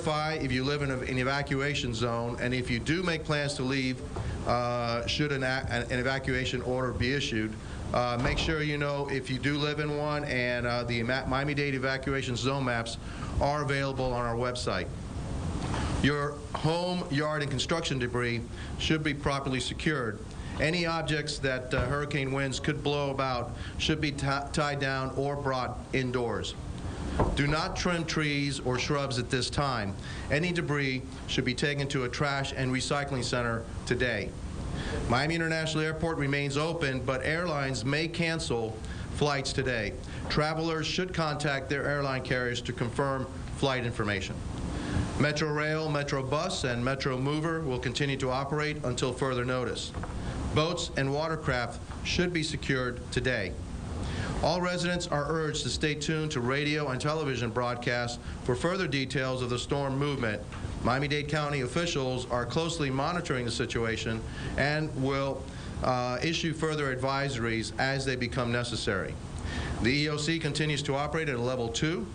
notify if you live in an evacuation zone, and if you do make plans to leave, should an evacuation order be issued, make sure you know if you do live in one, and the Miami-Dade evacuation zone maps are available on our website. Your home, yard, and construction debris should be properly secured. Any objects that hurricane winds could blow about should be tied down or brought indoors. Do not trim trees or shrubs at this time. Any debris should be taken to a trash and recycling center today. Miami International Airport remains open, but airlines may cancel flights today. Travelers should contact their airline carriers to confirm flight information. Metro Rail, Metro Bus, and Metro Mover will continue to operate until further notice. Boats and watercraft should be secured today. All residents are urged to stay tuned to radio and television broadcasts for further details of the storm movement. Miami-Dade County officials are closely monitoring the situation and will issue further advisories as they become necessary. The EOC continues to operate at a level 2,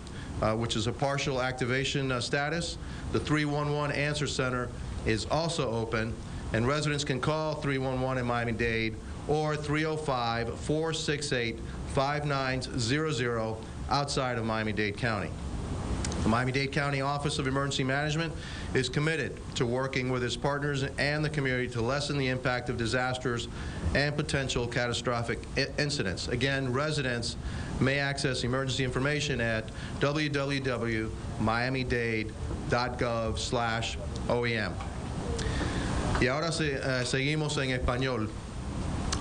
which is a partial activation status. The 311 answer center is also open, and residents can call 311 in Miami-Dade or 305-468-5900 outside of Miami-Dade County. The Miami-Dade County Office of Emergency Management is committed to working with its partners and the community to lessen the impact of disasters and potential catastrophic incidents. Again, residents may access emergency information at www.miamidade.gov/OEM. Y ahora seguimos en español.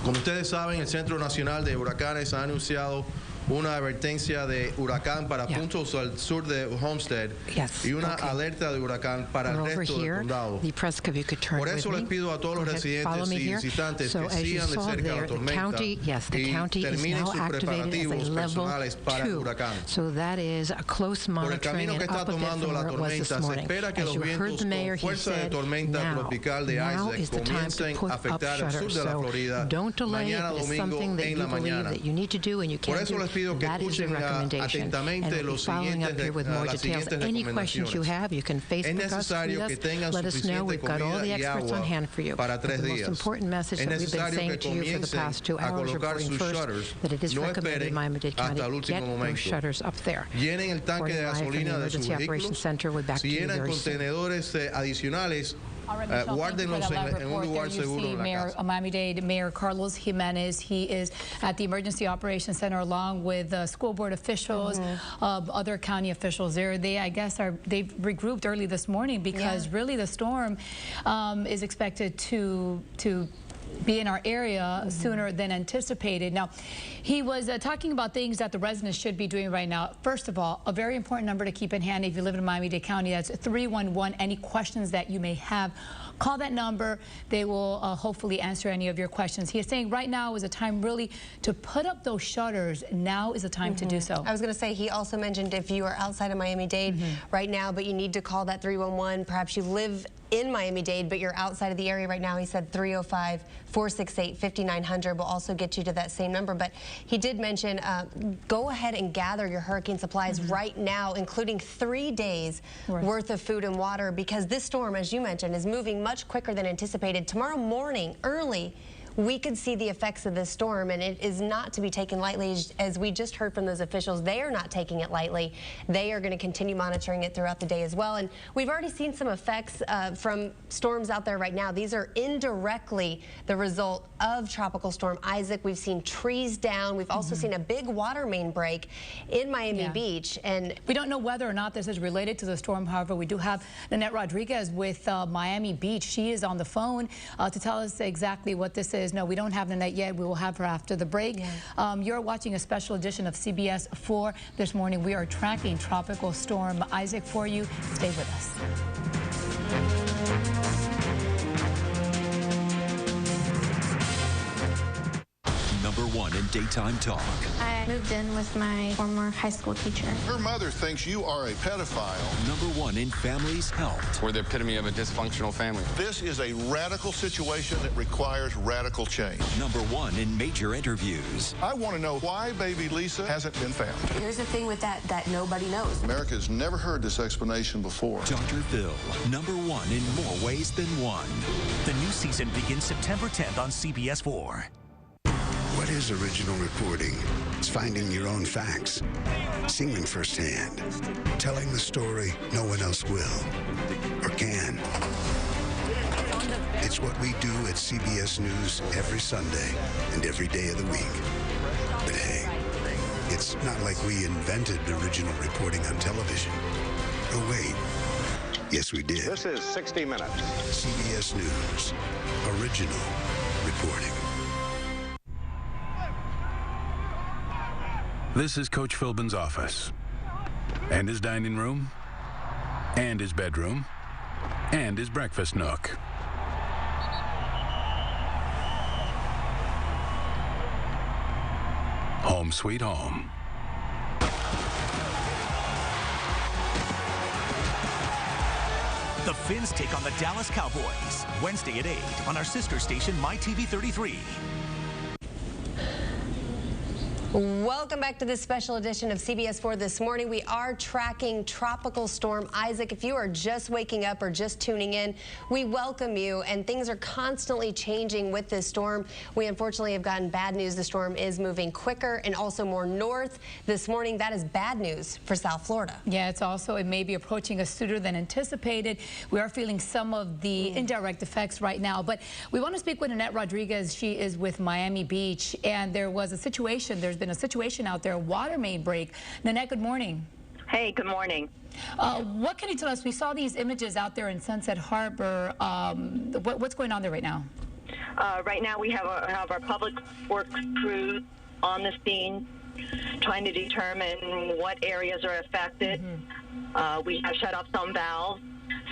Como ustedes saben, el Centro Nacional de Huracanes ha anunciado una advertencia de huracán para puntos al sur de Homestead y una alerta de huracán para el resto del condado. Por eso les pido a todos los residentes y visitantes que sigan de cerca la tormenta y terminen sus preparativos personales para el huracán. Por el camino que está tomando la tormenta, se espera que los vientos con fuerza de tormenta tropical de Isaac comiencen a afectar el sur de la Florida mañana domingo en la mañana. Por eso les pido que escuchen atentamente las siguientes recomendaciones. Es necesario que tengan suficiente comida y agua para 3 días. Es necesario que comiencen a colocar sus shutters. No esperen hasta el último momento. Llenen el tanque de gasolina de sus vehículos. Si llenan contenedores adicionales, guárdenlos en un lugar seguro en la casa. Miami-Dade Mayor Carlos Jimenez, he is at the Emergency Operations Center along with school board officials, other county officials there. I guess they've regrouped early this morning because really the storm is expected to be in our area sooner than anticipated. Now, he was talking about things that the residents should be doing right now. First of all, a very important number to keep in hand if you live in Miami-Dade County, that's 311. Any questions that you may have, call that number. They will hopefully answer any of your questions. He is saying right now is a time really to put up those shutters. Now is the time to do so. I was going to say, he also mentioned if you are outside of Miami-Dade right now, but you need to call that 311, perhaps you live in Miami-Dade, but you're outside of the area right now. He said 305-468-5900 will also get you to that same number. But he did mention go ahead and gather your hurricane supplies right now, including 3 days worth of food and water, because this storm, as you mentioned, is moving much quicker than anticipated. Tomorrow morning, early, we could see the effects of this storm, and it is not to be taken lightly. As we just heard from those officials, they are not taking it lightly. They are going to continue monitoring it throughout the day as well. And we've already seen some effects from storms out there right now. These are indirectly the result of Tropical Storm Isaac. We've seen trees down. We've also seen a big water main break in Miami Beach. And we don't know whether or not this is related to the storm. However, we do have Nanette Rodriguez with Miami Beach. She is on the phone to tell us exactly what this is. No, we don't have Nanette yet. We will have her after the break. You're watching a special edition of CBS 4 this morning. We are tracking Tropical Storm Isaac for you. Stay with us. #1 in daytime talk. I moved in with my former high school teacher. Her mother thinks you are a pedophile. #1 in families helped. We're the epitome of a dysfunctional family. This is a radical situation that requires radical change. #1 in major interviews. I want to know why baby Lisa hasn't been found. Here's the thing with that nobody knows. America has never heard this explanation before. Dr. Phil, #1 in more ways than one. The new season begins September 10th on CBS 4. What is original reporting? It's finding your own facts, seeing them firsthand, telling the story no one else will or can. It's what we do at CBS News every Sunday and every day of the week. But hey, it's not like we invented original reporting on television. Oh, wait. Yes, we did. This is 60 Minutes. CBS News. Original reporting. This is Coach Philbin's office, and his dining room, and his bedroom, and his breakfast nook. Home sweet home. The Finns take on the Dallas Cowboys Wednesday at 8 on our sister station, MyTV 33. Welcome back to this special edition of CBS 4 this morning. We are tracking Tropical Storm Isaac. If you are just waking up or just tuning in, we welcome you. And things are constantly changing with this storm. We unfortunately have gotten bad news. The storm is moving quicker and also more north this morning. That is bad news for South Florida. Yeah, it may be approaching us sooner than anticipated. We are feeling some of the indirect effects right now. But we want to speak with Annette Rodriguez. She is with Miami Beach. And there's been a situation out there, a water main break. Nanette, good morning. Hey, good morning. What can you tell us? We saw these images out there in Sunset Harbor. What's going on there right now? Right now we have our public works crews on the scene trying to determine what areas are affected. We have shut off some valves,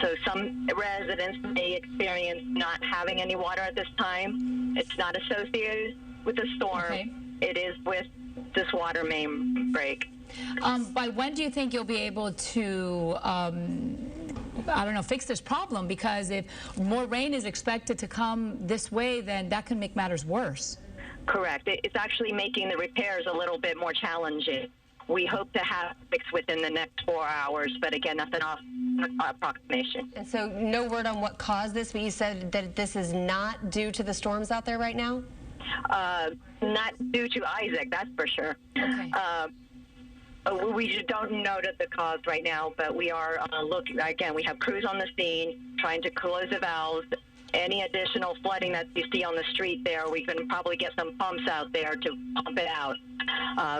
so some residents may experience not having any water at this time. It's not associated with the storm. Okay. It is with this water main break. By when do you think you'll be able to, fix this problem? Because if more rain is expected to come this way, then that can make matters worse. Correct. It's actually making the repairs a little bit more challenging. We hope to have fixed within the next 4 hours, but again, that's an approximation. And so no word on what caused this, but you said that this is not due to the storms out there right now? Not due to Isaac, that's for sure. Okay. We just don't know the cause right now, but we are looking. Again, we have crews on the scene trying to close the valves. Any additional flooding that you see on the street there, we can probably get some pumps out there to pump it out.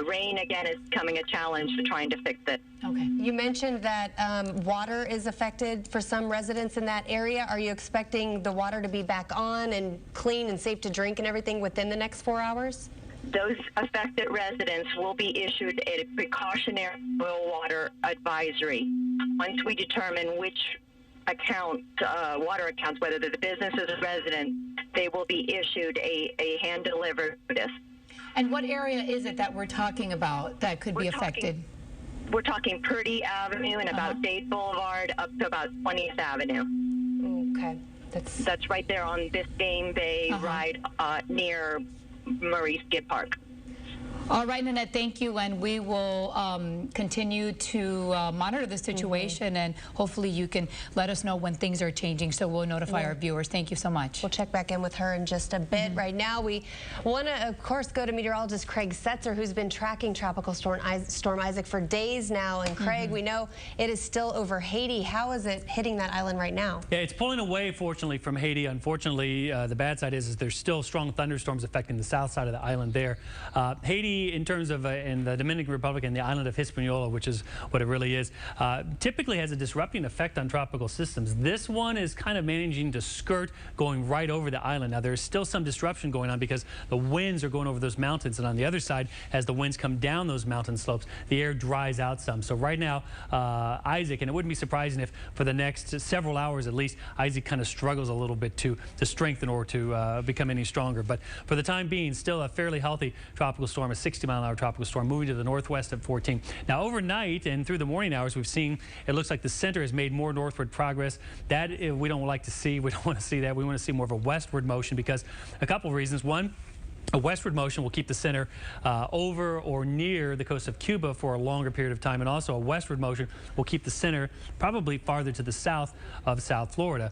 Rain, again, is becoming a challenge to trying to fix it. Okay. You mentioned that water is affected for some residents in that area. Are you expecting the water to be back on and clean and safe to drink and everything within the next 4 hours? Those affected residents will be issued a precautionary boil water advisory. Once we determine which water accounts, whether they're the businesses or residents, they will be issued a hand-delivered notice. And what area is it that we're talking about that could be affected? We're talking Purdy Avenue and about Dade Boulevard up to about 20th Avenue. Okay. That's right there on Biscayne Bay, right near Murray Skid Park. All right, Nanette, thank you, and we will continue to monitor the situation, and hopefully you can let us know when things are changing, so we'll notify our viewers. Thank you so much. We'll check back in with her in just a bit. Right now, we want to, of course, go to meteorologist Craig Setzer, who's been tracking Tropical Storm Isaac for days now. And Craig, we know it is still over Haiti. How is it hitting that island right now? Yeah, it's pulling away, fortunately, from Haiti. Unfortunately, the bad side is there's still strong thunderstorms affecting the south side of the island there. Haiti see in terms of in the Dominican Republic and the island of Hispaniola, which is what it really is, typically has a disrupting effect on tropical systems. This one is kind of managing to skirt going right over the island. Now, there's still some disruption going on because the winds are going over those mountains, and on the other side, as the winds come down those mountain slopes, the air dries out some. So right now, Isaac, and it wouldn't be surprising if for the next several hours at least, Isaac kind of struggles a little bit to strengthen or to become any stronger. But for the time being, still a fairly healthy tropical storm, a 60-mile-an-hour tropical storm moving to the northwest at 14. Now, overnight and through the morning hours, we've seen it looks like the center has made more northward progress. That we don't like to see. We don't want to see that. We want to see more of a westward motion because a couple of reasons. One, a westward motion will keep the center over or near the coast of Cuba for a longer period of time, and also a westward motion will keep the center probably farther to the south of South Florida.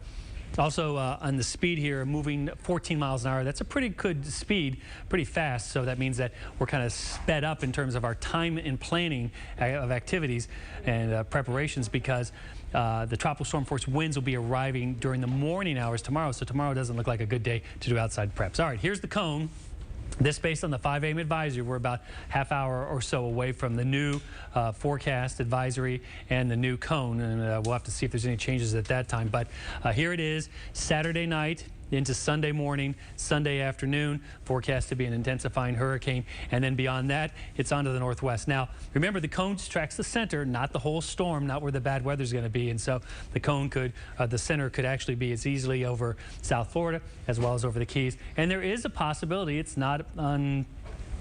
Also, on the speed here, moving 14 miles an hour, that's a pretty good speed, pretty fast. So that means that we're kind of sped up in terms of our time in planning of activities and preparations because the tropical storm force winds will be arriving during the morning hours tomorrow. So tomorrow doesn't look like a good day to do outside preps. All right, here's the cone. This based on the 5 a.m. advisory. We're about half hour or so away from the new forecast advisory and the new cone, and we'll have to see if there's any changes at that time. But here it is, Saturday night into Sunday morning, Sunday afternoon, forecast to be an intensifying hurricane, and then beyond that, it's on to the northwest. Now, remember, the cone tracks the center, not the whole storm, not where the bad weather is going to be, and so the cone could, the center could actually be as easily over South Florida as well as over the Keys. And there is a possibility, it's not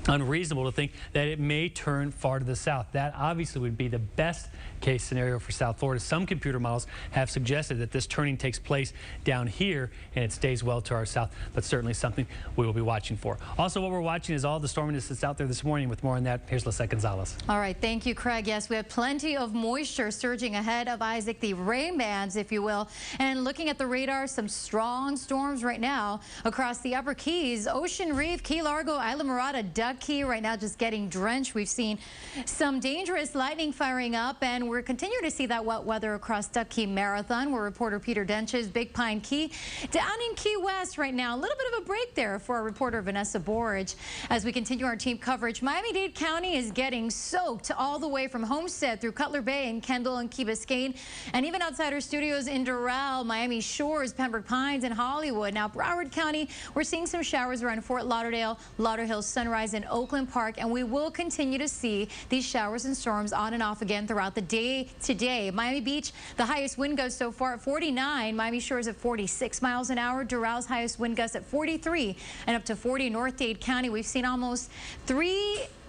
unreasonable to think that it may turn far to the south. That obviously would be the best case scenario for South Florida. Some computer models have suggested that this turning takes place down here and it stays well to our south, but certainly something we will be watching for. Also, what we're watching is all the storminess that's out there this morning. With more on that, here's Lisette Gonzalez. All right, thank you, Craig. Yes, we have plenty of moisture surging ahead of Isaac, the rain bands, if you will. And looking at the radar, some strong storms right now across the Upper Keys, Ocean Reef, Key Largo, Isla Mirada, Duck Key right now just getting drenched. We've seen some dangerous lightning firing up, and we're continuing to see that wet weather across Duck Key Marathon, where reporter Peter Dench's Big Pine Key. Down in Key West right now, a little bit of a break there for our reporter Vanessa Borge. As we continue our team coverage, Miami-Dade County is getting soaked all the way from Homestead through Cutler Bay and Kendall and Key Biscayne, and even outside our studios in Doral, Miami Shores, Pembroke Pines, and Hollywood. Now, Broward County, we're seeing some showers around Fort Lauderdale, Lauderhill, Sunrise, and Oakland Park, and we will continue to see these showers and storms on and off again throughout the day today. Miami Beach, the highest wind gusts so far at 49. Miami Shores at 46 miles an hour. Doral's highest wind gusts at 43 and up to 40. North Dade County, we've seen almost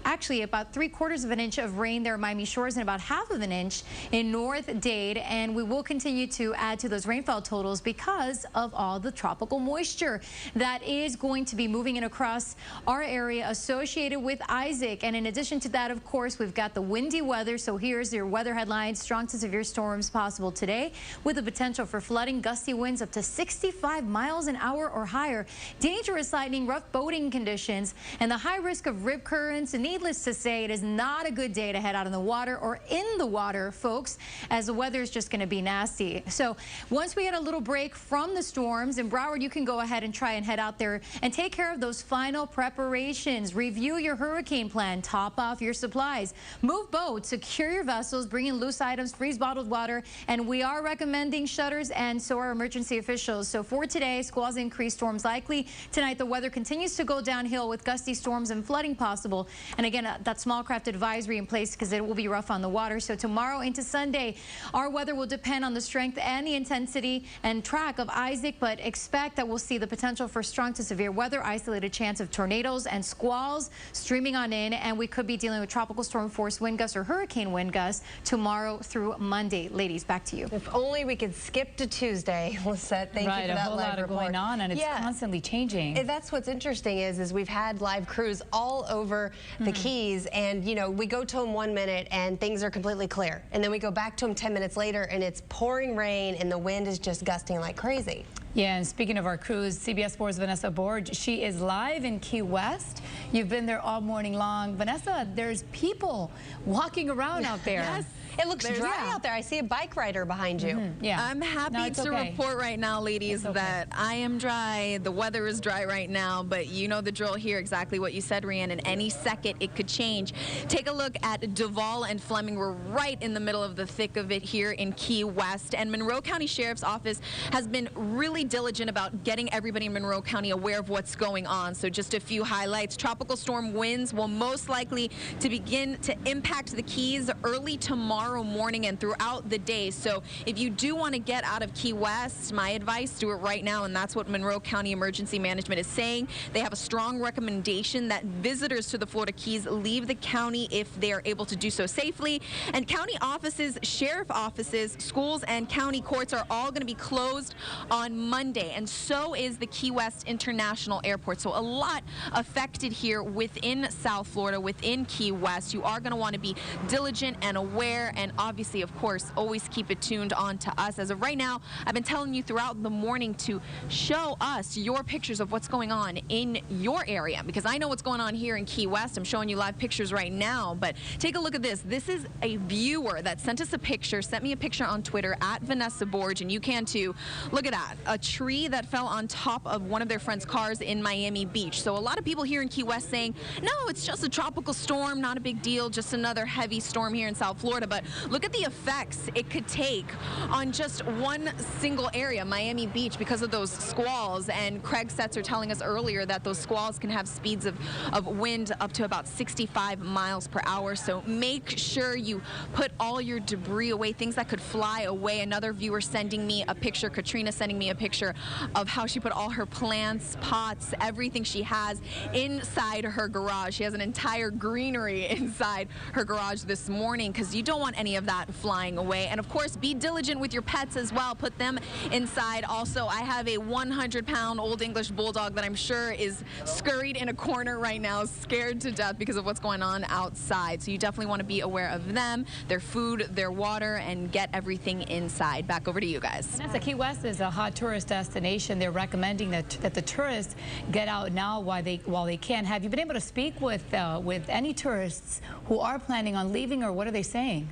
actually about 3/4 of an inch of rain there at Miami Shores and about 1/2 of an inch in North Dade, and we will continue to add to those rainfall totals because of all the tropical moisture that is going to be moving in across our area associated with Isaac. And in addition to that, of course, we've got the windy weather. So here's your weather headlines. Strong to severe storms possible today with the potential for flooding, gusty winds up to 65 miles an hour or higher, dangerous lightning, rough boating conditions, and the high risk of rip currents. And needless to say, it is not a good day to head out in the water or in the water, folks, as the weather is just going to be nasty. So once we had a little break from the storms in Broward, you can go ahead and try and head out there and take care of those final preparations. Review your hurricane plan, top off your supplies, move boats, secure your vessels, bring in loose items, freeze bottled water, and we are recommending shutters, and so are emergency officials. So for today, squalls increase, storms likely. Tonight, the weather continues to go downhill with gusty storms and flooding possible. And again, that small craft advisory in place because it will be rough on the water. So tomorrow into Sunday, our weather will depend on the strength and the intensity and track of Isaac, but expect that we'll see the potential for strong to severe weather, isolated chance of tornadoes and squalls streaming on in, and we could be dealing with tropical storm force wind gusts or hurricane wind gusts tomorrow through Monday. Ladies, back to you. If only we could skip to Tuesday, Lisette. Thank you for that live report. Right, a whole lot of going on, and it's constantly changing. And that's what's interesting is we've had live crews all over the Keys, and you know, we go to them 1 minute and things are completely clear, and then we go back to them 10 minutes later and it's pouring rain and the wind is just gusting like crazy. Yeah, and speaking of our crews, CBS 4's Vanessa Borge, she is live in Key West. You've been there all morning long. Vanessa, there's people walking around out there. Yes. It looks dry out there. I see a bike rider behind you. Yeah. I'm happy to report right now, ladies, that I am dry. The weather is dry right now, but you know the drill here, exactly what you said, Rhiannon. Any second it could change. Take a look at Duval and Fleming. We're right in the middle of the thick of it here in Key West, and Monroe County Sheriff's Office has been really diligent about getting everybody in Monroe County aware of what's going on. So just a few highlights. Tropical storm winds will most likely to begin to impact the Keys early tomorrow morning and throughout the day. So if you do want to get out of Key West, my advice, do it right now, and that's what Monroe County Emergency Management is saying. They have a strong recommendation that visitors to the Florida Keys leave the county if they are able to do so safely. And county offices, sheriff offices, schools, and county courts are all going to be closed on Monday, and so is the Key West International Airport. So a lot affected here within South Florida, within Key West. You are going to want to be diligent and aware, and obviously, of course, always keep it tuned on to us. As of right now, I've been telling you throughout the morning to show us your pictures of what's going on in your area, because I know what's going on here in Key West. I'm showing you live pictures right now, but take a look at this. This is a viewer that sent us a picture, sent me a picture on Twitter at Vanessa Borge, and you can too. Look at that. A tree that fell on top of one of their friends' cars in Miami Beach. So a lot of people here in Key West saying, no, it's just a tropical storm, not a big deal, just another heavy storm here in South Florida. But look at the effects it could take on just one single area, Miami Beach, because of those squalls. And Craig Setzer telling us earlier that those squalls can have speeds of wind up to about 65 miles per hour. So make sure you put all your debris away, things that could fly away. Another viewer sending me a picture, Katrina sending me a picture of how she put all her plants, pots, everything she has inside her garage. She has an entire greenery inside her garage this morning because you don't want any of that flying away. And of course, be diligent with your pets as well. Put them inside. Also, I have a 100-pound Old English Bulldog that I'm sure is scurried in a corner right now, scared to death because of what's going on outside. So you definitely want to be aware of them, their food, their water, and get everything inside. Back over to you guys. Vanessa, Key West is a hot tourist destination. They're recommending that the tourists get out now while they can. Have you been able to speak with any tourists who are planning on leaving, or what are they saying?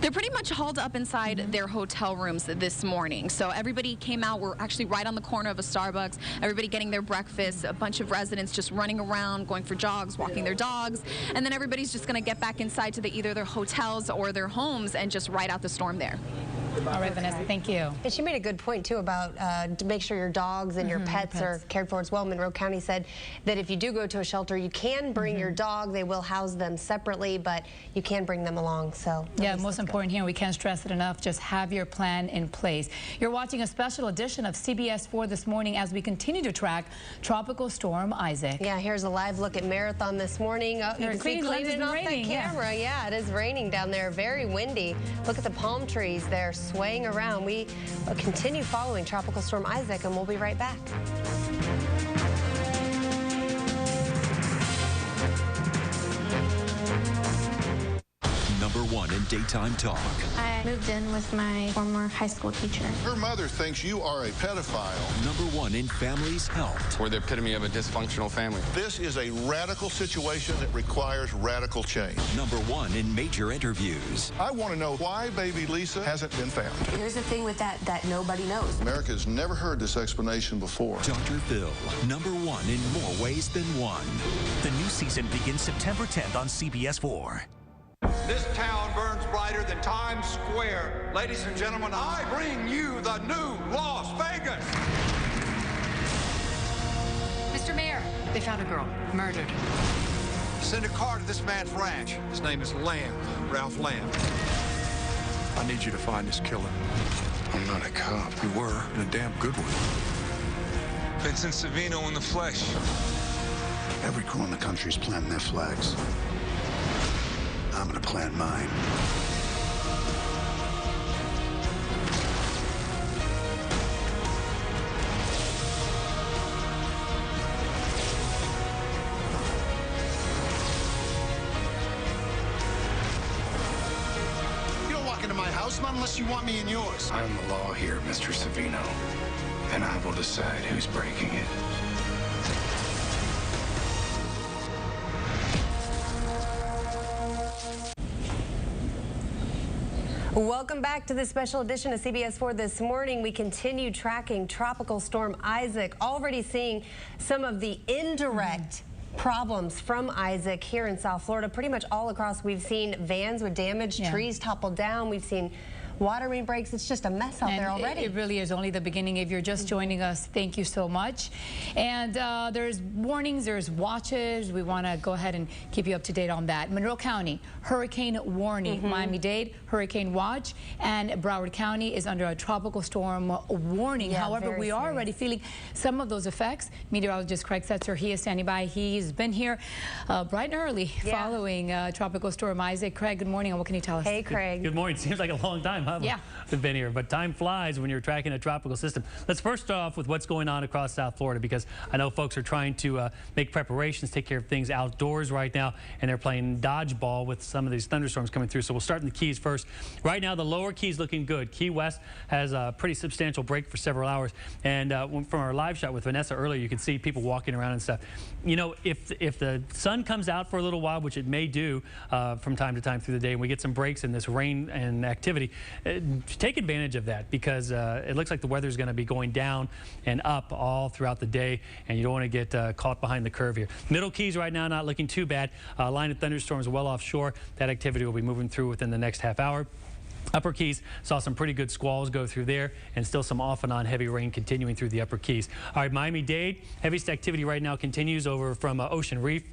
They're pretty much hauled up inside their hotel rooms this morning. So everybody came out. We're actually right on the corner of a Starbucks. Everybody getting their breakfast. A bunch of residents just running around, going for jogs, walking their dogs. And then everybody's just going to get back inside to either their hotels or their homes and just ride out the storm there. All right, Vanessa, thank you. And she made a good point, too, about to make sure your dogs and your pets are cared for as well. Monroe County said that if you do go to a shelter, you can bring your dog. They will house them separately, but you can bring them along. So yeah, most important here, we can't stress it enough, just have your plan in place. You're watching a special edition of CBS 4 this morning as we continue to track Tropical Storm Isaac. Yeah, here's a live look at Marathon this morning. Oh, you can see cleaning off that camera. Yeah, it is raining down there, very windy. Look at the palm trees there swaying around. We continue following Tropical Storm Isaac, and we'll be right back. #1 in daytime talk. I moved in with my former high school teacher. Her mother thinks you are a pedophile. #1 in families helped. We're the epitome of a dysfunctional family. This is a radical situation that requires radical change. #1 in major interviews. I want to know why baby Lisa hasn't been found. Here's the thing with that nobody knows. America's never heard this explanation before. Dr. Phil, #1 in more ways than one. The new season begins September 10th on CBS 4. This town burns brighter than Times Square. Ladies and gentlemen, I bring you the new Las Vegas. Mr. Mayor, they found a girl, murdered. Send a car to this man's ranch. His name is Lamb, Ralph Lamb. I need you to find this killer. I'm not a cop. You were, and a damn good one. Vincent Savino in the flesh. Every crew in the country's planting their flags. I'm gonna plant mine. You don't walk into my house, not unless you want me in yours. I'm the law here, Mr. Savino, and I will decide who's breaking it. Welcome back to this special edition of CBS 4 this morning. We continue tracking Tropical Storm Isaac, already seeing some of the indirect problems from Isaac here in South Florida. Pretty much all across, we've seen vans with damage, trees toppled down. We've seen water main breaks. It's just a mess out there already. It really is only the beginning. If you're just joining us, thank you so much. And there's warnings, there's watches. We want to go ahead and keep you up to date on that. Monroe County, hurricane warning. Miami-Dade, hurricane watch. And Broward County is under a tropical storm warning. However, we are already feeling some of those effects. Meteorologist Craig Setzer, he is standing by. He's been here bright and early following Tropical Storm Isaac. Craig, good morning, and what can you tell us? Hey, Craig. Good morning. Seems like a long time, huh? Yeah. We've been here, but time flies when you're tracking a tropical system. Let's first start off with what's going on across South Florida, because I know folks are trying to make preparations, take care of things outdoors right now, and they're playing dodgeball with some of these thunderstorms coming through. So we'll start in the Keys first. Right now, the lower Keys looking good. Key West has a pretty substantial break for several hours, and from our live shot with Vanessa earlier, you can see people walking around and stuff. You know, if the sun comes out for a little while, which it may do from time to time through the day, and we get some breaks in this rain and activity, take advantage of that, because it looks like the weather is going to be going down and up all throughout the day, and you don't want to get caught behind the curve here. Middle Keys right now not looking too bad. Line of thunderstorms well offshore. That activity will be moving through within the next half hour. Upper Keys saw some pretty good squalls go through there, and still some off and on heavy rain continuing through the Upper Keys. All right, Miami-Dade, heaviest activity right now continues over from Ocean Reef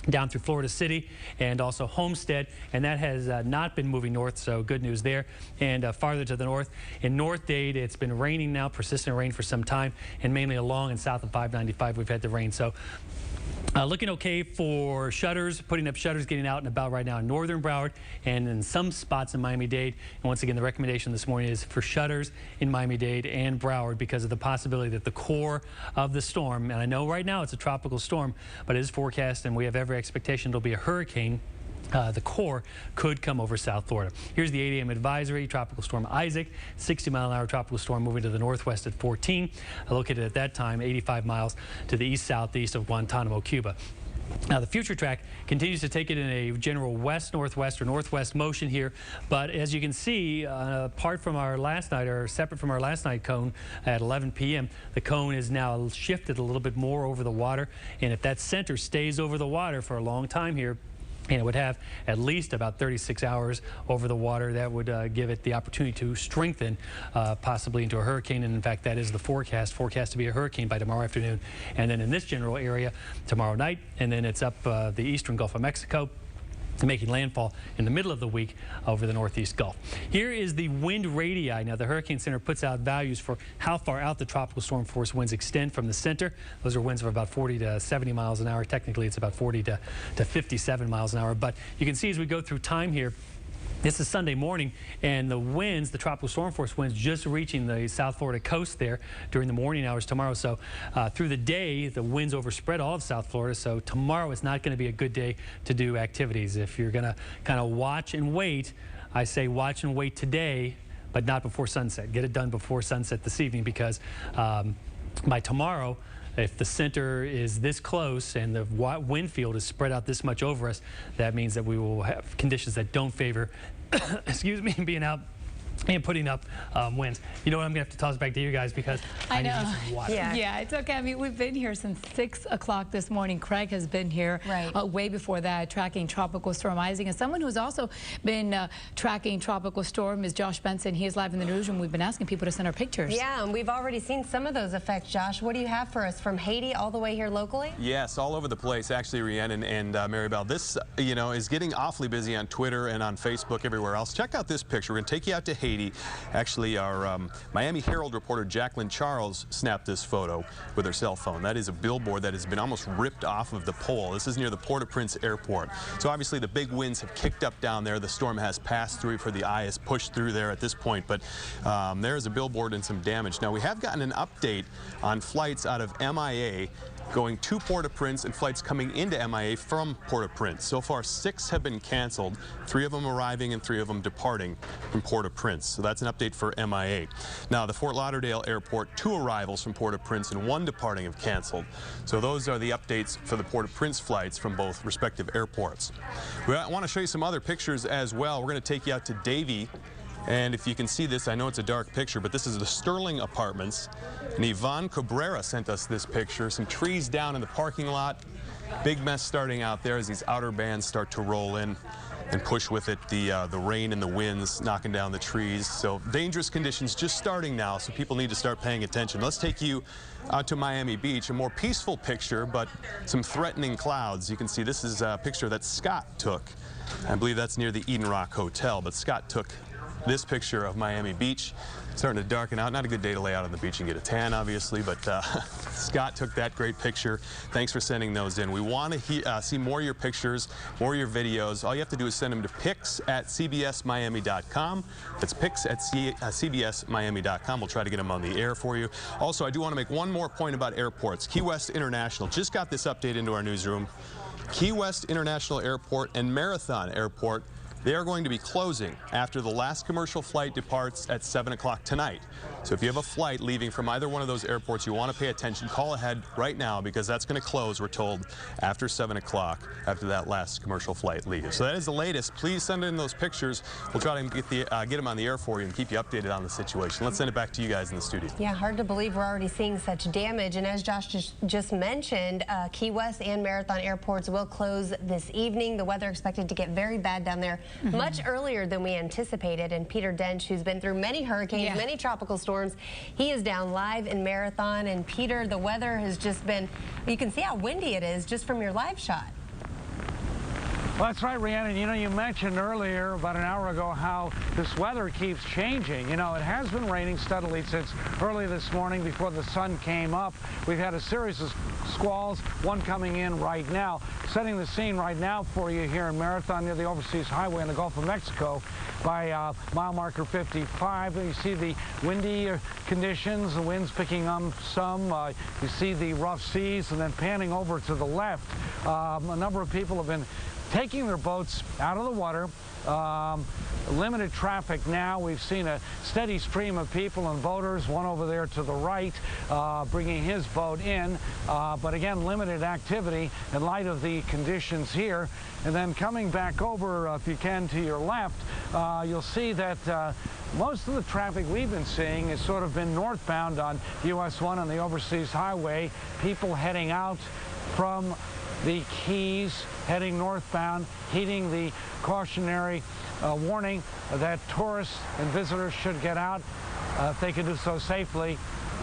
down through Florida City and also Homestead, and that has not been moving north, so good news there. And farther to the north, in North Dade, it's been raining now, persistent rain for some time, and mainly along and south of 595 we've had the rain. So looking okay for shutters, putting up shutters, getting out and about right now in northern Broward and in some spots in Miami-Dade. And once again, the recommendation this morning is for shutters in Miami-Dade and Broward because of the possibility that the core of the storm, and I know right now it's a tropical storm, but it is forecast and we have every expectation it'll be a hurricane. The core could come over South Florida. Here's the 8 a.m. advisory. Tropical Storm Isaac, 60-mile-an-hour tropical storm moving to the northwest at 14, located at that time 85 miles to the east-southeast of Guantanamo, Cuba. Now, the future track continues to take it in a general west-northwest or northwest motion here, but as you can see, apart from our last night, or separate from our last night cone at 11 p.m., the cone is now shifted a little bit more over the water, and if that center stays over the water for a long time here, and it would have at least about 36 hours over the water, that would give it the opportunity to strengthen possibly into a hurricane. And in fact, that is the forecast to be a hurricane by tomorrow afternoon. And then in this general area tomorrow night, and then it's up the eastern Gulf of Mexico, making landfall in the middle of the week over the northeast Gulf. Here is the wind radii. Now, the Hurricane Center puts out values for how far out the tropical storm force winds extend from the center. Those are winds of about 40 to 70 miles an hour. Technically, it's about 40 to 57 miles an hour. But you can see as we go through time here, this is Sunday morning, and the winds, the tropical storm force winds, just reaching the South Florida coast there during the morning hours tomorrow. So through the day, the winds overspread all of South Florida. So tomorrow is not going to be a good day to do activities. If you're going to kind of watch and wait, I say watch and wait today, but not before sunset. Get it done before sunset this evening, because by tomorrow, if the center is this close and the wind field is spread out this much over us, that means that we will have conditions that don't favor, excuse me, being out and putting up winds. You know what, I'm going to have to toss back to you guys because I need to get some water. Yeah, it's okay. I mean, we've been here since 6 o'clock this morning. Craig has been here way before that, tracking Tropical Storm Isaac. And someone who's also been tracking Tropical Storm is Josh Benson. He is live in the newsroom. We've been asking people to send our pictures. Yeah, and we've already seen some of those effects. Josh, what do you have for us from Haiti all the way here locally? Yes, all over the place, actually, Rhiannon and Maribel. This, you know, is getting awfully busy on Twitter and on Facebook, everywhere else. Check out this picture. We're going to take you out to Haiti. Actually, our Miami Herald reporter Jacqueline Charles snapped this photo with her cell phone. That is a billboard that has been almost ripped off of the pole. This is near the Port-au-Prince airport. So obviously the big winds have kicked up down there. The storm has passed through for the eye, has pushed through there at this point, but there is a billboard and some damage. Now, we have gotten an update on flights out of MIA going to Port-au-Prince and flights coming into MIA from Port-au-Prince. So far, 6 have been canceled, 3 of them arriving and 3 of them departing from Port-au-Prince. So that's an update for MIA. Now, the Fort Lauderdale airport, 2 arrivals from Port-au-Prince and 1 departing have canceled. So those are the updates for the Port-au-Prince flights from both respective airports. We want to show you some other pictures as well. We're going to take you out to Davie And if you can see this, I know it's a dark picture, but this is the Sterling Apartments. And Yvonne Cabrera sent us this picture. Some trees down in the parking lot. Big mess starting out there as these outer bands start to roll in and push with it the rain and the winds knocking down the trees. So dangerous conditions just starting now, so people need to start paying attention. Let's take you out to Miami Beach, a more peaceful picture, but some threatening clouds. You can see this is a picture that Scott took. I believe that's near the Eden Rock Hotel, but Scott took this picture of Miami Beach. Starting to darken out. Not a good day to lay out on the beach and get a tan, obviously, but Scott took that great picture. Thanks for sending those in. We want to see more of your pictures, more of your videos. All you have to do is send them to pics@cbsmiami.com. That's pics@cbsmiami.com. We'll try to get them on the air for you. Also, I do want to make one more point about airports. Key West International just got this update into our newsroom. Key West International Airport and Marathon Airport, they are going to be closing after the last commercial flight departs at 7 o'clock tonight. So if you have a flight leaving from either one of those airports, you want to pay attention. Call ahead right now because that's going to close, we're told, after 7 o'clock after that last commercial flight leaves. So that is the latest. Please send in those pictures. We'll try to get them on the air for you and keep you updated on the situation. Let's send it back to you guys in the studio. Yeah, hard to believe we're already seeing such damage. And as Josh just mentioned, Key West and Marathon airports will close this evening. The weather expected to get very bad down there much earlier than we anticipated. And Peter Dench, who's been through many hurricanes, many tropical storms, he is down live in Marathon. And Peter, the weather has just been, you can see how windy it is just from your live shot. Well, that's right, Rhiannon. You know, you mentioned earlier, about an hour ago, how this weather keeps changing. You know, it has been raining steadily since early this morning before the sun came up. We've had a series of squalls, one coming in right now. Setting the scene right now for you here in Marathon near the Overseas Highway in the Gulf of Mexico by mile marker 55. You see the windy conditions, the winds picking up some. You see the rough seas, and then panning over to the left. A number of people have been taking their boats out of the water. Limited traffic now. We've seen a steady stream of people and boaters, one over there to the right, bringing his boat in. But again, limited activity in light of the conditions here. And then coming back over, if you can, to your left, you'll see that most of the traffic we've been seeing has sort of been northbound on US 1 on the Overseas Highway. People heading out from the Keys, heading northbound, heeding the cautionary warning that tourists and visitors should get out if they can do so safely.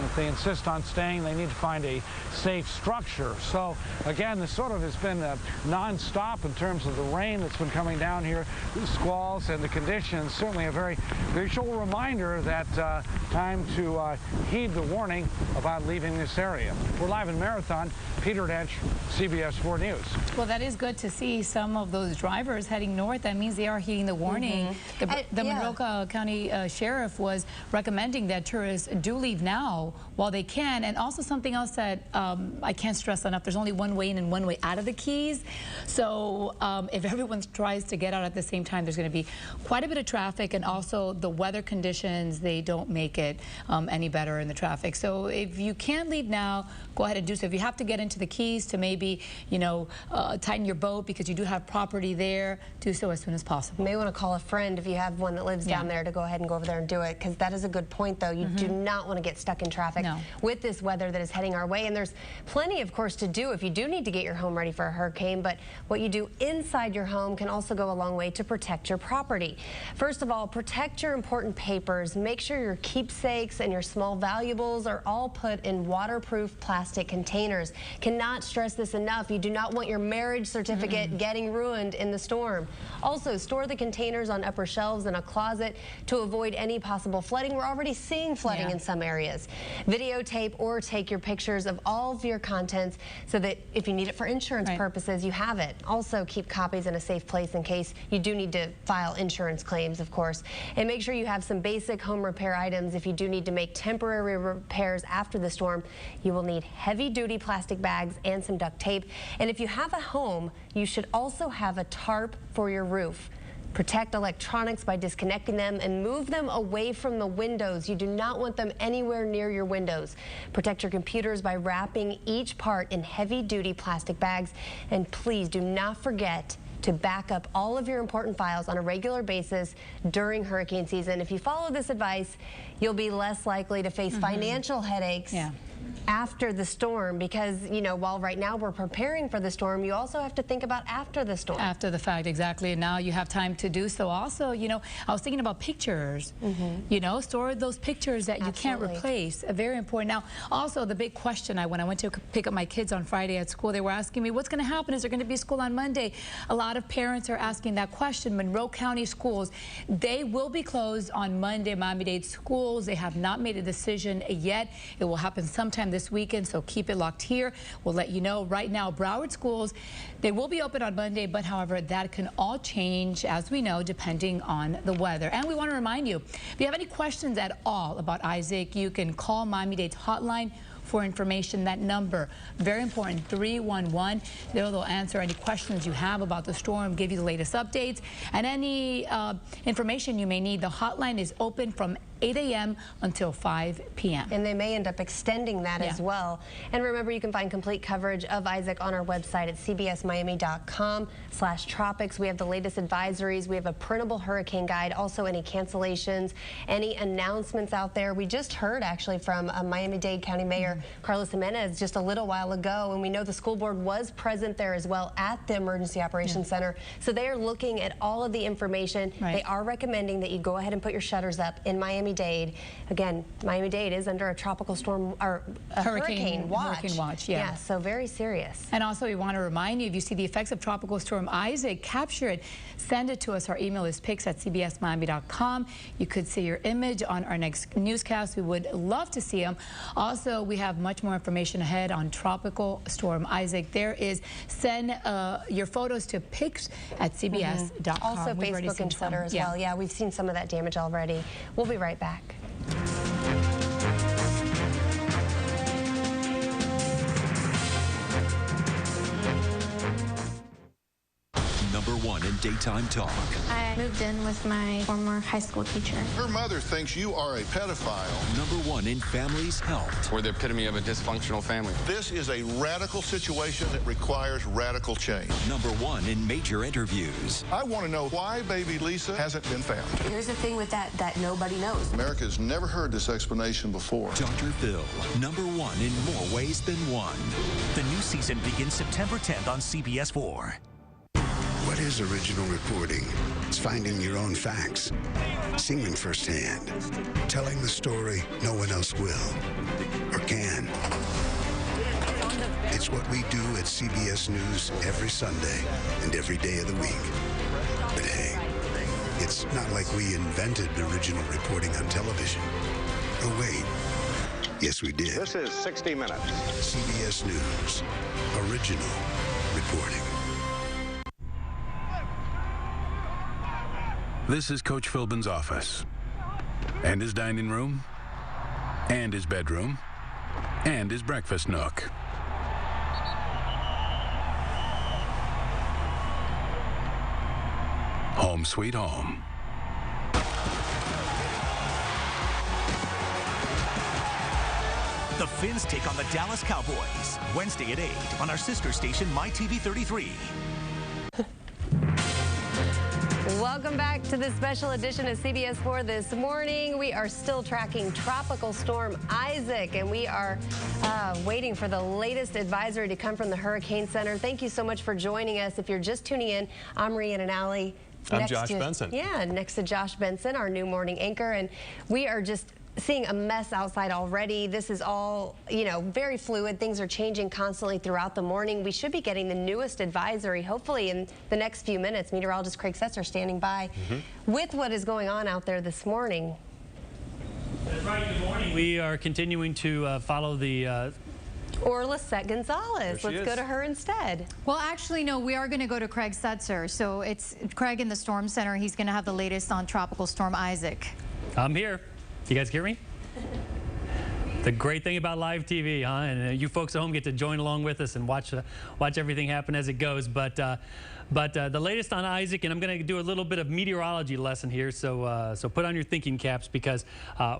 If they insist on staying, they need to find a safe structure. So again, this sort of has been non-stop in terms of the rain that's been coming down here, the squalls and the conditions. Certainly a very visual reminder that time to heed the warning about leaving this area. We're live in Marathon. Peter Dench, CBS 4 News. Well, that is good to see some of those drivers heading north. That means they are heeding the warning. The Monroe County Sheriff was recommending that tourists do leave now while they can. And also something else that I can't stress enough, there's only one way in and one way out of the Keys. So if everyone tries to get out at the same time, there's going to be quite a bit of traffic, and also the weather conditions, they don't make it any better in the traffic. So if you can't leave now, go ahead and do so. If you have to get into the Keys to maybe, you know, tighten your boat because you do have property there, do so as soon as possible. You may want to call a friend if you have one that lives down there to go ahead and go over there and do it, because that is a good point, though. You do not want to get stuck in traffic with this weather that is heading our way. And there's plenty, of course, to do if you do need to get your home ready for a hurricane. But what you do inside your home can also go a long way to protect your property. First of all, protect your important papers. Make sure your keepsakes and your small valuables are all put in waterproof plastic containers. Cannot stress this enough. You do not want your marriage certificate getting ruined in the storm. Also, store the containers on upper shelves in a closet to avoid any possible flooding. We're already seeing flooding in some areas. Videotape or take your pictures of all of your contents so that if you need it for insurance purposes, you have it. Also, keep copies in a safe place in case you do need to file insurance claims, of course. And make sure you have some basic home repair items. If you do need to make temporary repairs after the storm, you will need heavy-duty plastic bags and some duct tape. And if you have a home, you should also have a tarp for your roof. Protect electronics by disconnecting them and move them away from the windows. You do not want them anywhere near your windows. Protect your computers by wrapping each part in heavy-duty plastic bags. And please do not forget to back up all of your important files on a regular basis during hurricane season. If you follow this advice, you'll be less likely to face financial headaches after the storm, because, you know, while right now we're preparing for the storm, you also have to think about after the storm. After the fact, exactly. And now you have time to do so. Also, you know, I was thinking about pictures. You know, store those pictures that you can't replace. Very important. Now, also the big question, when I went to pick up my kids on Friday at school, they were asking me, what's going to happen? Is there going to be school on Monday? A lot of parents are asking that question. Monroe County schools, they will be closed on Monday. Miami-Dade schools, they have not made a decision yet. It will happen sometime this weekend, so keep it locked here. We'll let you know. Right now, Broward schools, they will be open on Monday, but however, that can all change, as we know, depending on the weather. And we want to remind you, if you have any questions at all about Isaac, you can call Miami-Dade's hotline for information. That number, very important, 311. They'll answer any questions you have about the storm, give you the latest updates, and any information you may need. The hotline is open from 8 a.m. until 5 p.m. And they may end up extending that as well. And remember, you can find complete coverage of Isaac on our website at cbsmiami.com/tropics. We have the latest advisories. We have a printable hurricane guide, also any cancellations, any announcements out there. We just heard actually from Miami-Dade County Mayor Carlos Jimenez just a little while ago, and we know the school board was present there as well at the Emergency Operations Center. So they are looking at all of the information. They are recommending that you go ahead and put your shutters up in Miami-Dade. Again, Miami-Dade is under a tropical storm or a hurricane watch. Yeah, so very serious. And also, we want to remind you, if you see the effects of Tropical Storm Isaac, capture it, send it to us. Our email is pics@cbsmiami.com. You could see your image on our next newscast. We would love to see them. Also, we have much more information ahead on Tropical Storm Isaac. There is, send your photos to pics@cbs.com. Also Facebook and Twitter as well. Yeah, we've seen some of that damage already. We'll be right back. Number 1 in daytime talk. I moved in with my former high school teacher. Her mother thinks you are a pedophile. Number 1 in family's health. We're the epitome of a dysfunctional family. This is a radical situation that requires radical change. Number 1 in major interviews. I want to know why baby Lisa hasn't been found. Here's the thing with that nobody knows. America's never heard this explanation before. Dr. Phil, number 1 in more ways than one. The new season begins September 10th on CBS 4. What is original reporting? It's finding your own facts, seeing them firsthand, telling the story no one else will or can. It's what we do at CBS News every Sunday and every day of the week. But hey, it's not like we invented original reporting on television. Oh, wait. Yes, we did. This is 60 Minutes. CBS News. Original reporting. This is Coach Philbin's office, and his dining room, and his bedroom, and his breakfast nook. Home sweet home. The Finns take on the Dallas Cowboys Wednesday at 8 on our sister station, MyTV33. Welcome back to this special edition of CBS 4 this morning. We are still tracking Tropical Storm Isaac, and we are waiting for the latest advisory to come from the Hurricane Center. Thank you so much for joining us. If you're just tuning in, I'm Rhiannon Alley. I'm Josh Benson. Yeah, next to Josh Benson, our new morning anchor, and we are just seeing a mess outside already. This is all, you know, very fluid. Things are changing constantly throughout the morning. We should be getting the newest advisory, hopefully in the next few minutes. Meteorologist Craig Setzer standing by with what is going on out there this morning. That's right. Good morning. We are continuing to follow the Or Lisette Gonzalez. Let's go to her instead. Well, actually, no, we are going to go to Craig Setzer. So it's Craig in the Storm Center. He's going to have the latest on Tropical Storm Isaac. I'm here. You guys hear me? The great thing about live TV, huh? And you folks at home get to join along with us and watch everything happen as it goes. But the latest on Isaac, and I'm going to do a little bit of meteorology lesson here, so put on your thinking caps, because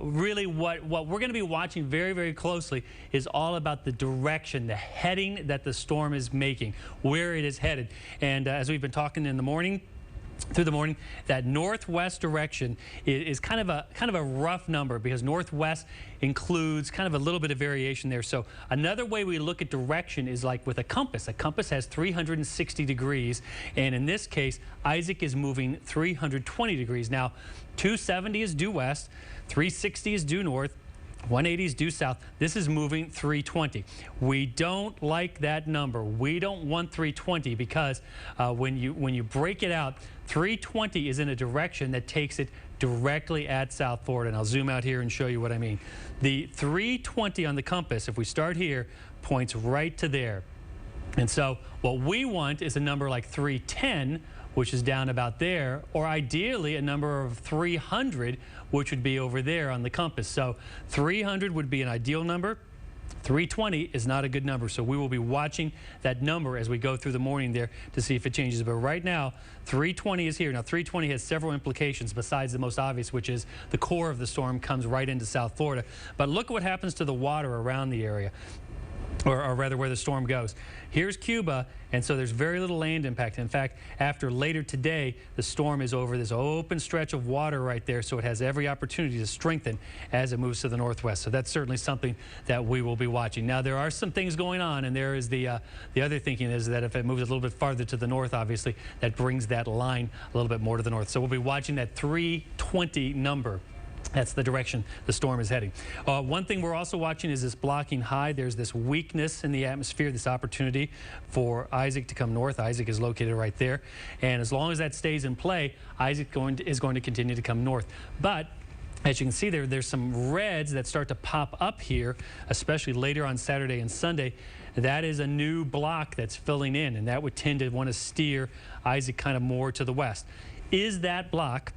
really what we're going to be watching very, very closely is all about the direction, the heading that the storm is making, where it is headed. And as we've been talking in the morning, through the morning, that northwest direction is kind of a rough number, because northwest includes kind of a little bit of variation there. So another way we look at direction is like with a compass. A compass has 360 degrees, and in this case, Isaac is moving 320 degrees. Now, 270 is due west, 360 is due north, 180 is due south. This is moving 320. We don't like that number. We don't want 320, because when you break it out, 320 is in a direction that takes it directly at South Florida. And I'll zoom out here and show you what I mean. The 320 on the compass, if we start here, points right to there. And so what we want is a number like 310, which is down about there, or ideally a number of 300, which would be over there on the compass. So 300 would be an ideal number. 320 is not a good number, so we will be watching that number as we go through the morning there to see if it changes. But right now, 320 is here. Now, 320 has several implications besides the most obvious, which is the core of the storm comes right into South Florida. But look what happens to the water around the area, or rather where the storm goes. Here's Cuba, and so there's very little land impact. In fact, after later today, the storm is over this open stretch of water right there, so it has every opportunity to strengthen as it moves to the northwest. So that's certainly something that we will be watching. Now, there are some things going on, and there is the other thinking is that if it moves a little bit farther to the north, obviously, that brings that line a little bit more to the north. So we'll be watching that 320 number. That's the direction the storm is heading. One thing we're also watching is this blocking high. There's this weakness in the atmosphere, this opportunity for Isaac to come north. Isaac is located right there. And as long as that stays in play, Isaac is going to continue to come north. But as you can see there's some reds that start to pop up here, especially later on Saturday and Sunday. That is a new block that's filling in, and that would tend to want to steer Isaac kind of more to the west. Is that block,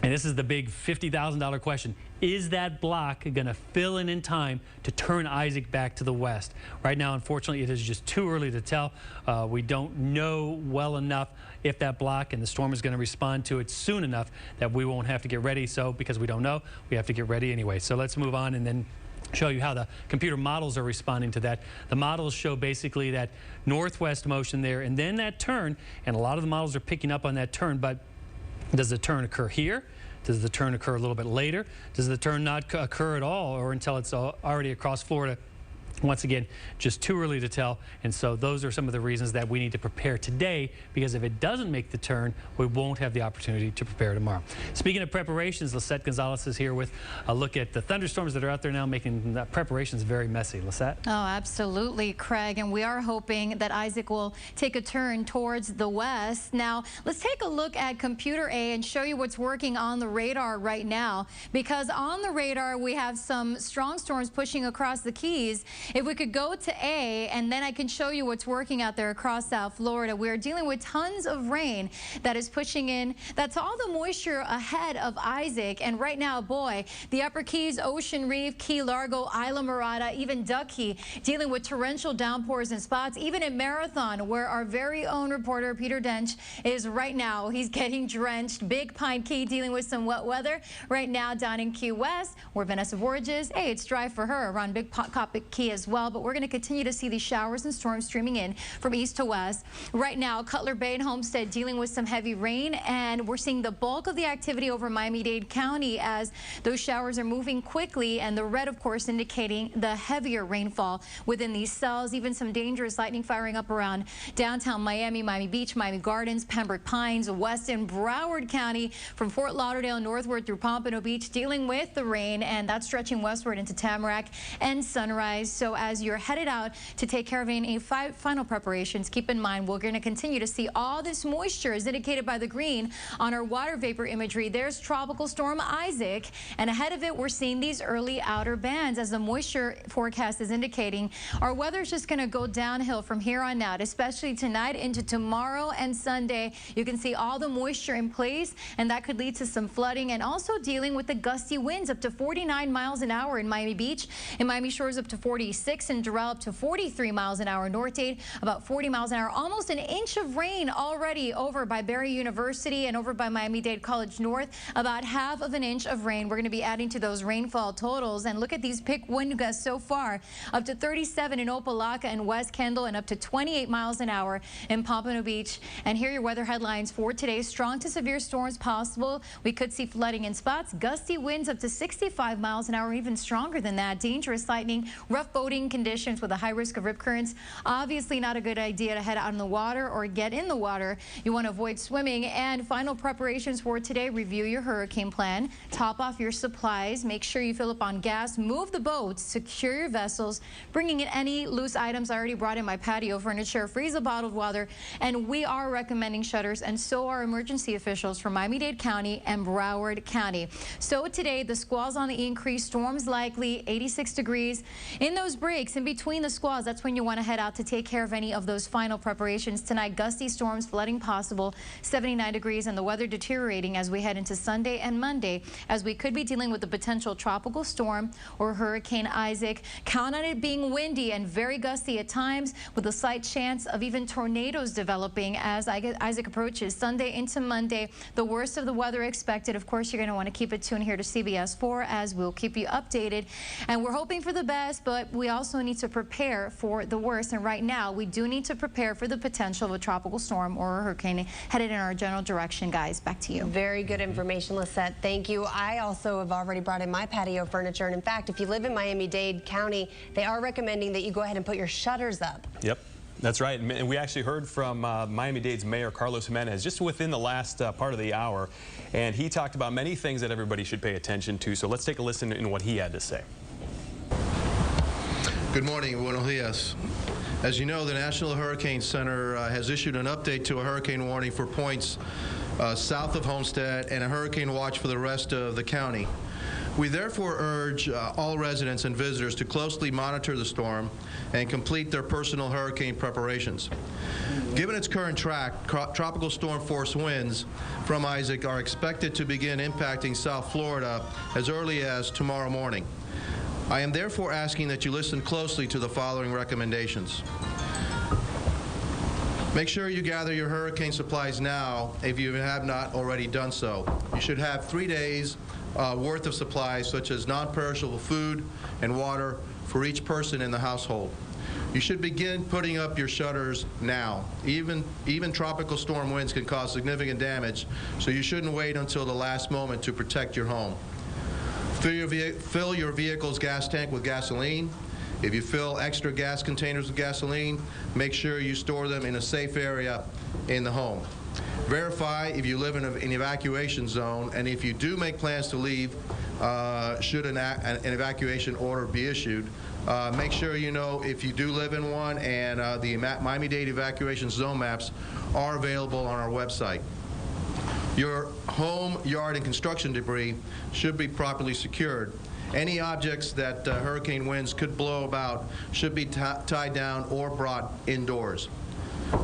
and this is the big $50,000 question, is that block going to fill in time to turn Isaac back to the west? Right now, unfortunately, it is just too early to tell. We don't know well enough if that block and the storm is going to respond to it soon enough that we won't have to get ready. So because we don't know, we have to get ready anyway. So let's move on and then show you how the computer models are responding to that. The models show basically that northwest motion there and then that turn, and a lot of the models are picking up on that turn, but does the turn occur here? Does the turn occur a little bit later? Does the turn not occur at all, or until it's already across Florida? Once again, just too early to tell, and so those are some of the reasons that we need to prepare today, because if it doesn't make the turn, we won't have the opportunity to prepare tomorrow. Speaking of preparations, Lisette Gonzalez is here with a look at the thunderstorms that are out there now, making preparations very messy. Lisette? Oh, absolutely, Craig, and we are hoping that Isaac will take a turn towards the west. Now, let's take a look at Computer A and show you what's working on the radar right now, because on the radar we have some strong storms pushing across the Keys. If we could go to A, and then I can show you what's working out there across South Florida. We're dealing with tons of rain that is pushing in. That's all the moisture ahead of Isaac. And right now, boy, the Upper Keys, Ocean Reef, Key Largo, Isla Mirada, even Duck Key, dealing with torrential downpours in spots. Even in Marathon, where our very own reporter, Peter Dench, is right now. He's getting drenched. Big Pine Key dealing with some wet weather. Right now, down in Key West, where Vanessa Vorge is, hey, it's dry for her around Big Coppic Key as well, but we're going to continue to see these showers and storms streaming in from east to west. Right now, Cutler Bay and Homestead dealing with some heavy rain, and we're seeing the bulk of the activity over Miami-Dade County as those showers are moving quickly, and the red, of course, indicating the heavier rainfall within these cells. Even some dangerous lightning firing up around downtown Miami, Miami Beach, Miami Gardens, Pembroke Pines, west in Broward County, from Fort Lauderdale northward through Pompano Beach, dealing with the rain, and that's stretching westward into Tamarack and Sunrise. So So as you're headed out to take care of any final preparations, keep in mind we're going to continue to see all this moisture as indicated by the green on our water vapor imagery. There's Tropical Storm Isaac, and ahead of it we're seeing these early outer bands as the moisture forecast is indicating. Our weather's just going to go downhill from here on out, especially tonight into tomorrow and Sunday. You can see all the moisture in place, and that could lead to some flooding and also dealing with the gusty winds up to 49 miles an hour in Miami Beach. In Miami Shores up to 46, and Doral up to 43 miles an hour. North Dade about 40 miles an hour. Almost an inch of rain already over by Barry University and over by Miami-Dade College North. About half of an inch of rain. We're going to be adding to those rainfall totals. And look at these peak wind gusts so far. Up to 37 in Opelika and West Kendall, and up to 28 miles an hour in Pompano Beach. And here are your weather headlines for today. Strong to severe storms possible. We could see flooding in spots. Gusty winds up to 65 miles an hour, even stronger than that. Dangerous lightning, rough boating conditions with a high risk of rip currents. Obviously not a good idea to head out in the water or get in the water. You want to avoid swimming. And final preparations for today, review your hurricane plan, top off your supplies, make sure you fill up on gas, move the boats, secure your vessels, bringing in any loose items. I already brought in my patio furniture, freeze the bottled water, and we are recommending shutters, and so are emergency officials from Miami-Dade County and Broward County. So today, the squalls on the increase, storms likely, 86 degrees. In those breaks, in between the squalls, that's when you want to head out to take care of any of those final preparations. Tonight, gusty storms, flooding possible, 79 degrees, and the weather deteriorating as we head into Sunday and Monday, as we could be dealing with a potential tropical storm or Hurricane Isaac. Count on it being windy and very gusty at times, with a slight chance of even tornadoes developing as Isaac approaches. Sunday into Monday, the worst of the weather expected. Of course, you're going to want to keep it tuned here to CBS 4 as we'll keep you updated. And we're hoping for the best, but we also need to prepare for the worst. And right now, we do need to prepare for the potential of a tropical storm or a hurricane headed in our general direction. Guys, back to you. Very good information, Lisette. Thank you. I also have already brought in my patio furniture. And in fact, if you live in Miami-Dade County, they are recommending that you go ahead and put your shutters up. Yep. That's right, and we actually heard from Miami-Dade's Mayor Carlos Jimenez just within the last part of the hour, and he talked about many things that everybody should pay attention to. So let's take a listen in what he had to say. Good morning, buenos dias. As you know, the National Hurricane Center has issued an update to a hurricane warning for points south of Homestead and a hurricane watch for the rest of the county. We therefore urge all residents and visitors to closely monitor the storm and complete their personal hurricane preparations. Given its current track, tropical storm force winds from Isaac are expected to begin impacting South Florida as early as tomorrow morning. I am therefore asking that you listen closely to the following recommendations. Make sure you gather your hurricane supplies now if you have not already done so. You should have 3 days worth of supplies such as non-perishable food and water for each person in the household. You should begin putting up your shutters now. Even tropical storm winds can cause significant damage, so you shouldn't wait until the last moment to protect your home. Fill your vehicle's gas tank with gasoline. If you fill extra gas containers with gasoline, make sure you store them in a safe area in the home. Verify if you live in an evacuation zone, and if you do make plans to leave, should an evacuation order be issued, make sure you know if you do live in one, and the Miami-Dade evacuation zone maps are available on our website. Your home, yard, and construction debris should be properly secured. Any objects that hurricane winds could blow about should be tied down or brought indoors.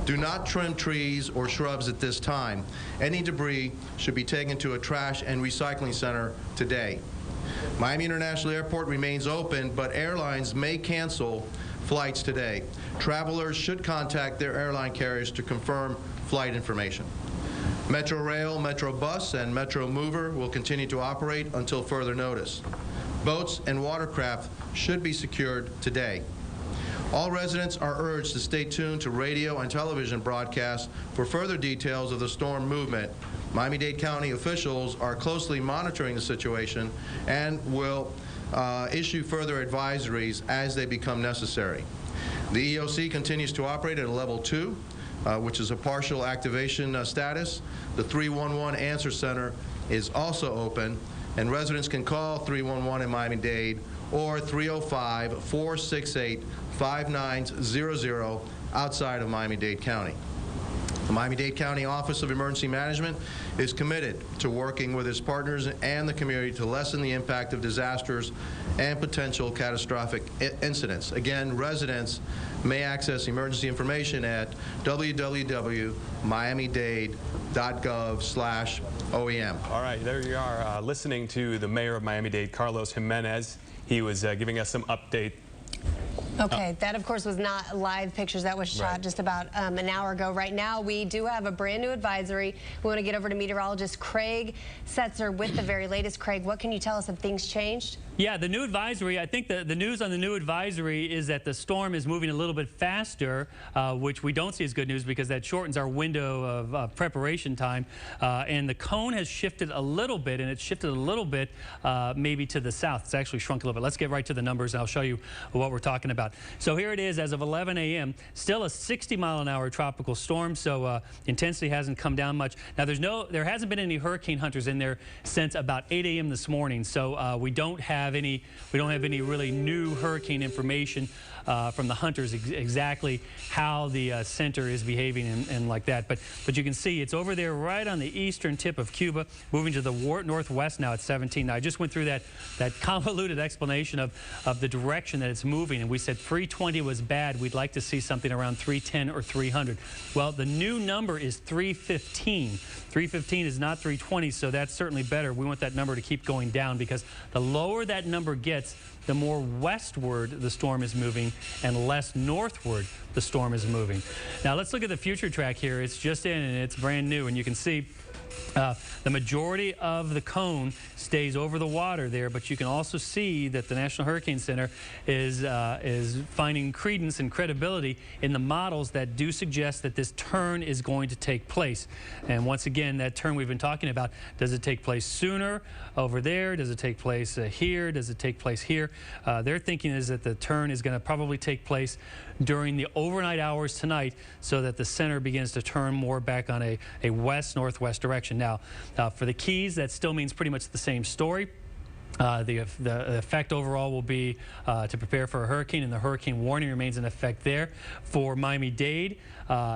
Do not trim trees or shrubs at this time. Any debris should be taken to a trash and recycling center today. Miami International Airport remains open, but airlines may cancel flights today. Travelers should contact their airline carriers to confirm flight information. Metro Rail, Metro Bus, and Metro Mover will continue to operate until further notice. Boats and watercraft should be secured today. All residents are urged to stay tuned to radio and television broadcasts for further details of the storm movement. Miami-Dade County officials are closely monitoring the situation and will issue further advisories as they become necessary. The EOC continues to operate at a level 2, which is a partial activation status. The 311 Answer Center is also open, and residents can call 311 in Miami-Dade or 305-468-5900 outside of Miami-Dade County. The Miami-Dade County Office of Emergency Management is committed to working with its partners and the community to lessen the impact of disasters and potential catastrophic incidents. Again, residents may access emergency information at www.miamidade.gov/OEM. All right, there you are, listening to the mayor of Miami-Dade, Carlos Jimenez. He was giving us some update. Okay, that of course was not live pictures. That was shot just about an hour ago. Right now, we do have a brand new advisory. We want to get over to meteorologist Craig Setzer with the very latest. Craig, what can you tell us? Have things changed? Yeah, the new advisory, I think the news on the new advisory is that the storm is moving a little bit faster, which we don't see as good news because that shortens our window of preparation time. And the cone has shifted a little bit, and it's shifted a little bit maybe to the south. It's actually shrunk a little bit. Let's get right to the numbers, and I'll show you what we're talking about. So here it is as of 11 a.m., still a 60-mile-an-hour tropical storm, so intensity hasn't come down much. Now, there hasn't been any hurricane hunters in there since about 8 a.m. this morning, so we don't have any really new hurricane information from the hunters exactly how the center is behaving and like that. But you can see it's over there right on the eastern tip of Cuba, moving to the northwest now at 17. Now, I just went through that convoluted explanation of the direction that it's moving, and we said 320 was bad. We'd like to see something around 310 or 300. Well, the new number is 315. 315 is not 320, so that's certainly better. We want that number to keep going down because the lower that number gets, the more westward the storm is moving and less northward the storm is moving. Now, let's look at the future track here. It's just in and it's brand new, and you can see the majority of the cone stays over the water there, but you can also see that the National Hurricane Center is finding credence and credibility in the models that do suggest that this turn is going to take place. And once again, that turn we've been talking about, does it take place sooner over there? Does it take place here? Does it take place here? Their thinking is that the turn is going to probably take place during the overnight hours tonight so that the center begins to turn more back on a west-northwest direction. Now, for the Keys, that still means pretty much the same story. The effect overall will be to prepare for a hurricane, and the hurricane warning remains in effect there. For Miami-Dade,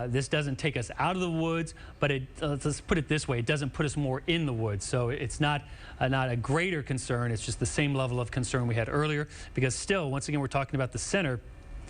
this doesn't take us out of the woods, but let's put it this way, it doesn't put us more in the woods. So it's not a greater concern, it's just the same level of concern we had earlier, because still, once again, we're talking about the center.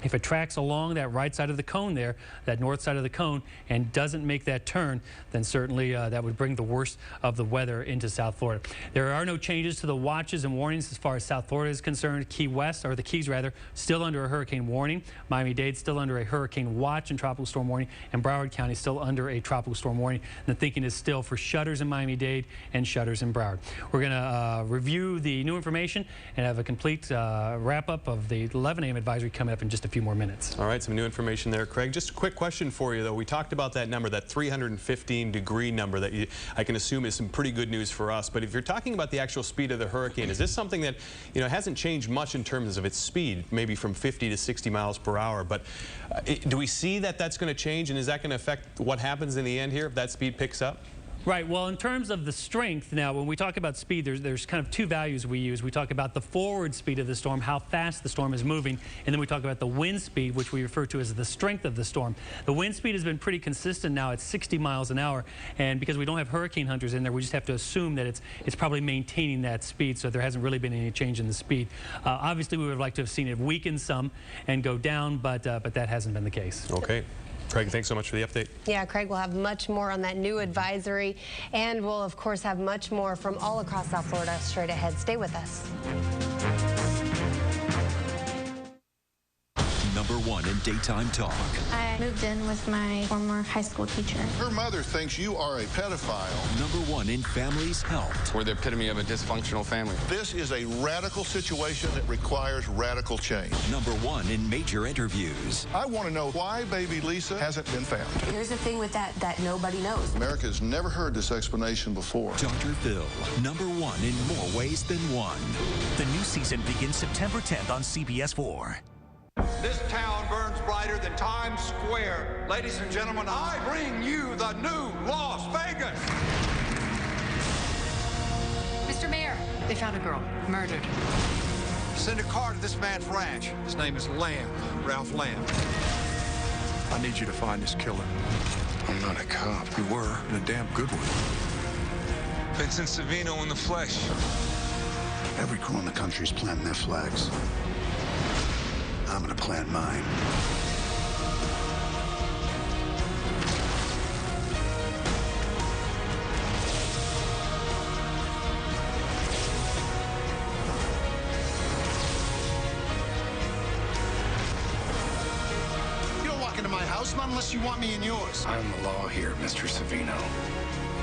If it tracks along that right side of the cone there, that north side of the cone, and doesn't make that turn, then certainly that would bring the worst of the weather into South Florida. There are no changes to the watches and warnings as far as South Florida is concerned. Key West, or the Keys rather, still under a hurricane warning. Miami-Dade still under a hurricane watch and tropical storm warning, and Broward County still under a tropical storm warning. And the thinking is still for shutters in Miami-Dade and shutters in Broward. We're going to review the new information and have a complete wrap-up of the 11 a.m. advisory coming up in just a few more minutes. All right, some new information there, Craig. Just a quick question for you, though. We talked about that number, that 315-degree number that I can assume is some pretty good news for us. But if you're talking about the actual speed of the hurricane, is this something that, hasn't changed much in terms of its speed, maybe from 50 to 60 miles per hour? But do we see that that's going to change, and is that going to affect what happens in the end here if that speed picks up? Right. Well, in terms of the strength, now, when we talk about speed, there's kind of two values we use. We talk about the forward speed of the storm, how fast the storm is moving, and then we talk about the wind speed, which we refer to as the strength of the storm. The wind speed has been pretty consistent now at 60 miles an hour, and because we don't have hurricane hunters in there, we just have to assume that it's probably maintaining that speed, so there hasn't really been any change in the speed. Obviously, we would like to have seen it weaken some and go down, but that hasn't been the case. Okay. Craig, thanks so much for the update. Yeah, Craig will have much more on that new advisory, and we'll, of course, have much more from all across South Florida straight ahead. Stay with us. Number one in daytime talk. I moved in with my former high school teacher. Her mother thinks you are a pedophile. Number one in families helped. We're the epitome of a dysfunctional family. This is a radical situation that requires radical change. Number one in major interviews. I want to know why baby Lisa hasn't been found. Here's the thing with that nobody knows. America's never heard this explanation before. Dr. Phil, number one in more ways than one. The new season begins September 10th on CBS 4. This town burns brighter than Times Square. Ladies and gentlemen, I bring you the new Las Vegas. Mr. Mayor, they found a girl, murdered. Send a car to this man's ranch. His name is Lamb, Ralph Lamb. I need you to find this killer. I'm not a cop. You were, and a damn good one. Vincent Savino in the flesh. Every crew in the country is planting their flags. I'm gonna plant mine. You don't walk into my house, not unless you want me in yours. I'm the law here, Mr. Savino,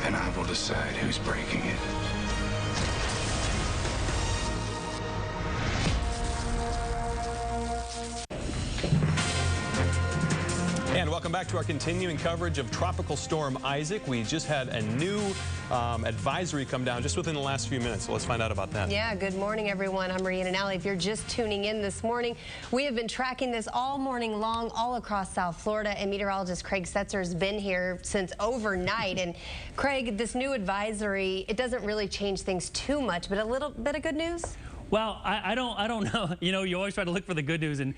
and I will decide who's breaking it. And welcome back to our continuing coverage of Tropical Storm Isaac. We just had a new advisory come down just within the last few minutes, so let's find out about that. Yeah, good morning, everyone. I'm Rhiannon Alley. If you're just tuning in this morning, we have been tracking this all morning long, all across South Florida, and meteorologist Craig Setzer has been here since overnight. And Craig, this new advisory, it doesn't really change things too much, but a little bit of good news? Well, I don't know. You know, you always try to look for the good news and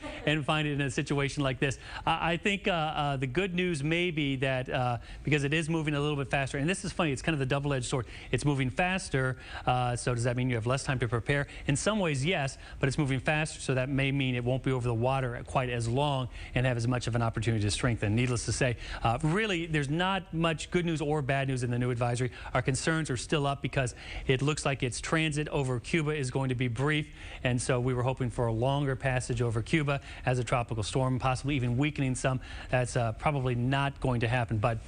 find it in a situation like this. I think the good news may be that because it is moving a little bit faster, and this is funny, it's kind of the double-edged sword. It's moving faster, so does that mean you have less time to prepare? In some ways, yes, but it's moving faster, so that may mean it won't be over the water quite as long and have as much of an opportunity to strengthen. Needless to say, really, there's not much good news or bad news in the new advisory. Our concerns are still up because it looks like its transit over Cuba is going to be brief, and so we were hoping for a longer passage over Cuba as a tropical storm, possibly even weakening some. That's probably not going to happen, but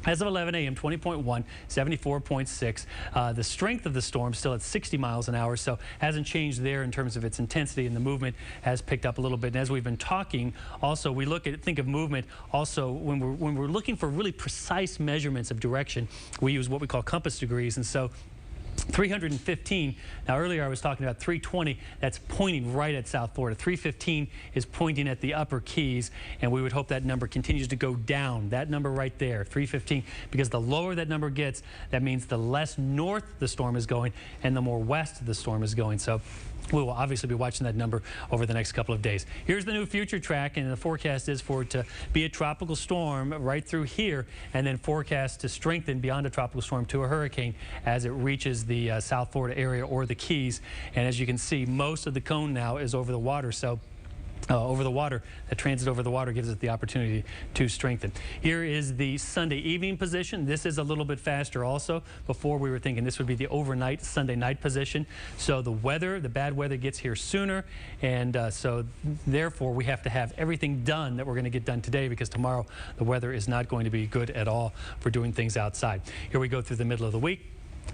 as of 11 a.m., 20.1, 74.6. The strength of the storm still at 60 miles an hour, so hasn't changed there in terms of its intensity, and the movement has picked up a little bit. And as we've been talking, also we think of movement. Also, when we're looking for really precise measurements of direction, we use what we call compass degrees, and so 315. Now earlier I was talking about 320. That's pointing right at South Florida. 315 is pointing at the upper Keys, and we would hope that number continues to go down. That number right there, 315, because the lower that number gets, that means the less north the storm is going and the more west the storm is going. So we will obviously be watching that number over the next couple of days. Here's the new future track, and the forecast is for it to be a tropical storm right through here, and then forecast to strengthen beyond a tropical storm to a hurricane as it reaches the South Florida area or the Keys. And as you can see, most of the cone now is over the water, so over the water, the transit over the water gives it the opportunity to strengthen. Here is the Sunday evening position. This is a little bit faster also. Before we were thinking this would be the overnight Sunday night position. So the weather, the bad weather gets here sooner, and so therefore we have to have everything done that we're going to get done today, because tomorrow the weather is not going to be good at all for doing things outside. Here we go through the middle of the week,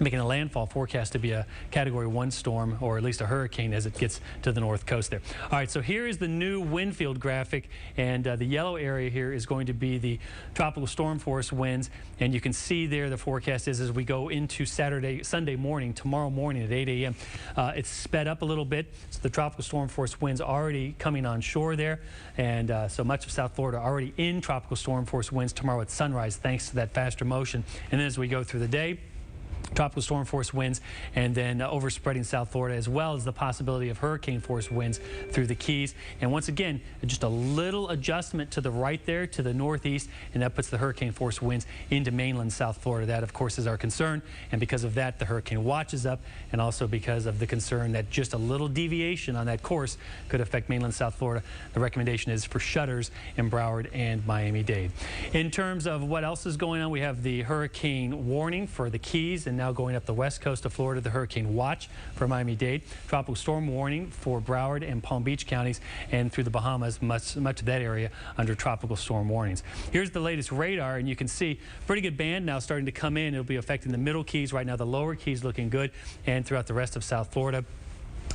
making a landfall forecast to be a Category 1 storm, or at least a hurricane as it gets to the north coast there. All right, so here is the new wind field graphic, and the yellow area here is going to be the tropical storm force winds, and you can see there the forecast is as we go into Sunday morning, tomorrow morning at 8 a.m. It's sped up a little bit, so the tropical storm force winds already coming on shore there, and so much of South Florida already in tropical storm force winds tomorrow at sunrise thanks to that faster motion. And then as we go through the day, tropical storm force winds, and then overspreading South Florida, as well as the possibility of hurricane force winds through the Keys. And once again, just a little adjustment to the right there, to the northeast, and that puts the hurricane force winds into mainland South Florida. That, of course, is our concern, and because of that, the hurricane watch is up, and also because of the concern that just a little deviation on that course could affect mainland South Florida. The recommendation is for shutters in Broward and Miami-Dade. In terms of what else is going on, we have the hurricane warning for the Keys, and now going up the west coast of Florida, the hurricane watch for Miami-Dade, tropical storm warning for Broward and Palm Beach counties, and through the Bahamas, much of that area under tropical storm warnings. Here's the latest radar, and you can see pretty good band now starting to come in. It'll be affecting the middle Keys right now, the lower Keys looking good, and throughout the rest of South Florida.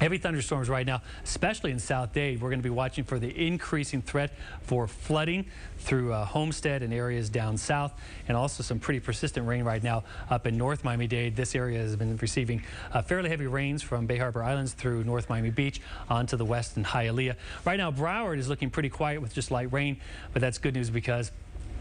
Heavy thunderstorms right now, especially in South Dade. We're going to be watching for the increasing threat for flooding through Homestead and areas down south, and also some pretty persistent rain right now up in North Miami-Dade. This area has been receiving fairly heavy rains from Bay Harbor Islands through North Miami Beach onto the west and Hialeah. Right now, Broward is looking pretty quiet with just light rain, but that's good news because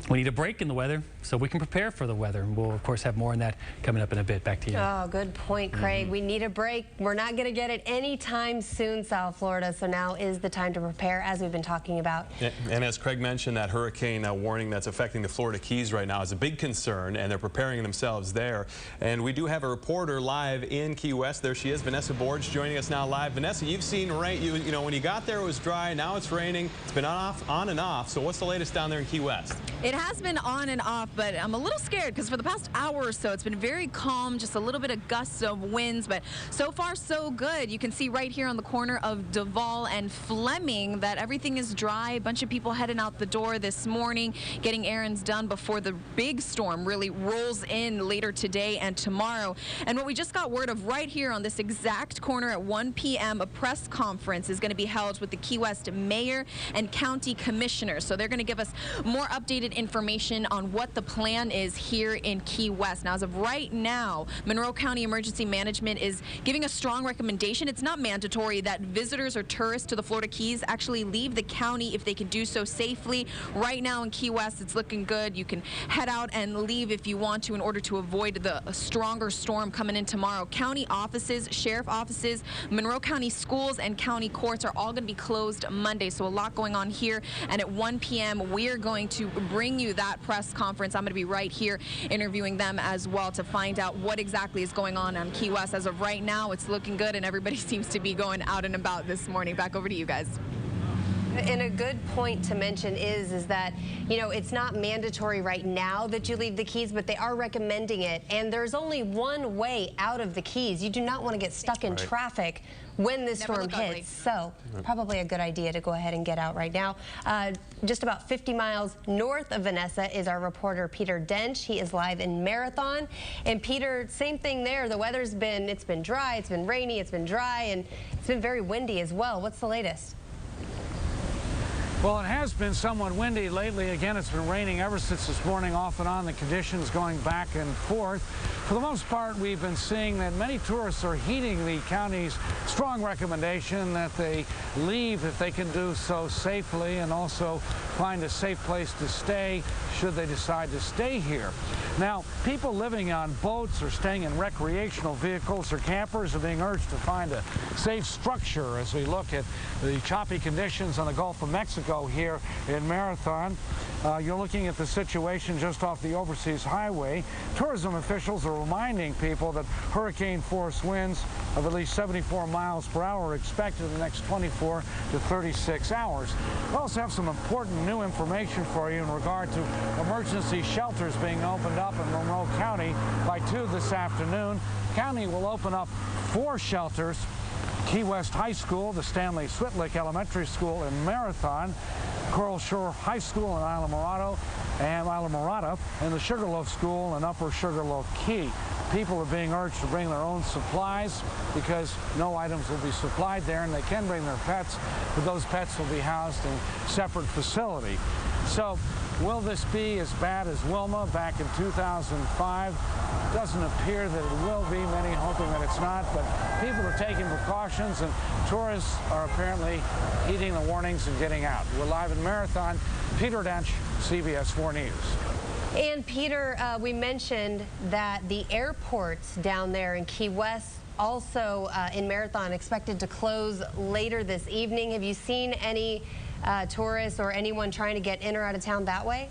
we need a break in the weather so we can prepare for the weather. And we'll, of course, have more on that coming up in a bit. Back to you. Oh, good point, Craig. We need a break. We're not going to get it anytime soon, South Florida, so now is the time to prepare, as we've been talking about. And as Craig mentioned, that hurricane warning that's affecting the Florida Keys right now is a big concern, and they're preparing themselves there. And we do have a reporter live in Key West. There she is, Vanessa Borge, joining us now live. Vanessa, you've seen rain. You know, when you got there, it was dry. Now it's raining. It's been on and off. So what's the latest down there in Key West? It has been on and off, but I'm a little scared because for the past hour or so, it's been very calm, just a little bit of gusts of winds, but so far so good. You can see right here on the corner of Duval and Fleming that everything is dry. A bunch of people heading out the door this morning, getting errands done before the big storm really rolls in later today and tomorrow. And what we just got word of right here on this exact corner at 1 p.m., a press conference is going to be held with the Key West mayor and county commissioners. So they're going to give us more updated information on what the plan is here in Key West. Now, as of right now, Monroe County Emergency Management is giving a strong recommendation. It's not mandatory that visitors or tourists to the Florida Keys actually leave the county if they can do so safely. Right now in Key West, it's looking good. You can head out and leave if you want to in order to avoid the stronger storm coming in tomorrow. County offices, sheriff offices, Monroe County schools, and county courts are all going to be closed Monday. So a lot going on here. And at 1 p.m., we are going to bring you that press conference. I'm going to be right here interviewing them as well to find out what exactly is going on Key West. As of right now, it's looking good, and everybody seems to be going out and about this morning. Back over to you guys. And a good point to mention is that, you know, it's not mandatory right now that you leave the Keys, but they are recommending it. And there's only one way out of the Keys. You do not want to get stuck in traffic when this storm hits. So probably a good idea to go ahead and get out right now. Just about 50 miles north of Vanessa is our reporter, Peter Dench. He is live in Marathon. And Peter, same thing there. The weather's been, it's been dry, it's been rainy, it's been dry, and it's been very windy as well. What's the latest? Well, it has been somewhat windy lately. Again, it's been raining ever since this morning, off and on, the conditions going back and forth. For the most part, we've been seeing that many tourists are heeding the county's strong recommendation that they leave if they can do so safely, and also find a safe place to stay should they decide to stay here. Now, people living on boats or staying in recreational vehicles or campers are being urged to find a safe structure as we look at the choppy conditions on the Gulf of Mexico here in Marathon. You're looking at the situation just off the Overseas Highway. Tourism officials are reminding people that hurricane-force winds of at least 74 miles per hour are expected in the next 24 to 36 hours. We also have some important new information for you in regard to emergency shelters being opened up in Monroe County by 2 this afternoon. County will open up 4 shelters: Key West High School, the Stanley Switlick Elementary School in Marathon, Coral Shore High School in Isla Mirada, and the Sugarloaf School in Upper Sugarloaf Key. People are being urged to bring their own supplies because no items will be supplied there, and they can bring their pets, but those pets will be housed in a separate facility. So, will this be as bad as Wilma back in 2005? Doesn't appear that it will be, many hoping that it's not, but people are taking precautions, and tourists are apparently heeding the warnings and getting out. We're live in Marathon. Peter Dench, CBS 4 News. And Peter, we mentioned that the airports down there in Key West, also in Marathon, expected to close later this evening. Have you seen any tourists or anyone trying to get in or out of town that way?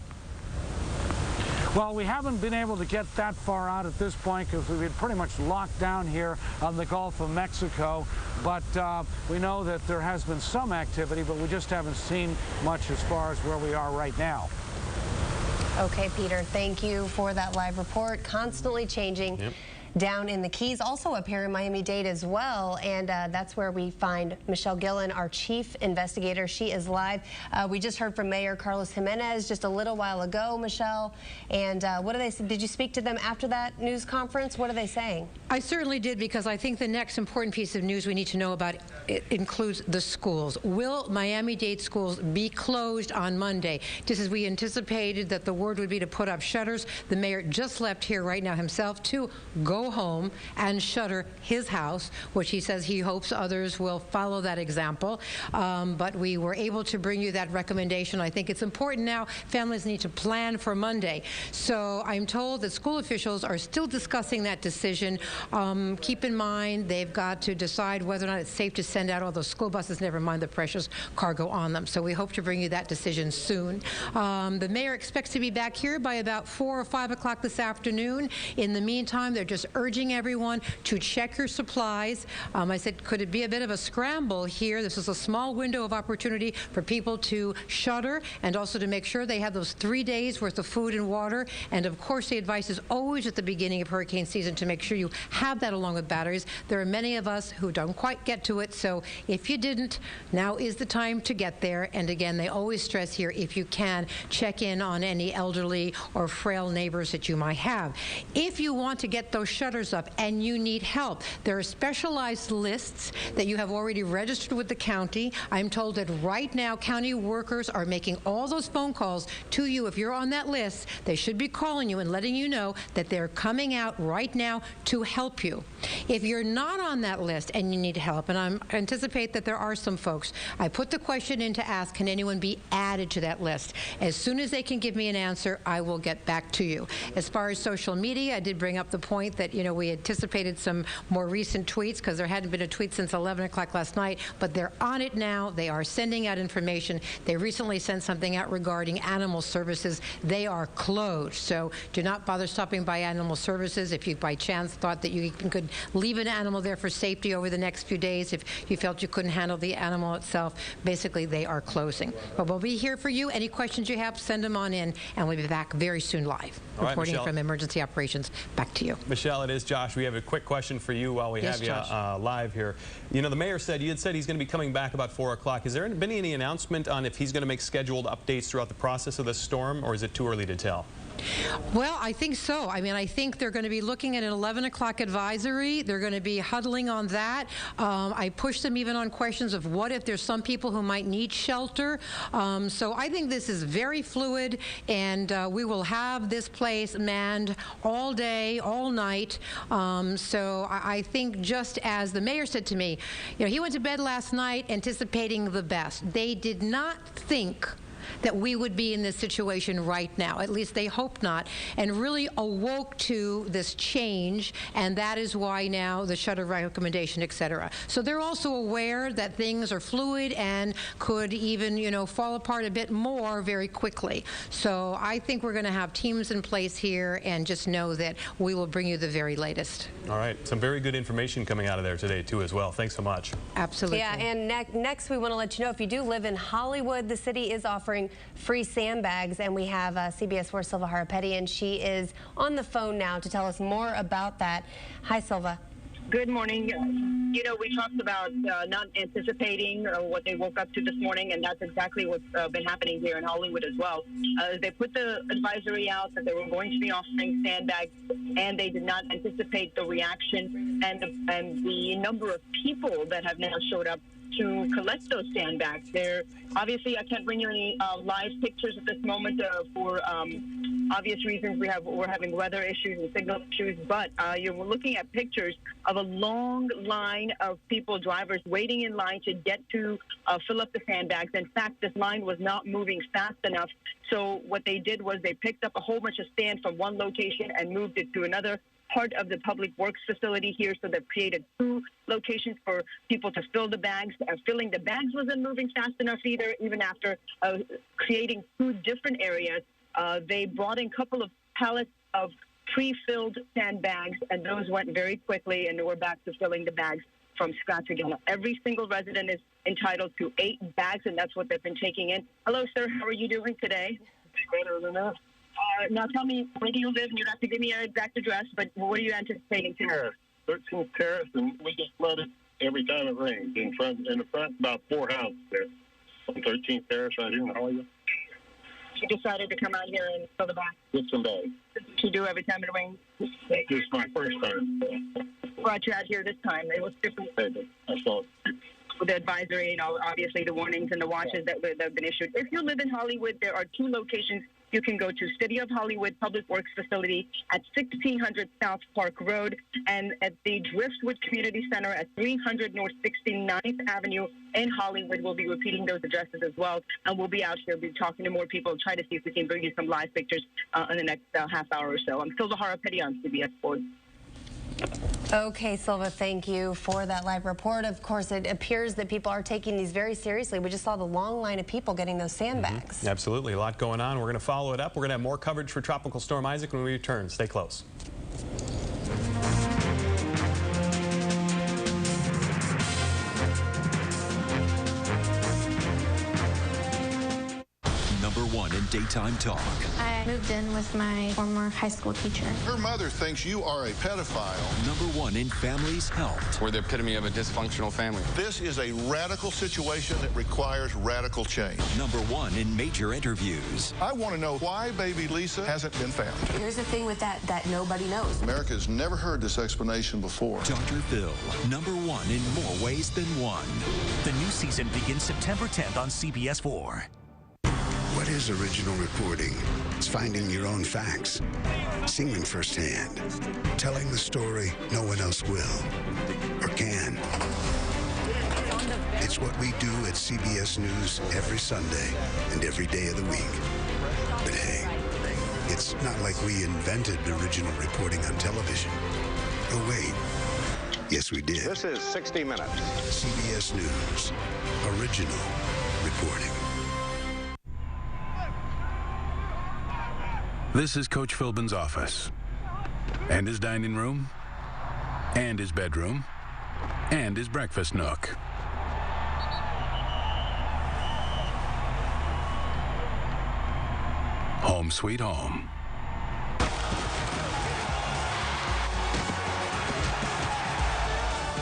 Well, we haven't been able to get that far out at this point because we've been pretty much locked down here on the Gulf of Mexico. But we know that there has been some activity, but we just haven't seen much as far as where we are right now. Okay, Peter, thank you for that live report. Constantly changing. Yep. Down in the Keys, also up here in Miami-Dade as well, and that's where we find Michelle Gillen, our chief investigator. She is live. We just heard from Mayor Carlos Jimenez just a little while ago, Michelle, and what do they say? Did you speak to them after that news conference? What are they saying? I certainly did, because I think the next important piece of news we need to know about includes the schools. Will Miami-Dade schools be closed on Monday? Just as we anticipated that the word would be to put up shutters, the mayor just left here right now himself to go go home and shutter his house, which he says he hopes others will follow that example. But we were able to bring you that recommendation. I think it's important now. Families need to plan for Monday. So I'm told that school officials are still discussing that decision. Keep in mind, they've got to decide whether or not it's safe to send out all those school buses, never mind the precious cargo on them. So we hope to bring you that decision soon. The mayor expects to be back here by about 4 or 5 o'clock this afternoon. In the meantime, they're just urging everyone to check your supplies. I said, could it be a bit of a scramble here? This is a small window of opportunity for people to shutter and also to make sure they have those 3 days worth of food and water. And of course, the advice is always at the beginning of hurricane season to make sure you have that along with batteries. There are many of us who don't quite get to it, so if you didn't, now is the time to get there. And again, they always stress here, if you can, check in on any elderly or frail neighbors that you might have. If you want to get those shutters up and you need help, there are specialized lists that you have already registered with the county. I'm told that right now county workers are making all those phone calls to you. If you're on that list, they should be calling you and letting you know that they're coming out right now to help you. If you're not on that list and you need help, and I anticipate that there are some folks, I put the question in to ask, can anyone be added to that list? As soon as they can give me an answer, I will get back to you. As far as social media, I did bring up the point that, you know, we anticipated some more recent tweets because there hadn't been a tweet since 11 o'clock last night, but they're on it now. They are sending out information. They recently sent something out regarding animal services. They are closed, so do not bother stopping by animal services if you by chance thought that you could leave an animal there for safety over the next few days. If you felt you couldn't handle the animal itself, basically they are closing. But we'll be here for you. Any questions you have, send them on in, and we'll be back very soon live. All right, reporting Michelle. from Emergency Operations. Back to you. Michelle, it is Josh. We have a quick question for you while we have you live here. You know, the mayor said, you had said he's going to be coming back about 4 o'clock. Has there been any announcement on if he's going to make scheduled updates throughout the process of the storm, or is it too early to tell? Well, I think so. I mean, I think they're going to be looking at an 11 o'clock advisory. They're going to be huddling on that. I pushed them even on questions of what if there's some people who might need shelter. So I think this is very fluid, and we will have this place manned all day, all night. So I think, just as the mayor said to me, you know, he went to bed last night anticipating the best. They did not think that we would be in this situation right now. At least they hope not, and really awoke to this change, and that is why now the shutter recommendation, et cetera. So they're also aware that things are fluid and could even, you know, fall apart a bit more very quickly. So I think we're going to have teams in place here, and just know that we will bring you the very latest. All right. Some very good information coming out of there today, too, as well. Thanks so much. Absolutely. Yeah, and next we want to let you know, if you do live in Hollywood, the city is offering free sandbags, and we have CBS 4's Silva Harapeti, and she is on the phone now to tell us more about that. Hi, Silva. Good morning. You know, we talked about not anticipating what they woke up to this morning, and that's exactly what's been happening here in Hollywood as well. They put the advisory out that they were going to be offering sandbags, and they did not anticipate the reaction and the number of people that have now showed up to collect those sandbags. They're obviously, I can't bring you any live pictures at this moment for obvious reasons. We're having weather issues and signal issues, but you're looking at pictures of a long line of people, drivers, waiting in line to get to fill up the sandbags. In fact, this line was not moving fast enough. So what they did was they picked up a whole bunch of sand from one location and moved it to another part of the public works facility here. So they've created 2 locations for people to fill the bags. Filling the bags wasn't moving fast enough either, even after creating 2 different areas. They brought in a couple of pallets of pre-filled sandbags, and those went very quickly, and we're back to filling the bags from scratch again. Every single resident is entitled to 8 bags, and that's what they've been taking in. Hello, sir. How are you doing today? Better than that. Now tell me where do you live, and you don't have to give me your exact address, but what are you anticipating? Terrace, 13th Terrace, and we get flooded every time it rains. In the front, about 4 houses there on 13th Terrace right here in Hollywood. You decided to come out here and fill the bags? Get some bags. You do every time it rains? This is my first time. brought you out here this time. It was different. I saw it. With the advisory, obviously the warnings and the watches that have been issued. If you live in Hollywood, there are 2 locations you can go to. City of Hollywood Public Works Facility at 1600 South Park Road, and at the Driftwood Community Center at 300 North 69th Avenue in Hollywood. We'll be repeating those addresses as well, and we'll be out here, be talking to more people, try to see if we can bring you some live pictures in the next half hour or so. I'm Silva Harapeti on CBS Sports. Okay, Silva, thank you for that live report. Of course, it appears that people are taking these very seriously. We just saw the long line of people getting those sandbags. Absolutely, a lot going on. We're going to follow it up. We're going to have more coverage for Tropical Storm Isaac when we return. Stay close. #1 in daytime talk. I moved in with my former high school teacher. Her mother thinks you are a pedophile. #1 in families helped. We're the epitome of a dysfunctional family. This is a radical situation that requires radical change. #1 in major interviews. I want to know why baby Lisa hasn't been found. Here's the thing with that nobody knows. America's never heard this explanation before. Dr. Phil, #1 in more ways than one. The new season begins September 10th on CBS 4. What is original reporting? It's finding your own facts, seeing them firsthand, telling the story no one else will or can. It's what we do at CBS News every Sunday and every day of the week. But hey, it's not like we invented original reporting on television. Oh, wait. Yes, we did. This is 60 Minutes. CBS News. Original reporting. This is Coach Philbin's office, and his dining room, and his bedroom, and his breakfast nook. Home sweet home.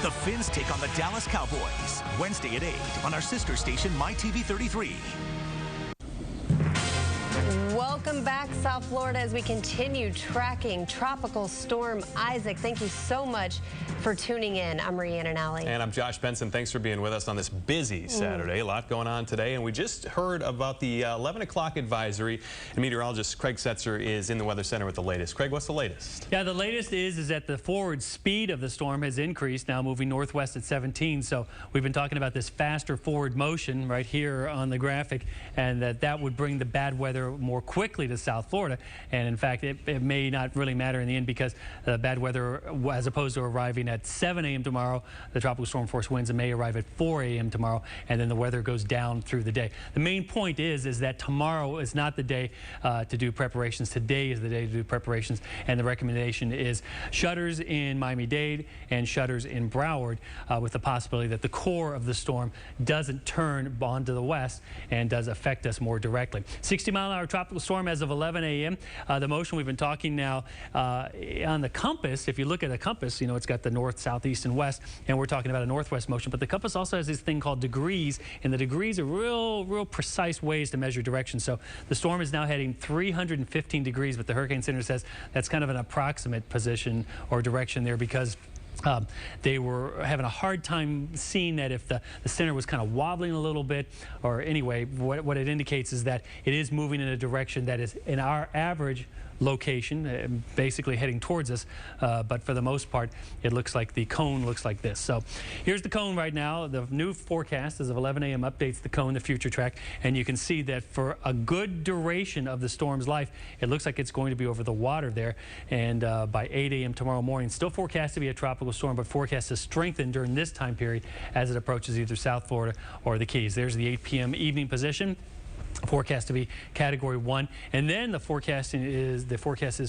The Finns take on the Dallas Cowboys Wednesday at 8 on our sister station, MyTV33. Welcome back, South Florida, as we continue tracking Tropical Storm Isaac. Thank you so much for tuning in. I'm Rhiannon Alley. And I'm Josh Benson. Thanks for being with us on this busy Saturday. A lot going on today. And we just heard about the 11 o'clock advisory. And meteorologist Craig Setzer is in the Weather Center with the latest. Craig, what's the latest? Yeah, the latest is that the forward speed of the storm has increased, now moving northwest at 17. So we've been talking about this faster forward motion right here on the graphic, and that would bring the bad weather more quickly to South Florida. And in fact, it may not really matter in the end, because the bad weather, as opposed to arriving at 7 a.m. tomorrow, the tropical storm force winds may arrive at 4 a.m. tomorrow, and then the weather goes down through the day. The main point is that tomorrow is not the day to do preparations. Today is the day to do preparations, and the recommendation is shutters in Miami-Dade and shutters in Broward, with the possibility that the core of the storm doesn't turn onto the west and does affect us more directly. 60-mile-an-hour tropical storm as of 11 a.m. The motion we've been talking now on the compass, if you look at the compass, you know, it's got the north, south, east, and west, and we're talking about a northwest motion, but the compass also has this thing called degrees, and the degrees are real precise ways to measure direction. So the storm is now heading 315 degrees, but the Hurricane Center says that's kind of an approximate position or direction there, because they were having a hard time seeing that if the center was kind of wobbling a little bit, or anyway, what it indicates is that it is moving in a direction that is in our average location, basically heading towards us, but for the most part, it looks like the cone looks like this. So here's the cone right now. The new forecast as of 11 a.m. updates the cone, the future track, and you can see that for a good duration of the storm's life, it looks like it's going to be over the water there, and by 8 a.m. tomorrow morning, still forecast to be a tropical storm, but forecast to strengthen during this time period as it approaches either South Florida or the Keys. There's the 8 p.m. evening position. Forecast to be Category 1, and then the forecast is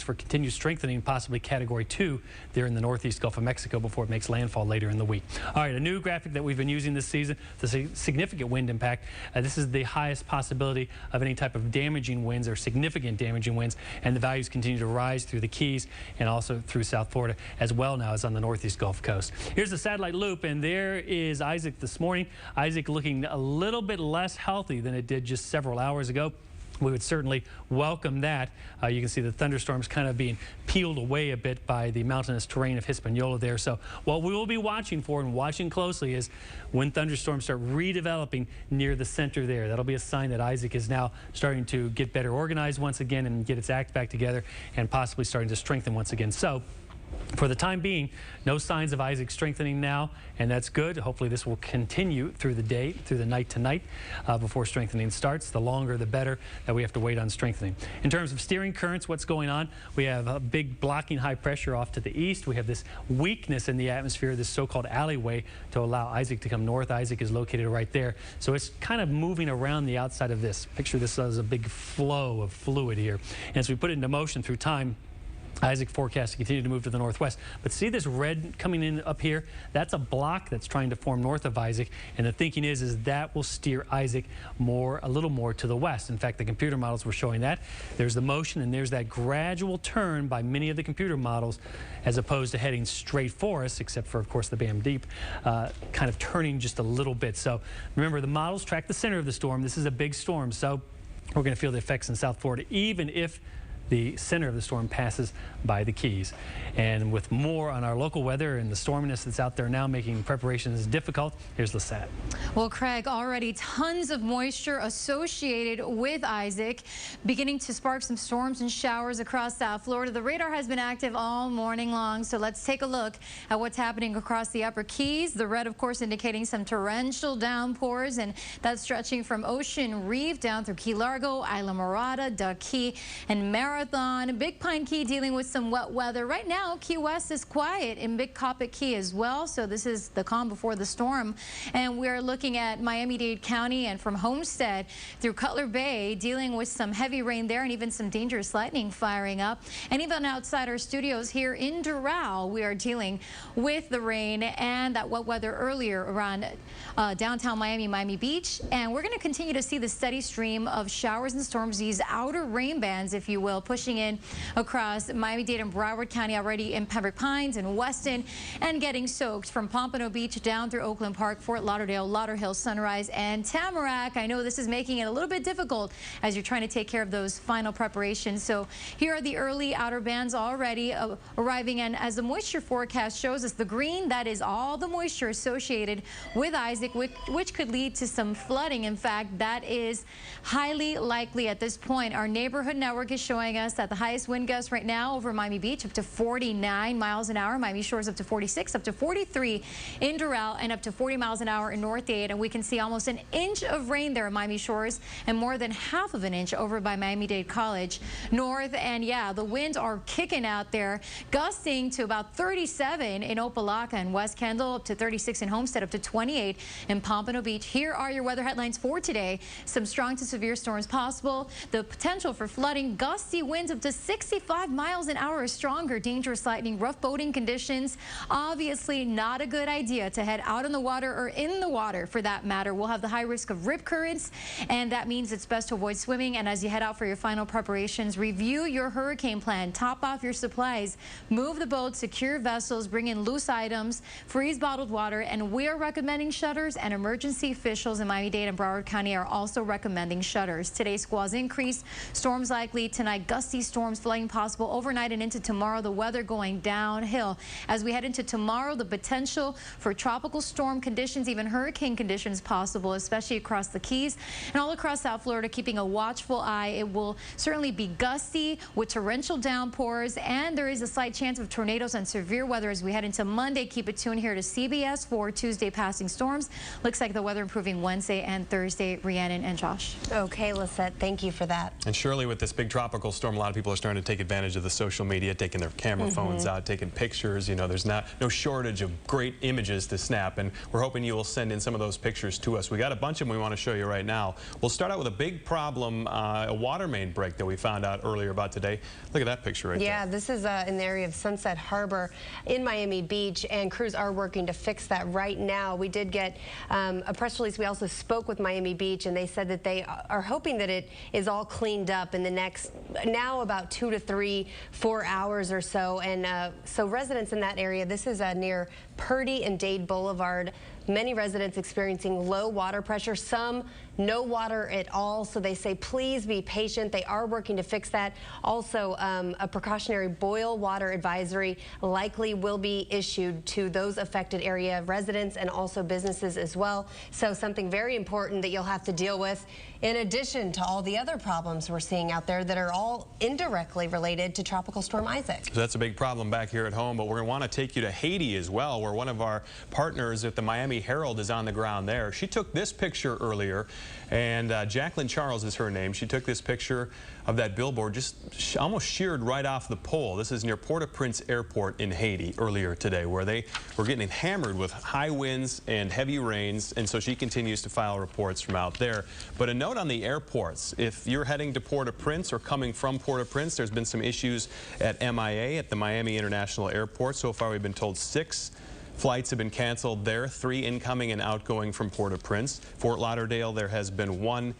for continued strengthening, possibly Category 2 there in the northeast Gulf of Mexico before it makes landfall later in the week. All right, a new graphic that we've been using this season, the significant wind impact. This is the highest possibility of any type of damaging winds or significant damaging winds, and the values continue to rise through the Keys and also through South Florida as well now as on the northeast Gulf Coast. Here's the satellite loop, and there is Isaac this morning. Isaac looking a little bit less healthy than it did just several hours ago. we would certainly welcome that. You can see the thunderstorms kind of being peeled away a bit by the mountainous terrain of Hispaniola there. So what we will be watching for and watching closely is when thunderstorms start redeveloping near the center there. That'll be a sign that Isaac is now starting to get better organized once again and get its act back together and possibly starting to strengthen once again. So for the time being, no signs of Isaac strengthening now, and that's good. Hopefully this will continue through the day, through the night tonight, before strengthening starts. The longer, the better that we have to wait on strengthening. In terms of steering currents, what's going on? We have a big blocking high pressure off to the east. We have this weakness in the atmosphere, this so-called alleyway, to allow Isaac to come north. Isaac is located right there. So it's kind of moving around the outside of this. Picture this as a big flow of fluid here. And as we put it into motion through time, Isaac forecast to continue to move to the northwest. But see this red coming in up here? That's a block that's trying to form north of Isaac. And the thinking is that will steer Isaac a little more to the west. In fact, the computer models were showing that. There's the motion and there's that gradual turn by many of the computer models as opposed to heading straight for us, except for, of course, the Bam Deep, kind of turning just a little bit. So remember, the models track the center of the storm. This is a big storm, so we're going to feel the effects in South Florida, even if the center of the storm passes by the Keys. And with more on our local weather and the storminess that's out there now making preparations difficult, here's Lissette. Well, Craig, already tons of moisture associated with Isaac, beginning to spark some storms and showers across South Florida. The radar has been active all morning long, so let's take a look at what's happening across the upper Keys. The red, of course, indicating some torrential downpours, and that's stretching from Ocean Reef down through Key Largo, Isla Morada, Duck Key, and Marathon. Big Pine Key dealing with some wet weather. Right now, Key West is quiet in Big Coppock Key as well, so this is the calm before the storm. And we're looking at Miami-Dade County and from Homestead through Cutler Bay, dealing with some heavy rain there and even some dangerous lightning firing up. And even outside our studios here in Doral, we are dealing with the rain and that wet weather earlier around downtown Miami, Miami Beach. And we're going to continue to see the steady stream of showers and storms, these outer rain bands, if you will, pushing in across Miami-Dade and Broward County, already in Pembroke Pines and Weston, and getting soaked from Pompano Beach down through Oakland Park, Fort Lauderdale, Lauderhill, Sunrise, and Tamarack. I know this is making it a little bit difficult as you're trying to take care of those final preparations. So here are the early outer bands already arriving, and as the moisture forecast shows us, the green, that is all the moisture associated with Isaac, which could lead to some flooding. In fact, that is highly likely at this point. Our neighborhood network is showing us that the highest wind gusts right now over Miami Beach up to 49 miles an hour. Miami Shores up to 46, up to 43 in Doral, and up to 40 miles an hour in North Dade. And we can see almost an inch of rain there in Miami Shores and more than half of an inch over by Miami-Dade College North. And yeah, the winds are kicking out there, gusting to about 37 in Opelika and West Kendall, up to 36 in Homestead, up to 28 in Pompano Beach. Here are your weather headlines for today. Some strong to severe storms possible. The potential for flooding, gusty winds up to 65 miles an hour or stronger, dangerous lightning, rough boating conditions. Obviously not a good idea to head out on the water or in the water for that matter. We'll have the high risk of rip currents, and that means it's best to avoid swimming. And as you head out for your final preparations, review your hurricane plan, top off your supplies, move the boat, secure vessels, bring in loose items, freeze bottled water, and we're recommending shutters, and emergency officials in Miami-Dade and Broward County are also recommending shutters. Today, squalls increase, storms likely tonight, gusty storms, flooding possible overnight and into tomorrow. The weather going downhill as we head into tomorrow. The potential for tropical storm conditions, even hurricane conditions possible, especially across the Keys and all across South Florida, keeping a watchful eye. It will certainly be gusty with torrential downpours, and there is a slight chance of tornadoes and severe weather as we head into Monday. Keep it tuned here to CBS for Tuesday passing storms. Looks like the weather improving Wednesday and Thursday. Rhiannon and Josh. Okay, Lissette, thank you for that. And surely with this big tropical storm, a lot of people are starting to take advantage of the social media, taking their camera phones out, taking pictures. You know, there's no shortage of great images to snap, and we're hoping you will send in some of those pictures to us. We got a bunch of them we want to show you right now. We'll start out with a big problem, a water main break that we found out earlier about today. Look at that picture right there. Yeah, this is in the area of Sunset Harbor in Miami Beach, and crews are working to fix that right now. We did get a press release. We also spoke with Miami Beach, and they said that they are hoping that it is all cleaned up in the next, now about 2 to 3, 4 hours or so. And so residents in that area, this is near Purdy and Dade Boulevard. Many residents experiencing low water pressure, some no water at all. So they say, please be patient. They are working to fix that. Also, a precautionary boil water advisory likely will be issued to those affected area residents and also businesses as well. So something very important that you'll have to deal with in addition to all the other problems we're seeing out there that are all indirectly related to Tropical Storm Isaac. So that's a big problem back here at home, but we're going to want to take you to Haiti as well, where one of our partners at the Miami Herald is on the ground there. She took this picture earlier, and Jacqueline Charles is her name. She took this picture of that billboard just almost sheared right off the pole. This is near Port-au-Prince Airport in Haiti earlier today, where they were getting hammered with high winds and heavy rains, and so she continues to file reports from out there. But a note on the airports: if you're heading to Port-au-Prince or coming from Port-au-Prince, there's been some issues at MIA, at the Miami International Airport. So far, we've been told 6 flights have been canceled there, 3 incoming and outgoing from Port-au-Prince. Fort Lauderdale, there has been 1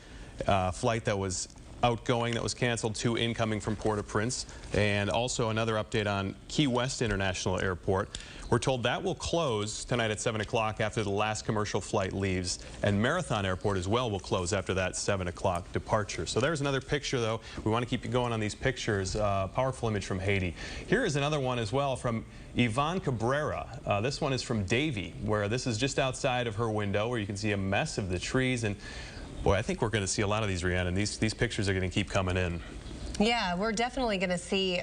flight that was outgoing that was canceled, 2 incoming from Port-au-Prince. And also another update on Key West International Airport. We're told that will close tonight at 7 o'clock after the last commercial flight leaves. And Marathon Airport as well will close after that 7 o'clock departure. So there's another picture, though. We want to keep you going on these pictures. Powerful image from Haiti. Here is another one as well from Yvonne Cabrera. This one is from Davie, where this is just outside of her window, where you can see a mess of the trees. And boy, I think we're going to see a lot of these, Rhiannon. These pictures are going to keep coming in. Yeah, we're definitely going to see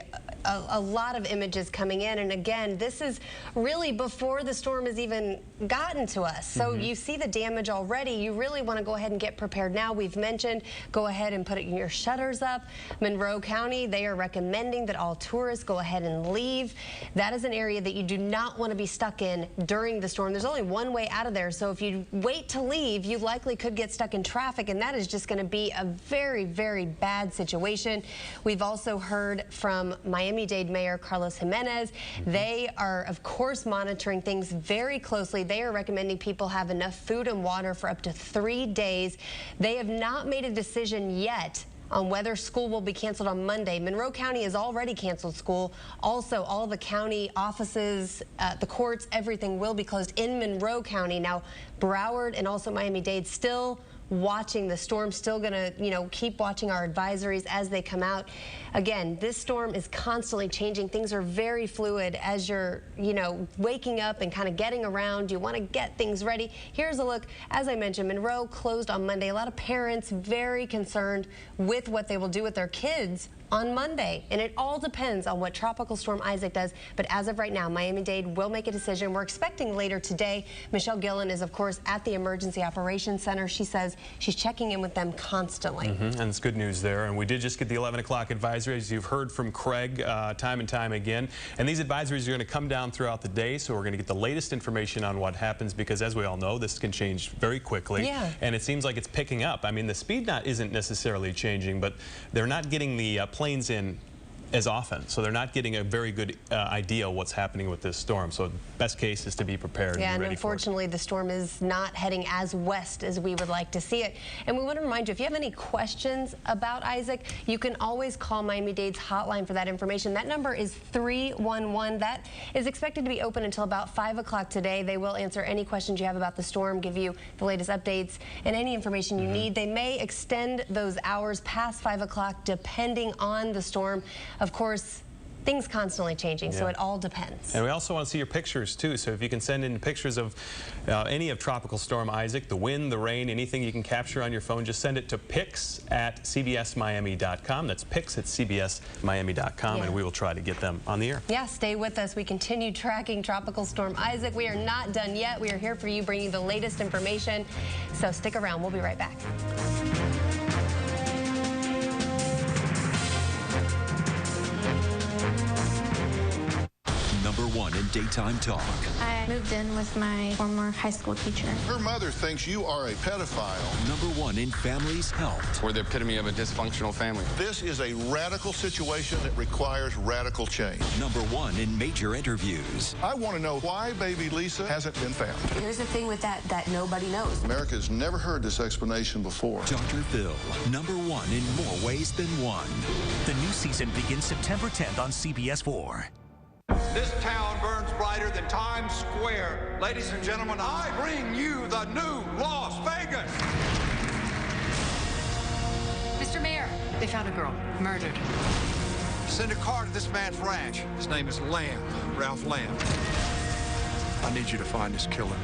a lot of images coming in. And again, this is really before the storm has even gotten to us. So you see the damage already. You really want to go ahead and get prepared now. We've mentioned go ahead and put your shutters up. Monroe County, they are recommending that all tourists go ahead and leave. That is an area that you do not want to be stuck in during the storm. There's only one way out of there. So if you wait to leave, you likely could get stuck in traffic, and that is just going to be a very, very bad situation. We've also heard from Miami-Dade Mayor Carlos Jimenez. They are, of course, monitoring things very closely. They are recommending people have enough food and water for up to 3 days. They have not made a decision yet on whether school will be canceled on Monday. Monroe County has already canceled school. Also, all the county offices, the courts, everything will be closed in Monroe County. Now, Broward and also Miami-Dade still watching the storm, still going to, keep watching our advisories as they come out. Again, this storm is constantly changing. Things are very fluid as you're, waking up and kind of getting around. You want to get things ready. Here's a look. As I mentioned, Monroe closed on Monday. A lot of parents very concerned with what they will do with their kids on Monday, and it all depends on what Tropical Storm Isaac does. But as of right now, Miami-Dade will make a decision. We're expecting later today. Michelle Gillen is, of course, at the Emergency Operations Center. She says she's checking in with them constantly. And it's good news there. And we did just get the 11 o'clock advisory, as you've heard from Craig time and time again. And these advisories are going to come down throughout the day, so we're going to get the latest information on what happens, because as we all know, this can change very quickly. Yeah. And it seems like it's picking up. I mean, the speed knot isn't necessarily changing, but they're not getting the planes in as often, so they're not getting a very good idea what's happening with this storm. So best case is to be prepared. Yeah, and and unfortunately the storm is not heading as west as we would like to see it. And we want to remind you, if you have any questions about Isaac, you can always call Miami-Dade's hotline for that information. That number is 311. That is expected to be open until about 5 o'clock today. They will answer any questions you have about the storm, give you the latest updates and any information you need. They may extend those hours past 5 o'clock depending on the storm. Of course, things constantly changing, so it all depends. And we also want to see your pictures too, so if you can send in pictures of any of Tropical Storm Isaac, the wind, the rain, anything you can capture on your phone, just send it to pics@cbsmiami.com. That's pics@cbsmiami.com, and we will try to get them on the air. Yeah, stay with us. We continue tracking Tropical Storm Isaac. We are not done yet. We are here for you, bringing the latest information, so stick around. We'll be right back. #1 in daytime talk. I moved in with my former high school teacher. Her mother thinks you are a pedophile. #1 in families helped. We're the epitome of a dysfunctional family. This is a radical situation that requires radical change. #1 in major interviews. I want to know why baby Lisa hasn't been found. Here's the thing with that nobody knows. America's never heard this explanation before. Dr. Phil, #1 in more ways than one. The new season begins September 10th on CBS 4. This town burns brighter than Times Square. Ladies and gentlemen, I bring you the new Las Vegas. Mr. Mayor, they found a girl, murdered. Send a car to this man's ranch. His name is Lamb, Ralph Lamb. I need you to find this killer.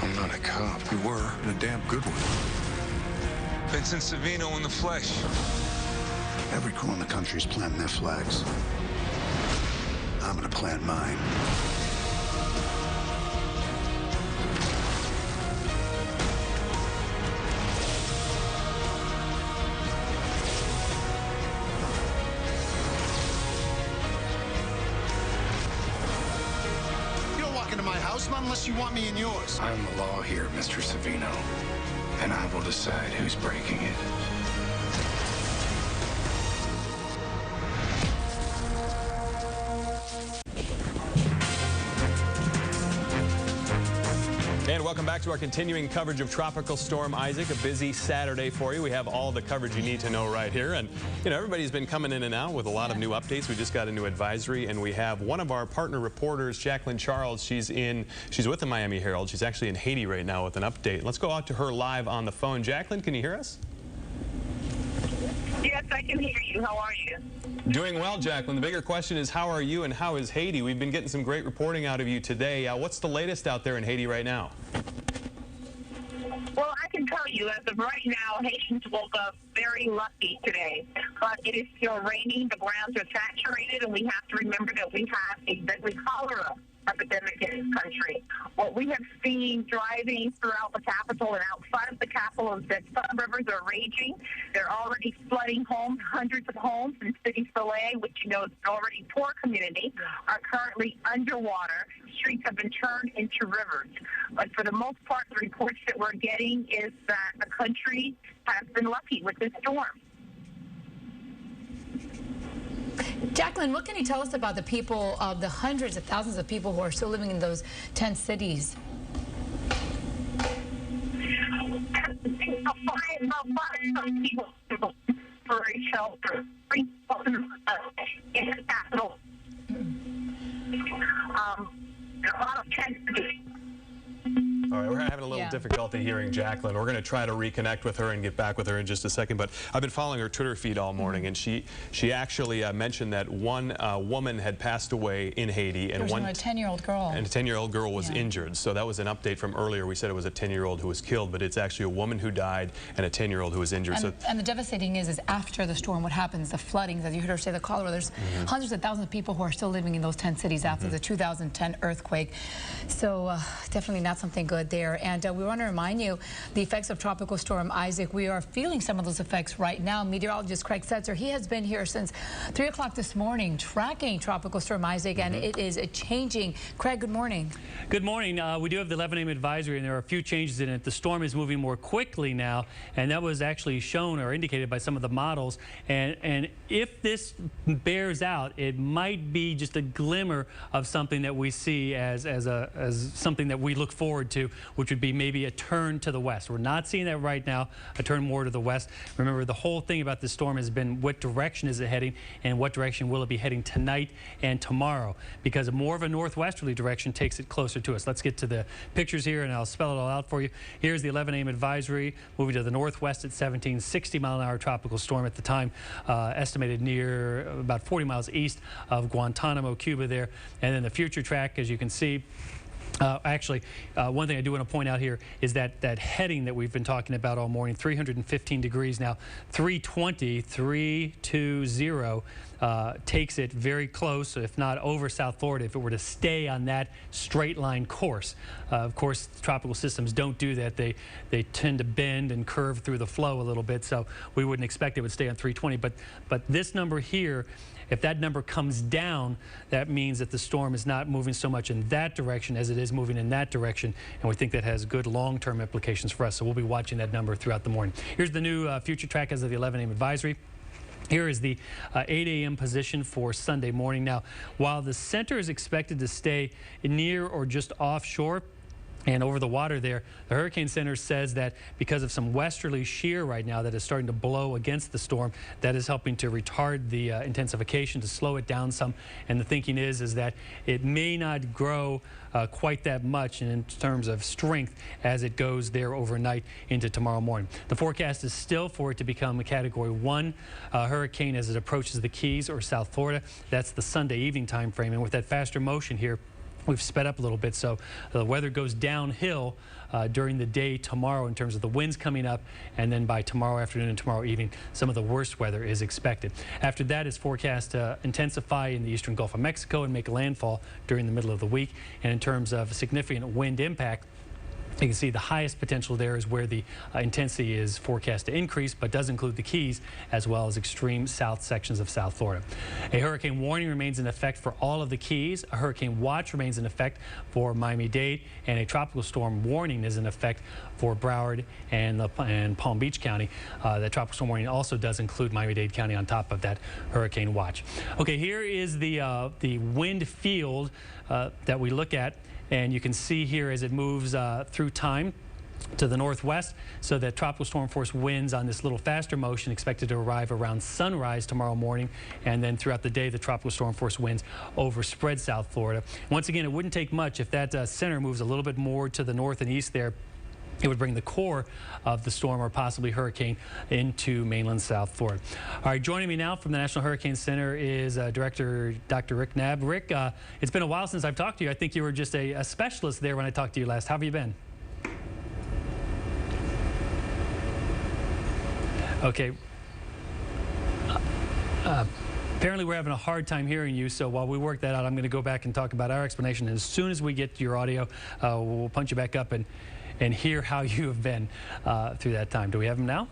I'm not a cop. You were, and a damn good one. Vincent Savino in the flesh. Every crew in the country is planting their flags. I'm gonna plant mine. You don't walk into my house, not unless you want me in yours. I'm the law here, Mr. Savino, and I will decide who's breaking it. And welcome back to our continuing coverage of Tropical Storm Isaac. A busy Saturday for you. We have all the coverage you need to know right here. And, you know, everybody's been coming in and out with a lot of new updates. We just got a new advisory, and we have one of our partner reporters, Jacqueline Charles. She's with the Miami Herald. She's actually in Haiti right now with an update. Let's go out to her live on the phone. Jacqueline, can you hear us? Yes, I can hear you. How are you? Doing well, Jacqueline. The bigger question is, how are you and how is Haiti? We've been getting some great reporting out of you today. What's the latest out there in Haiti right now? Well, I can tell you, as of right now, Haitians woke up very lucky today. But it is still raining, the grounds are saturated, and we have to remember that we have a deadly cholera epidemic in this country. What we have seen driving throughout the capital and outside of the capital is that some rivers are raging. They're already flooding homes. Hundreds of homes in City Soleil, which you know is an already poor community, are currently underwater. Streets have been turned into rivers. But for the most part, the reports that we're getting is that the country has been lucky with this storm. Jacqueline, what can you tell us about the people, the hundreds of thousands of people who are still living in those 10 cities? People for a shelter in the capital. A lot of tents. All right, we're having a little difficulty hearing Jacqueline. We're going to try to reconnect with her and get back with her in just a second. But I've been following her Twitter feed all morning, and she actually mentioned that one woman had passed away in Haiti, and a 10-year-old girl. And a 10-year-old girl was injured. So that was an update from earlier. We said it was a 10-year-old who was killed, but it's actually a woman who died and a 10-year-old who was injured. And the devastating is after the storm, what happens? The floodings, as you heard her say, the cholera. There's hundreds of thousands of people who are still living in those 10 cities after the 2010 earthquake. So definitely not something good there. And we want to remind you the effects of Tropical Storm Isaac. We are feeling some of those effects right now. Meteorologist Craig Setzer, he has been here since 3 o'clock this morning tracking Tropical Storm Isaac, and it is changing. Craig, good morning. Good morning. We do have the 11 a.m. advisory, and there are a few changes in it. The storm is moving more quickly now, and that was actually shown or indicated by some of the models. And if this bears out, it might be just a glimmer of something that we see as something that we look forward to, which would be maybe a turn to the west. We're not seeing that right now, a turn more to the west. Remember, the whole thing about this storm has been what direction is it heading and what direction will it be heading tonight and tomorrow, because more of a northwesterly direction takes it closer to us. Let's get to the pictures here, and I'll spell it all out for you. Here's the 11 a.m. advisory, moving to the northwest at 17, 60-mile-an-hour tropical storm at the time, estimated near about 40 miles east of Guantanamo, Cuba there. And then the future track, as you can see, actually, one thing I do want to point out here is that heading that we've been talking about all morning, 315 degrees now, 320 takes it very close, if not over South Florida, if it were to stay on that straight line course. Of course, tropical systems don't do that. They tend to bend and curve through the flow a little bit, so we wouldn't expect it would stay on 320. But this number here, if that number comes down, that means that the storm is not moving so much in that direction as it is moving in that direction, and we think that has good long-term implications for us. So we'll be watching that number throughout the morning. Here's the new future track as of the 11 a.m. advisory. Here is the 8 a.m. position for Sunday morning. Now, while the center is expected to stay near or just offshore, And over the water there, the Hurricane Center says that because of some westerly shear right now that is starting to blow against the storm, that is helping to retard the intensification, to slow it down some. And the thinking is that it may not grow quite that much in terms of strength as it goes there overnight into tomorrow morning. The forecast is still for it to become a Category 1 hurricane as it approaches the Keys or South Florida. That's the Sunday evening time frame. And with that faster motion here, we've sped up a little bit, so the weather goes downhill during the day tomorrow in terms of the winds coming up, and then by tomorrow afternoon and tomorrow evening, some of the worst weather is expected. After that, it's forecast to intensify in the eastern Gulf of Mexico and make landfall during the middle of the week. And in terms of significant wind impact, you can see the highest potential there is where the intensity is forecast to increase, but does include the Keys as well as extreme south sections of South Florida. A hurricane warning remains in effect for all of the Keys. A hurricane watch remains in effect for Miami-Dade, and a tropical storm warning is in effect for Broward and Palm Beach County. The tropical storm warning also does include Miami-Dade County on top of that hurricane watch. Okay, here is the wind field that we look at. And you can see here as it moves through time to the northwest, so that tropical storm force winds on this little faster motion expected to arrive around sunrise tomorrow morning, and then throughout the day the tropical storm force winds overspread South Florida. Once again, it wouldn't take much if that center moves a little bit more to the north and east there. It would bring the core of the storm or possibly hurricane into mainland South Florida. All right, joining me now from the National Hurricane Center is Director Dr. Rick Knabb. Rick, it's been a while since I've talked to you. I think you were just a specialist there when I talked to you last. How have you been? Okay. Apparently we're having a hard time hearing you, so while we work that out, I'm going to go back and talk about our explanation. As soon as we get your audio, we'll punch you back up and hear how you have been through that time. Do we have him now?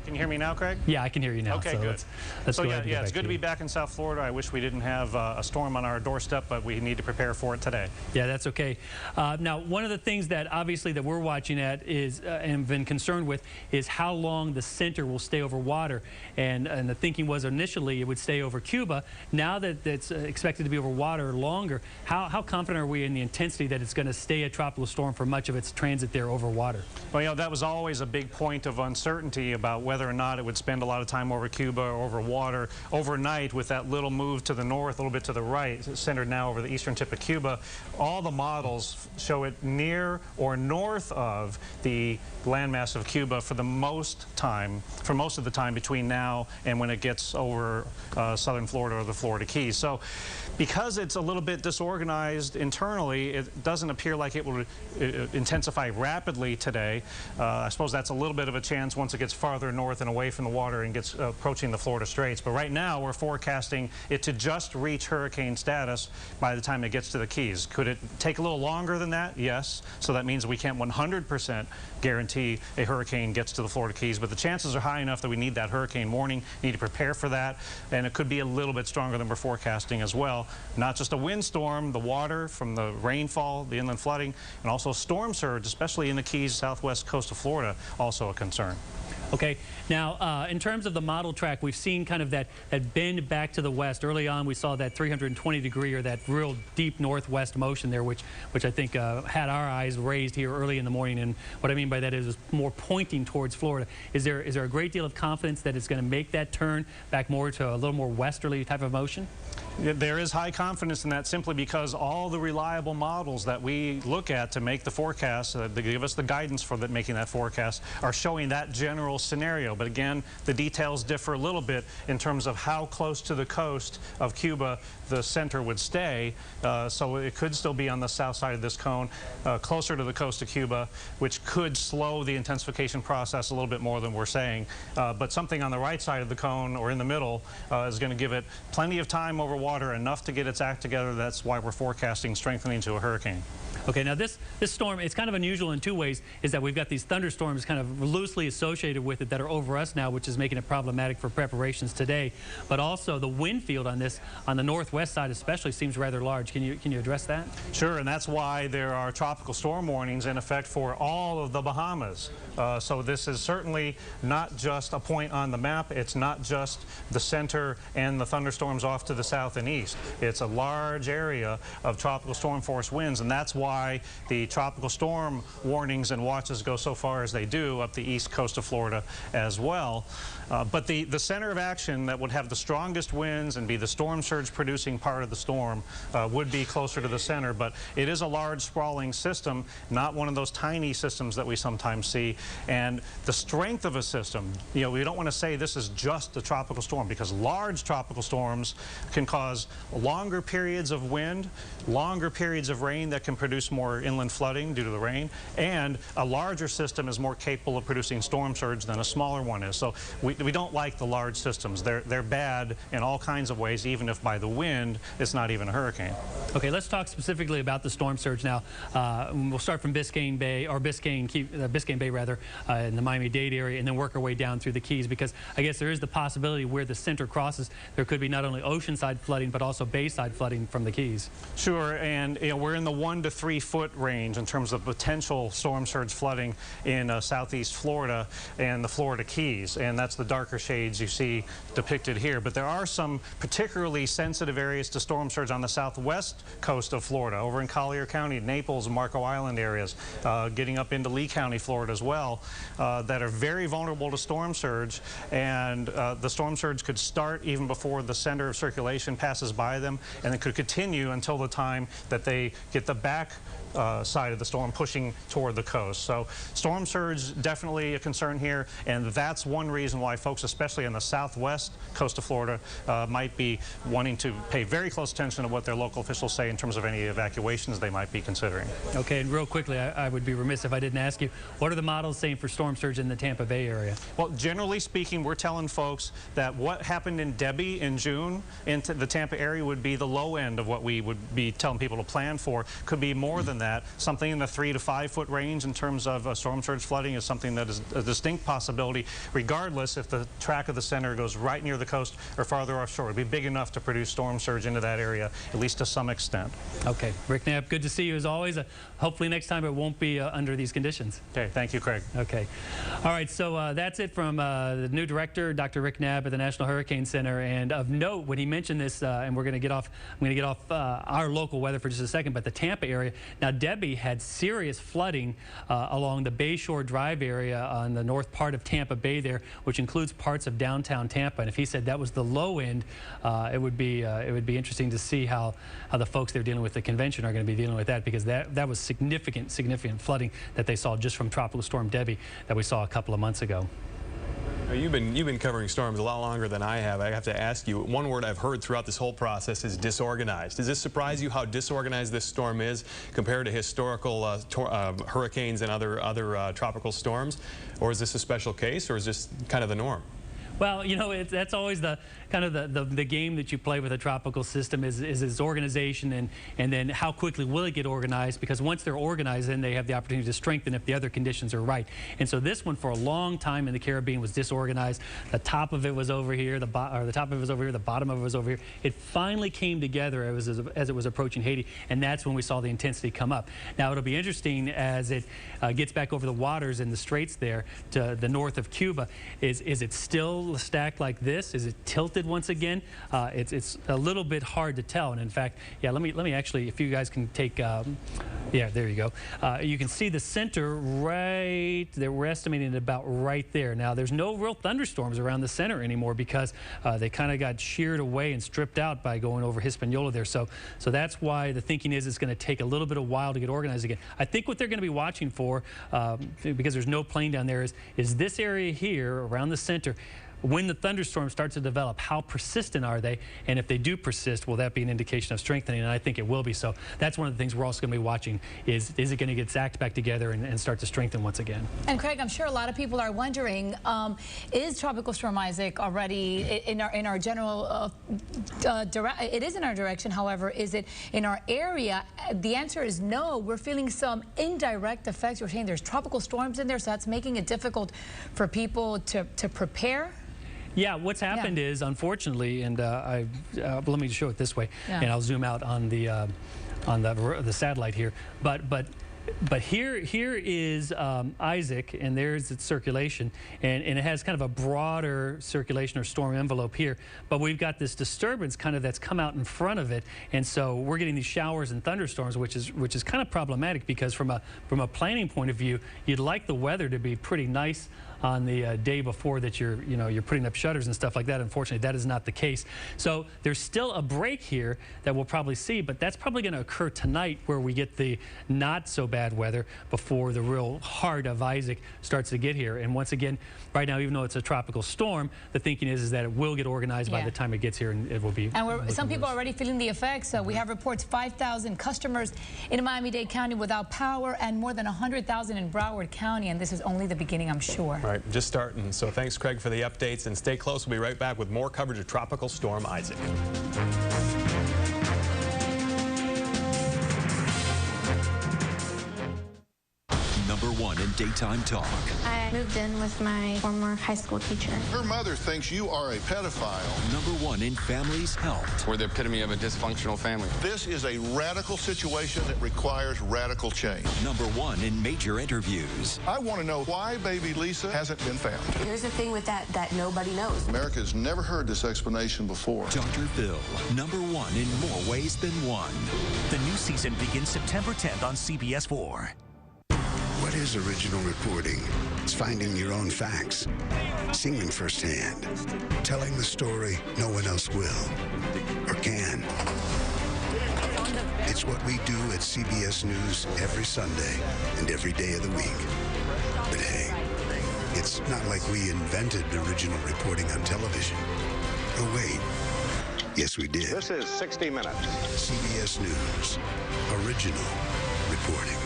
Can you hear me now, Craig? Yeah, I can hear you now. Okay, so good. Let's so go ahead and it's good to be back in South Florida. I wish we didn't have a storm on our doorstep, but we need to prepare for it today. Yeah, that's okay. Now, one of the things that obviously that we're watching at is and have been concerned with is how long the center will stay over water. And the thinking was initially it would stay over Cuba. Now that it's expected to be over water longer, how confident are we in the intensity that it's going to stay a tropical storm for much of its transit there over water? Well, you know, that was always a big point of uncertainty about whether or not it would spend a lot of time over Cuba or over water overnight. With that little move to the north, a little bit to the right, centered now over the eastern tip of Cuba. All the models show it near or north of the landmass of Cuba for most of the time between now and when it gets over southern Florida or the Florida Keys. So because it's a little bit disorganized internally, it doesn't appear like it will intensify rapidly today. I suppose that's a little bit of a chance once it gets farther north and away from the water and gets approaching the Florida Straits. But right now we're forecasting it to just reach hurricane status by the time it gets to the Keys. Could it take a little longer than that? Yes. So that means we can't 100% guarantee a hurricane gets to the Florida Keys, but the chances are high enough that we need that hurricane warning, need to prepare for that, and it could be a little bit stronger than we're forecasting as well. Not just a windstorm, the water from the rainfall, the inland flooding, and also storm surge, especially in the Keys, southwest coast of Florida, also a concern. Okay. Now, in terms of the model track, we've seen kind of that bend back to the west. Early on, we saw that 320-degree or that real deep northwest motion there, which I think had our eyes raised here early in the morning. And what I mean by that is more pointing towards Florida. Is there a great deal of confidence that it's going to make that turn back more to a little more westerly type of motion? There is high confidence in that simply because all the reliable models that we look at to make the forecast, that give us the guidance for making that forecast, are showing that general scenario. But again, the details differ a little bit in terms of how close to the coast of Cuba the center would stay. So it could still be on the south side of this cone, closer to the coast of Cuba, which could slow the intensification process a little bit more than we're saying. But something on the right side of the cone or in the middle is going to give it plenty of time over water, enough to get its act together. That's why we're forecasting strengthening to a hurricane. Okay, now this storm, it's kind of unusual in two ways, is that we've got these thunderstorms kind of loosely associated with it that are over us now, which is making it problematic for preparations today. But also the wind field on this, on the northwest side especially, seems rather large. Can you address that? Sure, and that's why there are tropical storm warnings in effect for all of the Bahamas. So this is certainly not just a point on the map. It's not just the center and the thunderstorms off to the south south and east. It's a large area of tropical storm force winds, and that's why the tropical storm warnings and watches go so far as they do up the east coast of Florida as well. But the center of action that would have the strongest winds and be the storm surge producing part of the storm would be closer to the center, but it is a large sprawling system, not one of those tiny systems that we sometimes see. And the strength of a system, you know, we don't want to say this is just a tropical storm, because large tropical storms can cause longer periods of wind, longer periods of rain that can produce more inland flooding due to the rain, and a larger system is more capable of producing storm surge than a smaller one is. So we don't like the large systems. They're bad in all kinds of ways, even if by the wind it's not even a hurricane. Okay, let's talk specifically about the storm surge now. We'll start from Biscayne Bay, or Biscayne Bay rather, in the Miami-Dade area, and then work our way down through the Keys, because I guess there is the possibility where the center crosses, there could be not only oceanside flooding, but also bayside flooding from the Keys. Sure, and you know, we're in the 1 to 3 foot range in terms of potential storm surge flooding in southeast Florida and the Florida Keys, and that's the darker shades you see depicted here. But there are some particularly sensitive areas to storm surge on the southwest coast of Florida, over in Collier County, Naples, Marco Island areas, getting up into Lee County, Florida as well, that are very vulnerable to storm surge, and the storm surge could start even before the center of circulation passes by them, and it could continue until the time that they get the back side of the storm pushing toward the coast. So storm surge definitely a concern here, and that's one reason why folks, especially in the southwest coast of Florida, might be wanting to pay very close attention to what their local officials say in terms of any evacuations they might be considering. Okay, and real quickly, I would be remiss if I didn't ask you, what are the models saying for storm surge in the Tampa Bay area? Well, generally speaking, we're telling folks that what happened in Debbie in June into the Tampa area would be the low end of what we would be telling people to plan for. Could be more than that. Something in the 3 to 5 foot range in terms of storm surge flooding is something that is a distinct possibility, regardless if the track of the center goes right near the coast or farther offshore. It would be big enough to produce storm surge into that area, at least to some extent. Okay, Rick Knapp, good to see you as always. Hopefully next time it won't be under these conditions. Okay, thank you, Craig. Okay. All right, so that's it from the new director, Dr. Rick Knapp at the National Hurricane Center. And of note, when he mentioned this, and I'm going to get off our local weather for just a second, but the Tampa area. Now, Debbie had serious flooding along the Bayshore Drive area on the north part of Tampa Bay there, which includes parts of downtown Tampa. And if he said that was the low end, it would be interesting to see how the folks they're dealing with the convention are going to be dealing with that, because that was significant flooding that they saw just from Tropical Storm Debbie that we saw a couple of months ago. You've been covering storms a lot longer than I have. I have to ask you, one word I've heard throughout this whole process is disorganized. Does this surprise you how disorganized this storm is compared to historical hurricanes and other tropical storms? Or is this a special case, or is this kind of the norm? Well, you know, that's always the kind of the game that you play with a tropical system is its organization, and then how quickly will it get organized, because once they're organized, then they have the opportunity to strengthen if the other conditions are right. And so this one for a long time in the Caribbean was disorganized. The top of it was over here, the top of it was over here, the bottom of it was over here. It finally came together as it was approaching Haiti, and that's when we saw the intensity come up. Now it'll be interesting as it gets back over the waters in the straits there to the north of Cuba. Is it still stacked like this? Is it tilted once again? It's a little bit hard to tell. And in fact, yeah, let me actually, if you guys can take, yeah, there you go. You can see the center right there. We're estimating it about right there. Now, there's no real thunderstorms around the center anymore, because they kind of got sheared away and stripped out by going over Hispaniola there. So that's why the thinking is it's going to take a little bit of while to get organized again. I think what they're going to be watching for, because there's no plane down there, is this area here around the center. When the thunderstorms start to develop, how persistent are they? And if they do persist, will that be an indication of strengthening? And I think it will be. So that's one of the things we're also going to be watching is it going to get zacked back together and start to strengthen once again? And Craig, I'm sure a lot of people are wondering, is Tropical Storm Isaac already in our general, it is in our direction, however, is it in our area? The answer is no. We're feeling some indirect effects. We're saying there's tropical storms in there, so that's making it difficult for people to prepare. Yeah, what's happened is, unfortunately, and let me show it this way, and I'll zoom out on the satellite here. But But here is Isaac, and there's its circulation, and it has kind of a broader circulation or storm envelope here. But we've got this disturbance kind of that's come out in front of it, and so we're getting these showers and thunderstorms, which is kind of problematic because from a planning point of view, you'd like the weather to be pretty nice on the day before that you're putting up shutters and stuff like that. Unfortunately, that is not the case. So there's still a break here that we'll probably see, but that's probably going to occur tonight where we get the not so bad weather before the real heart of Isaac starts to get here. And once again, right now, even though it's a tropical storm, the thinking is that it will get organized by the time it gets here, and it will be. And some people are already feeling the effects. We have reports 5,000 customers in Miami-Dade County without power and more than 100,000 in Broward County, and this is only the beginning, I'm sure. All right, just starting. So thanks, Craig, for the updates, and stay close. We'll be right back with more coverage of Tropical Storm Isaac. #1 in daytime talk. I moved in with my former high school teacher. Her mother thinks you are a pedophile. #1 in families helped. We're the epitome of a dysfunctional family. This is a radical situation that requires radical change. #1 in major interviews. I want to know why baby Lisa hasn't been found. Here's the thing with that nobody knows. America's never heard this explanation before. Dr. Phil, #1 in more ways than one. The new season begins September 10th on CBS 4. What is original reporting? It's finding your own facts, seeing them firsthand, telling the story no one else will or can. It's what we do at CBS News every Sunday and every day of the week. But hey, it's not like we invented original reporting on television. Oh, wait. Yes, we did. This is 60 Minutes. CBS News. Original reporting.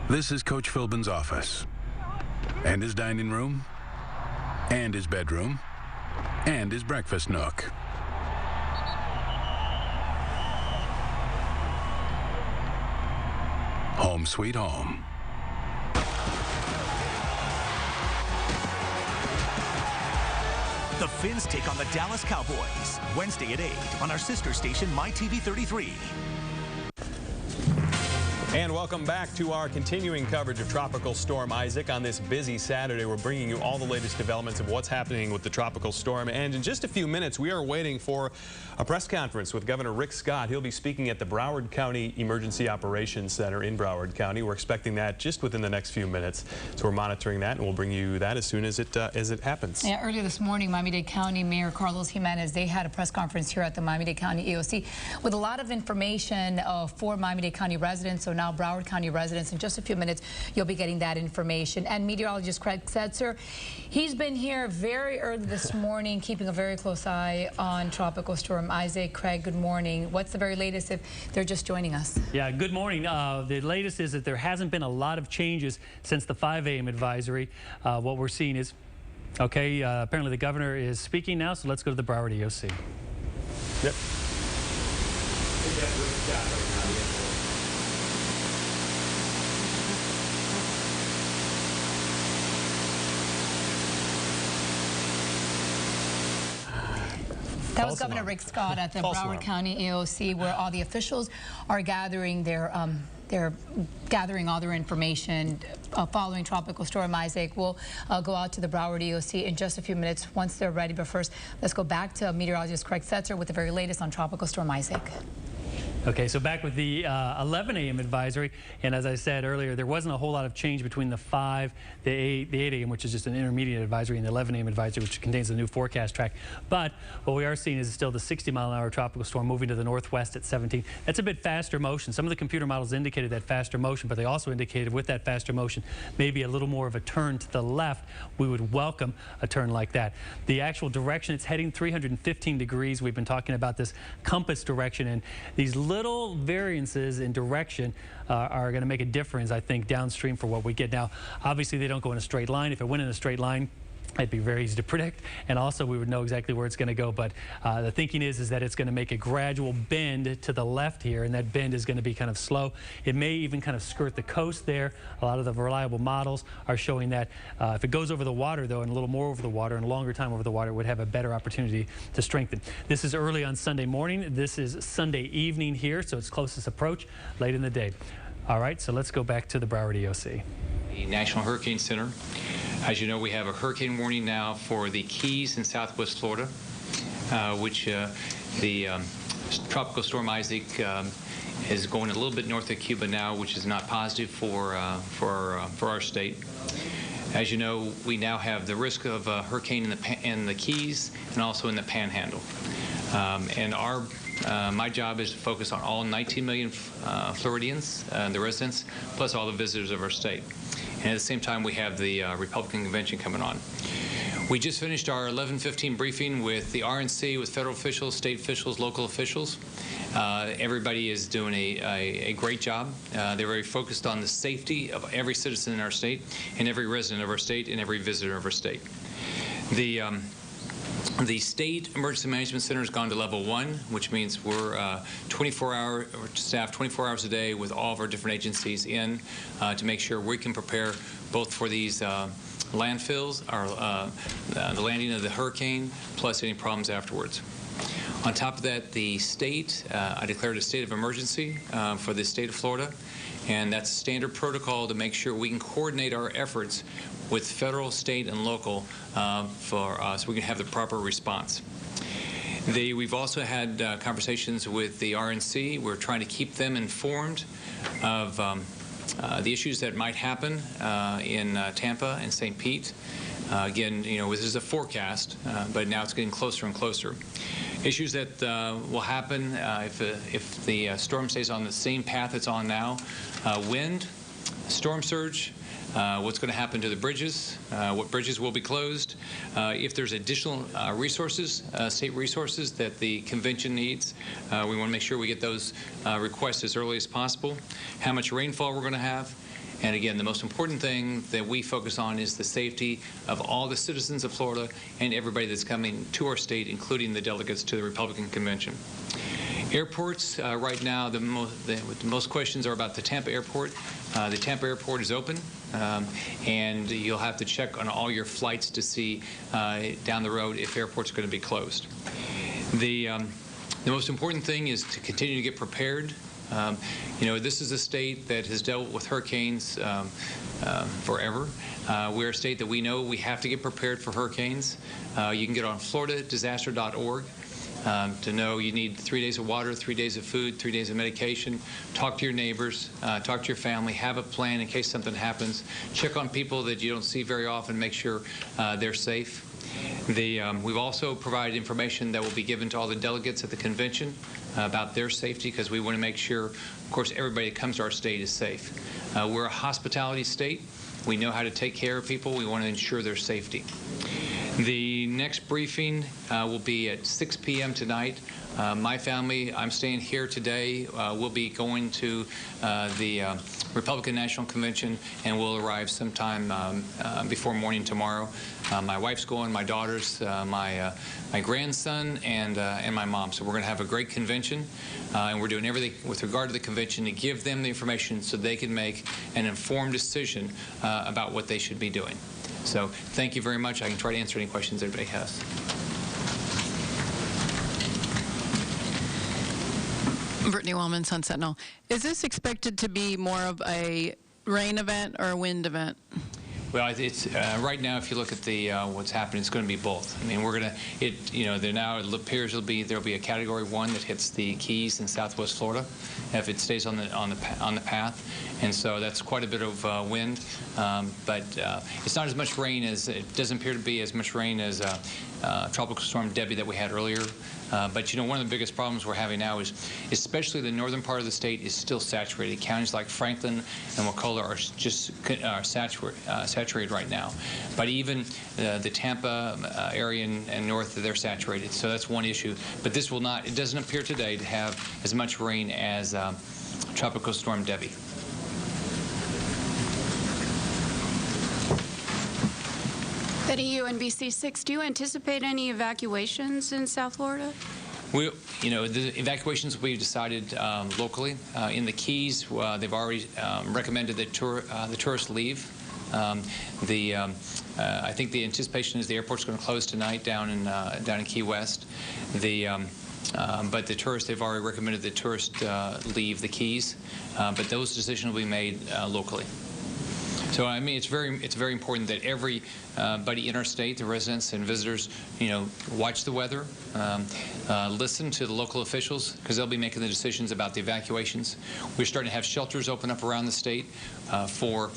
This is Coach Philbin's office, and his dining room, and his bedroom, and his breakfast nook. Home sweet home. The Finns take on the Dallas Cowboys Wednesday at 8 on our sister station, MyTV33. And welcome back to our continuing coverage of Tropical Storm Isaac. On this busy Saturday, we're bringing you all the latest developments of what's happening with the tropical storm. And in just a few minutes, we are waiting for a press conference with Governor Rick Scott. He'll be speaking at the Broward County Emergency Operations Center in Broward County. We're expecting that just within the next few minutes. So we're monitoring that, and we'll bring you that as soon as it happens. Yeah, earlier this morning, Miami-Dade County Mayor Carlos Jimenez, they had a press conference here at the Miami-Dade County EOC with a lot of information for Miami-Dade County residents. So now Broward County residents. In just a few minutes, you'll be getting that information. And meteorologist Craig Setzer, he's been here very early this morning, keeping a very close eye on Tropical Storm Isaac. Craig, good morning. What's the very latest if they're just joining us? Yeah, good morning. The latest is that there hasn't been a lot of changes since the 5 a.m. advisory. What we're seeing is, okay, apparently the governor is speaking now, so let's go to the Broward EOC. Yep. That was Governor Rick Scott at the Broward County EOC, where all the officials are gathering they're gathering all their information following Tropical Storm Isaac. We'll go out to the Broward EOC in just a few minutes once they're ready. But first, let's go back to meteorologist Craig Setzer with the very latest on Tropical Storm Isaac. Okay, so back with the 11 a.m. advisory, and as I said earlier, there wasn't a whole lot of change between the 5, the 8 a.m., which is just an intermediate advisory, and the 11 a.m. advisory, which contains the new forecast track. But what we are seeing is still the 60-mile-an-hour tropical storm moving to the northwest at 17. That's a bit faster motion. Some of the computer models indicated that faster motion, but they also indicated with that faster motion maybe a little more of a turn to the left. We would welcome a turn like that. The actual direction, it's heading 315 degrees. We've been talking about this compass direction, and these little variances in direction are going to make a difference, I think, downstream for what we get. Now, obviously, they don't go in a straight line. If it went in a straight line, It'd be very easy to predict, and also we would know exactly where it's going to go. But the thinking is that it's going to make a gradual bend to the left here, and that bend is going to be kind of slow. It may even kind of skirt the coast there. A lot of the reliable models are showing that if it goes over the water, though, and a little more over the water and a longer time over the water, it would have a better opportunity to strengthen. This is early on Sunday morning. This is Sunday evening here, so it's closest approach late in the day. All right, so let's go back to the Broward EOC. The National Hurricane Center. As you know, we have a hurricane warning now for the Keys in southwest Florida, which the Tropical Storm Isaac is going a little bit north of Cuba now, which is not positive for our state. As you know, we now have the risk of a hurricane in the Keys and also in the Panhandle. And my job is to focus on all 19 million Floridians, the residents, plus all the visitors of our state. And at the same time, we have the Republican convention coming on. We just finished our 11:15 briefing with the RNC, with federal officials, state officials, local officials. Everybody is doing a great job. They're very focused on the safety of every citizen in our state, and every resident of our state, and every visitor of our state. The State Emergency Management Center has gone to level 1, which means we're 24-hour staff, 24 hours a day with all of our different agencies in to make sure we can prepare both for these landfills, the landing of the hurricane, plus any problems afterwards. On top of that, the state, I declared a state of emergency for the state of Florida, and that's standard protocol to make sure we can coordinate our efforts with federal, state, and local so we can have the proper response. We've also had conversations with the RNC. We're trying to keep them informed of the issues that might happen in Tampa and St. Pete. Again, you know, this is a forecast, but now it's getting closer and closer. Issues that will happen if the storm stays on the same path it's on now: wind, storm surge, what's going to happen to the bridges, what bridges will be closed, if there's additional resources, state resources that the convention needs. We want to make sure we get those requests as early as possible, how much rainfall we're going to have. And again, the most important thing that we focus on is the safety of all the citizens of Florida and everybody that's coming to our state, including the delegates to the Republican convention. Airports, right now, the most questions are about the Tampa airport. The Tampa airport is open, and you'll have to check on all your flights to see down the road if airports are going to be closed. The most important thing is to continue to get prepared. You know, this is a state that has dealt with hurricanes forever. We're a state that we know we have to get prepared for hurricanes. You can get on floridadisaster.org to know you need 3 days of water, 3 days of food, 3 days of medication. Talk to your neighbors, talk to your family, have a plan in case something happens. Check on people that you don't see very often, make sure they're safe. We've also provided information that will be given to all the delegates at the convention about their safety, because we want to make sure, of course, everybody that comes to our state is safe. We're a hospitality state. We know how to take care of people. We want to ensure their safety. The next briefing will be at 6 p.m. tonight. My family, I'm staying here today. We'll be going to the Republican National Convention, and we'll arrive sometime before morning tomorrow. My wife's going, my daughters, my grandson, and my mom. So we're going to have a great convention, and we're doing everything with regard to the convention to give them the information so they can make an informed decision about what they should be doing. So thank you very much. I can try to answer any questions everybody has. Brittany Wellman, Sun Sentinel. Is this expected to be more of a rain event or a wind event? Well, it's right now. If you look at the what's happening, it's going to be both. I mean, we're going to it appears there'll be a Category 1 that hits the Keys in Southwest Florida, if it stays on the path, and so that's quite a bit of wind. But it's not as much rain as it doesn't appear to be as much rain as Tropical Storm Debbie that we had earlier. But you know, one of the biggest problems we're having now is, especially the northern part of the state is still saturated. Counties like Franklin and Wakulla are just saturated right now. But even the Tampa area and north, they're saturated. So that's one issue. But this will not. It doesn't appear today to have as much rain as Tropical Storm Debbie. Betty, UNBC6, do you anticipate any evacuations in South Florida? The evacuations will be decided locally. In the Keys, they've already recommended that the tourists leave. I think the anticipation is the airport's going to close tonight down in Key West. But the tourists, they've already recommended that tourists leave the Keys. But those decisions will be made locally. So I mean, it's very important that everybody in our state, the residents and visitors, watch the weather, listen to the local officials because they'll be making the decisions about the evacuations. We're starting to have shelters open up around the state for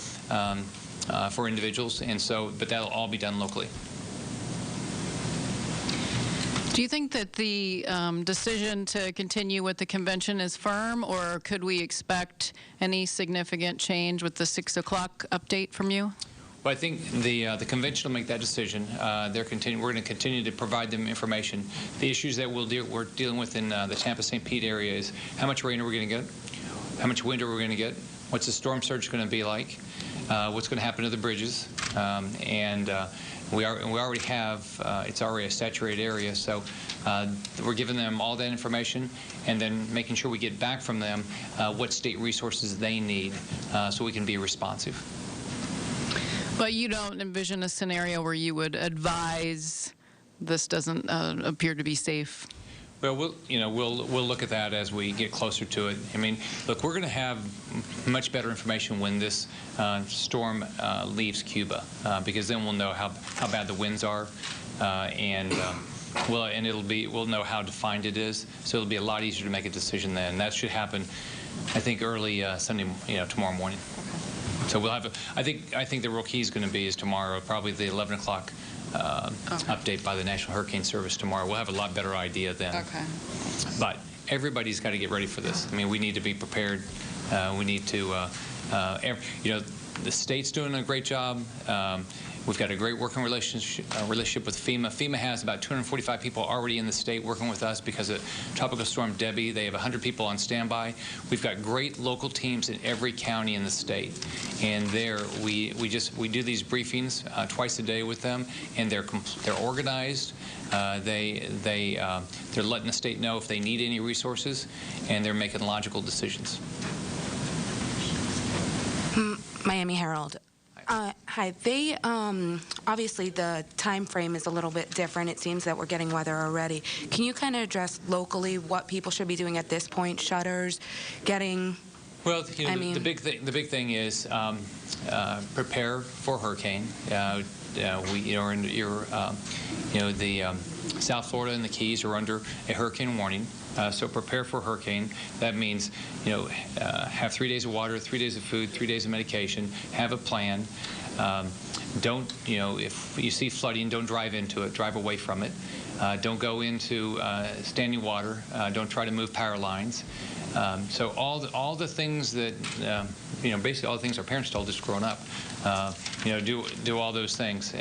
individuals, but that'll all be done locally. Do you think that the decision to continue with the convention is firm, or could we expect any significant change with the 6 o'clock update from you? Well, I think the convention will make that decision. We're going to continue to provide them information. The issues that we're dealing with in the Tampa-St. Pete area is how much rain are we going to get, how much wind are we going to get, what's the storm surge going to be like, what's going to happen to the bridges, we already have, it's already a saturated area, so we're giving them all that information and then making sure we get back from them what state resources they need so we can be responsive. But you don't envision a scenario where you would advise this doesn't appear to be safe? Well, we'll look at that as we get closer to it. I mean, look, we're going to have much better information when this storm leaves Cuba, because then we'll know how bad the winds are, and we'll know how defined it is. So it'll be a lot easier to make a decision then. That should happen, I think, early Sunday, tomorrow morning. So we'll have. I think the real key is going to be tomorrow, probably the 11 o'clock. Update by the National Hurricane Service tomorrow. We'll have a lot better idea then. Okay. But everybody's got to get ready for this. I mean, we need to be prepared. We need to, the state's doing a great job. We've got a great working relationship with FEMA. FEMA has about 245 people already in the state working with us because of Tropical Storm Debbie. They have 100 people on standby. We've got great local teams in every county in the state, and we do these briefings twice a day with them, and they're organized. They're letting the state know if they need any resources, and they're making logical decisions. Miami Herald. Hi. They obviously the time frame is a little bit different. It seems that we're getting weather already. Can you kind of address locally what people should be doing at this point? Shutters, getting. Well, the big thing is prepare for hurricane. South Florida and the Keys are under a hurricane warning. So prepare for a hurricane. That means, have 3 days of water, 3 days of food, 3 days of medication. Have a plan. Don't, if you see flooding, don't drive into it. Drive away from it. Don't go into standing water. Don't try to move power lines. So all the things that, basically all the things our parents told us growing up. Do all those things.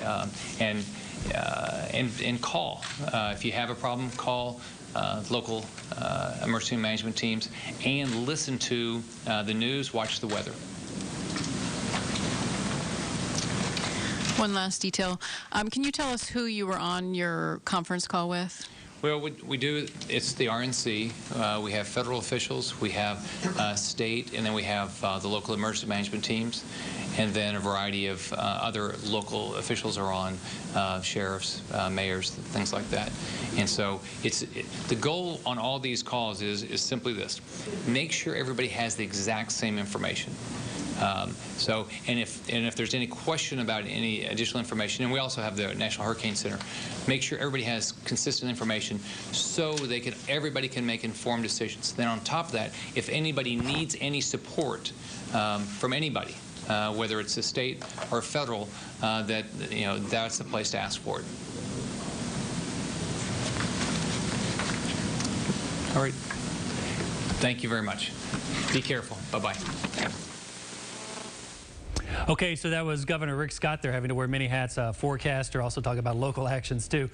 And call. If you have a problem, call local emergency management teams, and listen to the news, watch the weather. One last detail. Can you tell us who you were on your conference call with? Well, we do. It's the RNC. We have federal officials, we have state, and then we have the local emergency management teams, and then a variety of other local officials are on, sheriffs, mayors, things like that. And so the goal on all these calls is simply this: make sure everybody has the exact same information. And if there's any question about any additional information, and we also have the National Hurricane Center, make sure everybody has consistent information so everybody can make informed decisions. Then on top of that, if anybody needs any support from anybody, whether it's the state or federal, that's the place to ask for it. All right. Thank you very much. Be careful. Bye-bye. Okay, so that was Governor Rick Scott there having to wear many hats, forecaster, also talking about local actions too.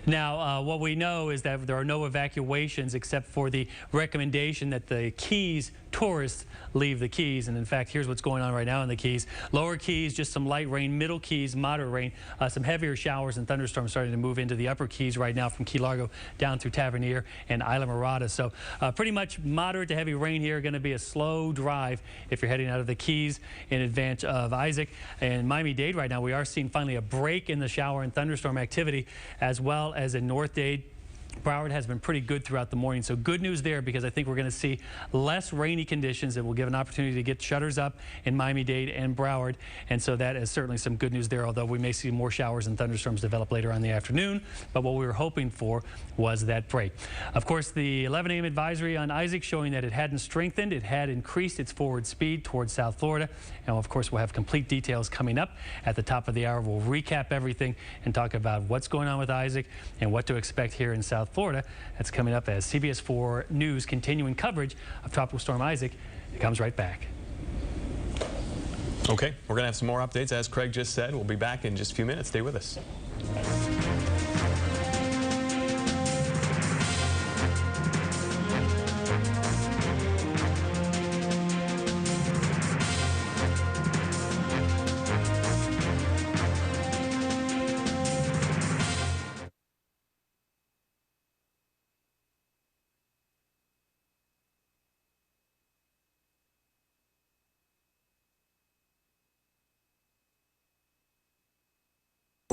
Now, what we know is that there are no evacuations except for the recommendation that the Keys tourists leave the Keys. And in fact, here's what's going on right now in the Keys. Lower Keys, just some light rain. Middle Keys, moderate rain. Some heavier showers and thunderstorms starting to move into the upper Keys right now from Key Largo down through Tavernier and Isla Mirada. So pretty much moderate to heavy rain here. Going to be a slow drive if you're heading out of the Keys in advance of Isaac. And Miami-Dade right now, we are seeing finally a break in the shower and thunderstorm activity, as well as in North Dade. Broward has been pretty good throughout the morning, so good news there, because I think we're going to see less rainy conditions that will give an opportunity to get shutters up in Miami-Dade and Broward, and so that is certainly some good news there, although we may see more showers and thunderstorms develop later on in the afternoon. But what we were hoping for was that break. Of course, the 11 a.m. advisory on Isaac showing that it hadn't strengthened, it had increased its forward speed towards South Florida, and of course we'll have complete details coming up at the top of the hour. We'll recap everything and talk about what's going on with Isaac and what to expect here in South Florida. That's coming up as CBS 4 News continuing coverage of Tropical Storm Isaac. It comes right back. Okay, we're going to have some more updates. As Craig just said, we'll be back in just a few minutes. Stay with us.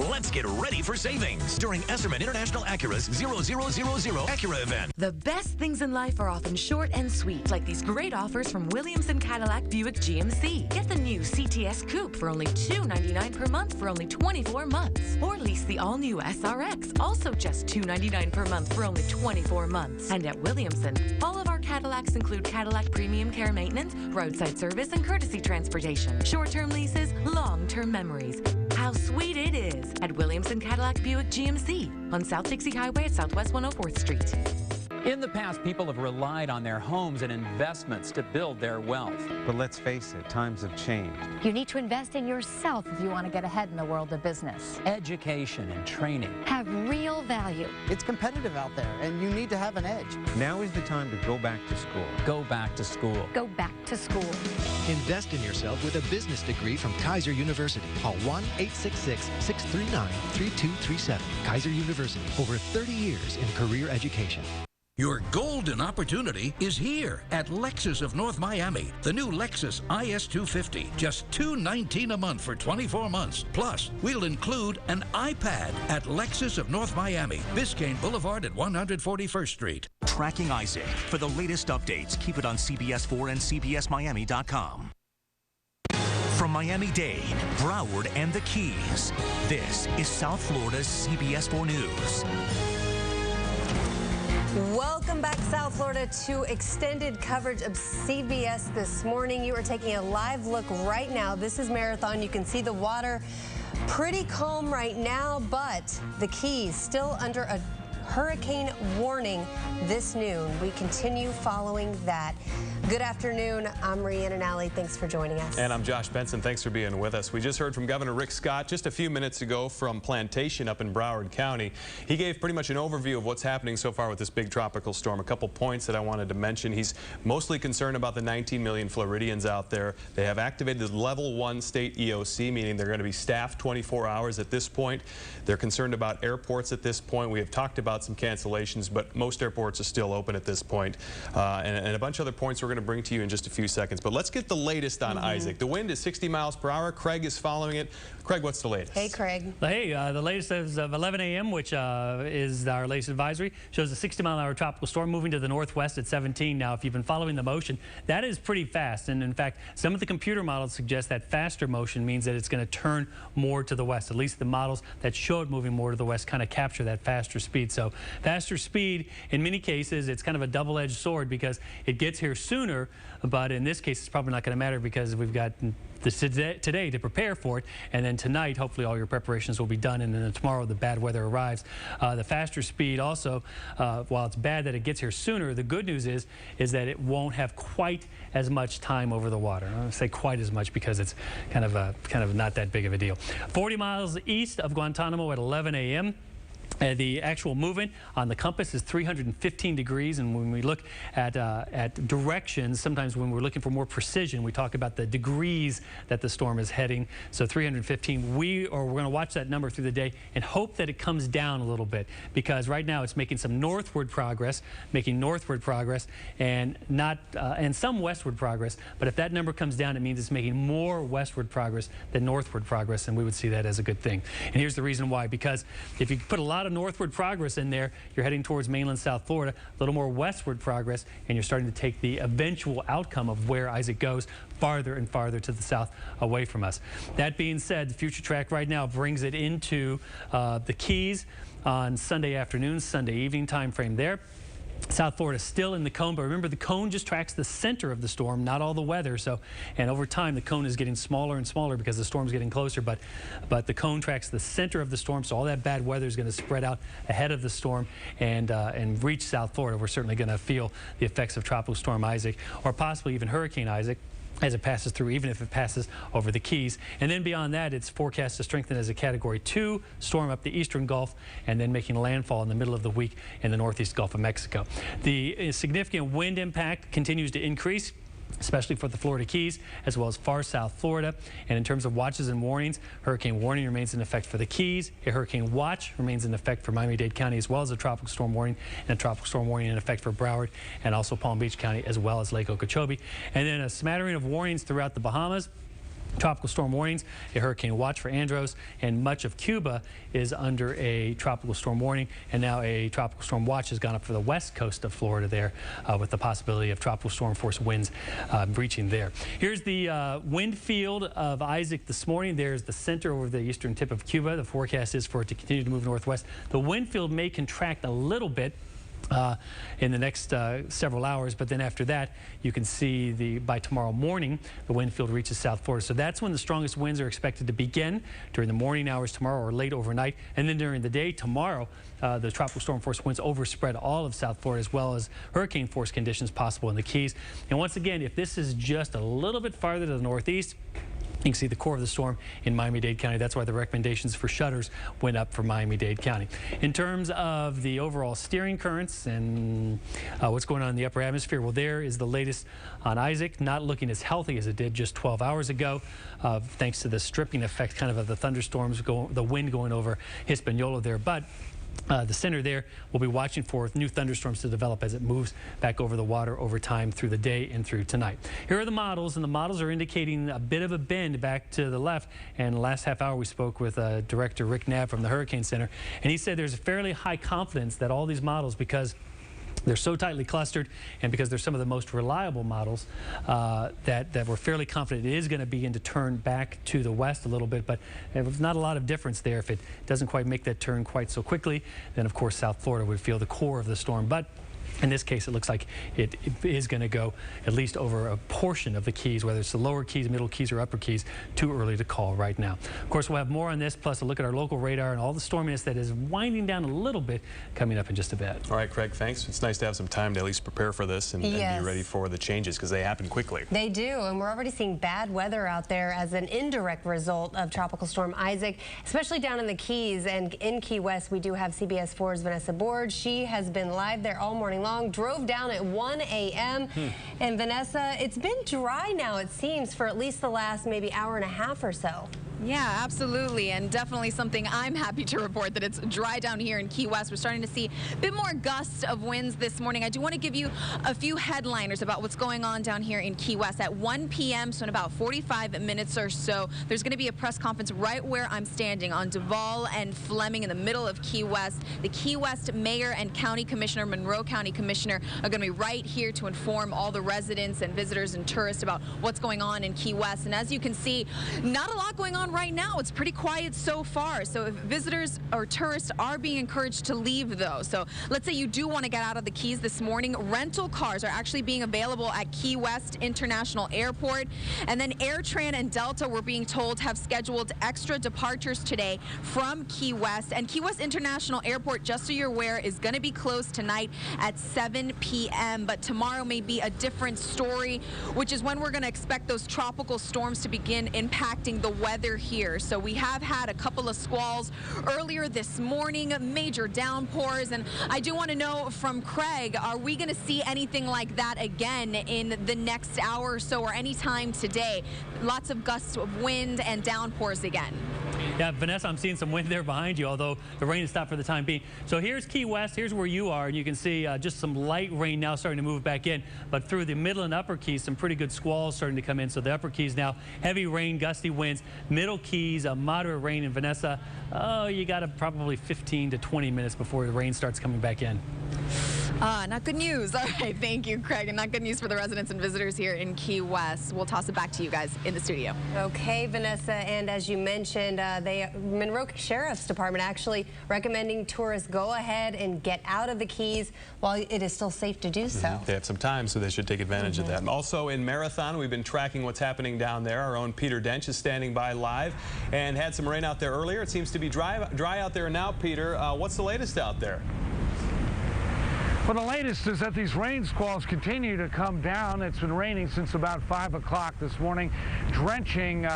Let's get ready for savings during Esserman International Acura's 0000 Acura event. The best things in life are often short and sweet, like these great offers from Williamson Cadillac Buick GMC. Get the new CTS Coupe for only $299 per month for only 24 months. Or lease the all-new SRX, also just $299 per month for only 24 months. And at Williamson, all of our Cadillacs include Cadillac Premium Care Maintenance, roadside service, and courtesy transportation. Short-term leases, long-term memories. How sweet it is at Williamson Cadillac Buick GMC on South Dixie Highway at Southwest 104th Street. In the past, people have relied on their homes and investments to build their wealth. But let's face it, times have changed. You need to invest in yourself if you want to get ahead in the world of business. Education and training have real value. It's competitive out there, and you need to have an edge. Now is the time to go back to school. Go back to school. Go back to school. Invest in yourself with a business degree from Kaiser University. Call 1-866-639-3237. Kaiser University, over 30 years in career education. Your golden opportunity is here at Lexus of North Miami. The new Lexus IS250, just $219 a month for 24 months. Plus, we'll include an iPad at Lexus of North Miami, Biscayne Boulevard at 141st Street. Tracking Isaac. For the latest updates, keep it on CBS 4 and CBSMiami.com. From Miami-Dade, Broward, and the Keys, this is South Florida's CBS 4 News. Welcome back, South Florida, to extended coverage of CBS this morning. You are taking a live look right now. This is Marathon. You can see the water pretty calm right now, but the Keys still under a hurricane warning this noon. We continue following that. Good afternoon. I'm Rhiannon Alley. Thanks for joining us. And I'm Josh Benson. Thanks for being with us. We just heard from Governor Rick Scott just a few minutes ago from Plantation up in Broward County. He gave pretty much an overview of what's happening so far with this big tropical storm. A couple points that I wanted to mention. He's mostly concerned about the 19 million Floridians out there. They have activated the level 1 state EOC, meaning they're going to be staffed 24 hours at this point. They're concerned about airports at this point. We have talked about some cancellations, but most airports are still open at this point. And a bunch of other points we're going to bring to you in just a few seconds. But let's get the latest on Isaac. The wind is 60 miles per hour. Craig is following it. Craig, what's the latest? Hey, Craig. Hey, the latest is of 11 a.m., which is our latest advisory, shows a 60-mile-an-hour tropical storm moving to the northwest at 17. Now, if you've been following the motion, that is pretty fast. And in fact, some of the computer models suggest that faster motion means that it's going to turn more to the west. At least the models that show it moving more to the west kind of capture that faster speed. So faster speed, in many cases, it's kind of a double-edged sword because it gets here sooner, but in this case, it's probably not going to matter because we've got today to prepare for it, and then tonight, hopefully all your preparations will be done, and then tomorrow the bad weather arrives. The faster speed also, while it's bad that it gets here sooner, the good news is that it won't have quite as much time over the water. I don't say quite as much because it's kind of not that big of a deal. 40 miles east of Guantanamo at 11 a.m. The actual movement on the compass is 315 degrees, and when we look at directions, sometimes when we're looking for more precision, we talk about the degrees that the storm is heading. So 315, we're going to watch that number through the day and hope that it comes down a little bit, because right now it's making some northward progress, and and some westward progress. But if that number comes down, it means it's making more westward progress than northward progress, and we would see that as a good thing. And here's the reason why: because if you put a lot of northward progress in there, you're heading towards mainland South Florida, a little more westward progress, and you're starting to take the eventual outcome of where Isaac goes farther and farther to the south away from us. That being said, the future track right now brings it into the Keys on Sunday afternoon, Sunday evening time frame there. South Florida still in the cone, but remember, the cone just tracks the center of the storm, not all the weather. And over time, the cone is getting smaller and smaller because the storm's getting closer. But the cone tracks the center of the storm, so all that bad weather is going to spread out ahead of the storm and reach South Florida. We're certainly going to feel the effects of Tropical Storm Isaac, or possibly even Hurricane Isaac, as it passes through, even if it passes over the Keys. And then beyond that, it's forecast to strengthen as a Category 2 storm up the eastern Gulf, and then making landfall in the middle of the week in the northeast Gulf of Mexico. The significant wind impact continues to increase, especially for the Florida Keys, as well as far south Florida. And in terms of watches and warnings, hurricane warning remains in effect for the Keys. A hurricane watch remains in effect for Miami-Dade County, as well as a tropical storm warning, and a tropical storm warning in effect for Broward and also Palm Beach County, as well as Lake Okeechobee. And then a smattering of warnings throughout the Bahamas. Tropical storm warnings, a hurricane watch for Andros, and much of Cuba is under a tropical storm warning, and now a tropical storm watch has gone up for the west coast of Florida there, with the possibility of tropical storm force winds reaching there. Here's the wind field of Isaac this morning. There's the center over the eastern tip of Cuba. The forecast is for it to continue to move northwest. The wind field may contract a little bit in the next several hours, but then after that, you can see by tomorrow morning, the wind field reaches South Florida. So that's when the strongest winds are expected to begin, during the morning hours tomorrow or late overnight. And then during the day tomorrow, the tropical storm force winds overspread all of South Florida, as well as hurricane force conditions possible in the Keys. And once again, if this is just a little bit farther to the northeast, you can see the core of the storm in Miami-Dade County. That's why the recommendations for shutters went up for Miami-Dade County. In terms of the overall steering currents and what's going on in the upper atmosphere, well, there is the latest on Isaac, not looking as healthy as it did just 12 hours ago, thanks to the stripping effect kind of the thunderstorms, the wind going over Hispaniola there. But the center there will be watching for new thunderstorms to develop as it moves back over the water over time through the day and through tonight. Here are the models, and the models are indicating a bit of a bend back to the left. And the last half hour we spoke with Director Rick Knabb from the Hurricane Center, and he said there's a fairly high confidence that all these models, because they're so tightly clustered, and because they're some of the most reliable models, that we're fairly confident it is going to begin to turn back to the west a little bit. But there's not a lot of difference there. If it doesn't quite make that turn quite so quickly, then of course South Florida would feel the core of the storm. But in this case, it looks like it is going to go at least over a portion of the Keys, whether it's the lower Keys, middle Keys, or upper Keys. Too early to call right now. Of course, we'll have more on this, plus a look at our local radar and all the storminess that is winding down a little bit coming up in just a bit. All right, Craig, thanks. It's nice to have some time to at least prepare for this and be ready for the changes, because they happen quickly. They do, and we're already seeing bad weather out there as an indirect result of Tropical Storm Isaac, especially down in the Keys. And in Key West, we do have CBS 4's Vanessa Board. She has been live there all morning long. Drove down at 1 a.m. And Vanessa, it's been dry now, it seems, for at least the last maybe hour and a half or so. Yeah, absolutely, and definitely something I'm happy to report, that it's dry down here in Key West. We're starting to see a bit more gusts of winds this morning. I do want to give you a few headliners about what's going on down here in Key West. At 1 p.m., so in about 45 minutes or so, there's going to be a press conference right where I'm standing on Duval and Fleming in the middle of Key West. The Key West Mayor and County Commissioner, Monroe County Commissioner, are going to be right here to inform all the residents and visitors and tourists about what's going on in Key West. And as you can see, not a lot going on right now. It's pretty quiet so far. So if visitors or tourists are being encouraged to leave, though. So let's say you do want to get out of the Keys this morning. Rental cars are actually being available at Key West International Airport. And then AirTran and Delta, we're being told, have scheduled extra departures today from Key West. And Key West International Airport, just so you're aware, is going to be closed tonight at 7 p.m. But tomorrow may be a different story, which is when we're going to expect those tropical storms to begin impacting the weather here. So we have had a couple of squalls earlier this morning, major downpours, and I do want to know from Craig, are we going to see anything like that again in the next hour or so or any time today? Lots of gusts of wind and downpours again. Yeah, Vanessa, I'm seeing some wind there behind you, although the rain has stopped for the time being. So here's Key West. Here's where you are, and you can see just some light rain now starting to move back in. But through the middle and upper Keys, some pretty good squalls starting to come in. So the upper Keys now, heavy rain, gusty winds. Middle Keys, moderate rain. And Vanessa, you got probably 15 to 20 minutes before the rain starts coming back in. Not good news. All right, thank you, Craig. And not good news for the residents and visitors here in Key West. We'll toss it back to you guys in the studio. Okay, Vanessa, and as you mentioned, Monroe Sheriff's Department actually recommending tourists go ahead and get out of the Keys while it is still safe to do so. They have some time, so they should take advantage of that. Also in Marathon, we've been tracking what's happening down there. Our own Peter Dench is standing by live and had some rain out there earlier. It seems to be dry out there now, Peter. What's the latest out there? Well, the latest is that these rain squalls continue to come down. It's been raining since about 5 o'clock this morning, drenching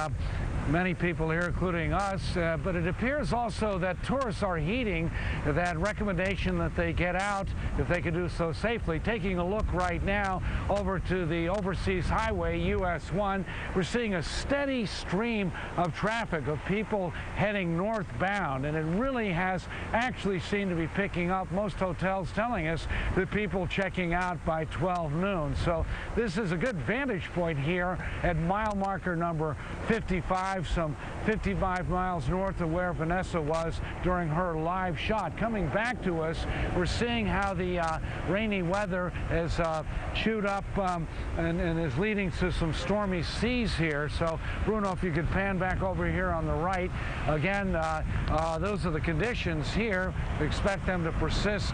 many people here, including us, but it appears also that tourists are heeding that recommendation that they get out if they can do so safely. Taking a look right now over to the overseas highway, US 1, we're seeing a steady stream of traffic of people heading northbound, and it really has actually seemed to be picking up. Most hotels telling us that people checking out by 12 noon. So this is a good vantage point here at mile marker number 55. Some 55 miles north of where Vanessa was during her live shot. Coming back to us, we're seeing how the rainy weather has chewed up and is leading to some stormy seas here. So, Bruno, if you could pan back over here on the right. Again, those are the conditions here. We expect them to persist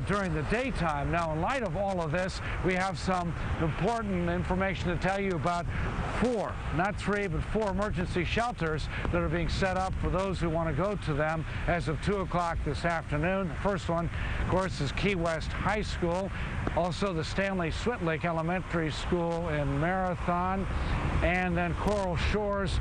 during the daytime. Now, in light of all of this, we have some important information to tell you about 4, not 3, but 4 emergency shelters that are being set up for those who want to go to them as of 2 o'clock this afternoon. The first one, of course, is Key West High School, also the Stanley Switlick Elementary School in Marathon, and then Coral Shores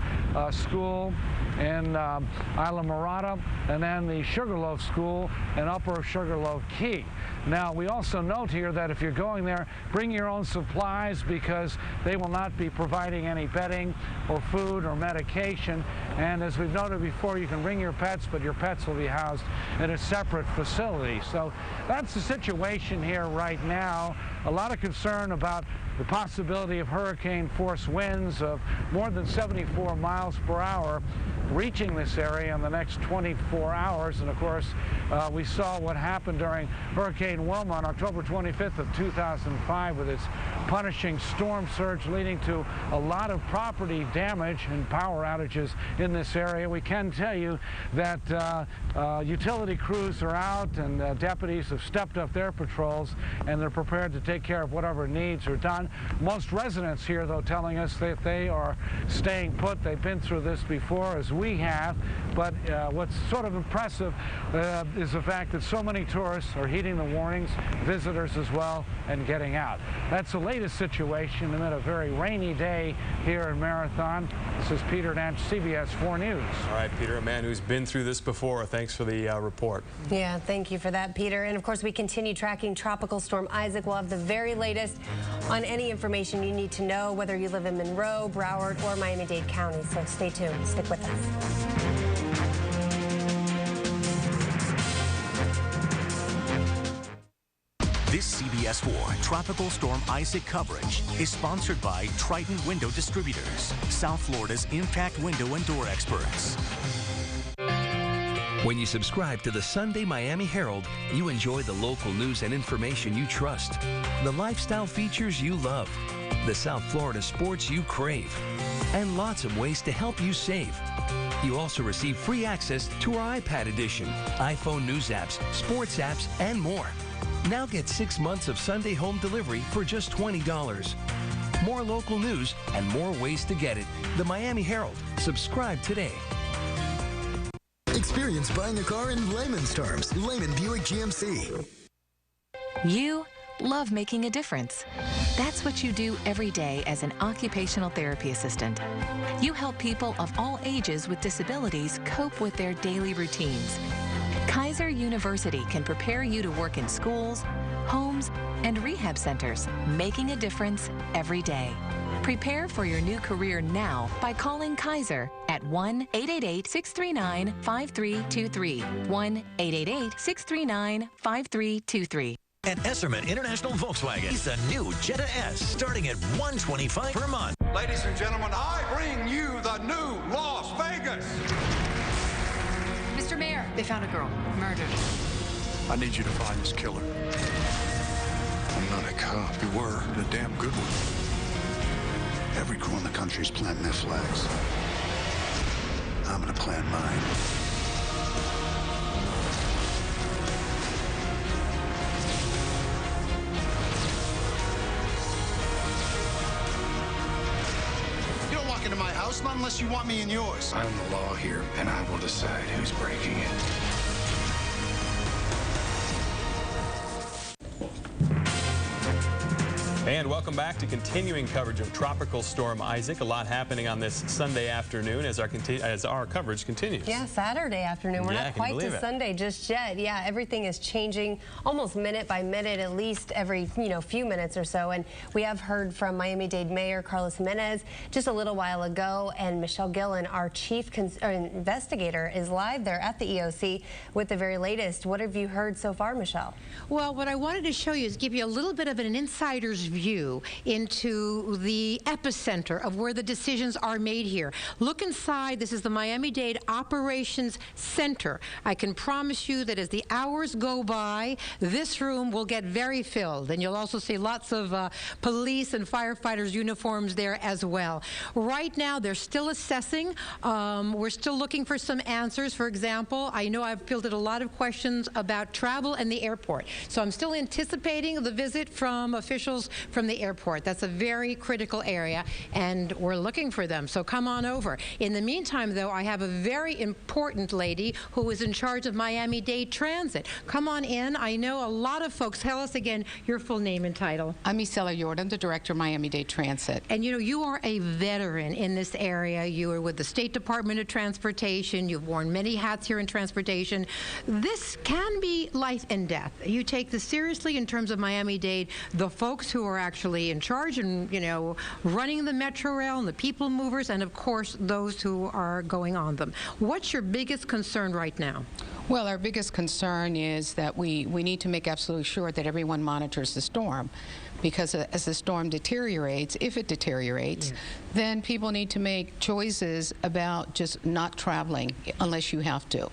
School in Isla Mirada, and then the Sugarloaf School in Upper Sugarloaf Key. Now, we also note here that if you're going there, bring your own supplies because they will not be providing any bedding or food or medication. And as we've noted before, you can bring your pets, but your pets will be housed in a separate facility. So that's the situation here right now. A lot of concern about the possibility of hurricane-force winds of more than 74 miles per hour reaching this area in the next 24 hours. And of course, we saw what happened during Hurricane Wilma on October 25th of 2005 with its punishing storm surge leading to a lot of property damage and power outages in this area. We can tell you that utility crews are out and deputies have stepped up their patrols and they're prepared to take care of whatever needs are done. Most residents here, though, telling us that they are staying put. They've been through this before, as we have, but what's sort of impressive is the fact that so many tourists are heeding the warnings, visitors as well, and getting out. That's the latest situation amid a very rainy day here in Marathon. This is Peter Dench, CBS 4 News. All right, Peter, a man who's been through this before. Thanks for the report. Yeah, thank you for that, Peter. And of course, we continue tracking Tropical Storm Isaac. We'll have the very latest on any information you need to know, whether you live in Monroe, Broward, or Miami-Dade County. So stay tuned. Stick with us. This CBS 4 Tropical Storm Isaac coverage is sponsored by Triton Window Distributors, South Florida's impact window and door experts. When you subscribe to the Sunday Miami Herald, you enjoy the local news and information you trust, the lifestyle features you love, the South Florida sports you crave, and lots of ways to help you save. You also receive free access to our iPad edition, iPhone news apps, sports apps, and more. Now get 6 months of Sunday home delivery for just $20. More local news and more ways to get it. The Miami Herald. Subscribe today. Experience buying a car in layman's terms. Layman Buick GMC. You love making a difference. That's what you do every day as an occupational therapy assistant. You help people of all ages with disabilities cope with their daily routines. Kaiser University can prepare you to work in schools, homes, and rehab centers, making a difference every day. Prepare for your new career now by calling Kaiser at 1-888-639-5323. 1-888-639-5323. At Esserman International Volkswagen is the new Jetta S, starting at $125 per month. Ladies and gentlemen, I bring you the new Las Vegas. Mr. Mayor, they found a girl, murdered. I need you to find this killer. I'm not a cop. You were, and a damn good one. Every crew in the country is planting their flags. I'm gonna plant mine. You don't walk into my house, not unless you want me in yours. I'm the law here, and I will decide who's breaking it. And welcome back to continuing coverage of Tropical Storm Isaac. A lot happening on this Sunday afternoon as our coverage continues. Yeah, Saturday afternoon. We're not quite to Sunday just yet. Yeah, everything is changing almost minute by minute, at least every few minutes or so. And we have heard from Miami-Dade Mayor Carlos Jimenez just a little while ago, and Michelle Gillen, our chief investigator, is live there at the EOC with the very latest. What have you heard so far, Michelle? Well, what I wanted to show you is give you a little bit of an insider's view into the epicenter of where the decisions are made here. Look inside. This is the Miami-Dade Operations Center. I can promise you that as the hours go by, this room will get very filled, and you'll also see lots of police and firefighters' uniforms there as well. Right now, they're still assessing. We're still looking for some answers. For example, I know I've fielded a lot of questions about travel and the airport, so I'm still anticipating the visit from officials from the airport. That's a very critical area, and we're looking for them, so come on over. In the meantime, though, I have a very important lady who is in charge of Miami-Dade Transit. Come on in. I know a lot of folks. Tell us again your full name and title. I'm Isela Jordan, the director of Miami-Dade Transit. And you are a veteran in this area. You are with the State Department of Transportation. You've worn many hats here in transportation. This can be life and death. You take this seriously in terms of Miami-Dade. The folks who are actually in charge and, running the Metro Rail and the people movers, and of course those who are going on them. What's your biggest concern right now? Well, our biggest concern is that we need to make absolutely sure that everyone monitors the storm, because as the storm deteriorates, if it deteriorates, then people need to make choices about just not traveling unless you have to.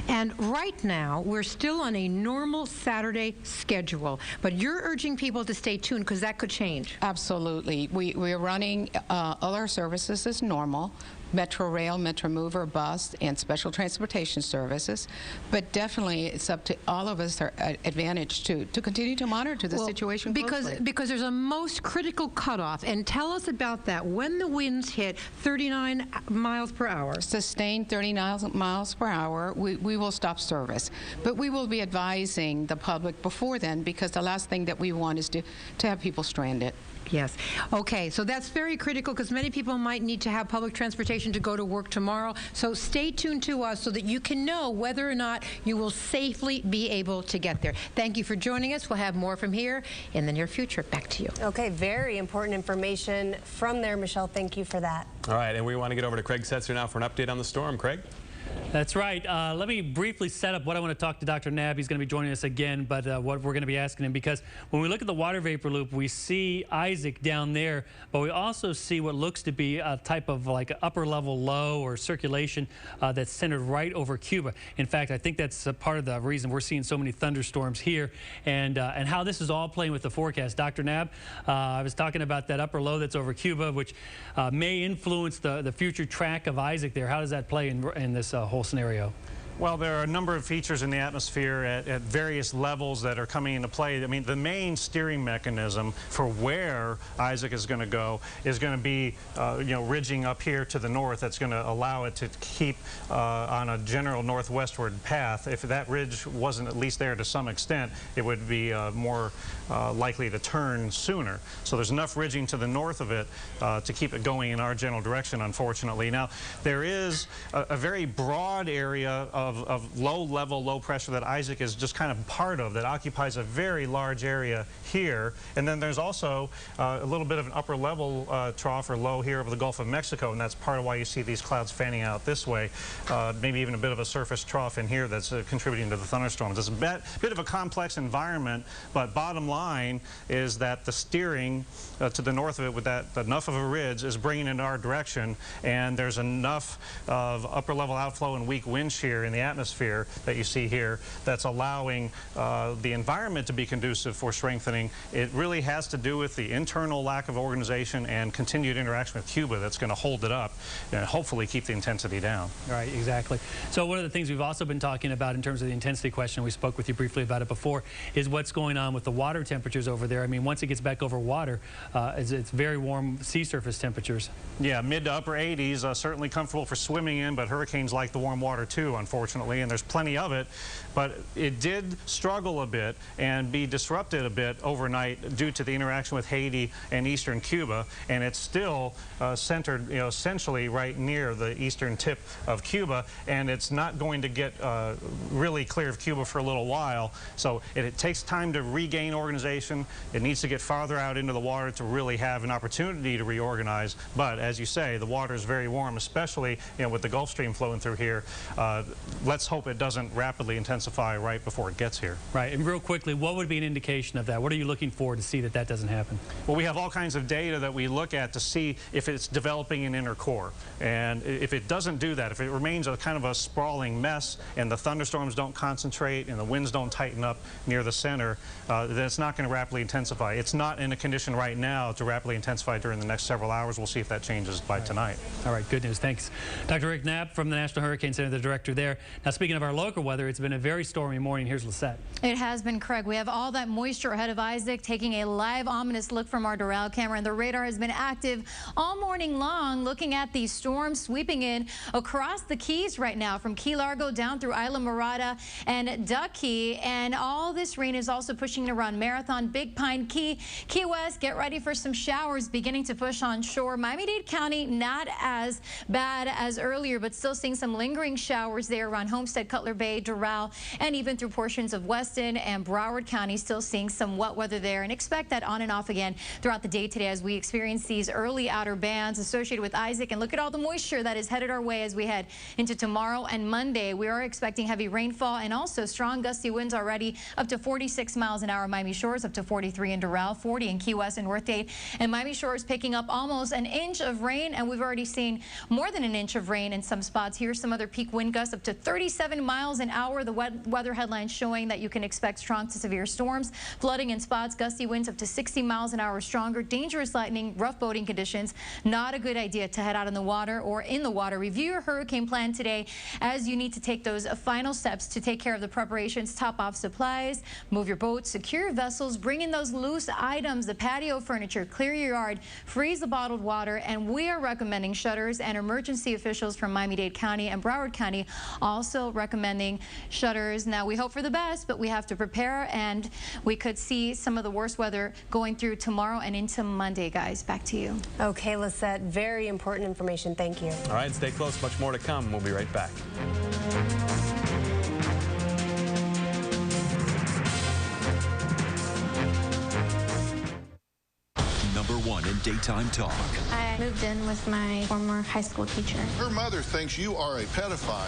And right now, we're still on a normal Saturday schedule, but you're urging people to stay tuned because that could change. Absolutely. We're running all our services as normal. Metro Rail, Metro Mover, bus, and special transportation services. But definitely it's up to all of us, our advantage to continue to monitor the situation closely. Because there's a most critical cutoff. And tell us about that. When the winds hit 39 miles per hour. Sustained 39 miles per hour, we will stop service. But we will be advising the public before then, because the last thing that we want is to have people stranded. Yes. Okay, so that's very critical because many people might need to have public transportation to go to work tomorrow. So stay tuned to us so that you can know whether or not you will safely be able to get there. Thank you for joining us. We'll have more from here in the near future. Back to you. Okay, very important information from there, Michelle. Thank you for that. All right, and we want to get over to Craig Setzer now for an update on the storm. Craig? That's right. Let me briefly set up what I want to talk to Dr. Knabb. He's going to be joining us again, but what we're going to be asking him, because when we look at the water vapor loop, we see Isaac down there, but we also see what looks to be a type of like upper level low or circulation that's centered right over Cuba. In fact, I think that's part of the reason we're seeing so many thunderstorms here, and how this is all playing with the forecast. Dr. Knabb, I was talking about that upper low that's over Cuba, which may influence the future track of Isaac there. How does that play in this whole scenario? Well, there are a number of features in the atmosphere at various levels that are coming into play. I mean, the main steering mechanism for where Isaac is going to go is going to be, ridging up here to the north. That's going to allow it to keep on a general northwestward path. If that ridge wasn't at least there to some extent, it would be more likely to turn sooner. So there's enough ridging to the north of it to keep it going in our general direction, unfortunately. Now, there is a very broad area of low-level, low-pressure that Isaac is just kind of part of, that occupies a very large area here. And then there's also a little bit of an upper-level trough or low here over the Gulf of Mexico, and that's part of why you see these clouds fanning out this way. Maybe even a bit of a surface trough in here that's contributing to the thunderstorms. It's a bit of a complex environment, but bottom line is that the steering to the north of it with that enough of a ridge is bringing it in our direction, and there's enough of upper-level outflow and weak wind shear in the atmosphere that you see here that's allowing the environment to be conducive for strengthening. It really has to do with the internal lack of organization and continued interaction with Cuba that's going to hold it up and hopefully keep the intensity down. Right, exactly. So one of the things we've also been talking about in terms of the intensity question, we spoke with you briefly about it before, is what's going on with the water temperatures over there. I mean, once it gets back over water, it's very warm sea surface temperatures. Yeah, mid to upper 80s, certainly comfortable for swimming in, but hurricanes like the warm water too, unfortunately, and there's plenty of it. But it did struggle a bit and be disrupted a bit overnight due to the interaction with Haiti and eastern Cuba, and it's still centered, essentially right near the eastern tip of Cuba, and it's not going to get really clear of Cuba for a little while. So it takes time to regain organization. It needs to get farther out into the water to really have an opportunity to reorganize. But as you say, the water is very warm, especially with the Gulf Stream flowing through here. Let's hope it doesn't rapidly intensify right before it gets here. Right, and real quickly, what would be an indication of that? What are you looking for to see that that doesn't happen? Well, we have all kinds of data that we look at to see if it's developing an inner core. And if it doesn't do that, if it remains a kind of a sprawling mess and the thunderstorms don't concentrate and the winds don't tighten up near the center, then it's not going to rapidly intensify. It's not in a condition right now to rapidly intensify during the next several hours. We'll see if that changes by tonight. All right, good news. Thanks. Dr. Rick Knapp from the National Hurricane Center, the director there. Now, speaking of our local weather, it's been a very stormy morning. Here's Lisette. It has been, Craig. We have all that moisture ahead of Isaac, taking a live ominous look from our Doral camera, and the radar has been active all morning long, looking at these storms sweeping in across the Keys right now, from Key Largo down through Isla Mirada and Duck Key, and all this rain is also pushing around Marathon, Big Pine, Key West. Get ready for some showers beginning to push on shore. Miami-Dade County, not as bad as earlier, but still seeing some lingering showers there around Homestead, Cutler Bay, Doral, and even through portions of Weston and Broward County. Still seeing some wet weather there, and expect that on and off again throughout the day today as we experience these early outer bands associated with Isaac. And look at all the moisture that is headed our way as we head into tomorrow and Monday. We are expecting heavy rainfall and also strong gusty winds already, up to 46 miles an hour. Miami Shores up to 43 in Doral, 40 in Key West and North Dade. And Miami Shores picking up almost an inch of rain, and we've already seen more than an inch of rain in some spots. Here's some other peak wind gusts up to 37 miles an hour. The weather headlines showing that you can expect strong to severe storms, flooding in spots, gusty winds up to 60 miles an hour stronger, dangerous lightning, rough boating conditions. Not a good idea to head out in the water or in the water. Review your hurricane plan today as you need to take those final steps to take care of the preparations. Top off supplies, move your boat, secure your vessels, bring in those loose items, the patio furniture, clear your yard, freeze the bottled water, and we are recommending shutters, and emergency officials from Miami-Dade County and Broward County also recommending shutters. Now, we hope for the best, but we have to prepare, and we could see some of the worst weather going through tomorrow and into Monday, guys. Back to you. Okay, Lisette, very important information. Thank you. All right, stay close. Much more to come. We'll be right back. #1 in daytime talk. I moved in with my former high school teacher. Her mother thinks you are a pedophile.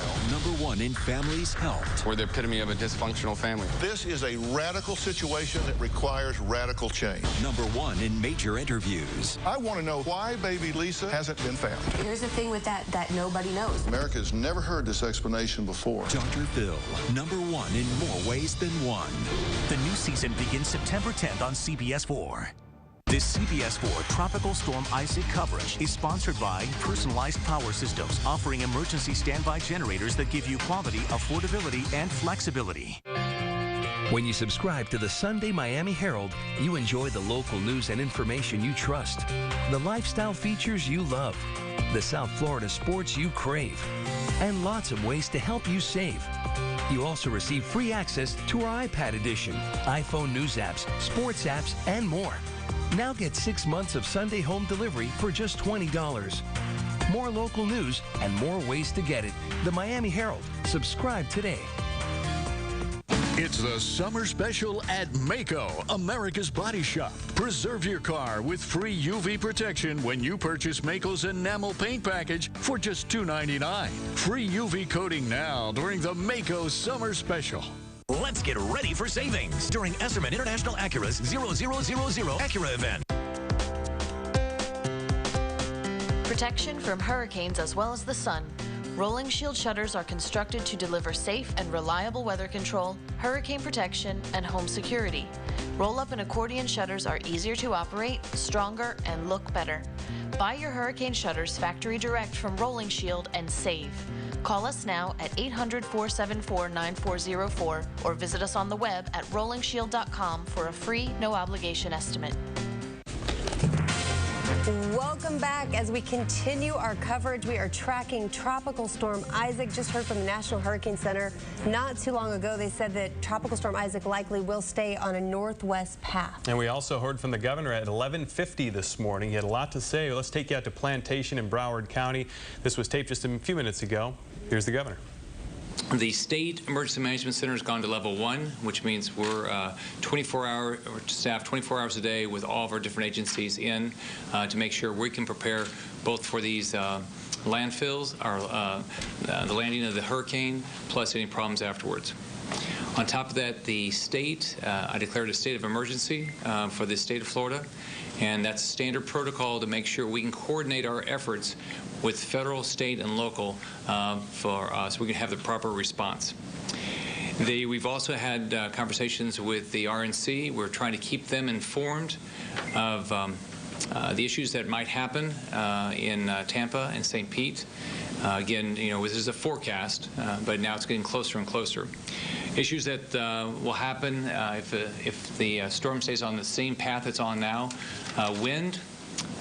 #1 in families helped. We're the epitome of a dysfunctional family. This is a radical situation that requires radical change. #1 in major interviews. I want to know why baby Lisa hasn't been found. Here's the thing with that nobody knows. America's never heard this explanation before. Dr. Phil, #1 in more ways than one. The new season begins September 10th on CBS 4. This CBS4 Tropical Storm Isaac coverage is sponsored by Personalized Power Systems, offering emergency standby generators that give you quality, affordability, and flexibility. When you subscribe to the Sunday Miami Herald, you enjoy the local news and information you trust, the lifestyle features you love, the South Florida sports you crave, and lots of ways to help you save. You also receive free access to our iPad edition, iPhone news apps, sports apps, and more. Now get 6 months of Sunday home delivery for just $20. More local news and more ways to get it. The Miami Herald. Subscribe today. It's the summer special at Maaco, America's Body Shop. Preserve your car with free UV protection when you purchase Maaco's enamel paint package for just $2.99. Free UV coating now during the Maaco Summer Special. Let's get ready for savings during Esserman International Acura's 0000 Acura event. Protection from hurricanes as well as the sun. Rolling shield shutters are constructed to deliver safe and reliable weather control, hurricane protection, and home security. Roll-up and accordion shutters are easier to operate, stronger, and look better. Buy your hurricane shutters factory direct from Rolling Shield and save. Call us now at 800-474-9404 or visit us on the web at rollingshield.com for a free, no-obligation estimate. Welcome back. As we continue our coverage, we are tracking Tropical Storm Isaac. Just heard from the National Hurricane Center not too long ago. They said that Tropical Storm Isaac likely will stay on a northwest path. And we also heard from the governor at 11:50 this morning. He had a lot to say. Let's take you out to Plantation in Broward County. This was taped just a few minutes ago. Here's the governor. The State Emergency Management Center has gone to level 1, which means we're 24-hour staff 24 hours a day with all of our different agencies in to make sure we can prepare both for these landfills, the landing of the hurricane, plus any problems afterwards. On top of that, the state, I declared a state of emergency for the state of Florida, and that's standard protocol to make sure we can coordinate our efforts with federal, state, and local so we can have the proper response. We've also had conversations with the RNC. We're trying to keep them informed of the issues that might happen in Tampa and St. Pete. Again, you know, this is a forecast, but now it's getting closer and closer. Issues that will happen if the storm stays on the same path it's on now: wind,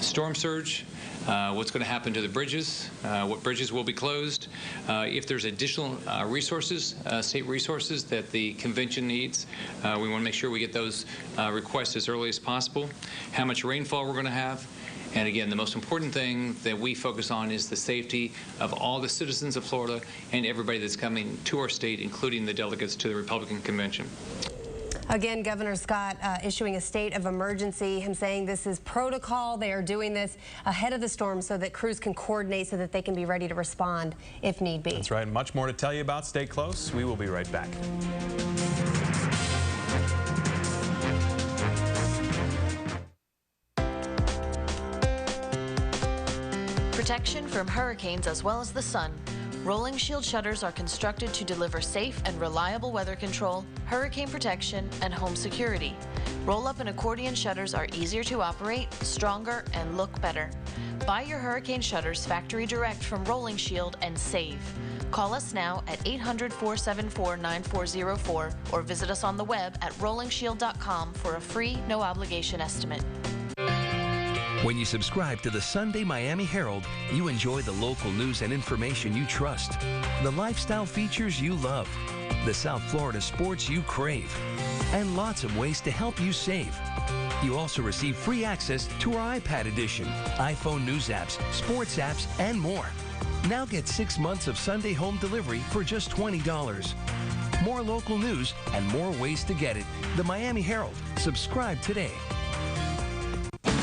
storm surge, what's going to happen to the bridges, what bridges will be closed, if there's additional resources, state resources that the convention needs. We want to make sure we get those requests as early as possible, how much rainfall we're going to have. And again, the most important thing that we focus on is the safety of all the citizens of Florida and everybody that's coming to our state, including the delegates to the Republican Convention. Again, Governor Scott issuing a state of emergency, him saying this is protocol. They are doing this ahead of the storm so that crews can coordinate so that they can be ready to respond if need be. That's right. Much more to tell you about. Stay close. We will be right back. Protection from hurricanes as well as the sun. Rolling shield shutters are constructed to deliver safe and reliable weather control, hurricane protection, and home security. Roll-up and accordion shutters are easier to operate, stronger, and look better. Buy your hurricane shutters factory direct from Rolling Shield and save. Call us now at 800-474-9404 or visit us on the web at rollingshield.com for a free, no-obligation estimate. When you subscribe to the Sunday Miami Herald, you enjoy the local news and information you trust, the lifestyle features you love, the South Florida sports you crave, and lots of ways to help you save. You also receive free access to our iPad edition, iPhone news apps, sports apps, and more. Now get 6 months of Sunday home delivery for just $20. More local news and more ways to get it. The Miami Herald. Subscribe today.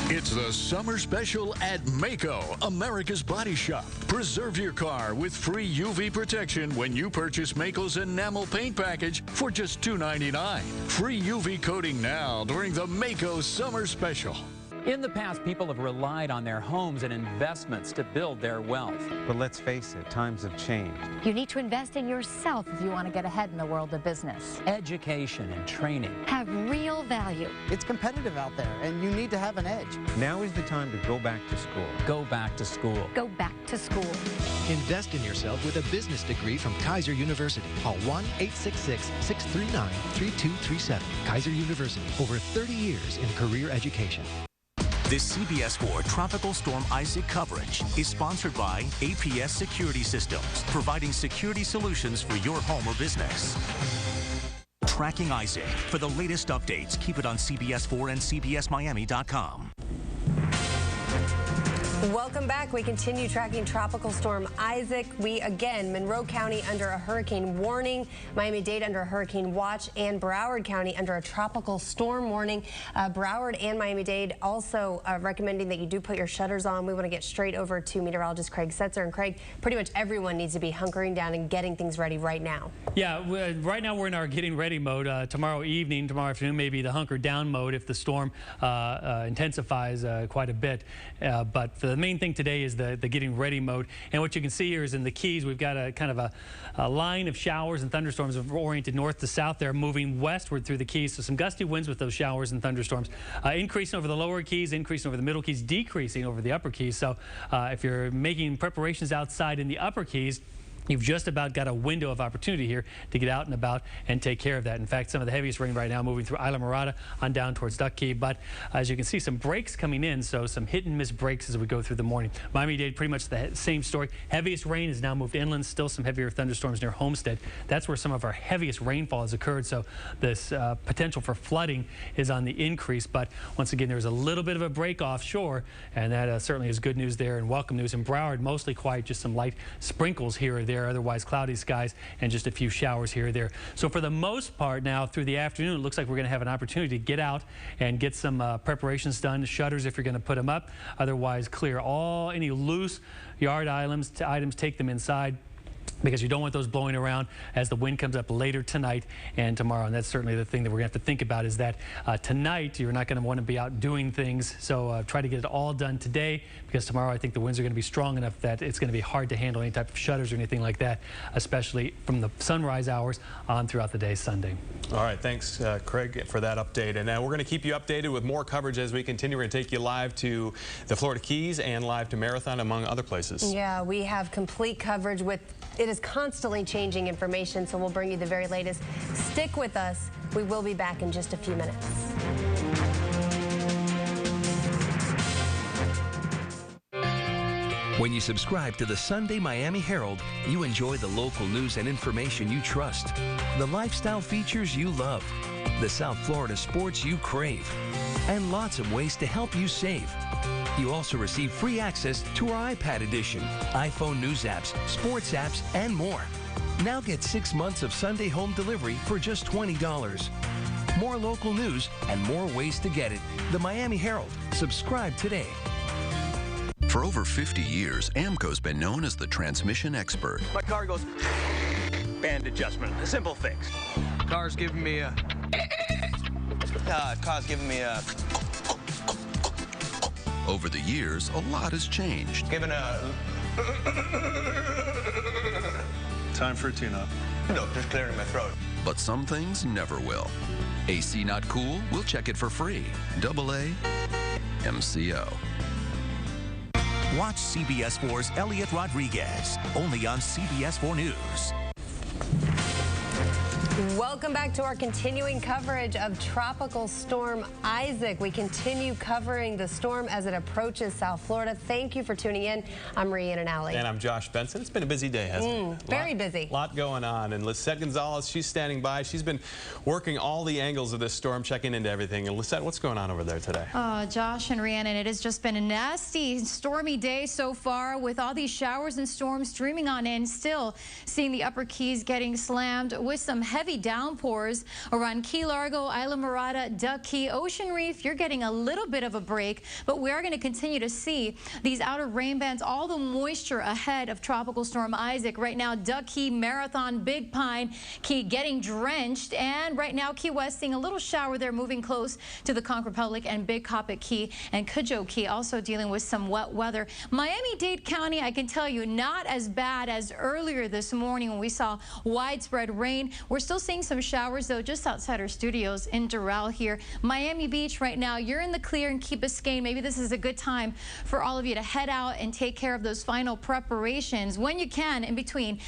It's the summer special at Maaco, America's Body Shop. Preserve your car with free UV protection when you purchase Maaco's enamel paint package for just $2.99. Free UV coating now during the Maaco Summer Special. In the past, people have relied on their homes and investments to build their wealth. But let's face it, times have changed. You need to invest in yourself if you want to get ahead in the world of business. Education and training have real value. It's competitive out there, and you need to have an edge. Now is the time to go back to school. Go back to school. Go back to school. Invest in yourself with a business degree from Kaiser University. Call 1-866-639-3237. Kaiser University, over 30 years in career education. This CBS 4 Tropical Storm Isaac coverage is sponsored by APS Security Systems, providing security solutions for your home or business. Tracking Isaac. For the latest updates, keep it on CBS 4 and CBSMiami.com. Welcome back. We continue tracking Tropical Storm Isaac. We, again, Monroe County under a hurricane warning, Miami-Dade under a hurricane watch, and Broward County under a tropical storm warning. Broward and Miami-Dade also recommending that you do put your shutters on. We want to get straight over to meteorologist Craig Setzer. And Craig, pretty much everyone needs to be hunkering down and getting things ready right now. Yeah, right now we're in our getting ready mode. Tomorrow evening, tomorrow afternoon, maybe the hunker down mode if the storm intensifies quite a bit. But the main thing today is the getting ready mode. And what you can see here is in the Keys, we've got a kind of a line of showers and thunderstorms oriented north to south there, moving westward through the Keys. So some gusty winds with those showers and thunderstorms, increasing over the lower Keys, increasing over the middle Keys, decreasing over the upper Keys. So if you're making preparations outside in the upper Keys, you've just about got a window of opportunity here to get out and about and take care of that. In fact, some of the heaviest rain right now moving through Isla Mirada on down towards Duck Key. But as you can see, some breaks coming in, so some hit and miss breaks as we go through the morning. Miami-Dade, pretty much the same story. Heaviest rain has now moved inland, still some heavier thunderstorms near Homestead. That's where some of our heaviest rainfall has occurred, so this potential for flooding is on the increase. But once again, there's a little bit of a break offshore, and that certainly is good news there and welcome news. In Broward, mostly quiet, just some light sprinkles here or there. Otherwise cloudy skies and just a few showers here or there. So for the most part now through the afternoon, it looks like we're going to have an opportunity to get out and get some preparations done, shutters if you're going to put them up. Otherwise clear any loose yard items, take them inside, because you don't want those blowing around as the wind comes up later tonight and tomorrow. And that's certainly the thing that we're going to have to think about, is that tonight you're not going to want to be out doing things. So try to get it all done today, because tomorrow I think the winds are going to be strong enough that it's going to be hard to handle any type of shutters or anything like that, especially from the sunrise hours on throughout the day Sunday. All right, thanks Craig for that update. And we're going to keep you updated with more coverage as we continue. We're going to take you live to the Florida Keys and live to Marathon, among other places. Yeah, we have complete coverage with, it is constantly changing information, so we'll bring you the very latest. Stick with us. We will be back in just a few minutes. When you subscribe to the Sunday Miami Herald, you enjoy the local news and information you trust, the lifestyle features you love, the South Florida sports you crave, and lots of ways to help you save. You also receive free access to our iPad edition, iPhone news apps, sports apps, and more. Now get 6 months of Sunday home delivery for just $20. More local news and more ways to get it. The Miami Herald. Subscribe today. For over 50 years, AMCO's been known as the transmission expert. My car goes band adjustment, a simple fix. Car's giving me a... car's giving me a... Over the years, a lot has changed. Giving a... Time for a tune-up. No, just clearing my throat. But some things never will. AC not cool? We'll check it for free. AA MCO. Watch CBS 4's Elliot Rodriguez, only on CBS 4 News. Welcome back to our continuing coverage of Tropical Storm Isaac. We continue covering the storm as it approaches South Florida. Thank you for tuning in. I'm Marie Annali. And I'm Josh Benson. It's been a busy day, hasn't it? Very busy. A lot going on. And Lisette Gonzalez, she's standing by. She's been working all the angles of this storm, checking into everything. And Lisette, what's going on over there today? Josh and Rhiannon, it has just been a nasty, stormy day so far, with all these showers and storms streaming on in. Still seeing the upper Keys getting slammed with some heavy heavy downpours around Key Largo, Isla Mirada, Duck Key, Ocean Reef. You're getting a little bit of a break, but we are going to continue to see these outer rain bands, all the moisture ahead of Tropical Storm Isaac. Right now, Duck Key, Marathon, Big Pine Key getting drenched, and right now Key West seeing a little shower there moving close to the Conch Republic, and Big Coppock Key and Cudjoe Key also dealing with some wet weather. Miami-Dade County, I can tell you, not as bad as earlier this morning when we saw widespread rain. We're still seeing some showers, though, just outside our studios in Doral here. Miami Beach right now, you're in the clear in Key Biscayne. Maybe this is a good time for all of you to head out and take care of those final preparations when you can in between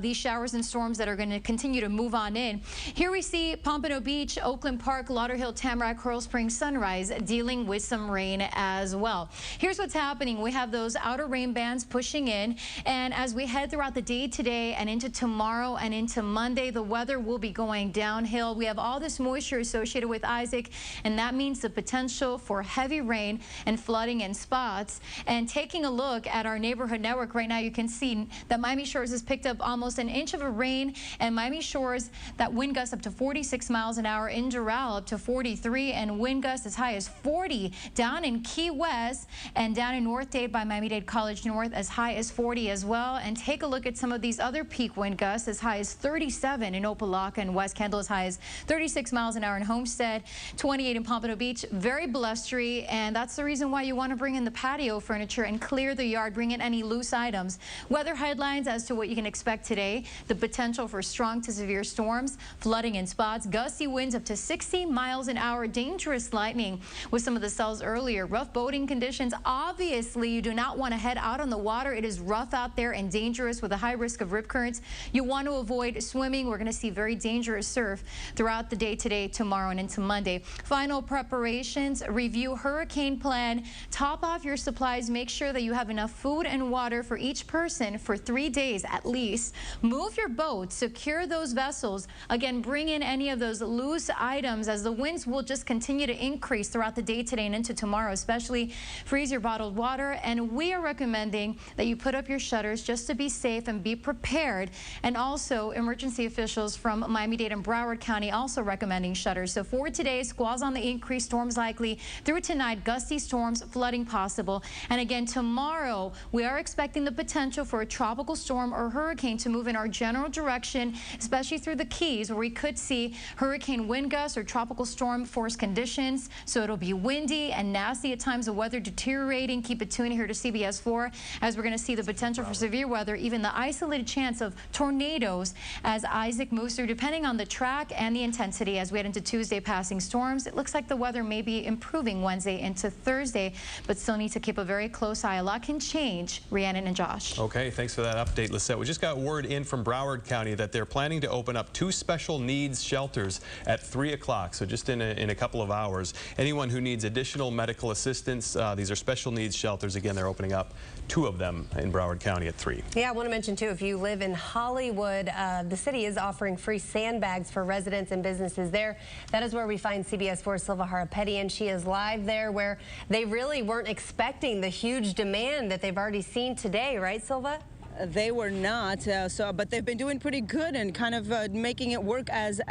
these showers and storms that are going to continue to move on in. Here we see Pompano Beach, Oakland Park, Lauderhill, Tamarack, Coral Springs, Sunrise dealing with some rain as well. Here's what's happening. We have those outer rain bands pushing in, and as we head throughout the day today and into tomorrow and into Monday, the weather will be going downhill. We have all this moisture associated with Isaac, and that means the potential for heavy rain and flooding in spots. And taking a look at our neighborhood network right now, you can see that Miami Shores has picked up almost an inch of a rain, and Miami Shores, that wind gust up to 46 miles an hour, in Doral up to 43, and wind gusts as high as 40 down in Key West, and down in North Dade by Miami-Dade College North as high as 40 as well. And take a look at some of these other peak wind gusts as high as 37 in Opelika and West Kendall, as high as 36 miles an hour in Homestead, 28 in Pompano Beach. Very blustery, and that's the reason why you want to bring in the patio furniture and clear the yard. Bring in any loose items. Weather headlines as to what you can expect today: the potential for strong to severe storms, flooding in spots, gusty winds up to 60 miles an hour, dangerous lightning with some of the cells earlier, rough boating conditions. Obviously, you do not want to head out on the water. It is rough out there and dangerous with a high risk of rip currents. You want to avoid swimming. We're going to see very dangerous surf throughout the day today, tomorrow, and into Monday. Final preparations: review hurricane plan, top off your supplies, make sure that you have enough food and water for each person for 3 days at least. Move your boat, secure those vessels. Again, bring in any of those loose items, as the winds will just continue to increase throughout the day today and into tomorrow, especially. Freeze your bottled water, and we are recommending that you put up your shutters just to be safe and be prepared. And also, emergency officials from Miami-Dade and Broward County also recommending shutters. So for today, squalls on the increase, storms likely through tonight, gusty storms, flooding possible. And again, tomorrow, we are expecting the potential for a tropical storm or hurricane to move in our general direction, especially through the Keys, where we could see hurricane wind gusts or tropical storm force conditions. So it'll be windy and nasty at times, the weather deteriorating. Keep it tuned here to CBS 4, as we're going to see the potential for severe weather, even the isolated chance of tornadoes as Isaac moves through, depending on the track and the intensity. As we head into Tuesday, passing storms, it looks like the weather may be improving Wednesday into Thursday, but still need to keep a very close eye. A lot can change. Rhiannon and Josh. Okay, thanks for that update, Lisette. We just got word in from Broward County that they're planning to open up 2 special needs shelters at 3 o'clock, so just in a couple of hours. Anyone who needs additional medical assistance, these are special needs shelters. Again, they're opening up 2 of them in Broward County at 3. Yeah, I want to mention, too, if you live in Hollywood, the city is offering free sandbags for residents and businesses there. That is where we find CBS 4's Silva Harapetian. She is live there, where they really weren't expecting the huge demand that they've already seen today, right, Silva? They were not, but they've been doing pretty good and kind of making it work as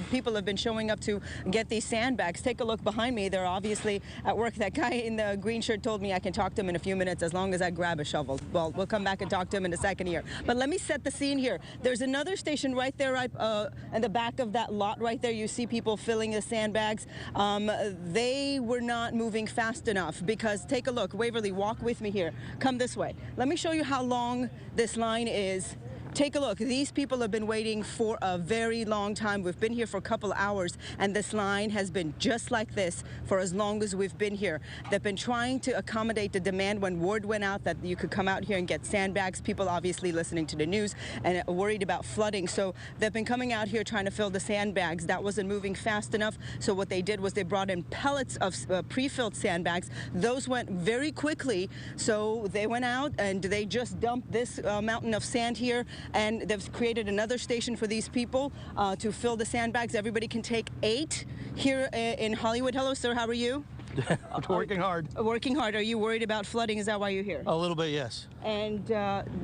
people have been showing up to get these sandbags. Take a look behind me. They're obviously at work. That guy in the green shirt told me I can talk to him in a few minutes as long as I grab a shovel. Well, we'll come back and talk to him in a second here. But let me set the scene here. There's another station right there in the back of that lot right there. You see people filling the sandbags. They were not moving fast enough, because take a look. Waverly, walk with me here. Come this way. Let me show you how long this line is. Take a look. These people have been waiting for a very long time. We've been here for a couple hours, and this line has been just like this for as long as we've been here. They've been trying to accommodate the demand when word went out that you could come out here and get sandbags. People obviously listening to the news and worried about flooding. So they've been coming out here trying to fill the sandbags. That wasn't moving fast enough. So what they did was they brought in pellets of pre-filled sandbags. Those went very quickly. So they went out and they just dumped this mountain of sand here. And they've created another station for these people to fill the sandbags. Everybody can take 8 here in Hollywood. Hello, sir. How are you? Working hard. Working hard. Are you worried about flooding? Is that why you're here? A little bit, yes. And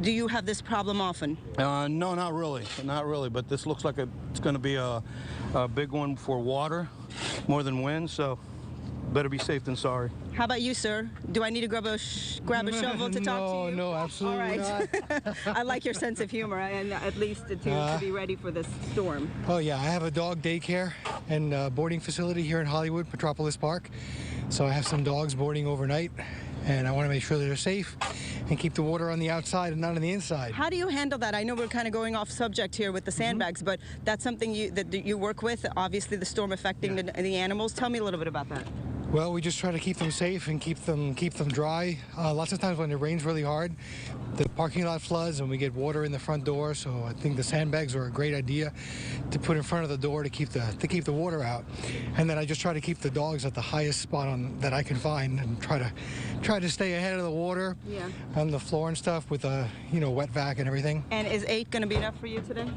do you have this problem often? No, not really. Not really, but this looks like it's going to be a big one for water, more than wind, so better be safe than sorry. How about you, sir? Do I need to grab a shovel to talk to you? No, absolutely All right. not. I like your sense of humor, and at least to be ready for this storm. Oh, yeah. I have a dog daycare and boarding facility here in Hollywood, Metropolis Park. So I have some dogs boarding overnight, and I want to make sure that they're safe and keep the water on the outside and not on the inside. How do you handle that? I know we're kind of going off subject here with the sandbags, but that's something that you work with, obviously the storm affecting the animals. Tell me a little bit about that. Well, we just try to keep them safe and keep them dry. Lots of times when it rains really hard, the parking lot floods and we get water in the front door. So I think the sandbags are a great idea to put in front of the door to keep the water out. And then I just try to keep the dogs at the highest spot that I can find and try to stay ahead of the water on the floor and stuff with a wet vac and everything. And is 8 going to be enough for you today?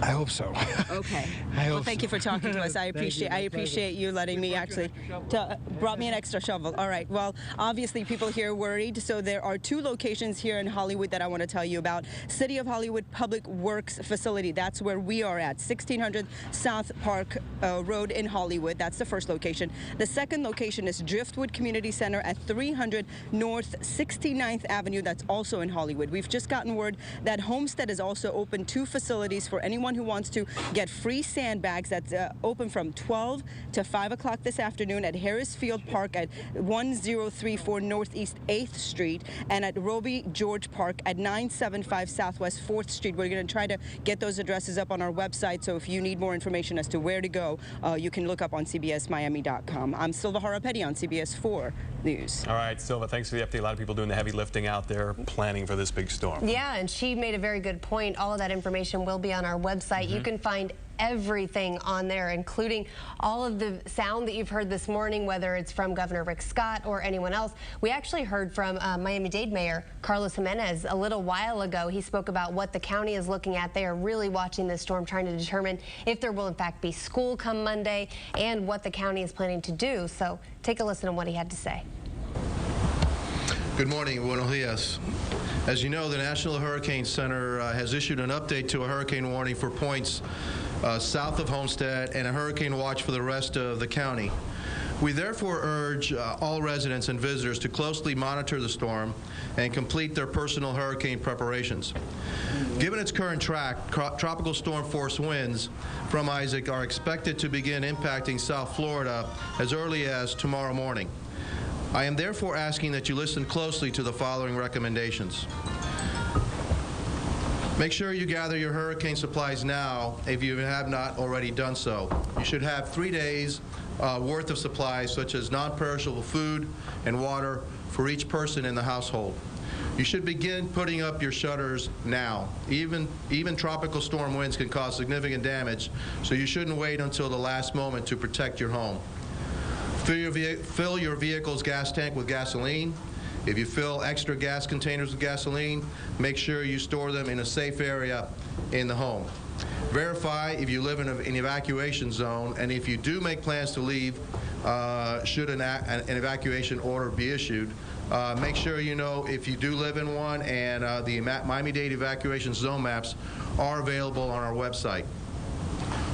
I hope so. Okay. Well, thank you for talking to us. I appreciate you letting me actually. Brought me an extra shovel. All right. Well, obviously people here worried. So there are 2 locations here in Hollywood that I want to tell you about. City of Hollywood Public Works Facility. That's where we are at. 1600 South Park Road in Hollywood. That's the first location. The second location is Driftwood Community Center at 300 North 69th Avenue. That's also in Hollywood. We've just gotten word that Homestead has also opened 2 facilities for anyone who wants to get free sandbags. That's open from 12 to 5 o'clock this afternoon at Harris Field Park at 1034 Northeast 8th Street and at Roby George Park at 975 Southwest 4th Street. We're going to try to get those addresses up on our website, so if you need more information as to where to go, you can look up on CBSMiami.com. I'm Silva Harapeti on CBS 4 News. All right, Silva, thanks for the update. A lot of people doing the heavy lifting out there, planning for this big storm. Yeah, and she made a very good point. All of that information will be on our website. You can find everything on there, including all of the sound that you've heard this morning, whether it's from Governor Rick Scott or anyone else. We actually heard from Miami-Dade Mayor Carlos Jimenez a little while ago. He spoke about what the county is looking at. They are really watching this storm, trying to determine if there will in fact be school come Monday and what the county is planning to do. So take a listen to what he had to say. Good morning, buenos dias. As you know, the National Hurricane Center has issued an update to a hurricane warning for points south of Homestead and a hurricane watch for the rest of the county. We therefore urge all residents and visitors to closely monitor the storm and complete their personal hurricane preparations. Given its current track, tropical storm force winds from Isaac are expected to begin impacting South Florida as early as tomorrow morning. I am therefore asking that you listen closely to the following recommendations. Make sure you gather your hurricane supplies now if you have not already done so. You should have 3 days worth of supplies such as non-perishable food and water for each person in the household. You should begin putting up your shutters now. Even tropical storm winds can cause significant damage, so you shouldn't wait until the last moment to protect your home. Fill your vehicle's gas tank with gasoline. If you fill extra gas containers with gasoline, make sure you store them in a safe area in the home. Verify if you live in an evacuation zone, and if you do make plans to leave, should an evacuation order be issued, make sure you know if you do live in one, and the Miami-Dade evacuation zone maps are available on our website.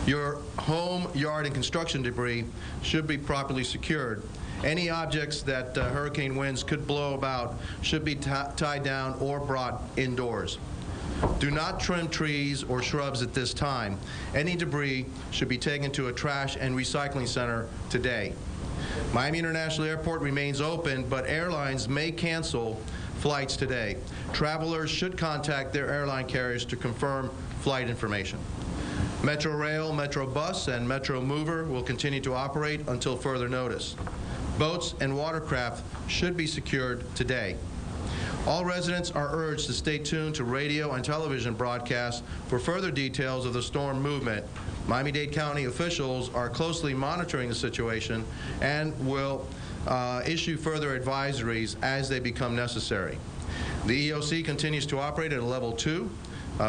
Your home, yard, and construction debris should be properly secured. Any objects that hurricane winds could blow about should be tied down or brought indoors. Do not trim trees or shrubs at this time. Any debris should be taken to a trash and recycling center today. Miami International Airport remains open, but airlines may cancel flights today. Travelers should contact their airline carriers to confirm flight information. Metro Rail, Metro Bus, and Metro Mover will continue to operate until further notice. Boats and watercraft should be secured today. All residents are urged to stay tuned to radio and television broadcasts for further details of the storm movement. Miami-Dade County officials are closely monitoring the situation and will issue further advisories as they become necessary. The EOC continues to operate at a level 2,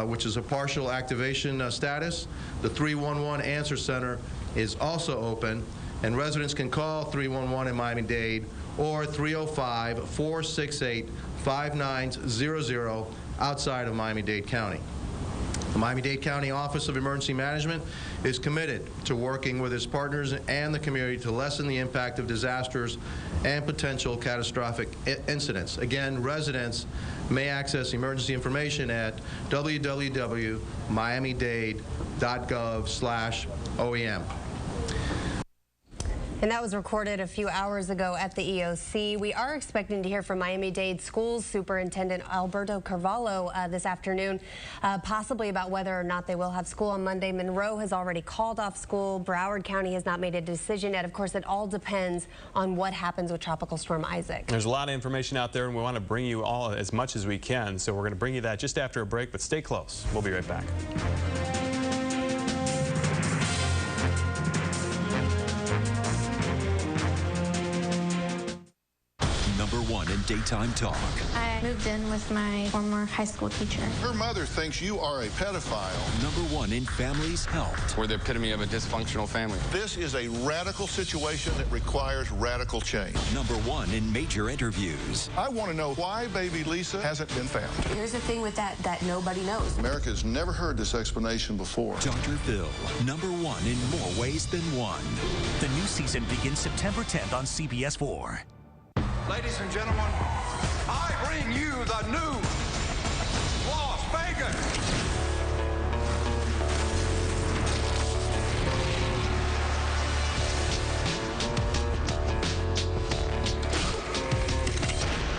which is a partial activation status. The 311 answer center is also open, and residents can call 311 in Miami-Dade or 305-468-5900 outside of Miami-Dade County. The Miami-Dade County Office of Emergency Management is committed to working with its partners and the community to lessen the impact of disasters and potential catastrophic incidents. Again, residents may access emergency information at www.miamidade.gov/OEM. And that was recorded a few hours ago at the EOC. We are expecting to hear from Miami-Dade Schools Superintendent Alberto Carvalho this afternoon, possibly about whether or not they will have school on Monday. Monroe has already called off school. Broward County has not made a decision yet. Of course, it all depends on what happens with Tropical Storm Isaac. There's a lot of information out there, and we want to bring you all as much as we can. So we're going to bring you that just after a break, but stay close. We'll be right back. #1 in daytime talk. I moved in with my former high school teacher. Her mother thinks you are a pedophile. #1 in families helped. We're the epitome of a dysfunctional family. This is a radical situation that requires radical change. #1 in major interviews. I want to know why baby Lisa hasn't been found. Here's the thing with that nobody knows. America's never heard this explanation before. Dr. Phil, #1 in more ways than one. The new season begins September 10th on CBS 4. Ladies and gentlemen, I bring you the new Las Vegas.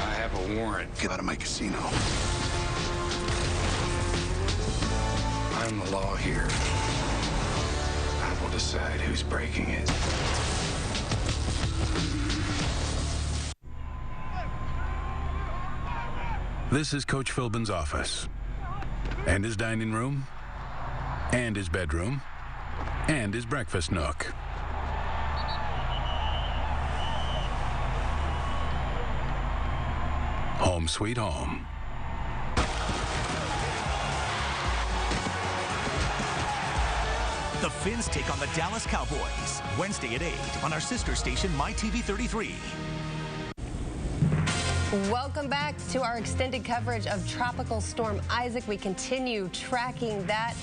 I have a warrant. Get out of my casino. I'm the law here. I will decide who's breaking it. This is Coach Philbin's office, and his dining room, and his bedroom, and his breakfast nook. Home sweet home. The Finns take on the Dallas Cowboys Wednesday at 8 on our sister station, MyTV 33. Welcome back to our extended coverage of Tropical Storm Isaac. We continue tracking that.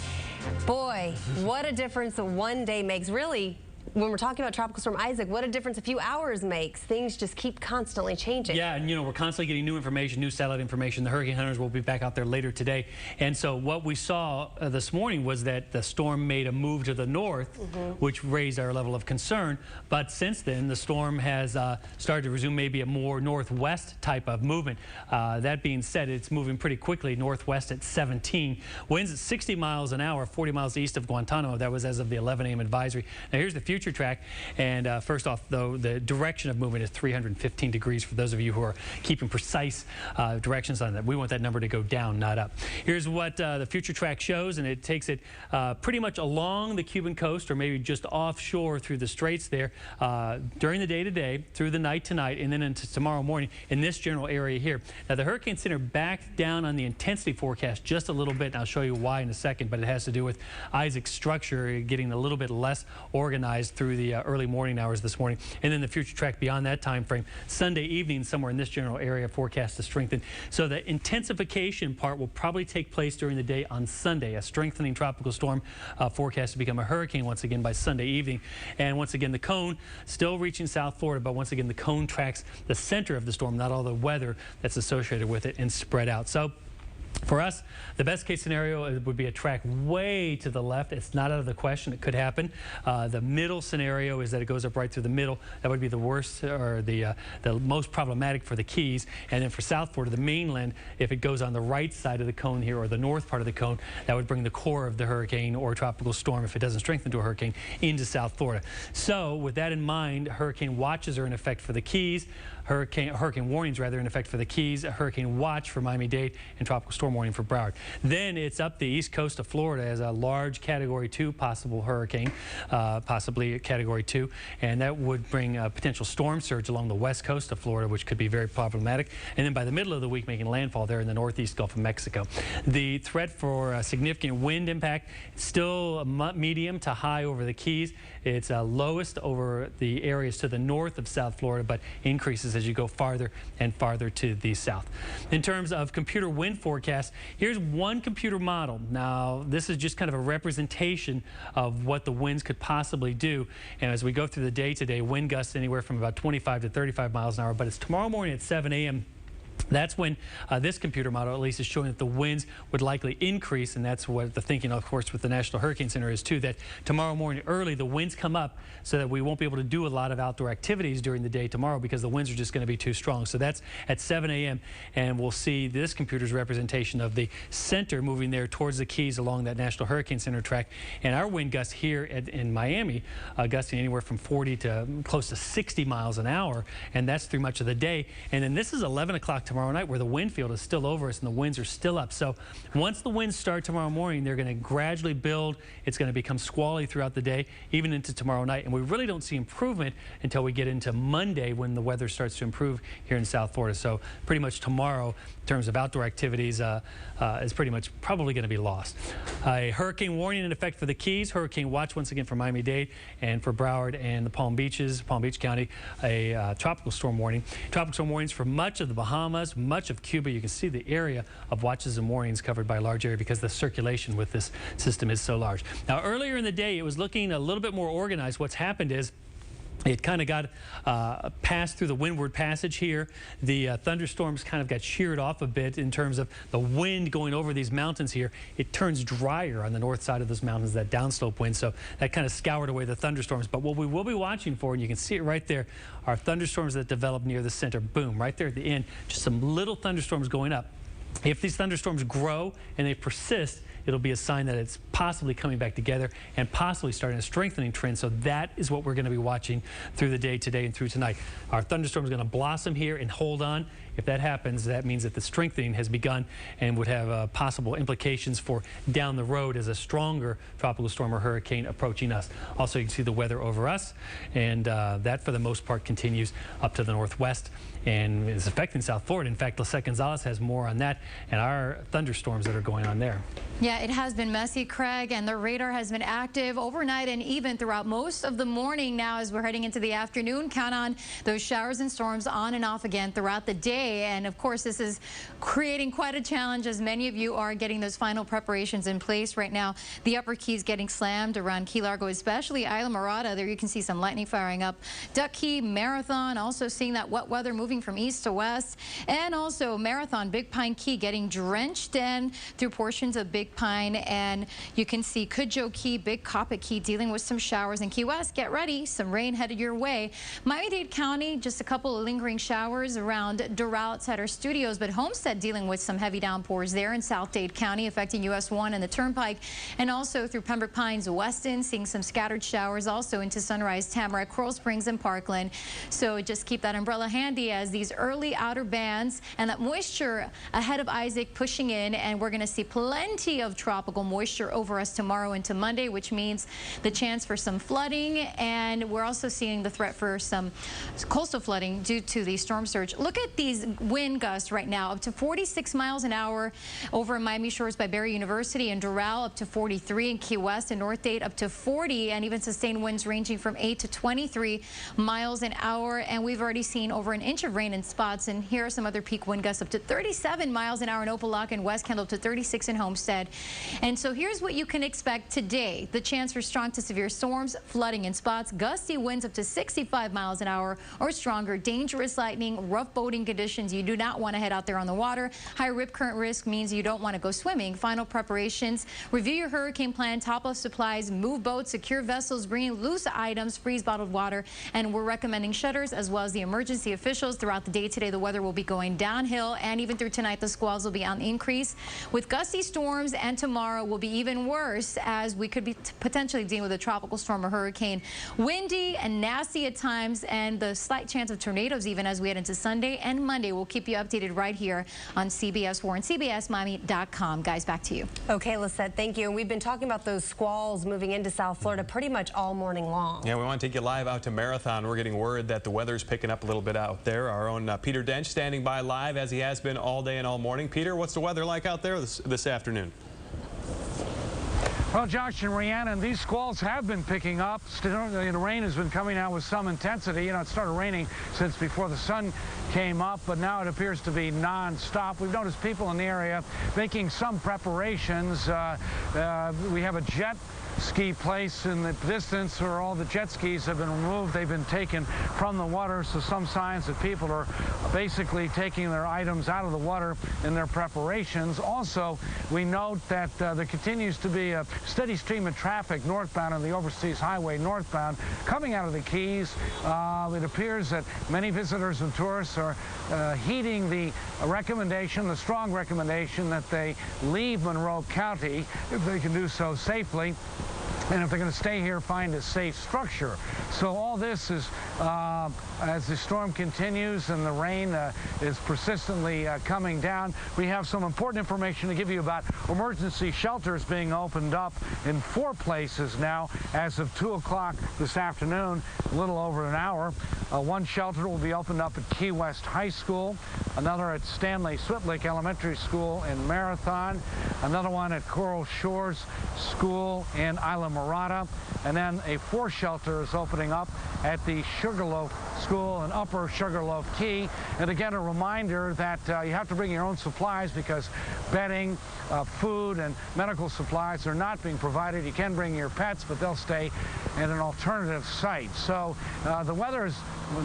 Boy, what a difference one day makes. Really, when we're talking about Tropical Storm Isaac, what a difference a few hours makes. Things just keep constantly changing. Yeah, and we're constantly getting new information, new satellite information. The hurricane hunters will be back out there later today. And so what we saw this morning was that the storm made a move to the north, which raised our level of concern. But since then, the storm has started to resume maybe a more northwest type of movement. That being said, it's moving pretty quickly northwest at 17. Winds at 60 miles an hour, 40 miles east of Guantanamo. That was as of the 11 a.m. advisory. Now here's the future track, and first off, though, the direction of movement is 315 degrees for those of you who are keeping precise directions on that. We want that number to go down, not up. Here's what the future track shows, and it takes it pretty much along the Cuban coast, or maybe just offshore through the straits there during the day today, through the night tonight, and then into tomorrow morning in this general area here. Now the Hurricane Center backed down on the intensity forecast just a little bit, and I'll show you why in a second, but it has to do with Isaac's structure getting a little bit less organized through the early morning hours this morning. And then the future track beyond that time frame, Sunday evening somewhere in this general area, forecast to strengthen. So the intensification part will probably take place during the day on Sunday. A strengthening tropical storm forecast to become a hurricane once again by Sunday evening. And once again, the cone still reaching South Florida, but once again, the cone tracks the center of the storm, not all the weather that's associated with it, and spread out. So for us, the best case scenario would be a track way to the left. It's not out of the question. It could happen. The middle scenario is that it goes up right through the middle. That would be the worst, or the most problematic for the Keys. And then for South Florida, the mainland, if it goes on the right side of the cone here, or the north part of the cone, that would bring the core of the hurricane or tropical storm, if it doesn't strengthen to a hurricane, into South Florida. So with that in mind, hurricane watches are in effect for the Keys. Hurricane warnings, rather, in effect for the Keys. A hurricane watch for Miami-Dade, and tropical storm storm warning for Broward. Then it's up the east coast of Florida as a large Category 2 possible hurricane, possibly a Category 2, and that would bring a potential storm surge along the west coast of Florida, which could be very problematic. And then by the middle of the week, making landfall there in the northeast Gulf of Mexico. The threat for significant wind impact is still medium to high over the Keys. It's lowest over the areas to the north of South Florida, but increases as you go farther and farther to the south. In terms of computer wind forecast, here's one computer model. Now, this is just kind of a representation of what the winds could possibly do. And as we go through the day today, wind gusts anywhere from about 25 to 35 miles an hour, but it's tomorrow morning at 7 a.m. That's when this computer model at least is showing that the winds would likely increase, and that's what the thinking, of course, with the National Hurricane Center is too, that tomorrow morning early the winds come up so that we won't be able to do a lot of outdoor activities during the day tomorrow because the winds are just going to be too strong. So that's at 7 a.m. and we'll see this computer's representation of the center moving there towards the Keys along that National Hurricane Center track, and our wind gusts here in Miami gusting anywhere from 40 to close to 60 miles an hour, and that's through much of the day. And then this is 11 o'clock tomorrow night where the wind field is still over us and the winds are still up. So once the winds start tomorrow morning, they're going to gradually build. It's going to become squally throughout the day, even into tomorrow night. And we really don't see improvement until we get into Monday when the weather starts to improve here in South Florida. So pretty much tomorrow, in terms of outdoor activities, is pretty much probably going to be lost. A hurricane warning in effect for the Keys, hurricane watch once again for Miami-Dade, and for Broward and the Palm Beach County, a tropical storm warning. Tropical storm warnings for much of the Bahamas, much of Cuba. You can see the area of watches and warnings covered by a large area because the circulation with this system is so large. Now, earlier in the day, it was looking a little bit more organized. What's happened is it kind of got passed through the windward passage here. The thunderstorms kind of got sheared off a bit in terms of the wind going over these mountains here. It turns drier on the north side of those mountains, that downslope wind, so that kind of scoured away the thunderstorms. But what we will be watching for, and you can see it right there, are thunderstorms that develop near the center. Boom, right there at the end, just some little thunderstorms going up. If these thunderstorms grow and they persist, it'll be a sign that it's possibly coming back together and possibly starting a strengthening trend. So that is what we're going to be watching through the day today and through tonight. Our thunderstorm is going to blossom here and hold on. If that happens, that means that the strengthening has begun and would have possible implications for down the road as a stronger tropical storm or hurricane approaching us. Also, you can see the weather over us, and that for the most part continues up to the northwest and is affecting South Florida. In fact, Lisette Gonzalez has more on that and our thunderstorms that are going on there. Yeah, it has been messy, Craig, and the radar has been active overnight and even throughout most of the morning. Now, as we're heading into the afternoon, count on those showers and storms on and off again throughout the day. And of course, this is creating quite a challenge as many of you are getting those final preparations in place right now. The upper Keys getting slammed around Key Largo, especially Isla Morada. There you can see some lightning firing up. Duck Key, Marathon, also seeing that wet weather moving from east to west. And also Marathon, Big Pine Key getting drenched in through portions of Big Pine. And you can see Cudjoe Key, Big Coppock Key dealing with some showers. In Key West, get ready, some rain headed your way. Miami-Dade County, just a couple of lingering showers around Doral outside our studios, but Homestead dealing with some heavy downpours there in South Dade County, affecting US 1 and the Turnpike, and also through Pembroke Pines, Weston, seeing some scattered showers also into Sunrise, Tamarack, Coral Springs, and Parkland. So just keep that umbrella handy as these early outer bands and that moisture ahead of Isaac pushing in, and we're going to see plenty of tropical moisture over us tomorrow into Monday, which means the chance for some flooding, and we're also seeing the threat for some coastal flooding due to the storm surge. Look at these wind gusts right now, up to 46 miles an hour over Miami Shores by Barry University, and Doral up to 43, in Key West and North Dade up to 40, and even sustained winds ranging from 8 to 23 miles an hour. And we've already seen over an inch of rain in spots, and here are some other peak wind gusts up to 37 miles an hour in Opelika and West Kendall, up to 36 in Homestead. And so here's what you can expect today: the chance for strong to severe storms, flooding in spots, gusty winds up to 65 miles an hour or stronger, dangerous lightning, rough boating conditions. You do not want to head out there on the water. High rip current risk means you don't want to go swimming. Final preparations: review your hurricane plan, top off supplies, move boats, secure vessels, bring loose items, freeze bottled water, and we're recommending shutters as well as the emergency officials. Throughout the day today, the weather will be going downhill, and even through tonight, the squalls will be on the increase with gusty storms and tomorrow will be even worse, as we could be potentially dealing with a tropical storm or hurricane. Windy and nasty at times, and the slight chance of tornadoes even as we head into Sunday and Monday. We'll keep you updated right here on CBS 4 and CBSMiami.com. Guys, back to you. Okay, Lisette, thank you. And we've been talking about those squalls moving into South Florida pretty much all morning long. Yeah, we want to take you live out to Marathon. We're getting word that the weather's picking up a little bit out there. Our own Peter Dench standing by live, as he has been all day and all morning. Peter, what's the weather like out there this afternoon? Well, Josh and Rhiannon, these squalls have been picking up. The rain has been coming out with some intensity. You know, it started raining since before the sun came up, but now it appears to be non-stop. We've noticed people in the area making some preparations. We have a jet ski place in the distance where all the jet skis have been removed. They've been taken from the water, so some signs that people are basically taking their items out of the water in their preparations. Also, we note that there continues to be a steady stream of traffic northbound on the Overseas Highway northbound coming out of the Keys. It appears that many visitors and tourists are heeding the recommendation, the strong recommendation, that they leave Monroe County if they can do so safely. And if they're going to stay here, find a safe structure. So all this is, as the storm continues and the rain is persistently coming down, we have some important information to give you about emergency shelters being opened up in 4 places now as of 2 o'clock this afternoon, a little over an hour. One shelter will be opened up at Key West High School, another at Stanley Switlick Elementary School in Marathon, another one at Coral Shores School in Isla Mirada, and then a 4th shelter is opening up at the Sugarloaf School in Upper Sugarloaf Key. And again, a reminder that you have to bring your own supplies because bedding, food, and medical supplies are not being provided. You can bring your pets, but they'll stay at an alternative site. So the weather is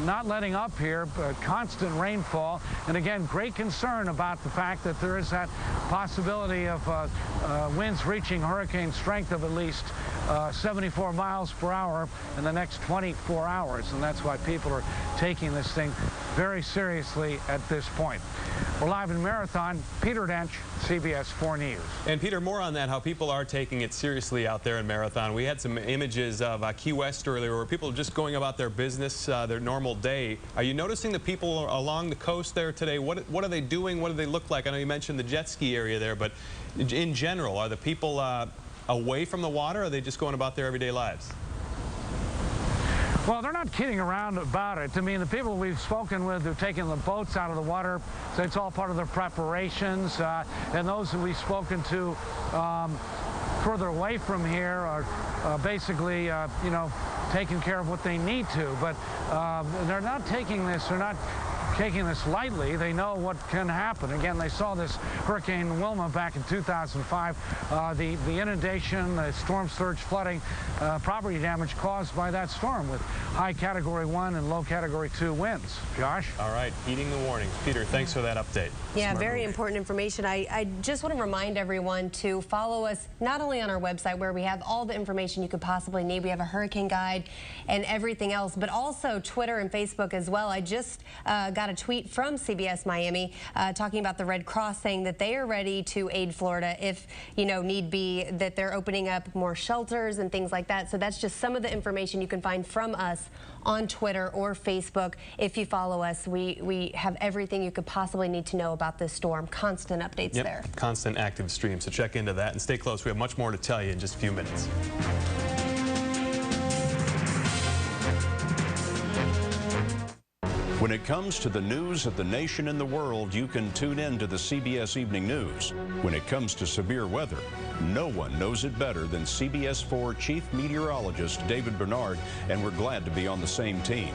not letting up here, constant rainfall, and again, great concern about the fact that there is that possibility of winds reaching hurricane strength of at least 74 miles per hour in the next 24 hours, and that's why people are taking this thing very seriously at this point. We're live in Marathon. Peter Dench, CBS 4 News. And Peter, more on that, how people are taking it seriously out there in Marathon. We had some images of Key West earlier where people are just going about their business, their normal day. Are you noticing the people along the coast there today? What are they doing? What do they look like? I know you mentioned the jet ski area there, but in general, are the people away from the water, or are they just going about their everyday lives? Well, they're not kidding around about it. I mean, the people we've spoken with who've taken the boats out of the water, so it's all part of their preparations. And those who we've spoken to further away from here are basically, you know, taking care of what they need to. But they're not taking this, taking this lightly. They know what can happen. Again, they saw this Hurricane Wilma back in 2005. The inundation, the storm surge, flooding, property damage caused by that storm with high Category 1 and low Category 2 winds. Josh? All right, heeding the warnings. Peter, thanks for that update. Yeah, very important information. I just want to remind everyone to follow us not only on our website where we have all the information you could possibly need. We have a hurricane guide and everything else, but also Twitter and Facebook as well. I just got a tweet from CBS Miami talking about the Red Cross saying that they are ready to aid Florida if, you know, need be, that they're opening up more shelters and things like that. So that's just some of the information you can find from us on Twitter or Facebook. If you follow us, we have everything you could possibly need to know about this storm. Constant updates there. Constant active stream. So check into that and stay close. We have much more to tell you in just a few minutes. When it comes to the news of the nation and the world, you can tune in to the CBS Evening News. When it comes to severe weather, no one knows it better than CBS 4 Chief Meteorologist David Bernard, and we're glad to be on the same team.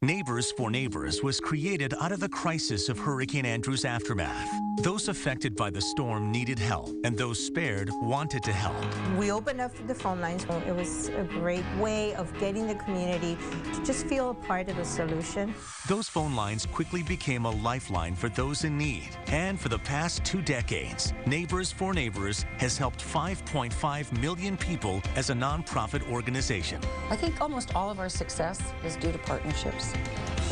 Neighbors for Neighbors was created out of the crisis of Hurricane Andrew's aftermath. Those affected by the storm needed help, and those spared wanted to help. We opened up the phone lines. It was a great way of getting the community to just feel a part of the solution. Those phone lines quickly became a lifeline for those in need. And for the past 2 decades, Neighbors for Neighbors has helped 5.5 million people as a nonprofit organization. I think almost all of our success is due to partnerships.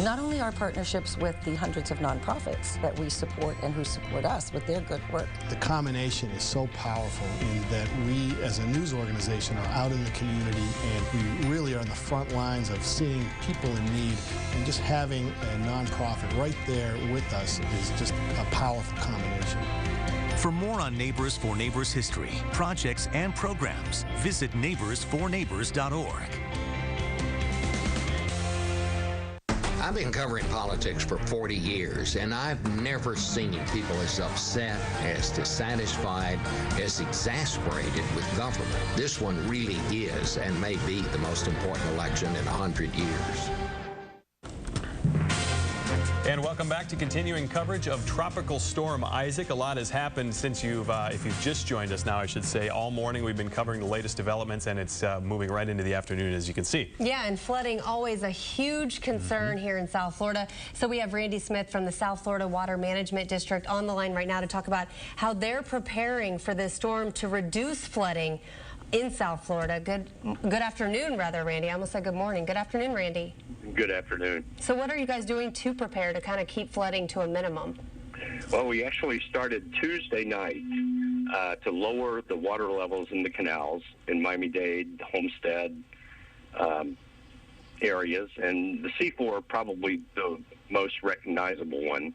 not only our partnerships with the hundreds of nonprofits that we support and who support us with their good work. The combination is so powerful in that we, as a news organization, are out in the community, and we really are on the front lines of seeing people in need, and just having a nonprofit right there with us is just a powerful combination. For more on Neighbors for Neighbors history, projects, and programs, visit neighborsforneighbors.org. I've been covering politics for 40 years, and I've never seen people as upset, as dissatisfied, as exasperated with government. This one really is and may be the most important election in 100 years. And welcome back to continuing coverage of Tropical Storm Isaac. A lot has happened since if you've just joined us now, I should say. All morning we've been covering the latest developments, and it's moving right into the afternoon, as you can see. Yeah, and flooding always a huge concern here in South Florida. So we have Randy Smith from the South Florida Water Management District on the line right now to talk about how they're preparing for this storm to reduce flooding in South Florida. Good afternoon, rather, Randy. I almost said good morning. Good afternoon, Randy. Good afternoon. So what are you guys doing to prepare to kind of keep flooding to a minimum? Well, we actually started Tuesday night to lower the water levels in the canals in Miami-Dade, Homestead areas, and the C4 probably the most recognizable one,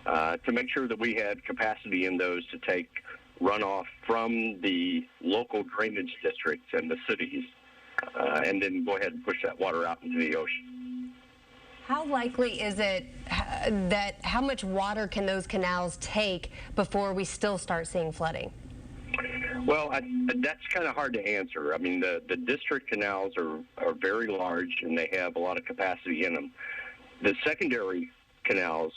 to make sure that we had capacity in those to take runoff from the local drainage districts and the cities, and then go ahead and push that water out into the ocean. How likely is it that how much water can those canals take before we still start seeing flooding? Well, that's kind of hard to answer. I mean, the district canals are very large, and they have a lot of capacity in them. The secondary canals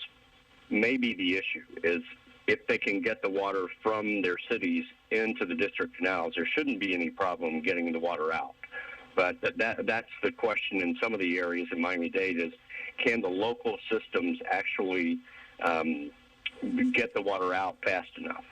may be the issue, is if they can get the water from their cities into the district canals, there shouldn't be any problem getting the water out. But that's the question in some of the areas in Miami-Dade is, can the local systems actually get the water out fast enough?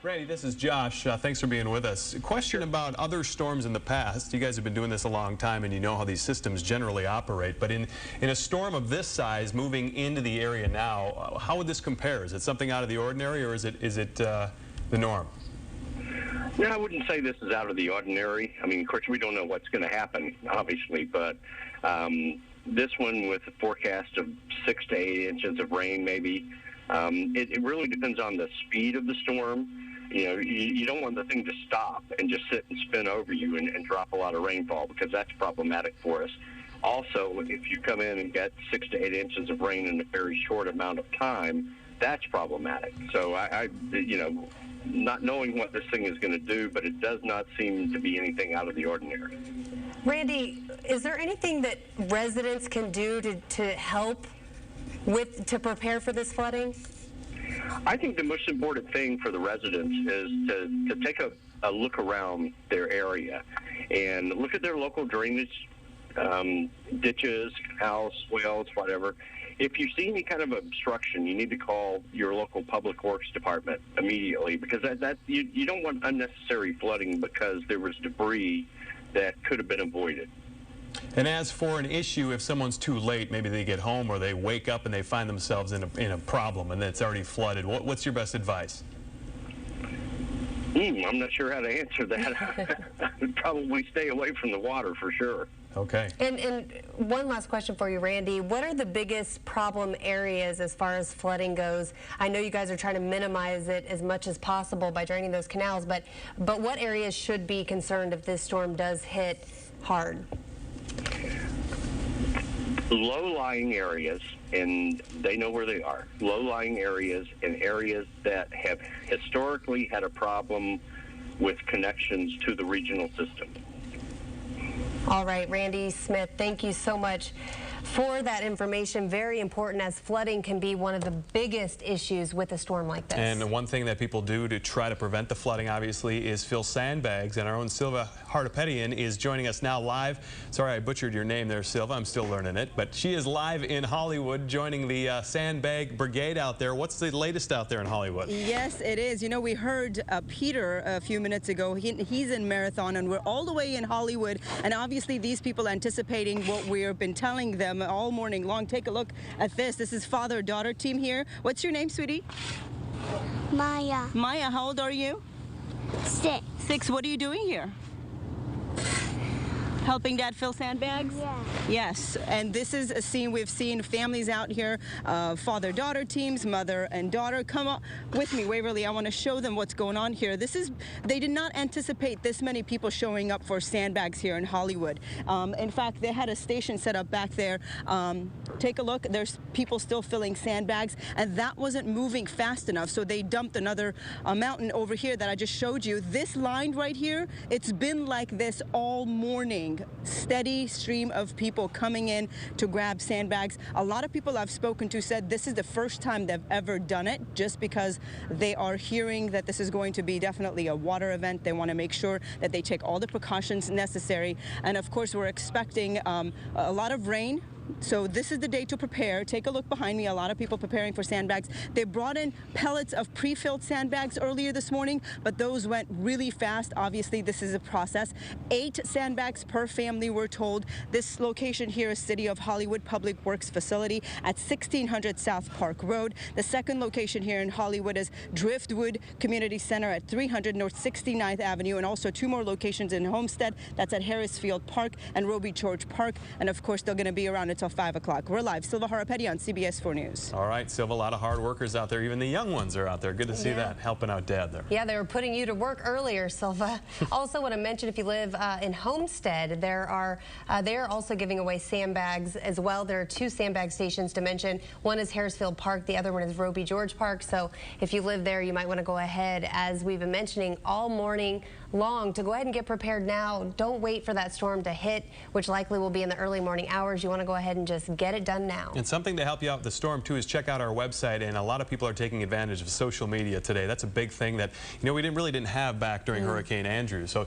Randy, this is Josh. Thanks for being with us. A question about other storms in the past. You guys have been doing this a long time, and you know how these systems generally operate. But in a storm of this size moving into the area now, how would this compare? Is it something out of the ordinary, or is it the norm? No, I wouldn't say this is out of the ordinary. I mean, of course, we don't know what's going to happen, obviously, but this one with a forecast of 6 to 8 inches of rain, maybe, it really depends on the speed of the storm. You know, you don't want the thing to stop and just sit and spin over you and drop a lot of rainfall, because that's problematic for us. Also, if you come in and get 6 to 8 inches of rain in a very short amount of time, that's problematic. So you know, not knowing what this thing is going to do, but it does not seem to be anything out of the ordinary. Randy, is there anything that residents can do to help to prepare for this flooding? I think the most important thing for the residents is to take a look around their area and look at their local drainage, ditches, canals, swales, whatever. If you see any kind of obstruction, you need to call your local public works department immediately, because you don't want unnecessary flooding because there was debris that could have been avoided. And as for an issue, if someone's too late, maybe they get home or they wake up and they find themselves in a problem and it's already flooded, what's your best advice? I'm not sure how to answer that. I would probably stay away from the water for sure. Okay. And one last question for you, Randy. What are the biggest problem areas as far as flooding goes? I know you guys are trying to minimize it as much as possible by draining those canals, but what areas should be concerned if this storm does hit hard? Low-lying areas, and they know where they are. Low-lying areas and areas that have historically had a problem with connections to the regional system. All right, Randy Smith, thank you so much for that information. Very important, as flooding can be one of the biggest issues with a storm like this. And one thing that people do to try to prevent the flooding, obviously, is fill sandbags. And our own Silva Hartapetian is joining us now live. Sorry I butchered your name there, Silva. I'm still learning it. But she is live in Hollywood joining the sandbag brigade out there. What's the latest out there in Hollywood? Yes, it is. You know, we heard Peter a few minutes ago. He's in Marathon, and we're all the way in Hollywood. And obviously, these people anticipating what we've been telling them them all morning long. Take a look at this. This is father-daughter team here. What's your name, sweetie? Maya. Maya, how old are you? 6. 6. What are you doing here? Helping Dad fill sandbags? Yeah. Yes, and this is a scene we've seen families out here, father-daughter teams, mother and daughter. Come on with me, Waverly. I want to show them what's going on here. They did not anticipate this many people showing up for sandbags here in Hollywood. In fact, they had a station set up back there. Take a look. There's people still filling sandbags, and that wasn't moving fast enough, so they dumped another mountain over here that I just showed you. This line right here, it's been like this all morning. Steady stream of people coming in to grab sandbags. A lot of people I've spoken to said this is the first time they've ever done it, just because they are hearing that this is going to be definitely a water event. They want to make sure that they take all the precautions necessary. And of course, we're expecting a lot of rain. So this is the day to prepare. Take a look behind me. A lot of people preparing for sandbags. They brought in pellets of pre-filled sandbags earlier this morning, but those went really fast. Obviously, this is a process. 8 sandbags per family, we're told. This location here is City of Hollywood Public Works Facility at 1600 South Park Road. The second location here in Hollywood is Driftwood Community Center at 300 North 69th Avenue, and also 2 more locations in Homestead. That's at Harrisfield Park and Roby George Park. And of course, they're going to be around until 5 o'clock. We're live. Silva Harapeti on CBS 4 News. All right, Silva, a lot of hard workers out there. Even the young ones are out there. Good to see that, helping out Dad there. Yeah, they were putting you to work earlier, Silva. Also want to mention, if you live in Homestead, they are also giving away sandbags as well. There are 2 sandbag stations to mention. One is Harrisfield Park. The other one is Roby George Park. So if you live there, you might want to go ahead, as we've been mentioning all morning long, to go ahead and get prepared now. Don't wait for that storm to hit, which likely will be in the early morning hours. You want to go ahead and just get it done now. And something to help you out with the storm too is check out our website, and a lot of people are taking advantage of social media today. That's a big thing that, you know, we really didn't have back during Hurricane Andrew. So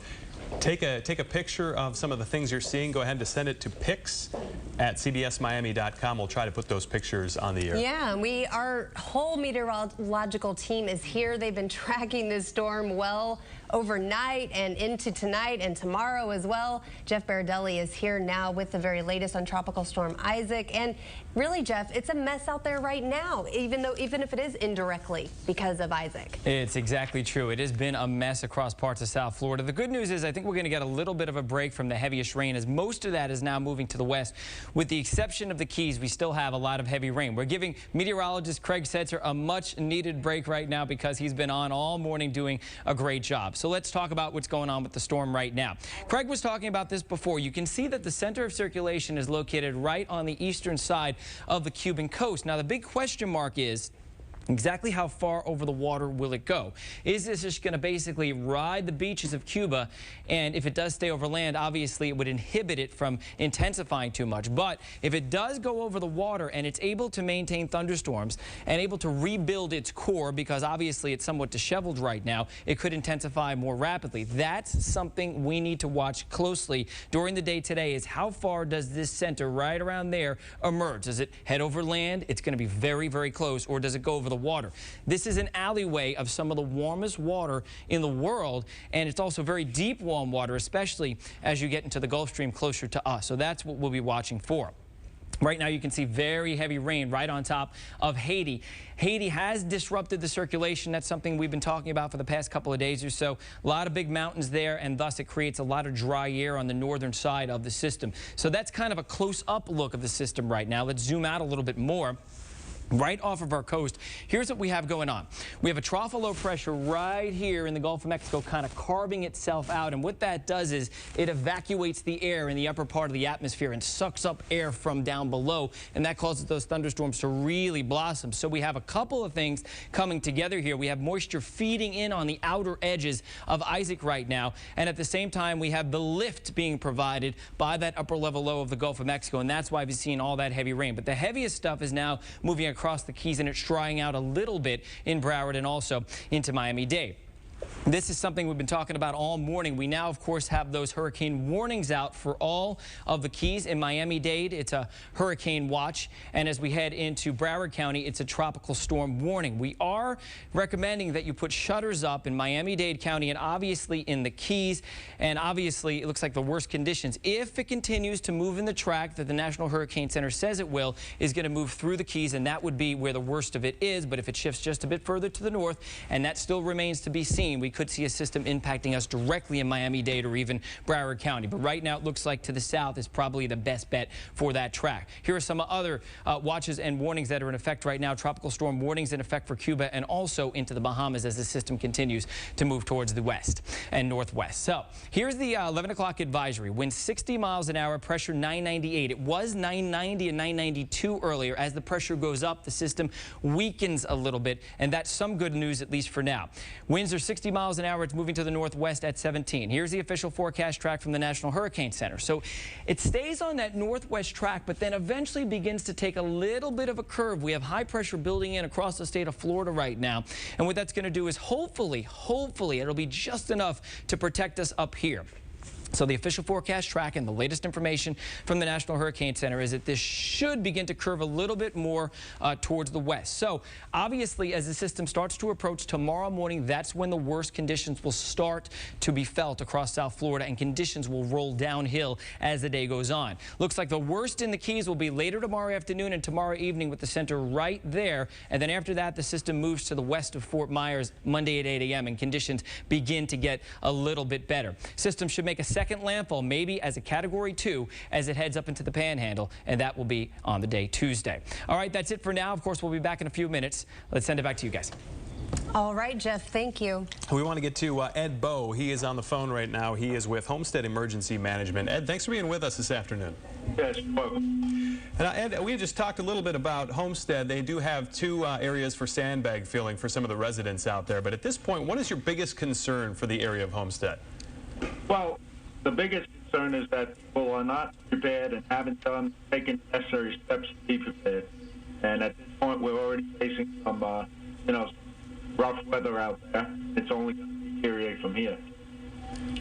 take a picture of some of the things you're seeing. Go ahead and send it to pics@cbsmiami.com. We'll try to put those pictures on the air. Yeah, our whole meteorological team is here. They've been tracking this storm well overnight and into tonight and tomorrow as well. Jeff Baradelli is here now with the very latest on Tropical Storm Isaac. And really, Jeff, it's a mess out there right now, even if it is indirectly because of Isaac. It's exactly true. It has been a mess across parts of South Florida. The good news is I think we're going to get a little bit of a break from the heaviest rain, as most of that is now moving to the west. With the exception of the Keys, we still have a lot of heavy rain. We're giving meteorologist Craig Setzer a much needed break right now because he's been on all morning doing a great job. So let's talk about what's going on with the storm right now. Craig was talking about this before. You can see that the center of circulation is located right on the eastern side of the Cuban coast. Now, the big question mark is, exactly how far over the water will it go? Is this just going to basically ride the beaches of Cuba? And if it does stay over land, obviously it would inhibit it from intensifying too much. But if it does go over the water and it's able to maintain thunderstorms and able to rebuild its core, because obviously it's somewhat disheveled right now, it could intensify more rapidly. That's something we need to watch closely during the day today, is how far does this center right around there emerge? Does it head over land? It's going to be very, very close. Or does it go over the water? This is an alleyway of some of the warmest water in the world, and it's also very deep warm water, especially as you get into the Gulf Stream closer to us. So that's what we'll be watching for. Right now you can see very heavy rain right on top of Haiti. Haiti has disrupted the circulation. That's something we've been talking about for the past couple of days or so. A lot of big mountains there, and thus it creates a lot of dry air on the northern side of the system. So that's kind of a close-up look of the system right now. Let's zoom out a little bit more. Right off of our coast, here's what we have going on. We have a trough of low pressure right here in the Gulf of Mexico, kind of carving itself out. And what that does is it evacuates the air in the upper part of the atmosphere and sucks up air from down below. And that causes those thunderstorms to really blossom. So we have a couple of things coming together here. We have moisture feeding in on the outer edges of Isaac right now. And at the same time, we have the lift being provided by that upper level low of the Gulf of Mexico. And that's why we've seen all that heavy rain. But the heaviest stuff is now moving across the Keys, and it's drying out a little bit in Broward and also into Miami-Dade. This is something we've been talking about all morning. We now, of course, have those hurricane warnings out for all of the Keys. In Miami-Dade, it's a hurricane watch. And as we head into Broward County, it's a tropical storm warning. We are recommending that you put shutters up in Miami-Dade County and obviously in the Keys. And obviously, it looks like the worst conditions, if it continues to move in the track that the National Hurricane Center says it will, is going to move through the Keys, and that would be where the worst of it is. But if it shifts just a bit further to the north, and that still remains to be seen, we could see a system impacting us directly in Miami-Dade or even Broward County. But right now, it looks like to the south is probably the best bet for that track. Here are some other watches and warnings that are in effect right now. Tropical storm warnings in effect for Cuba and also into the Bahamas as the system continues to move towards the west and northwest. So here's the 11 o'clock advisory. Wind 60 miles an hour, pressure 998. It was 990 and 992 earlier. As the pressure goes up, the system weakens a little bit, and that's some good news, at least for now. Winds are 60 miles an hour. It's moving to the northwest at 17. Here's the official forecast track from the National Hurricane Center. So it stays on that northwest track, but then eventually begins to take a little bit of a curve. We have high pressure building in across the state of Florida right now. And what that's going to do is hopefully, it'll be just enough to protect us up here. So the official forecast track and the latest information from the National Hurricane Center is that this should begin to curve a little bit more towards the west. So obviously, as the system starts to approach tomorrow morning, that's when the worst conditions will start to be felt across South Florida, and conditions will roll downhill as the day goes on. Looks like the worst in the Keys will be later tomorrow afternoon and tomorrow evening, with the center right there. And then after that, the system moves to the west of Fort Myers Monday at 8 a.m. and conditions begin to get a little bit better. System should make a second landfall, maybe as a Category 2, as it heads up into the Panhandle, and that will be on the day Tuesday. All right, that's it for now. Of course, we'll be back in a few minutes. Let's send it back to you guys. All right, Jeff, thank you. We want to get to Ed Bowe. He is on the phone right now. He is with Homestead Emergency Management. Ed, thanks for being with us this afternoon. Yes, welcome. And Ed, we just talked a little bit about Homestead. They do have two areas for sandbag filling for some of the residents out there. But at this point, what is your biggest concern for the area of Homestead? Well, the biggest concern is that people are not prepared and haven't taken necessary steps to be prepared. And at this point, we're already facing some, rough weather out there. It's only going to deteriorate from here.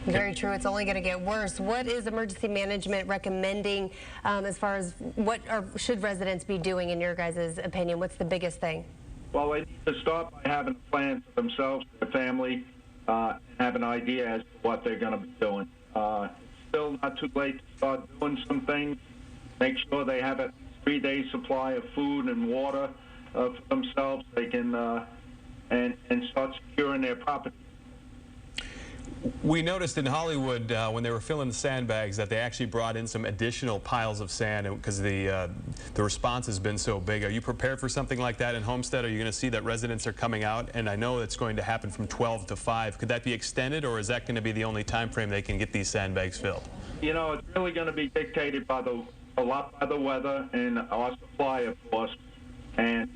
Very true. It's only going to get worse. What is emergency management recommending as far as what should residents be doing, in your guys' opinion? What's the biggest thing? Well, they need to start by having a plan for themselves, their family, and have an idea as to what they're going to be doing. It's still not too late to start doing some things. Make sure they have a 3-day supply of food and water for themselves. They can and start securing their property. We noticed in Hollywood when they were filling the sandbags that they actually brought in some additional piles of sand because the response has been so big. Are you prepared for something like that in Homestead? Are you going to see that residents are coming out? And I know it's going to happen from 12 to 5. Could that be extended, or is that going to be the only time frame they can get these sandbags filled? You know, it's really going to be dictated by a lot by the weather and our supply, of course. And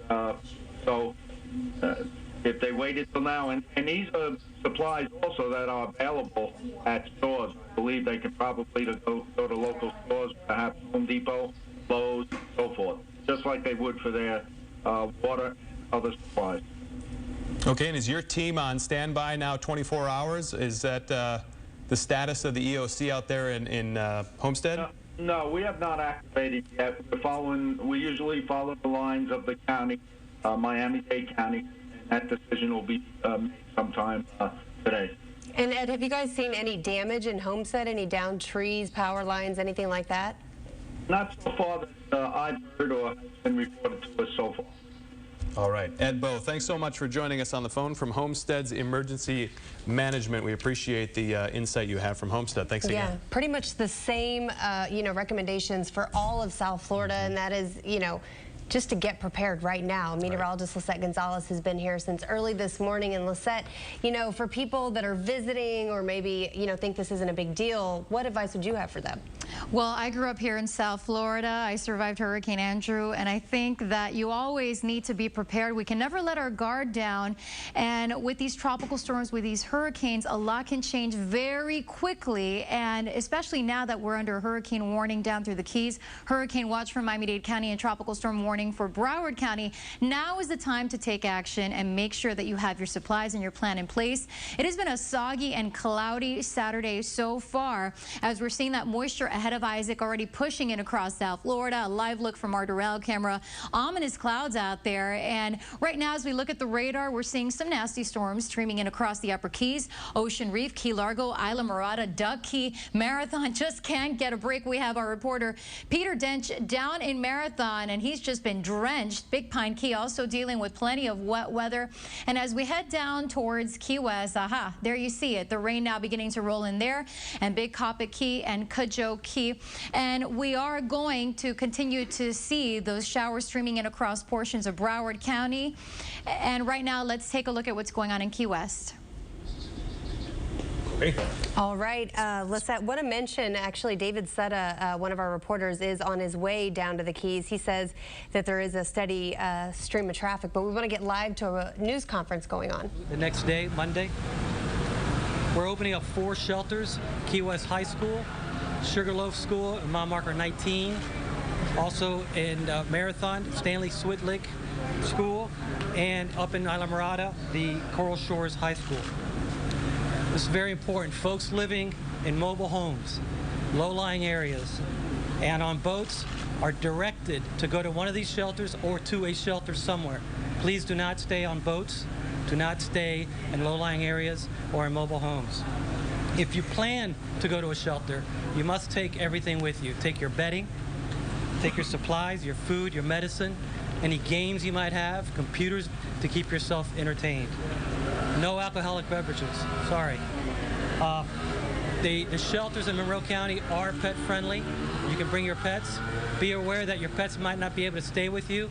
if they waited till now, and these are supplies also that are available at stores. I believe they could probably go to local stores, perhaps Home Depot, Lowe's, and so forth, just like they would for their water and other supplies. Okay, and is your team on standby now 24 hours? Is that the status of the EOC out there in Homestead? No, we have not activated yet. We usually follow the lines of the county, Miami-Dade County. That decision will be made sometime today. And Ed, have you guys seen any damage in Homestead? Any downed trees, power lines, anything like that? Not so far that I've heard or has been reported to us so far. All right. Ed Bowe, thanks so much for joining us on the phone from Homestead's Emergency Management. We appreciate the insight you have from Homestead. Thanks again. Yeah, pretty much the same, recommendations for all of South Florida, and that is, just to get prepared right now. Meteorologist Lisette Gonzalez has been here since early this morning. And Lisette, for people that are visiting or maybe, think this isn't a big deal, what advice would you have for them? Well, I grew up here in South Florida. I survived Hurricane Andrew, and I think that you always need to be prepared. We can never let our guard down. And with these tropical storms, with these hurricanes, a lot can change very quickly. And especially now that we're under hurricane warning down through the Keys, hurricane watch for Miami-Dade County, and tropical storm warning for Broward County. Now is the time to take action and make sure that you have your supplies and your plan in place. It has been a soggy and cloudy Saturday so far, as we're seeing that moisture ahead of Isaac already pushing in across South Florida. A live look from our Doral camera. Ominous clouds out there. And right now, as we look at the radar, we're seeing some nasty storms streaming in across the Upper Keys, Ocean Reef, Key Largo, Isla Mirada, Duck Key, Marathon. Just can't get a break. We have our reporter Peter Dench down in Marathon, and he's just been drenched. Big Pine Key also dealing with plenty of wet weather. And as we head down towards Key West, there you see it. The rain now beginning to roll in there, and Big Coppock Key and Cudjoe Key. And we are going to continue to see those showers streaming in across portions of Broward County. And right now, let's take a look at what's going on in Key West. All right, Lisette, what a mention. Actually, David Sutta, one of our reporters, is on his way down to the Keys. He says that there is a steady stream of traffic, but we want to get live to a news conference going on. The next day, Monday, we're opening up 4 shelters: Key West High School, Sugarloaf School, and mile marker 19. Also in Marathon, Stanley Switlick School, and up in Isla Mirada, the Coral Shores High School. This is very important. Folks living in mobile homes, low-lying areas, and on boats are directed to go to one of these shelters or to a shelter somewhere. Please do not stay on boats. Do not stay in low-lying areas or in mobile homes. If you plan to go to a shelter, you must take everything with you. Take your bedding, take your supplies, your food, your medicine, any games you might have, computers to keep yourself entertained. No alcoholic beverages, sorry. The shelters in Monroe County are pet friendly. You can bring your pets. Be aware that your pets might not be able to stay with you.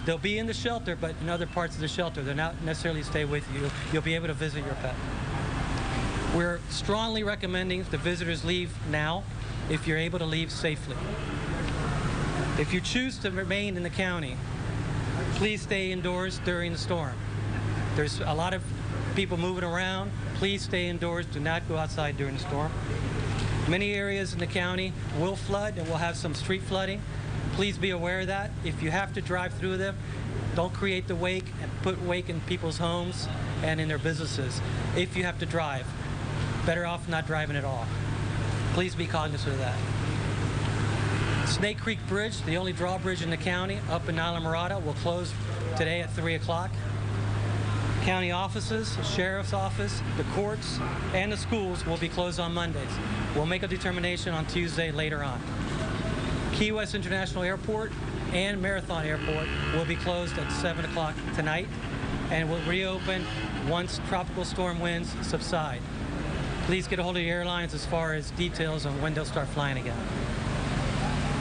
They'll be in the shelter, but in other parts of the shelter, they're not necessarily stay with you. You'll be able to visit your pet. We're strongly recommending the visitors leave now if you're able to leave safely. If you choose to remain in the county, please stay indoors during the storm. There's a lot of people moving around. Please stay indoors. Do not go outside during the storm. Many areas in the county will flood, and we'll have some street flooding. Please be aware of that. If you have to drive through them, don't create the wake and put wake in people's homes and in their businesses. If you have to drive, better off not driving at all. Please be cognizant of that. Snake Creek Bridge, the only drawbridge in the county up in Isla Mirada, will close today at 3 o'clock. County offices, sheriff's office, the courts, and the schools will be closed on Mondays. We'll make a determination on Tuesday later on. Key West International Airport and Marathon Airport will be closed at 7 o'clock tonight and will reopen once tropical storm winds subside. Please get a hold of the airlines as far as details on when they'll start flying again.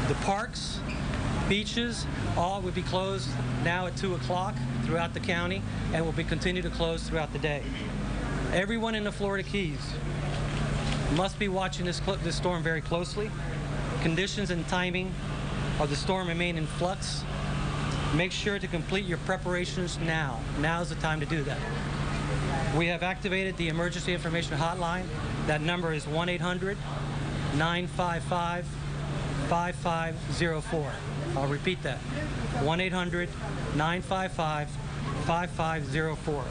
The parks, beaches, all will be closed now at 2 o'clock throughout the county and will be continued to close throughout the day. Everyone in the Florida Keys must be watching this storm very closely. Conditions and timing of the storm remain in flux. Make sure to complete your preparations now. Now is the time to do that. We have activated the emergency information hotline. That number is 1-800-955-5504. I'll repeat that, 1-800-955-5504.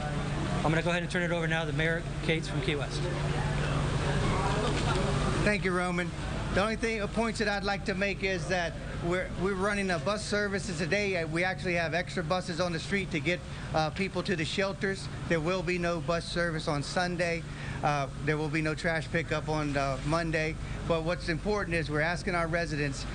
I'm going to go ahead and turn it over now to Mayor Cates from Key West. Thank you, Roman. The only points that I'd like to make is that we're running a bus services today. We actually have extra buses on the street to get people to the shelters. There will be no bus service on Sunday. There will be no trash pickup on Monday. But what's important is we're asking our residents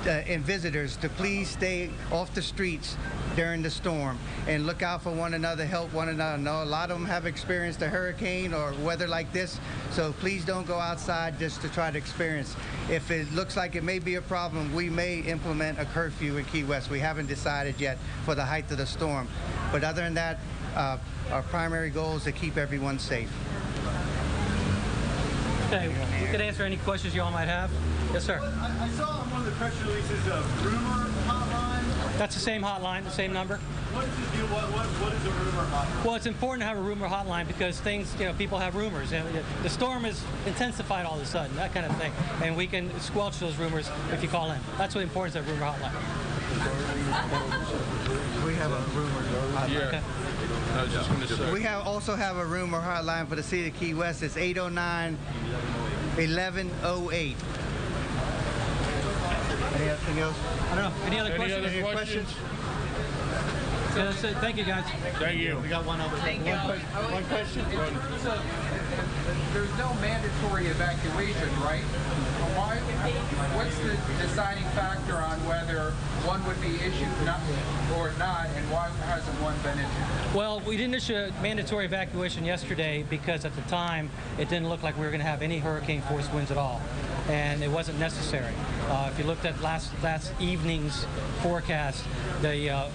and visitors to please stay off the streets during the storm and look out for one another, help one another. I know a lot of them have experienced a hurricane or weather like this, so please don't go outside just to try to experience. If it looks like it may be a problem, we may implement a curfew in Key West. We haven't decided yet for the height of the storm. But other than that, our primary goal is to keep everyone safe. Okay, we could answer any questions you all might have. Yes, sir. I saw on one of the press releases a rumor hotline. That's the same hotline, the same number. What is the deal? What is a rumor hotline? Well, it's important to have a rumor hotline because things, people have rumors. The storm is intensified all of a sudden, that kind of thing. And we can squelch those rumors if you call in. That's what the importance of a rumor hotline. We have a rumor hotline. Yeah. Okay. I was just going to say. We also have a rumor hotline for the city of Key West. It's 809-1108. Anything else? I don't know. Any other questions? Any questions? Yeah, that's it. Thank you, guys. Thank you. We got one other. One question. There's no mandatory evacuation, right? What's the deciding factor on whether one would be issued or not, and why hasn't one been issued? Well, we didn't issue a mandatory evacuation yesterday because at the time it didn't look like we were going to have any hurricane force winds at all, and it wasn't necessary. If you looked at last evening's forecast, the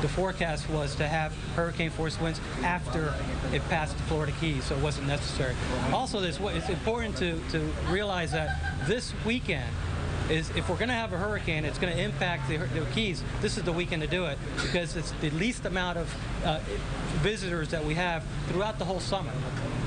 forecast was to have hurricane force winds after it passed the Florida Keys, so it wasn't necessary. Also, it's important to realize that this weekend is, if we're going to have a hurricane, it's going to impact the Keys. This is the weekend to do it because it's the least amount of visitors that we have throughout the whole summer,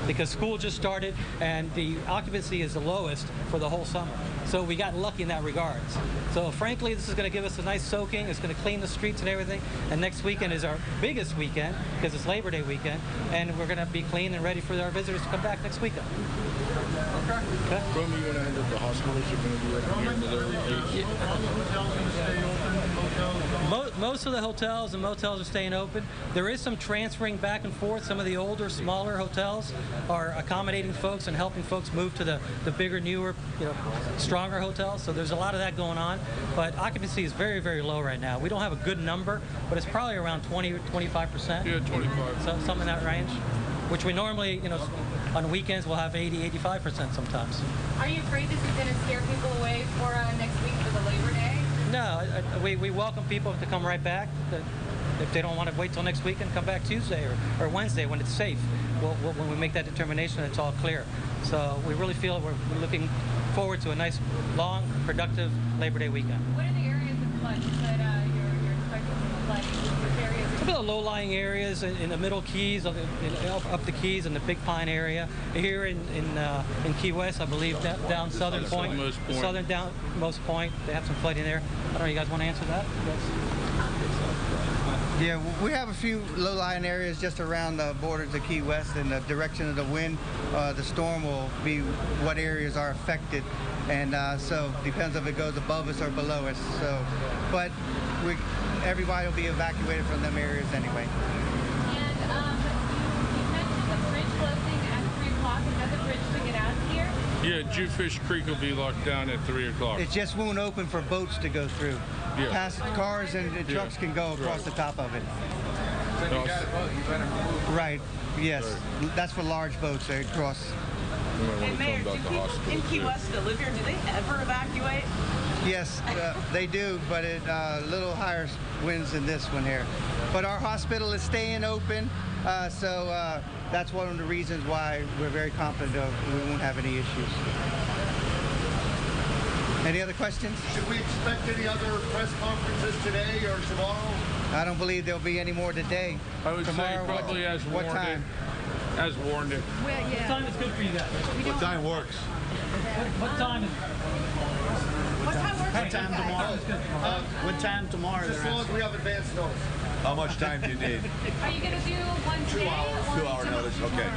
because school just started and the occupancy is the lowest for the whole summer. So we got lucky in that regards. So frankly, this is going to give us a nice soaking. It's going to clean the streets and everything. And next weekend is our biggest weekend because it's Labor Day weekend, and we're going to be clean and ready for our visitors to come back next weekend. Okay. Roman, you want to handle the hospitals? You're going to do it here. Most of the hotels and motels are staying open. There is some transferring back and forth. Some of the older, smaller hotels are accommodating folks and helping folks move to the bigger, newer, stronger hotels. So there's a lot of that going on. But occupancy is very, very low right now. We don't have a good number, but it's probably around 20 or 25%. Yeah, 25. So something in that range, which we normally, on weekends we'll have 80, 85% sometimes. Are you afraid this is going to scare people away for next week for the Labor Day? No, we welcome people to come right back. If they don't want to wait till next week and come back Tuesday or Wednesday when it's safe. When we make that determination, it's all clear. So we really feel we're looking forward to a nice, long, productive Labor Day weekend. What are the areas of flood that you're expecting to flood? Some of the low-lying areas in the Middle Keys, up the Keys, and the Big Pine area. Here in Key West, I believe down Southern Point, southern downmost point, they have some flooding there. I don't know. You guys want to answer that? Yeah, we have a few low-lying areas just around the borders of Key West, and the direction of the wind, the storm will be what areas are affected, and so depends if it goes above us or below us. So, but everybody will be evacuated from them areas anyway. And you mentioned the bridge closing at 3 o'clock. Another bridge to get out of here? Yeah, Jewfish Creek will be locked down at 3 o'clock. It just won't open for boats to go through. Yeah. Past cars and trucks can go across the top of it. So if you got a boat, you better move. Right, yes. Right. That's for large boats. They cross. And Mayor, do people in Key West that live here, do they ever evacuate? Yes, they do, but at a little higher winds than this one here. But our hospital is staying open, so that's one of the reasons why we're very confident we won't have any issues. Any other questions? Should we expect any other press conferences today or tomorrow? I don't believe there'll be any more today. I would tomorrow, say probably as warned. What time? As warned it. Well, yeah. What time is good for you guys? What time works? What time is What time works? What time tomorrow? What time tomorrow? As long as we have advance notice. How much time do you need? Are you going to do one day? 2 hours. 2 hour notice, okay.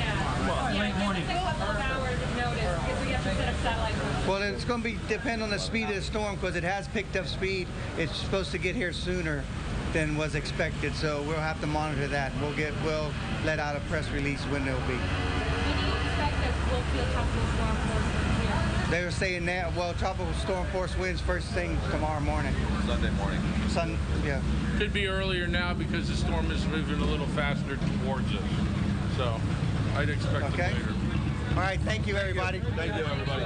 Yeah, give us a couple of hours of notice because we have to set up satellite phones. Well, it's going to depend on the speed of the storm because it has picked up speed. It's supposed to get here sooner than was expected, so we'll have to monitor that. We'll let out a press release when it'll be. When do you expect that we'll feel tropical storm force winds here? They were saying that, well, tropical storm force winds first thing tomorrow morning. Sunday morning. Yeah. Could be earlier now because the storm is moving a little faster towards us. So I'd expect it later. All right, thank you, everybody. Thank you, everybody.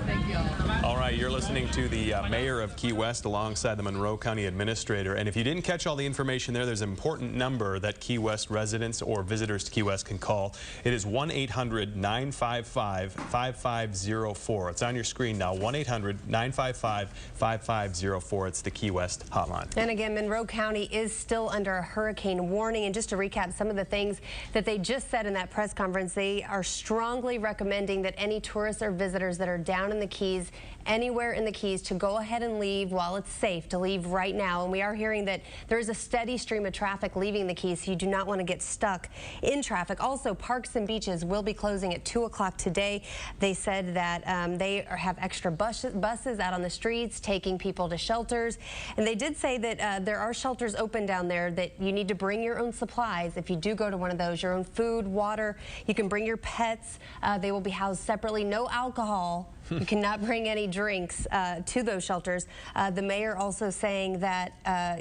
Thank you. All right, you're listening to the mayor of Key West alongside the Monroe County Administrator. And if you didn't catch all the information there, there's an important number that Key West residents or visitors to Key West can call. It is 1-800-955-5504. It's on your screen now, 1-800-955-5504. It's the Key West hotline. And again, Monroe County is still under a hurricane warning. And just to recap some of the things that they just said in that press conference, they are strongly recommending that any tourists or visitors that are down in the Keys, anywhere in the Keys, to go ahead and leave while it's safe to leave right now. And we are hearing that there is a steady stream of traffic leaving the Keys, so you do not want to get stuck in traffic. Also, parks and beaches will be closing at 2 o'clock today. They said that they have extra buses out on the streets taking people to shelters. And they did say that there are shelters open down there that you need to bring your own supplies. If you do go to one of those, your own food, water, you can bring your pets. They will be housed separately. No alcohol. You cannot bring any drinks to those shelters. The mayor also saying that,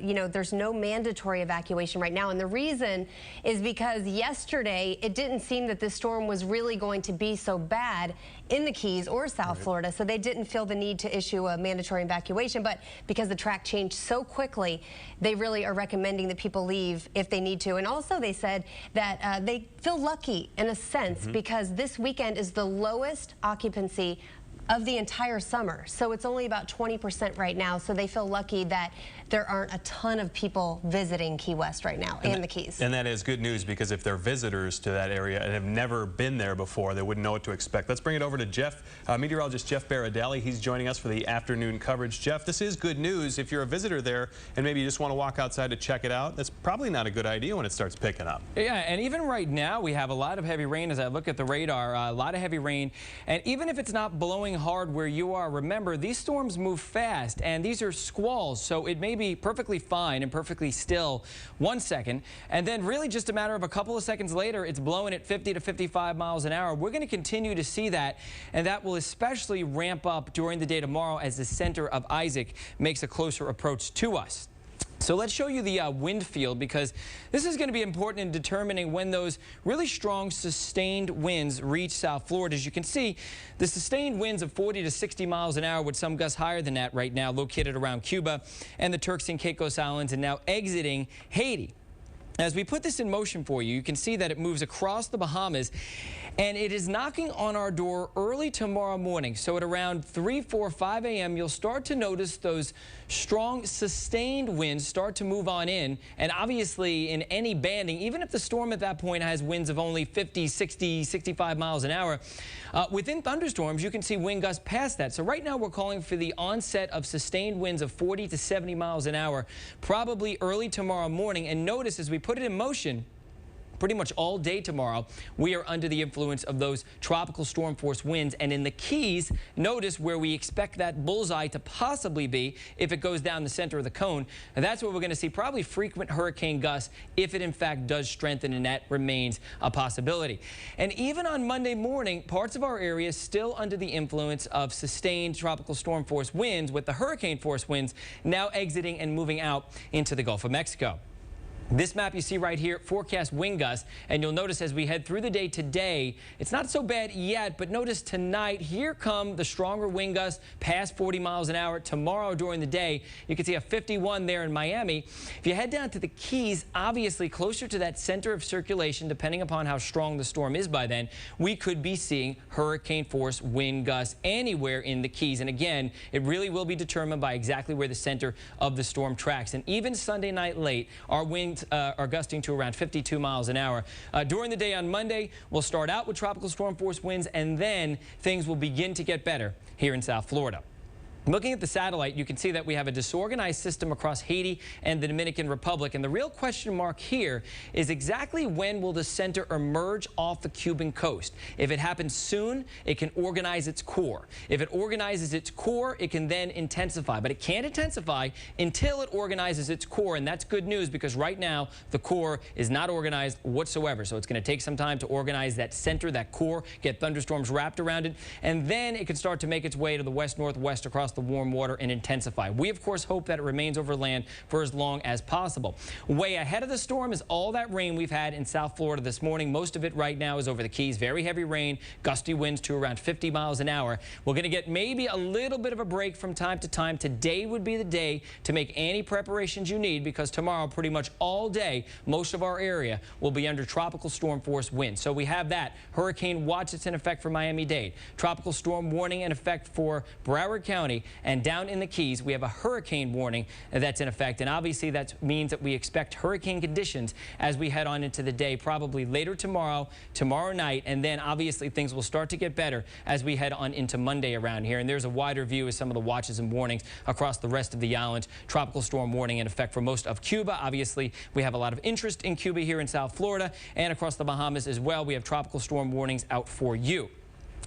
you know, there's no mandatory evacuation right now. And the reason is because yesterday it didn't seem that this storm was really going to be so bad in the Keys or South Florida. So they didn't feel the need to issue a mandatory evacuation. But because the track changed so quickly, they really are recommending that people leave if they need to. And also they said that they feel lucky in a sense because this weekend is the lowest occupancy of the entire summer. So it's only about 20% right now. So they feel lucky that there aren't a ton of people visiting Key West right now and the Keys. And that is good news, because if they're visitors to that area and have never been there before, they wouldn't know what to expect. Let's bring it over to Jeff, meteorologist Jeff Baradelli. He's joining us for the afternoon coverage. Jeff, this is good news. If you're a visitor there and maybe you just want to walk outside to check it out, that's probably not a good idea when it starts picking up. Yeah, and even right now we have a lot of heavy rain. As I look at the radar, a lot of heavy rain. And even if it's not blowing hard where you are, remember, these storms move fast, and these are squalls, so it may be perfectly fine and perfectly still 1 second, and then really just a matter of a couple of seconds later, it's blowing at 50 to 55 miles an hour. We're going to continue to see that, and that will especially ramp up during the day tomorrow as the center of Isaac makes a closer approach to us. So let's show you the wind field, because this is going to be important in determining when those really strong sustained winds reach South Florida. As you can see, the sustained winds of 40 to 60 miles an hour, with some gusts higher than that right now, located around Cuba and the Turks and Caicos Islands, and now exiting Haiti. As we put this in motion for you, you can see that it moves across the Bahamas, and it is knocking on our door early tomorrow morning. So at around 3, 4, 5 a.m., you'll start to notice those strong, sustained winds start to move on in. And obviously, in any banding, even if the storm at that point has winds of only 50, 60, 65 miles an hour, within thunderstorms, you can see wind gusts past that. So right now, we're calling for the onset of sustained winds of 40 to 70 miles an hour, probably early tomorrow morning. And notice, as we put it in motion, pretty much all day tomorrow, we are under the influence of those tropical storm force winds. And in the Keys, notice where we expect that bullseye to possibly be if it goes down the center of the cone. And that's where we're going to see probably frequent hurricane gusts if it in fact does strengthen, and that remains a possibility. And even on Monday morning, parts of our area still under the influence of sustained tropical storm force winds, with the hurricane force winds now exiting and moving out into the Gulf of Mexico. This map you see right here forecasts wind gusts, and you'll notice as we head through the day today, it's not so bad yet, but notice tonight, here come the stronger wind gusts past 40 miles an hour. Tomorrow during the day, you can see a 51 there in Miami. If you head down to the Keys, obviously closer to that center of circulation, depending upon how strong the storm is by then, we could be seeing hurricane force wind gusts anywhere in the Keys. And again, it really will be determined by exactly where the center of the storm tracks. And even Sunday night late, our winds are gusting to around 52 miles an hour. During the day on Monday, we'll start out with tropical storm force winds, and then things will begin to get better here in South Florida. Looking at the satellite, you can see that we have a disorganized system across Haiti and the Dominican Republic. And the real question mark here is exactly when will the center emerge off the Cuban coast? If it happens soon, it can organize its core. If it organizes its core, it can then intensify. But it can't intensify until it organizes its core. And that's good news, because right now the core is not organized whatsoever. So it's going to take some time to organize that center, that core, get thunderstorms wrapped around it. And then it can start to make its way to the west-northwest across the warm water and intensify. We, of course, hope that it remains over land for as long as possible. Way ahead of the storm is all that rain we've had in South Florida this morning. Most of it right now is over the Keys. Very heavy rain, gusty winds to around 50 miles an hour. We're going to get maybe a little bit of a break from time to time. Today would be the day to make any preparations you need, because tomorrow, pretty much all day, most of our area will be under tropical storm force winds. So we have that. Hurricane watch that's in effect for Miami-Dade. Tropical storm warning in effect for Broward County, and down in the Keys we have a hurricane warning that's in effect, and obviously that means that we expect hurricane conditions as we head on into the day, probably later tomorrow night, and then obviously things will start to get better as we head on into Monday around here. And there's a wider view of some of the watches and warnings across the rest of the island. Tropical storm warning in effect for most of Cuba. Obviously we have a lot of interest in Cuba here in South Florida, and across the Bahamas as well. We have tropical storm warnings out for you.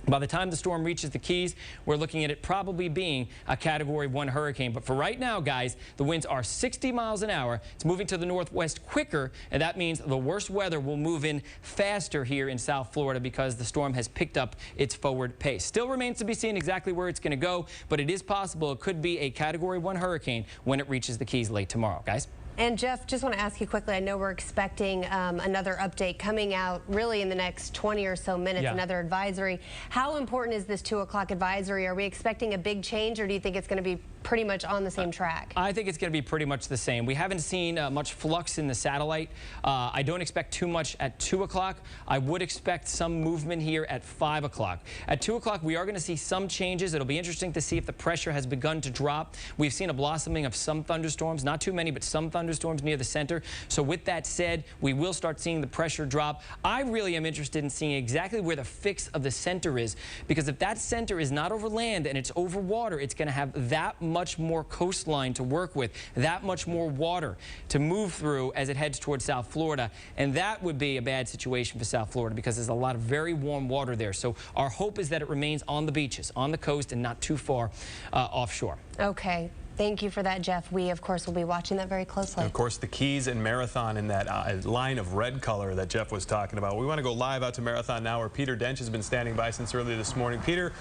By the time the storm reaches the Keys, we're looking at it probably being a Category 1 hurricane. But for right now, guys, the winds are 60 miles an hour. It's moving to the northwest quicker, and that means the worst weather will move in faster here in South Florida because the storm has picked up its forward pace. Still remains to be seen exactly where it's going to go, but it is possible it could be a Category 1 hurricane when it reaches the Keys late tomorrow, guys. And Jeff, just want to ask you quickly, I know we're expecting another update coming out really in the next 20 or so minutes, another advisory. How important is this 2 o'clock advisory? Are we expecting a big change, or do you think it's going to be pretty much on the same track? I think it's going to be pretty much the same. We haven't seen much flux in the satellite. I don't expect too much at 2 o'clock. I would expect some movement here at 5 o'clock. At 2 o'clock, we are going to see some changes. It'll be interesting to see if the pressure has begun to drop. We've seen a blossoming of some thunderstorms, not too many, but some thunderstorms near the center. So with that said, we will start seeing the pressure drop. I really am interested in seeing exactly where the fix of the center is, because if that center is not over land and it's over water, it's going to have that much more coastline to work with, that much more water to move through as it heads towards South Florida. And that would be a bad situation for South Florida because there's a lot of very warm water there. So our hope is that it remains on the beaches, on the coast, and not too far offshore. Okay. Thank you for that, Jeff. We, of course, will be watching that very closely. And of course, the Keys and Marathon in that line of red color that Jeff was talking about. We want to go live out to Marathon now, where Peter Dench has been standing by since early this morning. Peter,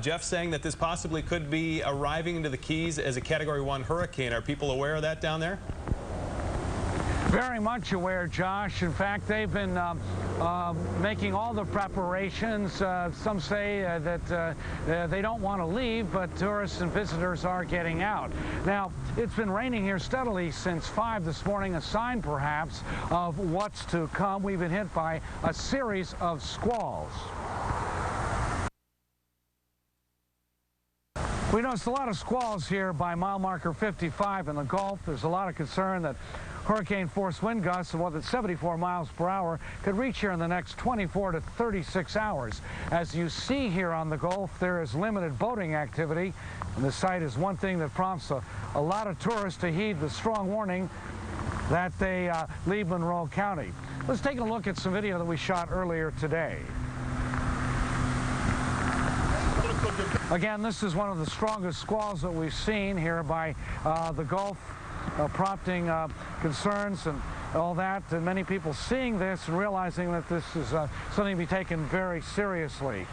Jeff saying that this possibly could be arriving into the Keys as a Category 1 hurricane. Are people aware of that down there? Very much aware, Josh. In fact, they've been making all the preparations. Some say that they don't want to leave, but tourists and visitors are getting out. Now, it's been raining here steadily since 5 this morning, a sign perhaps of what's to come. We've been hit by a series of squalls. We noticed a lot of squalls here by mile marker 55 in the Gulf. There's a lot of concern that hurricane-force wind gusts of more than 74 miles per hour could reach here in the next 24 to 36 hours. As you see here on the Gulf, there is limited boating activity, and the site is one thing that prompts a lot of tourists to heed the strong warning that they leave Monroe County. Let's take a look at some video that we shot earlier today. Again, this is one of the strongest squalls that we've seen here by the Gulf, prompting concerns and all that, and many people seeing this and realizing that this is something to be taken very seriously.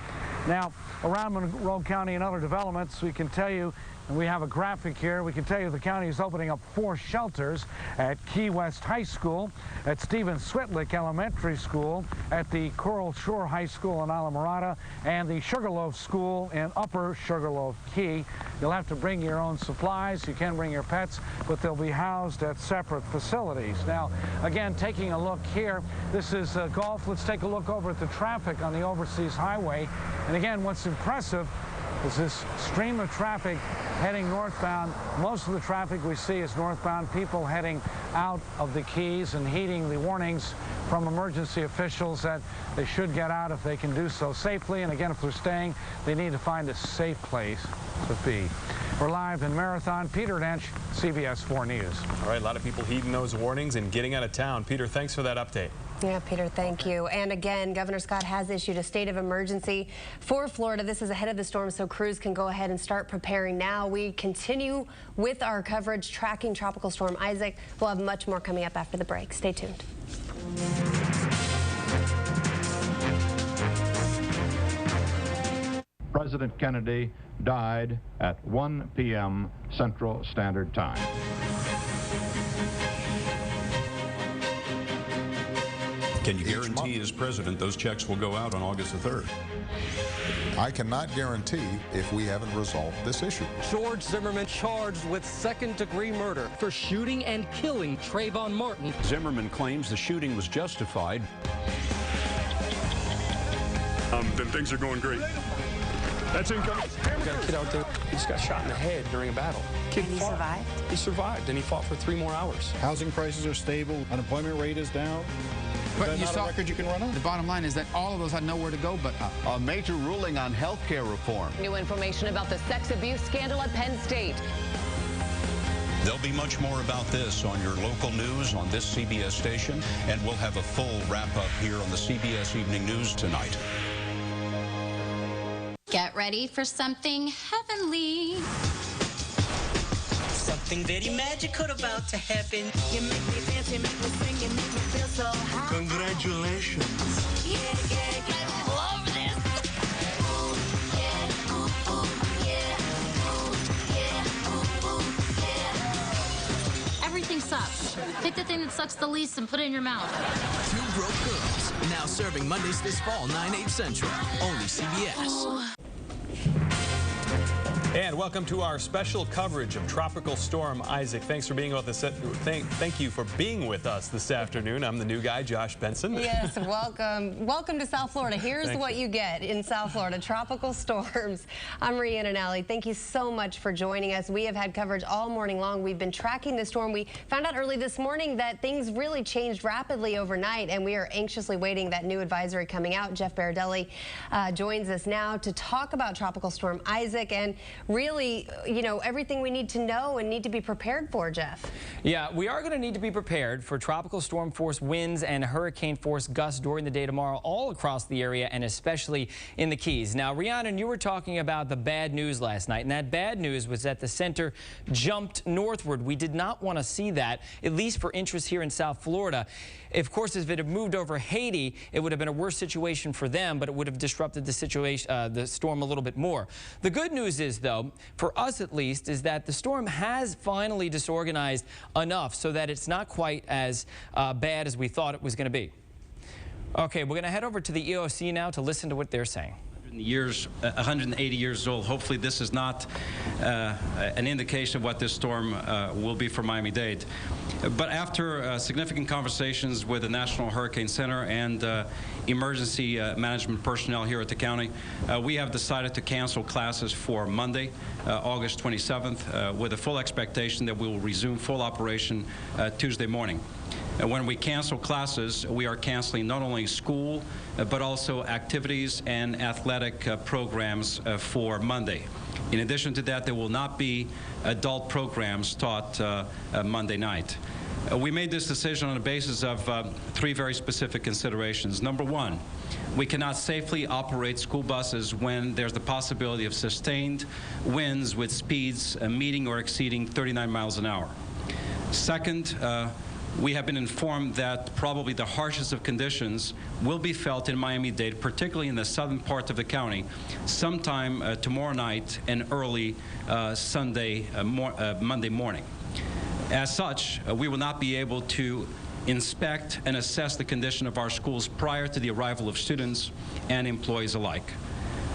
Now, around Monroe County and other developments, we can tell you, and we have a graphic here, we can tell you the county is opening up 4 shelters at Key West High School, at Stephen Switlick Elementary School, at the Coral Shore High School in Islamorada, and the Sugarloaf School in Upper Sugarloaf Key. You'll have to bring your own supplies. You can bring your pets, but they'll be housed at separate facilities. Now, again, taking a look here, this is Gulf. Let's take a look over at the traffic on the Overseas Highway. And again, what's impressive is this stream of traffic heading northbound. Most of the traffic we see is northbound, people heading out of the Keys and heeding the warnings from emergency officials that they should get out if they can do so safely. And again, if they're staying, they need to find a safe place to be. We're live in Marathon. Peter Dench, CBS 4 News. All right, a lot of people heeding those warnings and getting out of town. Peter, thanks for that update. Yeah, Peter, thank you. And again, Governor Scott has issued a state of emergency for Florida. This is ahead of the storm, so crews can go ahead and start preparing now. We continue with our coverage tracking Tropical Storm Isaac. We'll have much more coming up after the break. Stay tuned. President President Kennedy died at 1 p.m. Central Standard Time. Can you guarantee as president those checks will go out on August the 3rd? I cannot guarantee if we haven't resolved this issue. George Zimmerman charged with second-degree murder for shooting and killing Trayvon Martin. Zimmerman claims the shooting was justified. Then things are going great. That's incoming. We got a kid out there, he just got shot in the head during a battle. Kid And he fought. survived? He survived, and he fought for 3 more hours. Housing prices are stable. Unemployment rate is down. But Is that not a record you can run on? The bottom line is that all of those had nowhere to go but up. A major ruling on health care reform. New information about the sex abuse scandal at Penn State. There'll be much more about this on your local news on this CBS station, and we'll have a full wrap-up here on the CBS Evening News tonight. Get ready for something heavenly. Something very magical about to happen. You make me dance, you make me sing, you make me feel so high. Congratulations. Yeah, yeah, yeah. I love this. Ooh, yeah, ooh, ooh, yeah. Ooh, yeah, ooh, ooh, yeah. Everything sucks. Pick the thing that sucks the least and put it in your mouth. Two Broke Girls, now serving Mondays this fall, 9/8 Central. Only CBS. And welcome to our special coverage of Tropical Storm Isaac. Thanks for being with us. Thank you for being with us this afternoon. I'm the new guy, Josh Benson. Yes, welcome. Welcome to South Florida. Here's Thank what you get in South Florida. Tropical storms. I'm Rhiannon Alley. Thank you so much for joining us. We have had coverage all morning long. We've been tracking the storm. We found out early this morning that things really changed rapidly overnight, and we are anxiously waiting that new advisory coming out. Jeff Baradelli joins us now to talk about Tropical Storm Isaac and really, you know, everything we need to know and need to be prepared for, Jeff. Yeah, we are going to need to be prepared for tropical storm force winds and hurricane force gusts during the day tomorrow all across the area and especially in the Keys. Now, Rhiannon, you were talking about the bad news last night, and that bad news was that the center jumped northward. We did not want to see that, at least for interest here in South Florida. Of course, if it had moved over Haiti, it would have been a worse situation for them, but it would have disrupted the situation, the storm a little bit more. The good news is, though, for us at least, is that the storm has finally disorganized enough so that it's not quite as bad as we thought it was going to be. Okay, we're going to head over to the EOC now to listen to what they're saying. 180 years old. Hopefully this is not an indication of what this storm will be for Miami-Dade. But after significant conversations with the National Hurricane Center and emergency management personnel here at the county, we have decided to cancel classes for Monday, August 27th, with a full expectation that we will resume full operation Tuesday morning. When we cancel classes, we are canceling not only school, but also activities and athletic programs for Monday. In addition to that, there will not be adult programs taught Monday night. We made this decision on the basis of 3 very specific considerations. Number 1, we cannot safely operate school buses when there's the possibility of sustained winds with speeds meeting or exceeding 39 miles an hour. Second, we have been informed that probably the harshest of conditions will be felt in Miami-Dade, particularly in the southern part of the county, sometime tomorrow night and early Monday morning. As such, we will not be able to inspect and assess the condition of our schools prior to the arrival of students and employees alike.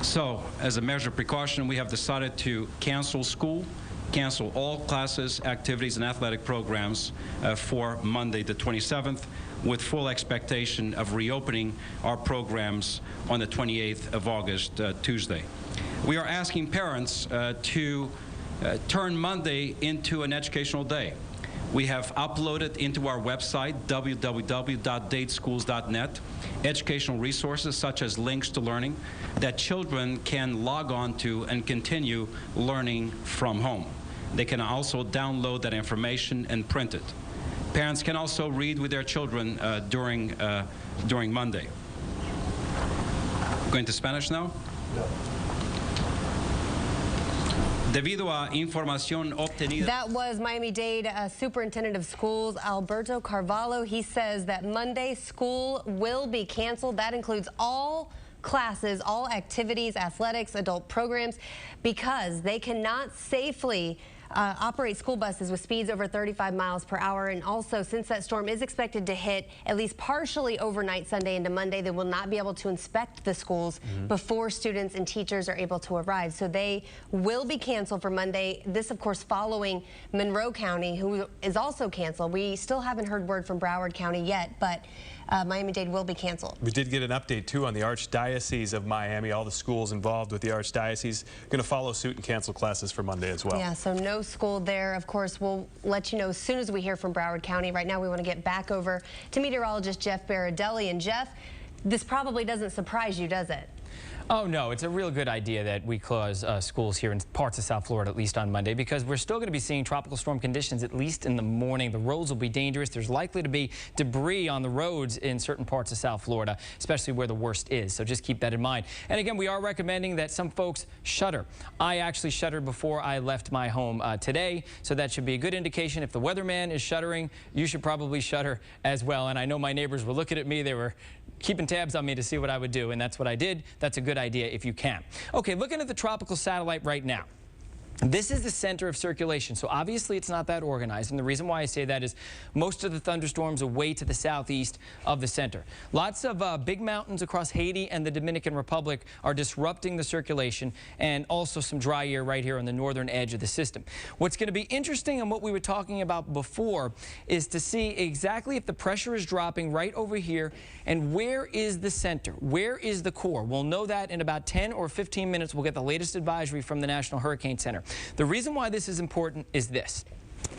So, as a measure of precaution, we have decided to cancel school, cancel all classes, activities, and athletic programs for Monday the 27th, with full expectation of reopening our programs on the 28th of August, Tuesday. We are asking parents to turn Monday into an educational day. We have uploaded into our website, www.dadeschools.net, educational resources such as links to learning that children can log on to and continue learning from home. They can also download that information and print it. Parents can also read with their children during Monday. Going to Spanish now? No. Debido a información obtenida. That was Miami-Dade Superintendent of Schools, Alberto Carvalho. He says that Monday school will be canceled. That includes all classes, all activities, athletics, adult programs, because they cannot safely operate school buses with speeds over 35 miles per hour. And also, since that storm is expected to hit at least partially overnight Sunday into Monday, they will not be able to inspect the schools before students and teachers are able to arrive. So they will be canceled for Monday. This, of course, following Monroe County, who is also canceled. We still haven't heard word from Broward County yet, but Miami-Dade will be canceled. We did get an update, too, on the Archdiocese of Miami. All the schools involved with the Archdiocese going to follow suit and cancel classes for Monday as well. Yeah, so no school there. Of course, we'll let you know as soon as we hear from Broward County. Right now, we want to get back over to meteorologist Jeff Baradelli. And Jeff, this probably doesn't surprise you, does it? Oh, no, it's a real good idea that we close schools here in parts of South Florida, at least on Monday, because we're still going to be seeing tropical storm conditions, at least in the morning. The roads will be dangerous. There's likely to be debris on the roads in certain parts of South Florida, especially where the worst is. So just keep that in mind. And again, we are recommending that some folks shutter. I actually shuttered before I left my home today, so that should be a good indication. If the weatherman is shuttering, you should probably shutter as well. And I know my neighbors were looking at me. They were keeping tabs on me to see what I would do, and that's what I did. That's a good idea if you can. Okay, looking at the tropical satellite right now. This is the center of circulation, so obviously it's not that organized, and the reason why I say that is most of the thunderstorms are way to the southeast of the center. Lots of big mountains across Haiti and the Dominican Republic are disrupting the circulation, and also some dry air right here on the northern edge of the system. What's going to be interesting, and what we were talking about before, is to see exactly if the pressure is dropping right over here, and where is the center? Where is the core? We'll know that in about 10 or 15 minutes. We'll get the latest advisory from the National Hurricane Center. The reason why this is important is this.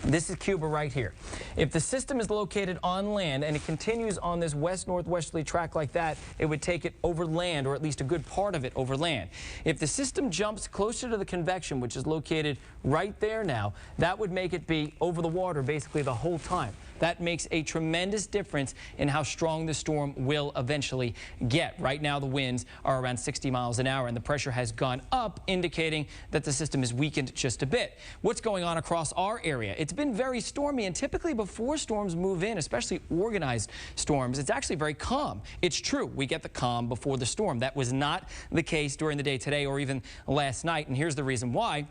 This is Cuba right here. If the system is located on land and it continues on this west-northwesterly track like that, it would take it over land, or at least a good part of it over land. If the system jumps closer to the convection, which is located right there now, that would make it be over the water basically the whole time. That makes a tremendous difference in how strong the storm will eventually get. Right now, the winds are around 60 miles an hour, and the pressure has gone up, indicating that the system is weakened just a bit. What's going on across our area? It's been very stormy, and typically before storms move in, especially organized storms, it's actually very calm. It's true, we get the calm before the storm. That was not the case during the day today or even last night, and here's the reason why.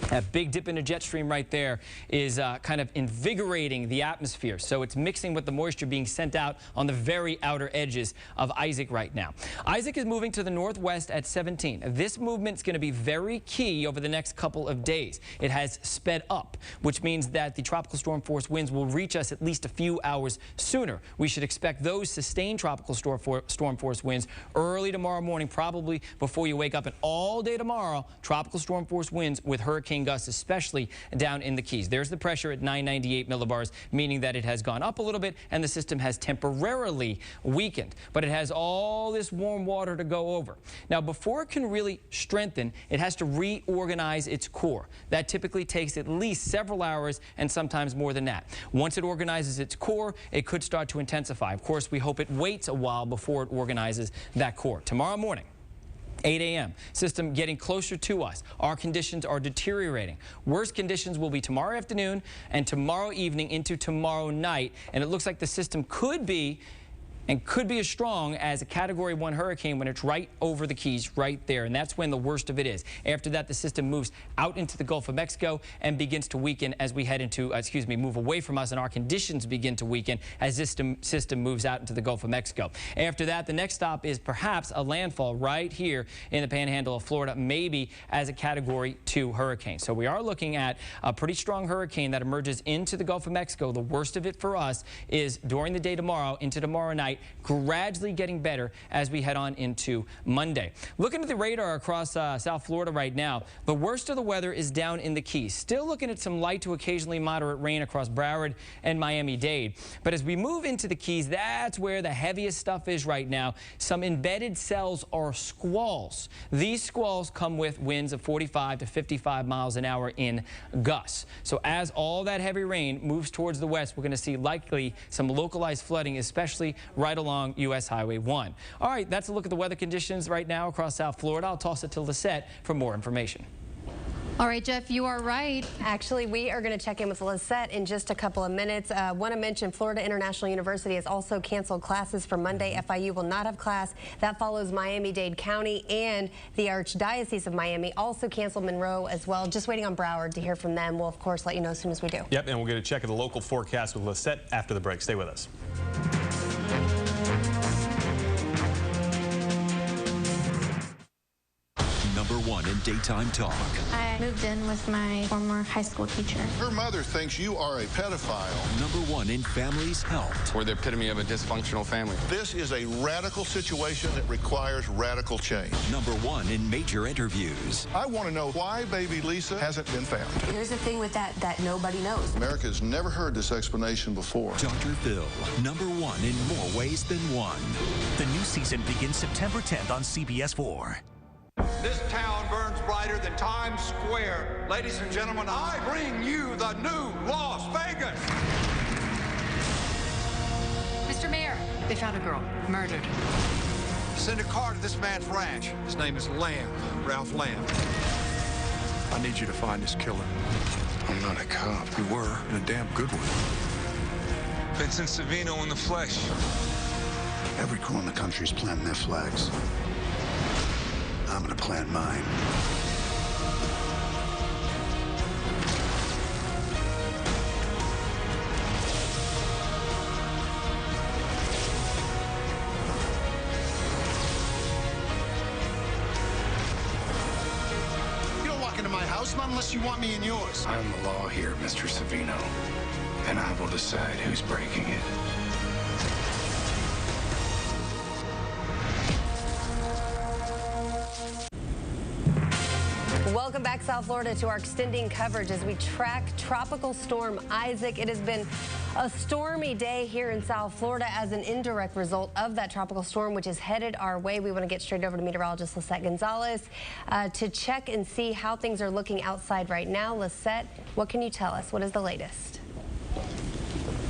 That big dip in a jet stream right there is kind of invigorating the atmosphere. So it's mixing with the moisture being sent out on the very outer edges of Isaac right now. Isaac is moving to the northwest at 17. This movement is going to be very key over the next couple of days. It has sped up, which means that the tropical storm force winds will reach us at least a few hours sooner. We should expect those sustained tropical storm force winds early tomorrow morning, probably before you wake up. And all day tomorrow, tropical storm force winds with hurricane gusts, especially down in the Keys. There's the pressure at 998 millibars, meaning that it has gone up a little bit and the system has temporarily weakened. But it has all this warm water to go over. Now, before it can really strengthen, it has to reorganize its core. That typically takes at least several hours and sometimes more than that. Once it organizes its core, it could start to intensify. Of course, we hope it waits a while before it organizes that core. Tomorrow morning, 8 a.m. System getting closer to us. Our conditions are deteriorating. Worst conditions will be tomorrow afternoon and tomorrow evening into tomorrow night. And it looks like the system could be as strong as a Category 1 hurricane when it's right over the Keys right there, and that's when the worst of it is. After that, the system moves out into the Gulf of Mexico and begins to weaken as we head into, move away from us, and our conditions begin to weaken as this system moves out into the Gulf of Mexico. After that, the next stop is perhaps a landfall right here in the panhandle of Florida, maybe as a Category 2 hurricane. So we are looking at a pretty strong hurricane that emerges into the Gulf of Mexico. The worst of it for us is during the day tomorrow into tomorrow night, gradually getting better as we head on into Monday. Looking at the radar across South Florida right now, the worst of the weather is down in the Keys. Still looking at some light to occasionally moderate rain across Broward and Miami-Dade. But as we move into the Keys, that's where the heaviest stuff is right now. Some embedded cells are squalls. These squalls come with winds of 45 to 55 miles an hour in gusts. So as all that heavy rain moves towards the west, we're going to see likely some localized flooding, especially right along U.S. Highway 1. All right, that's a look at the weather conditions right now across South Florida. I'll toss it to Lisette for more information. All right, Jeff, you are right. Actually, we are going to check in with Lisette in just a couple of minutes. Want to mention Florida International University has also canceled classes for Monday. FIU will not have class. That follows Miami-Dade County, and the Archdiocese of Miami also canceled Monroe as well. Just waiting on Broward to hear from them. We'll, of course, let you know as soon as we do. Yep, and we'll get a check of the local forecast with Lisette after the break. Stay with us. #1 in daytime talk. I moved in with my former high school teacher. Her mother thinks you are a pedophile. #1 in families helped. We're the epitome of a dysfunctional family. This is a radical situation that requires radical change. #1 in major interviews. I want to know why baby Lisa hasn't been found. Here's the thing with that nobody knows. America has never heard this explanation before. Dr. Phil, #1 in more ways than one. The new season begins September 10th on CBS 4. This town burns brighter than Times Square. Ladies and gentlemen, I bring you the new Las Vegas. Mr. Mayor, they found a girl, murdered. Send a car to this man's ranch. His name is Lamb, Ralph Lamb. I need you to find this killer. I'm not a cop. You were, and a damn good one. Vincent Savino in the flesh. Every crew in the country's planting their flags. I'm gonna plant mine. You don't walk into my house, not unless you want me in yours. I'm the law here, Mr. Savino, and I will decide who's breaking it. Welcome back, South Florida, to our extending coverage as we track Tropical Storm Isaac. It has been a stormy day here in South Florida as an indirect result of that tropical storm, which is headed our way. We want to get straight over to meteorologist Lisette Gonzalez to check and see how things are looking outside right now. Lisette, what can you tell us? What is the latest?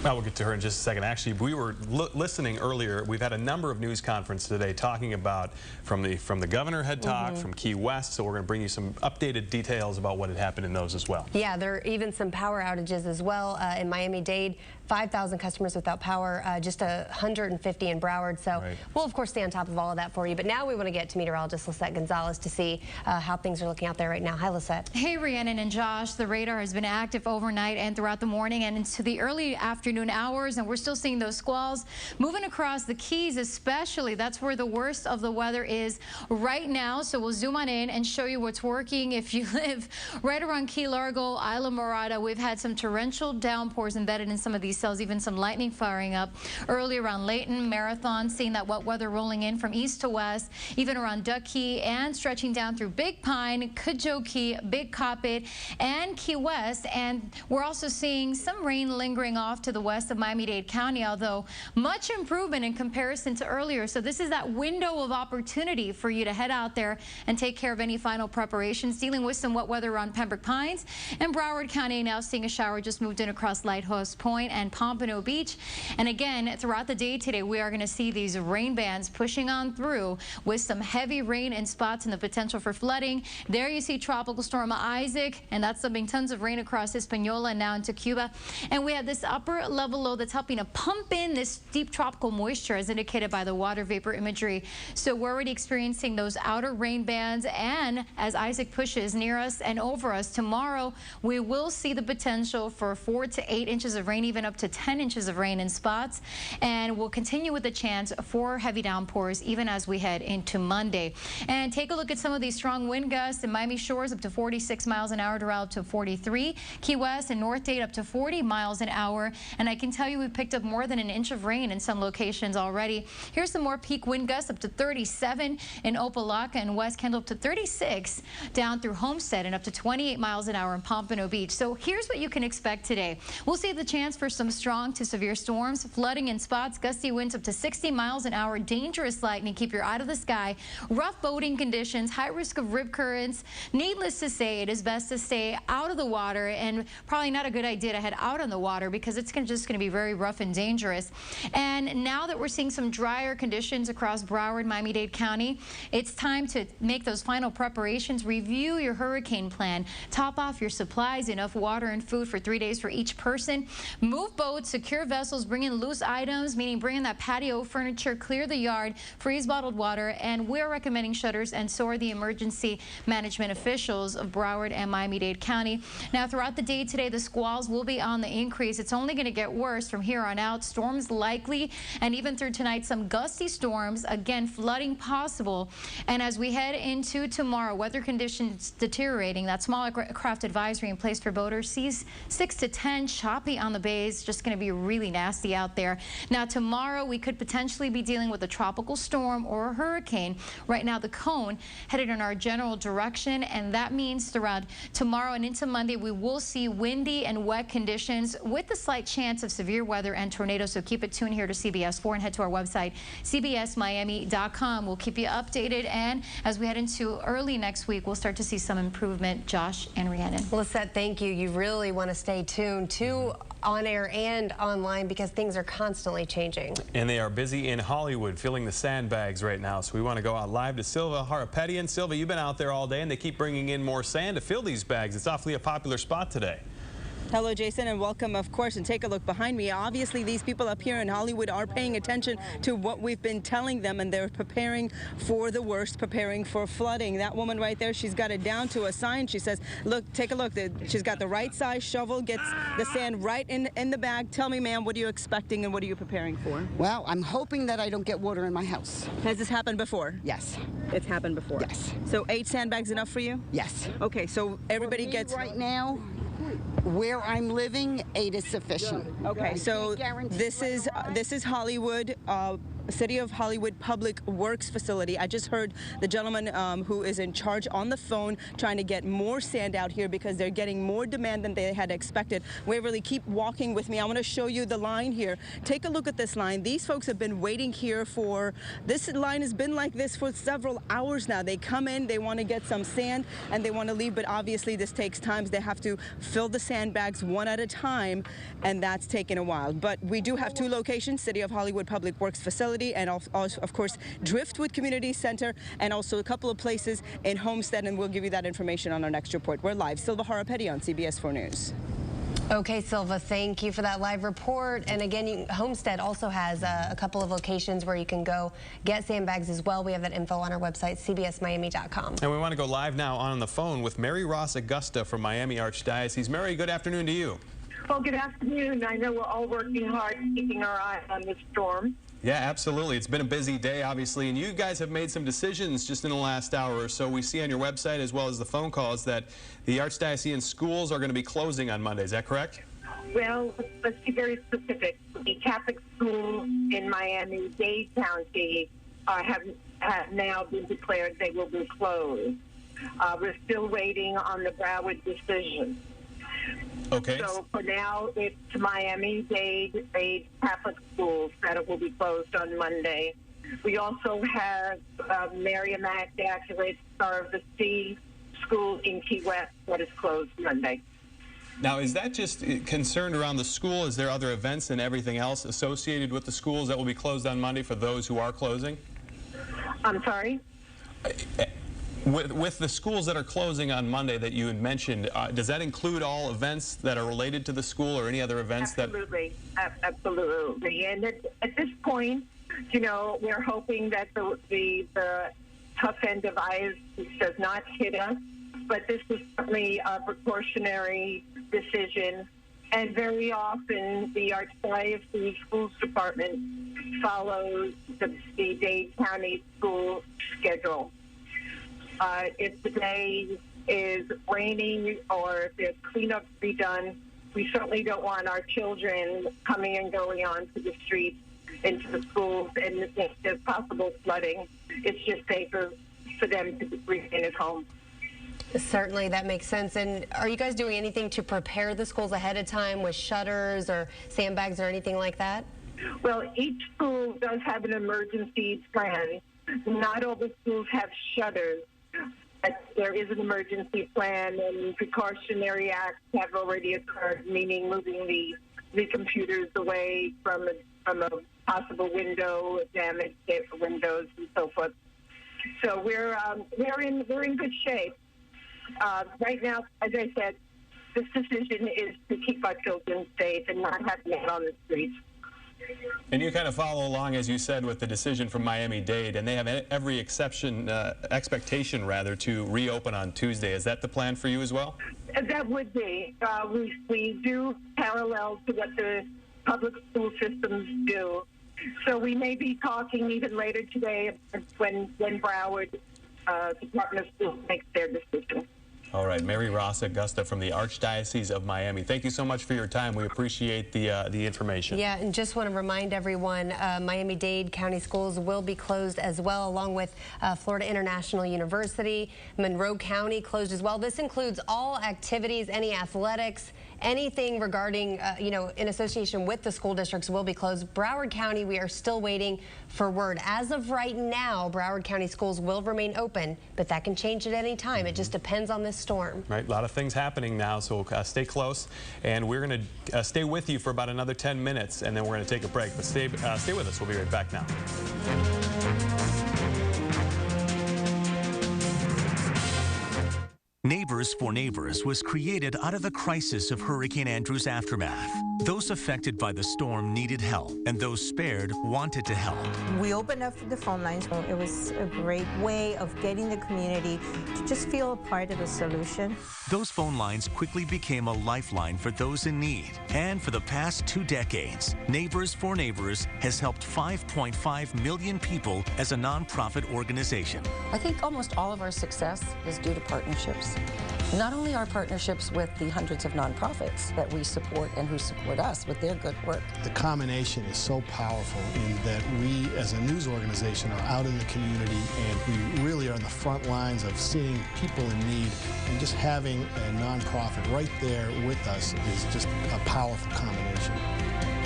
Well, we'll get to her in just a second. Actually, we were listening earlier. We've had a number of news conferences today talking about from the governor had talked from Key West. So we're going to bring you some updated details about what had happened in those as well. Yeah, there are even some power outages as well in Miami-Dade. 5,000 customers without power, just 150 in Broward. So we'll, of course, stay on top of all of that for you. But now we want to get to meteorologist Lisette Gonzalez to see how things are looking out there right now. Hi, Lisette. Hey, Rhiannon and Josh. The radar has been active overnight and throughout the morning and into the early afternoon hours. And we're still seeing those squalls moving across the Keys, especially. That's where the worst of the weather is right now. So we'll zoom on in and show you what's working. If you live right around Key Largo, Isla Morada, we've had some torrential downpours embedded in some of these cells, even some lightning firing up early around Layton, Marathon, seeing that wet weather rolling in from east to west, even around Duck Key and stretching down through Big Pine, Cudjoe Key, Big Coppet, and Key West. And we're also seeing some rain lingering off to the west of Miami-Dade County, although much improvement in comparison to earlier. So this is that window of opportunity for you to head out there and take care of any final preparations, dealing with some wet weather around Pembroke Pines and Broward County. Now seeing a shower just moved in across Lighthouse Point and Pompano Beach. And again, throughout the day today, we are going to see these rain bands pushing on through with some heavy rain in spots and the potential for flooding. There you see Tropical Storm Isaac, and that's dumping tons of rain across Hispaniola and now into Cuba. And we have this upper level low that's helping to pump in this deep tropical moisture as indicated by the water vapor imagery. So we're already experiencing those outer rain bands, and as Isaac pushes near us and over us tomorrow, we will see the potential for 4 to 8 inches of rain, even up to 10 inches of rain in spots, and we'll continue with the chance for heavy downpours even as we head into Monday. And take a look at some of these strong wind gusts in Miami Shores up to 46 miles an hour, Doral up to 43, Key West and North Dade up to 40 miles an hour. And I can tell you we've picked up more than an inch of rain in some locations already. Here's some more peak wind gusts up to 37 in Opa-locka and West Kendall, up to 36 down through Homestead, and up to 28 miles an hour in Pompano Beach. So here's what you can expect today. We'll see the chance for some strong to severe storms, flooding in spots, gusty winds up to 60 miles an hour, dangerous lightning. Keep your eye to the sky. Rough boating conditions, high risk of rip currents. Needless to say, it is best to stay out of the water, and probably not a good idea to head out on the water because it's going to just going to be very rough and dangerous. And now that we're seeing some drier conditions across Broward, Miami-Dade County, it's time to make those final preparations. Review your hurricane plan. Top off your supplies, enough water and food for 3 days for each person. Move boats, secure vessels, bring in loose items, meaning bring in that patio furniture, clear the yard, freeze bottled water, and we're recommending shutters, and so are the emergency management officials of Broward and Miami-Dade County. Now, throughout the day today, the squalls will be on the increase. It's only going to get worse from here on out. Storms likely, and even through tonight, some gusty storms. Again, flooding possible. And as we head into tomorrow, weather conditions deteriorating. That small craft advisory in place for boaters. Seas 6 to 10, choppy on the bays. Just going to be really nasty out there. Now, tomorrow, we could potentially be dealing with a tropical storm or a hurricane. Right now, the cone headed in our general direction, and that means throughout tomorrow and into Monday, we will see windy and wet conditions with a slight chance of severe weather and tornadoes. So keep it tuned here to CBS 4 and head to our website, cbsmiami.com. We'll keep you updated, and as we head into early next week, we'll start to see some improvement. Josh and Rhiannon. Lisette, thank you. You really want to stay tuned to on air and online because things are constantly changing. And they are busy in Hollywood filling the sandbags right now. So we want to go out live to Silva Harapetian. Silva, you've been out there all day and they keep bringing in more sand to fill these bags. It's awfully a popular spot today. Hello, Jason, and welcome, of course, and take a look behind me. Obviously, these people up here in Hollywood are paying attention to what we've been telling them, and they're preparing for the worst, preparing for flooding. That woman right there, she's got it down to a sign. She says, look, take a look. She's got the right size shovel, gets the sand right in the bag. Tell me, ma'am, what are you expecting and what are you preparing for? Well, I'm hoping that I don't get water in my house. Has this happened before? Yes. It's happened before? Yes. So 8 sandbags enough for you? Yes. Okay, so everybody gets... Right now, where I'm living, 8 is sufficient. Okay, so this is Hollywood, City of Hollywood Public Works Facility. I just heard the gentleman who is in charge on the phone trying to get more sand out here because they're getting more demand than they had expected. Waverly, keep walking with me. I want to show you the line here. Take a look at this line. These folks have been waiting here for, this line has been like this for several hours now. They come in, they want to get some sand, and they want to leave, but obviously this takes time. They have to fill the sandbags one at a time, and that's taken a while. But we do have 2 locations, City of Hollywood Public Works Facility, and also, of course, Driftwood Community Center, and also a couple of places in Homestead, and we'll give you that information on our next report. We're live. Silva Harapeti on CBS 4 News. Okay, Silva, thank you for that live report. And again, Homestead also has a couple of locations where you can go get sandbags as well. We have that info on our website, cbsmiami.com. And we want to go live now on the phone with Mary Ross Augusta from Miami Archdiocese. Mary, good afternoon to you. Well, good afternoon. I know we're all working hard, keeping our eye on the storm. Yeah, absolutely. It's been a busy day, obviously, and you guys have made some decisions just in the last hour or so. We see on your website, as well as the phone calls, that the Archdiocesan schools are going to be closing on Monday. Is that correct? Well, let's be very specific. The Catholic schools in Miami-Dade County have now been declared they will be closed. We're still waiting on the Broward Okay. So for now, it's Miami-Dade Catholic schools that will be closed on Monday. We also have Mary Immaculate Star of the Sea School in Key West that is closed Monday. Now, is that just concerned around the school? Is there other events and everything else associated with the schools that will be closed on Monday for those who are closing? I'm sorry? With the schools that are closing on Monday that you had mentioned, does that include all events that are related to the school or any other events? Absolutely. Absolutely. And at this point, you know, we're hoping that the tough end of ice does not hit us, but this is certainly a precautionary decision. And very often, the Archdiocese Schools Department follows the Dade County school schedule. If the day is raining or if there's cleanup to be done, we certainly don't want our children coming and going onto the streets into the schools, and if there's possible flooding, it's just safer for them to remain at home. Certainly, that makes sense. And are you guys doing anything to prepare the schools ahead of time with shutters or sandbags or anything like that? Well, each school does have an emergency plan. Not all the schools have shutters. But there is an emergency plan, and precautionary acts have already occurred, meaning moving the the computers away from a possible window damage, windows and so forth. So we're in good shape. Right now, as I said, this decision is to keep our children safe and not have them out on the streets. And you kind of follow along, as you said, with the decision from Miami-Dade, and they have every expectation to reopen on Tuesday. Is that the plan for you as well? That would be. We do parallel to what the public school systems do. So we may be talking even later today when Broward Department of Schools makes their decision. All right, Mary Ross Augusta from the Archdiocese of Miami. Thank you so much for your time. We appreciate the information. Yeah, and just want to remind everyone, Miami-Dade County Schools will be closed as well, along with Florida International University. Monroe County closed as well. This includes all activities, any athletics, anything regarding, in association with the school districts will be closed. Broward County, we are still waiting for word. As of right now, Broward County schools will remain open, but that can change at any time. It just depends on this storm. Right, a lot of things happening now, so stay close. And we're going to stay with you for about another 10 minutes, and then we're going to take a break. But stay with us. We'll be right back now. Neighbors for Neighbors was created out of the crisis of Hurricane Andrew's aftermath. Those affected by the storm needed help, and those spared wanted to help. We opened up the phone lines. It was a great way of getting the community to just feel a part of the solution. Those phone lines quickly became a lifeline for those in need. And for the past 2 decades, Neighbors for Neighbors has helped 5.5 million people as a nonprofit organization. I think almost all of our success is due to partnerships. Not only our partnerships with the hundreds of nonprofits that we support and who support us with their good work. The combination is so powerful in that we, as a news organization, are out in the community and we really are on the front lines of seeing people in need, and just having a nonprofit right there with us is just a powerful combination.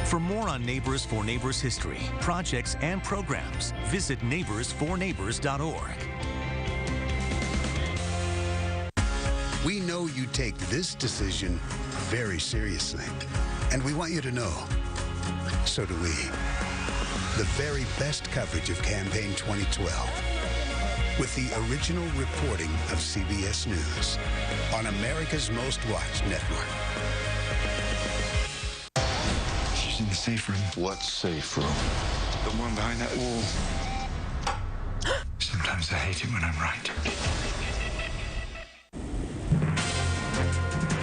For more on Neighbors for Neighbors history, projects, and programs, visit neighborsforneighbors.org. We know you take this decision very seriously, and we want you to know, so do we. The very best coverage of Campaign 2012, with the original reporting of CBS News on America's Most Watched network. She's in the safe room. What safe room? The one behind that wall. Sometimes I hate it when I'm right.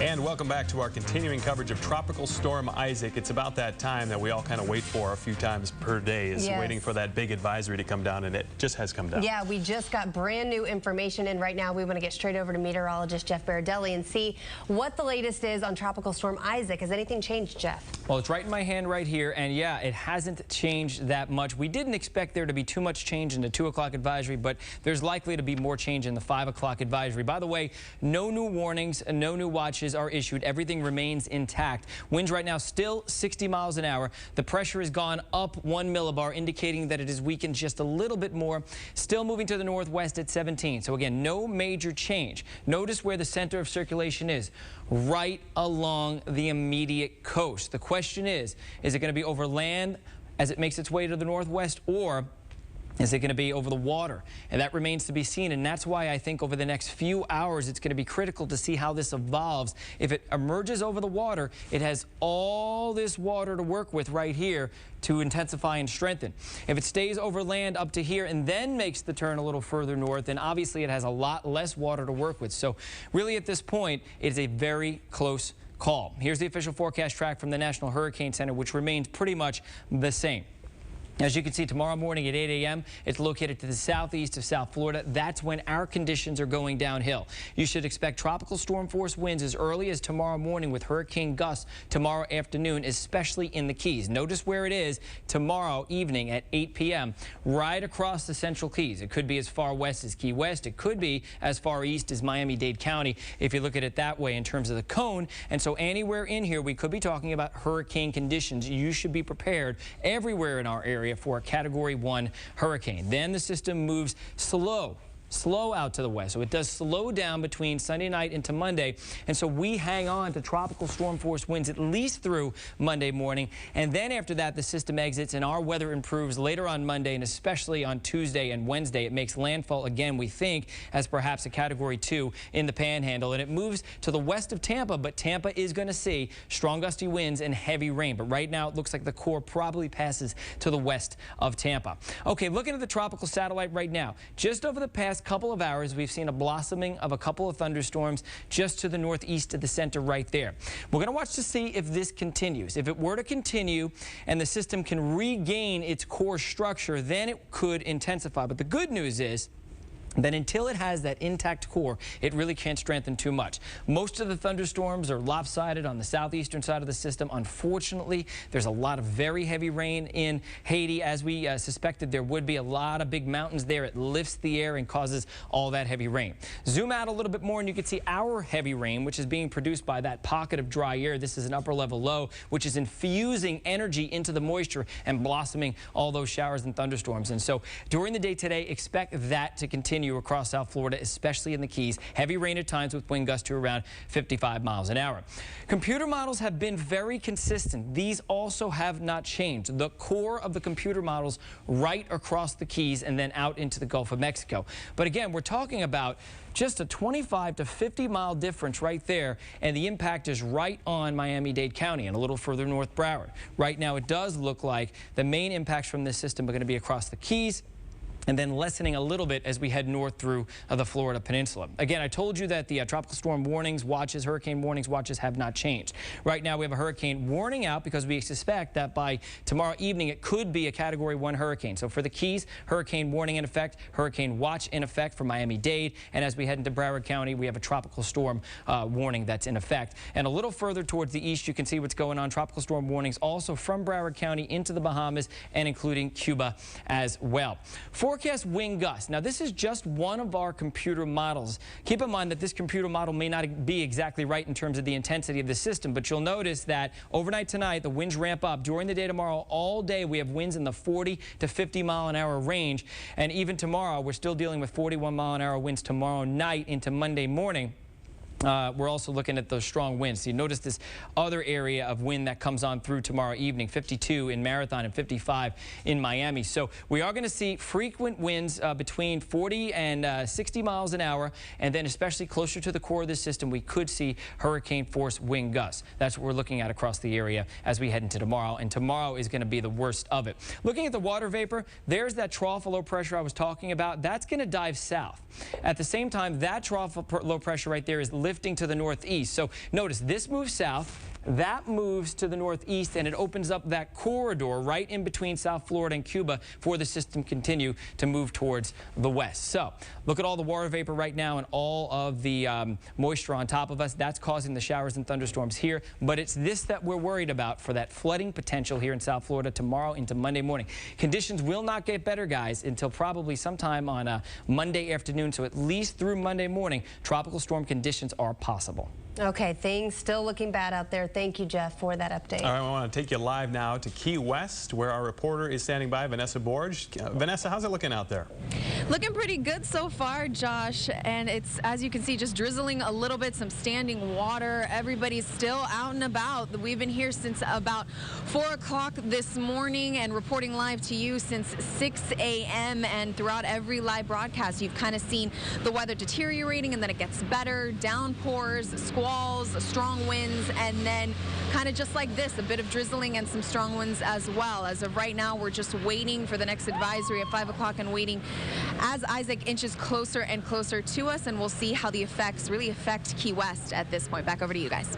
And welcome back to our continuing coverage of Tropical Storm Isaac. It's about that time that we all kind of wait for a few times per day, is waiting for that big advisory to come down, and it just has come down. Yeah, we just got brand new information, and right now we want to get straight over to meteorologist Jeff Baradelli and see what the latest is on Tropical Storm Isaac. Has anything changed, Jeff? Well, it's right in my hand right here, and yeah, it hasn't changed that much. We didn't expect there to be too much change in the 2 o'clock advisory, but there's likely to be more change in the 5 o'clock advisory. By the way, no new warnings and no new watches are issued. Everything remains intact. Winds right now still 60 miles an hour. The pressure has gone up 1 millibar, indicating that it has weakened just a little bit more. Still moving to the northwest at 17. So again, no major change. Notice where the center of circulation is, right along the immediate coast. The question is it going to be over land as it makes its way to the northwest, or is it going to be over the water? And that remains to be seen, and that's why I think over the next few hours it's going to be critical to see how this evolves. If it emerges over the water, it has all this water to work with right here to intensify and strengthen. If it stays over land up to here and then makes the turn a little further north, then obviously it has a lot less water to work with. So really at this point, it is a very close call. Here's the official forecast track from the National Hurricane Center, which remains pretty much the same. As you can see, tomorrow morning at 8 a.m., it's located to the southeast of South Florida. That's when our conditions are going downhill. You should expect tropical storm force winds as early as tomorrow morning with hurricane gusts tomorrow afternoon, especially in the Keys. Notice where it is tomorrow evening at 8 p.m., right across the Central Keys. It could be as far west as Key West. It could be as far east as Miami-Dade County, if you look at it that way in terms of the cone. And so anywhere in here, we could be talking about hurricane conditions. You should be prepared everywhere in our area for a Category 1 hurricane. Then the system moves slow slow out to the west. So it does slow down between Sunday night into Monday. And so we hang on to tropical storm force winds at least through Monday morning. And then after that, the system exits and our weather improves later on Monday and especially on Tuesday and Wednesday. It makes landfall again, we think, as perhaps a Category 2 in the Panhandle. And it moves to the west of Tampa, but Tampa is going to see strong gusty winds and heavy rain. But right now, it looks like the core probably passes to the west of Tampa. Okay, looking at the tropical satellite right now, just over the past couple of hours, we've seen a blossoming of a couple of thunderstorms just to the northeast of the center right there. We're going to watch to see if this continues. If it were to continue and the system can regain its core structure, then it could intensify. But the good news is that until it has that intact core, it really can't strengthen too much. Most of the thunderstorms are lopsided on the southeastern side of the system. Unfortunately, there's a lot of very heavy rain in Haiti, as we suspected there would be. A lot of big mountains there. It lifts the air and causes all that heavy rain. Zoom out a little bit more and you can see our heavy rain, which is being produced by that pocket of dry air. This is an upper level low, which is infusing energy into the moisture and blossoming all those showers and thunderstorms. And so during the day today, expect that to continue across South Florida, especially in the Keys. Heavy rain at times with wind gusts to around 55 miles an hour. Computer models have been very consistent. These also have not changed. The core of the computer models right across the Keys and then out into the Gulf of Mexico. But again, we're talking about just a 25 to 50 mile difference right there, and the impact is right on Miami-Dade County and a little further north Broward. Right now, it does look like the main impacts from this system are going to be across the Keys, and then lessening a little bit as we head north through the Florida Peninsula. Again, I told you that the tropical storm warnings, watches, hurricane warnings, watches have not changed. Right now, we have a hurricane warning out because we suspect that by tomorrow evening, it could be a Category 1 hurricane. So for the Keys, hurricane warning in effect, hurricane watch in effect for Miami-Dade. And as we head into Broward County, we have a tropical storm warning that's in effect. And a little further towards the east, you can see what's going on. Tropical storm warnings also from Broward County into the Bahamas and including Cuba as well. Forecast wind gusts. Now, this is just one of our computer models. Keep in mind that this computer model may not be exactly right in terms of the intensity of the system, but you'll notice that overnight tonight, the winds ramp up. During the day tomorrow, all day, we have winds in the 40 to 50 mile an hour range. And even tomorrow, we're still dealing with 41 mile an hour winds tomorrow night into Monday morning. We're also looking at those strong winds. So you notice this other area of wind that comes on through tomorrow evening, 52 in Marathon and 55 in Miami. So we are going to see frequent winds between 40 and 60 miles an hour. And then especially closer to the core of the system, we could see hurricane force wind gusts. That's what we're looking at across the area as we head into tomorrow. And tomorrow is going to be the worst of it. Looking at the water vapor, there's that trough of low pressure I was talking about. That's going to dive south. At the same time, that trough of low pressure right there is lifting to the northeast. So notice this moves south, that moves to the northeast, and it opens up that corridor right in between South Florida and Cuba for the system continue to move towards the west. So look at all the water vapor right now and all of the moisture on top of us. That's causing the showers and thunderstorms here. But it's this that we're worried about for that flooding potential here in South Florida tomorrow into Monday morning. Conditions will not get better, guys, until probably sometime on Monday afternoon. So at least through Monday morning, tropical storm conditions are possible. Okay, things still looking bad out there. Thank you, Jeff, for that update. All right, I want to take you live now to Key West, where our reporter is standing by, Vanessa Borge. Vanessa, how's it looking out there? Looking pretty good so far, Josh, and it's, as you can see, just drizzling a little bit, some standing water. Everybody's still out and about. We've been here since about 4 o'clock this morning and reporting live to you since 6 a.m. and throughout every live broadcast, you've kind of seen the weather deteriorating and then it gets better, downpours, squalls, strong winds, and then kind of just like this, a bit of drizzling and some strong winds as well. As of right now, we're just waiting for the next advisory at 5 o'clock and waiting as Isaac inches closer and closer to us, and we'll see how the effects really affect Key West at this point. Back over to you guys.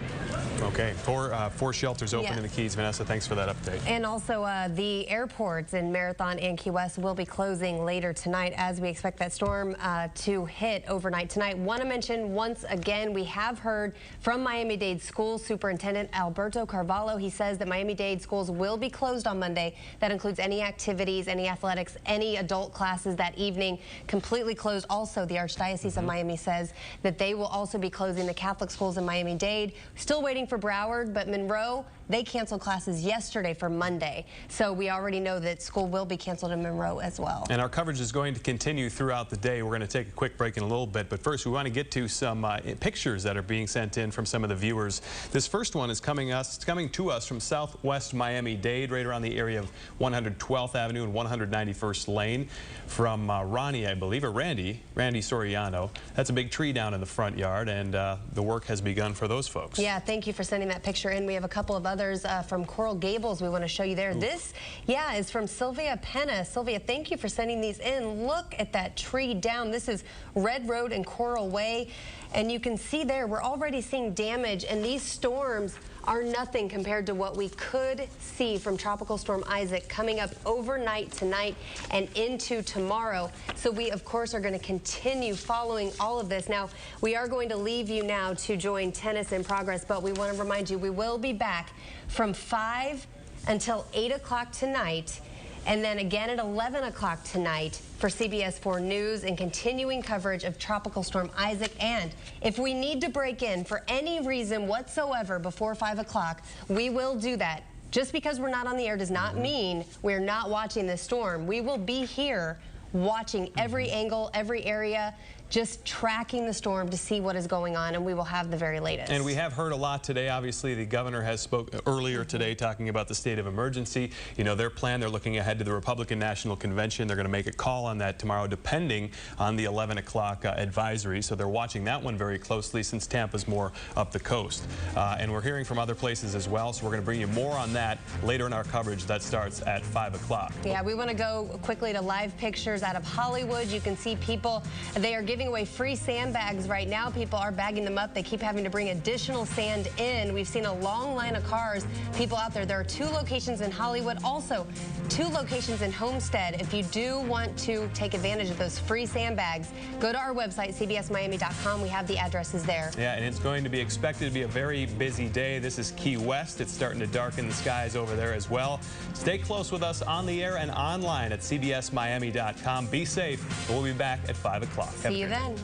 Okay, four shelters open in the Keys. Vanessa, thanks for that update. And also the airports in Marathon and Key West will be closing later tonight as we expect that storm to hit overnight tonight. Want to mention once again, we have heard from Miami-Dade School Superintendent Alberto Carvalho. He says that Miami-Dade schools will be closed on Monday. That includes any activities, any athletics, any adult classes that evening, completely closed. Also, the Archdiocese of Miami says that they will also be closing the Catholic schools in Miami-Dade. Still waiting happening for Broward, but Monroe, they canceled classes yesterday for Monday. So we already know that school will be canceled in Monroe as well. And our coverage is going to continue throughout the day. We're going to take a quick break in a little bit, but first we want to get to some pictures that are being sent in from some of the viewers. This first one is coming to us from Southwest Miami-Dade, right around the area of 112th Avenue and 191st Lane, from Ronnie, I believe, or Randy Soriano. That's a big tree down in the front yard, and the work has begun for those folks. Yeah, thank you for sending that picture in. We have a couple of others from Coral Gables we want to show you there. Oof. This, yeah, is from Sylvia Penna. Sylvia, thank you for sending these in. Look at that tree down. This is Red Road and Coral Way, and you can see there we're already seeing damage, and these storms are nothing compared to what we could see from Tropical Storm Isaac coming up overnight tonight and into tomorrow. So we, of course, are going to continue following all of this. Now, we are going to leave you now to join Tennis in Progress, but we want to remind you we will be back from 5 until 8 o'clock tonight, and then again at 11 o'clock tonight for CBS 4 News and continuing coverage of Tropical Storm Isaac. And if we need to break in for any reason whatsoever before 5 o'clock, we will do that. Just because we're not on the air does not mean we're not watching this storm. We will be here watching every angle, every area, just tracking the storm to see what is going on, and we will have the very latest. And we have heard a lot today. Obviously, the governor has spoke earlier today talking about the state of emergency. You know, their plan, they're looking ahead to the Republican National Convention. They're going to make a call on that tomorrow, depending on the 11 o'clock advisory. So they're watching that one very closely since Tampa's more up the coast. And we're hearing from other places as well, so we're going to bring you more on that later in our coverage. That starts at 5 o'clock. Yeah, we want to go quickly to live pictures out of Hollywood. You can see people, they are giving away free sandbags right now. People are bagging them up. They keep having to bring additional sand in. We've seen a long line of cars, people out there. There are 2 locations in Hollywood, also 2 locations in Homestead. If you do want to take advantage of those free sandbags, go to our website, cbsmiami.com. We have the addresses there. Yeah, and it's going to be expected to be a very busy day. This is Key West. It's starting to darken the skies over there as well. Stay close with us on the air and online at cbsmiami.com. Be safe. We'll be back at 5 o'clock. See you then.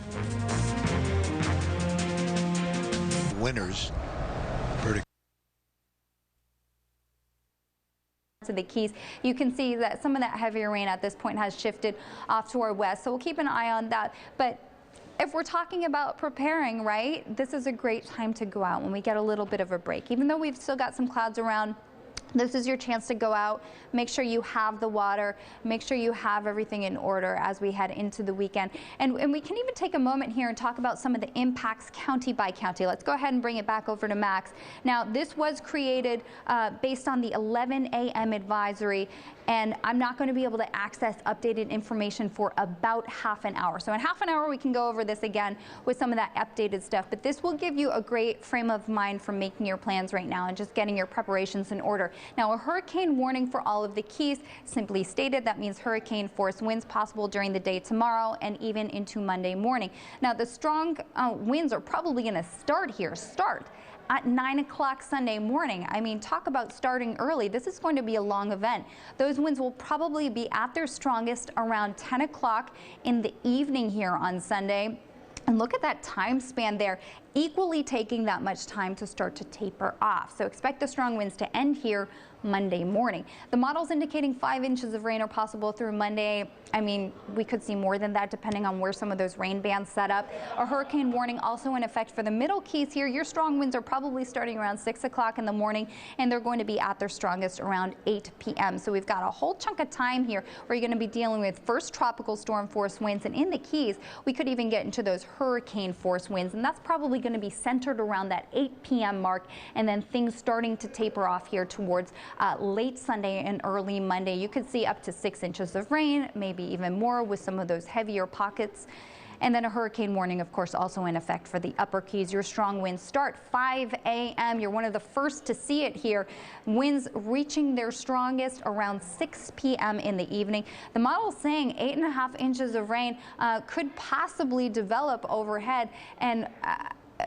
Winners. To the Keys, you can see that some of that heavier rain at this point has shifted off to our west, so we'll keep an eye on that. But if we're talking about preparing, right, this is a great time to go out when we get a little bit of a break. Even though we've still got some clouds around, this is your chance to go out, make sure you have the water, make sure you have everything in order as we head into the weekend. And we can even take a moment here and talk about some of the impacts county by county. Let's go ahead and bring it back over to Max. Now, this was created based on the 11 a.m. advisory, and I'm not going to be able to access updated information for about half an hour. So in half an hour, we can go over this again with some of that updated stuff. But this will give you a great frame of mind for making your plans right now and just getting your preparations in order. Now, a hurricane warning for all of the Keys, simply stated, that means hurricane force winds possible during the day tomorrow and even into Monday morning. Now, the strong winds are probably going to start at 9 o'clock Sunday morning. I mean, talk about starting early. This is going to be a long event. Those winds will probably be at their strongest around 10 o'clock in the evening here on Sunday. And look at that time span there, equally taking that much time to start to taper off. So expect the strong winds to end here Monday morning. The model's indicating 5 inches of rain are possible through Monday. I mean, we could see more than that depending on where some of those rain bands set up. A hurricane warning also in effect for the middle Keys here. Your strong winds are probably starting around 6 o'clock in the morning, and they're going to be at their strongest around 8 p.m. So we've got a whole chunk of time here where you're going to be dealing with first tropical storm force winds, and in the Keys, we could even get into those hurricane force winds, and that's probably going to be centered around that 8 p.m. mark, and then things starting to taper off here towards late Sunday and early Monday. You could see up to 6 inches of rain, maybe even more with some of those heavier pockets. And then a hurricane warning, of course, also in effect for the upper Keys. Your strong winds start 5 a.m. You're one of the first to see it here. Winds reaching their strongest around 6 p.m. in the evening. The model is saying 8.5 inches of rain could possibly develop overhead, and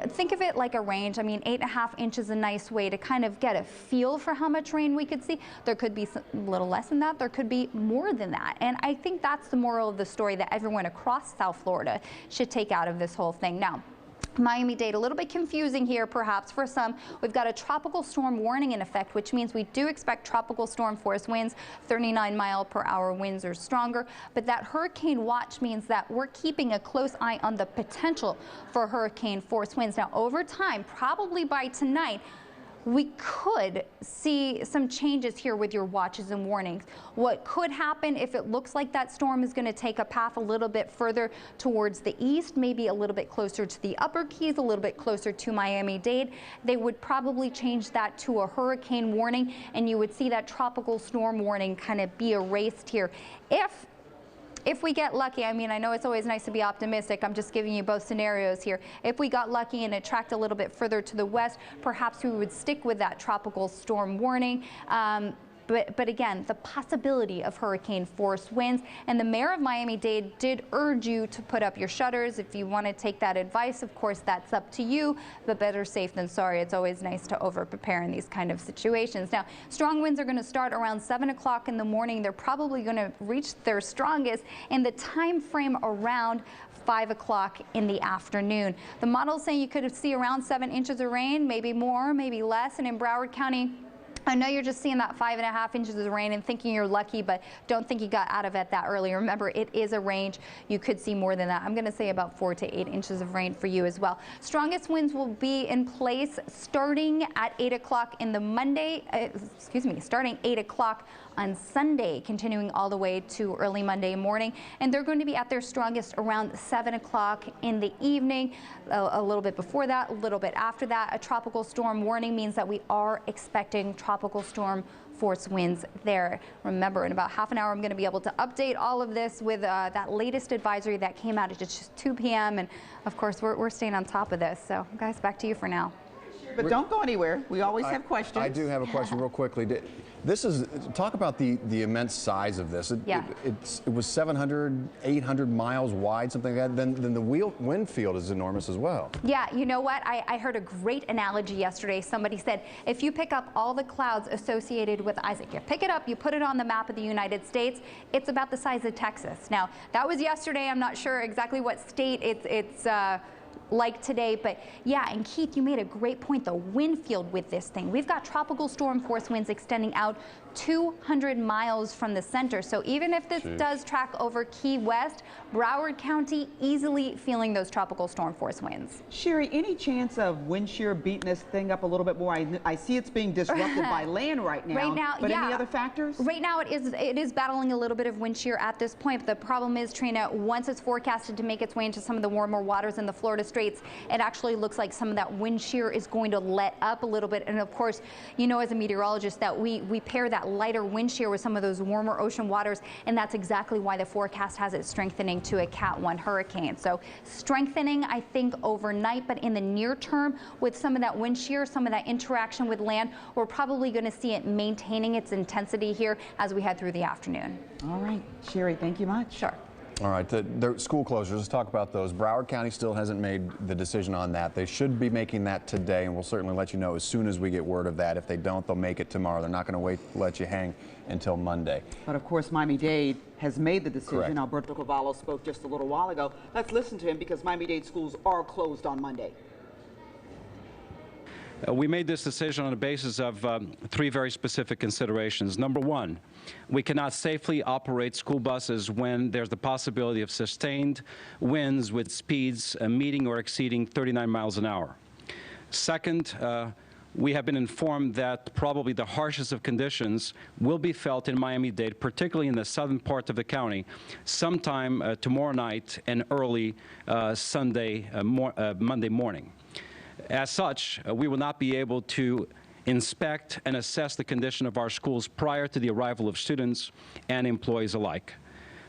think of it like a range. I mean, 8.5 inches is a nice way to kind of get a feel for how much rain we could see. There could be a little less than that. There could be more than that. And I think that's the moral of the story that everyone across South Florida should take out of this whole thing. Now, Miami-Dade, a little bit confusing here perhaps for some. We've got a tropical storm warning in effect, which means we do expect tropical storm force winds, 39-mile-per-hour winds or stronger. But that hurricane watch means that we're keeping a close eye on the potential for hurricane force winds. Now, over time, probably by tonight, we could see some changes here with your watches and warnings. What could happen if it looks like that storm is going to take a path a little bit further towards the east, maybe a little bit closer to the upper Keys, a little bit closer to Miami-Dade, they would probably change that to a hurricane warning, and you would see that tropical storm warning kind of be erased here. If we get lucky, I mean, I know it's always nice to be optimistic. I'm just giving you both scenarios here. If we got lucky and it tracked a little bit further to the west, perhaps we would stick with that tropical storm warning. But again, the possibility of hurricane force winds, and the mayor of Miami-Dade did urge you to put up your shutters. If you want to take that advice, of course, that's up to you, but better safe than sorry. It's always nice to over-prepare in these kind of situations. Now, strong winds are going to start around 7 o'clock in the morning. They're probably going to reach their strongest in the time frame around 5 o'clock in the afternoon. The model's saying you could see around 7 inches of rain, maybe more, maybe less, and in Broward County, I know you're just seeing that 5.5 inches of rain and thinking you're lucky, but don't think you got out of it that early. Remember, it is a range. You could see more than that. I'm going to say about 4 to 8 inches of rain for you as well. Strongest winds will be in place starting at 8 o'clock in the starting 8 o'clock on Sunday, continuing all the way to early Monday morning. And they're going to be at their strongest around 7 o'clock in the evening, a little bit before that, a little bit after that. A tropical storm warning means that we are expecting tropical storm force winds there. Remember, in about half an hour, I'm going to be able to update all of this with that latest advisory that came out at just 2 p.m. And of course, we're staying on top of this. So guys, back to you for now. But don't go anywhere. We always have questions. I do have a question real quickly. This is, talk about the immense size of this. It was 700, 800 miles wide, something like that. Then the wind field is enormous as well. Yeah, you know what? I heard a great analogy yesterday. Somebody said, if you pick up all the clouds associated with Isaac, you pick it up, you put it on the map of the United States, it's about the size of Texas. Now, that was yesterday. I'm not sure exactly what state it's like today, but yeah, and Keith, you made a great point, the wind field with this thing. We've got tropical storm force winds extending out 200 miles from the center. So even if this does track over Key West, Broward County easily feeling those tropical storm force winds. Sherry, any chance of wind shear beating this thing up a little bit more? I see it's being disrupted by land right now. But any other factors? Right now it is battling a little bit of wind shear at this point. But the problem is, Trina, once it's forecasted to make its way into some of the warmer waters in the Florida Straits, it actually looks like some of that wind shear is going to let up a little bit. And of course, you know, as a meteorologist, that we pair that lighter wind shear with some of those warmer ocean waters, and that's exactly why the forecast has it strengthening to a Cat 1 hurricane. So strengthening, I think, overnight, but in the near term, with some of that wind shear, some of that interaction with land, we're probably going to see it maintaining its intensity here as we head through the afternoon. All right, Sherry, thank you much. Sure. All right, the school closures, let's talk about those. Broward County still hasn't made the decision on that. They should be making that today, and we'll certainly let you know as soon as we get word of that. If they don't, they'll make it tomorrow. They're not going to wait to let you hang until Monday. But of course, Miami-Dade has made the decision. Correct. Alberto Cavallo spoke just a little while ago. Let's listen to him because Miami-Dade schools are closed on Monday. We made this decision on the basis of 3 very specific considerations. Number 1, we cannot safely operate school buses when there's the possibility of sustained winds with speeds meeting or exceeding 39 miles an hour. Second, we have been informed that probably the harshest of conditions will be felt in Miami-Dade, particularly in the southern part of the county, sometime tomorrow night and early Monday morning. As such, we will not be able to inspect and assess the condition of our schools prior to the arrival of students and employees alike.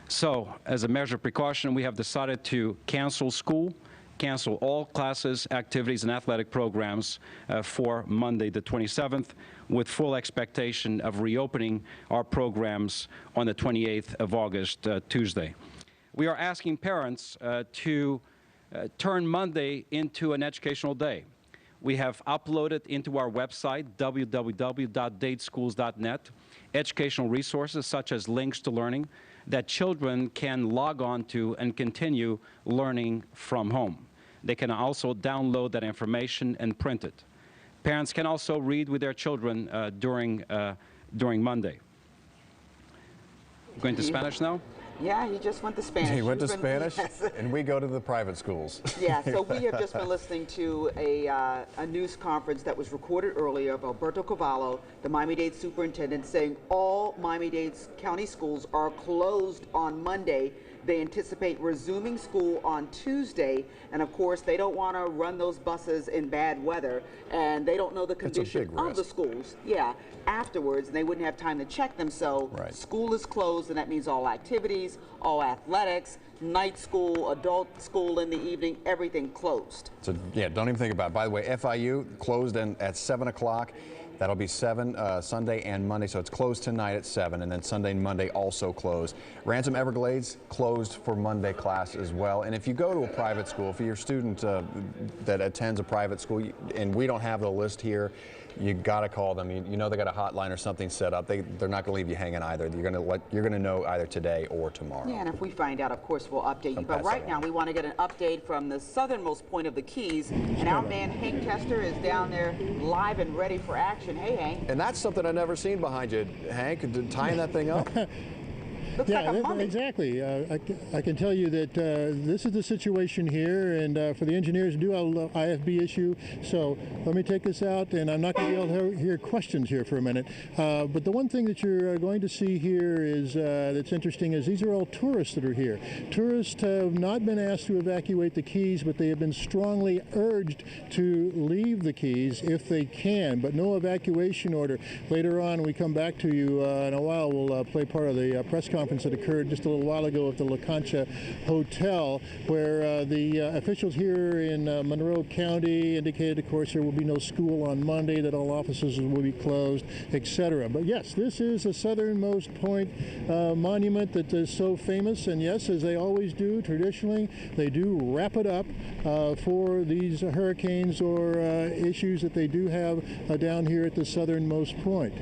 So, as a measure of precaution, we have decided to cancel school, cancel all classes, activities, and athletic programs for Monday the 27th, with full expectation of reopening our programs on the 28th of August, Tuesday. We are asking parents to turn Monday into an educational day. We have uploaded into our website, www.dadeschools.net, educational resources such as links to learning that children can log on to and continue learning from home. they can also download that information and print it. Parents can also read with their children during Monday. Going to Spanish now? Yeah, he just went to Spanish. He went to Spanish, yes. and we go to the private schools. Yeah, so we have just been listening to a news conference that was recorded earlier of Alberto Cavallo, the Miami-Dade superintendent, saying all Miami-Dade County schools are closed on Monday. They anticipate resuming school on Tuesday, and of course they don't want to run those buses in bad weather, and they don't know the condition of the schools afterwards, and they wouldn't have time to check them. So school is closed, and that means all activities, all athletics, night school, adult school in the evening, everything closed. So yeah, don't even think about it. By the way, FIU closed at 7 o'clock. That'll be 7 Sunday and Monday, so it's closed tonight at 7, and then Sunday and Monday also closed. Ransom Everglades closed for Monday class as well. And if you go to a private school, if you're a student that attends a private school, and we don't have the list here, you got to call them. You know they got a hotline or something set up. They're not going to leave you hanging either. You're going to know either today or tomorrow. Yeah, and if we find out, of course, we'll update you. But right now, we want to get an update from the southernmost point of the Keys, and our man Hank Tester is down there live and ready for action. Hey, Hank. And that's something I've never seen behind you, Hank, tying that thing up. Looks like a mummy. Exactly. I can tell you that this is the situation here, and for the engineers, do have an IFB issue. So let me take this out, and I'm not going to be able to hear questions here for a minute. But the one thing that you're going to see here is that's interesting is these are all tourists that are here. Tourists have not been asked to evacuate the Keys, but they have been strongly urged to leave the Keys if they can, but no evacuation order. Later on, when we come back to you in a while, we'll play part of the press conference that occurred just a little while ago at the La Concha Hotel, where the officials here in Monroe County indicated, of course, there will be no school on Monday, that all offices will be closed, etc. But yes, this is the southernmost point monument that is so famous, and yes, as they always do traditionally, they do wrap it up for these hurricanes or issues that they do have down here at the southernmost point.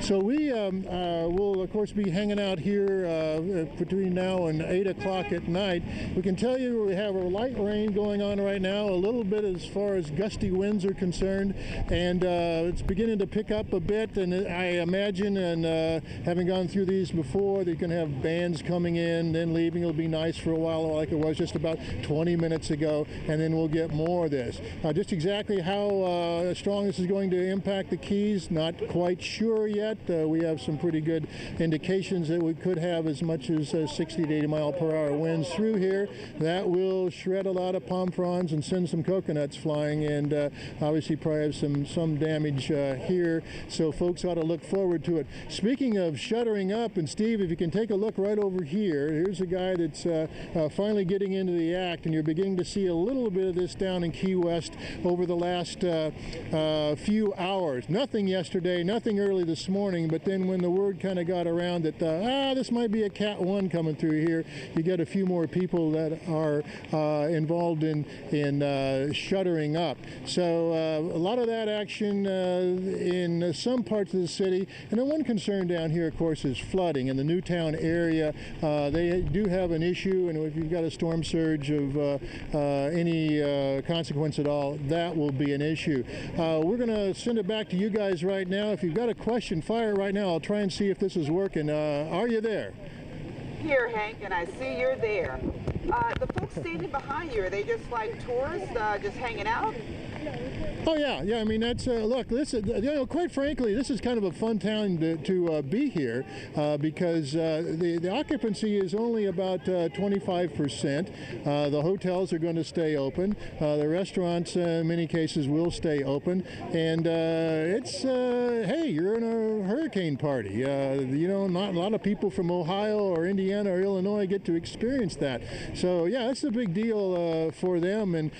So we will, of course, be hanging out here between now and 8 o'clock at night. We can tell you we have a light rain going on right now, a little bit as far as gusty winds are concerned, and it's beginning to pick up a bit. And I imagine, and having gone through these before, they can have bands coming in, then leaving. It'll be nice for a while, like it was just about 20 minutes ago, and then we'll get more of this. Just exactly how strong this is going to impact the Keys, not quite sure yet. We have some pretty good indications that we could have as much as 60 to 80 mile per hour winds through here. That will shred a lot of palm fronds and send some coconuts flying, and obviously probably have some damage here. So folks ought to look forward to it. Speaking of shuttering up, and Steve, if you can take a look right over here, here's a guy that's finally getting into the act, and you're beginning to see a little bit of this down in Key West over the last few hours. Nothing yesterday, nothing early this morning, but then when the word kind of got around that this might be a Cat 1 coming through here, you get a few more people that are involved in shuttering up. So a lot of that action in some parts of the city. And then one concern down here, of course, is flooding in the Newtown area. They do have an issue, and if you've got a storm surge of any consequence at all, that will be an issue. We're going to send it back to you guys right now. If you've got a question, fire right now. I'll try and see if this is working. Are you there? Here, Hank, and I see you're there. The folks standing behind you, are they just like tourists, just hanging out? Oh yeah. I mean, that's look. This is, quite frankly, this is kind of a fun town to be here because the occupancy is only about 25%. The hotels are going to stay open. The restaurants, in many cases, will stay open. And it's hey, you're in a hurricane party. Not a lot of people from Ohio or Indiana or Illinois get to experience that. So yeah, it's a big deal for them. And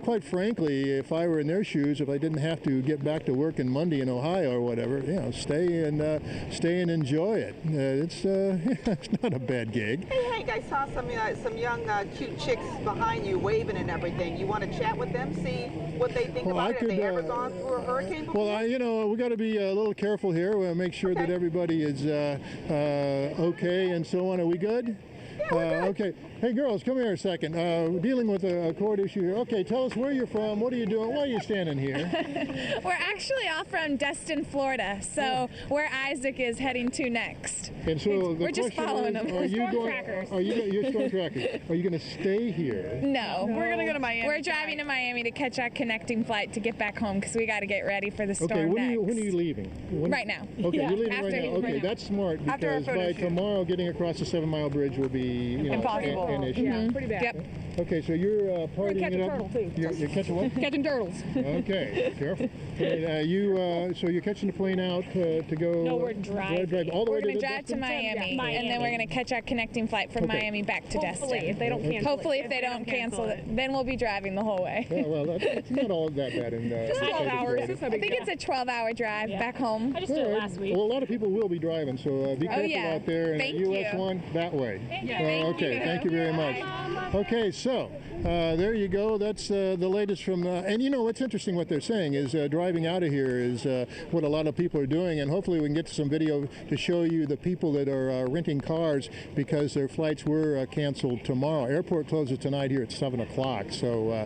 quite frankly, if I were in their shoes, if I didn't have to get back to work in Monday in Ohio or whatever, stay and enjoy it. It's not a bad gig. Hey Hank, I saw some young cute chicks behind you waving and everything. You want to chat with them, see what they think about it? Have they ever gone through a hurricane before? Well, we got to be a little careful here. We'll make sure that everybody is okay and so on. Are we good? Okay. Hey, girls, come here a second. Dealing with a court issue here. Okay, tell us where you're from. What are you doing? Why are you standing here? We're actually off from Destin, Florida, so where Isaac is heading to next. And so we're just following him. Are you Stormtrackers. You're Stormtrackers. Are you going to stay here? No. We're going to go to Miami. We're driving to Miami to catch our connecting flight to get back home because we got to get ready for the storm next. When are you leaving? Right now. Okay, Yeah. you're leaving After right now. Okay, that's smart because by tomorrow getting across the 7 Mile Bridge will be impossible. An issue. Yeah, pretty bad. Yep. Okay, so you're partying catching it up. turtles, too. You're catching what? Catching turtles. Okay, careful. So you're catching the plane out to go. No, we're driving. Drive all the way we're going to drive to Miami, and then we're going to catch our connecting flight from Miami back to Destin. If they don't cancel Hopefully, if they don't cancel it, then we'll be driving the whole way. Yeah, well, that's not all that bad. Just 12 hours. I think it's a 12-hour drive back home. I just did it last week. Well, a lot of people will be driving, so be careful out there. And Thank US you. 1 that way. Okay, thank you very much. Okay, so there you go. That's the latest from. And you know what's interesting? What they're saying is driving out of here is what a lot of people are doing, and hopefully we can get some video to show you the people that are renting cars because their flights were canceled tomorrow. Airport closes tonight here at 7 o'clock. So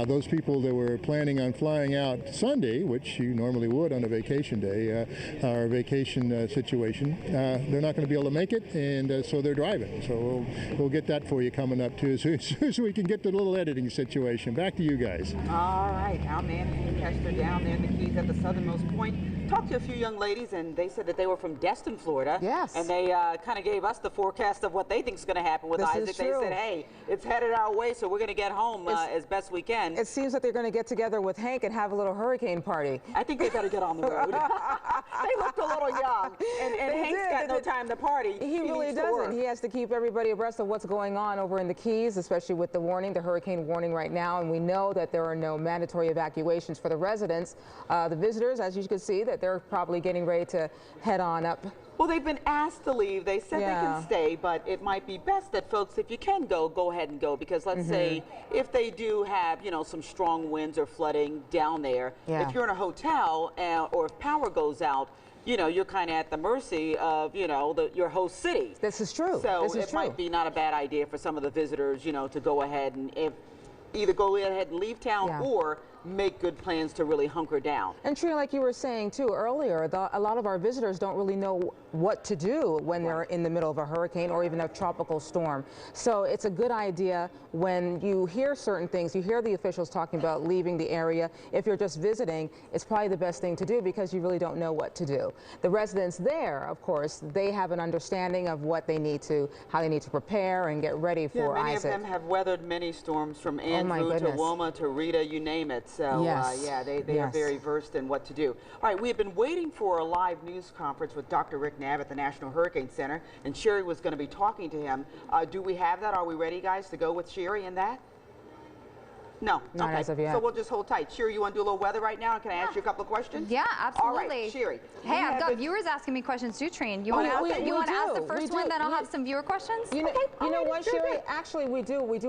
those people that were planning on flying out Sunday, which you normally would on a vacation day or vacation situation, they're not going to be able to make it, and so they're driving. So we'll get that for you coming up too, so we can get the little editing situation. Back to you guys. All right, our man Kester down there in the Keys at the southernmost point. Talked to a few young ladies, and they said that they were from Destin, Florida. Yes. And they kind of gave us the forecast of what they think is going to happen with Isaac. They said, hey, it's headed our way, so we're going to get home as best we can. It seems that they're going to get together with Hank and have a little hurricane party. I think they better get on the road. They looked a little young, and Hank's got no time to party. He really doesn't. He has to keep everybody abreast of what's going on over in the Keys, especially with the warning, the hurricane warning right now, and we know that there are no mandatory evacuations for the residents. The visitors, as you can see, that they're probably getting ready to head on up. Well, they've been asked to leave. They said they can stay, but it might be best that folks, if you can go ahead and go, because let's say if they do have, some strong winds or flooding down there, if you're in a hotel or if power goes out, you're kind of at the mercy of, your host city. This is true. So it might be not a bad idea for some of the visitors, to go ahead and either go ahead and leave town or make good plans to really hunker down. And Trina, like you were saying too earlier, a lot of our visitors don't really know what to do when they're in the middle of a hurricane or even a tropical storm. So it's a good idea when you hear certain things, you hear the officials talking about leaving the area. If you're just visiting, it's probably the best thing to do because you really don't know what to do. The residents there, of course, they have an understanding of what they need to, how they need to prepare and get ready for many Isaac. of them have weathered many storms from Andrew to Wilma to Rita, you name it. So they are very versed in what to do. All right, we have been waiting for a live news conference with Dr. Rick Knabb at the National Hurricane Center, and Sherry was going to be talking to him. Do we have that? Are we ready, guys, to go with Sherry in that? No. Not as of yet. So we'll just hold tight. Sherry, you want to do a little weather right now? Can I ask you a couple of questions? Yeah, absolutely. All right, Sherry. Hey, I've got viewers asking me questions too, Trine. You want to ask the first one, then I'll have some viewer questions? You know what, Sherry? Actually, we do. We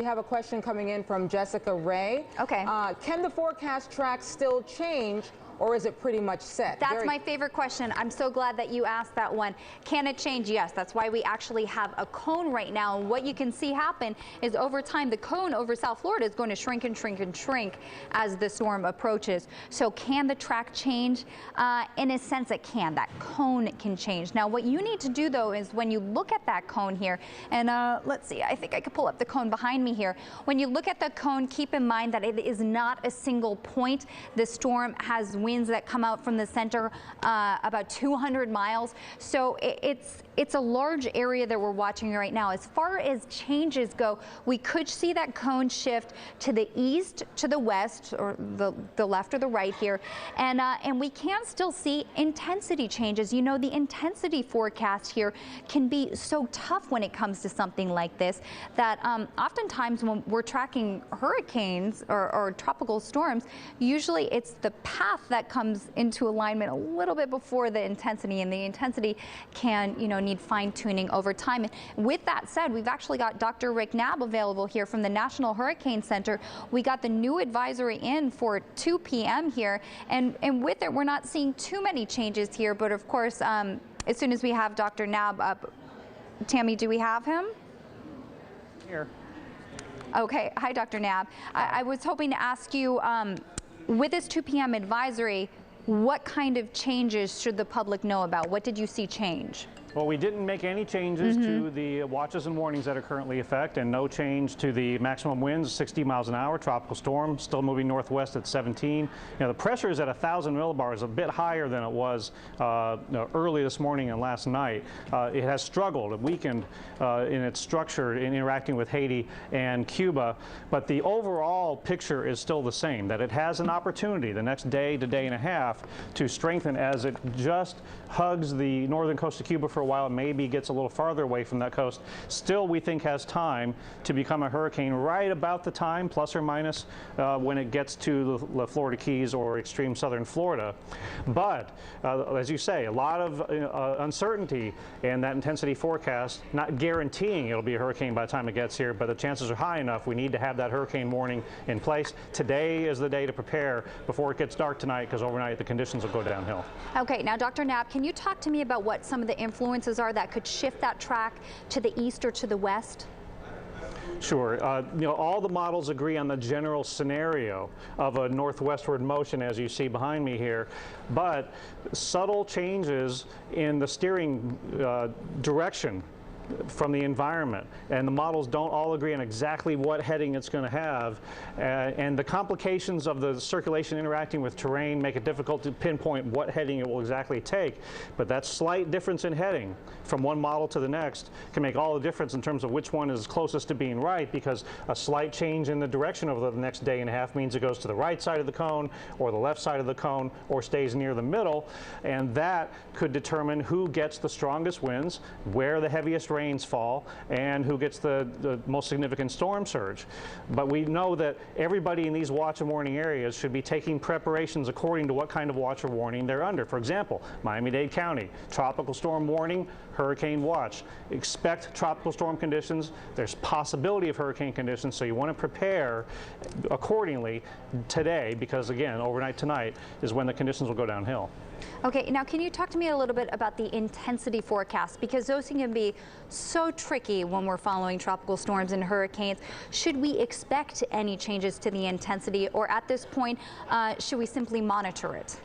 have a question coming in from Jessica Ray. Okay. Can the forecast track still change, or is it pretty much set? That's my favorite question. I'm so glad that you asked that one. Can it change? Yes. That's why we actually have a cone right now. And what you can see happen is over time, the cone over South Florida is going to shrink and shrink and shrink as the storm approaches. So can the track change? In a sense, it can. That cone can change. Now, what you need to do, though, is when you look at that cone here, and let's see, I think I could pull up the cone behind me here. When you look at the cone, keep in mind that it is not a single point. The storm has winds that come out from the center about 200 miles. So it's a large area that we're watching right now. As far as changes go, we could see that cone shift to the east, to the west, or the left or the right here. And we can still see intensity changes. You know, the intensity forecast here can be so tough when it comes to something like this that oftentimes when we're tracking hurricanes or tropical storms, usually it's the path that comes into alignment a little bit before the intensity, and the intensity can, need fine-tuning over time. And with that said, we've actually got Dr. Rick Knabb available here from the National Hurricane Center. We got the new advisory in for 2 p.m. here, and with it, we're not seeing too many changes here, but of course, as soon as we have Dr. Knabb up, Tammy, do we have him? Here. Okay. Hi, Dr. Knapp. I was hoping to ask you, with this 2 p.m. advisory, what kind of changes should the public know about? What did you see change? Well, we didn't make any changes to the watches and warnings that are currently in effect, and no change to the maximum winds, 60 miles an hour. Tropical storm still moving northwest at 17. The pressure is at 1,000 millibars, a bit higher than it was early this morning and last night. It has struggled, it weakened in its structure in interacting with Haiti and Cuba, but the overall picture is still the same, that it has an opportunity the next day to day and a half to strengthen as it just hugs the northern coast of Cuba for a while, maybe gets a little farther away from that coast. Still, we think has time to become a hurricane right about the time, plus or minus, when it gets to the Florida Keys or extreme southern Florida. But as you say, a lot of uncertainty in that intensity forecast, not guaranteeing it'll be a hurricane by the time it gets here, but the chances are high enough. We need to have that hurricane warning in place. Today is the day to prepare before it gets dark tonight, because overnight the conditions will go downhill. Okay, now Dr. Knapp, can you talk to me about what some of the influences are that could shift that track to the east or to the west? Sure. All the models agree on the general scenario of a northwestward motion, as you see behind me here, but subtle changes in the steering direction from the environment, and the models don't all agree on exactly what heading it's going to have, and the complications of the circulation interacting with terrain make it difficult to pinpoint what heading it will exactly take. But that slight difference in heading from one model to the next can make all the difference in terms of which one is closest to being right, because a slight change in the direction over the next day and a half means it goes to the right side of the cone or the left side of the cone or stays near the middle, and that could determine who gets the strongest winds, where the heaviest rains fall, and who gets the most significant storm surge. But we know that everybody in these watch and warning areas should be taking preparations according to what kind of watch or warning they're under. For example, Miami-Dade County, tropical storm warning, hurricane watch. Expect tropical storm conditions. There's possibility of hurricane conditions, so you want to prepare accordingly today, because again, overnight tonight is when the conditions will go downhill. Okay, now can you talk to me a little bit about the intensity forecast, because those can be so tricky when we're following tropical storms and hurricanes. Should we expect any changes to the intensity, or at this point, should we simply monitor it?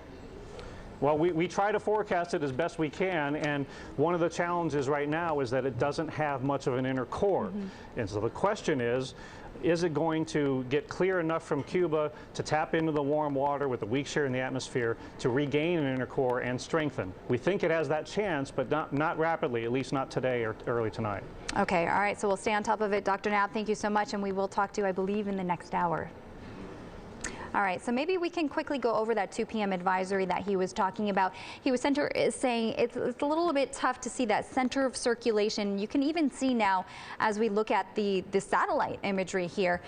Well, we try to forecast it as best we can, and one of the challenges right now is that it doesn't have much of an inner core. And so the question is it going to get clear enough from Cuba to tap into the warm water with the weak shear in the atmosphere to regain an inner core and strengthen? We think it has that chance, but not rapidly, at least not today or early tonight. Okay, all right, so we'll stay on top of it. Dr. Knapp, thank you so much, and we will talk to you, I believe, in the next hour. All right, so maybe we can quickly go over that 2 p.m. advisory that he was talking about. He was saying it's a little bit tough to see that center of circulation. You can even see now, as we look at the satellite imagery here,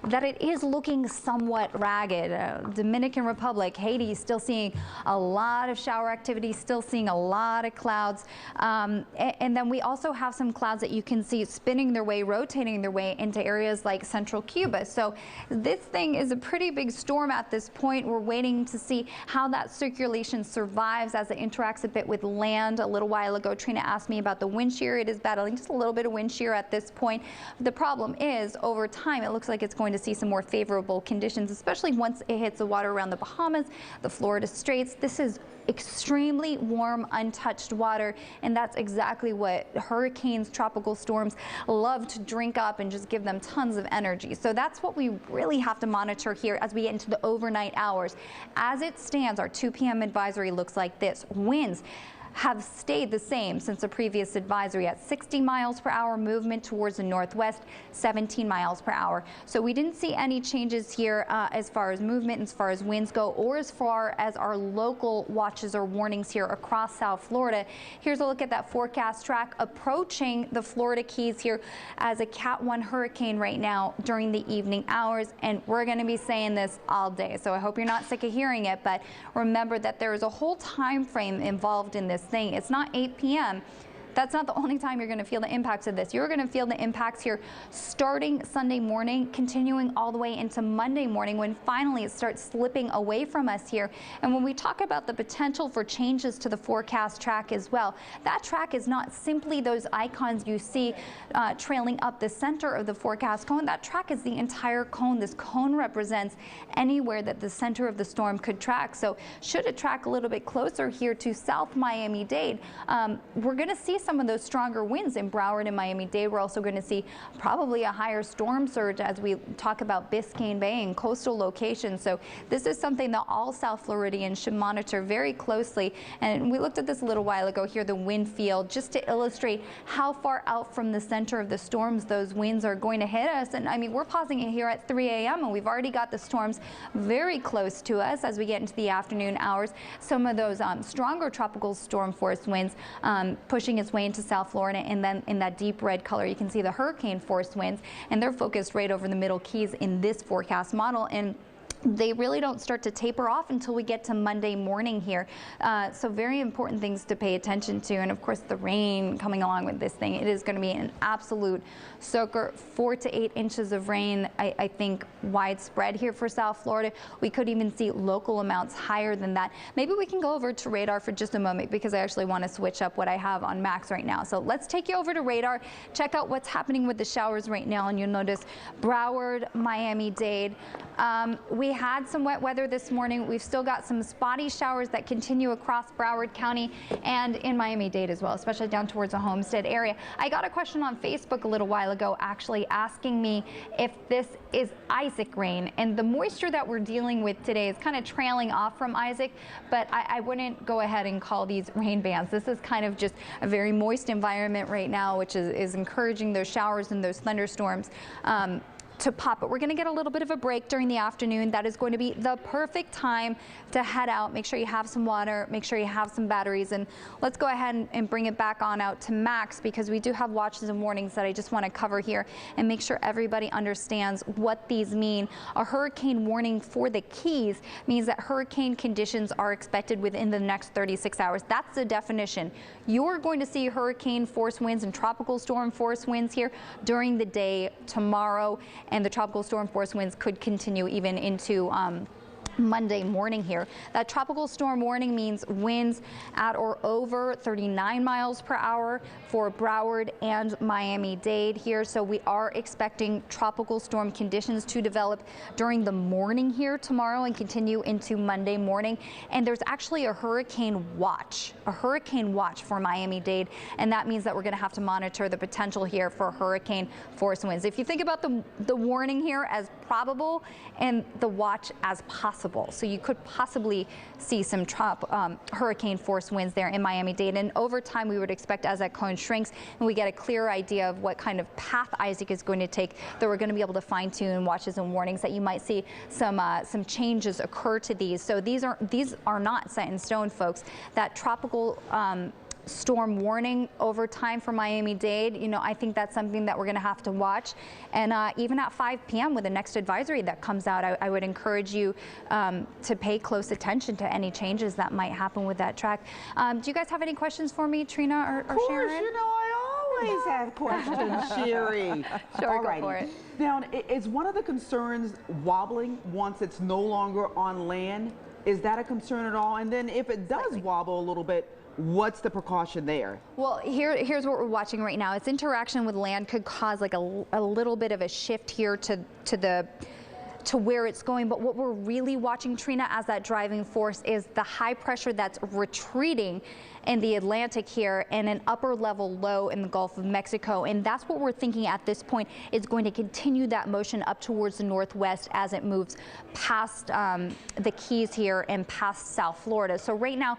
that it is looking somewhat ragged. Dominican Republic, Haiti, still seeing a lot of shower activity, still seeing a lot of clouds. And then we also have some clouds that you can see spinning their way, rotating their way into areas like central Cuba. So this thing is a pretty big storm at this point. We're waiting to see how that circulation survives as it interacts a bit with land. A little while ago, Trina asked me about the wind shear. It is battling just a little bit of wind shear at this point. The problem is, over time, it looks like it's going to see some more favorable conditions, especially once it hits the water around the Bahamas, the Florida Straits. This is extremely warm, untouched water, and that's exactly what hurricanes, tropical storms love to drink up and just give them tons of energy. So that's what we really have to monitor here as we get into the overnight hours. As it stands, our 2 p.m. advisory looks like this. Winds have stayed the same since the previous advisory at 60 miles per hour, movement towards the northwest, 17 miles per hour. So we didn't see any changes here as far as movement, as far as winds go, or as far as our local watches or warnings here across South Florida. Here's a look at that forecast track approaching the Florida Keys here as a Cat 1 hurricane right now during the evening hours, and we're going to be saying this all day. So I hope you're not sick of hearing it, but remember that there is a whole time frame involved in this thing. It's not 8 p.m. that's not the only time you're going to feel the impacts of this. You're going to feel the impacts here starting Sunday morning, continuing all the way into Monday morning when finally it starts slipping away from us here. And when we talk about the potential for changes to the forecast track as well, that track is not simply those icons you see trailing up the center of the forecast cone. That track is the entire cone. This cone represents anywhere that the center of the storm could track. So should it track a little bit closer here to South Miami-Dade, we're going to see some of those stronger winds in Broward and Miami-Dade. We're also going to see probably a higher storm surge as we talk about Biscayne Bay and coastal locations. So this is something that all South Floridians should monitor very closely. And we looked at this a little while ago here, the wind field, just to illustrate how far out from the center of the storms those winds are going to hit us. And I mean, we're pausing it here at 3 a.m. and we've already got the storms very close to us as we get into the afternoon hours. Some of those stronger tropical storm force winds pushing its way into South Florida, and then in that deep red color you can see the hurricane force winds, and they're focused right over the Middle Keys in this forecast model. And they really don't start to taper off until we get to Monday morning here. So very important things to pay attention to. And of course the rain coming along with this thing, it is going to be an absolute soaker. 4 to 8 inches of rain, I think, widespread here for South Florida. We could even see local amounts higher than that. Maybe we can go over to radar for just a moment, because I actually want to switch up what I have on max right now. So let's take you over to radar, check out what's happening with the showers right now, and you'll notice Broward, Miami-Dade. We had some wet weather this morning. We've still got some spotty showers that continue across Broward County and in Miami-Dade as well, especially down towards the Homestead area. I got a question on Facebook a little while ago actually asking me if this is Isaac rain, and the moisture that we're dealing with today is kind of trailing off from Isaac, but I wouldn't go ahead and call these rain bands. This is kind of just a very moist environment right now, which is encouraging those showers and those thunderstorms to pop. But we're going to get a little bit of a break during the afternoon. That is going to be the perfect time to head out. Make sure you have some water, make sure you have some batteries, and let's go ahead and bring it back on out to max, because we do have watches and warnings that I just want to cover here and make sure everybody understands what these mean. A hurricane warning for the Keys means that hurricane conditions are expected within the next 36 hours. That's the definition. You're going to see hurricane force winds and tropical storm force winds here during the day tomorrow, and the tropical storm force winds could continue even into Monday morning here. That tropical storm warning means winds at or over 39 miles per hour for Broward and Miami-Dade here. So we are expecting tropical storm conditions to develop during the morning here tomorrow and continue into Monday morning. And there's actually a hurricane watch for Miami-Dade, and that means that we're going to have to monitor the potential here for hurricane force winds. If you think about the warning here as probable and the watch as possible. So you could possibly see some hurricane force winds there in Miami-Dade. And over time, we would expect as that cone shrinks and we get a clearer idea of what kind of path Isaac is going to take, that we're going to be able to fine tune watches and warnings, that you might see some changes occur to these. So these are not set in stone, folks. That tropical storm warning over time for Miami-Dade, you know, I think that's something that we're going to have to watch. And even at 5 p.m. with the next advisory that comes out, I would encourage you to pay close attention to any changes that might happen with that track. Do you guys have any questions for me, Trina or Sharon? You know, I always have questions, Sherry. Sure, go for it. Now, is one of the concerns wobbling once it's no longer on land? Is that a concern at all? And then if it does wobble a little bit, what's the precaution there? Well, here's what we're watching right now. Its interaction with land could cause like a little bit of a shift here to where it's going. But what we're really watching, Trina, as that driving force is the high pressure that's retreating in the Atlantic here and an upper level low in the Gulf of Mexico. And that's what we're thinking at this point is going to continue that motion up towards the northwest as it moves past the Keys here and past South Florida. So right now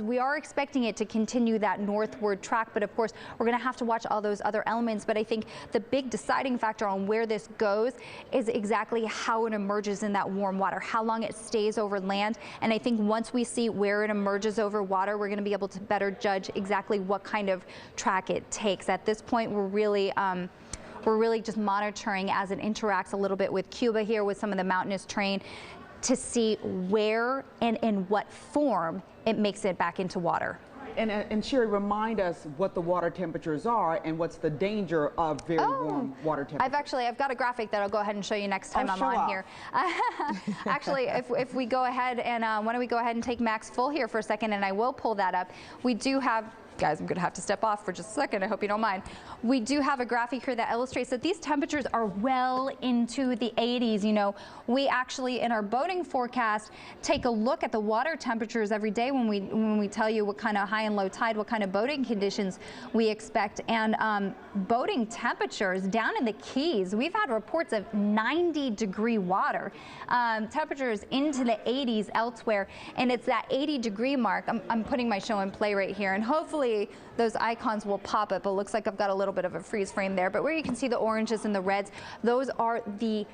we are expecting it to continue that northward track, but of course we're going to have to watch all those other elements. But I think the big deciding factor on where this goes is exactly how it emerges in that warm water, how long it stays over land. And I think once we see where it emerges over water, we're going to be able to better judge exactly what kind of track it takes. At this point, we're really just monitoring as it interacts a little bit with Cuba here with some of the mountainous terrain to see where and in what form it makes it back into water. And Sherry, remind us what the water temperatures are and what's the danger of very warm water temperatures. I've got a graphic that I'll go ahead and show you next time I'm on off. here. Actually, if we go ahead and why don't we go ahead and take max full here for a second, and I will pull that up. We do have, guys, I'm going to have to step off for just a second. I hope you don't mind. We do have a graphic here that illustrates that these temperatures are well into the 80s. You know, we actually in our boating forecast take a look at the water temperatures every day when we tell you what kind of high and low tide, what kind of boating conditions we expect. And boating temperatures down in the Keys, we've had reports of 90-degree water. Temperatures into the 80s elsewhere, and it's that 80-degree mark. I'm putting my show in play right here, and hopefully those icons will pop up. It looks like I've got a little bit of a freeze frame there, but where you can see the oranges and the reds, those are the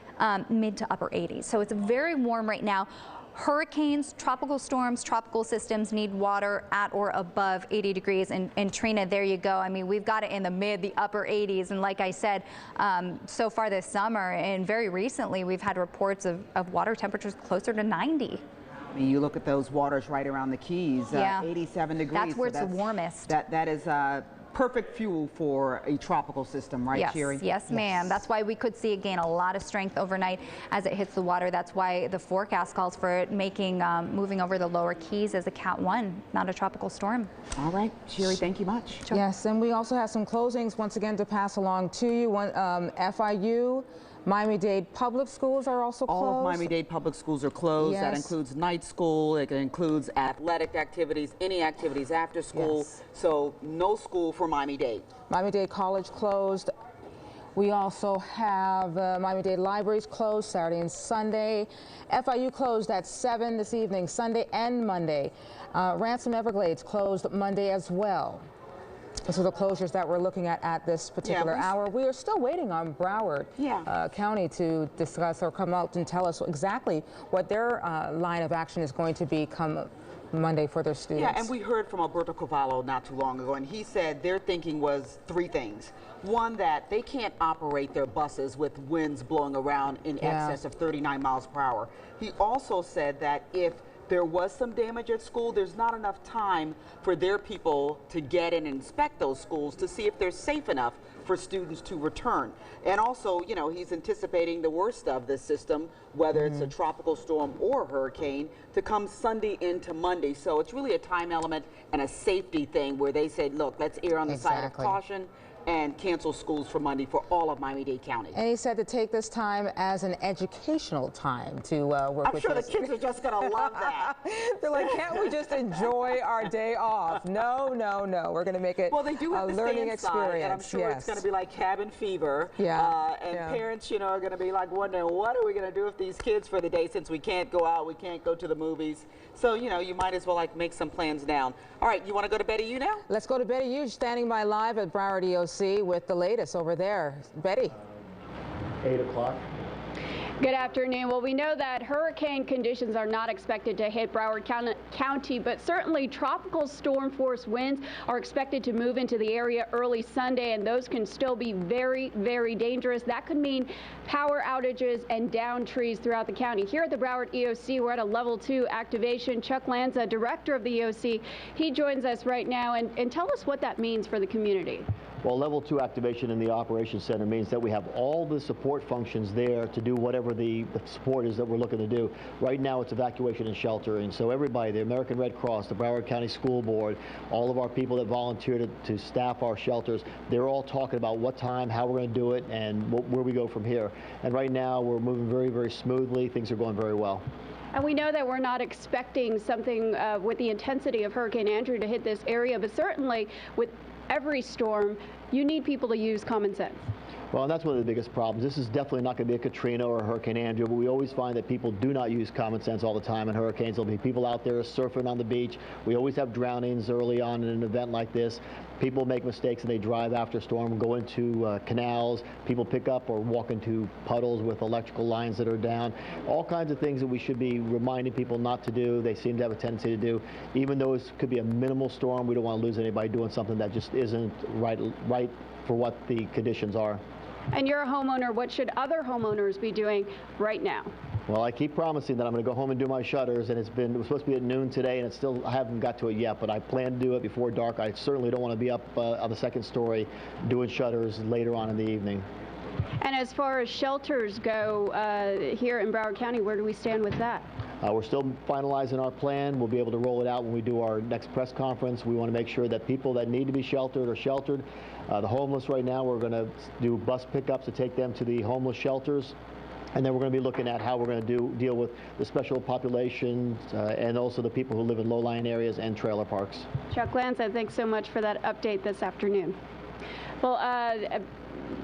mid to upper 80s. So it's very warm right now. Hurricanes, tropical storms, tropical systems need water at or above 80 degrees. And Trina, there you go. I mean, we've got it in the upper 80s. And like I said, so far this summer and very recently, we've had reports of water temperatures closer to 90. I mean, you look at those waters right around the Keys, 87 degrees. That's where it's the warmest. That is perfect fuel for a tropical system, right, Sherry? Yes, ma'am. That's why we could see it gain a lot of strength overnight as it hits the water. That's why the forecast calls for it moving over the lower Keys as a Cat 1, not a tropical storm. All right, Sherry, thank you much. Sure. Yes, and we also have some closings once again to pass along to you. FIU. Miami-Dade public schools are also closed. All of Miami-Dade public schools are closed. Yes. That includes night school. It includes athletic activities, any activities after school. Yes. So no school for Miami-Dade. Miami-Dade College closed. We also have Miami-Dade libraries closed Saturday and Sunday. FIU closed at 7 this evening, Sunday and Monday. Ransom Everglades closed Monday as well. So the closures that we're looking at this particular hour. We are still waiting on Broward County to discuss or come out and tell us exactly what their line of action is going to be come Monday for their students. Yeah, and we heard from Alberto Cavallo not too long ago, and he said their thinking was three things. One, that they can't operate their buses with winds blowing around in excess of 39 miles per hour. He also said that if there was some damage at school, there's not enough time for their people to get in and inspect those schools to see if they're safe enough for students to return. And also, you know, he's anticipating the worst of this system, whether it's a tropical storm or hurricane, to come Sunday into Monday. So it's really a time element and a safety thing where they said, look, let's err on the side of caution and cancel schools for Monday for all of Miami-Dade County. And he said to take this time as an educational time to work with I'm sure the kids are just going to love that. They're like, can't we just enjoy our day off? No, no, no. We're going to make it well, they do have a the learning experience. experience. And I'm sure it's going to be like cabin fever. Parents, you know, are going to be like wondering, what are we going to do with these kids for the day since we can't go out, we can't go to the movies. So, you know, you might as well like make some plans down. All right, you want to go to Betty U now? Let's go to Betty U, standing by live at Broward EOC with the latest over there. Betty. 8 o'clock. Good afternoon. Well, we know that hurricane conditions are not expected to hit Broward County, but certainly tropical storm force winds are expected to move into the area early Sunday, and those can still be very, very dangerous. That could mean power outages and downed trees throughout the county. Here at the Broward EOC, we're at a level 2 activation. Chuck Lanza, director of the EOC, he joins us right now, and tell us what that means for the community. Well, level 2 activation in the operations center means that we have all the support functions there to do whatever the support is that we're looking to do. Right now it's evacuation and sheltering. So everybody, the American Red Cross, the Broward County School Board, all of our people that volunteer to staff our shelters, they're all talking about what time, how we're going to do it, and where we go from here. And right now we're moving very, very smoothly. Things are going very well. And we know that we're not expecting something with the intensity of Hurricane Andrew to hit this area, but certainly with every storm, you need people to use common sense. Well, and that's one of the biggest problems. This is definitely not going to be a Katrina or a Hurricane Andrew, but we always find that people do not use common sense all the time in hurricanes. There'll be people out there surfing on the beach. We always have drownings early on in an event like this. People make mistakes and they drive after a storm, go into canals. People pick up or walk into puddles with electrical lines that are down. All kinds of things that we should be reminding people not to do. They seem to have a tendency to do. Even though it could be a minimal storm, we don't want to lose anybody doing something that just isn't right for what the conditions are. And you're a homeowner. What should other homeowners be doing right now? Well, I keep promising that I'm going to go home and do my shutters, and it was supposed to be at noon today, and I haven't got to it yet, but I plan to do it before dark. I certainly don't want to be up on the second story doing shutters later on in the evening. And as far as shelters go here in Broward County, where do we stand with that? We're still finalizing our plan. We'll be able to roll it out when we do our next press conference. We want to make sure that people that need to be sheltered are sheltered. The homeless right now, we're going to do bus pickups to take them to the homeless shelters. And then we're going to be looking at how we're going to deal with the special populations and also the people who live in low-lying areas and trailer parks. Chuck Lanza, thanks so much for that update this afternoon. Well,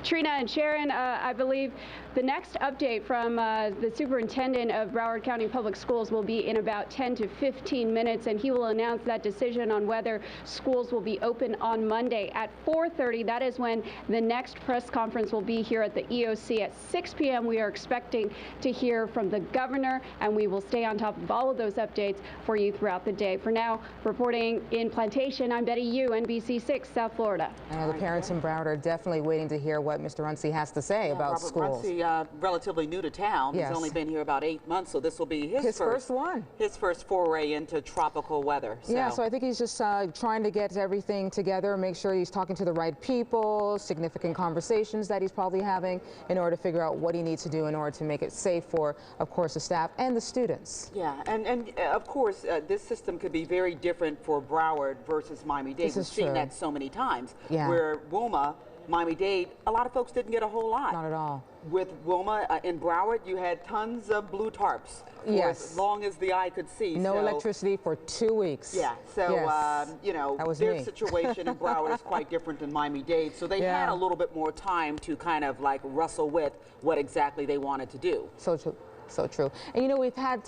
Trina and Sharon, I believe the next update from the superintendent of Broward County Public Schools will be in about 10 to 15 minutes, and he will announce that decision on whether schools will be open on Monday at 4:30. That is when the next press conference will be here at the EOC at 6 p.m. We are expecting to hear from the governor, and we will stay on top of all of those updates for you throughout the day. For now, reporting in Plantation, I'm Betty Yu, NBC6 South Florida. I know the parents in Broward are definitely waiting to hear what Mr. Runcie has to say about Robert schools. Runcie, relatively new to town. Yes. He's only been here about 8 months, so this will be his first one. His first foray into tropical weather. So. Yeah, so I think he's just trying to get everything together, make sure he's talking to the right people, significant conversations that he's probably having in order to figure out what he needs to do in order to make it safe for, of course, the staff and the students. Yeah, and of course, this system could be very different for Broward versus Miami-Dade. We've seen that so many times. Yeah. Where Wilma, Miami-Dade, a lot of folks didn't get a whole lot. Not at all. With Wilma in Broward, you had tons of blue tarps for as long as the eye could see. No electricity for 2 weeks. Yeah, so you know, their situation in Broward is quite different than Miami-Dade, so they had a little bit more time to kind of like wrestle with what exactly they wanted to do. So true, so true. And you know, we've had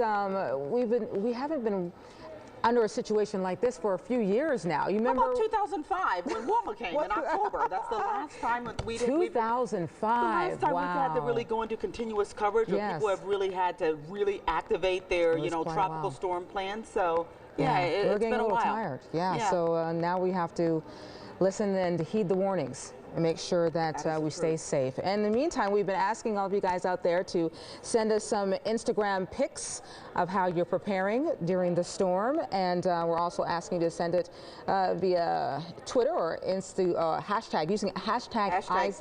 we haven't been under a situation like this for a few years now. You remember? How about 2005 when Wilma came in October? That's the last time we did. 2005. The last time we've had to really go into continuous coverage, where people have really had to really activate their, you know, tropical storm plans. So yeah, we're getting been a little while. tired. Yeah. So now we have to listen and heed the warnings and make sure that we stay safe. And in the meantime, we've been asking all of you guys out there to send us some Instagram pics of how you're preparing during the storm, and we're also asking you to send it via Twitter or hashtag, using hashtag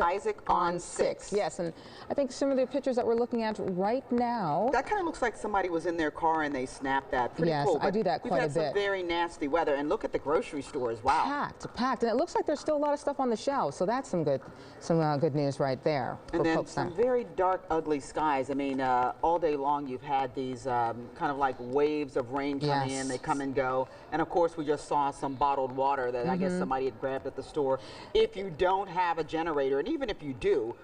Isaac on 6. Yes, and I think some of the pictures that we're looking at right now. That kind of looks like somebody was in their car and they snapped that. Pretty cool. I do that quite a bit. We've had some very nasty weather, and look at the grocery stores. Wow. Packed, and it looks like there's still a lot of stuff on the shelves, so that's some good news right there. And then some very dark, ugly skies. I mean, all day long you've had these kind of like waves of rain coming in. They come and go. And of course, we just saw some bottled water that I guess somebody had grabbed at the store. If you don't have a generator, and even if you do,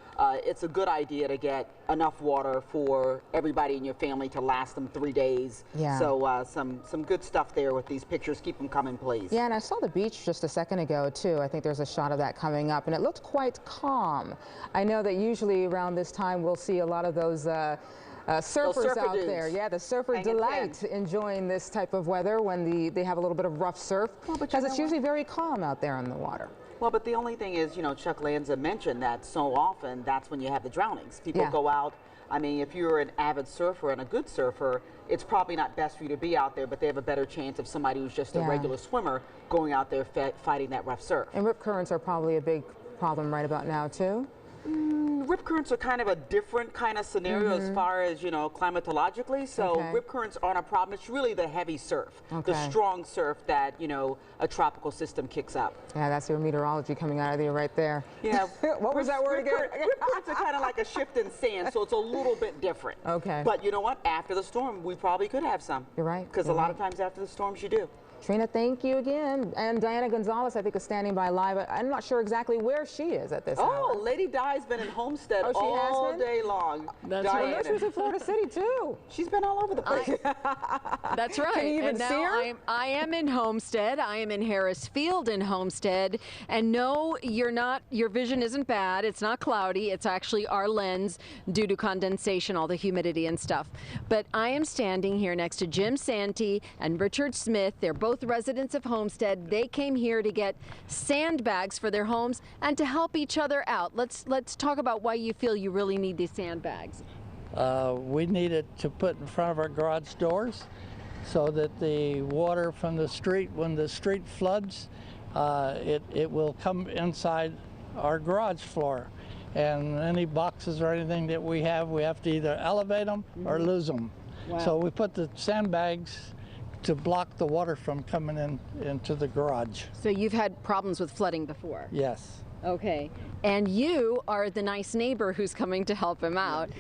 it's a good idea to get enough water for everybody in your family to last them 3 days. Yeah. So some good stuff there with these pictures. Keep them coming, please. Yeah, and I saw the beach just a second ago too. I think there's a shot of that coming up, and it looked quite calm. I know that usually around this time we'll see a lot of those surfers out dudes. there. Yeah, the surfer delight enjoying this type of weather when they have a little bit of rough surf, because it's usually very calm out there in the water. Well, but the only thing is, you know, Chuck Lanza mentioned that so often that's when you have the drownings. People go out. I mean, if you're an avid surfer and a good surfer, it's probably not best for you to be out there, but they have a better chance of somebody who's just a regular swimmer going out there fighting that rough surf. And rip currents are probably a big problem right about now, too? Rip currents are kind of a different kind of scenario as far as, you know, climatologically. So rip currents aren't a problem. It's really the heavy surf, the strong surf that, you know, a tropical system kicks up. Yeah, that's your meteorology coming out of you right there. Yeah. What was that word again? Rip currents are kind of like a shift in sand, so it's a little bit different. Okay. But you know what? After the storm, we probably could have some. You're right. Because a lot of times after the storms, you do. Trina, thank you again. And Diana Gonzalez, I think, is standing by live. I'm not sure exactly where she is at this hour. Oh, Lady Di's been in Homestead all day long. That's right. She was in Florida City, too. She's been all over the place. That's right. Can you even and see now her? I am in Homestead. I am in Harris Field in Homestead. And no, you're not. Your vision isn't bad. It's not cloudy. It's actually our lens due to condensation, all the humidity and stuff. But I am standing here next to Jim Santee and Richard Smith. They're both residents of Homestead. They came here to get sandbags for their homes and to help each other out. Let's talk about why you feel you really need these sandbags. We needed to put in front of our garage doors so that the water from the street, when the street floods, it will come inside our garage floor. And any boxes or anything that we have to either elevate them or lose them. Wow. So we put the sandbags to block the water from coming into the garage. So you've had problems with flooding before? Yes. Okay. And you are the nice neighbor who's coming to help him out.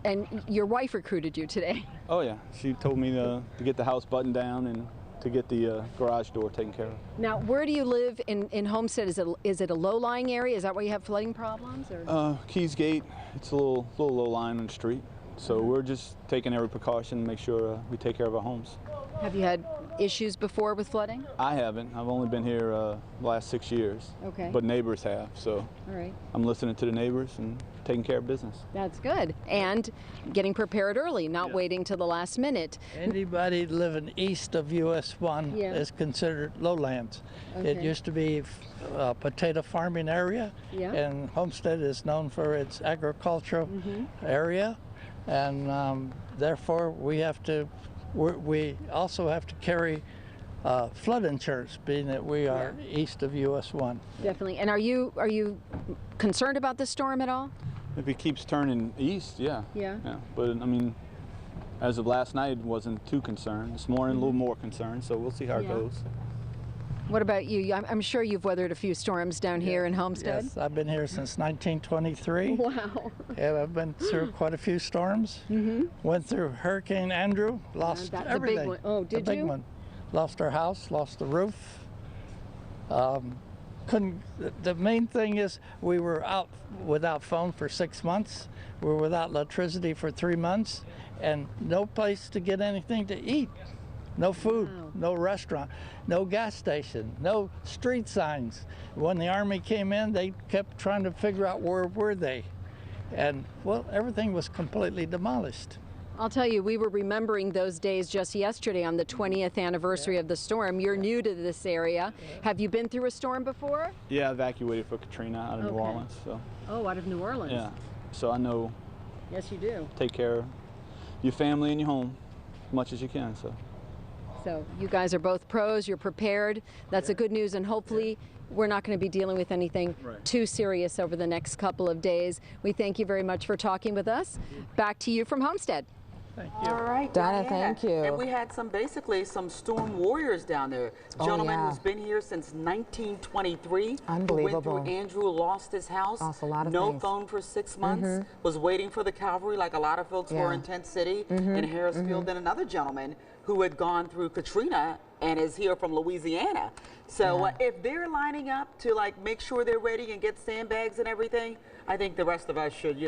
And your wife recruited you today. Oh yeah, she told me to get the house buttoned down and to get the garage door taken care of. Now, where do you live in Homestead? Is it a low-lying area? Is that why you have flooding problems? Or? Keys Gate, it's a little low lying on the street. So we're just taking every precaution to make sure we take care of our homes. Have you had issues before with flooding? I haven't. I've only been here the last 6 years. Okay. But neighbors have, so all right. I'm listening to the neighbors and taking care of business. That's good. And getting prepared early, not waiting till the last minute. Anybody living east of US 1 is considered lowlands. It Okay. used to be a potato farming area, Yeah. and Homestead is known for its agricultural area, and therefore we also have to carry flood insurance, being that we are east of US 1. Definitely. And are you concerned about this storm at all? If it keeps turning east, yeah. Yeah. But I mean, as of last night, wasn't too concerned. This morning, a little more concerned, so we'll see how it goes. What about you? I'm sure you've weathered a few storms down here in Homestead. Yes, I've been here since 1923. Wow. And I've been through quite a few storms. Went through Hurricane Andrew, lost That's everything. a big one. Oh, did the big you? one. Lost our house, lost the roof. The main thing is we were out without phone for 6 months. We were without electricity for 3 months, and no place to get anything to eat. No food, no restaurant, no gas station, no street signs. When the Army came in, they kept trying to figure out where were they. And, well, everything was completely demolished. I'll tell you, we were remembering those days just yesterday on the 20th anniversary of the storm. You're new to this area. Have you been through a storm before? Yeah, evacuated for Katrina out of New Orleans. So. Oh, out of New Orleans. Yeah, so I know. Yes, you do. Take care of your family and your home as much as you can. So you guys are both pros. You're prepared. That's a good news, and hopefully we're not going to be dealing with anything too serious over the next couple of days. We thank you very much for talking with us. Back to you from Homestead. Thank you. All right, Donna, Diane. thank you. And we had basically some storm warriors down there. Gentleman who's been here since 1923. Unbelievable. Who went through Andrew, lost his house. Lost a lot of no things. phone for 6 months. Was waiting for the cavalry like a lot of folks were in Tent City in Harrisfield. And another gentleman who had gone through Katrina and is here from Louisiana. So if they're lining up to make sure they're ready and get sandbags and everything, I think the rest of us should,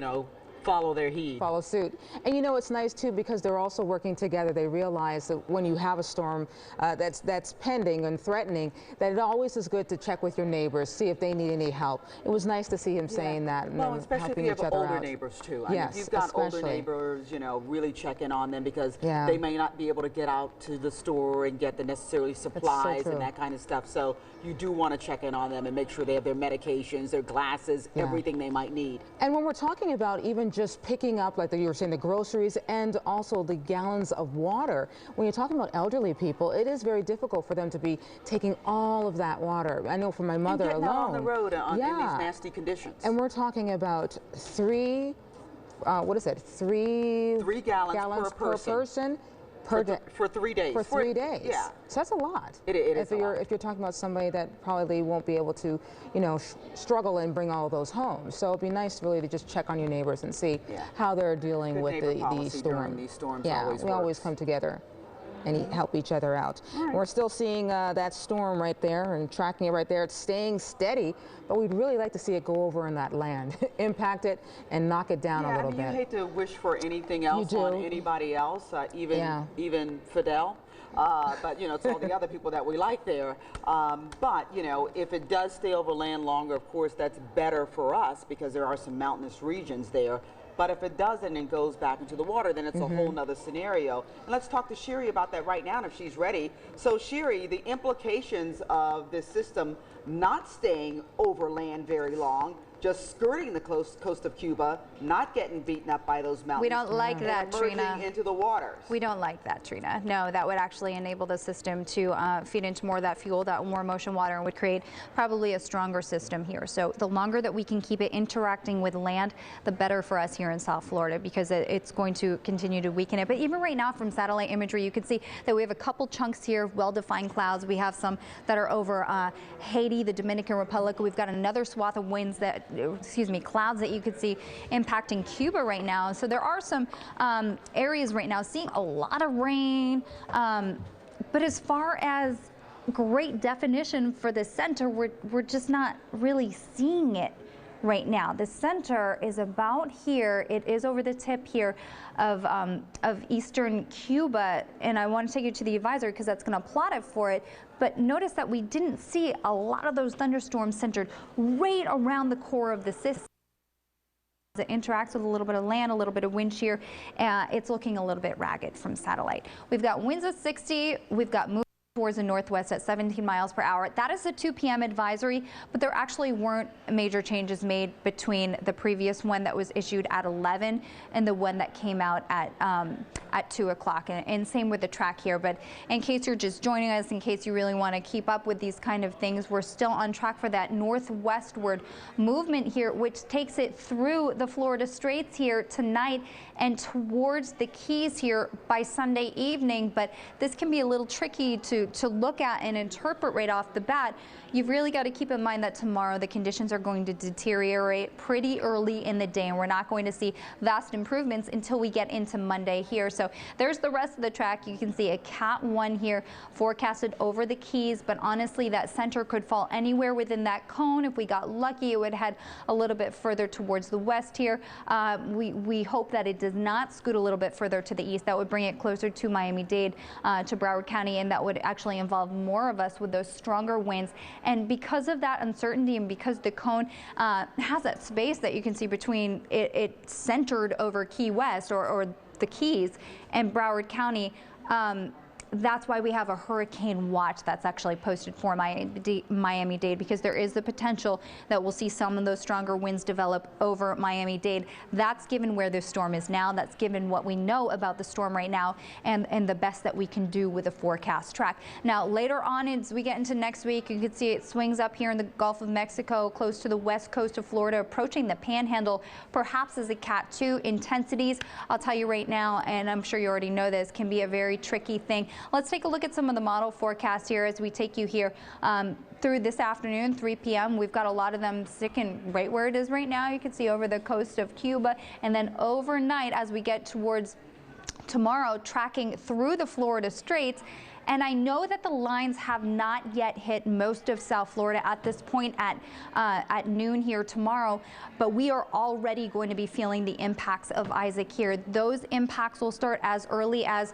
follow their heed. Follow suit. And it's nice too because they're also working together. They realize that when you have a storm that's pending and threatening, that it always is good to check with your neighbors, see if they need any help. It was nice to see him saying that and well, especially helping if you each have other older out. neighbors too. Yes, I mean, if you've got older especially. neighbors, really check in on them because they may not be able to get out to the store and get the necessary supplies and that kind of stuff. So you do want to check in on them and make sure they have their medications, their glasses, everything they might need. And when we're talking about even just picking up, like you were saying, the groceries and also the gallons of water, when you're talking about elderly people, it is very difficult for them to be taking all of that water. I know for my mother and getting alone. out on the road in these nasty conditions. And we're talking about three gallons per person per day for 3 days. For 3 days. Yeah. So that's a lot. It is if you're talking about somebody that probably won't be able to, struggle and bring all of those home. So it'd be nice really to just check on your neighbors and see how they're dealing with the storm. These storms we always come together and help each other out. We're still seeing that storm right there and tracking it right there. It's staying steady, but we'd really like to see it go over in that land, impact it, and knock it down a little bit. You hate to wish for anything else on anybody else, even Fidel. But it's all the other people that we like there. But if it does stay over land longer, of course that's better for us because there are some mountainous regions there. But if it doesn't and goes back into the water, then it's a whole nother scenario. And let's talk to Sherry about that right now if she's ready. So Sherry, the implications of this system not staying over land very long, just skirting the coast of Cuba, not getting beaten up by those mountains. We don't like that, and emerging Trina. into the waters. We don't like that, Trina. No, that would actually enable the system to feed into more of that fuel, that more motion water, and would create probably a stronger system here. So the longer that we can keep it interacting with land, the better for us here in South Florida, because it's going to continue to weaken it. But even right now from satellite imagery, you can see that we have a couple chunks here of well-defined clouds. We have some that are over Haiti, the Dominican Republic. We've got another swath of winds that, clouds that you could see impacting Cuba right now. So there are some areas right now seeing a lot of rain. But as far as great definition for the center, we're just not really seeing it right now. The center is about here. It is over the tip here of eastern Cuba, and I want to take you to the advisor because that's going to plot it for it. But notice that we didn't see a lot of those thunderstorms centered right around the core of the system. It interacts with a little bit of land, a little bit of wind shear. It's looking a little bit ragged from satellite. We've got winds at 60. We've got moving towards the northwest at 17 miles per hour. That is a 2 p.m. advisory, but there actually weren't major changes made between the previous one that was issued at 11 and the one that came out at 2 o'clock. And same with the track here. But in case you're just joining us, in case you really want to keep up with these kind of things, we're still on track for that northwestward movement here, which takes it through the Florida Straits here tonight and towards the Keys here by Sunday evening. But this can be a little tricky to look at and interpret right off the bat. You've really got to keep in mind that tomorrow the conditions are going to deteriorate pretty early in the day, and we're not going to see vast improvements until we get into Monday here. So there's the rest of the track. You can see a Cat 1 here forecasted over the Keys, but honestly that center could fall anywhere within that cone. If we got lucky, it would head a little bit further towards the west here. We hope that it does not scoot a little bit further to the east. That would bring it closer to Miami-Dade, to Broward County, and that would actually involve more of us with those stronger winds. And because of that uncertainty, and because the cone has that space that you can see between it centered over Key West or the Keys and Broward County, that's why we have a hurricane watch that's actually posted for Miami-Dade, because there is the potential that we'll see some of those stronger winds develop over Miami-Dade. That's given where the storm is now. That's given what we know about the storm right now, and the best that we can do with the forecast track. Now, later on as we get into next week, you can see it swings up here in the Gulf of Mexico, close to the west coast of Florida, approaching the Panhandle, perhaps as a Cat 2. Intensities, I'll tell you right now, and I'm sure you already know this, can be a very tricky thing. Let's take a look at some of the model forecasts here as we take you here through this afternoon, 3 p.m. We've got a lot of them sticking right where it is right now. You can see over the coast of Cuba, and then overnight as we get towards tomorrow, tracking through the Florida Straits. And I know that the lines have not yet hit most of South Florida at this point at noon here tomorrow, but we are already going to be feeling the impacts of Isaac here. Those impacts will start as early as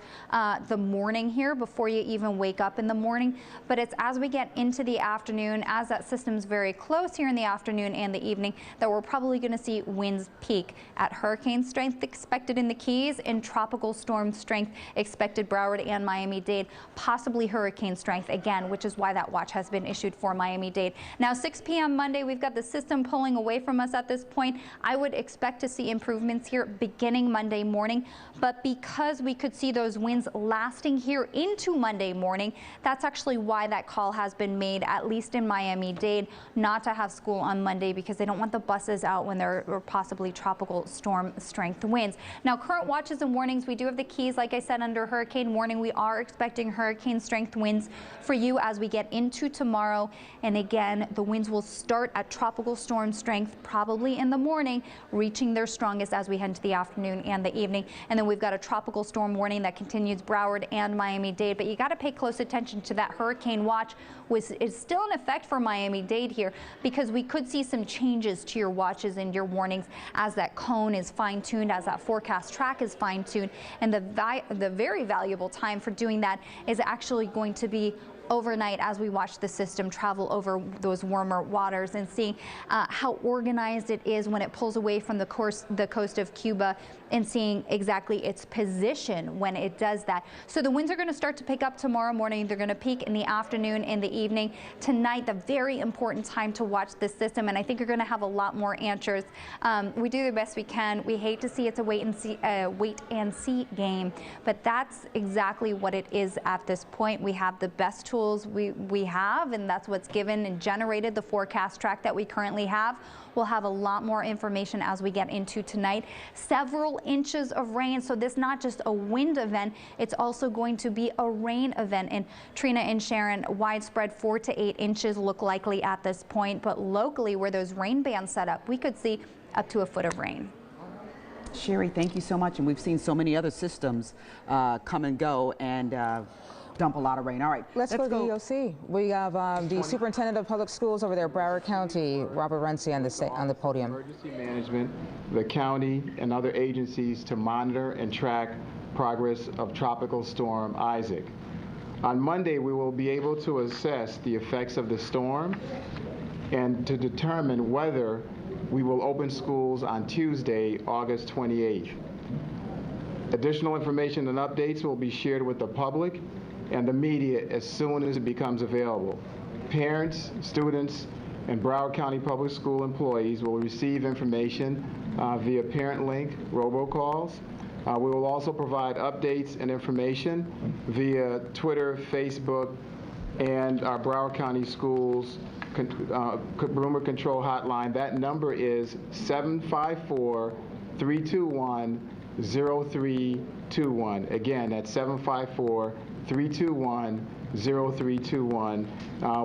the morning here, before you even wake up in the morning. But it's as we get into the afternoon, as that system's very close here in the afternoon and the evening, that we're probably going to see winds peak at hurricane strength expected in the Keys, and tropical storm strength expected Broward and Miami-Dade. Possibly hurricane strength again, which is why that watch has been issued for Miami-Dade. Now 6 p.m. Monday, we've got the system pulling away from us at this point. I would expect to see improvements here beginning Monday morning, but because we could see those winds lasting here into Monday morning, that's actually why that call has been made, at least in Miami-Dade, not to have school on Monday, because they don't want the buses out when there are possibly tropical storm strength winds. Now, current watches and warnings, we do have the Keys, like I said, under hurricane warning. We are expecting hurricane strength winds for you as we get into tomorrow. And again, the winds will start at tropical storm strength probably in the morning, reaching their strongest as we head into the afternoon and the evening. And then we've got a tropical storm warning that continues Broward and Miami-Dade. But you got to pay close attention to that hurricane watch, which is still in effect for Miami-Dade here, because we could see some changes to your watches and your warnings as that cone is fine-tuned, as that forecast track is fine-tuned. And the very valuable time for doing that is actually going to be overnight as we watch the system travel over those warmer waters, and seeing how organized it is when it pulls away from the coast of Cuba, and seeing exactly its position when it does that. So the winds are going to start to pick up tomorrow morning. They're going to peak in the afternoon, in the evening. Tonight, the very important time to watch this system, and I think you're going to have a lot more answers. We do the best we can. We hate to see it's a wait and see game, but that's exactly what it is at this point. We have the best tools we have, and that's what's given and generated the forecast track that we currently have. We'll have a lot more information as we get into tonight. Several inches of rain, so this is not just a wind event, it's also going to be a rain event. And Trina and Sharon, widespread 4 to 8 inches look likely at this point, but locally where those rain bands set up, we could see up to a foot of rain. Sherry, thank you so much. And we've seen so many other systems come and go and dump a lot of rain. All right, let's go to the EOC. We have the Superintendent of Public Schools over there, Broward County, Robert Runcie, on the podium. Emergency management, the county, and other agencies to monitor and track progress of Tropical Storm Isaac. On Monday, we will be able to assess the effects of the storm and to determine whether we will open schools on Tuesday, August 28th. Additional information and updates will be shared with the public and the media as soon as it becomes available. Parents, students, and Broward County Public School employees will receive information via parent link robocalls. We will also provide updates and information via Twitter, Facebook, and our Broward County Schools Rumor Control Hotline. That number is 754-321-0321. Again, that's 754-321-0321.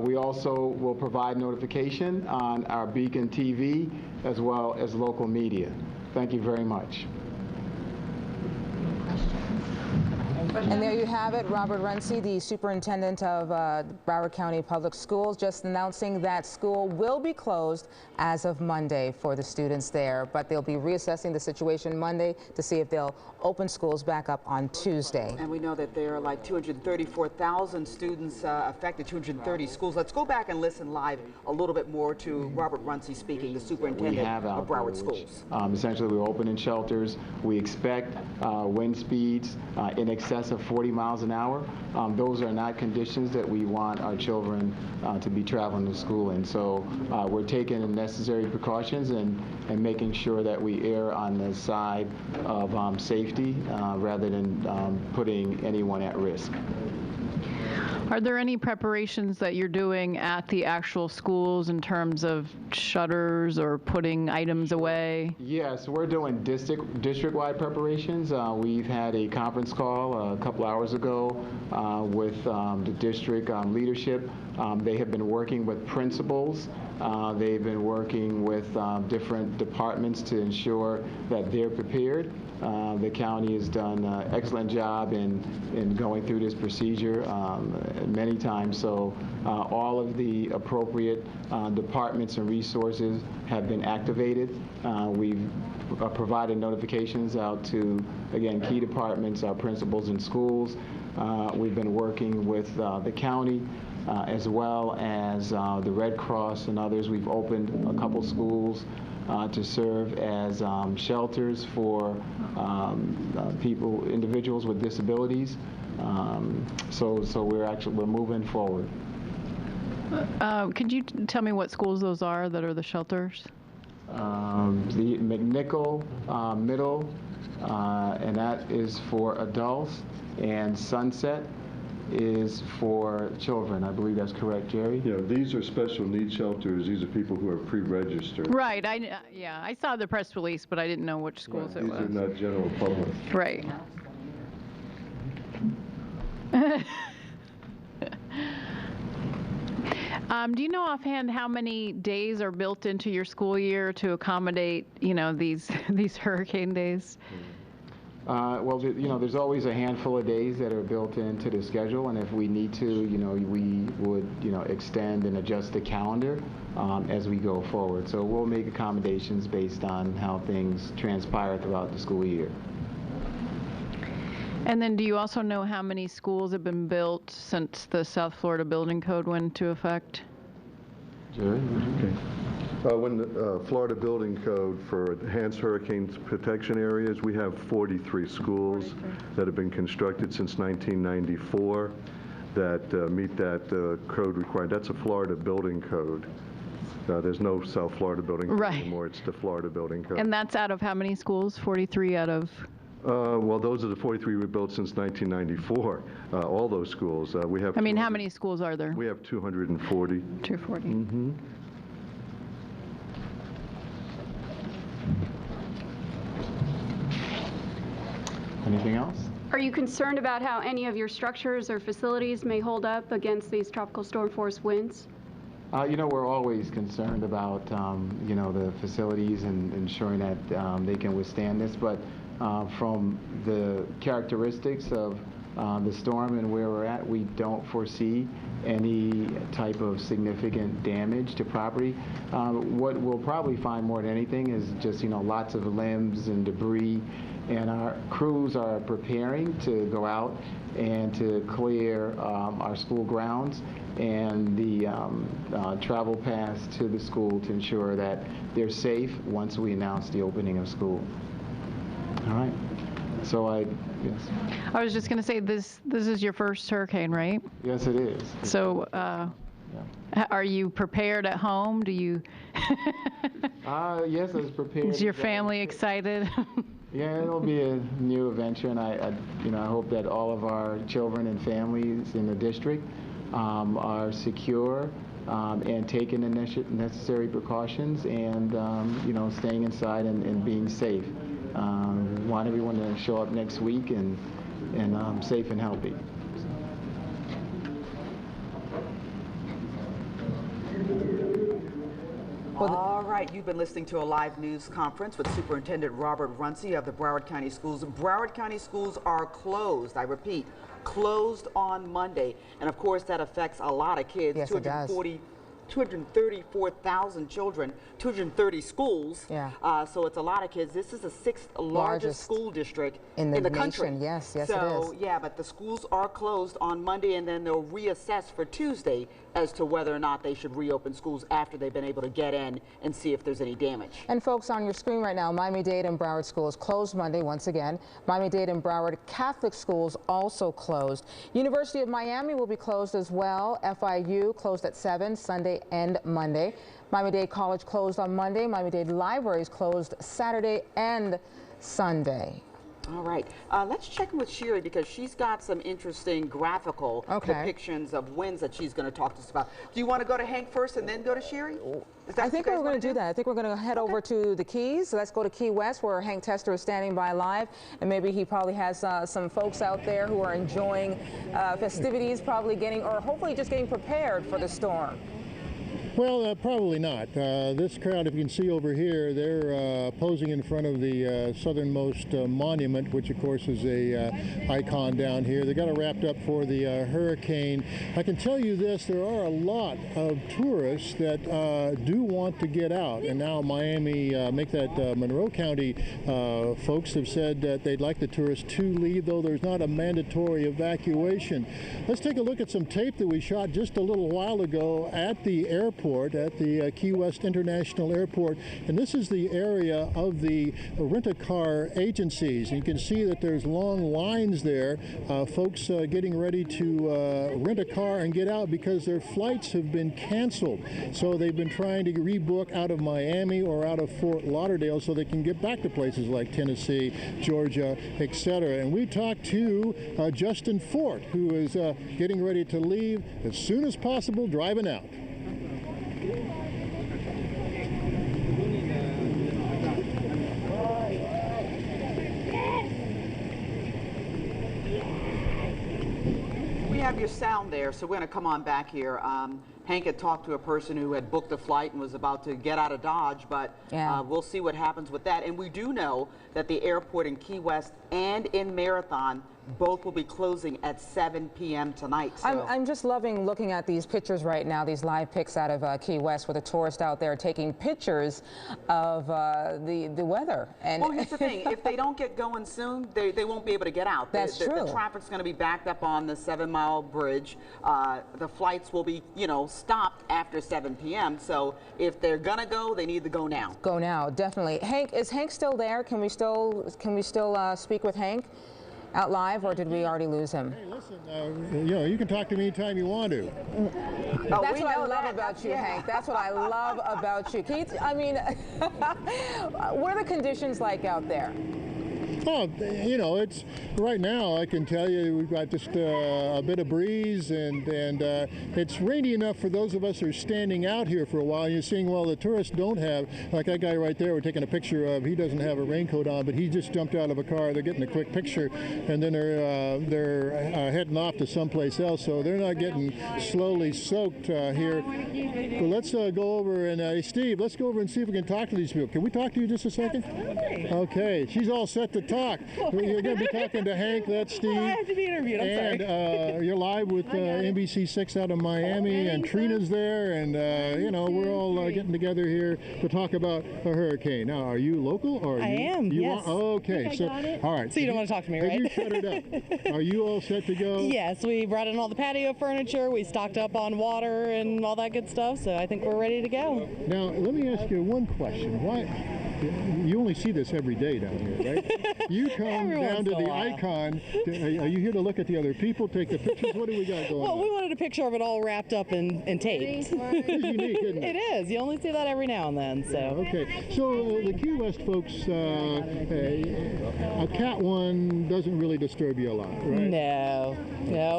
We also will provide notification on our Beacon TV as well as local media. Thank you very much. And there you have it, Robert Runcie, the Superintendent of Broward County Public Schools, just announcing that school will be closed as of Monday for the students there, but they'll be reassessing the situation Monday to see if they'll open schools back up on Tuesday. And we know that there are like 234,000 students affected, 230 schools. Let's go back and listen live a little bit more to Robert Runcie speaking, the Superintendent of Broward Schools. Essentially, we're opening shelters. We expect wind speeds in excess of 40 miles an hour. Those are not conditions that we want our children to be traveling to school in. So we're taking the necessary precautions and making sure that we err on the side of safety rather than putting anyone at risk. Are there any preparations that you're doing at the actual schools in terms of shutters or putting items away? Yes, we're doing district-wide preparations. We've had a conference call a couple hours ago with the district leadership. They have been working with principals. They've been working with different departments to ensure that they're prepared. The county has done an excellent job in going through this procedure many times. So all of the appropriate departments and resources have been activated. We've provided notifications out to, again, key departments, our principals in schools. We've been working with the county as well as the Red Cross and others. We've opened a couple schools to serve as shelters for individuals with disabilities. So we're moving forward. Could you tell me what schools those are that are the shelters? The McNichol Middle, and that is for adults, and Sunset is for children. I believe that's correct, Jerry? Yeah, these are special needs shelters. These are people who are pre-registered. Right. I saw the press release, but I didn't know which schools it was. These are not general public. Right. Do you know offhand how many days are built into your school year to accommodate, these hurricane days? Well, there's always a handful of days that are built into the schedule, and if we need to, we would, extend and adjust the calendar as we go forward. So we'll make accommodations based on how things transpire throughout the school year. And then do you also know how many schools have been built since the South Florida Building Code went into effect? Jerry? Okay. When the Florida Building Code for enhanced hurricane protection areas, we have 43 schools that have been constructed since 1994 that meet that code requirement. That's a Florida Building Code. There's no South Florida Building Code anymore. It's the Florida Building Code. And that's out of how many schools? 43 out of? Well, those are the 43 we built since 1994. All those schools. We have. I mean, how many schools are there? We have 240. 240. Mm-hmm. Anything else? Are you concerned about how any of your structures or facilities may hold up against these tropical storm force winds? You know, we're always concerned about, you know, the facilities and ensuring that they can withstand this. But from the characteristics of the storm and where we're at, we don't foresee any type of significant damage to property. What we'll probably find more than anything is just, you know, lots of limbs and debris. And our crews are preparing to go out and to clear our school grounds and the travel paths to the school to ensure that they're safe once we announce the opening of school. All right. So yes. I was just going to say, this is your first hurricane, right? Yes, it is. So are you prepared at home? Do you? Yes, I was prepared. Is your family excited? Yeah, it'll be a new adventure, and I hope that all of our children and families in the district are secure and taking the necessary precautions, and you know, staying inside and being safe. Want everyone to show up next week and safe and healthy. All right, you've been listening to a live news conference with Superintendent Robert Runcie of the Broward County Schools. Broward County Schools are closed, I repeat, closed on Monday. And of course, that affects a lot of kids. Yes, it does. 234,000 children, 230 schools. Yeah. So it's a lot of kids. This is the 6th largest school district in the country. Yes, yes, so, it is. Yeah, but the schools are closed on Monday, and then they'll reassess for Tuesday as to whether or not they should reopen schools after they've been able to get in and see if there's any damage. And folks, on your screen right now, Miami-Dade and Broward schools closed Monday once again. Miami-Dade and Broward Catholic schools also closed. University of Miami will be closed as well. FIU closed at 7 Sunday and Monday. Miami-Dade College closed on Monday. Miami-Dade Libraries closed Saturday and Sunday. All right. Let's check in with Sherry because she's got some interesting graphical depictions of winds that she's going to talk to us about. Do you want to go to Hank first and then go to Sherry? I think we're going to do that. I think we're going to head over to the Keys. So let's go to Key West where Hank Tester is standing by live. And maybe he probably has some folks out there who are enjoying festivities, probably getting, or hopefully just getting prepared for the storm. Well, probably not. This crowd, if you can see over here, they're posing in front of the southernmost monument, which of course is a icon down here. They got it wrapped up for the hurricane. I can tell you this, there are a lot of tourists that do want to get out. And now Miami, Monroe County folks have said that they'd like the tourists to leave, though there's not a mandatory evacuation. Let's take a look at some tape that we shot just a little while ago at the airport, at the Key West International Airport, and this is the area of the rent-a-car agencies. And you can see that there's long lines there, folks getting ready to rent a car and get out because their flights have been canceled. So they've been trying to rebook out of Miami or out of Fort Lauderdale so they can get back to places like Tennessee, Georgia, etc. And we talked to Justin Fort, who is getting ready to leave as soon as possible, driving out. We have your sound there, so we're going to come on back here. Hank had talked to a person who had booked a flight and was about to get out of Dodge, but we'll see what happens with that. And we do know that the airport in Key West and in Marathon both will be closing at 7 p.m. tonight. So. I'm just loving looking at these pictures right now, these live pics out of Key West with a tourist out there taking pictures of the weather. And well, here's the thing. If they don't get going soon, they won't be able to get out. That's true. The traffic's going to be backed up on the 7-mile bridge. The flights will be, stopped after 7 p.m. So if they're going to go, they need to go now. Go now, definitely. Hank, is Hank still there? Can we still speak with Hank out live, or did we already lose him? Hey, listen, you can talk to me anytime you want to. That's what I love about you, Hank. That's what I love about you. Keith, I mean, what are the conditions like out there? Oh, it's right now. I can tell you we've got just a bit of breeze, and it's rainy enough for those of us who are standing out here for a while. You're seeing, well, the tourists don't have, like that guy right there we're taking a picture of. He doesn't have a raincoat on, but he just jumped out of a car. They're getting a quick picture, and then they're heading off to someplace else, so they're not getting slowly soaked here. But let's go over and Steve, let's go over and see if we can talk to these people. Can we talk to you just a second? Okay, she's all set to talk. You're going to be talking to Hank. That's Steve. I have to be interviewed. I'm sorry. And you're live with NBC6 out of Miami, and Trina's there, and we're all getting together here to talk about a hurricane. Now, are you local or I am. You yes. Okay. So got it. All right. So you don't want to talk to me, right? You shut it up. Are you all set to go? Yes. We brought in all the patio furniture. We stocked up on water and all that good stuff. So I think we're ready to go. Now, let me ask you one question. Why? You only see this every day down here, right? You come down to the icon. Are you here to look at the other people, take the pictures? What do we got going on? Well, we wanted a picture of it all wrapped up and taped. It's unique, isn't it? It is. You only see that every now and then. So. Okay. So the Key West folks, a Cat 1 doesn't really disturb you a lot, right? No.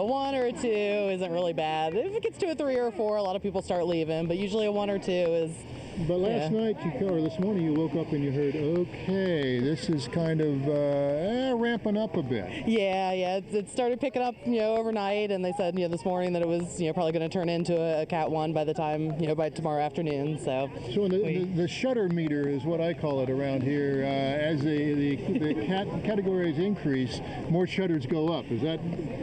1 or 2 isn't really bad. If it gets to a 3 or a 4, a lot of people start leaving. But usually a 1 or 2 is. But last night, or this morning, you woke up and you heard, okay, this is kind of ramping up a bit. Yeah, it started picking up, overnight, and they said, this morning that it was, probably going to turn into a Cat 1 by the time, by tomorrow afternoon. So the shutter meter is what I call it around here. As the categories increase, more shutters go up. Is that?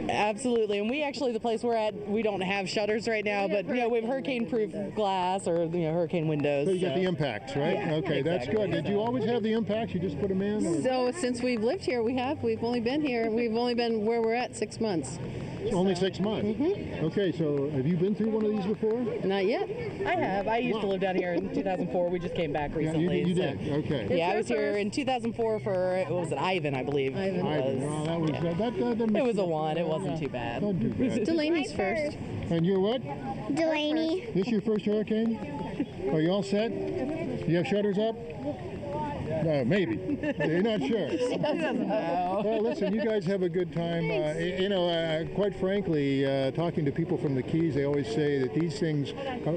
Absolutely, and we actually, the place we're at, we don't have shutters right now, but we have hurricane-proof glass or hurricane windows. So you got the impacts, right? Yeah, okay, exactly. That's good. Did you always have the impacts? You just put them in? Or? So since we've lived here, we've only been here. We've only been where we're at 6 months. Only 6 months? Mm-hmm. Okay, so have you been through one of these before? Not yet. I have. I used to live down here in 2004. We just came back recently. Yeah, you did? Okay. Yeah, I was here in 2004 for, what was it, Ivan, I believe. Ivan. It was a 1. It wasn't too bad. Not too bad. Delaney's first. And you're what? Delaney. This your first hurricane? Are you all set? You have shutters up? No, maybe. You're not sure. He doesn't know. Well, listen, you guys have a good time. Quite frankly, talking to people from the Keys, they always say that these things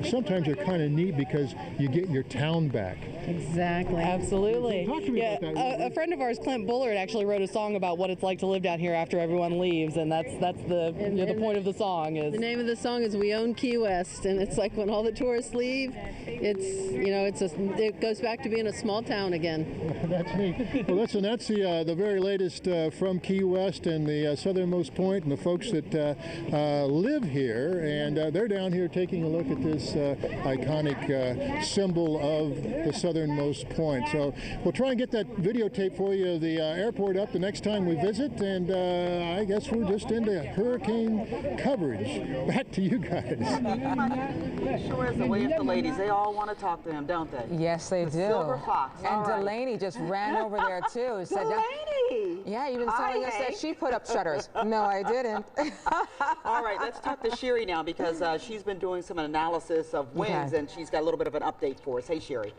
sometimes are kind of neat because you get your town back. Exactly. Absolutely. Talk to me about that. A friend of ours, Clint Bullard, actually wrote a song about what it's like to live down here after everyone leaves, and that's the point of the song. Is the name of the song is "We Own Key West," and it's like when all the tourists leave, it goes back to being a small town again. That's neat. Well, listen, that's the very latest from Key West and the southernmost point, and the folks that live here, and they're down here taking a look at this iconic symbol of the southernmost point. So we'll try and get that videotape for you of the airport up the next time we visit, and I guess we're just into hurricane coverage. Back to you guys. Sure is the way of the ladies. They all want to talk to him, don't they? Yes, they do. Silver Fox. And Delaney just ran over there too. Said, Delaney! Yeah, you've been telling us that she put up shutters. No, I didn't. All right, let's talk to Sherry now because she's been doing some analysis of winds and she's got a little bit of an update for us. Hey, Sherry.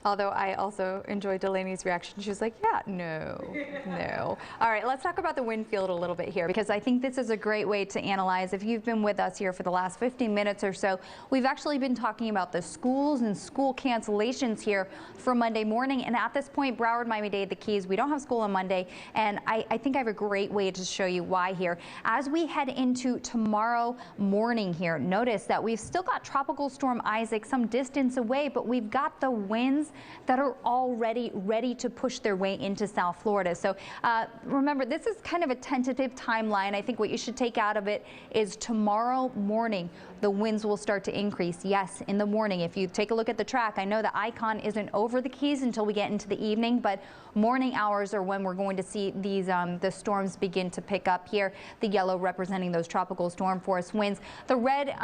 Although I also enjoyed Delaney's reaction. She was like, yeah, no, no. All right, let's talk about the wind field a little bit here, because I think this is a great way to analyze. If you've been with us here for the last 15 minutes or so, we've actually been talking about the schools and school cancellations here for Monday morning. And at this point, Broward, Miami-Dade, the Keys, we don't have school on Monday. And I think I have a great way to show you why here. As we head into tomorrow morning here, notice that we've still got Tropical Storm Isaac some distance away, but we've got the winds that are already ready to push their way into South Florida. So remember, this is kind of a tentative timeline. I think what you should take out of it is tomorrow morning, the winds will start to increase. Yes, in the morning. If you take a look at the track, I know the icon isn't over the Keys until we get into the evening, but morning hours are when we're going to see these the storms begin to pick up here. The yellow representing those tropical storm force winds. The red,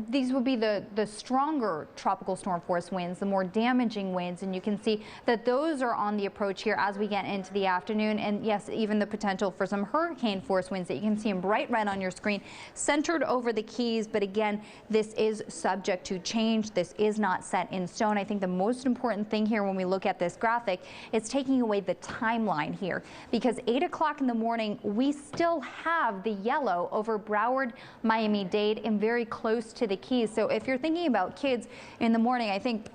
these would be the stronger tropical storm force winds, the more damaging winds, and you can see that those are on the approach here as we get into the afternoon. And yes, even the potential for some hurricane force winds that you can see in bright red on your screen, centered over the Keys. But again, this is subject to change. This is not set in stone. I think the most important thing here when we look at this graphic is taking away the timeline here, because 8 o'clock in the morning, we still have the yellow over Broward, Miami-Dade, and very close to the Keys. So if you're thinking about kids in the morning, I think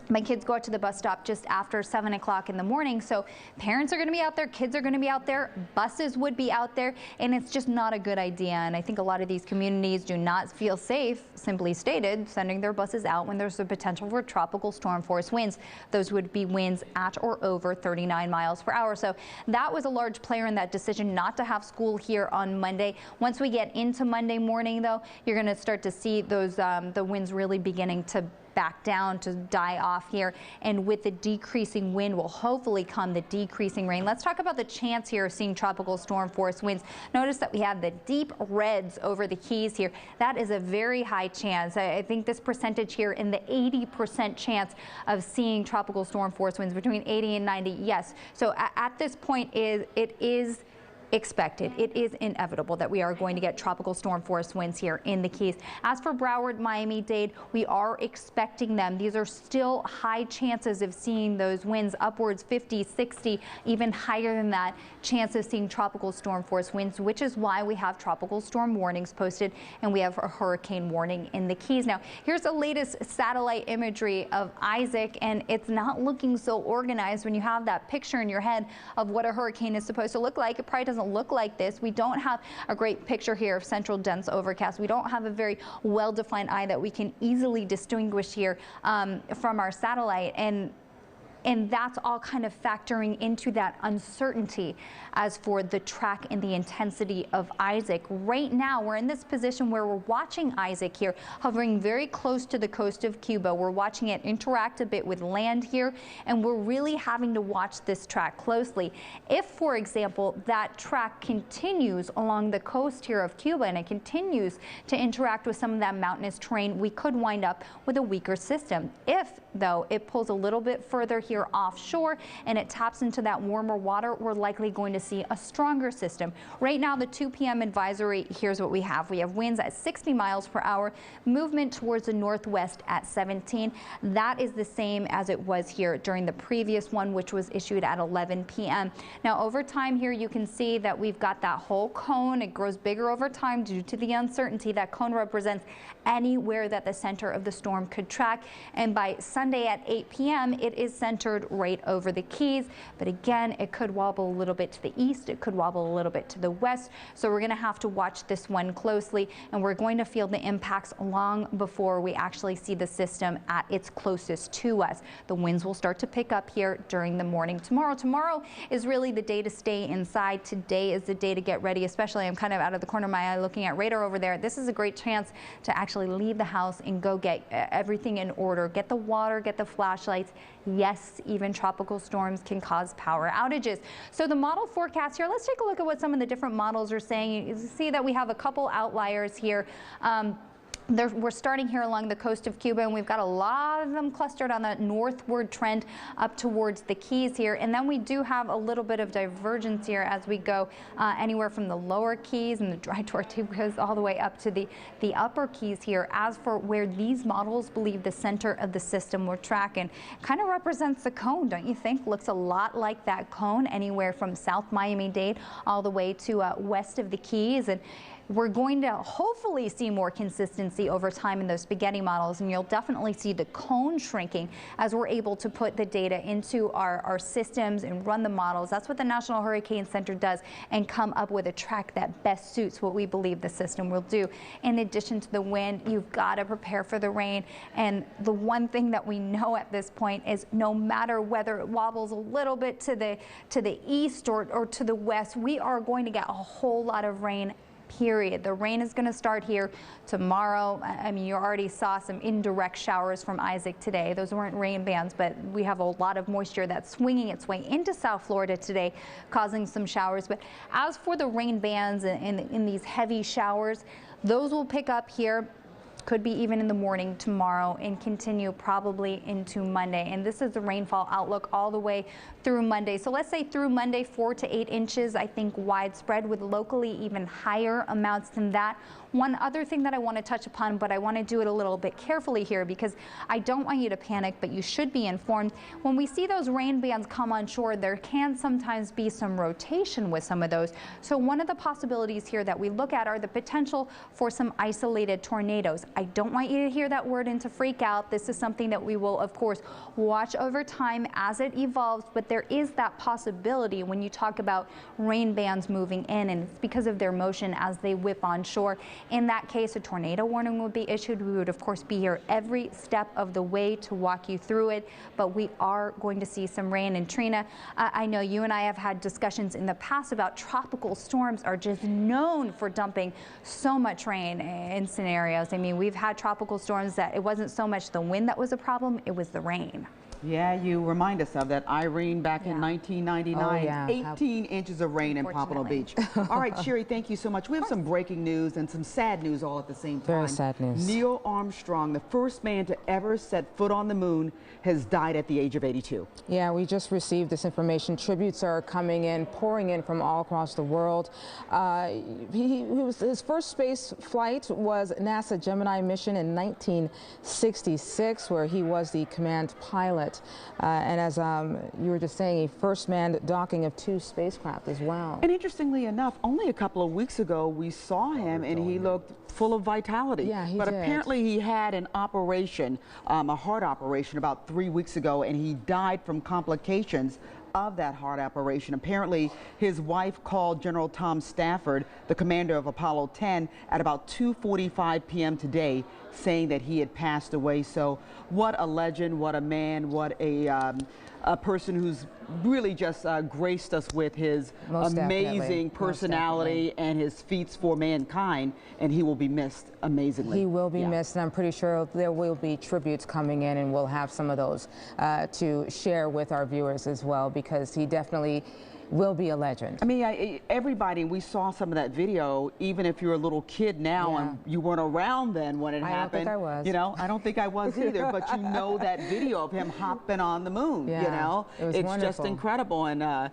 my kids go out to the bus stop just after 7 o'clock in the morning. So parents are going to be out there, kids are going to be out there, buses would be out there, and it's just not a good idea. And I think a lot of these communities do not feel safe, simply stated, sending their buses out when there's a potential for tropical storm force winds. Those would be winds at or over 39 miles per hour. So that was a large player in that decision not to have school here on Monday. Once we get into Monday morning, though, you're going to start to see those the winds really beginning to back down, to die off here, and with the decreasing wind will hopefully come the decreasing rain. Let's talk about the chance here of seeing tropical storm force winds. Notice that we have the deep reds over the Keys here. That is a very high chance. I think this percentage here in the 80% chance of seeing tropical storm force winds, between 80 and 90. Yes. So at this point, it is expected. It is inevitable that we are going to get tropical storm force winds here in the Keys. As for Broward, Miami-Dade, we are expecting them. These are still high chances of seeing those winds, upwards 50, 60, even higher than that, chance of seeing tropical storm force winds, which is why we have tropical storm warnings posted and we have a hurricane warning in the Keys. Now, here's the latest satellite imagery of Isaac, and it's not looking so organized when you have that picture in your head of what a hurricane is supposed to look like. It probably doesn't look like this. We don't have a great picture here of central dense overcast. We don't have a very well-defined eye that we can easily distinguish here from our satellite. And that's all kind of factoring into that uncertainty as for the track and the intensity of Isaac. Right now, we're in this position where we're watching Isaac here, hovering very close to the coast of Cuba. We're watching it interact a bit with land here, and we're really having to watch this track closely. If, for example, that track continues along the coast here of Cuba and it continues to interact with some of that mountainous terrain, we could wind up with a weaker system. If, though, it pulls a little bit further here offshore and it taps into that warmer water, we're likely going to see a stronger system. Right now, the 2 p.m. advisory, here's what we have. We have winds at 60 miles per hour, movement towards the northwest at 17. That is the same as it was here during the previous one, which was issued at 11 p.m. Now, over time here, you can see that we've got that whole cone. It grows bigger over time due to the uncertainty. That cone represents anywhere that the center of the storm could track. And by Sunday at 8 p.m., it is centered right over the Keys. But again, it could wobble a little bit to the east. It could wobble a little bit to the west. So we're going to have to watch this one closely, and we're going to feel the impacts long before we actually see the system at its closest to us. The winds will start to pick up here during the morning tomorrow. Tomorrow is really the day to stay inside. Today is the day to get ready, especially I'm kind of out of the corner of my eye looking at radar over there. This is a great chance to actually leave the house and go get everything in order. Get the water, get the flashlights. Yes, even tropical storms can cause power outages. So the model forecast here, let's take a look at what some of the different models are saying. You see that we have a couple outliers here. We're starting here along the coast of Cuba, and we've got a lot of them clustered on that northward trend up towards the Keys here. And then we do have a little bit of divergence here as we go anywhere from the lower Keys and the dry Tortugas all the way up to the upper Keys here. As for where these models believe the center of the system we're tracking, kind of represents the cone, don't you think? Looks a lot like that cone anywhere from South Miami-Dade all the way to west of the Keys. And we're going to hopefully see more consistency over time in those spaghetti models, and you'll definitely see the cone shrinking as we're able to put the data into our systems and run the models. That's what the National Hurricane Center does, and come up with a track that best suits what we believe the system will do. In addition to the wind, you've got to prepare for the rain, and the one thing that we know at this point is no matter whether it wobbles a little bit to the east or to the west, we are going to get a whole lot of rain. Period. The rain is going to start here tomorrow. I mean, you already saw some indirect showers from Isaac today. Those weren't rain bands, but we have a lot of moisture that's swinging its way into South Florida today, causing some showers. But as for the rain bands in these heavy showers, those will pick up here. Could be even in the morning tomorrow and continue probably into Monday. And this is the rainfall outlook all the way through Monday. So let's say through Monday, 4 to 8 inches, I think widespread, with locally even higher amounts than that. One other thing that I want to touch upon, but I want to do it a little bit carefully here because I don't want you to panic, but you should be informed. When we see those rain bands come on shore, there can sometimes be some rotation with some of those. So one of the possibilities here that we look at are the potential for some isolated tornadoes. I don't want you to hear that word and to freak out. This is something that we will, of course, watch over time as it evolves, but there is that possibility when you talk about rain bands moving in, and it's because of their motion as they whip on shore. In that case, a tornado warning would be issued. We would, of course, be here every step of the way to walk you through it, but we are going to see some rain. And Trina, I know you and I have had discussions in the past about tropical storms are just known for dumping so much rain in scenarios. I mean, we've had tropical storms that it wasn't so much the wind that was a problem, it was the rain. Yeah, you remind us of that Irene back in 1999. Oh, yeah. 18 inches of rain in Pompano Beach. All right, Sherry, thank you so much. We have some breaking news and some sad news all at the same time. Very sad news. Neil Armstrong, the first man to ever set foot on the moon, has died at the age of 82. Yeah, we just received this information. Tributes are coming in, pouring in from all across the world. His first space flight was NASA Gemini mission in 1966, where he was the command pilot. And as you were just saying, a first manned docking of 2 spacecraft as well. And interestingly enough, only a couple of weeks ago we saw him and he looked full of vitality. Yeah, he but did. Apparently he had an operation, a heart operation about 3 weeks ago, and he died from complications of that heart operation. Apparently his wife called General Tom Stafford, the commander of Apollo 10, at about 2:45 p.m. today, saying that he had passed away. So what a legend, what a man, what a person who's really just graced us with his amazing personality and his feats for mankind, and he will be missed amazingly. He will be missed, and I'm pretty sure there will be tributes coming in, and we'll have some of those to share with our viewers as well, because he definitely will be a legend. I mean, everybody, we saw some of that video, even if you're a little kid now and you weren't around then when it happened. I don't think I was. You know, I don't think I was either, but you know that video of him hopping on the moon, you know? It's wonderful. Just incredible, and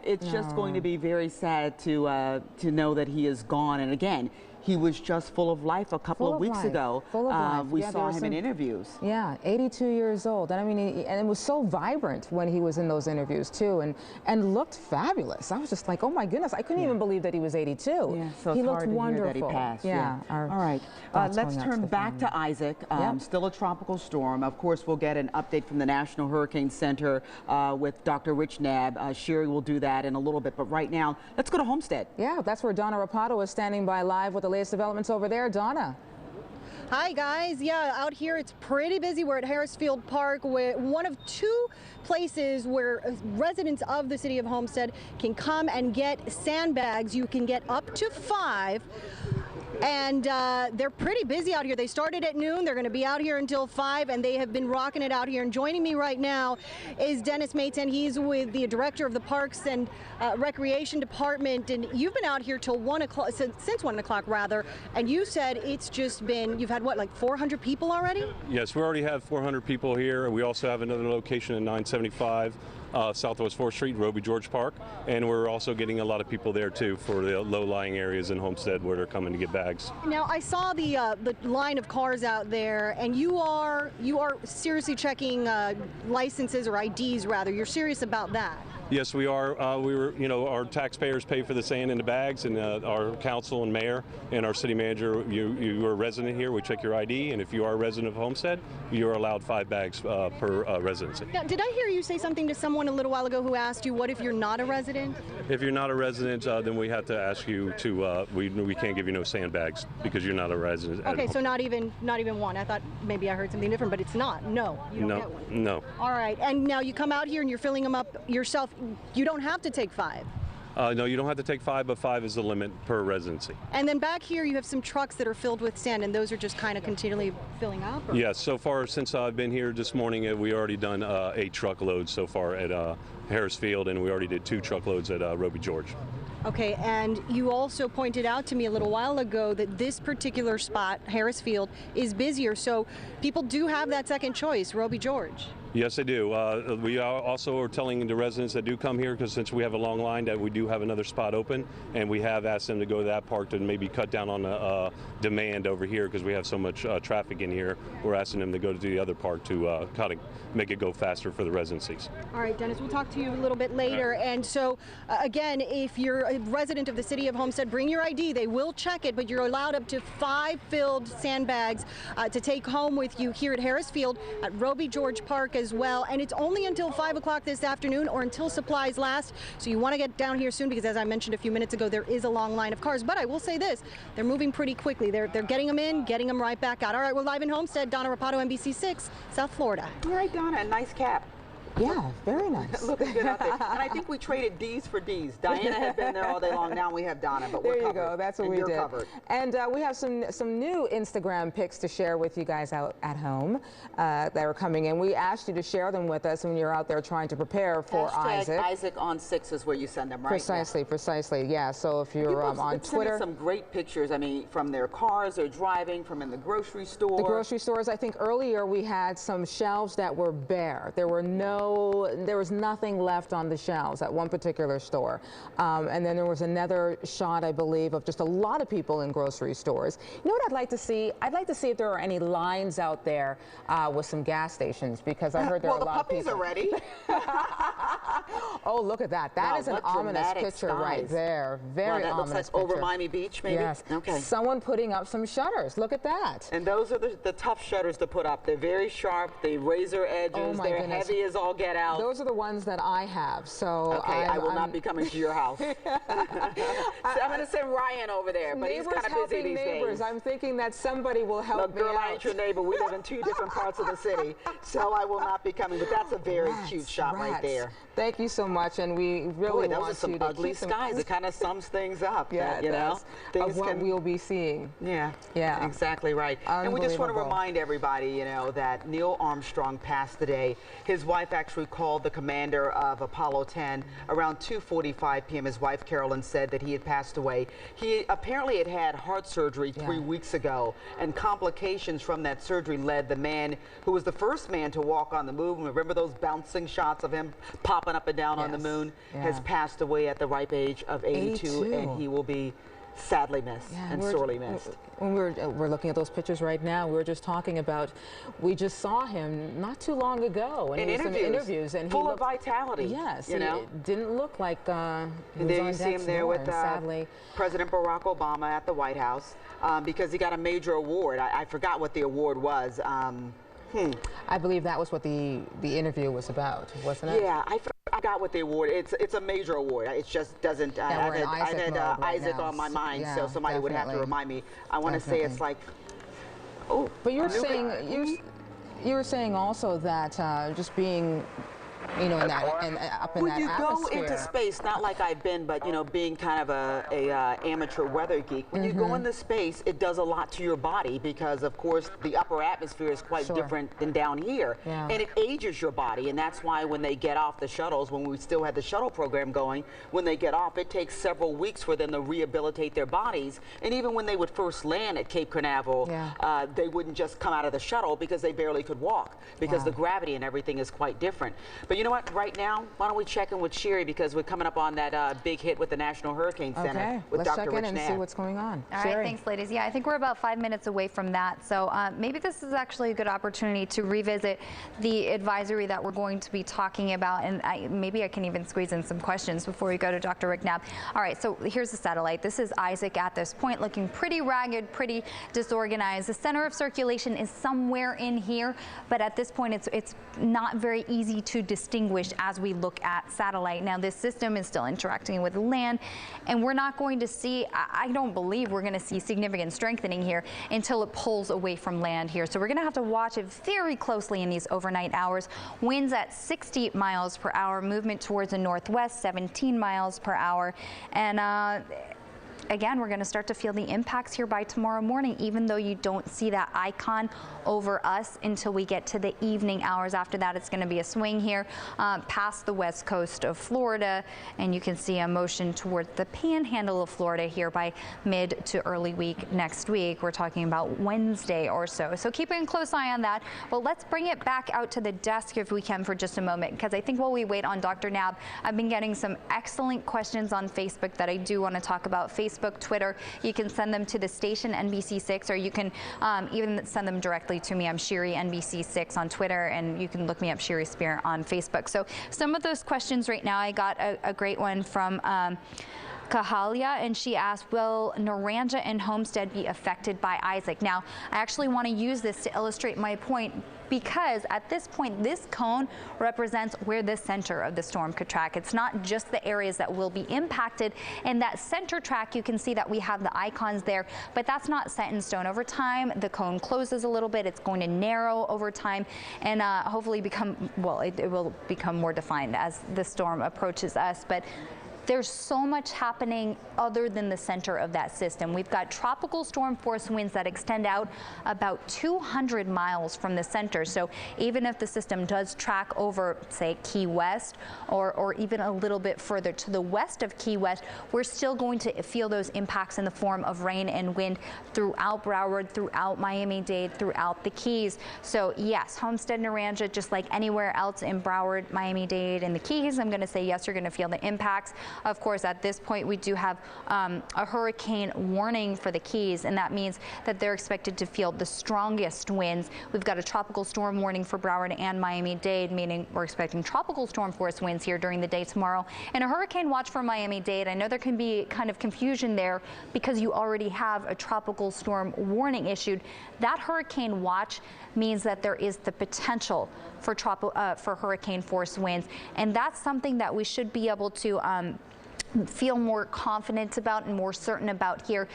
it's just going to be very sad to know that he is gone. And again, he was just full of life a couple of weeks ago. Full of life. We saw him in interviews. Yeah, 82 years old. And I mean, and it was so vibrant when he was in those interviews too, and looked fabulous. I was just like, oh my goodness, I couldn't even believe that he was 82. Yeah, so he it's looked hard to wonderful. hear that he passed. Yeah. All right, let's turn back to Isaac. Still a tropical storm. Of course, we'll get an update from the National Hurricane Center with Dr. Rich Knabb. Sherry will do that in a little bit, but right now, let's go to Homestead. Yeah, that's where Donna Rapato is standing by live with the latest developments over there. Donna. Hi guys, out here it's pretty busy. We're at Harrisfield Park, one of 2 places where residents of the city of Homestead can come and get sandbags. You can get up to 5. And they're pretty busy out here. They started at noon. They're going to be out here until 5, and they have been rocking it out here. And joining me right now is Dennis Mayton. He's with the director of the Parks and Recreation Department. And you've been out here till 1 o'clock, since 1 o'clock rather. And you said it's just been, you've had what, like 400 people already? Yes, we already have 400 people here. We also have another location at 975 Southwest 4th Street, Roby George Park, and we're also getting a lot of people there too for the low-lying areas in Homestead where they're coming to get bags. Now I saw the line of cars out there, and you are seriously checking licenses or IDs rather. You're serious about that? Yes, we are. Our taxpayers pay for the sand in the bags, and our council and mayor and our city manager, you are a resident here, we check your ID, and if you are a resident of Homestead, you are allowed 5 bags per residency. Now, did I hear you say something to someone a little while ago who asked you, what if you're not a resident? If you're not a resident, then we have to ask you to, we can't give you no sandbags because you're not a resident. Okay, so not even one. I thought maybe I heard something different, but it's not. No, you don't get one. No. All right, and now you come out here and you're filling them up yourself. You don't have to take 5. No, you don't have to take 5, but 5 is the limit per residency. And then back here you have some trucks that are filled with sand, and those are just kind of continually filling up? Or? Yes, so far since I've been here this morning, we already done 8 truckloads so far at Harris Field, and we already did 2 truckloads at Roby George. Okay, and you also pointed out to me a little while ago that this particular spot, Harris Field, is busier, so people do have that second choice, Roby George. Yes, they do. We also are telling the residents that do come here, because since we have a long line, that we do have another spot open, and we have asked them to go to that park to maybe cut down on the demand over here because we have so much traffic in here. We're asking them to go to the other park to kind of make it go faster for the residencies. All right, Dennis, we'll talk to you a little bit later. And so, again, if you're a resident of the city of Homestead, bring your ID. They will check it, but you're allowed up to 5 filled sandbags to take home with you here at Harris Field at Roby George Park as well. And it's only until 5 o'clock this afternoon or until supplies last. So you want to get down here soon because, as I mentioned a few minutes ago, there is a long line of cars. But I will say this, they're moving pretty quickly. They're getting them in, getting them right back out. All right, we're live in Homestead. Donna Rapato, NBC6, South Florida. All right, Donna, a nice cap. Yeah, very nice. Looking good out there. And I think we traded D's for D's. Diana had been there all day long. Now we have Donna, but we're covered. There you go. That's what we did. Covered. And we have some new Instagram pics to share with you guys out at home that are coming in. We asked you to share them with us when you're out there trying to prepare for Isaac. Isaac on 6 is where you send them, right? Precisely, precisely. Yeah. So if you're on Twitter, some great pictures. I mean, from their cars, they're driving, from in the grocery store. The grocery stores. I think earlier we had some shelves that were bare. There was nothing left on the shelves at one particular store. And then there was another shot, I believe, of just a lot of people in grocery stores. You know what I'd like to see? I'd like to see if there are any lines out there with some gas stations, because I heard there are a lot of people. Well, the puppies are ready. Oh, look at that. That is an ominous picture right there. Very ominous looks like picture. Over Miami Beach, maybe? Yes. Okay. Someone putting up some shutters. Look at that. And those are the tough shutters to put up. They're very sharp. They razor edges. Oh my They're goodness. heavy as all get out. Those are the ones that I have. So okay, I will not be coming to your house. So I'm going to send Ryan over there, but he's kind of busy these days. I'm thinking that somebody will help me out. Girl, I ain't your neighbor. We live in 2 different parts of the city, so I will not be coming. But that's a very cute shot right there. Thank you so much, and we really those want are some you to ugly keep skies. It kind of sums things up. Yeah, you know, things of what we'll be seeing. Yeah, yeah, exactly right. And we just want to remind everybody, you know, that Neil Armstrong passed today. His wife actually called the commander of Apollo 10 around 2:45 p.m. His wife Carolyn said that he had passed away. He apparently had heart surgery 3 weeks ago, and complications from that surgery led the man who was the first man to walk on the moon. Remember those bouncing shots of him popping up and down on the moon? Has passed away at the ripe age of 82, and he will be sadly missed and sorely missed. When we're looking at those pictures right now, we were just talking about, we just saw him not too long ago in interviews, and full of vitality. Yes, you know, it didn't look like he was there on you see him there with sadly. President Barack Obama at the White House because he got a major award. I forgot what the award was. I believe that was what the interview was about, wasn't it? Yeah, I forgot what the award. It's a major award. It just doesn't. I've had Isaac on my mind, so somebody would have to remind me. I want to say it's like. Oh, but you're saying you were saying also that just being you know, in that and up in that atmosphere. When you go into space, not like I've been, but you know, being kind of a amateur weather geek, when you go into space, it does a lot to your body because, of course, the upper atmosphere is quite different than down here, and it ages your body, and that's why when they get off the shuttles, when we still had the shuttle program going, when they get off, it takes several weeks for them to rehabilitate their bodies, and even when they would first land at Cape Canaveral, they wouldn't just come out of the shuttle because they barely could walk because the gravity and everything is quite different. But you know what? Right now, why don't we check in with Sherry because we're coming up on that big hit with the National Hurricane Center with let's Dr. check Rich in and Knapp. see what's going on. All right, thanks, ladies. Yeah, I think we're about 5 minutes away from that, so maybe this is actually a good opportunity to revisit the advisory that we're going to be talking about, and maybe I can even squeeze in some questions before we go to Dr. Rick Knapp. All right, so here's the satellite. This is Isaac at this point, looking pretty ragged, pretty disorganized. The center of circulation is somewhere in here, but at this point it's not very easy to distinguish as we look at satellite. Now this system is still interacting with land, and we're not going to see, I don't believe we're going to see significant strengthening here until it pulls away from land here. So we're going to have to watch it very closely in these overnight hours. Winds at 60 miles per hour, movement towards the northwest, 17 miles per hour, and again, we're going to start to feel the impacts here by tomorrow morning, even though you don't see that icon over us until we get to the evening hours. After that, it's going to be a swing here past the west coast of Florida, and you can see a motion towards the panhandle of Florida here by mid to early week next week. We're talking about Wednesday or so. So keeping a close eye on that. But let's bring it back out to the desk if we can for just a moment, because I think while we wait on Dr. Knapp, I've been getting some excellent questions on Facebook that I do want to talk about. Facebook, Twitter, you can send them to the station NBC6, or you can even send them directly to me. I'm Sherry NBC6 on Twitter, and you can look me up Sherry Spear on Facebook. So some of those questions right now, I got a great one from Kahalia, and she asked, will Naranja and Homestead be affected by Isaac? Now, I actually want to use this to illustrate my point, because at this point, this cone represents where the center of the storm could track. It's not just the areas that will be impacted. In that center track, you can see that we have the icons there, but that's not set in stone. Over time, the cone closes a little bit. It's going to narrow over time and hopefully become, well, it will become more defined as the storm approaches us. But there's so much happening other than the center of that system. We've got tropical storm force winds that extend out about 200 miles from the center. So even if the system does track over, say, Key West, or even a little bit further to the west of Key West, we're still going to feel those impacts in the form of rain and wind throughout Broward, throughout Miami-Dade, throughout the Keys. So yes, Homestead, Naranja, just like anywhere else in Broward, Miami-Dade, and the Keys, I'm going to say yes, you're going to feel the impacts. Of course, at this point, we do have a hurricane warning for the Keys, and that means that they're expected to feel the strongest winds. We've got a tropical storm warning for Broward and Miami-Dade, meaning we're expecting tropical storm force winds here during the day tomorrow, and a hurricane watch for Miami-Dade. I know there can be kind of confusion there because you already have a tropical storm warning issued. That hurricane watch means that there is the potential for hurricane force winds, and that's something that we should be able to feel more confident about and more certain about here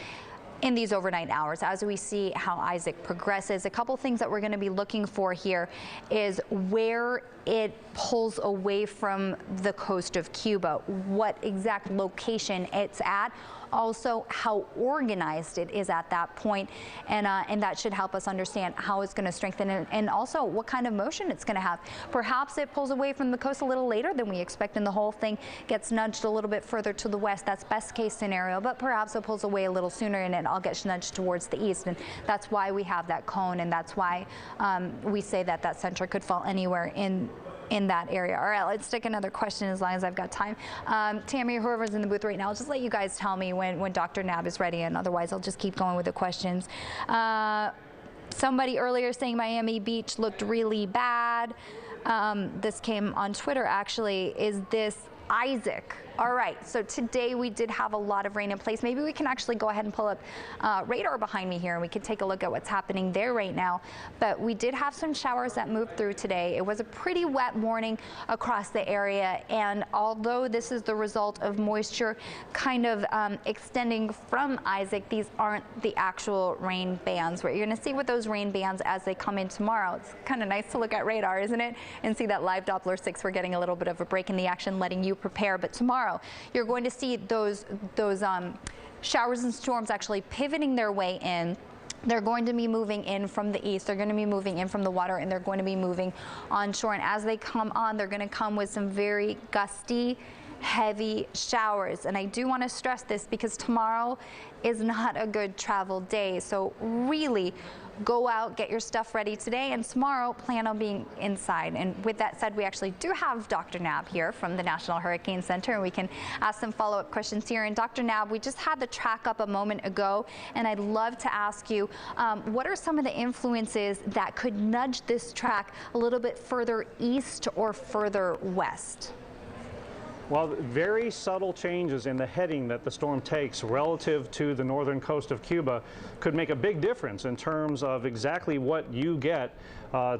in these overnight hours as we see how Isaac progresses. A couple things that we're going to be looking for here is where it pulls away from the coast of Cuba, what exact location it's at, also how organized it is at that point, and that should help us understand how it's going to strengthen and also what kind of motion it's going to have. Perhaps it pulls away from the coast a little later than we expect and the whole thing gets nudged a little bit further to the west. That's best case scenario, but perhaps it pulls away a little sooner and it all gets nudged towards the east, and that's why we have that cone, and that's why we say that that center could fall anywhere in that area. All right, let's take another question as long as I've got time. Tammy, whoever's in the booth right now, I'll just let you guys tell me when Dr. Knapp is ready, and otherwise I'll just keep going with the questions. Somebody earlier saying Miami Beach looked really bad. This came on Twitter, actually. Is this Isaac All right, so today we did have a lot of rain in place. Maybe we can actually go ahead and pull up radar behind me here and we can take a look at what's happening there right now. But we did have some showers that moved through today. It was a pretty wet morning across the area, and although this is the result of moisture kind of extending from Isaac, these aren't the actual rain bands. What you're going to see with those rain bands as they come in tomorrow, it's kind of nice to look at radar, isn't it? And see that live Doppler 6. We're getting a little bit of a break in the action, letting you prepare. But tomorrow, you're going to see those showers and storms actually pivoting their way in. They're going to be moving in from the east. They're going to be moving in from the water, and they're going to be moving onshore. And as they come on, they're going to come with some very gusty, heavy showers. And I do want to stress this because tomorrow is not a good travel day. So really go out, get your stuff ready today, and tomorrow plan on being inside. And with that said, we actually do have Dr. Knabb here from the National Hurricane Center, and we can ask some follow-up questions here. And Dr. Knabb, we just had the track up a moment ago, and I'd love to ask you, what are some of the influences that could nudge this track a little bit further east or further west? Well, very subtle changes in the heading that the storm takes relative to the northern coast of Cuba could make a big difference in terms of exactly what you get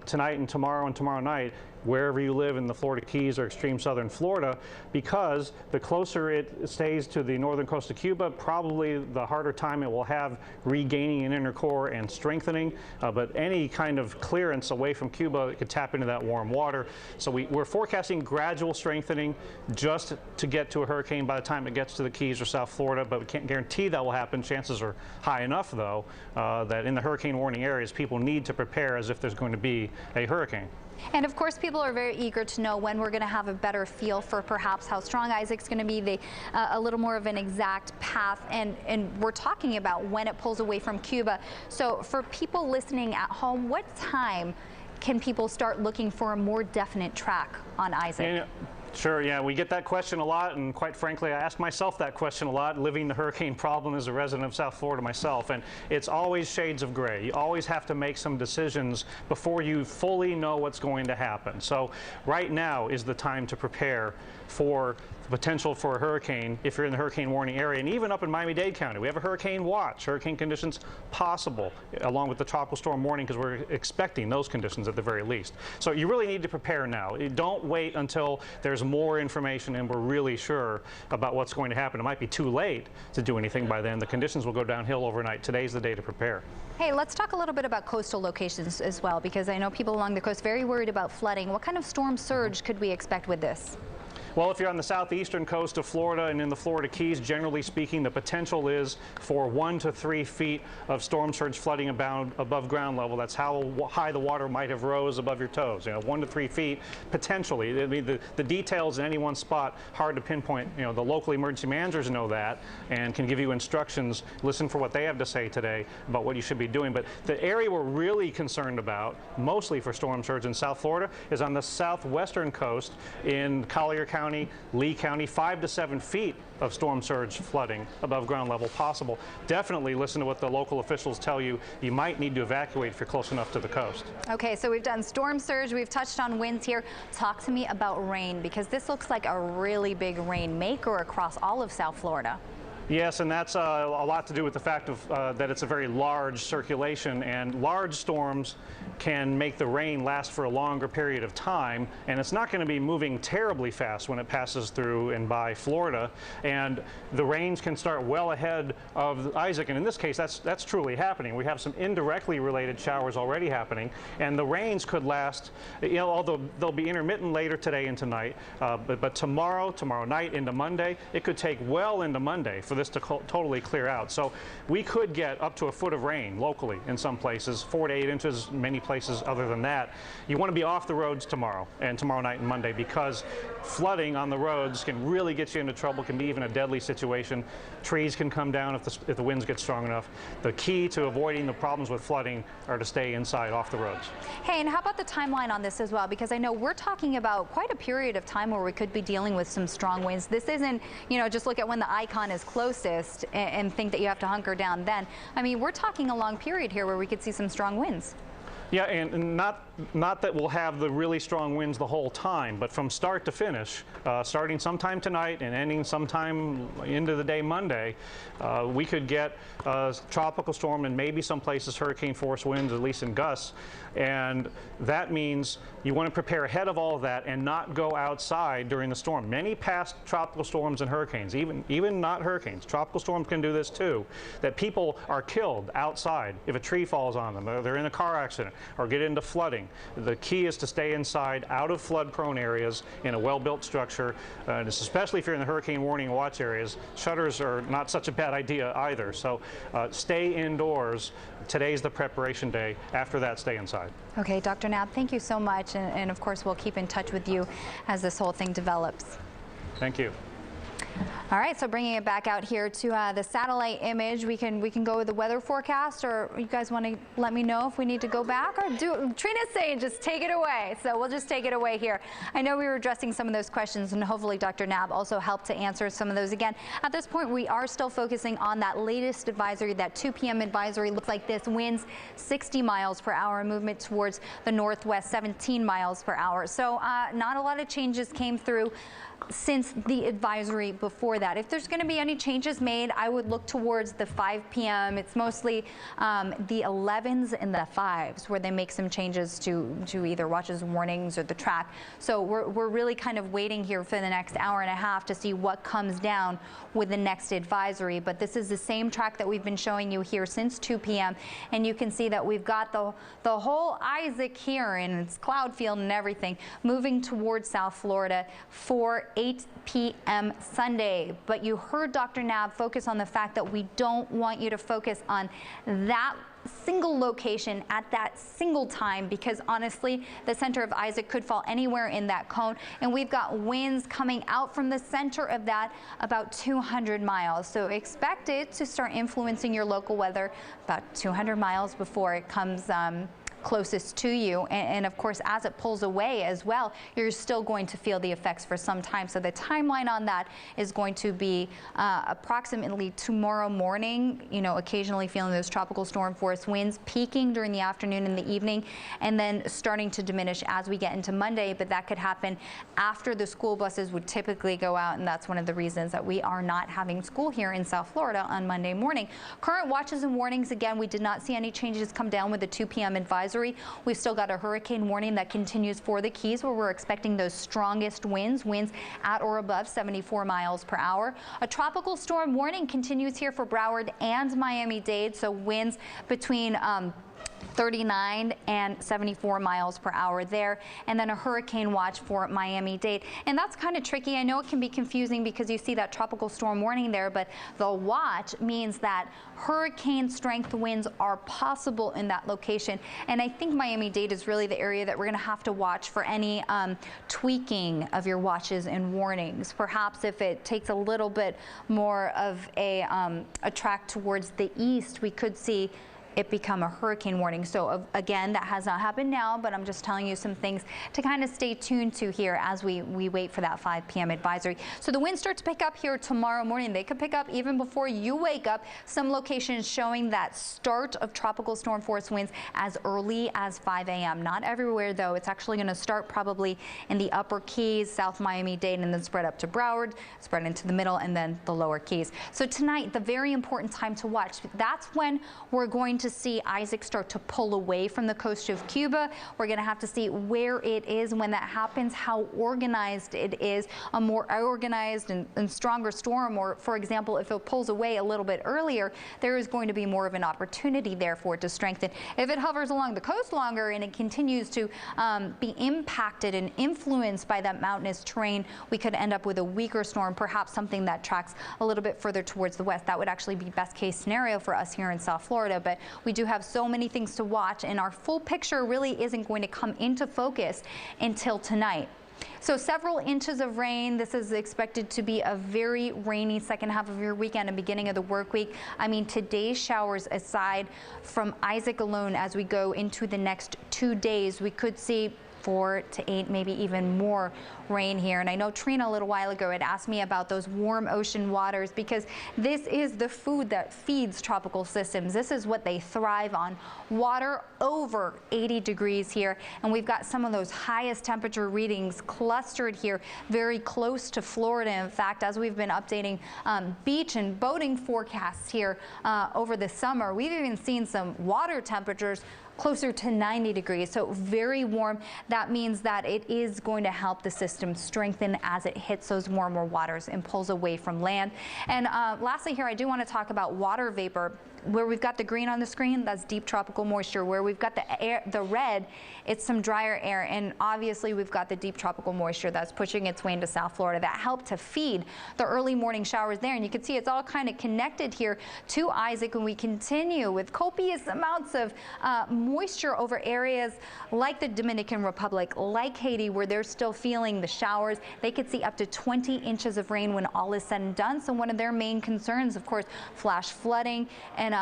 tonight and tomorrow night, wherever you live in the Florida Keys or extreme southern Florida, because the closer it stays to the northern coast of Cuba, probably the harder time it will have regaining an inner core and strengthening. But any kind of clearance away from Cuba, it could tap into that warm water. So we're forecasting gradual strengthening just to get to a hurricane by the time it gets to the Keys or South Florida, but we can't guarantee that will happen. Chances are high enough, though, that in the hurricane warning areas, people need to prepare as if there's going to be a hurricane. And of course, people are very eager to know when we're going to have a better feel for perhaps how strong Isaac's going to be, a little more of an exact path. And we're talking about when it pulls away from Cuba. So for people listening at home, what time can people start looking for a more definite track on Isaac? Sure, yeah, we get that question a lot, and quite frankly, I ask myself that question a lot, living the hurricane problem as a resident of South Florida myself, and it's always shades of gray. You always have to make some decisions before you fully know what's going to happen. So right now is the time to prepare for the potential for a hurricane if you're in the hurricane warning area. And even up in Miami-Dade County, we have a hurricane watch, hurricane conditions possible, along with the tropical storm warning, because we're expecting those conditions at the very least. So you really need to prepare now. Don't wait until there's more information and we're really sure about what's going to happen. It might be too late to do anything by then. The conditions will go downhill overnight. Today's the day to prepare. Hey, let's talk a little bit about coastal locations as well, because I know people along the coast very worried about flooding. What kind of storm surge could we expect with this? Well, if you're on the southeastern coast of Florida and in the Florida Keys, generally speaking, the potential is for 1 to 3 feet of storm surge flooding above ground level. That's how high the water might have rose above your toes. 1 to 3 feet potentially. I mean, the details in any one spot hard to pinpoint. The local emergency managers know that and can give you instructions. Listen for what they have to say today about what you should be doing. But the area we're really concerned about, mostly for storm surge in South Florida, is on the southwestern coast in Collier County, Lee County. 5 to 7 feet of storm surge flooding above ground level possible. Definitely listen to what the local officials tell you. You might need to evacuate if you're close enough to the coast. Okay, so we've done storm surge, we've touched on winds here. Talk to me about rain, because this looks like a really big rain maker across all of South Florida. Yes, and that's a lot to do with the fact of that it's a very large circulation, and large storms can make the rain last for a longer period of time, and it's not going to be moving terribly fast when it passes through and by Florida, and the rains can start well ahead of Isaac, and in this case that's truly happening. We have some indirectly related showers already happening, and the rains could last, although they'll be intermittent later today and tonight, but tomorrow night into Monday, it could take well into Monday for this to totally clear out. So we could get up to a foot of rain locally in some places, 4 to 8 inches, many places other than that. You want to be off the roads tomorrow night and Monday, because flooding on the roads can really get you into trouble, can be even a deadly situation. Trees can come down if the winds get strong enough. The key to avoiding the problems with flooding are to stay inside, off the roads. Hey, and how about the timeline on this as well? Because I know we're talking about quite a period of time where we could be dealing with some strong winds. This isn't, just look at when the icon is closest and think that you have to hunker down then. I mean, we're talking a long period here where we could see some strong winds. Yeah, and not that we'll have the really strong winds the whole time, but from start to finish, starting sometime tonight and ending sometime into the day Monday, we could get a tropical storm and maybe some places hurricane force winds, at least in gusts. And that means you want to prepare ahead of all of that and not go outside during the storm. Many past tropical storms and hurricanes, even not hurricanes, tropical storms can do this too, that people are killed outside if a tree falls on them, or they're in a car accident, or get into flooding. The key is to stay inside, out of flood-prone areas, in a well-built structure, and especially if you're in the hurricane warning and watch areas. Shutters are not such a bad idea either, so stay indoors. Today's the preparation day. After that, stay inside. Okay, Dr. Knapp, thank you so much, and of course we'll keep in touch with you as this whole thing develops. Thank you. All right, so bringing it back out here to the satellite image, we can go with the weather forecast, or you guys want to let me know if we need to go back, or Trina's saying just take it away, so we'll just take it away here. I know we were addressing some of those questions, and hopefully Dr. Knapp also helped to answer some of those again. At this point, we are still focusing on that latest advisory, that 2 p.m. advisory. Looks like this: winds 60 miles per hour, movement towards the northwest 17 miles per hour. So not a lot of changes came through since the advisory before that. If there's going to be any changes made, I would look towards the 5 p.m. It's mostly the 11s and the 5s where they make some changes to either watches and warnings or the track. So we're really kind of waiting here for the next hour and a half to see what comes down with the next advisory. But this is the same track that we've been showing you here since 2 p.m. And you can see that we've got the whole Isaac here, and it's cloud field and everything, moving towards South Florida for 8 p.m. Sunday. But you heard Dr. Knapp focus on the fact that we don't want you to focus on that single location at that single time, because honestly the center of Isaac could fall anywhere in that cone, and we've got winds coming out from the center of that about 200 miles. So expect it to start influencing your local weather about 200 miles before it comes closest to you, and of course as it pulls away as well, you're still going to feel the effects for some time. So the timeline on that is going to be approximately tomorrow morning, occasionally feeling those tropical storm force winds peaking during the afternoon and the evening, and then starting to diminish as we get into Monday. But that could happen after the school buses would typically go out, and that's one of the reasons that we are not having school here in South Florida on Monday morning. Current watches and warnings, again, we did not see any changes come down with the 2 p.m. advisory. We've still got a hurricane warning that continues for the Keys, where we're expecting those strongest winds at or above 74 miles per hour. A tropical storm warning continues here for Broward and Miami-Dade, so winds between 39 and 74 miles per hour there, and then a hurricane watch for Miami-Dade. And that's kind of tricky. I know it can be confusing because you see that tropical storm warning there, but the watch means that hurricane strength winds are possible in that location. And I think Miami-Dade is really the area that we're going to have to watch for any tweaking of your watches and warnings. Perhaps if it takes a little bit more of a track towards the east, we could see it become a hurricane warning. So again, that has not happened now, but I'm just telling you some things to kind of stay tuned to here as we wait for that 5 p.m. advisory. So the winds start to pick up here tomorrow morning. They could pick up even before you wake up. Some locations showing that start of tropical storm force winds as early as 5 a.m. Not everywhere though. It's actually going to start probably in the upper Keys, South Miami-Dade, and then spread up to Broward, spread into the middle, and then the lower Keys. So tonight, the very important time to watch. That's when we're going to see Isaac start to pull away from the coast of Cuba. We're going to have to see where it is when that happens, how organized it is. A more organized and stronger storm, or for example, if it pulls away a little bit earlier, there is going to be more of an opportunity there for it to strengthen. If it hovers along the coast longer and it continues to be impacted and influenced by that mountainous terrain, we could end up with a weaker storm, perhaps something that tracks a little bit further towards the west. That would actually be best case scenario for us here in South Florida, but we do have so many things to watch, and our full picture really isn't going to come into focus until tonight. So several inches of rain. This is expected to be a very rainy second half of your weekend and beginning of the work week. I mean, today's showers aside from Isaac alone, as we go into the next 2 days, we could see 4 to 8, maybe even more rain here. And I know Trina a little while ago had asked me about those warm ocean waters, because this is the food that feeds tropical systems. This is what they thrive on. Water over 80 degrees here, and we've got some of those highest temperature readings clustered here very close to Florida. In fact, as we've been updating beach and boating forecasts here over the summer, we've even seen some water temperatures closer to 90 degrees, so very warm. That means that it is going to help the system strengthen as it hits those warmer waters and pulls away from land. And lastly here, I do want to talk about water vapor. Where we've got the green on the screen, that's deep tropical moisture. Where we've got the red, it's some drier air. And obviously we've got the deep tropical moisture that's pushing its way into South Florida that helped to feed the early morning showers there. And you can see it's all kind of connected here to Isaac, and we continue with copious amounts of moisture over areas like the Dominican Republic, like Haiti, where they're still feeling the showers. They could see up to 20 inches of rain when all is said and done. So one of their main concerns, of course, flash flooding and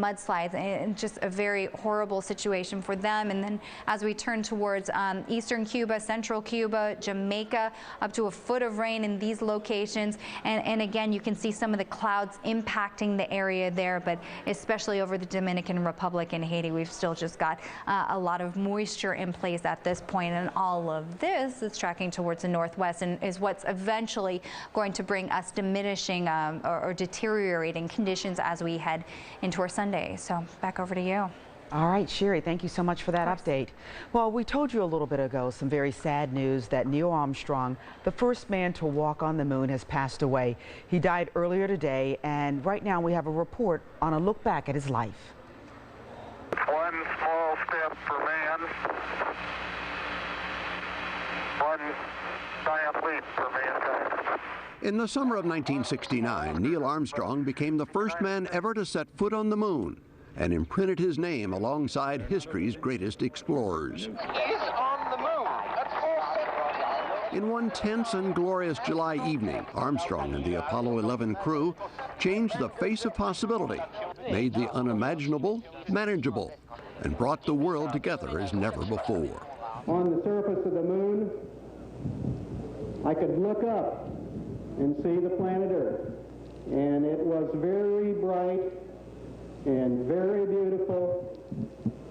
mudslides, and just a very horrible situation for them. And then as we turn towards eastern Cuba, central Cuba, Jamaica, up to a foot of rain in these locations. And again, you can see some of the clouds impacting the area there, but especially over the Dominican Republic and Haiti, we've still just got a lot of moisture in place at this point. And all of this is tracking towards the northwest and is what's eventually going to bring us diminishing or deteriorating conditions as we head into our Sunday. So back over to you. All right, Sherry, thank you so much for that update. Well, we told you a little bit ago some very sad news that Neil Armstrong, the first man to walk on the moon, has passed away. He died earlier today, and right now we have a report on a look back at his life. One small step for man, one giant leap for mankind. In the summer of 1969, Neil Armstrong became the first man ever to set foot on the moon and imprinted his name alongside history's greatest explorers. He's on the moon. That's all set. In one tense and glorious July evening, Armstrong and the Apollo 11 crew changed the face of possibility, made the unimaginable manageable, and brought the world together as never before. On the surface of the moon, I could look up and see the planet Earth, and it was very bright and very beautiful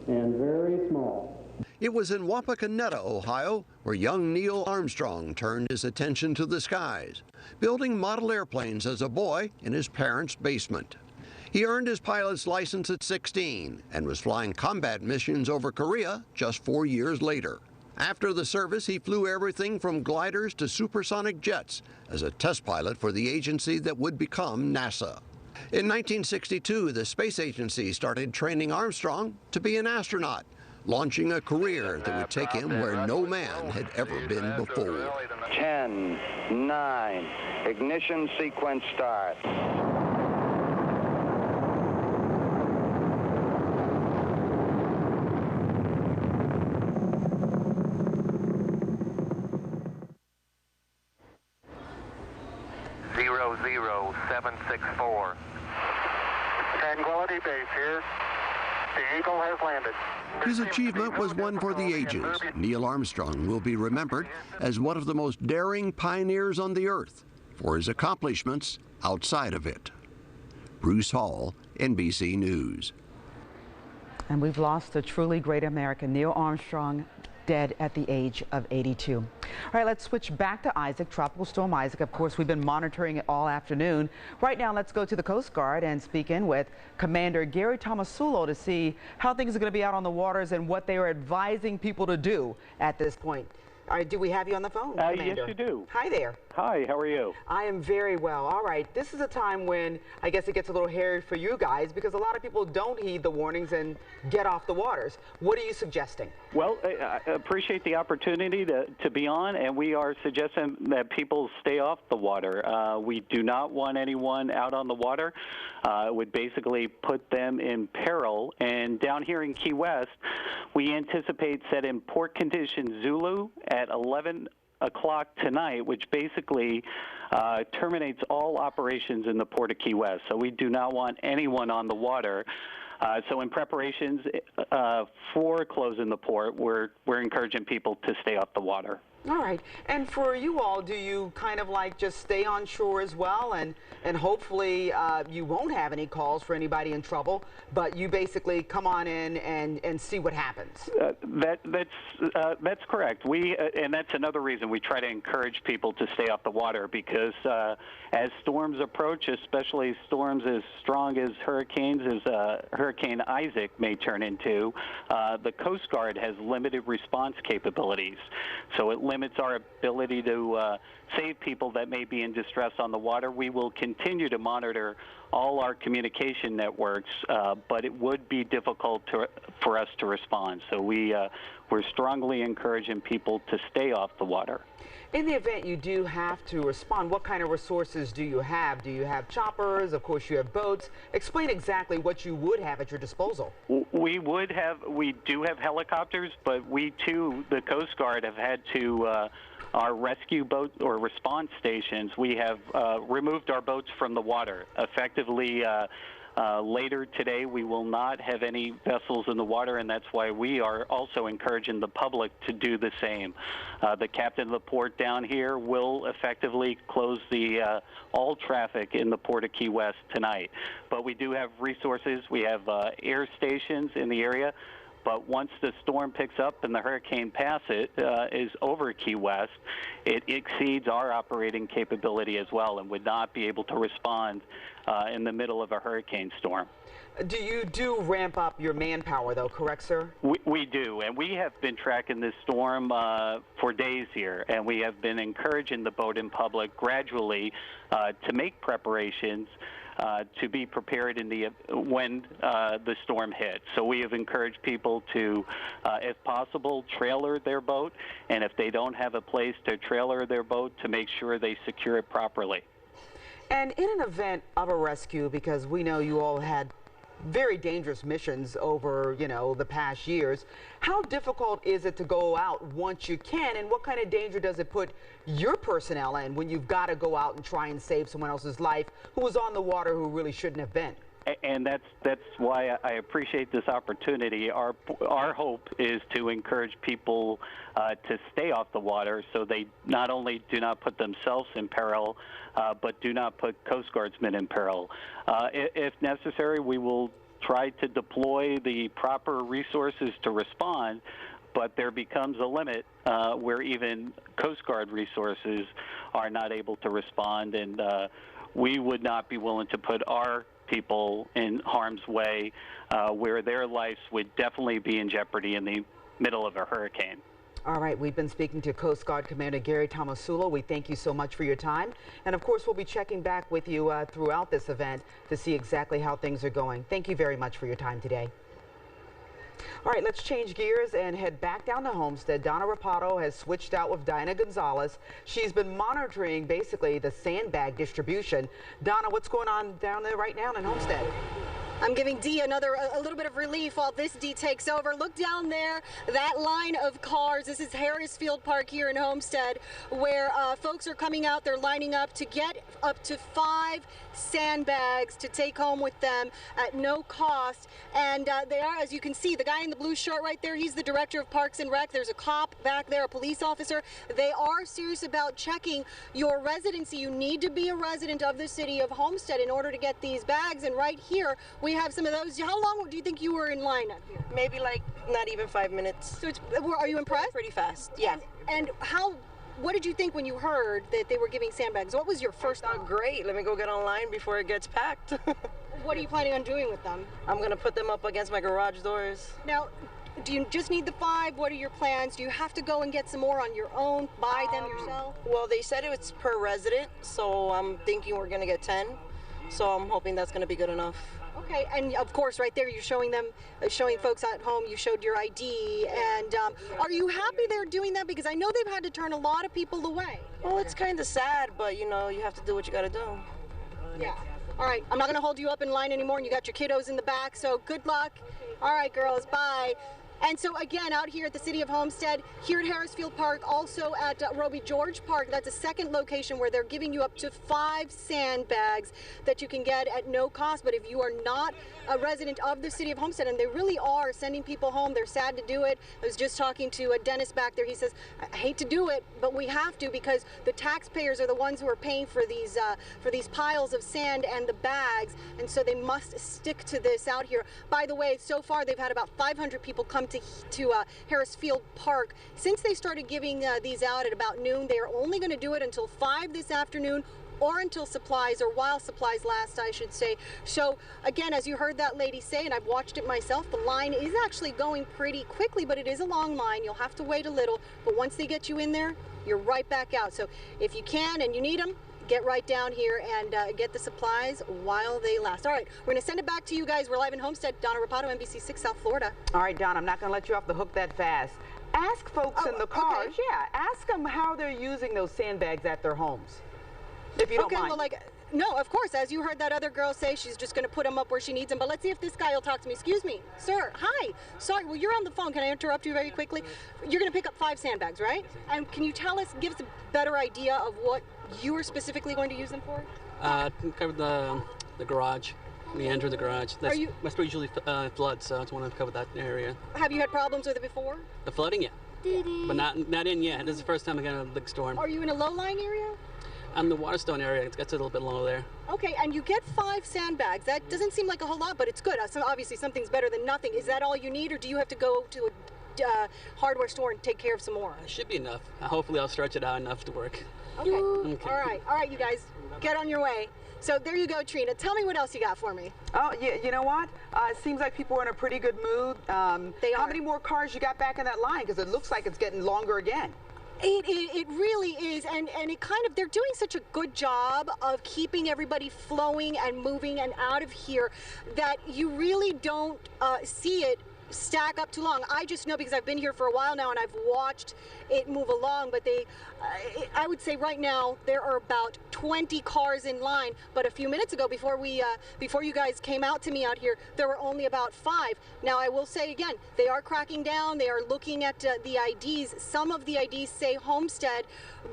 and very small. It was in Wapakoneta, Ohio, where young Neil Armstrong turned his attention to the skies, building model airplanes as a boy in his parents' basement. He earned his pilot's license at 16 and was flying combat missions over Korea just 4 years later. After the service, he flew everything from gliders to supersonic jets as a test pilot for the agency that would become NASA. In 1962, the space agency started training Armstrong to be an astronaut, launching a career that would take him where no man had ever been before. 10, 9, ignition sequence start. 00764. Tranquility Base here. The Eagle has landed. His achievement was one for the ages. Neil Armstrong will be remembered as one of the most daring pioneers on the Earth for his accomplishments outside of it. Bruce Hall, NBC News. And we've lost a truly great American, Neil Armstrong, dead at the age of 82. All right, let's switch back to Isaac, Tropical Storm Isaac. Of course, we've been monitoring it all afternoon. Right now, let's go to the Coast Guard and speak in with Commander Gary Tomasulo to see how things are going to be out on the waters and what they are advising people to do at this point. All right, do we have you on the phone, Commander? Yes, you do. Hi there. Hi, how are you? I am very well. All right, this is a time when I guess it gets a little hairy for you guys because a lot of people don't heed the warnings and get off the waters. What are you suggesting? Well, I appreciate the opportunity to be on, and we are suggesting that people stay off the water. We do not want anyone out on the water. It would basically put them in peril. And down here in Key West, we anticipate set in port condition Zulu at 11 o'clock tonight, which basically terminates all operations in the Port of Key West. So we do not want anyone on the water. So in preparations for closing the port, we're encouraging people to stay off the water. All right. And for you all, do you kind of like just stay on shore as well, and hopefully you won't have any calls for anybody in trouble, but you basically come on in and see what happens? That's correct. And that's another reason we try to encourage people to stay off the water, because as storms approach, especially storms as strong as hurricanes as Hurricane Isaac may turn into, the Coast Guard has limited response capabilities. So it limits our ability to save people that may be in distress on the water. We will continue to monitor all our communication networks, but it would be difficult for us to respond. So we're strongly encouraging people to stay off the water. In the event you do have to respond, what kind of resources do you have? Do you have choppers? Of course, you have boats. Explain exactly what you would have at your disposal. We do have helicopters, but we too, the Coast Guard, have had to, our rescue boat or response stations, we have removed our boats from the water. Effectively, later today, we will not have any vessels in the water, and that's why we are also encouraging the public to do the same. The captain of the port down here will effectively close all traffic in the Port of Key West tonight. But we do have resources. We have air stations in the area. But once the storm picks up and the hurricane is over Key West, it exceeds our operating capability as well and would not be able to respond in the middle of a hurricane storm. You do ramp up your manpower, though, correct, sir? We do, and we have been tracking this storm for days here, and we have been encouraging the boating public gradually to make preparations to be prepared when the storm hits. So we have encouraged people to, if possible, trailer their boat, and if they don't have a place to trailer their boat, to make sure they secure it properly. And in an event of a rescue, because we know you all had very dangerous missions over, the past years, how difficult is it to go out once you can, and what kind of danger does it put your personnel in when you've got to go out and try and save someone else's life who was on the water who really shouldn't have been? And that's why I appreciate this opportunity. Our hope is to encourage people to stay off the water, so they not only do not put themselves in peril, but do not put Coast Guardsmen in peril. If necessary, we will try to deploy the proper resources to respond, but there becomes a limit where even Coast Guard resources are not able to respond, and we would not be willing to put our people in harm's way where their lives would definitely be in jeopardy in the middle of a hurricane. All right, we've been speaking to Coast Guard Commander Gary Tomasula. We thank you so much for your time. And of course, we'll be checking back with you throughout this event to see exactly how things are going. Thank you very much for your time today. All right, let's change gears and head back down to Homestead. Donna Rapato has switched out with Dinah Gonzalez. She's been monitoring basically the sandbag distribution. Donna, what's going on down there right now in Homestead? I'm giving Dee a little bit of relief while this Dee takes over. Look down there, that line of cars. This is Harris Field Park here in Homestead, where folks are coming out. They're lining up to get up to 5 sandbags to take home with them at no cost. And they are, as you can see, the guy in the blue shirt right there, he's the director of Parks and Rec. There's a cop back there, a police officer. They are serious about checking your residency. You need to be a resident of the city of Homestead in order to get these bags. And right here, we have some of those. How long do you think you were in line up here? Maybe like not even 5 minutes. So are you impressed? Pretty fast, yeah. And what did you think when you heard that they were giving sandbags? What was your first thought? Great. Let me go get online before it gets packed. What are you planning on doing with them? I'm going to put them up against my garage doors. Now, do you just need the 5? What are your plans? Do you have to go and get some more on your own, buy them yourself? Well, they said it was per resident, so I'm thinking we're going to get 10. So I'm hoping that's going to be good enough. Okay, and of course, right there, you're showing folks at home, you showed your ID, and are you happy they're doing that? Because I know they've had to turn a lot of people away. Well, it's kind of sad, but you have to do what you got to do. Yeah. All right, I'm not going to hold you up in line anymore, and you got your kiddos in the back, so good luck. All right, girls, bye. And so again, out here at the City of Homestead, here at Harrisfield Park, also at Roby George Park, that's a second location where they're giving you up to 5 sandbags that you can get at no cost. But if you are not a resident of the City of Homestead, and they really are sending people home, they're sad to do it. I was just talking to Dennis back there. He says, I hate to do it, but we have to, because the taxpayers are the ones who are paying for these piles of sand and the bags, and so they must stick to this out here. By the way, so far they've had about 500 people come to Harrisfield Park. Since they started giving these out at about noon, they are only going to do it until 5 this afternoon, or until supplies, or while supplies last, I should say. So again, as you heard that lady say, and I've watched it myself, the line is actually going pretty quickly, but it is a long line. You'll have to wait a little, but once they get you in there, you're right back out. So if you can and you need them, get right down here and get the supplies while they last. All right, we're going to send it back to you guys. We're live in Homestead. Donna Rapato, NBC6 South Florida. All right, Don, I'm not going to let you off the hook that fast. Ask folks in the cars, ask them how they're using those sandbags at their homes, if you don't mind. Well, no, of course, as you heard that other girl say, she's just going to put them up where she needs them. But let's see if this guy will talk to me. Excuse me, sir. Hi. Sorry, well, you're on the phone. Can I interrupt you very quickly? You're going to pick up 5 sandbags, right? And can you tell us, give us a better idea of what you are specifically going to use them for? Cover the garage. When you enter the garage, that's where usually floods, so I just want to cover that area. Have you had problems with it before? The flooding, yeah. But not in yet. This is the first time I got a big storm. Are you in a low-lying area? I'm in the Waterstone area. It gets a little bit low there. Okay, and you get 5 sandbags. That doesn't seem like a whole lot, but it's good. So obviously, something's better than nothing. Is that all you need, or do you have to go to a hardware store and take care of some more? It should be enough. Hopefully, I'll stretch it out enough to work. Okay. All right, you guys, get on your way. So there you go, Trina. Tell me what else you got for me. Oh, yeah, you know what? It seems like people are in a pretty good mood. How many more cars you got back in that line? Because it looks like it's getting longer again. It really is, and it kind of, they're doing such a good job of keeping everybody flowing and moving and out of here that you really don't see it stack up too long. I just know, because I've been here for a while now and I've watched it move along, but I would say right now there are about 20 cars in line, but a few minutes ago, before you guys came out to me out here, there were only about 5. Now I will say again, they are cracking down, they are looking at the IDs. Some of the IDs say Homestead,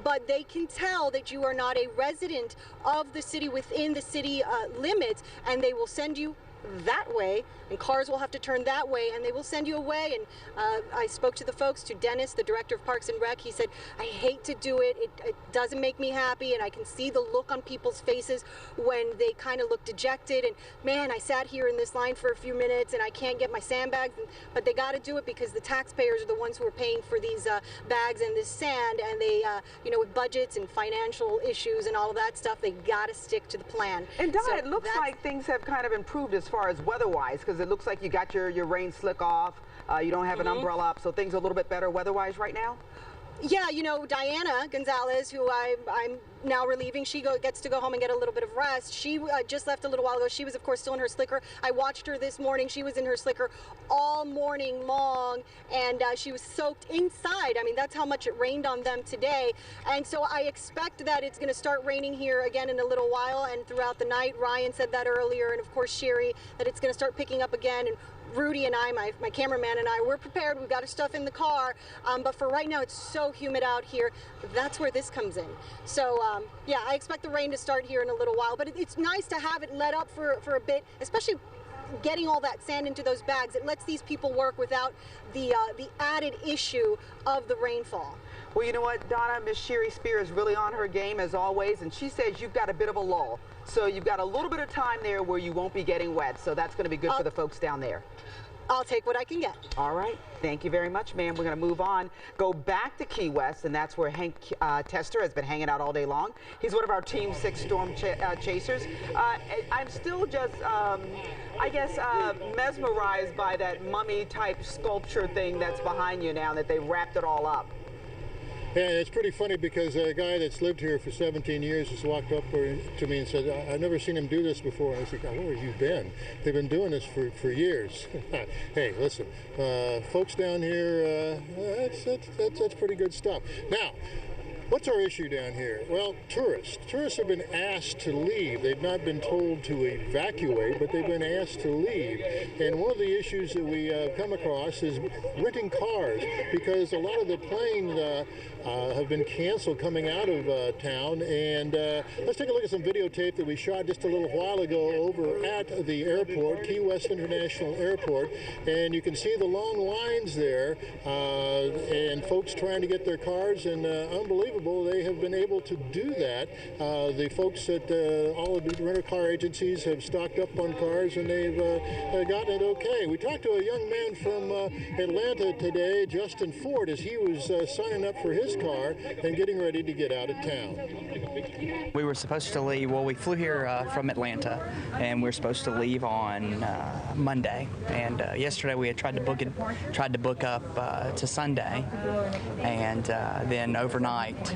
but they can tell that you are not a resident of the city within the city limits, and they will send you that way, and cars will have to turn that way, and they will send you away. And I spoke to the folks, to Dennis, the director of Parks and Rec. He said, I hate to do it. It doesn't make me happy, and I can see the look on people's faces when they kind of look dejected. And man, I sat here in this line for a few minutes, and I can't get my sandbags, but they got to do it because the taxpayers are the ones who are paying for these bags and this sand, and they, with budgets and financial issues and all of that stuff, they got to stick to the plan. And Donna, it looks like things have kind of improved as far as weather-wise, because it looks like you got your rain slick off, you don't have an umbrella up, so things are a little bit better weather-wise right now? Yeah, Diana Gonzalez, who I'm now relieving, she gets to go home and get a little bit of rest. She just left a little while ago. She was, of course, still in her slicker. I watched her this morning. She was in her slicker all morning long, and she was soaked inside. I mean, that's how much it rained on them today. And so I expect that it's going to start raining here again in a little while and throughout the night. Ryan said that earlier, and of course Sherry, that it's going to start picking up again. And Rudy and I, my cameraman and I, we're prepared. We've got our stuff in the car, but for right now, it's so humid out here. That's where this comes in. So, yeah, I expect the rain to start here in a little while, but it's nice to have it let up for a bit, especially getting all that sand into those bags. It lets these people work without the added issue of the rainfall. Well, you know what, Donna, Miss Sherry Spear is really on her game as always, and she says you've got a bit of a lull. So you've got a little bit of time there where you won't be getting wet, so that's going to be good for the folks down there. I'll take what I can get. All right. Thank you very much, ma'am. We're going to move on, go back to Key West, and that's where Hank Tester has been hanging out all day long. He's one of our Team 6 storm chasers. I'm still just, I guess, mesmerized by that mummy-type sculpture thing that's behind you now, that they wrapped it all up. And it's pretty funny because a guy that's lived here for 17 years just walked up to me and said, I've never seen him do this before. And I said, where have you been? They've been doing this for years. Hey, listen, folks down here, that's pretty good stuff. Now, What's our issue down here? Well, tourists. Tourists have been asked to leave. They've not been told to evacuate, but they've been asked to leave. And one of the issues that we come across is renting cars, because a lot of the planes have been canceled coming out of town. And let's take a look at some videotape that we shot just a little while ago over at the airport, Key West International Airport. And you can see the long lines there and folks trying to get their cars, and unbelievable, they have been able to do that. The folks at all of the rental car agencies have stocked up on cars, and they've gotten it okay. We talked to a young man from Atlanta today, Justin Ford, as he was signing up for his car and getting ready to get out of town. We were supposed to leave, well, we flew here from Atlanta, and we were supposed to leave on Monday. And yesterday we had tried to book up to Sunday, and then overnight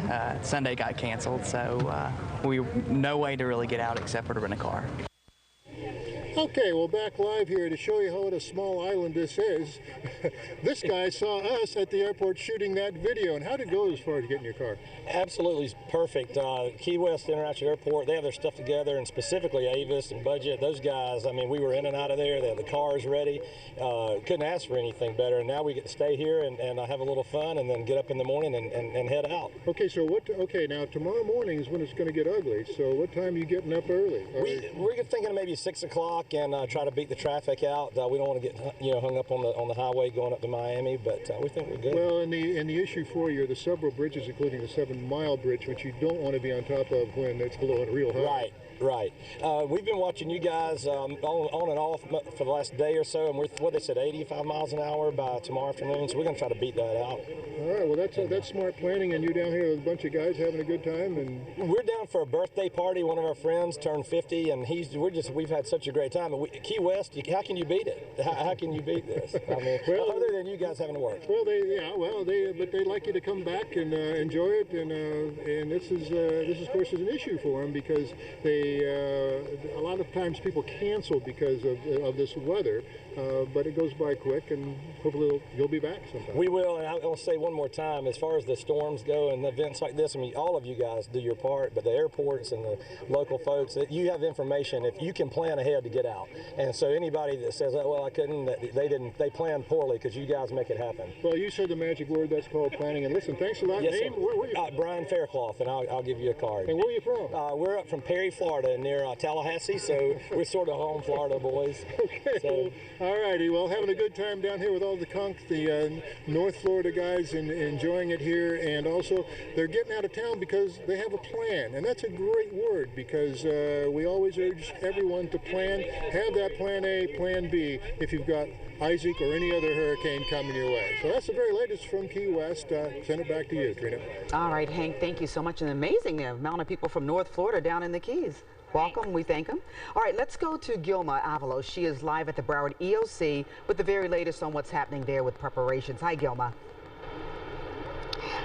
Sunday got canceled, so we no way to really get out except for to rent a car. Okay, well, back live here to show you what a small island this is. This guy saw us at the airport shooting that video, and how'd it go as far as getting your car? Absolutely perfect. Key West International Airport, they have their stuff together, and specifically Avis and Budget, those guys, I mean, we were in and out of there. They had the cars ready. Couldn't ask for anything better, and now we get to stay here and have a little fun and then get up in the morning and head out. Okay, so now tomorrow morning is when it's going to get ugly, so what time are you getting up early? We're thinking maybe 6 o'clock and try to beat the traffic out. We don't want to get hung up on the highway going up to Miami, but we think we're good. Well, and the issue for you are the several bridges, including the 7 Mile Bridge, which you don't want to be on top of when it's blowing real high. Right. We've been watching you guys on and off for the last day or so, and we're, what they said, 85 miles an hour by tomorrow afternoon, so we're going to try to beat that out. All right, well, that's smart planning, and you down here with a bunch of guys having a good time. And we're down for a birthday party. One of our friends turned 50, and we've had such a great time. Key West, how can you beat it? How can you beat this? I mean, other than you guys having to work. Well, but they'd like you to come back and enjoy it, and this of course is an issue for them, because a lot of times people cancel because of this weather, but it goes by quick, and hopefully you'll be back sometime. We will, and I'll say one more time, as far as the storms go and events like this, I mean, all of you guys do your part, but the airports and the local folks, you have information. If you can plan ahead to get out, and so anybody that says, oh, well, I couldn't, they planned poorly, because you guys make it happen. Well, you said the magic word, that's called planning, and listen, thanks a lot. Yes, Name? Where are you? Brian Faircloth, and I'll give you a card. And where are you from? We're up from Perry, Florida, near Tallahassee, so we're sort of home Florida boys. Okay, so, all righty, well, having a good time down here with all the North Florida guys, and enjoying it here, and also they're getting out of town because they have a plan, and that's a great word, because we always urge everyone to plan, have that plan A, plan B, if you've got Isaac or any other hurricane coming your way. So that's the very latest from Key West. Send it back to you, Trina. All right, Hank, thank you so much. An amazing amount of people from North Florida down in the Keys. Welcome, we thank them. All right, let's go to Gilma Avalos. She is live at the Broward EOC with the very latest on what's happening there with preparations. Hi, Gilma.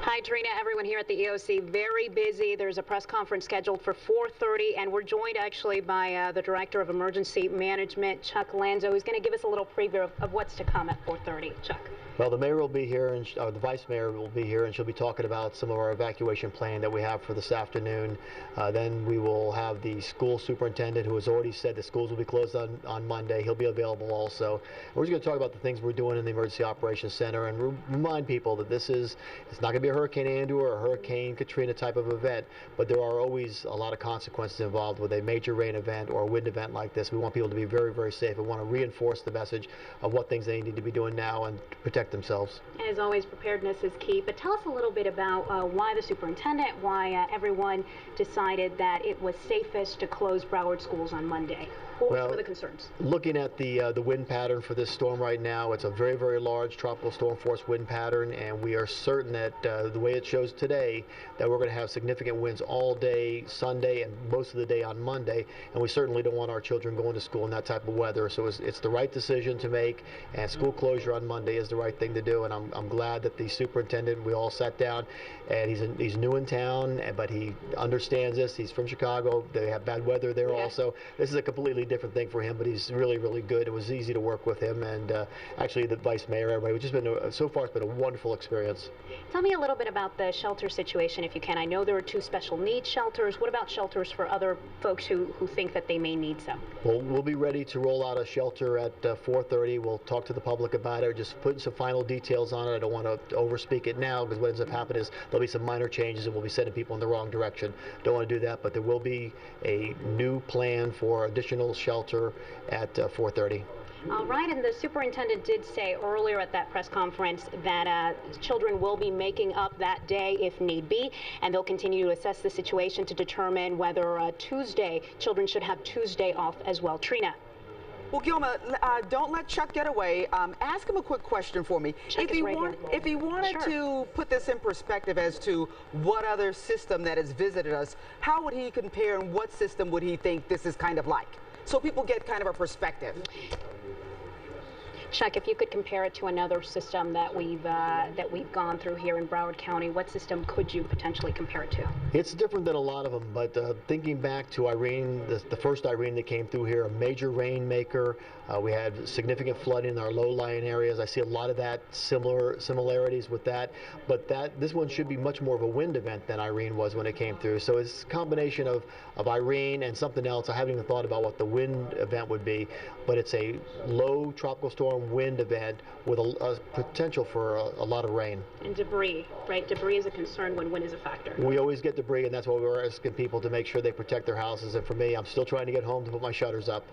Hi, Trina. Everyone here at the EOC, very busy. There's a press conference scheduled for 4:30, and we're joined actually by the Director of Emergency Management, Chuck Lanzo, who's going to give us a little preview of what's to come at 4:30. Chuck. Well, the mayor will be here, and the vice mayor will be here, and she'll be talking about some of our evacuation plan that we have for this afternoon. Then we will have the school superintendent, who has already said the schools will be closed on Monday. He'll be available also. We're just going to talk about the things we're doing in the Emergency Operations Center, and remind people that it's not going to be a Hurricane Andrew or a Hurricane Katrina type of event, but there are always a lot of consequences involved with a major rain event or a wind event like this. We want people to be very, very safe. We want to reinforce the message of what things they need to be doing now and protect themselves. As always, preparedness is key, but tell us a little bit about why the superintendent, why everyone decided that it was safest to close Broward schools on Monday. What were some of the concerns? Looking at the wind pattern for this storm right now, it's a very, very large tropical storm force wind pattern, and we are certain that the way it shows today, that we're going to have significant winds all day Sunday and most of the day on Monday, and we certainly don't want our children going to school in that type of weather. So it's the right decision to make, and school closure on Monday is the right thing to do, and I'm glad that the superintendent, we all sat down, and he's new in town, but he understands this. He's from Chicago. They have bad weather there also. This is a completely different thing for him, but he's really, really good. It was easy to work with him, and actually the vice mayor, everybody. It's just been so far, it's been a wonderful experience. Tell me a little bit about the shelter situation, if you can. I know there are 2 special needs shelters. What about shelters for other folks who think that they may need some? Well, we'll be ready to roll out a shelter at 4:30. We'll talk to the public about it, just putting some final details on it. I don't want to overspeak it now, because what ends up happening is there'll be some minor changes and we'll be sending people in the wrong direction. Don't want to do that, but there will be a new plan for additional shelter at 4:30. All right, and the superintendent did say earlier at that press conference that children will be making up that day if need be, and they'll continue to assess the situation to determine whether children should have Tuesday off as well. Trina. Well, Gilma, don't let Chuck get away. Ask him a quick question for me. If he wanted to put this in perspective as to what other system that has visited us, how would he compare, and what system would he think this is kind of like? So people get kind of a perspective. Chuck, if you could compare it to another system that we've gone through here in Broward County, what system could you potentially compare it to? It's different than a lot of them, but thinking back to Irene, the first Irene that came through here, a major rainmaker. We had significant flooding in our low-lying areas. I see a lot of that similarities with that, but this one should be much more of a wind event than Irene was when it came through. So it's a combination of Irene and something else. I haven't even thought about what the wind event would be, but it's a low tropical storm wind event with a potential for a lot of rain. And debris, right? Debris is a concern when wind is a factor. We always get debris, and that's why we're asking people to make sure they protect their houses. And for me, I'm still trying to get home to put my shutters up.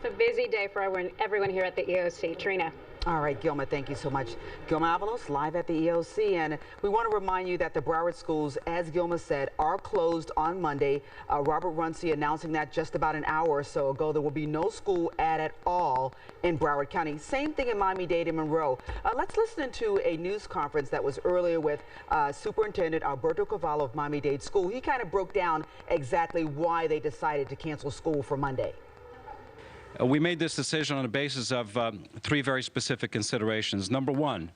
It's a busy day for everyone here at the EOC. Trina. All right, Gilma, thank you so much. Gilma Avalos, live at the EOC, and we want to remind you that the Broward schools, as Gilma said, are closed on Monday. Robert Runcie announcing that just about an hour or so ago. There will be no school at all in Broward County. Same thing in Miami-Dade and Monroe. Let's listen to a news conference that was earlier with Superintendent Alberto Cavallo of Miami-Dade School. He kind of broke down exactly why they decided to cancel school for Monday. We made this decision on the basis of 3 very specific considerations. Number 1,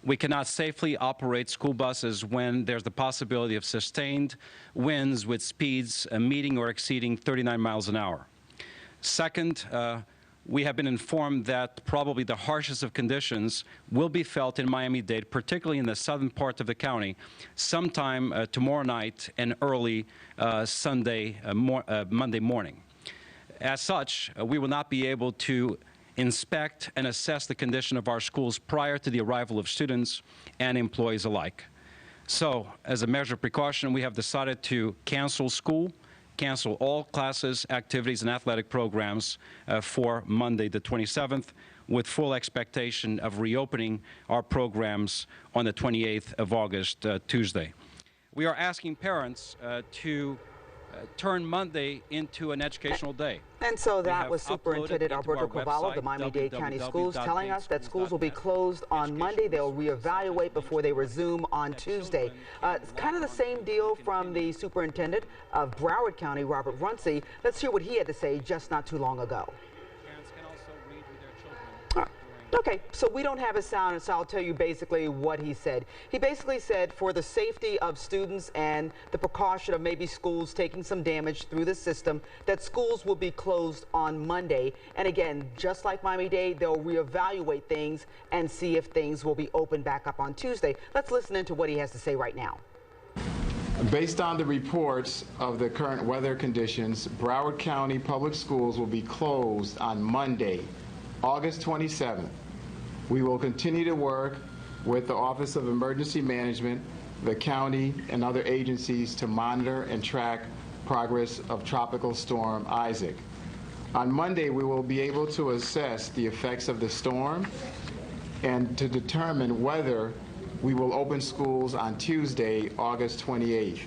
we cannot safely operate school buses when there's the possibility of sustained winds with speeds meeting or exceeding 39 miles an hour. Second, we have been informed that probably the harshest of conditions will be felt in Miami-Dade, particularly in the southern part of the county, sometime tomorrow night and early Monday morning. As such, we will not be able to inspect and assess the condition of our schools prior to the arrival of students and employees alike. So, as a measure of precaution, we have decided to cancel school, cancel all classes, activities, and athletic programs for Monday the 27th, with full expectation of reopening our programs on the 28th of August, Tuesday. We are asking parents to turn Monday into an educational day. And so that was Superintendent Alberto Cavallo of the Miami-Dade County Schools telling us that schools will be closed on Monday. They'll reevaluate before they resume on Tuesday. It's kind of the same deal from the superintendent of Broward County, Robert Runcie. Let's hear what he had to say just not too long ago. Parents can also read with their children. Okay, so we don't have his sound, and so I'll tell you basically what he said. He basically said for the safety of students and the precaution of maybe schools taking some damage through the system, that schools will be closed on Monday. And again, just like Miami-Dade, they'll reevaluate things and see if things will be open back up on Tuesday. Let's listen into what he has to say right now. Based on the reports of the current weather conditions, Broward County Public Schools will be closed on Monday, August 27th. We will continue to work with the Office of Emergency Management, the county, and other agencies to monitor and track progress of Tropical Storm Isaac. On Monday, we will be able to assess the effects of the storm and to determine whether we will open schools on Tuesday, August 28th.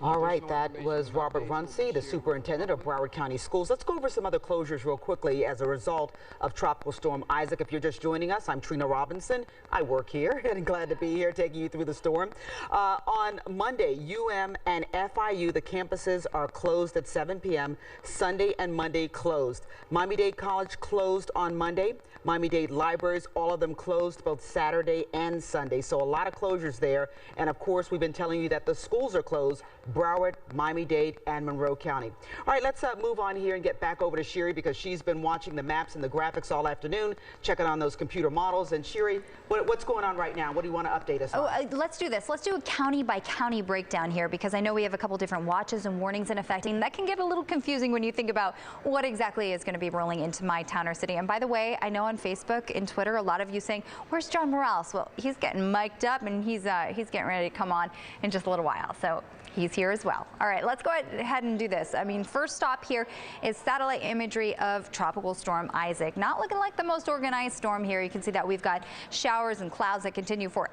All right, that was Robert Runcie, the superintendent of Broward County Schools. Let's go over some other closures real quickly as a result of Tropical Storm Isaac. If you're just joining us, I'm Trina Robinson. I work here and glad to be here taking you through the storm. On Monday, UM and FIU, the campuses are closed at 7 p.m. Sunday and Monday closed. Miami-Dade College closed on Monday. Miami-Dade libraries, all of them closed both Saturday and Sunday. So a lot of closures there. And of course, we've been telling you that the schools are closed. Broward, Miami-Dade, and Monroe County. All right, let's move on here and get back over to Sherry because she's been watching the maps and the graphics all afternoon, checking on those computer models. And Sherry, what's going on right now? What do you want to update us on? Let's do this. Let's do a county by county breakdown here because I know we have a couple different watches and warnings in effect, and that can get a little confusing when you think about what exactly is going to be rolling into my town or city. And by the way, I know on Facebook and Twitter, a lot of you saying, "Where's John Morales?" Well, he's getting mic'd up and he's getting ready to come on in just a little while. So he's here as well. All right, let's go ahead and do this. I mean, first stop here is satellite imagery of Tropical Storm Isaac. Not looking like the most organized storm here. You can see that we've got showers and clouds that continue for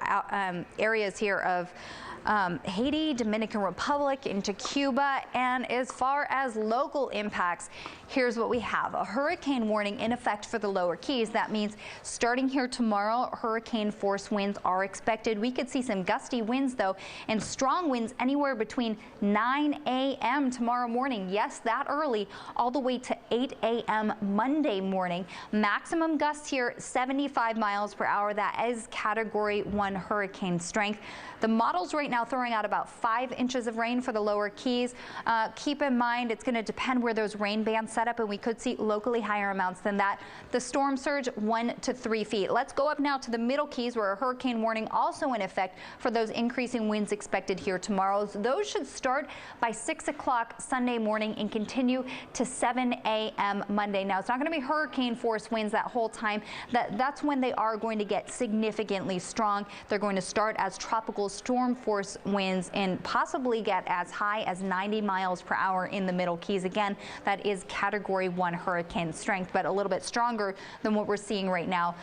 areas here of Haiti, Dominican Republic, into Cuba, and as far as local impacts, here's what we have. A hurricane warning in effect for the lower Keys. That means starting here tomorrow, hurricane force winds are expected. We could see some gusty winds though, and strong winds anywhere between 9 a.m. tomorrow morning. Yes, that early, all the way to 8 a.m. Monday morning. Maximum gusts here, 75 miles per hour. That is Category 1 hurricane strength. The models right now throwing out about 5 inches of rain for the lower Keys. Keep in mind, it's going to depend where those rain bands set up, and we could see locally higher amounts than that. The storm surge 1 to 3 feet. Let's go up now to the middle Keys, where a hurricane warning also in effect for those increasing winds expected here tomorrow. So those should start by 6 o'clock Sunday morning and continue to 7 a.m. Monday. Now, it's not going to be hurricane force winds that whole time. That's when they are going to get significantly strong. They're going to start as tropical storm force winds and possibly get as high as 90 miles per hour in the middle Keys. Again, that is Category 1 hurricane strength, but a little bit stronger than what we're seeing right now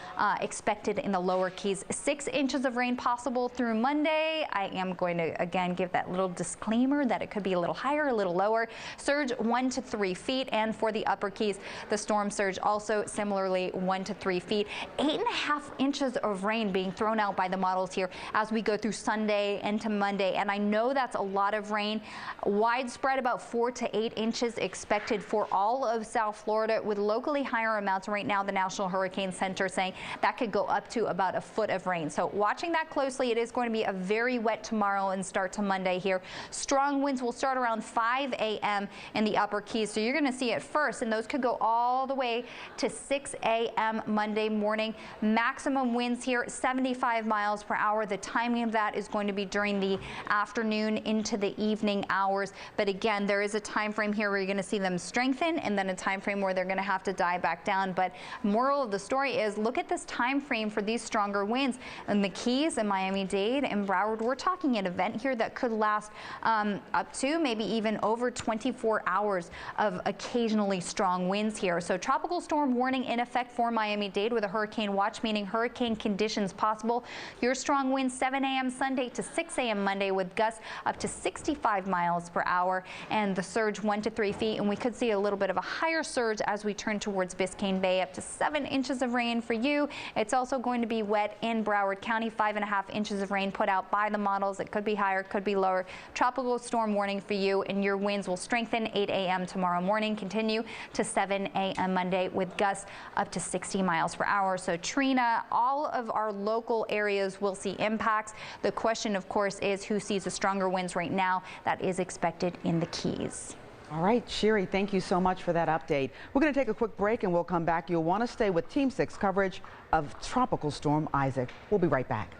expected in the lower Keys. 6 inches of rain possible through Monday. I am going to again give that little disclaimer that it could be a little higher, a little lower. Surge 1 to 3 feet, and for the upper Keys, the storm surge also similarly 1 to 3 feet. 8.5 inches of rain being thrown out by the models here as we go through Sunday into Monday, and I know that's a lot of rain. Widespread, about 4 to 8 inches expected for all of South Florida, with locally higher amounts. Right now, the National Hurricane Center saying that could go up to about a foot of rain. So watching that closely. It is going to be a very wet tomorrow and start to Monday here. Strong winds will start around 5 a.m. in the upper Keys, so you're going to see it first, and those could go all the way to 6 a.m. Monday morning. Maximum winds here 75 miles per hour. The timing of that is going to be during the afternoon into the evening hours. But again, there is a time frame here where you're going to see them strengthen, and then a time frame where they're going to have to die back down. But moral of the story is, look at this time frame for these stronger winds. In the Keys and Miami-Dade and Broward, we're talking an event here that could last up to maybe even over 24 hours of occasionally strong winds here. So tropical storm warning in effect for Miami-Dade with a hurricane watch, meaning hurricane conditions possible. Your strong winds 7 a.m. Sunday to 6 a.m. Monday with gusts up to 65 miles per hour, and the surge 1 to 3 feet. And we could see a little bit of a higher surge as we turn towards Biscayne Bay, up to 7 inches of rain for you. It's also going to be wet in Broward County, 5.5 inches of rain put out by the models. It could be higher, could be lower. Tropical storm warning for you, and your winds will strengthen 8 a.m. tomorrow morning, continue to 7 a.m. Monday with gusts up to 60 miles per hour. So Trina, all of our local areas will see impacts. The question, of course, is who sees the stronger winds right now. That is expected in the Keys. All right, Sherry, thank you so much for that update. We're going to take a quick break and we'll come back. You'll want to stay with Team 6 coverage of Tropical Storm Isaac. We'll be right back.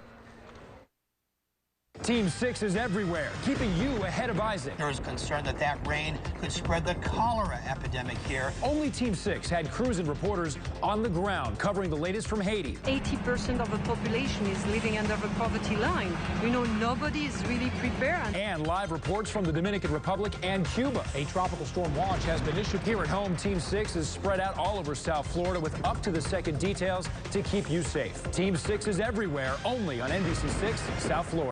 Team 6 is everywhere, keeping you ahead of Isaac. There is concern that that rain could spread the cholera epidemic here. Only Team 6 had crews and reporters on the ground covering the latest from Haiti. 80% of the population is living under the poverty line. You know, nobody is really prepared. And live reports from the Dominican Republic and Cuba. A tropical storm watch has been issued. Here at home, Team 6 is spread out all over South Florida with up-to-the-second details to keep you safe. Team 6 is everywhere, only on NBC 6 South Florida.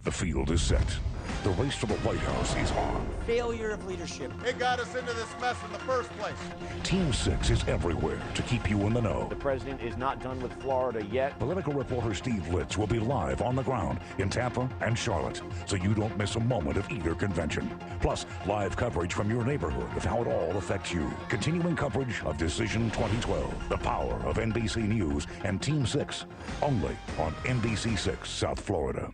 The field is set. The race to the White House is on. Failure of leadership. It got us into this mess in the first place. Team 6 is everywhere to keep you in the know. The president is not done with Florida yet. Political reporter Steve Litz will be live on the ground in Tampa and Charlotte, so you don't miss a moment of either convention. Plus, live coverage from your neighborhood of how it all affects you. Continuing coverage of Decision 2012, the power of NBC News and Team 6, only on NBC6 South Florida.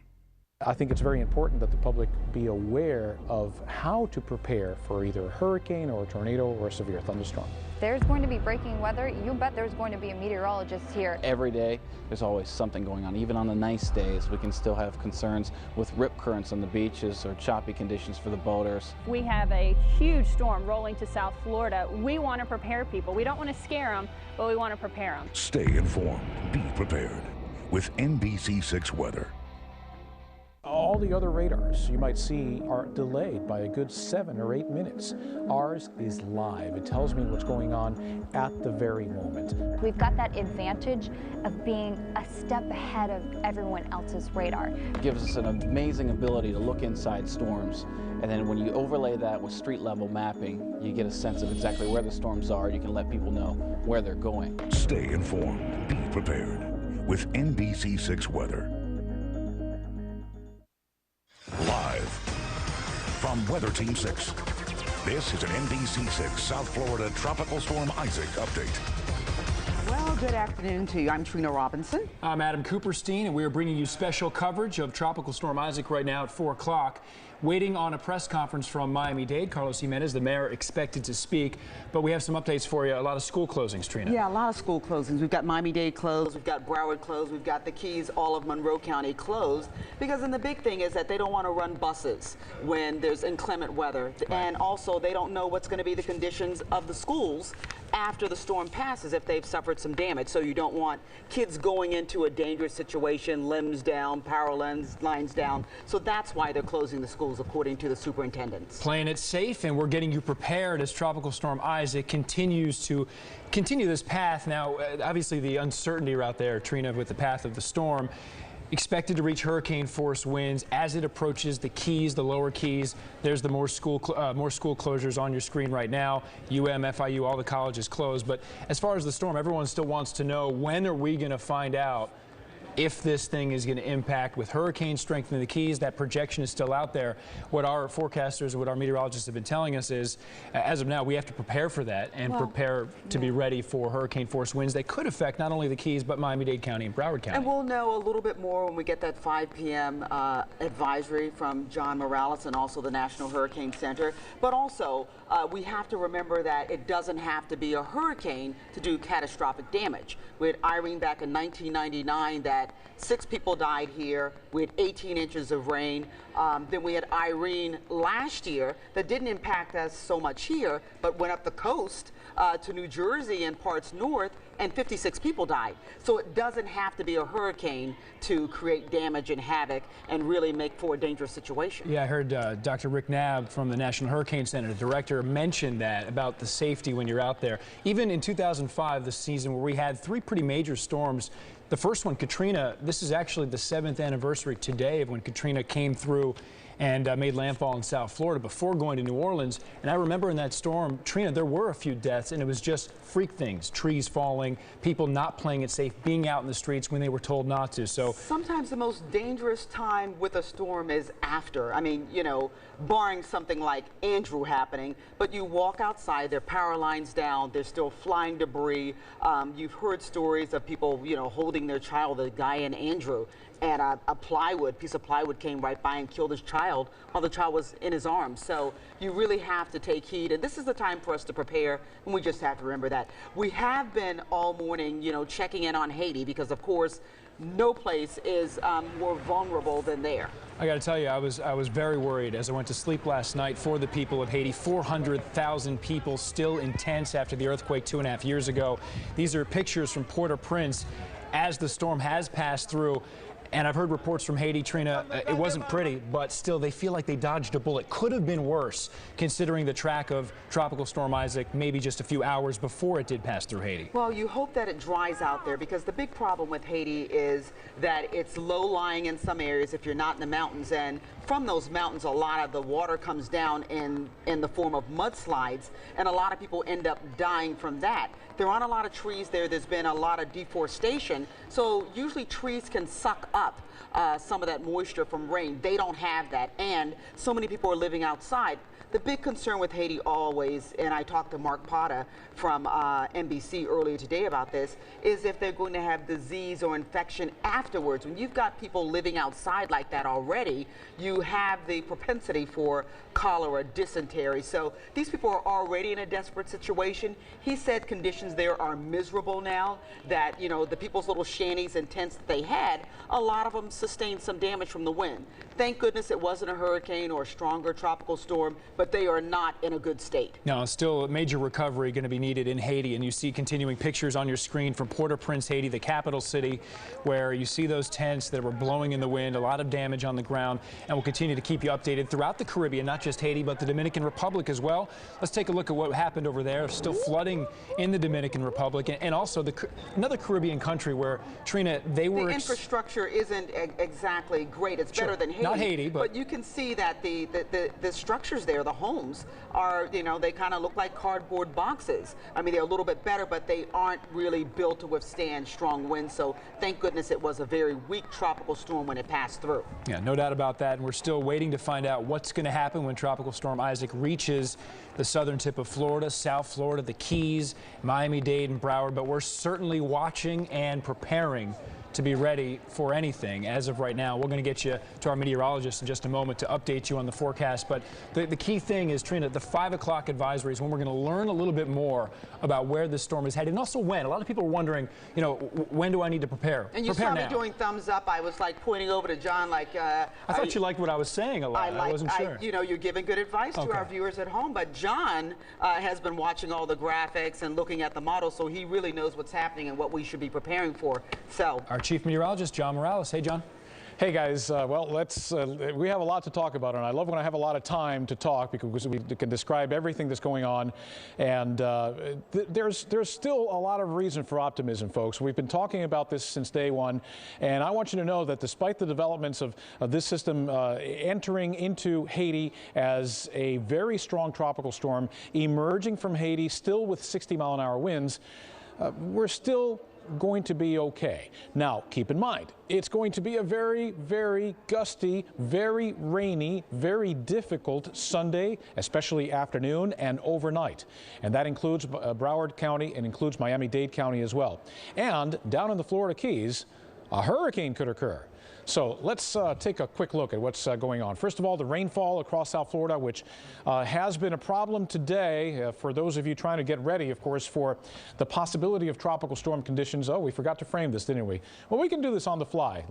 I think it's very important that the public be aware of how to prepare for either a hurricane or a tornado or a severe thunderstorm. There's going to be breaking weather. You bet there's going to be a meteorologist here. Every day, there's always something going on. Even on the nice days, we can still have concerns with rip currents on the beaches or choppy conditions for the boaters. We have a huge storm rolling to South Florida. We want to prepare people. We don't want to scare them, but we want to prepare them. Stay informed. Be prepared with NBC6 weather. All the other radars you might see are delayed by a good 7 or 8 minutes. Ours is live. It tells me what's going on at the very moment. We've got that advantage of being a step ahead of everyone else's radar. It gives us an amazing ability to look inside storms, and then when you overlay that with street level mapping, you get a sense of exactly where the storms are. You can let people know where they're going. Stay informed. Be prepared with NBC6 weather. Live from Weather Team 6, this is an NBC6 South Florida Tropical Storm Isaac update. Well, good afternoon to you. I'm Trina Robinson. I'm Adam Cooperstein, and we are bringing you special coverage of Tropical Storm Isaac right now at 4 o'clock. Waiting on a press conference from Miami-Dade. Carlos Jimenez, the mayor, expected to speak, but we have some updates for you. A lot of school closings, Trina. Yeah, a lot of school closings. We've got Miami-Dade closed, we've got Broward closed, we've got the Keys, all of Monroe County closed, because then the big thing is that they don't want to run buses when there's inclement weather, and also they don't know what's going to be the conditions of the schools after the storm passes if they've suffered some damage. So you don't want kids going into a dangerous situation, limbs down, power lines down. So that's why they're closing the schools, according to the superintendents. Playing it safe, and we're getting you prepared as Tropical Storm Isaac continues to continue this path. Now, obviously the uncertainty out there, Trina, with the path of the storm. Expected to reach hurricane force winds as it approaches the Keys, the lower Keys. There's the more school closures on your screen right now. FIU, all the colleges closed. But as far as the storm, everyone still wants to know, when are we going to find out if this thing is going to impact with hurricane strength in the Keys? That projection is still out there. What our forecasters, what our meteorologists have been telling us is, as of now, we have to prepare for that and prepare to be ready for hurricane force winds that could affect not only the Keys, but Miami-Dade County and Broward County. And we'll know a little bit more when we get that 5 p.m. Advisory from John Morales and also the National Hurricane Center. But also, we have to remember that it doesn't have to be a hurricane to do catastrophic damage. We had Irene back in 1999 that 6 people died here. We had 18 inches of rain. Then we had Irene last year that didn't impact us so much here, but went up the coast to New Jersey and parts north, and 56 people died. So it doesn't have to be a hurricane to create damage and havoc and really make for a dangerous situation. Yeah, I heard Dr. Rick Knabb from the National Hurricane Center, the director, mentioned that about the safety when you're out there. Even in 2005, the season where we had 3 pretty major storms. The first one, Katrina, this is actually the 7th anniversary today of when Katrina came through and made landfall in South Florida before going to New Orleans. And I remember in that storm, Trina, there were a few deaths, and it was just freak things, trees falling, people not playing it safe, being out in the streets when they were told not to. So sometimes the most dangerous time with a storm is after. I mean, you know, barring something like Andrew happening, but you walk outside, there are power lines down, there's still flying debris. You've heard stories of people, you know, holding their child, the guy in Andrew, and a piece of plywood came right by and killed his child while the child was in his arms. So you really have to take heed, and this is the time for us to prepare, and we just have to remember that. We have been all morning, you know, checking in on Haiti because, of course, no place is more vulnerable than there. I got to tell you, I was very worried as I went to sleep last night for the people of Haiti. 400,000 people still in tents after the earthquake 2.5 years ago. These are pictures from Port-au-Prince as the storm has passed through. And I've heard reports from Haiti, Trina, it wasn't pretty, but still they feel like they dodged a bullet. Could have been worse, considering the track of Tropical Storm Isaac maybe just a few hours before it did pass through Haiti. Well, you hope that it dries out there, because the big problem with Haiti is that it's low-lying in some areas if you're not in the mountains, and from those mountains, a lot of the water comes down in the form of mudslides, and a lot of people end up dying from that. There aren't a lot of trees there. There's been a lot of deforestation, so usually trees can suck up some of that moisture from rain. They don't have that, and so many people are living outside. The big concern with Haiti always, and I talked to Mark Potta from NBC earlier today about this, is if they're going to have disease or infection afterwards. When you've got people living outside like that already, you have the propensity for cholera, dysentery. So these people are already in a desperate situation. He said conditions there are miserable now, that, you know, the people's little shanties and tents that they had, a lot of them sustained some damage from the wind. Thank goodness it wasn't a hurricane or a stronger tropical storm, but they are not in a good state. No, still a major recovery going to be needed in Haiti, and you see continuing pictures on your screen from Port-au-Prince, Haiti, the capital city, where you see those tents that were blowing in the wind, a lot of damage on the ground, and we'll continue to keep you updated throughout the Caribbean, not just Haiti, but the Dominican Republic as well. Let's take a look at what happened over there. Still flooding in the Dominican Republic, and also another Caribbean country where, Trina, they were... The infrastructure isn't exactly great. It's better than Haiti. Not Haiti, but you can see that the structures there, the homes, are, you know, they kind of look like cardboard boxes. I mean, they're a little bit better, but they aren't really built to withstand strong winds. So thank goodness it was a very weak tropical storm when it passed through. Yeah, no doubt about that. And we're still waiting to find out what's going to happen when Tropical Storm Isaac reaches the southern tip of Florida, South Florida, the Keys, Miami-Dade, and Broward. But we're certainly watching and preparing to be ready for anything. As of right now, we're going to get you to our meteorologist in just a moment to update you on the forecast. But the key thing is, Trina, the 5 o'clock advisory is when we're going to learn a little bit more about where this storm is headed, and also when. A lot of people are wondering, you know, when do I need to prepare? And you saw me doing thumbs up. I was like pointing over to John like... I thought you liked what I was saying a lot. I wasn't sure. You know, you're giving good advice to our viewers at home, but John has been watching all the graphics and looking at the models, so he really knows what's happening and what we should be preparing for. So... Our Chief Meteorologist, John Morales. Hey, John. Hey guys, well, we have a lot to talk about, and I love when I have a lot of time to talk because we can describe everything that's going on, and there's still a lot of reason for optimism, folks. We've been talking about this since day one, and I want you to know that despite the developments of this system entering into Haiti as a very strong tropical storm, emerging from Haiti still with 60-mile-an-hour winds, we're still going to be okay. Now, keep in mind, it's going to be a very, very gusty, very rainy, very difficult Sunday, especially afternoon and overnight. And that includes Broward County and includes Miami-Dade County as well. And down in the Florida Keys, a hurricane could occur. So let's take a quick look at what's going on. First of all, the rainfall across South Florida, which has been a problem today for those of you trying to get ready, of course, for the possibility of tropical storm conditions. Oh, we forgot to frame this, didn't we? Well, we can do this on the fly.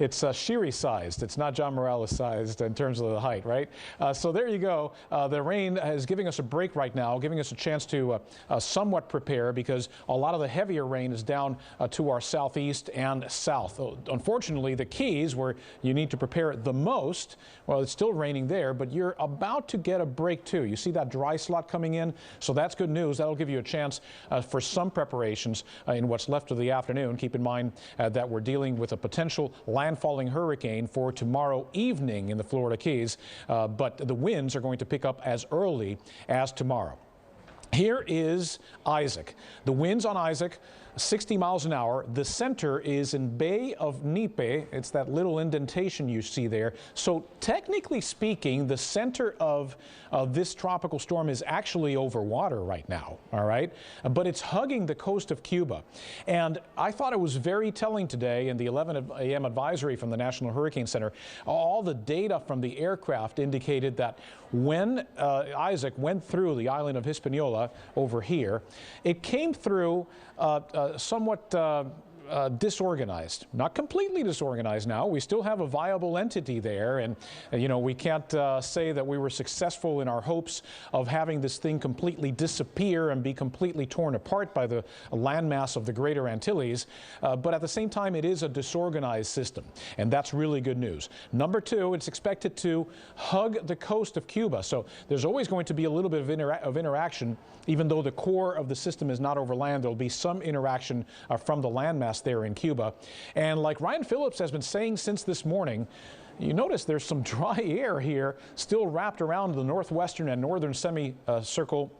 It's Shiri sized. It's not John Morales sized in terms of the height, right? So there you go. The rain is giving us a break right now, giving us a chance to somewhat prepare because a lot of the heavier rain is down to our southeast and south. Unfortunately, the Keys, where you need to prepare the most, well, it's still raining there, but you're about to get a break too. You see that dry slot coming in? So that's good news. That'll give you a chance for some preparations in what's left of the afternoon. Keep in mind that we're dealing with a potential landfalling hurricane for tomorrow evening in the Florida Keys, but the winds are going to pick up as early as tomorrow. Here is Isaac. The winds on Isaac, 60 miles an hour. The center is in Bay of Nipe. It's that little indentation you see there. So technically speaking, the center of this tropical storm is actually over water right now, all right? But it's hugging the coast of Cuba. And I thought it was very telling today in the 11 a.m. advisory from the National Hurricane Center. All the data from the aircraft indicated that when Isaac went through the island of Hispaniola over here, it came through somewhat disorganized. Not completely disorganized now. We still have a viable entity there, and you know, we can't say that we were successful in our hopes of having this thing completely disappear and be completely torn apart by the landmass of the Greater Antilles, but at the same time it is a disorganized system, and that's really good news. Number two, it's expected to hug the coast of Cuba, so there's always going to be a little bit of interaction. Even though the core of the system is not over land, there'll be some interaction from the landmass there in Cuba. And like Ryan Phillips has been saying since this morning, you notice there's some dry air here still wrapped around the northwestern and northern semicircle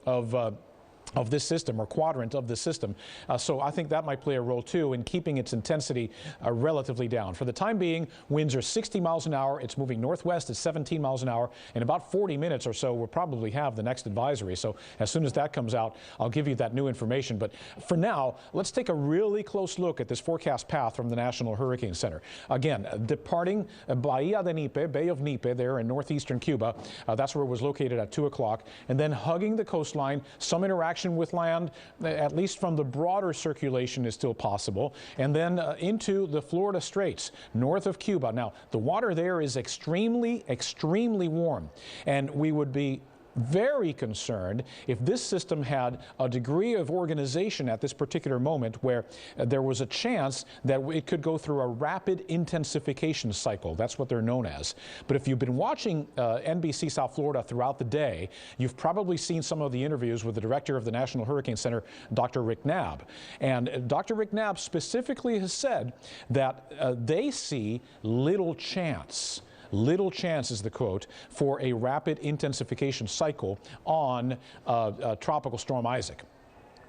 of this system, or quadrant of the system. So I think that might play a role too in keeping its intensity relatively down. For the time being, winds are 60 miles an hour. It's moving northwest at 17 miles an hour. In about 40 minutes or so, we'll probably have the next advisory. So as soon as that comes out, I'll give you that new information. But for now, let's take a really close look at this forecast path from the National Hurricane Center. Again, departing Bahia de Nipe, Bay of Nipe, there in northeastern Cuba. That's where it was located at 2 o'clock. And then hugging the coastline, some interaction with land, at least from the broader circulation, is still possible. And then into the Florida Straits, north of Cuba. Now, the water there is extremely, extremely warm. And we would be very concerned if this system had a degree of organization at this particular moment where there was a chance that it could go through a rapid intensification cycle. That's what they're known as. But if you've been watching NBC South Florida throughout the day, you've probably seen some of the interviews with the director of the National Hurricane Center, Dr. Rick Knabb. And Dr. Rick Knabb specifically has said that they see little chance is the quote, for a rapid intensification cycle on Tropical Storm Isaac.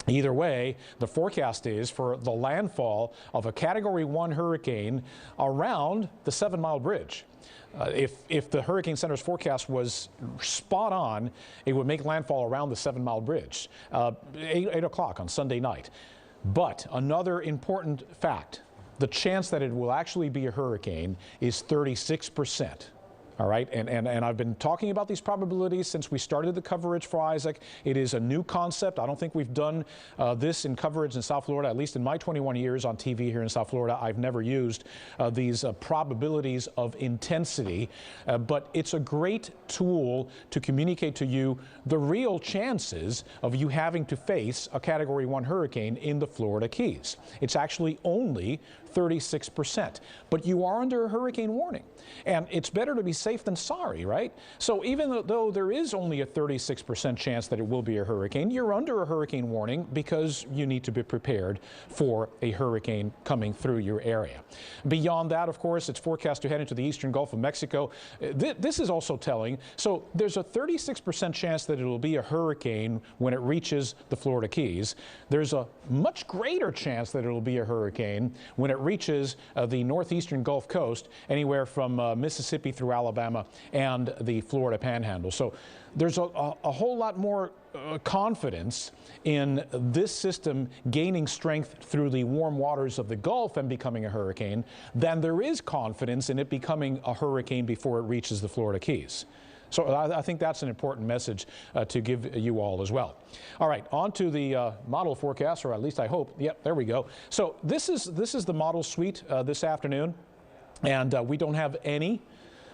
Either way, the forecast is for the landfall of a Category 1 hurricane around the 7 Mile Bridge. If the Hurricane Center's forecast was spot on, it would make landfall around the 7 Mile Bridge, 8 o'clock on Sunday night. But another important fact, the chance that it will actually be a hurricane is 36%. All right, and I've been talking about these probabilities since we started the coverage for Isaac. It is a new concept. I don't think we've done this in coverage in South Florida, at least in my 21 years on TV here in South Florida. I've never used these probabilities of intensity, but it's a great tool to communicate to you the real chances of you having to face a Category 1 hurricane in the Florida Keys. It's actually only 36%, but you are under a hurricane warning, and it's better to be safe than sorry, right? So even though there is only a 36% chance that it will be a hurricane, you're under a hurricane warning because you need to be prepared for a hurricane coming through your area. Beyond that, of course, it's forecast to head into the eastern Gulf of Mexico. This is also telling. So there's a 36% chance that it will be a hurricane when it reaches the Florida Keys. There's a much greater chance that it will be a hurricane when it reaches the northeastern Gulf Coast, anywhere from Mississippi through Alabama and the Florida Panhandle. So there's a whole lot more confidence in this system gaining strength through the warm waters of the Gulf and becoming a hurricane than there is confidence in it becoming a hurricane before it reaches the Florida Keys. So I think that's an important message to give you all as well. All right, on to the model forecast, or at least I hope. Yep, there we go. So this is the model suite this afternoon, and we don't have any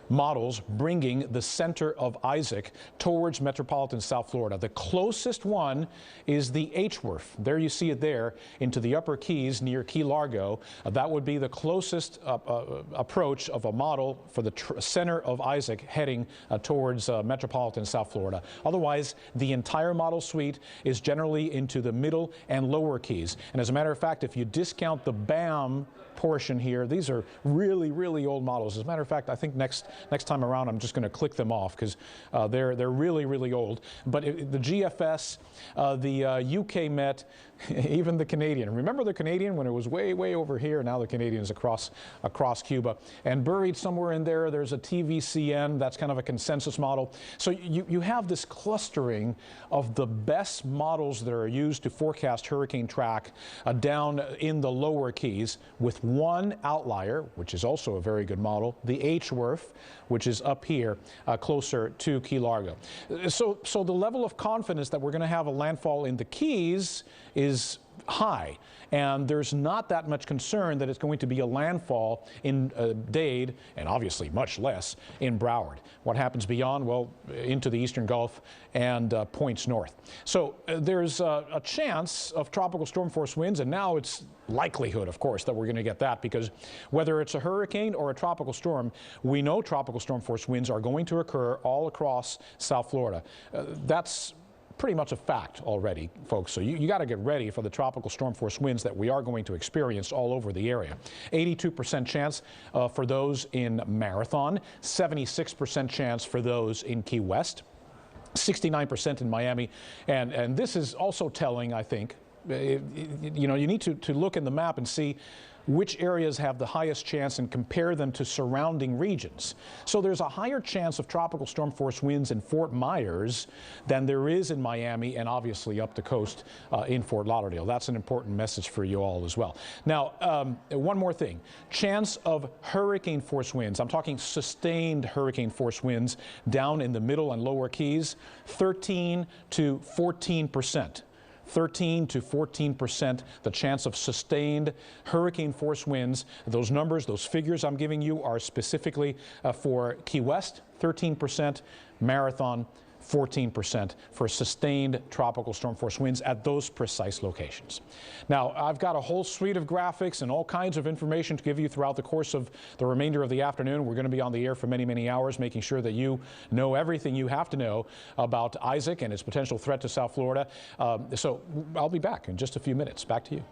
models bringing the center of Isaac towards metropolitan South Florida. The closest one is the HWRF. There you see it there into the upper Keys near Key Largo. That would be the closest approach of a model for the center of Isaac heading towards metropolitan South Florida. Otherwise, the entire model suite is generally into the middle and lower Keys. And as a matter of fact, if you discount the BAM portion here, these are really, really old models. As a matter of fact, I think next time around I'm just going to click them off because they're really, really old. But the GFS, the UK Met, even the Canadian. Remember the Canadian when it was way, way over here? Now the Canadian is across Cuba. And buried somewhere in there, there's a TVCN. That's kind of a consensus model. So you have this clustering of the best models that are used to forecast hurricane track down in the lower Keys, with one outlier, which is also a very good model, the HWRF, which is up here closer to Key Largo. So the level of confidence that we're going to have a landfall in the Keys is high, and there's not that much concern that it's going to be a landfall in Dade, and obviously much less in Broward. What happens beyond? Well, into the eastern Gulf and points north. So there's a chance of tropical storm force winds, and now it's likelihood, of course, that we're going to get that, because whether it's a hurricane or a tropical storm, we know tropical storm force winds are going to occur all across South Florida. That's pretty much a fact already, folks. So you got to get ready for the tropical storm force winds that we are going to experience all over the area. 82% chance for those in Marathon, 76% chance for those in Key West, 69% in Miami, and this is also telling, I think. You know, you need to look in the map and see which areas have the highest chance and compare them to surrounding regions. So there's a higher chance of tropical storm force winds in Fort Myers than there is in Miami and obviously up the coast in Fort Lauderdale. That's an important message for you all as well. Now, one more thing. Chance of hurricane force winds. I'm talking sustained hurricane force winds down in the middle and lower Keys, 13 to 14%. 13 to 14% the chance of sustained hurricane force winds. Those numbers, those figures I'm giving you are specifically for Key West, 13%, Marathon, 14% for sustained tropical storm force winds at those precise locations. Now, I've got a whole suite of graphics and all kinds of information to give you throughout the course of the remainder of the afternoon. We're going to be on the air for many, many hours, making sure that you know everything you have to know about Isaac and its potential threat to South Florida. So I'll be back in just a few minutes. Back to you.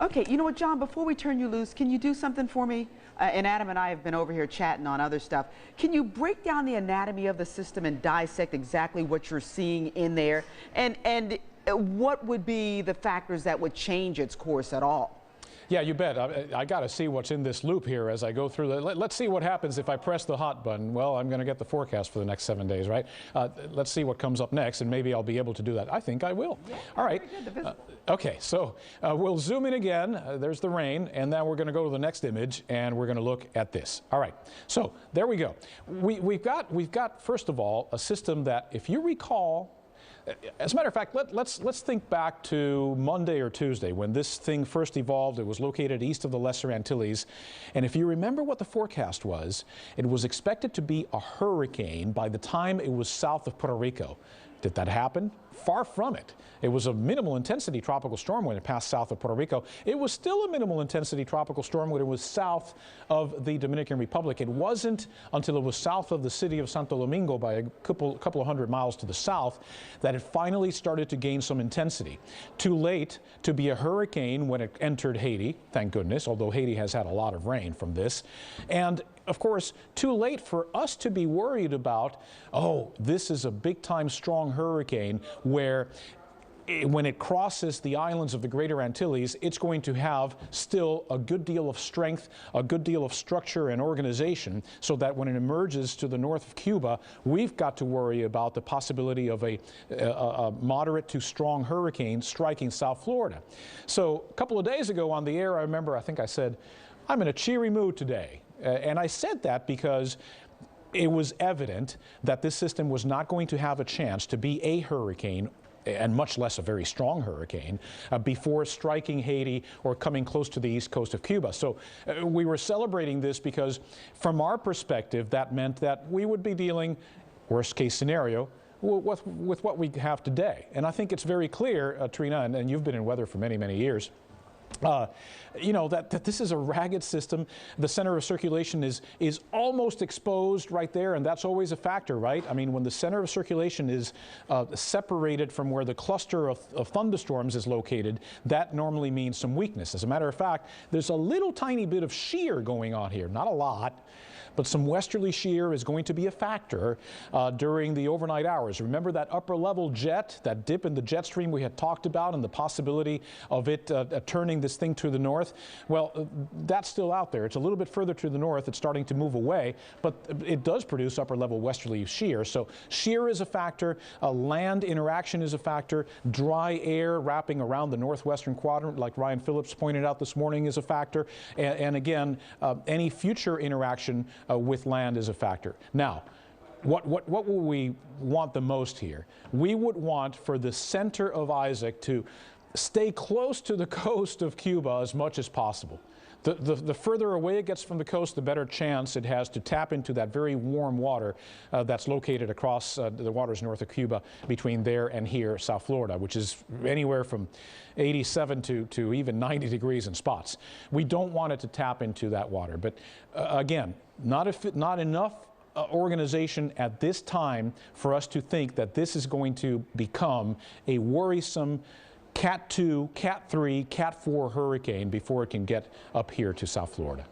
Okay, you know what, John, before we turn you loose, can you do something for me? And Adam and I have been over here chatting on other stuff. Can you break down the anatomy of the system and dissect exactly what you're seeing in there? And what would be the factors that would change its course at all? Yeah, you bet. I got to see what's in this loop here as I go through. Let's see what happens if I press the hot button. Well, I'm going to get the forecast for the next 7 days, right? Let's see what comes up next, and maybe I'll be able to do that. I think I will. Yeah, all right. Okay, so we'll zoom in again. There's the rain, and then we're going to go to the next image, and we're going to look at this. All right, so there we go. We've got first of all a system that, if you recall. As a matter of fact, let's think back to Monday or Tuesday when this thing first evolved. It was located east of the Lesser Antilles. And if you remember what the forecast was, it was expected to be a hurricane by the time it was south of Puerto Rico. Did that happen? Far from it. It was a minimal intensity tropical storm when it passed south of Puerto Rico. It was still a minimal intensity tropical storm when it was south of the Dominican Republic. It wasn't until it was south of the city of Santo Domingo by a couple of hundred miles to the south that it finally started to gain some intensity. Too late to be a hurricane when it entered Haiti, thank goodness, although Haiti has had a lot of rain from this. And of course, too late for us to be worried about, oh, this is a big-time strong hurricane where when it crosses the islands of the Greater Antilles, it's going to have still a good deal of strength, a good deal of structure and organization, so that when it emerges to the north of Cuba, we've got to worry about the possibility of a moderate to strong hurricane striking South Florida. So a couple of days ago on the air, I think I said, I'm in a cheery mood today. And I said that because it was evident that this system was not going to have a chance to be a hurricane, and much less a very strong hurricane, before striking Haiti or coming close to the east coast of Cuba. So we were celebrating this because, from our perspective, that meant that we would be dealing, worst case scenario, with what we have today. And I think it's very clear, Trina, and you've been in weather for many, many years, you know, that this is a ragged system. The center of circulation is almost exposed right there, and that's always a factor, right? I mean, when the center of circulation is separated from where the cluster of thunderstorms is located, that normally means some weakness. As a matter of fact, there's a little tiny bit of shear going on here, not a lot, but some westerly shear is going to be a factor during the overnight hours. Remember that upper level jet, that dip in the jet stream we had talked about, and the possibility of it turning this thing to the north? Well, that's still out there. It's a little bit further to the north. It's starting to move away, but it does produce upper level westerly shear. So shear is a factor. Land interaction is a factor. Dry air wrapping around the northwestern quadrant, like Ryan Phillips pointed out this morning, is a factor. And again, any future interaction with land is a factor. Now, what will we want the most here? We would want for the center of Isaac to stay close to the coast of Cuba as much as possible. The further away it gets from the coast, the better chance it has to tap into that very warm water that's located across the waters north of Cuba, between there and here, South Florida, which is anywhere from 87 to even 90 degrees in spots. We don't want it to tap into that water. But again, not enough organization at this time for us to think that this is going to become a worrisome Cat 2, Cat 3, Cat 4 hurricane before it can get up here to South Florida.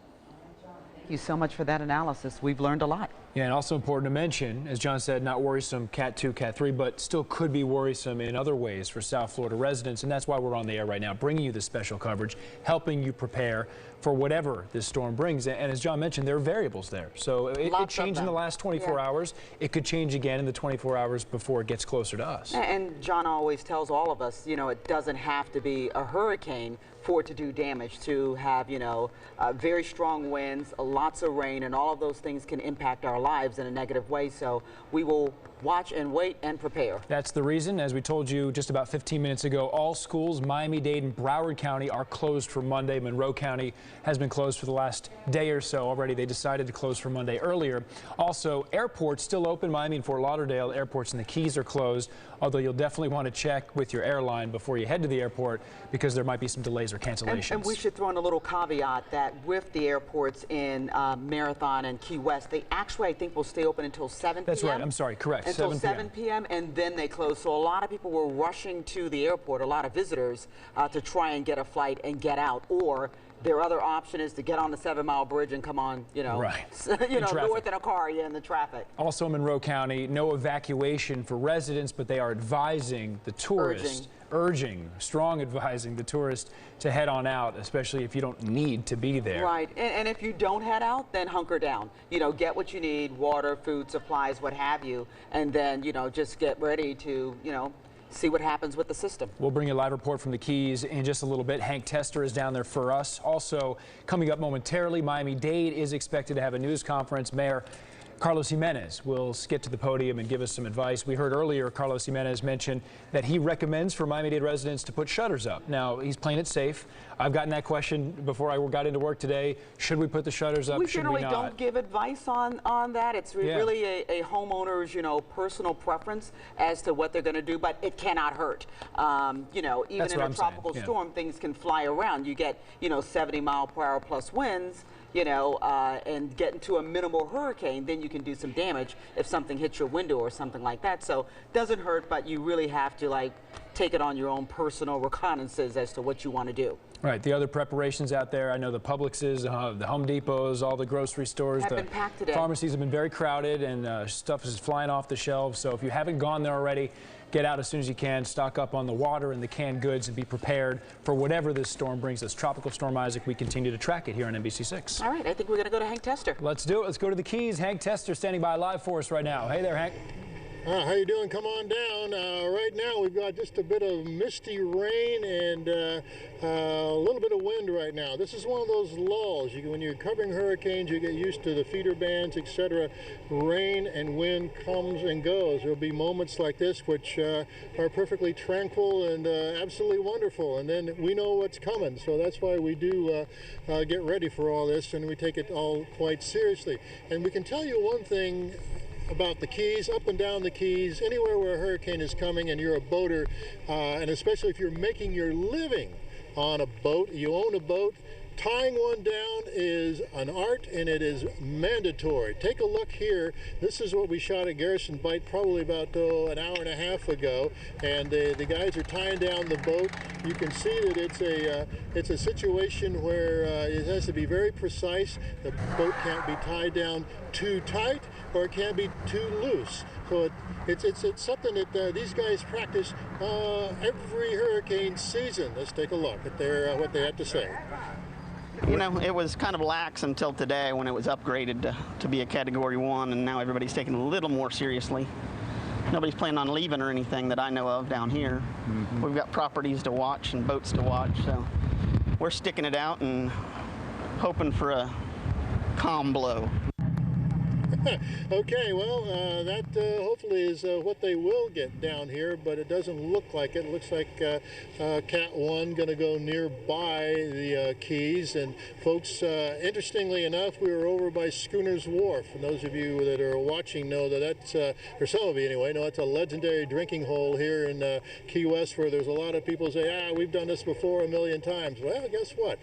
Thank you so much for that analysis. We've learned a lot. Yeah, and also important to mention, as John said, not worrisome Cat 2, Cat 3, but still could be worrisome in other ways for South Florida residents, and that's why we're on the air right now, bringing you this special coverage, helping you prepare for whatever this storm brings. And as John mentioned, there are variables there. So it changed in the last 24 hours. It could change again in the 24 hours before it gets closer to us. And John always tells all of us, you know, it doesn't have to be a hurricane for it to do damage, to have, you know, very strong winds, lots of rain, and all of those things can impact our lives in a negative way. So we will watch and wait and prepare. That's the reason, as we told you just about 15 minutes ago, all schools, Miami-Dade and Broward County, are closed for Monday. Monroe County has been closed for the last day or so already. They decided to close for Monday earlier. Also, airports still open. Miami and Fort Lauderdale airports and the Keys are closed, although you'll definitely want to check with your airline before you head to the airport because there might be some delays or cancellations. And we should throw in a little caveat that with the airports in Marathon and Key West, they actually, I think, will stay open until 7 p.m. That's right. I'm sorry. Correct. Until 7 p.m. and then they close. So a lot of people were rushing to the airport, a lot of visitors, to try and get a flight and get out. Or their other option is to get on the 7 Mile Bridge and come on, you know, north in a car, in the traffic. Also in Monroe County, no evacuation for residents, but they are advising the tourists, strong advising the tourists to head on out, especially if you don't need to be there. Right, and if you don't head out, then hunker down. You know, get what you need, water, food, supplies, what have you, and then, you know, just get ready to, you know, see what happens with the system. We'll bring you a live report from the Keys in just a little bit. Hank Tester is down there for us. Also, coming up momentarily, Miami-Dade is expected to have a news conference. Mayor Carlos Jimenez will get to the podium and give us some advice. We heard earlier Carlos Jimenez mention that he recommends for Miami-Dade residents to put shutters up. Now, he's playing it safe. I've gotten that question before I got into work today. Should we put the shutters up? We generally don't give advice on that. It's really a homeowner's, you know, personal preference as to what they're going to do, but it cannot hurt. You know, even in a tropical storm, things can fly around. You get, you know, 70-mile-per-hour plus winds, you know, and get into a minimal hurricane, then you can do some damage if something hits your window or something like that. So doesn't hurt, but you really have to, like, take it on your own personal reconnaissances as to what you want to do. Right. The other preparations out there, I know the Publixes, the Home Depots, all the grocery stores, have been packed today. Pharmacies have been very crowded, and stuff is flying off the shelves. So if you haven't gone there already, get out as soon as you can, stock up on the water and the canned goods, and be prepared for whatever this storm brings us. Tropical Storm Isaac, we continue to track it here on NBC6. All right, I think we're going to go to Hank Tester. Let's do it. Let's go to the Keys. Hank Tester standing by live for us right now. Hey there, Hank. How you doing? Come on down. Right now we've got just a bit of misty rain and a little bit of wind right now. This is one of those lulls. When you're covering hurricanes, you get used to the feeder bands, etc. Rain and wind comes and goes. There'll be moments like this which are perfectly tranquil and absolutely wonderful, and then we know what's coming. So that's why we do get ready for all this, and we take it all quite seriously. And we can tell you one thing about the Keys, up and down the Keys, anywhere where a hurricane is coming and you're a boater, and especially if you're making your living on a boat, you own a boat, tying one down is an art and it is mandatory. Take a look here. This is what we shot at Garrison Bight probably about an hour and a half ago, and the guys are tying down the boat. You can see that it's a situation where it has to be very precise. The boat can't be tied down too tight or it can't be too loose. So it's something that these guys practice every hurricane season. Let's take a look at what they have to say. You know, it was kind of lax until today when it was upgraded to be a Category 1, and now everybody's taking it a little more seriously. Nobody's planning on leaving or anything that I know of down here. Mm-hmm. We've got properties to watch and boats to watch, so we're sticking it out and hoping for a calm blow. Okay, well, that hopefully is what they will get down here, but it doesn't look like it. It looks like Cat 1 going to go nearby the Keys. And folks, interestingly enough, we were over by Schooner's Wharf. And those of you that are watching know that that's, or some of you anyway, know it's a legendary drinking hole here in Key West, where there's a lot of people say, we've done this before a million times. Well, guess what?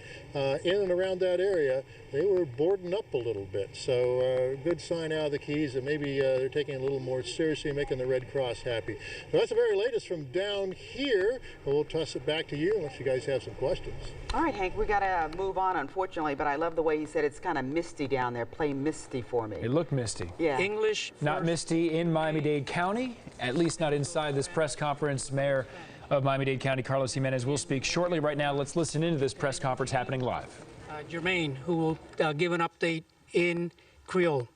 In and around that area, they were boarding up a little bit. So good sign sign out of the Keys, and maybe they're taking it a little more seriously, making the Red Cross happy. So that's the very latest from down here. We'll toss it back to you unless you guys have some questions. All right, Hank, we got to move on, unfortunately, but I love the way he said it's kind of misty down there. Play misty for me. It looked misty. Yeah. English. Not misty in Miami-Dade County, at least not inside this press conference. Mayor of Miami-Dade County, Carlos Jimenez, will speak shortly. Right now, let's listen into this press conference happening live. Jermaine, who will give an update in Creole.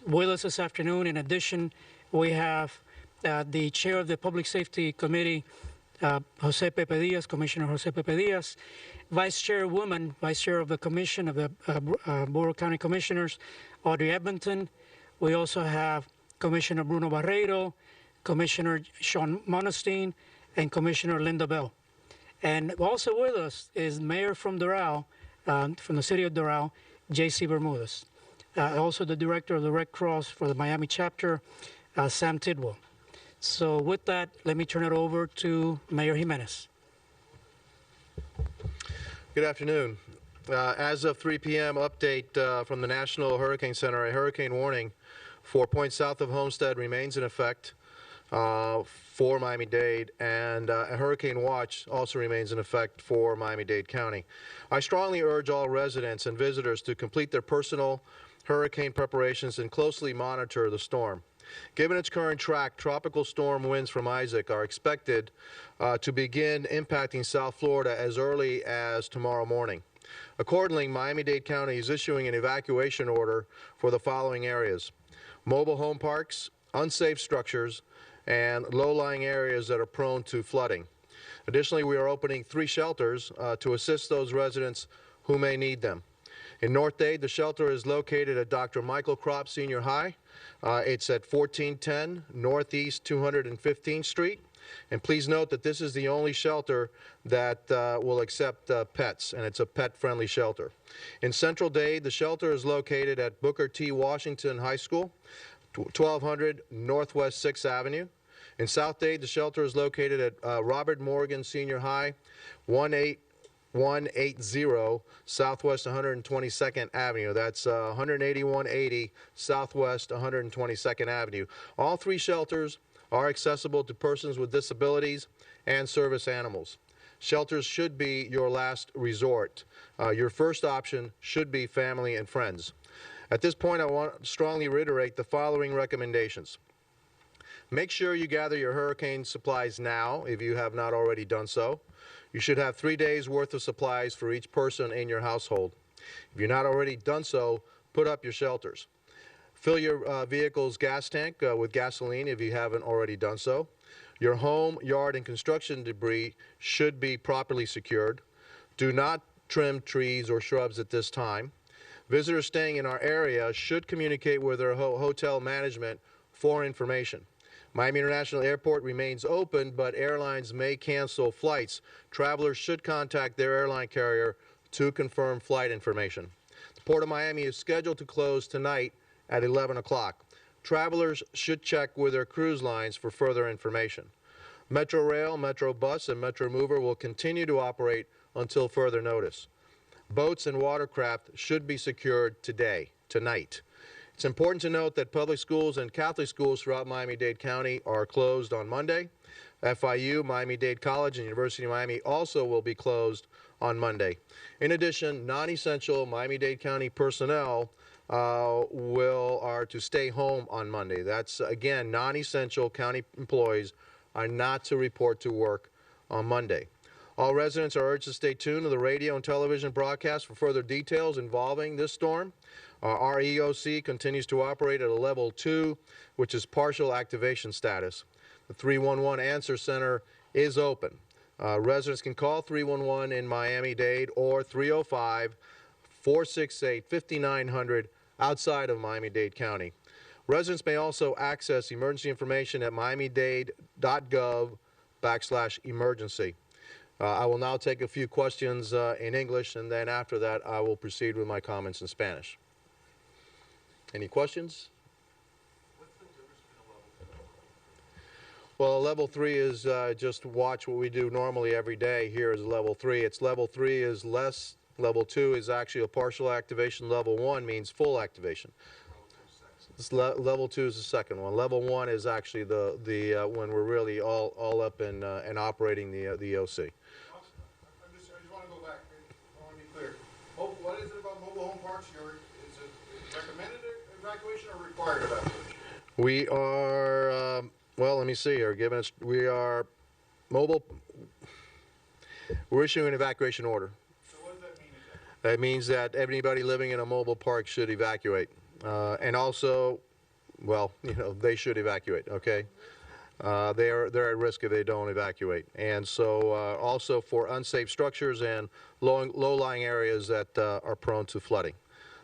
With us this afternoon, in addition, we have the chair of the Public Safety Committee, Jose Pepe Diaz, Commissioner Jose Pepe Diaz, Vice Chair of the Commission of the Board of County Commissioners, Audrey Edmonton. We also have Commissioner Bruno Barreiro, Commissioner Sean Monestein, and Commissioner Linda Bell. And also with us is Mayor from Doral, from the city of Doral, J.C. Bermudez. Also the Director of the Red Cross for the Miami chapter, Sam Tidwell. So with that, let me turn it over to Mayor Jimenez. Good afternoon. As of 3 p.m., update from the National Hurricane Center, a hurricane warning for points south of Homestead remains in effect for Miami-Dade, and a hurricane watch also remains in effect for Miami-Dade County. I strongly urge all residents and visitors to complete their personal hurricane preparations and closely monitor the storm. Given its current track, tropical storm winds from Isaac are expected to begin impacting South Florida as early as tomorrow morning. Accordingly, Miami-Dade County is issuing an evacuation order for the following areas: mobile home parks, unsafe structures, and low-lying areas that are prone to flooding. Additionally, we are opening 3 shelters to assist those residents who may need them. In North Dade, the shelter is located at Dr. Michael Kropp Senior High. It's at 1410 Northeast 215th Street. And please note that this is the only shelter that will accept pets, and it's a pet-friendly shelter. In Central Dade, the shelter is located at Booker T. Washington High School, 1200 Northwest 6th Avenue. In South Dade, the shelter is located at Robert Morgan Senior High, 18180 Southwest 122nd Avenue. That's 18180 Southwest 122nd Avenue. All 3 shelters are accessible to persons with disabilities and service animals. Shelters should be your last resort. Your first option should be family and friends. At this point, I want to strongly reiterate the following recommendations. Make sure you gather your hurricane supplies now if you have not already done so. You should have 3 days worth of supplies for each person in your household. If you're not already done so, put up your shelters. Fill your vehicle's gas tank with gasoline if you haven't already done so. Your home, yard, and construction debris should be properly secured. Do not trim trees or shrubs at this time. Visitors staying in our area should communicate with their hotel management for information. Miami International Airport remains open, but airlines may cancel flights. Travelers should contact their airline carrier to confirm flight information. The Port of Miami is scheduled to close tonight at 11 o'clock. Travelers should check with their cruise lines for further information. Metro Rail, Metro Bus, and Metro Mover will continue to operate until further notice. Boats and watercraft should be secured tonight. It's important to note that public schools and Catholic schools throughout Miami-Dade County are closed on Monday. FIU, Miami-Dade College, and University of Miami also will be closed on Monday. In addition, non-essential Miami-Dade County personnel are to stay home on Monday. That's, again, non-essential county employees are not to report to work on Monday. All residents are urged to stay tuned to the radio and television broadcast for further details involving this storm. Our EOC continues to operate at a level 2, which is partial activation status. The 311 Answer Center is open. Residents can call 311 in Miami-Dade or 305-468-5900 outside of Miami-Dade County. Residents may also access emergency information at miamidade.gov/emergency. I will now take a few questions in English, and then after that I will proceed with my comments in Spanish. Any questions? What's the difference between a level 2? Well, a level 3 is just watch what we do normally every day. Here is level 3. It's level 3 is less. Level 2 is actually a partial activation. Level 1 means full activation. Level 2 is the second one. Level 1 is actually the when we're really all up and operating the EOC. I just want to go back. I want to be clear. What is it about mobile home parks? Is it recommended evacuation or required evacuation? We are well. Let me see here. We are mobile. We're issuing an evacuation order. So what does that mean exactly? That means that everybody living in a mobile park should evacuate. And also, well, they should evacuate, okay? They're at risk if they don't evacuate. And so also for unsafe structures and low-lying areas that are prone to flooding.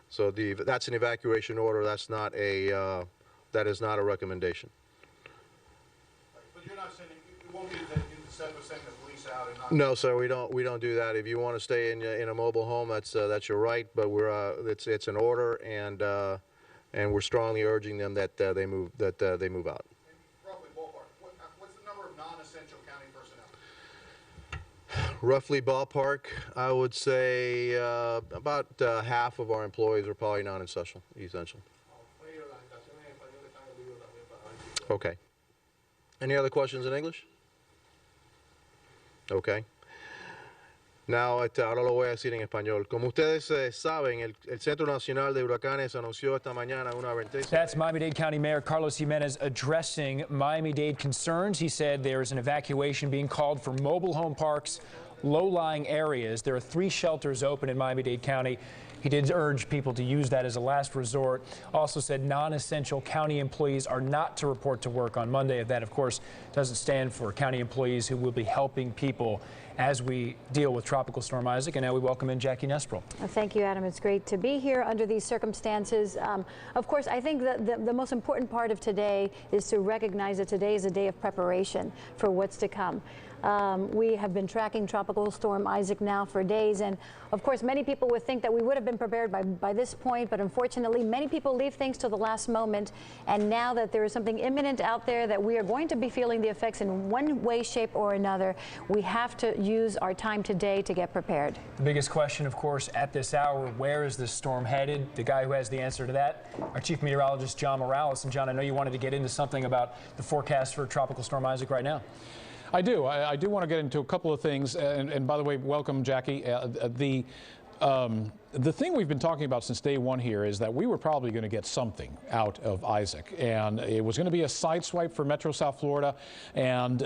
So that's an evacuation order. That is not a recommendation. But you're not sending, it won't be that you sending the police out and not... No, sir, we don't do that. If you want to stay in a mobile home, that's your right. But it's an order, and we're strongly urging them that they move out. And roughly ballpark, what's the number of non-essential county personnel? Roughly ballpark, I would say about half of our employees are probably non-essential. Okay. Any other questions in English? Okay. Now, ahora lo voy a decir en español. Como ustedes saben, el Centro Nacional de Huracanes anunció esta mañana una advertencia. That's Miami-Dade County Mayor Carlos Jimenez addressing Miami-Dade concerns. He said there is an evacuation being called for mobile home parks, low-lying areas. There are 3 shelters open in Miami-Dade County. He did urge people to use that as a last resort. Also said non-essential county employees are not to report to work on Monday. That, of course, doesn't stand for county employees who will be helping people as we deal with Tropical Storm Isaac. And now we welcome in Jackie Nesprell. Thank you, Adam. It's great to be here under these circumstances. Of course, I think the most important part of today is to recognize that today is a day of preparation for what's to come. We have been tracking Tropical Storm Isaac now for days, and of course many people would think that we would have been prepared by this point, but unfortunately many people leave things to the last moment, and now that there is something imminent out there that we are going to be feeling the effects in one way, shape or another, we have to use our time today to get prepared. The biggest question, of course, at this hour, where is this storm headed? The guy who has the answer to that, our Chief Meteorologist, John Morales. And John, I know you wanted to get into something about the forecast for Tropical Storm Isaac right now. I do. I do want to get into a couple of things. And by the way, welcome, Jackie. The thing we've been talking about since day one here is that we were probably going to get something out of Isaac, and it was going to be a sideswipe for Metro South Florida, and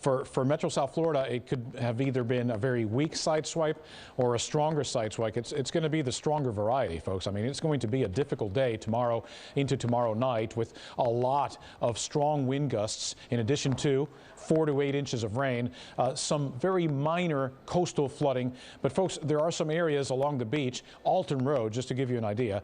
for Metro South Florida it could have either been a very weak sideswipe or a stronger sideswipe. It's going to be the stronger variety, folks. I mean, it's going to be a difficult day tomorrow into tomorrow night with a lot of strong wind gusts in addition to 4 to 8 inches of rain, some very minor coastal flooding. But folks, there are some areas along the beach, Alton Road, just to give you an idea,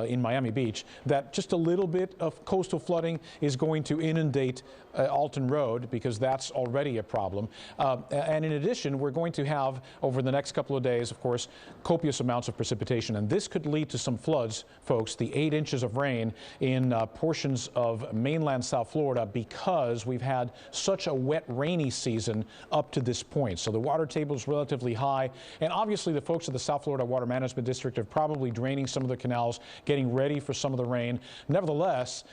in Miami Beach, that just a little bit of coastal flooding is going to inundate Alton Road, because that's already a problem. And in addition, we're going to have, over the next couple of days, of course, copious amounts of precipitation. And this could lead to some floods, folks, the 8 inches of rain in portions of mainland South Florida, because we've had such a wet, rainy season up to this point. So the water table is relatively high. And obviously, the folks at the South Florida Water Management District are probably draining some of the canals, getting ready for some of the rain. Nevertheless,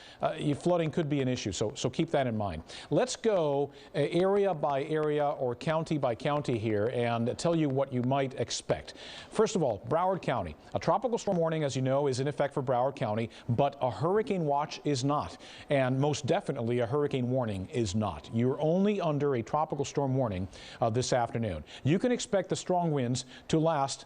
flooding could be an issue. So keep that in mind. Let's go area by area or county by county here and tell you what you might expect. First of all, Broward County. A tropical storm warning, as you know, is in effect for Broward County, but a hurricane watch is not. And most definitely a hurricane warning is not. You're only under a tropical storm warning this afternoon. You can expect the strong winds to last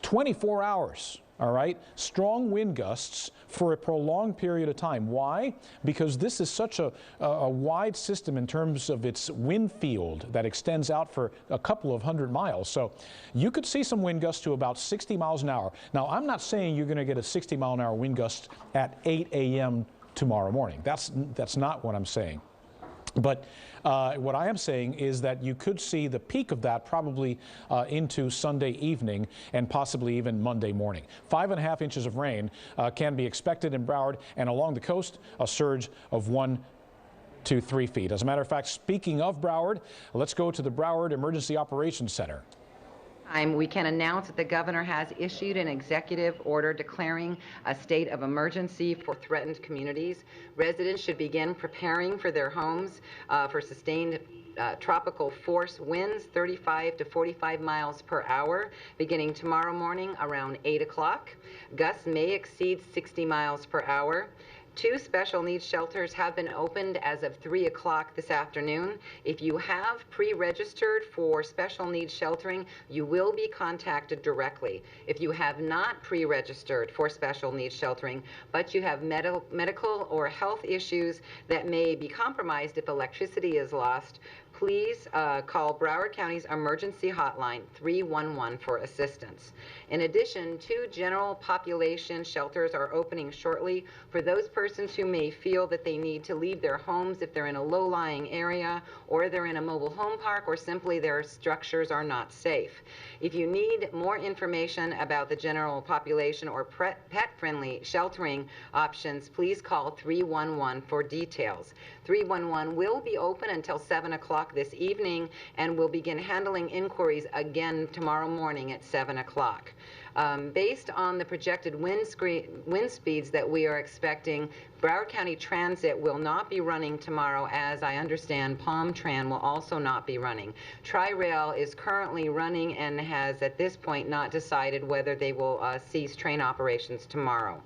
24 hours. All right, strong wind gusts for a prolonged period of time. Why? Because this is such a wide system in terms of its wind field that extends out for a couple of 100 miles. So you could see some wind gusts to about 60 miles an hour. Now, I'm not saying you're going to get a 60-mile-an-hour wind gust at 8 a.m. tomorrow morning. That's not what I'm saying. But what I am saying is that you could see the peak of that probably into Sunday evening and possibly even Monday morning. 5.5 inches of rain can be expected in Broward, and along the coast, a surge of 1 to 3 feet. As a matter of fact, speaking of Broward, let's go to the Broward Emergency Operations Center. We can announce that the governor has issued an executive order declaring a state of emergency for threatened communities. Residents should begin preparing for their homes for sustained tropical force winds, 35 to 45 miles per hour, beginning tomorrow morning around 8 o'clock. Gusts may exceed 60 miles per hour. 2 special needs shelters have been opened as of 3 o'clock this afternoon. If you have pre-registered for special needs sheltering, you will be contacted directly. If you have not pre-registered for special needs sheltering, but you have medical or health issues that may be compromised if electricity is lost, please call Broward County's emergency hotline 311 for assistance. In addition, 2 general population shelters are opening shortly for those persons who may feel that they need to leave their homes if they're in a low-lying area, or they're in a mobile home park, or simply their structures are not safe. If you need more information about the general population or pet-friendly sheltering options, please call 311 for details. 311 will be open until 7 o'clock this evening and will begin handling inquiries again tomorrow morning at 7 o'clock. Based on the projected wind speeds that we are expecting, Broward County Transit will not be running tomorrow, as I understand Palm Tran will also not be running. Tri-Rail is currently running and has at this point not decided whether they will cease train operations tomorrow.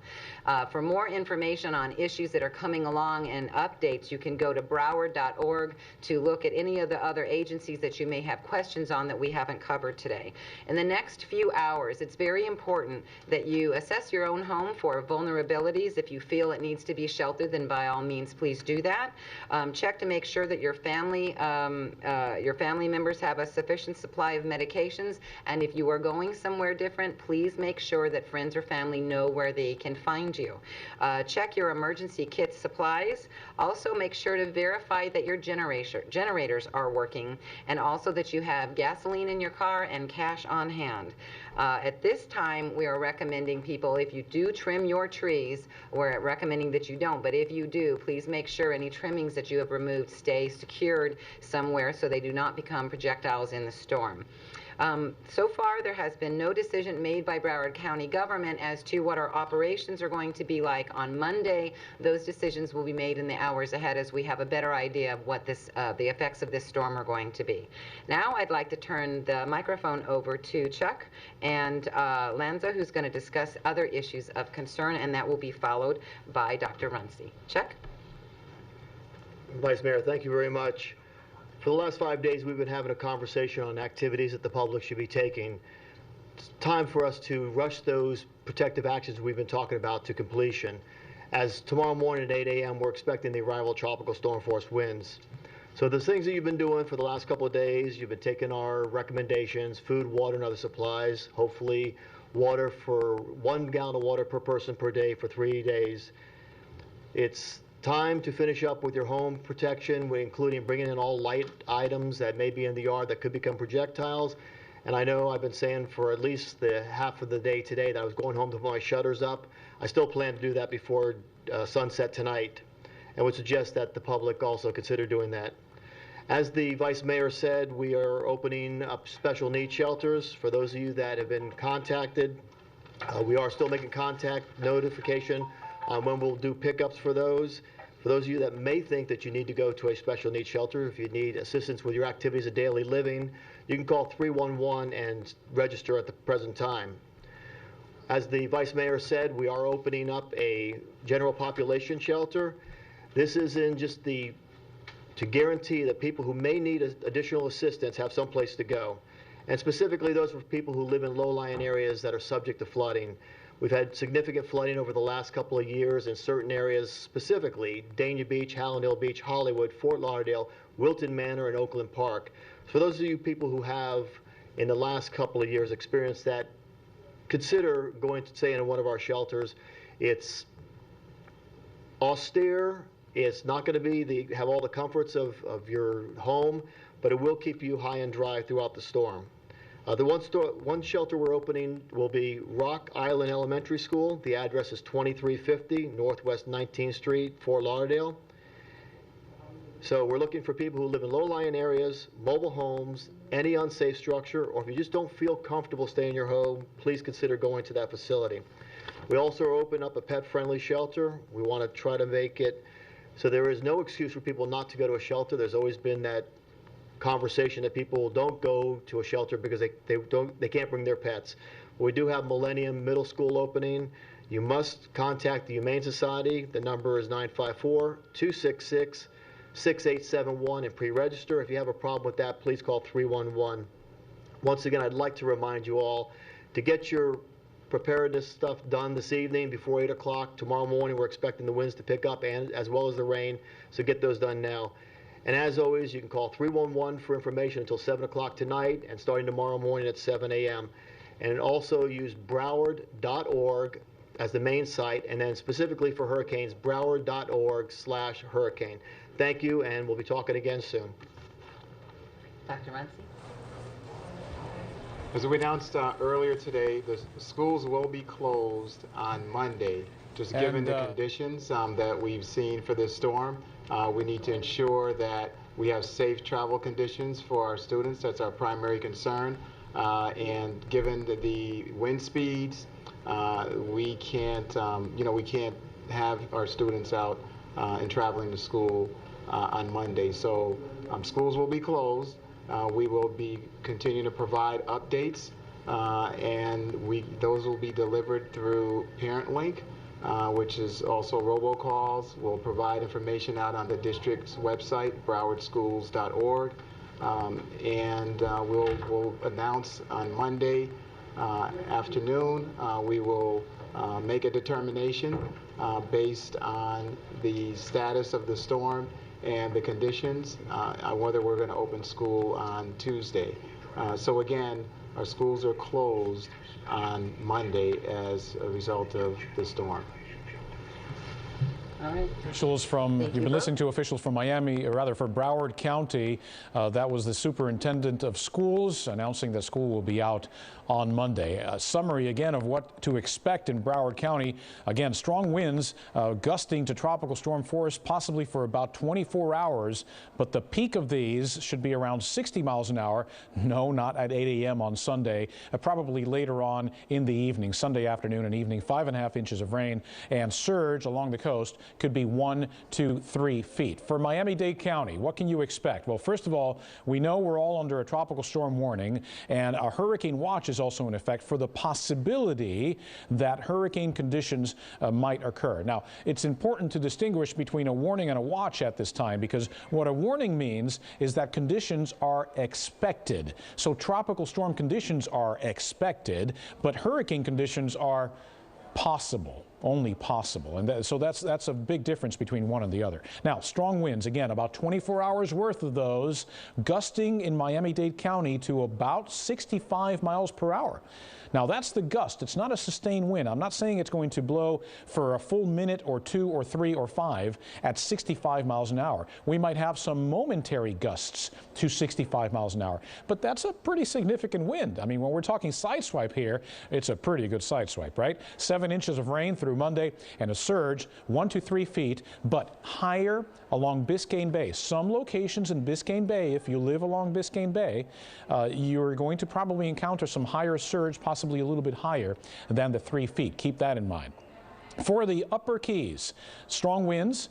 For more information on issues that are coming along and updates, you can go to broward.org to look at any of the other agencies that you may have questions on that we haven't covered today. In the next few hours, it's very important that you assess your own home for vulnerabilities. If you feel it needs to be sheltered, then by all means, please do that. Check to make sure that your family members have a sufficient supply of medications, and if you are going somewhere different, please make sure that friends or family know where they can find you. Check your emergency kit supplies. Also, make sure to verify that your generators are working, and also that you have gasoline in your car and cash on hand. At this time, we are recommending people, if you do trim your trees, we're recommending that you don't, but if you do, please make sure any trimmings that you have removed stay secured somewhere so they do not become projectiles in the storm. So far, there has been no decision made by Broward County government as to what our operations are going to be like on Monday. Those decisions will be made in the hours ahead as we have a better idea of what the effects of this storm are going to be. Now, I'd like to turn the microphone over to Chuck and Lanza, who's going to discuss other issues of concern, and that will be followed by Dr. Runcie. Chuck? Vice Mayor, thank you very much. For the last 5 days, we've been having a conversation on activities that the public should be taking. It's time for us to rush those protective actions we've been talking about to completion. As tomorrow morning at 8 a.m., we're expecting the arrival of tropical storm force winds. So the things that you've been doing for the last couple of days, you've been taking our recommendations, food, water, and other supplies, hopefully water for 1 gallon of water per person per day for 3 days. It's time to finish up with your home protection, including bringing in all light items that may be in the yard that could become projectiles. And I know I've been saying for at least the half of the day today that I was going home to put my shutters up. I still plan to do that before sunset tonight, and would suggest that the public also consider doing that. As the Vice Mayor said, we are opening up special needs shelters. For those of you that have been contacted, we are still making contact notification on when we'll do pickups for those. For those of you that may think that you need to go to a special needs shelter, if you need assistance with your activities of daily living, you can call 311 and register at the present time. As the Vice Mayor said, we are opening up a general population shelter. This is in just to guarantee that people who may need additional assistance have some place to go. And specifically those for people who live in low-lying areas that are subject to flooding. We've had significant flooding over the last couple of years in certain areas, specifically Dania Beach, Hallandale Beach, Hollywood, Fort Lauderdale, Wilton Manor, and Oakland Park. For those of you people who have, in the last couple of years, experienced that, consider going to stay in one of our shelters. It's austere. It's not going to have all the comforts of your home, but it will keep you high and dry throughout the storm. The one shelter we're opening will be Rock Island Elementary School. The address is 2350 Northwest 19th Street, Fort Lauderdale. So we're looking for people who live in low-lying areas, mobile homes, any unsafe structure, or if you just don't feel comfortable staying in your home, please consider going to that facility. We also open up a pet-friendly shelter. We want to try to make it so there is no excuse for people not to go to a shelter. There's always been that conversation that people don't go to a shelter because they can't bring their pets. We do have Millennium Middle School opening. You must contact the Humane Society. The number is 954-266-6871 and pre-register. If you have a problem with that, please call 311. Once again, I'd like to remind you all to get your preparedness stuff done this evening before 8 o'clock. Tomorrow morning, we're expecting the winds to pick up and as well as the rain, so get those done now. And as always, you can call 311 for information until 7 o'clock tonight and starting tomorrow morning at 7 a.m. And also use Broward.org as the main site, and then specifically for hurricanes, Broward.org/hurricane. Thank you, and we'll be talking again soon. Dr. Muncy? As we announced earlier today, the schools will be closed on Monday. Just given the conditions that we've seen for this storm, we need to ensure that we have safe travel conditions for our students. That's our primary concern. And given the wind speeds, we can't, we can't have our students out and traveling to school on Monday. So schools will be closed. We will be continuing to provide updates, and those will be delivered through ParentLink, which is also robocalls. We'll provide information out on the district's website, browardschools.org, and we'll announce on Monday afternoon. We will make a determination based on the status of the storm and the conditions whether we're going to open school on Tuesday. So again, our schools are closed on Monday as a result of the storm. All right. Officials from, you've been listening to officials from Miami, or rather from Broward County. That was the superintendent of schools announcing that school will be out on Monday. A summary again of what to expect in Broward County. Again, strong winds gusting to tropical storm force possibly for about 24 hours, but the peak of these should be around 60 miles an hour. No, not at 8 a.m. on Sunday, probably later on in the evening, Sunday afternoon and evening. 5.5 inches of rain and surge along the coast could be 1 to 3 feet. For Miami-Dade County, what can you expect? Well, first of all, we know we're all under a tropical storm warning, and a hurricane watch is also in effect for the possibility that hurricane conditions might occur. Now, it's important to distinguish between a warning and a watch at this time, because what a warning means is that conditions are expected. So tropical storm conditions are expected, but hurricane conditions are possible. Only possible. And so that's a big difference between one and the other. Now, strong winds, again, about 24 hours worth of those, gusting in Miami-Dade County to about 65 miles per hour. Now, that's the gust. It's not a sustained wind. I'm not saying it's going to blow for a full minute or 2 or 3 or 5 at 65 miles an hour. We might have some momentary gusts to 65 miles an hour, but that's a pretty significant wind. I mean, when we're talking sideswipe here, it's a pretty good sideswipe, right? 7 inches of rain through Monday and a surge 1 to 3 feet, but higher along Biscayne Bay. Some locations in Biscayne Bay, if you live along Biscayne Bay, you're going to probably encounter some higher surge, possibly a little bit higher than the 3 feet. Keep that in mind. For the upper Keys, strong winds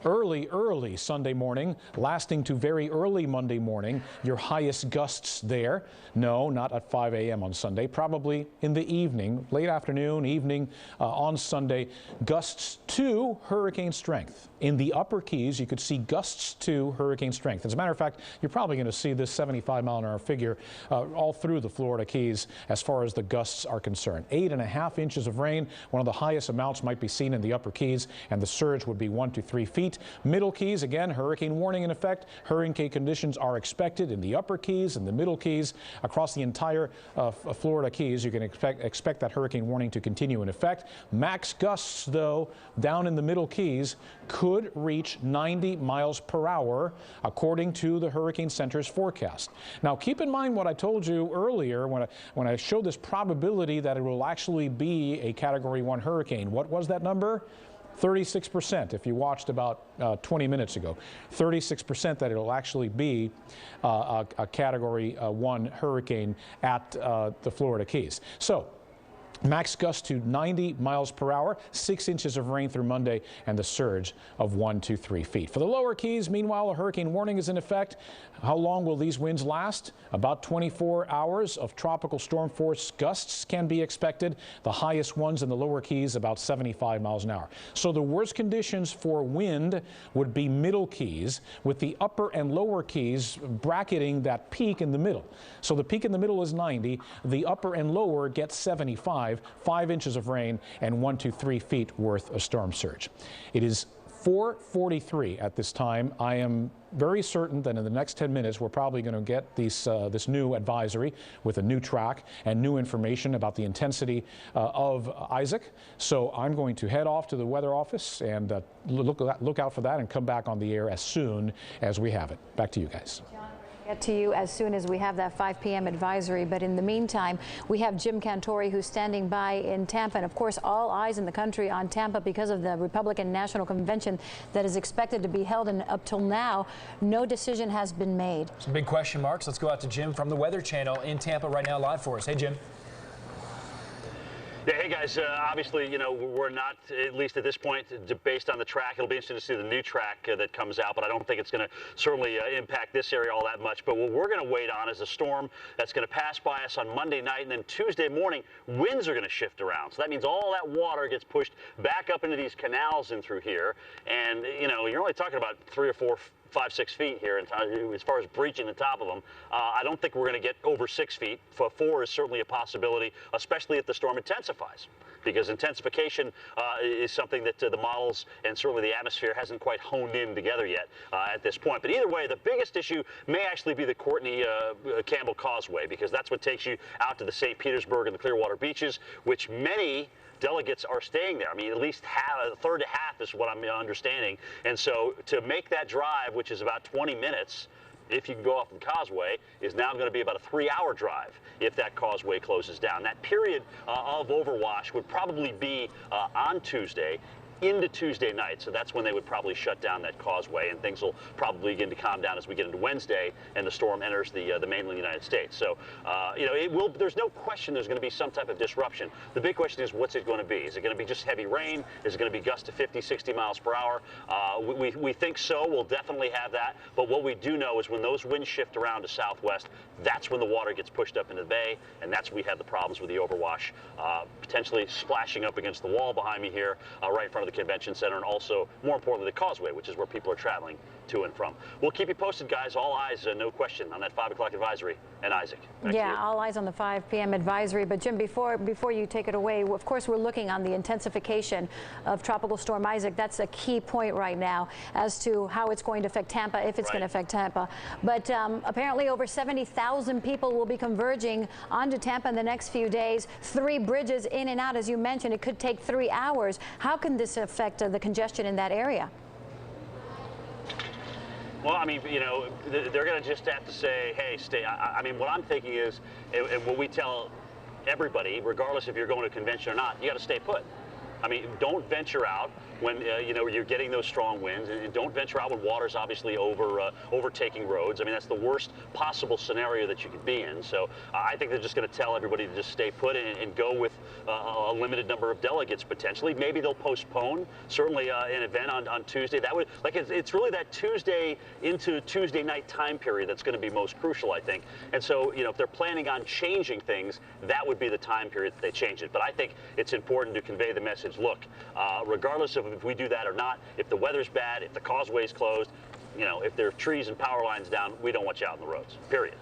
early Sunday morning, lasting to very early Monday morning. Your highest gusts there. No, not at 5 a.m. on Sunday. Probably in the evening, late afternoon, evening on Sunday. Gusts to hurricane strength. In the upper Keys, you could see gusts to hurricane strength. As a matter of fact, you're probably going to see this 75-mile-an-hour figure all through the Florida Keys as far as the gusts are concerned. 8.5 inches of rain. One of the highest amounts might be seen in the upper Keys, and the surge would be 1 to 3 feet. Middle Keys, again, hurricane warning in effect. Hurricane conditions are expected in the upper Keys and the middle Keys. Across the entire Florida Keys, you can expect that hurricane warning to continue in effect. Max gusts, though, down in the middle Keys could reach 90 miles per hour, according to the Hurricane Center's forecast. Now, keep in mind what I told you earlier when I showed this probability that it will actually be a Category 1 hurricane. What was that number? 36% if you watched about 20 minutes ago. 36% that it'll actually be a Category 1 hurricane at the Florida Keys. So max gust to 90 miles per hour, 6 inches of rain through Monday, and the surge of 1 to 3 feet. For the lower Keys, meanwhile, a hurricane warning is in effect. How long will these winds last? About 24 hours of tropical storm force gusts can be expected. The highest ones in the lower Keys about 75 miles an hour. So the worst conditions for wind would be middle Keys, with the upper and lower Keys bracketing that peak in the middle. So the peak in the middle is 90. The upper and lower get 75, 5 inches of rain, and 1 to 3 feet worth of storm surge. It is 4:43 at this time. I am very certain that in the next 10 minutes we're probably going to get this new advisory with a new track and new information about the intensity of Isaac. So I'm going to head off to the weather office and look out for that and come back on the air as soon as we have it. Back to you guys. Get to you as soon as we have that 5 p.m. advisory. But in the meantime, we have Jim Cantore, who's standing by in Tampa. And of course, all eyes in the country on Tampa because of the Republican National Convention that is expected to be held. And up till now, no decision has been made. Some big question marks. Let's go out to Jim from the Weather Channel in Tampa right now, live for us. Hey, Jim. Yeah, hey guys, obviously, you know, we're not, at least at this point, based on the track. It'll be interesting to see the new track that comes out, but I don't think it's going to certainly impact this area all that much. But what we're going to wait on is a storm that's going to pass by us on Monday night, and then Tuesday morning, winds are going to shift around. So that means all that water gets pushed back up into these canals in through here. And, you know, you're only talking about 3 or 4, 5, 6 feet here as far as breaching the top of them. I don't think we're going to get over 6 feet. 4 is certainly a possibility, especially if the storm intensifies, because intensification is something that the models and certainly the atmosphere hasn't quite honed in together yet at this point. But either way, the biggest issue may actually be the Courtney Campbell Causeway, because that's what takes you out to the St. Petersburg and the Clearwater beaches, which many delegates are staying there. I mean, at least a third to half is what I'm understanding. And so to make that drive, which is about 20 minutes, if you can go off the causeway, is now going to be about a 3-hour drive if that causeway closes down. That period of overwash would probably be on Tuesday into Tuesday night. So that's when they would probably shut down that causeway, and things will probably begin to calm down as we get into Wednesday and the storm enters the mainland United States. So, you know, there's no question there's going to be some type of disruption. The big question is, what's it going to be? Is it going to be just heavy rain? Is it going to be gusts to 50, 60 miles per hour? We think so. We'll definitely have that. But what we do know is when those winds shift around to southwest, that's when the water gets pushed up into the bay, and that's when we have the problems with the overwash, potentially splashing up against the wall behind me here, right in front of the convention center, and also, more importantly, the causeway, which is where people are traveling to and from. We'll keep you posted, guys. All eyes, no question, on that 5 o'clock advisory. And Isaac, back to you. All eyes on the 5 p.m. advisory. But Jim, before you take it away, of course, we're looking on the intensification of Tropical Storm Isaac. That's a key point right now as to how it's going to affect Tampa, if it's going to affect Tampa. But apparently over 70,000 people will be converging onto Tampa in the next few days. 3 bridges in and out, as you mentioned. It could take 3 hours. How can this affect the congestion in that area? Well, I mean, you know, they're going to just have to say, hey, stay. I mean, what I'm thinking is, and what we tell everybody, regardless if you're going to a convention or not, you got to stay put. I mean, don't venture out when you know, you're getting those strong winds, and don't venture out when water's obviously overtaking roads. I mean, that's the worst possible scenario that you could be in. So I think they're just going to tell everybody to just stay put and go with a limited number of delegates potentially. Maybe they'll postpone certainly an event on Tuesday. That would, like, it's really that Tuesday into Tuesday night time period that's going to be most crucial, I think. And so, you know, if they're planning on changing things, that would be the time period that they change it. But I think it's important to convey the message. Look, regardless of if we do that or not, if the weather's bad, if the causeway's closed, you know, if there are trees and power lines down, we don't want you out on the roads, period.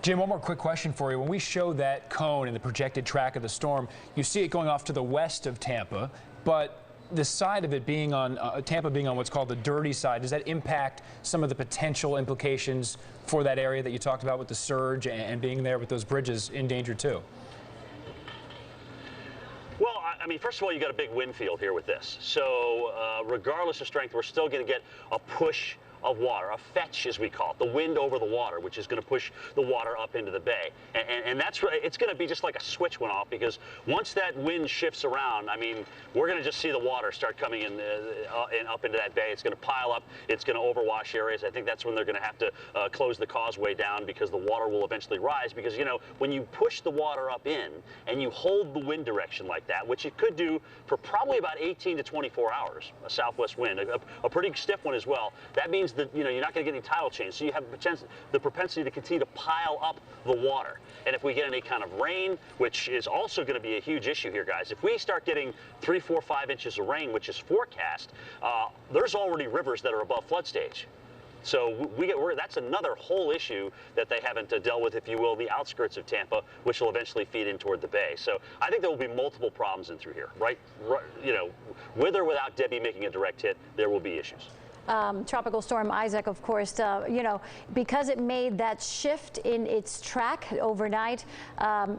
Jim, one more quick question for you. When we show that cone and the projected track of the storm, you see it going off to the west of Tampa, but the side of it being on, Tampa being on what's called the dirty side, does that impact some of the potential implications for that area that you talked about with the surge and being there with those bridges in danger too? Well, I mean, first of all, you got a big wind field here with this. So regardless of strength, we're still going to get a push of water, a fetch as we call it, the wind over the water, which is going to push the water up into the bay. And that's it's going to be just like a switch went off, because once that wind shifts around, I mean, we're going to just see the water start coming in up into that bay. It's going to pile up. It's going to overwash areas. I think that's when they're going to have to close the causeway down, because the water will eventually rise. Because, you know, when you push the water up in and you hold the wind direction like that, which it could do for probably about 18 to 24 hours, a southwest wind, a pretty stiff one as well, that means that, you know, you're not going to get any tidal change. So you have the propensity to continue to pile up the water. And if we get any kind of rain, which is also going to be a huge issue here, guys, if we start getting 3, 4, 5 inches of rain, which is forecast, there's already rivers that are above flood stage. So that's another whole issue that they haven't dealt with, if you will, the outskirts of Tampa, which will eventually feed in toward the bay. So I think there will be multiple problems in through here, right? You know, with or without Debbie making a direct hit, there will be issues. Tropical Storm Isaac, of course, you know, because it made that shift in its track overnight,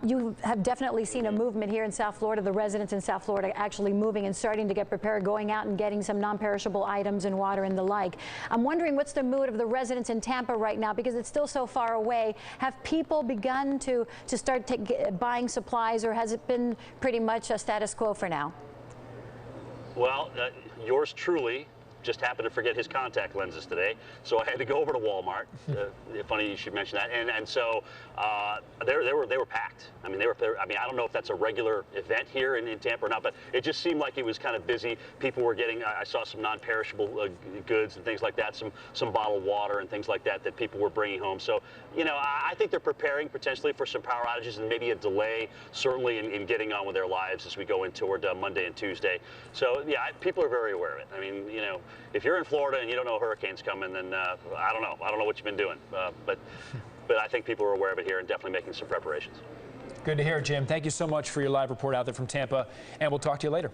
you have definitely seen a movement here in South Florida. The residents in South Florida actually moving and starting to get prepared, going out and getting some non-perishable items and water and the like. I'm wondering, what's the mood of the residents in Tampa right now, because it's still so far away? Have people begun to start buying supplies, or has it been pretty much a status quo for now? Well, yours truly just happened to forget his contact lenses today, so I had to go over to Walmart. Funny you should mention that. And so they were packed. I mean, I don't know if that's a regular event here in Tampa or not, but it just seemed like it was kind of busy. People were getting, I saw some non-perishable goods and things like that, some bottled water and things like that people were bringing home. So, you know, I think they're preparing potentially for some power outages and maybe a delay, certainly in getting on with their lives as we go in toward Monday and Tuesday. So, yeah, people are very aware of it. I mean, you know, if you're in Florida and you don't know a hurricane's coming, then I don't know what you've been doing. But I think people are aware of it here and definitely making some preparations. Good to hear, Jim. Thank you so much for your live report out there from Tampa, and we'll talk to you later.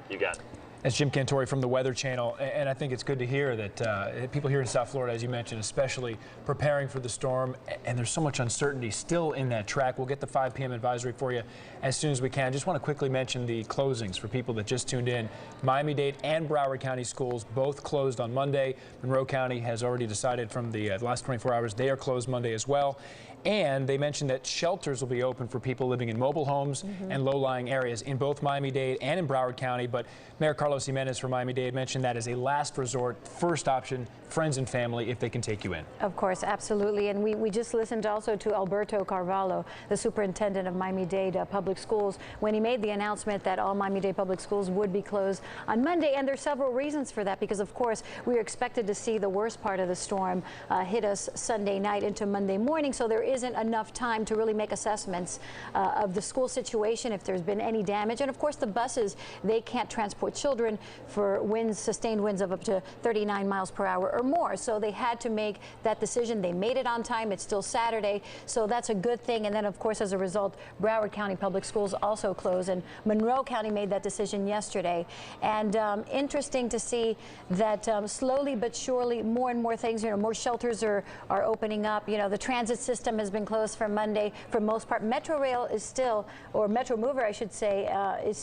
You got it. That's Jim Cantori from the Weather Channel, and I think it's good to hear that people here in South Florida, as you mentioned, especially preparing for the storm, and there's so much uncertainty still in that track. We'll get the 5 p.m. advisory for you as soon as we can. Just want to quickly mention the closings for people that just tuned in. Miami-Dade and Broward County schools both closed on Monday. Monroe County has already decided from the last 24 hours they are closed Monday as well. And they mentioned that shelters will be open for people living in mobile homes and low-lying areas in both Miami-Dade and in Broward County. But Mayor Carlos Jimenez from Miami-Dade mentioned that as a last resort, first option, friends and family, if they can take you in. Of course, absolutely. And we just listened also to Alberto Carvalho, the superintendent of Miami-Dade Public Schools, when he made the announcement that all Miami-Dade public schools would be closed on Monday. And there's several reasons for that, because, of course, we are expected to see the worst part of the storm hit us Sunday night into Monday morning. So there isn't enough time to really make assessments of the school situation, if there's been any damage. And of course, the buses, they can't transport children for sustained winds of up to 39 miles per hour or more. So they had to make that decision. They made it on time. It's still Saturday, so that's a good thing. And then, of course, as a result, Broward County Public Schools also closed, and Monroe County made that decision yesterday. And interesting to see that slowly but surely more and more things, you know, more shelters are opening up. You know, the transit system has been closed for Monday for most part. Metro Rail is still, or Metro Mover, I should say,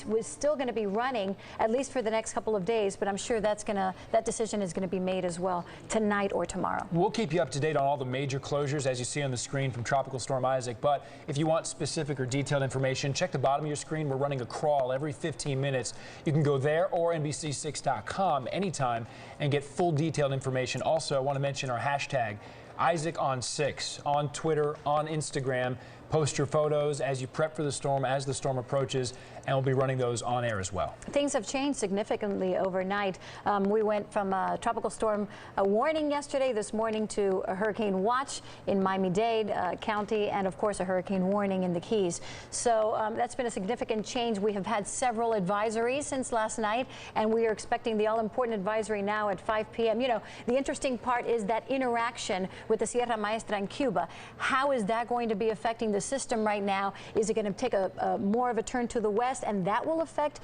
was still going to be running at least for the next couple of days, but I'm sure that decision is going to be made as well tonight or tomorrow. We'll keep you up to date on all the major closures as you see on the screen from Tropical Storm Isaac, but if you want specific or detailed information, check the bottom of your screen. We're running a crawl every 15 minutes. You can go there or NBC6.com anytime and get full detailed information. Also, I want to mention our hashtag IsaacOn6 on Twitter, on Instagram. Post your photos as you prep for the storm, as the storm approaches, and we'll be running those on air as well. Things have changed significantly overnight. We went from a tropical storm warning yesterday, this morning, to a hurricane watch in Miami-Dade County, and of course a hurricane warning in the Keys. So that's been a significant change. We have had several advisories since last night, and we are expecting the all-important advisory now at 5 p.m. You know, the interesting part is that interaction with the Sierra Maestra in Cuba. How is that going to be affecting the system right now? Is it going to take more of a turn to the west? west, and that will affect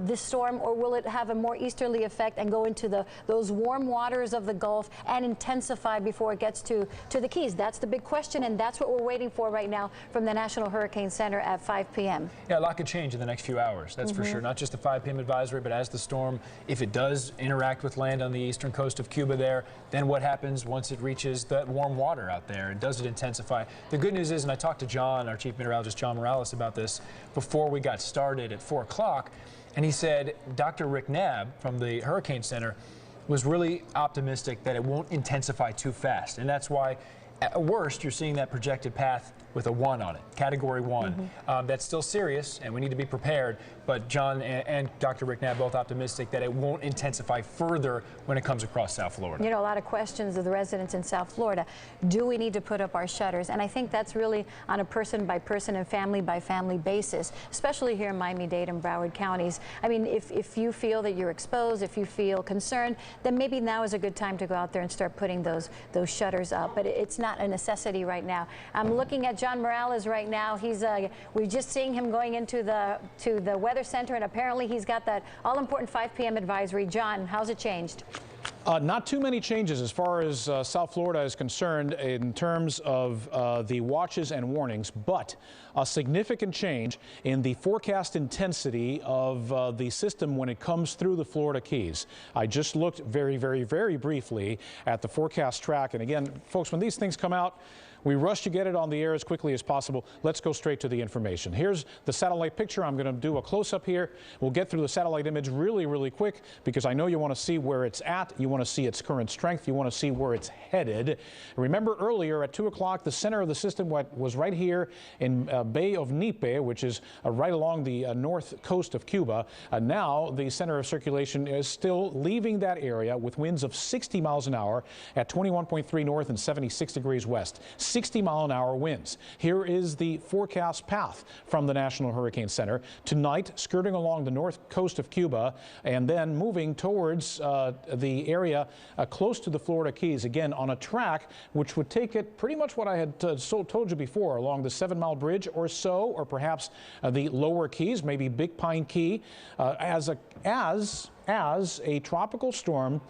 this storm, or will it have a more easterly effect and go into those warm waters of the Gulf and intensify before it gets to the Keys? That's the big question, and that's what we're waiting for right now from the National Hurricane Center at 5 p.m. Yeah, a lot could change in the next few hours, that's for sure. Not just the 5 p.m. advisory, but as the storm, if it does interact with land on the eastern coast of Cuba there, then what happens once it reaches that warm water out there? And does it intensify? The good news is, and I talked to John, our Chief Meteorologist, John Morales, about this before we got started at 4 o'clock, and he said Dr. Rick Knabb from the Hurricane Center was really optimistic that it won't intensify too fast, and that's why at worst you're seeing that projected path with a 1 on it, Category 1. That's still serious, and we need to be prepared, but John and Dr. Rick Knabb both optimistic that it won't intensify further when it comes across South Florida. You know, a lot of questions of the residents in South Florida. Do we need to put up our shutters? And I think that's really on a person-by-person and family-by-family basis, especially here in Miami-Dade and Broward counties. I mean, if you feel that you're exposed, if you feel concerned, then maybe now is a good time to go out there and start putting those shutters up. But it's not a necessity right now. I'm looking at John Morales right now. We're just seeing him going into the Weather Center, and apparently he's got that all-important 5 p.m. advisory. John, how's it changed? Not too many changes as far as South Florida is concerned in terms of the watches and warnings, but a significant change in the forecast intensity of the system when it comes through the Florida Keys. I just looked very, very, very briefly at the forecast track, and again, folks, when these things come out, we rush to get it on the air as quickly as possible. Let's go straight to the information. Here's the satellite picture. I'm going to do a close-up here. We'll get through the satellite image really, really quick because I know you want to see where it's at. You want to see its current strength. You want to see where it's headed. Remember earlier at 2 o'clock, the center of the system was right here in Bay of Nipe, which is right along the north coast of Cuba. Now the center of circulation is still leaving that area with winds of 60 miles an hour at 21.3 north and 76 degrees west. 60-mile-an-hour winds. Here is the forecast path from the National Hurricane Center. Tonight, skirting along the north coast of Cuba and then moving towards the area close to the Florida Keys, again on a track which would take it pretty much what I had told you before, along the 7-mile bridge or so, or perhaps the lower Keys, maybe Big Pine Key, as a tropical storm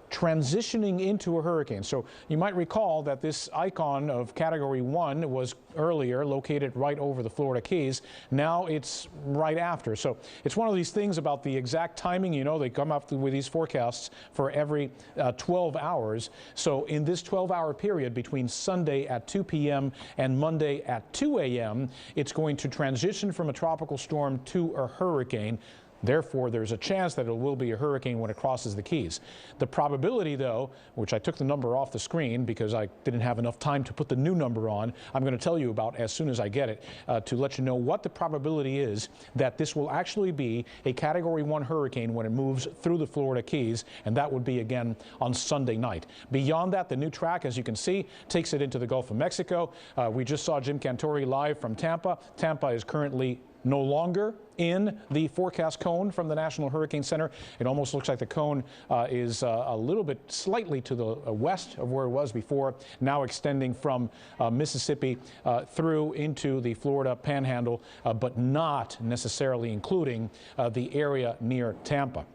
transitioning into a hurricane. So you might recall that this icon of Category 1 was earlier located right over the Florida Keys. Now it's right after. So it's one of these things about the exact timing. You know, they come up with these forecasts for every 12 hours. So in this 12-hour period between Sunday at 2 p.m. and Monday at 2 a.m., it's going to transition from a tropical storm to a hurricane. Therefore, there's a chance that it will be a hurricane when it crosses the Keys. The probability, though, which I took the number off the screen because I didn't have enough time to put the new number on, I'm going to tell you about as soon as I get it to let you know what the probability is that this will actually be a Category 1 hurricane when it moves through the Florida Keys, and that would be again on Sunday night. Beyond that, the new track, as you can see, takes it into the Gulf of Mexico. We just saw Jim Cantori live from Tampa. Tampa is currently no longer in the forecast cone from the National Hurricane Center. It almost looks like the cone is a little bit slightly to the west of where it was before, now extending from Mississippi through into the Florida Panhandle, but not necessarily including the area near Tampa.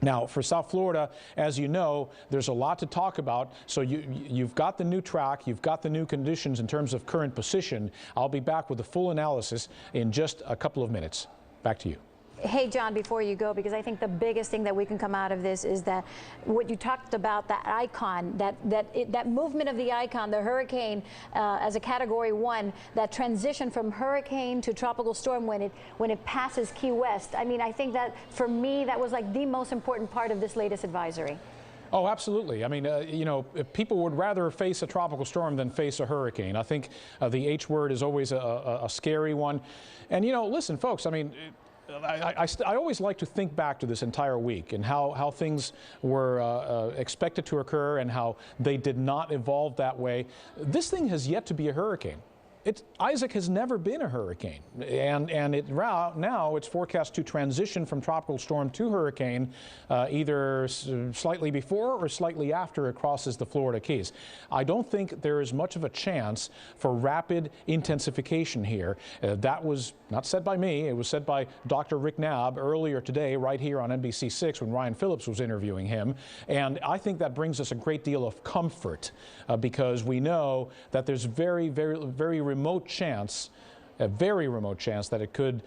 Now, for South Florida, as you know, there's a lot to talk about. So you've got the new track, you've got the new conditions in terms of current position. I'll be back with a full analysis in just a couple of minutes. Back to you. Hey, John, before you go, because I think the biggest thing that we can come out of this is that what you talked about, that icon, that movement of the icon, the hurricane as a Category 1, that transition from hurricane to tropical storm when it passes Key West. I mean, I think that for me, that was like the most important part of this latest advisory. Oh, absolutely. I mean, you know, people would rather face a tropical storm than face a hurricane. I think the H word is always a scary one. And, you know, listen, folks, I mean, I always like to think back to this entire week and how things were expected to occur and how they did not evolve that way. This thing has yet to be a hurricane. Isaac has never been a hurricane, and now it's forecast to transition from tropical storm to hurricane either slightly before or slightly after it crosses the Florida Keys. I don't think there is much of a chance for rapid intensification here. That was not said by me. It was said by Dr. Rick Knabb earlier today right here on NBC6 when Ryan Phillips was interviewing him. And I think that brings us a great deal of comfort because we know that there's very remote chance, a very remote chance that it could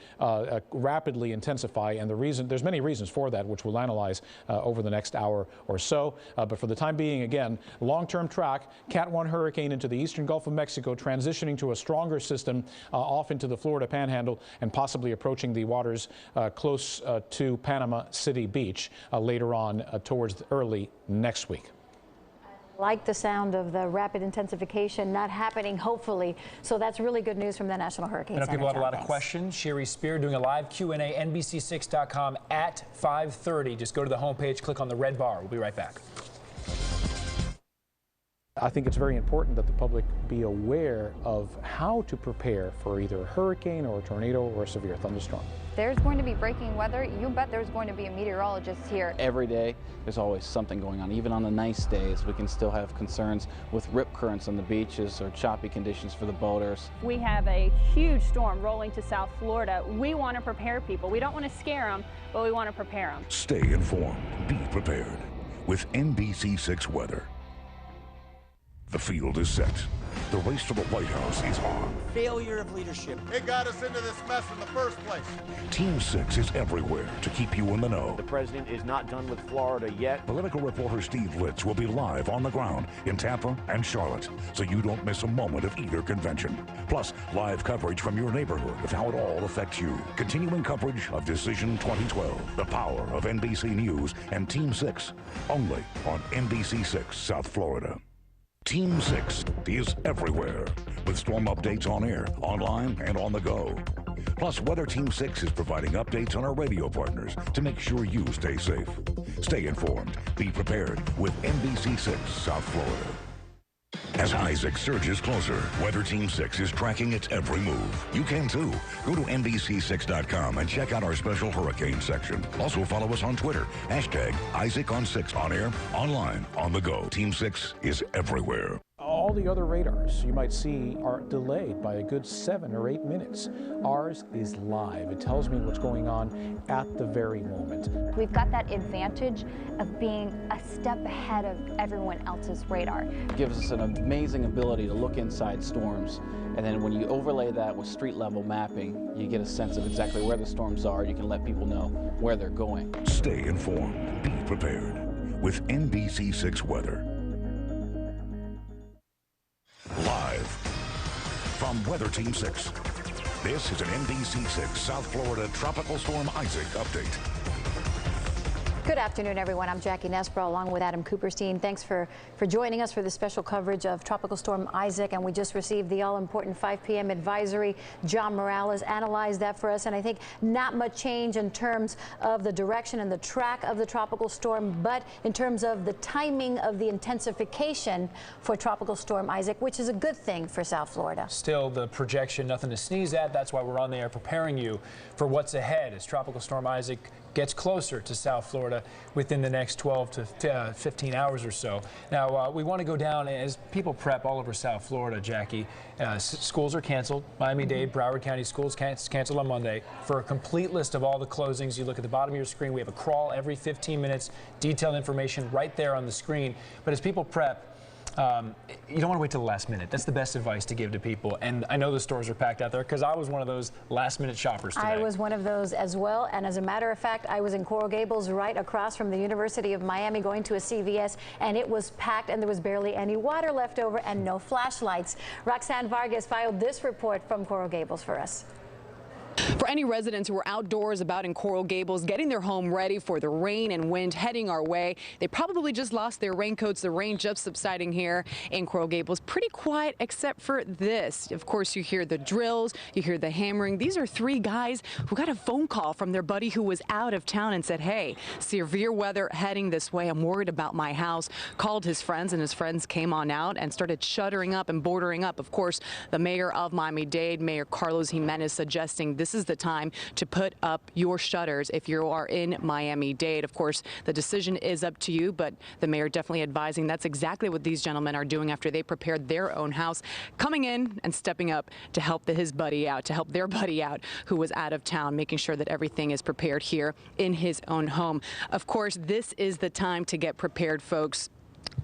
rapidly intensify, and there's many reasons for that, which we'll analyze over the next hour or so. But for the time being, again, long-term track, Cat 1 hurricane into the eastern Gulf of Mexico, transitioning to a stronger system off into the Florida Panhandle and possibly approaching the waters close to Panama City Beach later on towards early next week. Like the sound of the rapid intensification not happening, hopefully. So that's really good news from the National Hurricane Center. People have a lot of questions. Sherry Spear doing a live Q&A, NBC6.com at 5:30. Just go to the homepage, click on the red bar. We'll be right back. I think it's very important that the public be aware of how to prepare for either a hurricane or a tornado or a severe thunderstorm. There's going to be breaking weather. You bet there's going to be a meteorologist here. Every day, there's always something going on. Even on the nice days, we can still have concerns with rip currents on the beaches or choppy conditions for the boaters. We have a huge storm rolling to South Florida. We want to prepare people. We don't want to scare them, but we want to prepare them. Stay informed. Be prepared with NBC6 weather. The field is set. The race to the White House is on. Failure of leadership. It got us into this mess in the first place. Team 6 is everywhere to keep you in the know. The president is not done with Florida yet. Political reporter Steve Litz will be live on the ground in Tampa and Charlotte, so you don't miss a moment of either convention. Plus, live coverage from your neighborhood of how it all affects you. Continuing coverage of Decision 2012, the power of NBC News and Team 6, only on NBC6 South Florida. Team 6 is everywhere, with storm updates on air, online, and on the go. Plus, Weather Team 6 is providing updates on our radio partners to make sure you stay safe. Stay informed. Be prepared with NBC6 South Florida. As Isaac surges closer, Weather Team 6 is tracking its every move. You can too. Go to NBC6.com and check out our special hurricane section. Also follow us on Twitter. #IsaacOn6 on air, online, on the go. Team 6 is everywhere. All the other radars you might see are delayed by a good 7 or 8 minutes. Ours is live. It tells me what's going on at the very moment. We've got that advantage of being a step ahead of everyone else's radar. It gives us an amazing ability to look inside storms, and then when you overlay that with street level mapping, you get a sense of exactly where the storms are. You can let people know where they're going. Stay informed. Be prepared with NBC6 weather. Live from Weather Team 6, this is an NBC6 South Florida Tropical Storm Isaac update. Good afternoon, everyone. I'm Jackie Nesbro along with Adam Cooperstein. Thanks for joining us for this special coverage of Tropical Storm Isaac. And we just received the all-important 5 p.m. advisory. John Morales analyzed that for us. And I think not much change in terms of the direction and the track of the tropical storm, but in terms of the timing of the intensification for Tropical Storm Isaac, which is a good thing for South Florida. Still, the projection, nothing to sneeze at. That's why we're on the air preparing you for what's ahead as Tropical Storm Isaac gets closer to South Florida within the next 12 to 15 hours or so. Now, we want to go down as people prep all over South Florida, Jackie. Schools are canceled. Miami-Dade, Broward County schools canceled on Monday. For a complete list of all the closings, you look at the bottom of your screen. We have a crawl every 15 minutes, detailed information right there on the screen. But as people prep, you don't want to wait till the last minute. That's the best advice to give to people. And I know the stores are packed out there because I was one of those last-minute shoppers today. I was one of those as well. And as a matter of fact, I was in Coral Gables right across from the University of Miami going to a CVS, and it was packed and there was barely any water left over and no flashlights. Roxanne Vargas filed this report from Coral Gables for us. For any residents who are outdoors about in Coral Gables, getting their home ready for the rain and wind heading our way, they probably just lost their raincoats. The rain just subsiding here in Coral Gables. Pretty quiet except for this. Of course, you hear the drills, you hear the hammering. These are three guys who got a phone call from their buddy who was out of town and said, hey, severe weather heading this way. I'm worried about my house. Called his friends, and his friends came on out and started shuttering up and bordering up. Of course, the mayor of Miami-Dade, Mayor Carlos Jimenez, suggesting this is the time to put up your shutters if you are in Miami-Dade. Of course, the decision is up to you, but the mayor definitely advising that's exactly what these gentlemen are doing after they prepared their own house, coming in and stepping up to help his buddy out, to help their buddy out who was out of town, making sure that everything is prepared here in his own home. Of course, this is the time to get prepared, folks.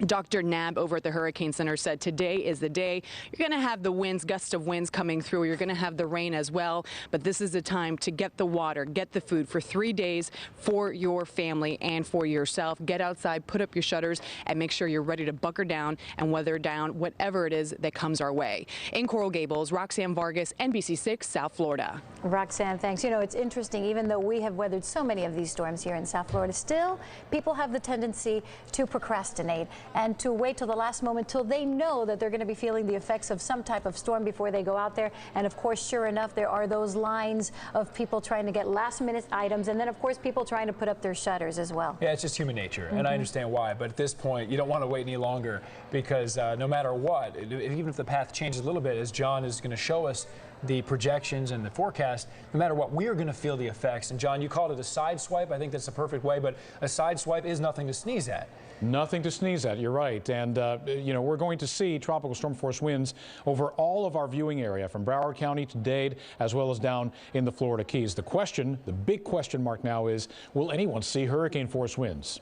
Dr. Nab over at the Hurricane Center said today is the day. You're going to have the winds, gusts of winds coming through. You're going to have the rain as well. But this is the time to get the water, get the food for 3 days for your family and for yourself. Get outside, put up your shutters, and make sure you're ready to bunker down and weather down whatever it is that comes our way. In Coral Gables, Roxanne Vargas, NBC6, South Florida. Roxanne, thanks. You know, it's interesting, even though we have weathered so many of these storms here in South Florida, still people have the tendency to procrastinate and to wait till the last moment till they know that they're going to be feeling the effects of some type of storm before they go out there. And of course, sure enough, there are those lines of people trying to get last-minute items, and then of course people trying to put up their shutters as well. Yeah, it's just human nature, and I understand why. But at this point, you don't want to wait any longer because no matter what, even if the path changes a little bit, as John is going to show us the projections and the forecast, no matter what, we are going to feel the effects. And John, you called it a side swipe. I think that's the perfect way, but a side swipe is nothing to sneeze at. Nothing to sneeze at, you're right. And, you know, we're going to see tropical storm force winds over all of our viewing area, from Broward County to Dade, as well as down in the Florida Keys. The question, the big question mark now is, will anyone see hurricane force winds?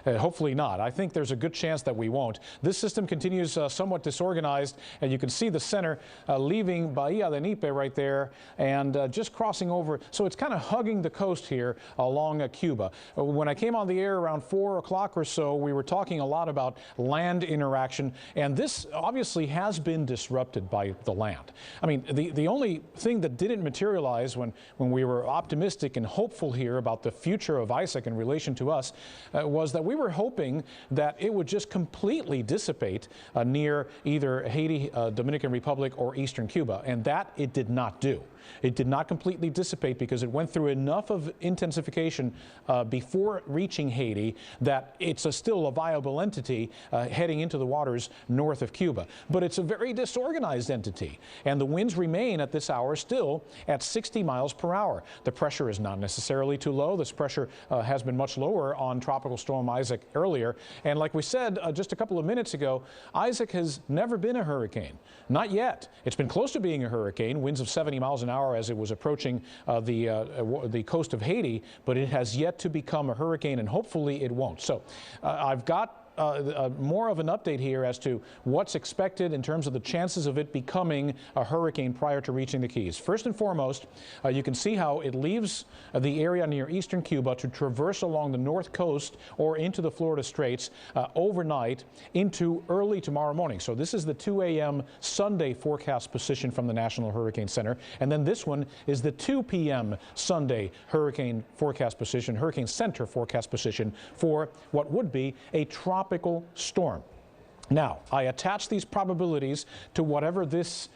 Hopefully not. I think there's a good chance that we won't. This system continues somewhat disorganized, and you can see the center leaving Bahia de Nipe right there and just crossing over. So it's kind of hugging the coast here along Cuba. When I came on the air around 4 o'clock or so, we were talking a lot about land interaction, and this obviously has been disrupted by the land. I mean, the only thing that didn't materialize when we were optimistic and hopeful here about the future of Isaac in relation to us was that we were hoping that it would just completely dissipate near either Haiti, Dominican Republic, or eastern Cuba, and that it did not do. It did not completely dissipate because it went through enough of intensification before reaching Haiti that it's still a viable entity heading into the waters north of Cuba. But it's a very disorganized entity, and the winds remain at this hour still at 60 miles per hour. The pressure is not necessarily too low. This pressure has been much lower on Tropical Storm Isaac earlier. And like we said just a couple of minutes ago, Isaac has never been a hurricane. Not yet. It's been close to being a hurricane, winds of 70 miles an hour as it was approaching the coast of Haiti, but it has yet to become a hurricane, and hopefully it won't. So I've got more of an update here as to what's expected in terms of the chances of it becoming a hurricane prior to reaching the Keys. First and foremost, you can see how it leaves the area near eastern Cuba to traverse along the north coast or into the Florida Straits overnight into early tomorrow morning. So this is the 2 a.m. Sunday forecast position from the National Hurricane Center. And then this one is the 2 p.m. Sunday hurricane forecast position, Hurricane Center forecast position for what would be a tropical storm. Now, I attach these probabilities to whatever this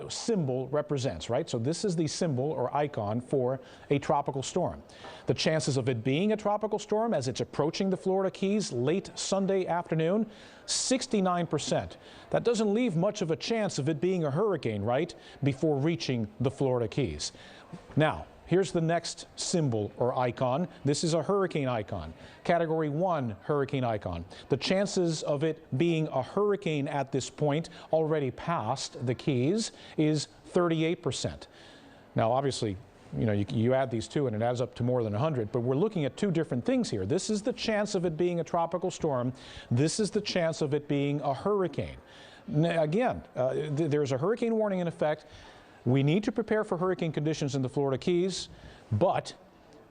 symbol represents, right? So this is the symbol or icon for a tropical storm. The chances of it being a tropical storm as it's approaching the Florida Keys late Sunday afternoon, 69%. That doesn't leave much of a chance of it being a hurricane, right, before reaching the Florida Keys. Now, here's the next symbol or icon. This is a hurricane icon, Category 1 hurricane icon. The chances of it being a hurricane at this point, already past the Keys, is 38%. Now, obviously, you know, you add these two and it adds up to more than 100, but we're looking at two different things here. This is the chance of it being a tropical storm. This is the chance of it being a hurricane. Again, there's a hurricane warning in effect. We need to prepare for hurricane conditions in the Florida Keys, but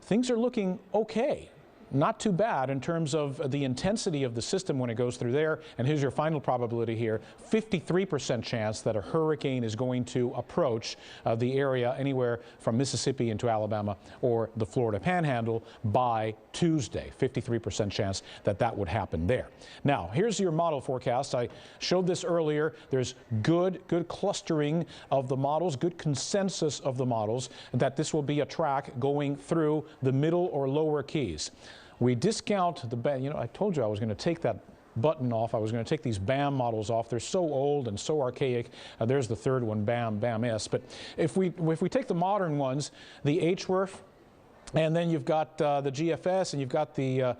things are looking okay. not too bad in terms of the intensity of the system when it goes through there. And here's your final probability here. 53% chance that a hurricane is going to approach the area anywhere from Mississippi into Alabama or the Florida Panhandle by Tuesday. 53% chance that that would happen there. Now, here's your model forecast. I showed this earlier. There's good clustering of the models, good consensus of the models that this will be a track going through the middle or lower Keys. We discount the BAM. You know, I told you I was going to take that button off. I was going to take these BAM models off. They're so old and so archaic. There's the third one, BAM-S. But if we take the modern ones, the HWRF, and then you've got the GFS, and you've got the,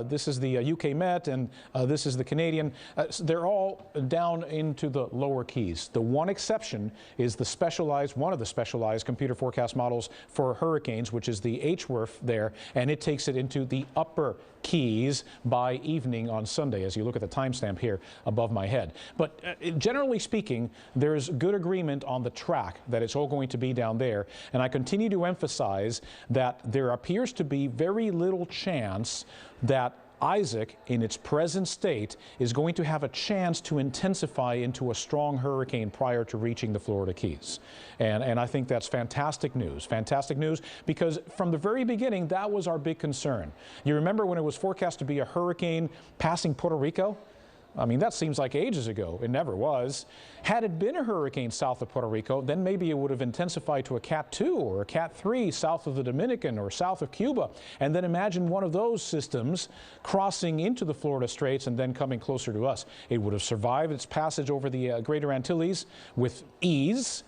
this is the UK Met, and this is the Canadian. They're all down into the lower Keys. The one exception is the specialized, one of the specialized computer forecast models for hurricanes, which is the HWRF there, and it takes it into the upper Keys by evening on Sunday, as you look at the timestamp here above my head. But generally speaking, there's good agreement on the track that it's all going to be down there. And I continue to emphasize that there appears to be very little chance that Isaac, in its present state, is going to have a chance to intensify into a strong hurricane prior to reaching the Florida Keys. And I think that's fantastic news, because from the very beginning, that was our big concern. You remember when it was forecast to be a hurricane passing Puerto Rico? I mean, that seems like ages ago. It never was. Had it been a hurricane south of Puerto Rico, then maybe it would have intensified to a Cat 2 or a Cat 3 south of the Dominican or south of Cuba. And then imagine one of those systems crossing into the Florida Straits and then coming closer to us. It would have survived its passage over the Greater Antilles with ease,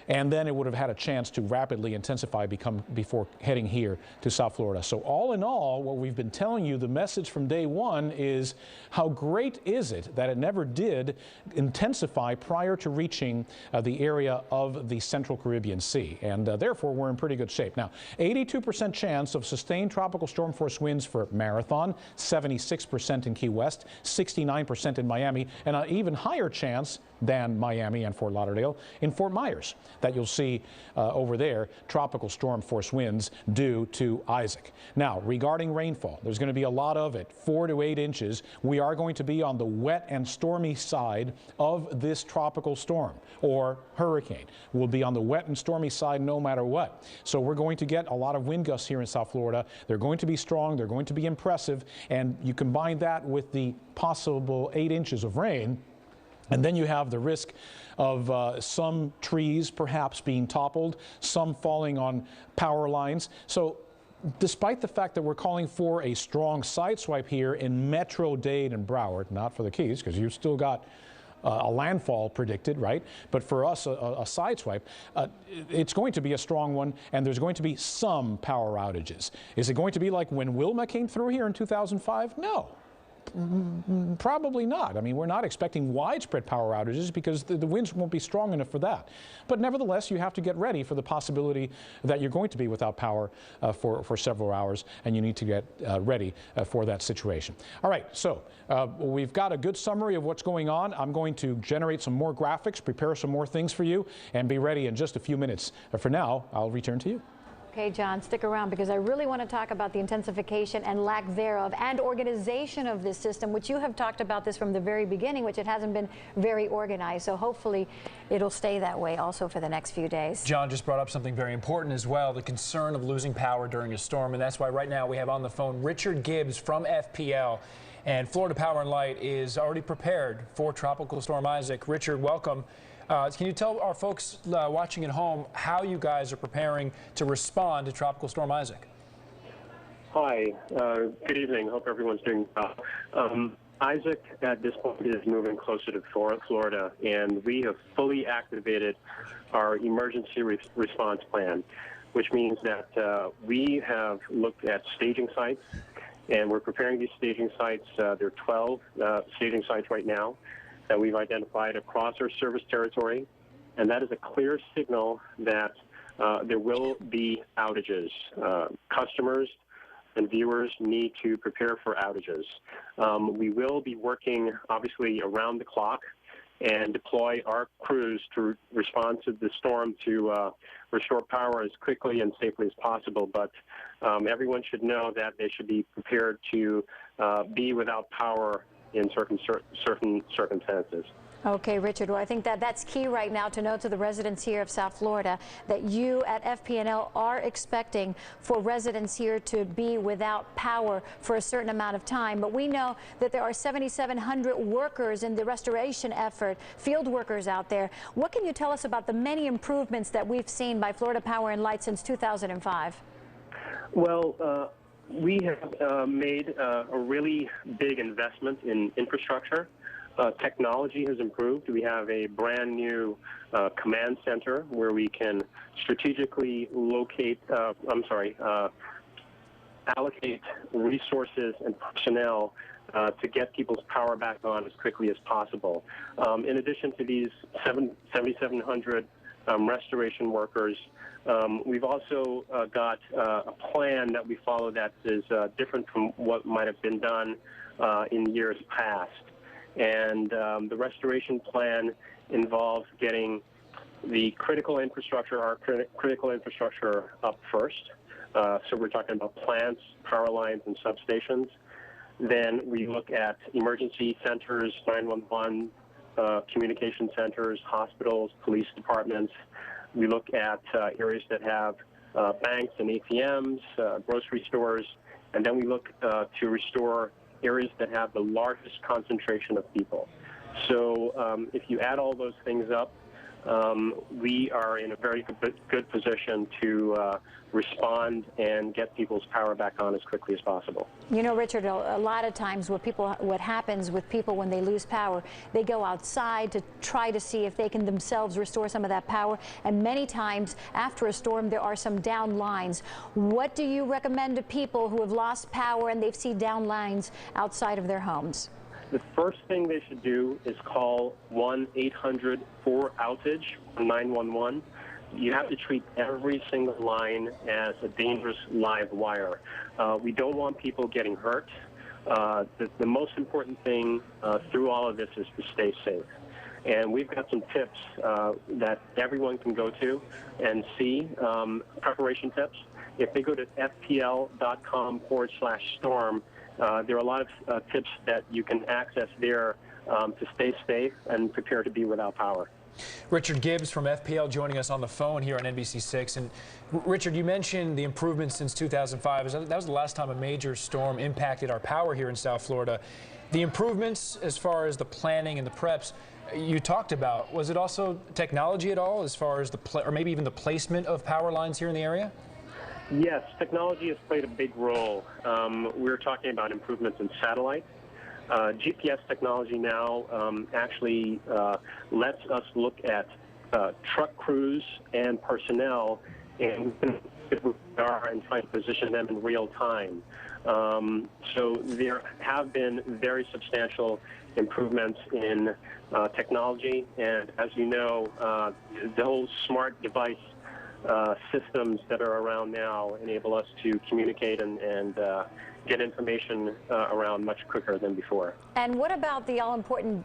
and then it would have had a chance to rapidly intensify before heading here to South Florida. So all in all, what we've been telling you, the message from day one is how great is it that it never did intensify prior to reaching the area of the Central Caribbean Sea. And therefore, we're in pretty good shape. Now, 82% chance of sustained tropical storm force winds for Marathon, 76% in Key West, 69% in Miami, and an even higher chance than Miami and Fort Lauderdale in Fort Myers that you'll see over there, tropical storm force winds due to Isaac. Now, regarding rainfall, there's going to be a lot of it, 4 to 8 inches. We are going to be on the wet and stormy side of this tropical storm or hurricane. We'll be on the wet and stormy side no matter what. So we're going to get a lot of wind gusts here in South Florida. They're going to be strong. They're going to be impressive. And you combine that with the possible 8 inches of rain, and then you have the risk of some trees perhaps being toppled, some falling on power lines. So despite the fact that we're calling for a strong sideswipe here in Metro-Dade and Broward, not for the Keys, because you've still got a landfall predicted, right? But for us, a sideswipe, it's going to be a strong one, and there's going to be some power outages. Is it going to be like when Wilma came through here in 2005? No. Probably not. I mean, we're not expecting widespread power outages because the winds won't be strong enough for that. But nevertheless, you have to get ready for the possibility that you're going to be without power for several hours, and you need to get ready for that situation. All right, so we've got a good summary of what's going on. I'm going to generate some more graphics, prepare some more things for you, and be ready in just a few minutes. For now, I'll return to you. Okay, John, stick around because I really want to talk about the intensification and lack thereof and organization of this system, which you have talked about this from the very beginning, which it hasn't been very organized. So hopefully it'll stay that way also for the next few days. John just brought up something very important as well, the concern of losing power during a storm. And that's why right now we have on the phone Richard Gibbs from FPL. And Florida Power and Light is already prepared for Tropical Storm Isaac. Richard, welcome. Can you tell our folks watching at home how you guys are preparing to respond to Tropical Storm Isaac? Hi, good evening. Hope everyone's doing well. Isaac at this point is moving closer to Florida, and we have fully activated our emergency response plan, which means that we have looked at staging sites, and we're preparing these staging sites. There are 12 staging sites right now that we've identified across our service territory, and that is a clear signal that there will be outages. Customers and viewers need to prepare for outages. We will be working, obviously, around the clock, and deploy our crews to respond to the storm to restore power as quickly and safely as possible. But everyone should know that they should be prepared to be without power in certain circumstances. Okay, Richard, well, I think that's key right now to know to the residents here of South Florida that you at FP&L are expecting for residents here to be without power for a certain amount of time. But we know that there are 7,700 workers in the restoration effort, field workers out there. What can you tell us about the many improvements that we've seen by Florida Power and Light since 2005? Well, we have made a really big investment in infrastructure. Technology has improved. We have a brand new command center where we can strategically allocate resources and personnel to get people's power back on as quickly as possible. In addition to these 7,700 restoration workers, we've also got a plan that we follow that is different from what might have been done in years past. And the restoration plan involves getting the critical infrastructure, our critical infrastructure, up first. So we're talking about plants, power lines, and substations. Then we look at emergency centers, 911, communication centers, hospitals, police departments. We look at areas that have banks and ATMs, grocery stores, and then we look to restore areas that have the largest concentration of people. So if you add all those things up, we are in a very good position to respond and get people's power back on as quickly as possible. You know, Richard, a lot of times what happens with people when they lose power, they go outside to try to see if they can themselves restore some of that power. And many times after a storm, there are some down lines. What do you recommend to people who have lost power and they've seen down lines outside of their homes? The first thing they should do is call 1-800-4-OUTAGE, 911. You have to treat every single line as a dangerous live wire. We don't want people getting hurt. The most important thing through all of this is to stay safe. And we've got some tips that everyone can go to and see, preparation tips. If they go to fpl.com/storm, there are a lot of tips that you can access there to stay safe and prepare to be without power. Richard Gibbs from FPL joining us on the phone here on NBC6. And Richard, you mentioned the improvements since 2005. That was the last time a major storm impacted our power here in South Florida. The improvements as far as the planning and the preps you talked about, was it also technology at all as far as or maybe even the placement of power lines here in the area? Yes, technology has played a big role. We're talking about improvements in satellite. GPS technology now actually lets us look at truck crews and personnel and try to position them in real time. So there have been very substantial improvements in technology, and as you know, the whole smart device systems that are around now enable us to communicate and get information around much quicker than before. And what about the all-important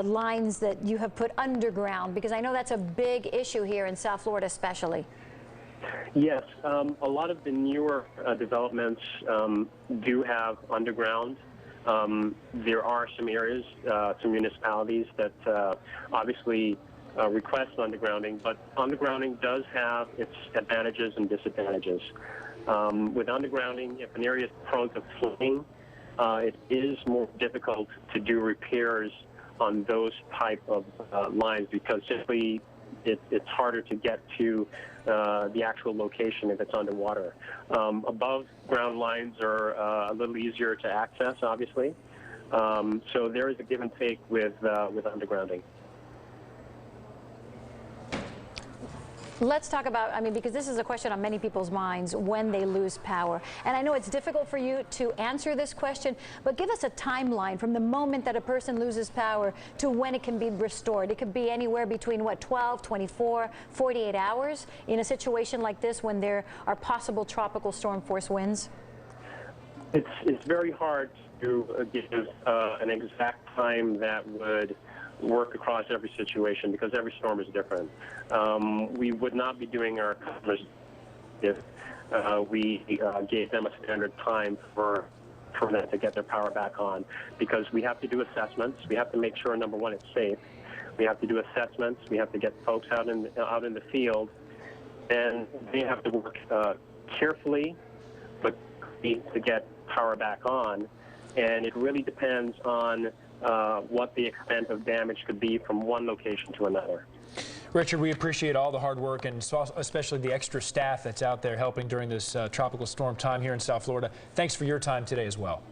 lines that you have put underground? Because I know that's a big issue here in South Florida especially. Yes, a lot of the newer developments do have underground. There are some areas, some municipalities that obviously request undergrounding, but undergrounding does have its advantages and disadvantages. With undergrounding, if an area is prone to flooding, it is more difficult to do repairs on those type of lines because simply it's harder to get to the actual location if it's underwater. Above ground lines are a little easier to access, obviously. So there is a give and take with undergrounding. Let's talk about, because this is a question on many people's minds when they lose power. And I know it's difficult for you to answer this question, but give us a timeline from the moment that a person loses power to when it can be restored. It could be anywhere between, 12, 24, 48 hours in a situation like this when there are possible tropical storm force winds? It's very hard to give an exact time that would work across every situation because every storm is different. We would not be doing our customers if we gave them a standard time for them to get their power back on, because we have to do assessments. We have to make sure, number one, it's safe. We have to do assessments. We have to get folks out in the field, and they have to work carefully but to get power back on. And it really depends on what the extent of damage could be from one location to another. Richard, we appreciate all the hard work and especially the extra staff that's out there helping during this tropical storm time here in South Florida. Thanks for your time today as well.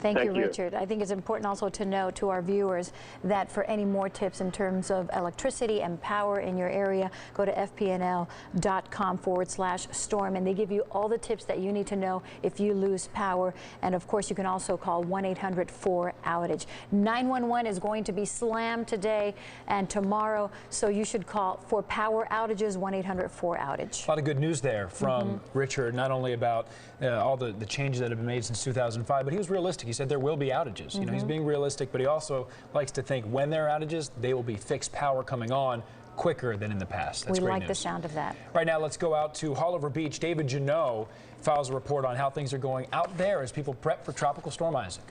Thank you, Richard. I think it's important also to know to our viewers that for any more tips in terms of electricity and power in your area, go to fpnl.com/storm, and they give you all the tips that you need to know if you lose power. And of course, you can also call 1-800-4-OUTAGE. 911 is going to be slammed today and tomorrow, so you should call for power outages, 1-800-4-OUTAGE. A lot of good news there from Richard, not only about all the changes that have been made since 2005, but he was realistic. He said there will be outages. You know, he's being realistic, but he also likes to think when there are outages, they will be fixed power coming on quicker than in the past. That's great news. We like the sound of that. Right now, let's go out to Haulover Beach. David Janot files a report on how things are going out there as people prep for Tropical Storm Isaac.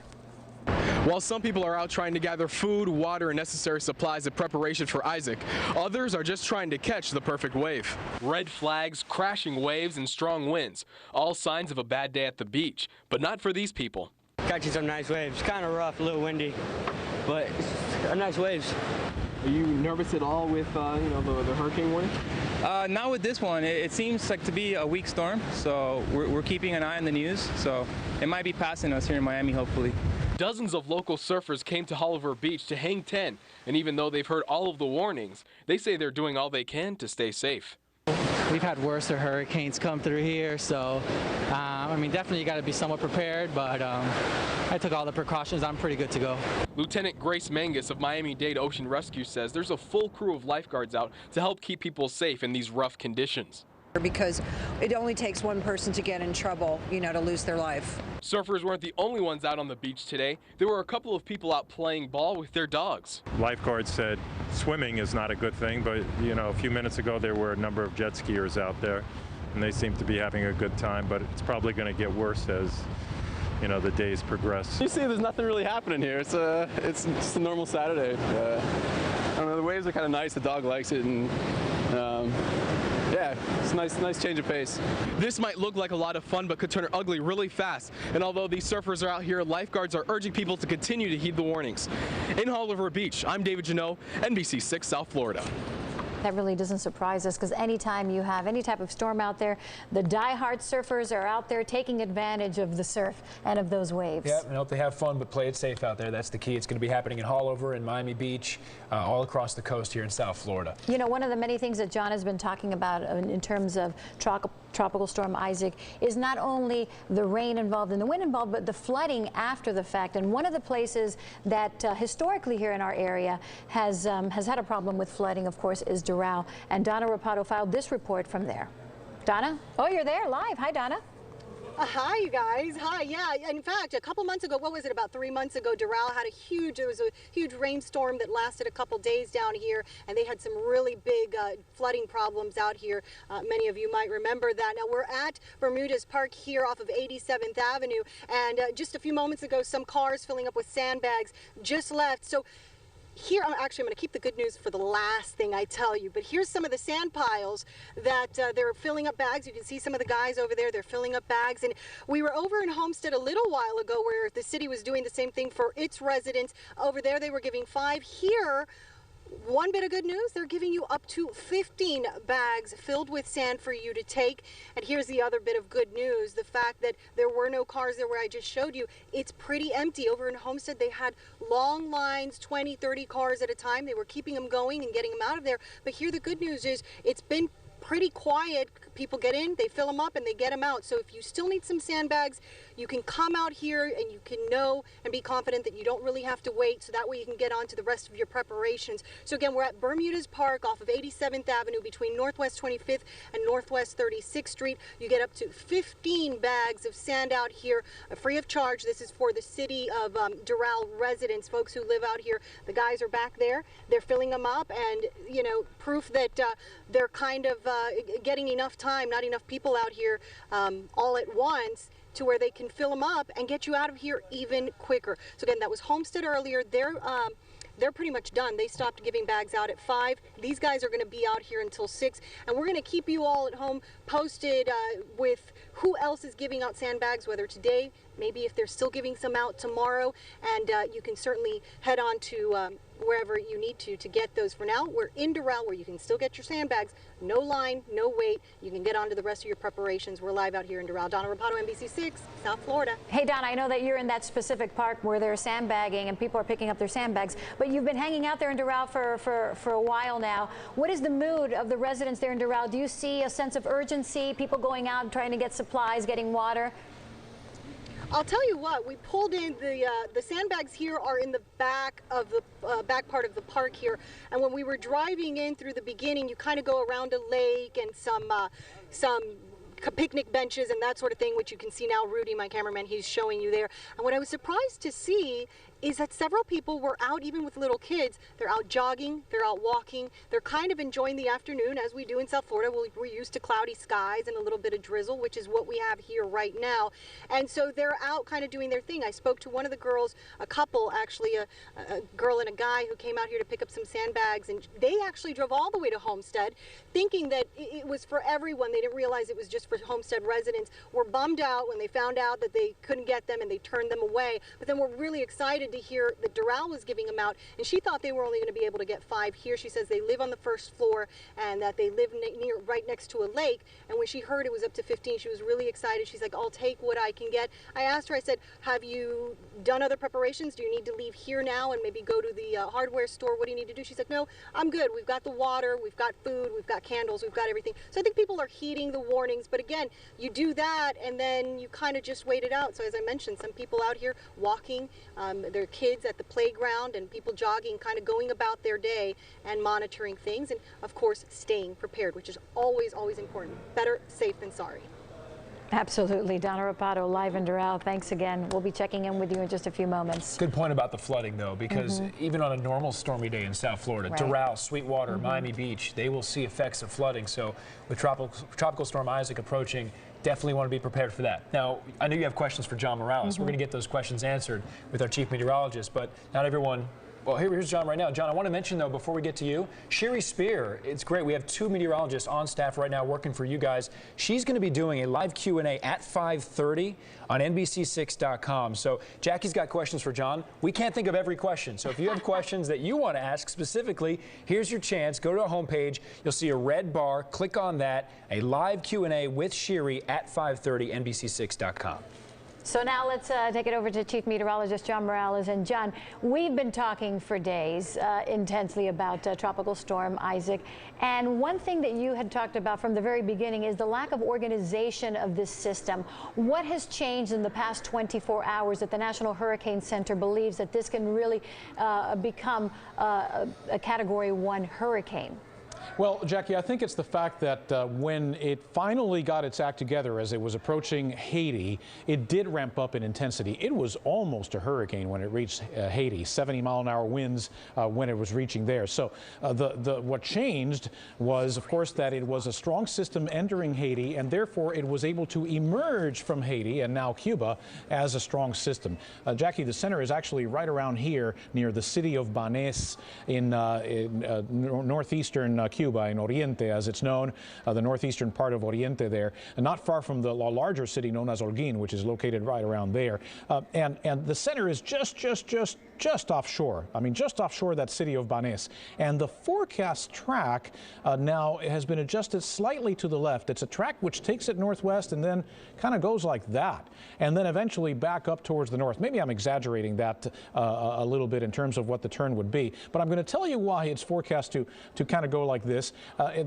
While some people are out trying to gather food, water, and necessary supplies in preparation for Isaac, others are just trying to catch the perfect wave. Red flags, crashing waves, and strong winds, all signs of a bad day at the beach, but not for these people. Catching some nice waves. Kind of rough, a little windy, but nice waves. Are you nervous at all with the hurricane warning? Not with this one. It seems like to be a weak storm, so we're keeping an eye on the news. So it might be passing us here in Miami, hopefully. Dozens of local surfers came to Haulover Beach to hang 10, and even though they've heard all of the warnings, they say they're doing all they can to stay safe. We've had worse hurricanes come through here, so I mean, definitely you got to be somewhat prepared, but I took all the precautions. I'm pretty good to go. Lieutenant Grace Mangus of Miami-Dade Ocean Rescue says there's a full crew of lifeguards out to help keep people safe in these rough conditions. Because it only takes one person to get in trouble, you know, to lose their life. Surfers weren't the only ones out on the beach today. There were a couple of people out playing ball with their dogs. Lifeguards said swimming is not a good thing, but you know, a few minutes ago there were a number of jet skiers out there, and they seem to be having a good time, but it's probably going to get worse as you know the days progress. You see, there's nothing really happening here. It's just a normal Saturday. I don't know, the waves are kind of nice. The dog likes it, and yeah, it's a nice change of pace. This might look like a lot of fun, but could turn ugly really fast. And although these surfers are out here, lifeguards are urging people to continue to heed the warnings. In Haulover Beach, I'm David Janot, NBC6 South Florida. That really doesn't surprise us, because anytime you have any type of storm out there, the die-hard surfers are out there taking advantage of the surf and of those waves. Yep, and hope they have fun, but play it safe out there. That's the key. It's going to be happening in Haulover and Miami Beach, all across the coast here in South Florida. You know, one of the many things that John has been talking about in terms of Tropical Storm Isaac is not only the rain involved and the wind involved, but the flooding after the fact. And one of the places that historically here in our area has had a problem with flooding, of course, is Doral. And Donna Rapato filed this report from there. Donna? Oh, you're there live. Hi, Donna. Hi, you guys. Hi. Yeah. In fact, a couple months ago, what was it, about 3 months ago, Doral had there was a huge rainstorm that lasted a couple days down here, and they had some really big flooding problems out here. Many of you might remember that. Now, we're at Bermuda's Park here off of 87th Avenue, and just a few moments ago, some cars filling up with sandbags just left. So here, I'm going to keep the good news for the last thing I tell you, but here's some of the sand piles that they're filling up bags. You can see some of the guys over there, they're filling up bags. And we were over in Homestead a little while ago where the city was doing the same thing for its residents. Over there, they were giving 5. Here, one bit of good news, they're giving you up to 15 bags filled with sand for you to take. And here's the other bit of good news, the fact that there were no cars there where I just showed you. It's pretty empty. Over in Homestead, they had long lines, 20, 30 cars at a time. They were keeping them going and getting them out of there. But here the good news is it's been pretty quiet. People get in, they fill them up, and they get them out. So if you still need some sandbags, you can come out here and you can know and be confident that you don't really have to wait, so that way you can get on to the rest of your preparations. So again, we're at Bermuda's Park off of 87th Avenue between Northwest 25th and Northwest 36th Street. You get up to 15 bags of sand out here free of charge. This is for the city of Doral residents, folks who live out here. The guys are back there. They're filling them up, and, you know, proof that they're kind of getting enough time, not enough people out here all at once, to where they can fill them up and get you out of here even quicker. So again, that was Homestead earlier. They're pretty much done. They stopped giving bags out at 5. These guys are going to be out here until 6, and we're going to keep you all at home posted with who else is giving out sandbags, whether today, maybe if they're still giving some out tomorrow, and you can certainly head on to wherever you need to get those. For now, we're in Doral, where you can still get your sandbags. No line, no wait. You can get on to the rest of your preparations. We're live out here in Doral. Donna Rapato, NBC6, South Florida. Hey, Donna, I know that you're in that specific park where they're sandbagging and people are picking up their sandbags, but you've been hanging out there in Doral for a while now. What is the mood of the residents there in Doral? Do you see a sense of urgency, people going out and trying to get supplies, getting water? I'll tell you what, we pulled in the sandbags here are in the back of the back part of the park here, and when we were driving in through the beginning, you kind of go around a lake and some picnic benches and that sort of thing, which you can see now. Rudy, my cameraman, he's showing you there. And what I was surprised to see is that several people were out, even with little kids. They're out jogging, they're out walking, they're kind of enjoying the afternoon, as we do in South Florida. We're used to cloudy skies and a little bit of drizzle, which is what we have here right now. And so they're out kind of doing their thing. I spoke to one of the girls, a couple actually, a girl and a guy who came out here to pick up some sandbags, and they actually drove all the way to Homestead, thinking that it was for everyone. They didn't realize it was just for Homestead residents. Were bummed out when they found out that they couldn't get them and they turned them away. But then we're really excited to hear that Doral was giving them out, and she thought they were only going to be able to get 5 here. She says they live on the first floor and that they live right next to a lake, and when she heard it was up to 15, she was really excited. She's like, I'll take what I can get. I asked her, I said, have you done other preparations? Do you need to leave here now and maybe go to the hardware store? What do you need to do? She's like, no, I'm good. We've got the water, we've got food, we've got candles, we've got everything. So I think people are heeding the warnings, but again, you do that and then you kind of just wait it out. So as I mentioned, some people out here walking, their kids at the playground, and people jogging, kind of going about their day and monitoring things, and of course staying prepared, which is always important. Better safe than sorry. Absolutely. Donna Rapato, live in Doral. Thanks again. We'll be checking in with you in just a few moments. Good point about the flooding, though, because even on a normal stormy day in South Florida, Doral, Sweetwater, Miami Beach, they will see effects of flooding. So with Tropical Storm Isaac approaching, definitely want to be prepared for that. Now, I know you have questions for John Morales. We're going to get those questions answered with our chief meteorologist, but not everyone. Well, here's John right now. John, I want to mention, though, before we get to you, Sherry Spear, it's great. We have 2 meteorologists on staff right now working for you guys. She's going to be doing a live Q&A at 5:30 on NBC6.com. So Jackie's got questions for John. We can't think of every question. So if you have questions that you want to ask specifically, here's your chance. Go to our homepage. You'll see a red bar. Click on that. A live Q&A with Sherry at 5:30, NBC6.com. So now let's take it over to Chief Meteorologist John Morales. And John, we've been talking for days intensely about Tropical Storm Isaac. And one thing that you had talked about from the very beginning is the lack of organization of this system. What has changed in the past 24 hours that the National Hurricane Center believes that this can really become a Category 1 hurricane? Well, Jackie, I think it's the fact that when it finally got its act together as it was approaching Haiti, it did ramp up in intensity. It was almost a hurricane when it reached Haiti, 70-mile-an-hour winds when it was reaching there. So what changed was, of course, that it was a strong system entering Haiti, and therefore it was able to emerge from Haiti and now Cuba as a strong system. Jackie, the center is actually right around here near the city of Banes in northeastern Cuba, in Oriente, as it's known, the northeastern part of Oriente there, and not far from the larger city known as Holguín, which is located right around there. And the center is just offshore. I mean, just offshore that city of Banes. And the forecast track now has been adjusted slightly to the left. It's a track which takes it northwest and then kind of goes like that, and then eventually back up towards the north. Maybe I'm exaggerating that a little bit in terms of what the turn would be, but I'm going to tell you why it's forecast to kind of go like this. this.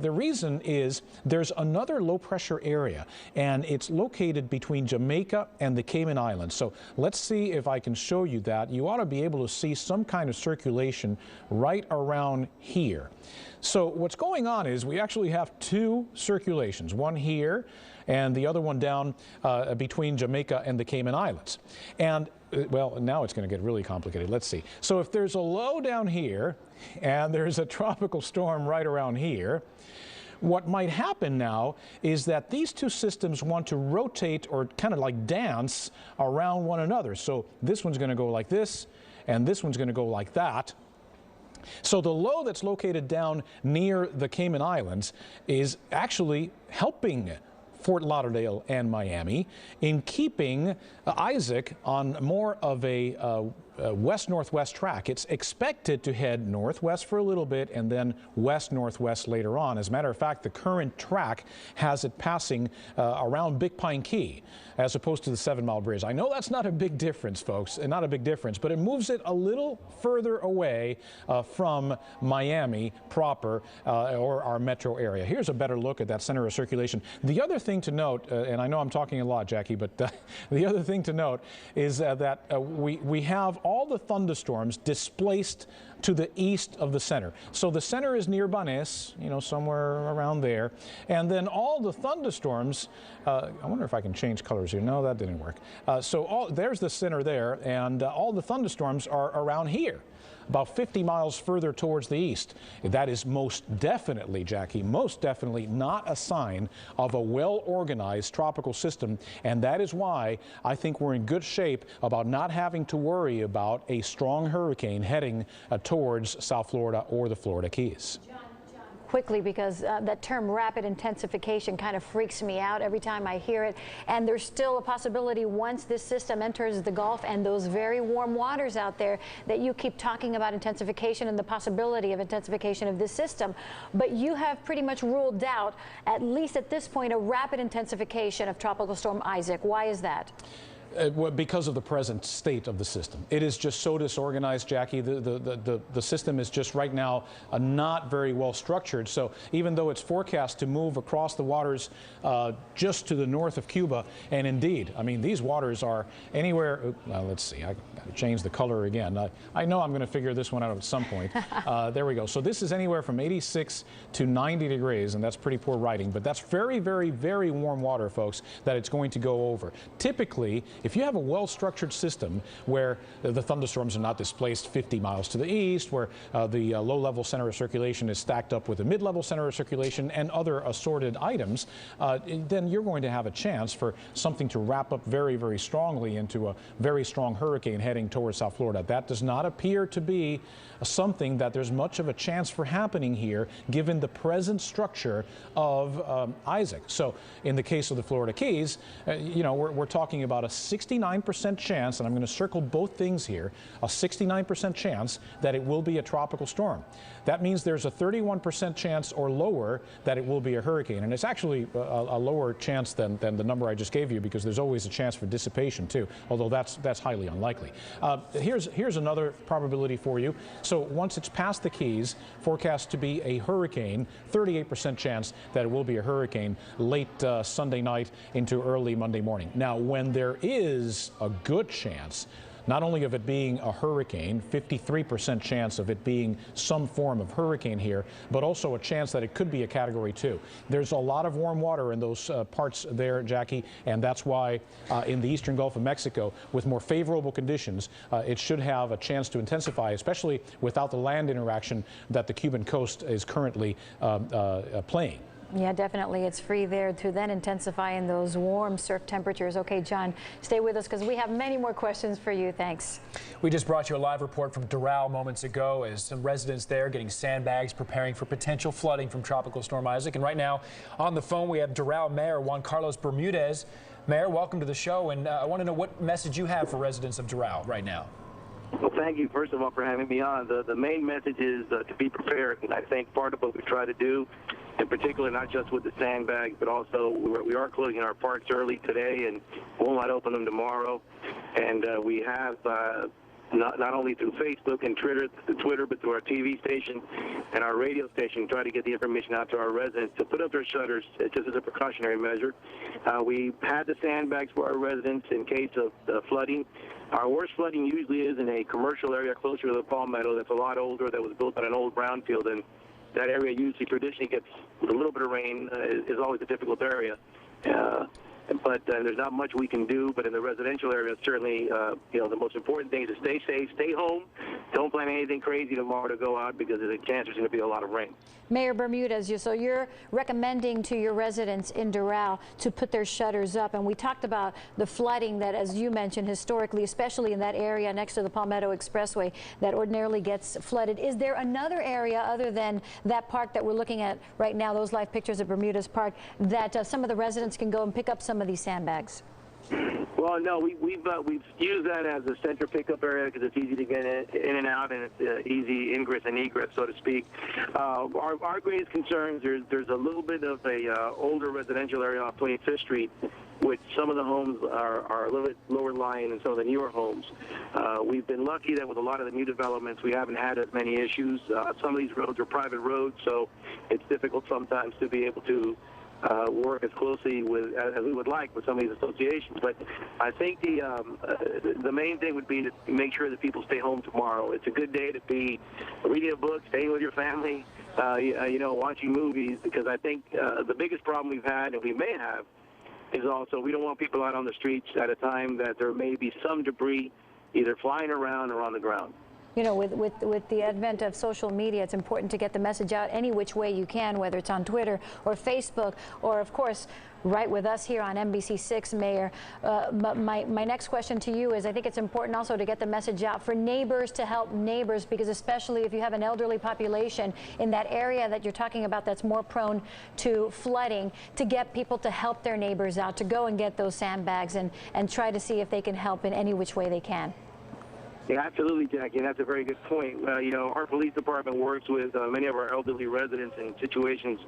The reason is there's another low pressure area, and it's located between Jamaica and the Cayman Islands. So let's see if I can show you that. You ought to be able to see some kind of circulation right around here. So what's going on is we actually have two circulations, one here and the other one down between Jamaica and the Cayman Islands. And well, now it's going to get really complicated. Let's see. So if there's a low down here and there's a tropical storm right around here, what might happen now is that these two systems want to rotate or kind of like dance around one another. So this one's going to go like this, and this one's going to go like that. So the low that's located down near the Cayman Islands is actually helping Fort Lauderdale and Miami in keeping Isaac on more of a west-northwest track. It's expected to head northwest for a little bit and then west-northwest later on. As a matter of fact, the current track has it passing around Big Pine Key as opposed to the 7 Mile Bridge. I know that's not a big difference, folks, not a big difference, but it moves it a little further away from Miami proper or our metro area. Here's a better look at that center of circulation. The other thing to note, and I know I'm talking a lot, Jackie, but the other thing to note is that we have all the thunderstorms displaced to the east of the center. So the center is near Banes, you know, somewhere around there. And then all the thunderstorms, I wonder if I can change colors here. No, that didn't work. There's the center there, and all the thunderstorms are around here, about 50 miles further towards the east. That is most definitely, Jackie, most definitely not a sign of a well-organized tropical system, and that is why I think we're in good shape about not having to worry about a strong hurricane heading towards South Florida or the Florida Keys. Quickly, because that term rapid intensification kind of freaks me out every time I hear it. And there's still a possibility once this system enters the Gulf and those very warm waters out there that you keep talking about intensification and the possibility of intensification of this system. But you have pretty much ruled out, at least at this point, a rapid intensification of Tropical Storm Isaac. Why is that? Because of the present state of the system. It is just so disorganized, Jackie. The system is just right now not very well structured. So even though it's forecast to move across the waters just to the north of Cuba, and indeed, I mean, these waters are anywhere, let's see, I got to change the color again. I know I'm going to figure this one out at some point. There we go. So this is anywhere from 86 to 90 degrees, and that's pretty poor writing, but that's very, very, very warm water, folks, that it's going to go over. Typically, if you have a well-structured system where the thunderstorms are not displaced 50 miles to the east, where the low-level center of circulation is stacked up with the mid-level center of circulation and other assorted items, then you're going to have a chance for something to wrap up very, very strongly into a very strong hurricane heading towards South Florida. That does not appear to be something that there's much of a chance for happening here, given the present structure of Isaac. So in the case of the Florida Keys, you know, we're talking about a 69% chance, and I'm going to circle both things here, a 69% chance that it will be a tropical storm. That means there's a 31% chance or lower that it will be a hurricane. And it's actually a lower chance than the number I just gave you, because there's always a chance for dissipation too, although that's highly unlikely. Here's another probability for you. So once it's past the Keys, forecast to be a hurricane, 38% chance that it will be a hurricane late Sunday night into early Monday morning. Now, when there is a good chance not only of it being a hurricane, 53% chance of it being some form of hurricane here, but also a chance that it could be a Category 2. There's a lot of warm water in those parts there, Jackie, and that's why in the eastern Gulf of Mexico, with more favorable conditions, it should have a chance to intensify, especially without the land interaction that the Cuban coast is currently playing. Yeah, definitely. It's free there to then intensify in those warm surf temperatures. Okay, John, stay with us because we have many more questions for you. Thanks. We just brought you a live report from Doral moments ago as some residents there getting sandbags, preparing for potential flooding from Tropical Storm Isaac. And right now on the phone, we have Doral Mayor Juan Carlos Bermudez. Mayor, welcome to the show. And I want to know what message you have for residents of Doral right now. Well, thank you, first of all, for having me on. The main message is to be prepared. And I think part of what we try to do, in particular, not just with the sandbags, but also we are closing our parks early today and will not open them tomorrow. And we have not only through Facebook and Twitter, but through our TV station and our radio station, try to get the information out to our residents to put up their shutters just as a precautionary measure. We had the sandbags for our residents in case of flooding. Our worst flooding usually is in a commercial area closer to the Palmetto that's a lot older, that was built on an old brownfield, and that area usually traditionally gets a little bit of rain, is always a difficult area. But there's not much we can do. But in the residential area, certainly, the most important thing is to stay safe, stay home. Don't plan anything crazy tomorrow to go out because there's a chance there's going to be a lot of rain. Mayor Bermudez, so you're recommending to your residents in Doral to put their shutters up. And we talked about the flooding that, as you mentioned, historically, especially in that area next to the Palmetto Expressway, that ordinarily gets flooded. Is there another area other than that park that we're looking at right now, those live pictures of Bermudez Park, that some of the residents can go and pick up some of these sandbags? Well, no, we've used that as a center pickup area because it's easy to get in and out, and it's easy ingress and egress, so to speak. Our greatest concerns, there's a little bit of a older residential area off 25th Street, which some of the homes are a little bit lower lying than some of the newer homes. We've been lucky that with a lot of the new developments, we haven't had as many issues. Some of these roads are private roads, so it's difficult sometimes to be able to work as closely with as we would like with some of these associations. But I think the main thing would be to make sure that people stay home tomorrow. It's a good day to be reading a book, staying with your family, watching movies, because I think the biggest problem we've had, and we may have, is also we don't want people out on the streets at a time that there may be some debris either flying around or on the ground. You know, with the advent of social media, it's important to get the message out any which way you can, whether it's on Twitter or Facebook, or of course right with us here on NBC6, Mayor. My next question to you is, I think it's important also to get the message out for neighbors to help neighbors, because especially if you have an elderly population in that area that you're talking about that's more prone to flooding, to get people to help their neighbors out, to go and get those sandbags and try to see if they can help in any which way they can. Yeah, absolutely, Jackie, and that's a very good point. Our police department works with many of our elderly residents in situations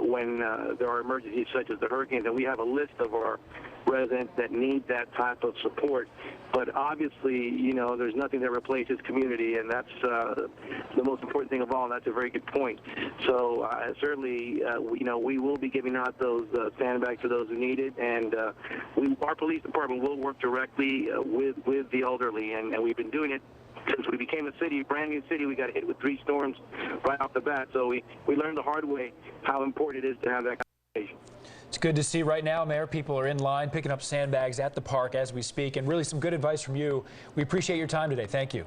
when there are emergencies such as the hurricanes, and we have a list of our residents that need that type of support. But obviously, there's nothing that replaces community, and that's the most important thing of all. That's a very good point. So certainly, we will be giving out those sandbags to those who need it, and our police department will work directly with the elderly, and we've been doing it since we became a city, brand new city. We got hit with 3 storms right off the bat, so we learned the hard way how important it is to have that conversation. It's good to see right now, Mayor, people are in line picking up sandbags at the park as we speak, and really some good advice from you. We appreciate your time today. Thank you.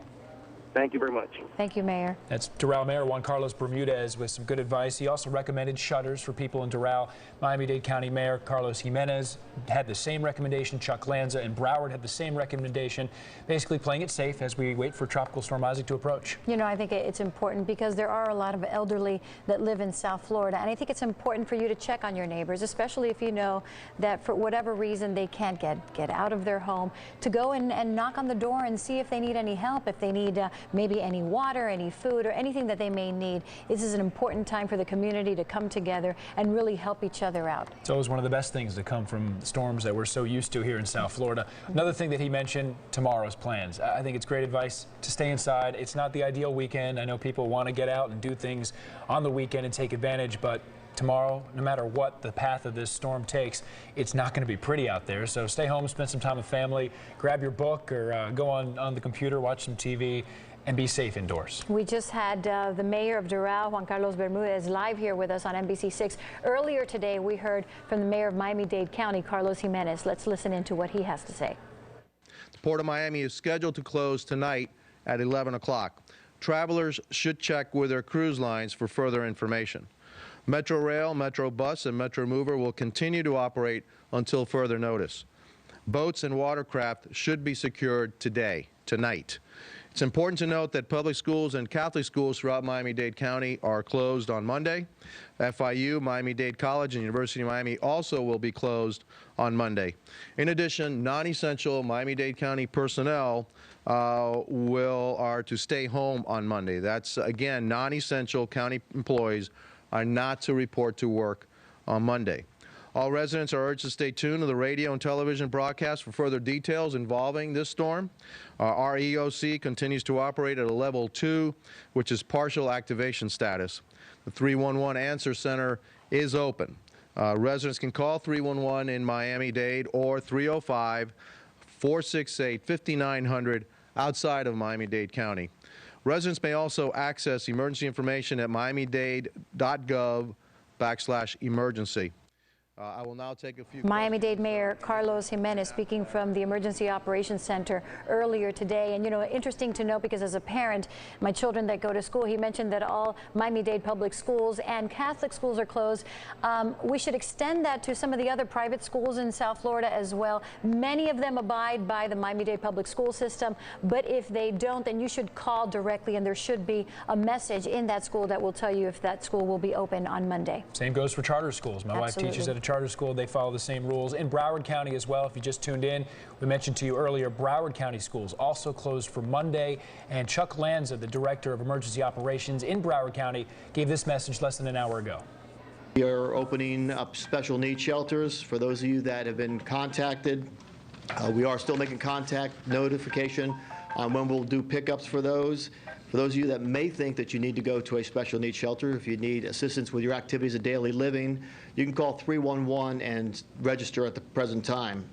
Thank you very much. Thank you, Mayor. That's Doral Mayor Juan Carlos Bermudez with some good advice. He also recommended shutters for people in Doral. Miami-Dade County Mayor Carlos Jimenez had the same recommendation. Chuck Lanza and Broward had the same recommendation, basically playing it safe as we wait for Tropical Storm Isaac to approach. I think it's important because there are a lot of elderly that live in South Florida, and I think it's important for you to check on your neighbors, especially if you know that for whatever reason they can't get out of their home, to go and knock on the door and see if they need any help, if they need maybe any water, any food, or anything that they may need. This is an important time for the community to come together and really help each other out. It's always one of the best things to come from storms that we're so used to here in South Florida. Another thing that he mentioned, tomorrow's plans. I think it's great advice to stay inside. It's not the ideal weekend. I know people want to get out and do things on the weekend and take advantage, but tomorrow, no matter what the path of this storm takes, it's not going to be pretty out there. So stay home, spend some time with family, grab your book, or go on the computer, watch some TV, and be safe indoors. We just had the mayor of Doral, Juan Carlos Bermudez, live here with us on NBC6. Earlier today, we heard from the mayor of Miami-Dade County, Carlos Jimenez. Let's listen into what he has to say. The Port of Miami is scheduled to close tonight at 11 o'clock. Travelers should check with their cruise lines for further information. Metro Rail, Metro Bus, and Metro Mover will continue to operate until further notice. Boats and watercraft should be secured tonight. It's important to note that public schools and Catholic schools throughout Miami-Dade County are closed on Monday. FIU, Miami-Dade College, and University of Miami also will be closed on Monday. In addition, non-essential Miami-Dade County personnel are to stay home on Monday. That's, again, non-essential county employees are not to report to work on Monday. All residents are urged to stay tuned to the radio and television broadcast for further details involving this storm. Our EOC continues to operate at a level 2, which is partial activation status. The 311 Answer Center is open. Residents can call 311 in Miami-Dade or 305-468-5900 outside of Miami-Dade County. Residents may also access emergency information at miamidade.gov/emergency. I will now take a few Miami-Dade Mayor Carlos Jimenez speaking from the Emergency Operations Center earlier today. And, you know, interesting to note, because as a parent, my children that go to school, he mentioned that all Miami-Dade public schools and Catholic schools are closed. We should extend that to some of the other private schools in South Florida as well. Many of them abide by the Miami-Dade public school system, but if they don't, then you should call directly, and there should be a message in that school that will tell you if that school will be open on Monday. Same goes for charter schools. My wife teaches at a charter school. They follow the same rules. In Broward County as well, if you just tuned in, we mentioned to you earlier, Broward County schools also closed for Monday. And Chuck Lanza, the Director of Emergency Operations in Broward County, gave this message less than an hour ago. We are opening up special needs shelters for those of you that have been contacted. We are still making contact notification on when we'll do pickups for those. For those of you that may think that you need to go to a special needs shelter, if you need assistance with your activities of daily living, you can call 311 and register at the present time.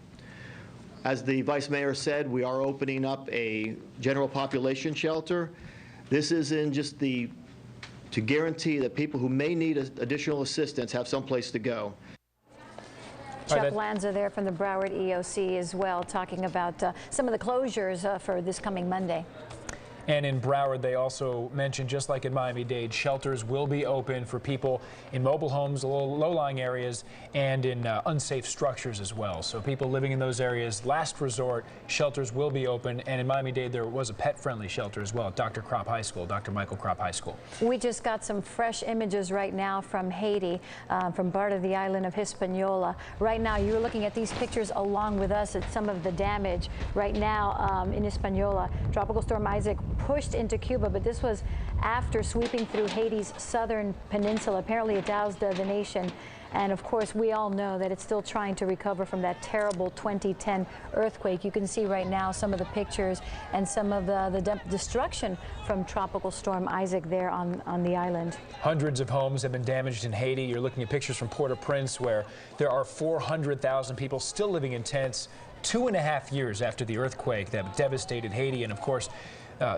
As the Vice Mayor said, we are opening up a general population shelter. This is to guarantee that people who may need additional assistance have someplace to go. Chuck Lanza there from the Broward EOC as well, talking about some of the closures for this coming Monday. And in Broward, they also mentioned, just like in Miami-Dade, shelters will be open for people in mobile homes, low-lying areas, and in unsafe structures as well. So people living in those areas, last resort, shelters will be open. And in Miami-Dade, there was a pet-friendly shelter as well at Dr. Kropp High School, Dr. Michael Kropp High School. We just got some fresh images right now from Haiti, from part of the island of Hispaniola. Right now, you're looking at these pictures along with us at some of the damage right now in Hispaniola. Tropical Storm Isaac pushed into Cuba, but this was after sweeping through Haiti's southern peninsula. Apparently it doused the nation. And of course, we all know that it's still trying to recover from that terrible 2010 earthquake. You can see right now some of the pictures and some of the destruction from Tropical Storm Isaac there on the island. Hundreds of homes have been damaged in Haiti. You're looking at pictures from Port-au-Prince, where there are 400,000 people still living in tents 2.5 years after the earthquake that devastated Haiti. And of course,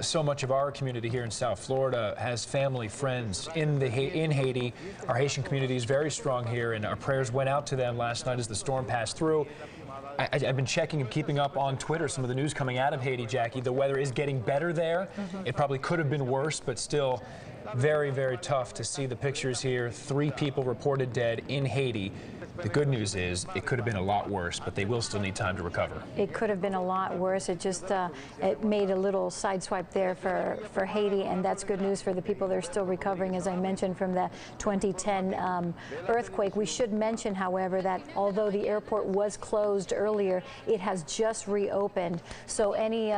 so much of our community here in South Florida has family, friends in Haiti. Our Haitian community is very strong here, and our prayers went out to them last night as the storm passed through. I've been checking and keeping up on Twitter some of the news coming out of Haiti, Jackie. The weather is getting better there. It probably could have been worse, but still very, very tough to see the pictures here. 3 people reported dead in Haiti. The good news is it could have been a lot worse, but they will still need time to recover. It could have been a lot worse. It just it made a little sideswipe there for Haiti, and that's good news for the people that are still recovering, as I mentioned, from the 2010 earthquake. We should mention, however, that although the airport was closed earlier, it has just reopened. So any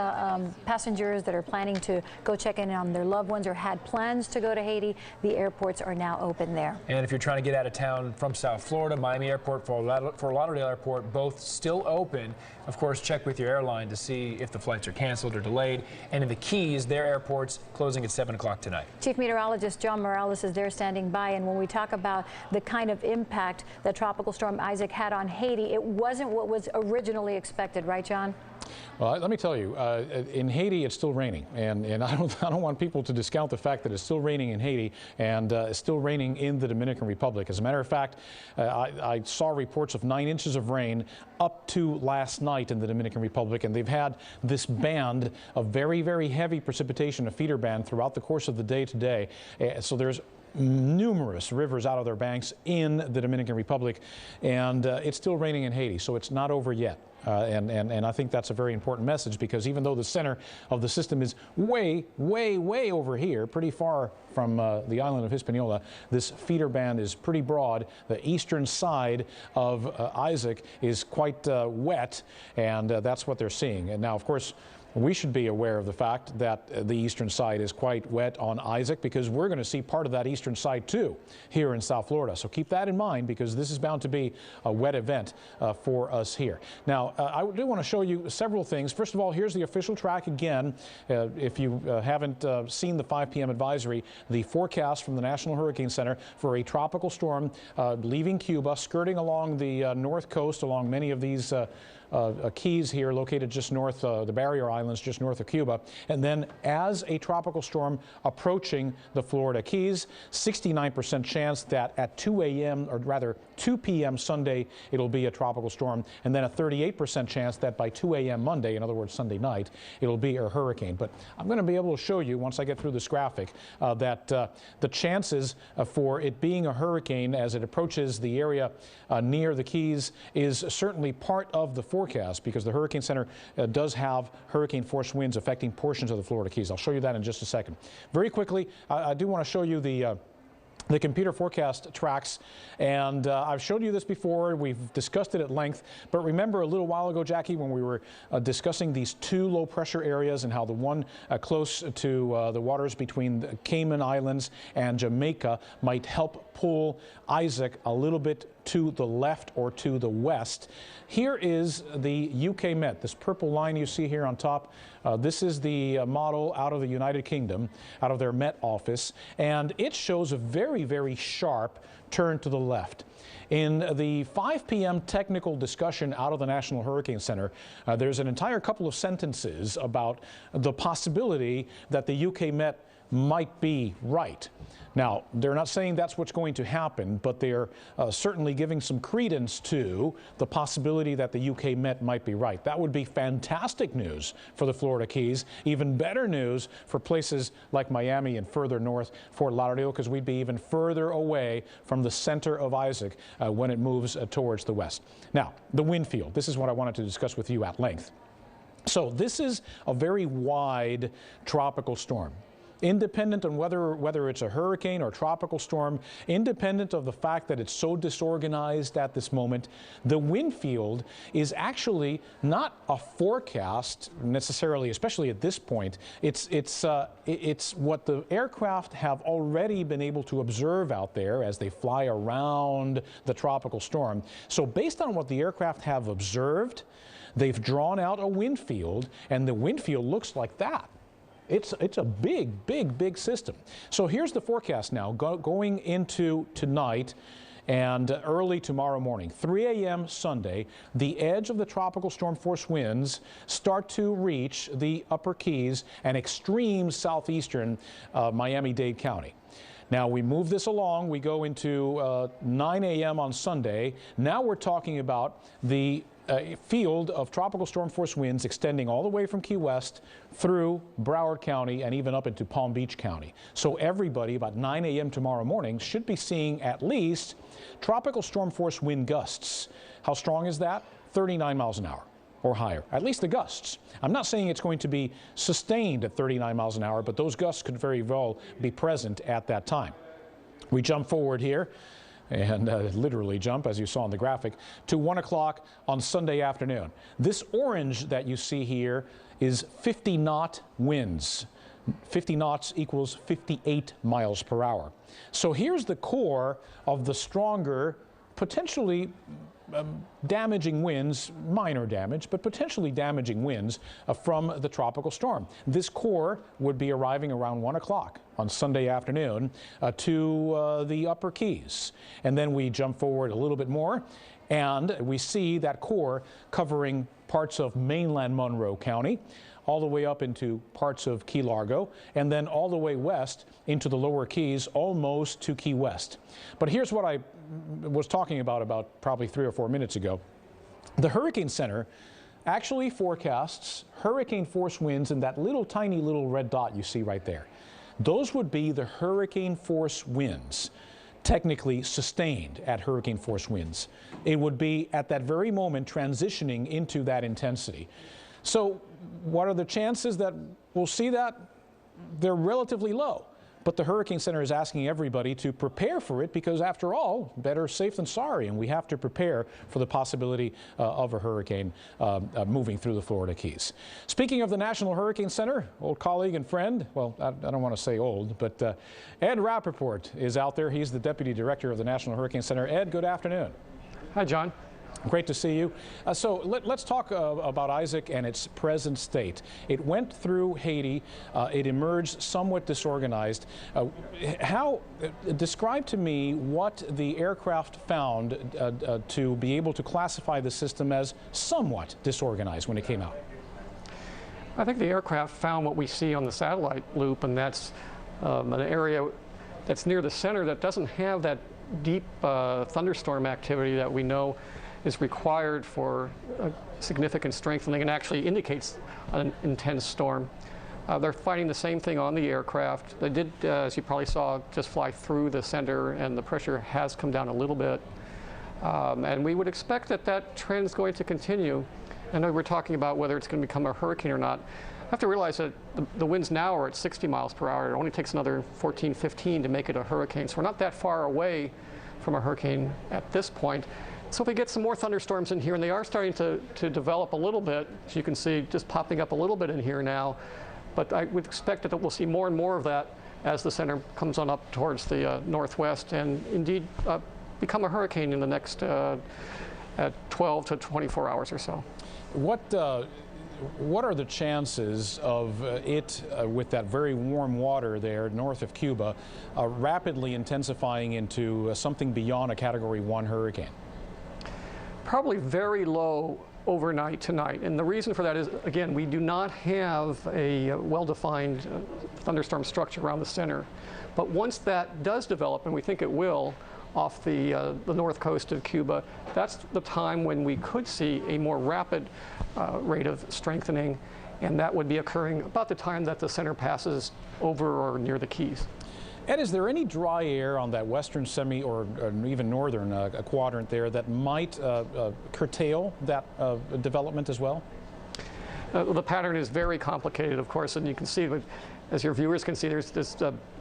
passengers that are planning to go check in on their loved ones or had plans to go to Haiti, the airports are now open there. And if you're trying to get out of town from South Florida, Miami Airport, Fort Lauderdale Airport, both still open. Of course, check with your airline to see if the flights are canceled or delayed. And in the Keys, their airports closing at 7 o'clock tonight. Chief Meteorologist John Morales is there standing by. And when we talk about the kind of impact that Tropical Storm Isaac had on Haiti, it wasn't what was originally expected, right, John? Well, let me tell you, in Haiti, it's still raining, and I don't want people to discount the fact that it's still raining in Haiti and it's still raining in the Dominican Republic. As a matter of fact, I saw reports of 9 inches of rain up to last night in the Dominican Republic, and they've had this band of very, very heavy precipitation, a feeder band, throughout the course of the day today. So there's numerous rivers out of their banks in the Dominican Republic, and it's still raining in Haiti, so it's not over yet. And I think that's a very important message, because even though the center of the system is way, way, way over here, pretty far from the island of Hispaniola, this feeder band is pretty broad. The eastern side of Isaac is quite wet, and that's what they're seeing. And now, of course, we should be aware of the fact that the eastern side is quite wet on Isaac, because we're going to see part of that eastern side too here in South Florida. So keep that in mind, because this is bound to be a wet event for us here. Now, I do want to show you several things. First of all, here's the official track again. If you haven't seen the 5 p.m. advisory, the forecast from the National Hurricane Center for a tropical storm leaving Cuba, skirting along the north coast, along many of these keys here located just north, the barrier islands just north of Cuba, and then as a tropical storm approaching the Florida Keys, 69% chance that at 2 a.m. or rather 2 p.m. Sunday it'll be a tropical storm, and then a 38% chance that by 2 a.m. Monday, in other words Sunday night, it'll be a hurricane. But I'm going to be able to show you once I get through this graphic that the chances for it being a hurricane as it approaches the area near the Keys is certainly part of the forecast, because the Hurricane Center does have hurricane force winds affecting portions of the Florida Keys. I'll show you that in just a second. Very quickly, I do want to show you the computer forecast tracks, and I've showed you this before. We've discussed it at length, but remember a little while ago, Jackie, when we were discussing these 2 low pressure areas and how the one close to the waters between the Cayman Islands and Jamaica might help pull Isaac a little bit to the left or to the west. Here is the UK Met, this purple line you see here on top. This is the model out of the United Kingdom, out of their Met office, and it shows a very, very sharp turn to the left. In the 5 p.m. technical discussion out of the National Hurricane Center, there's an entire couple of sentences about the possibility that the UK Met might be right. Now, they're not saying that's what's going to happen, but they're certainly giving some credence to the possibility that the UK Met might be right. That would be fantastic news for the Florida Keys, even better news for places like Miami and further north, Fort Lauderdale, because we'd be even further away from the center of Isaac when it moves towards the west. Now, the wind field. This is what I wanted to discuss with you at length. So this is a very wide tropical storm. Independent on whether it's a hurricane or tropical storm, independent of the fact that it's so disorganized at this moment, the wind field is actually not a forecast necessarily, especially at this point. It's what the aircraft have already been able to observe out there as they fly around the tropical storm. So based on what the aircraft have observed, they've drawn out a wind field, and the wind field looks like that. It's a big, big, big system. So here's the forecast now going into tonight and early tomorrow morning. 3 a.m. Sunday, the edge of the tropical storm force winds start to reach the upper Keys and extreme southeastern Miami-Dade County. Now we move this along, we go into 9 a.m. on Sunday. Now we're talking about the field of tropical storm force winds extending all the way from Key West through Broward County and even up into Palm Beach County. So everybody about 9 a.m. tomorrow morning should be seeing at least tropical storm force wind gusts. How strong is that? 39 miles an hour or higher, at least the gusts. I'm not saying it's going to be sustained at 39 miles an hour, but those gusts could very well be present at that time. We jump forward here and literally jump, as you saw in the graphic, to 1 o'clock on Sunday afternoon. This orange that you see here is 50-knot winds. 50 knots equals 58 miles per hour. So here's the core of the stronger, potentially damaging winds, minor damage, but potentially damaging winds from the tropical storm. This core would be arriving around 1 o'clock on Sunday afternoon to the upper Keys. And then we jump forward a little bit more, and we see that core covering parts of mainland Monroe County, all the way up into parts of Key Largo, and then all the way west into the lower Keys, almost to Key West. But here's what I was talking about probably 3 or 4 minutes ago. The Hurricane Center actually forecasts hurricane force winds in that tiny little red dot you see right there. Those would be the hurricane force winds, technically sustained at hurricane force winds. It would be at that very moment transitioning into that intensity. So what are the chances that we'll see that? They're relatively low. But the Hurricane Center is asking everybody to prepare for it because, after all, better safe than sorry, and we have to prepare for the possibility of a hurricane moving through the Florida Keys. Speaking of the National Hurricane Center, old colleague and friend, well, I don't want to say old, but Ed Rappaport is out there. He's the Deputy Director of the National Hurricane Center. Ed, good afternoon. Hi, John. Great to see you. So let's talk about Isaac and its present state. It went through Haiti. It emerged somewhat disorganized. Describe to me what the aircraft found to be able to classify the system as somewhat disorganized when it came out. I think the aircraft found what we see on the satellite loop, and that's an area that's near the center that doesn't have that deep thunderstorm activity that we know is required for significant strengthening and actually indicates an intense storm. They're finding the same thing on the aircraft. They did, as you probably saw, just fly through the center, and the pressure has come down a little bit. And we would expect that that trend is going to continue. I know we're talking about whether it's going to become a hurricane or not. I have to realize that the winds now are at 60 miles per hour. It only takes another 14, 15 to make it a hurricane. So we're not that far away from a hurricane at this point. So if we get some more thunderstorms in here, and they are starting to develop a little bit, as you can see, just popping up a little bit in here now, but I would expect that we'll see more and more of that as the center comes on up towards the northwest, and indeed become a hurricane in the next 12 to 24 hours or so. What are the chances of it, with that very warm water there north of Cuba, rapidly intensifying into something beyond a Category 1 hurricane? Probably very low overnight tonight. And the reason for that is, again, we do not have a well-defined thunderstorm structure around the center. But once that does develop, and we think it will, off the north coast of Cuba, that's the time when we could see a more rapid rate of strengthening, and that would be occurring about the time that the center passes over or near the Keys. Ed, is there any dry air on that western semi or even northern quadrant there that might curtail that development as well? The pattern is very complicated, of course, and you can see, as your viewers can see, there's this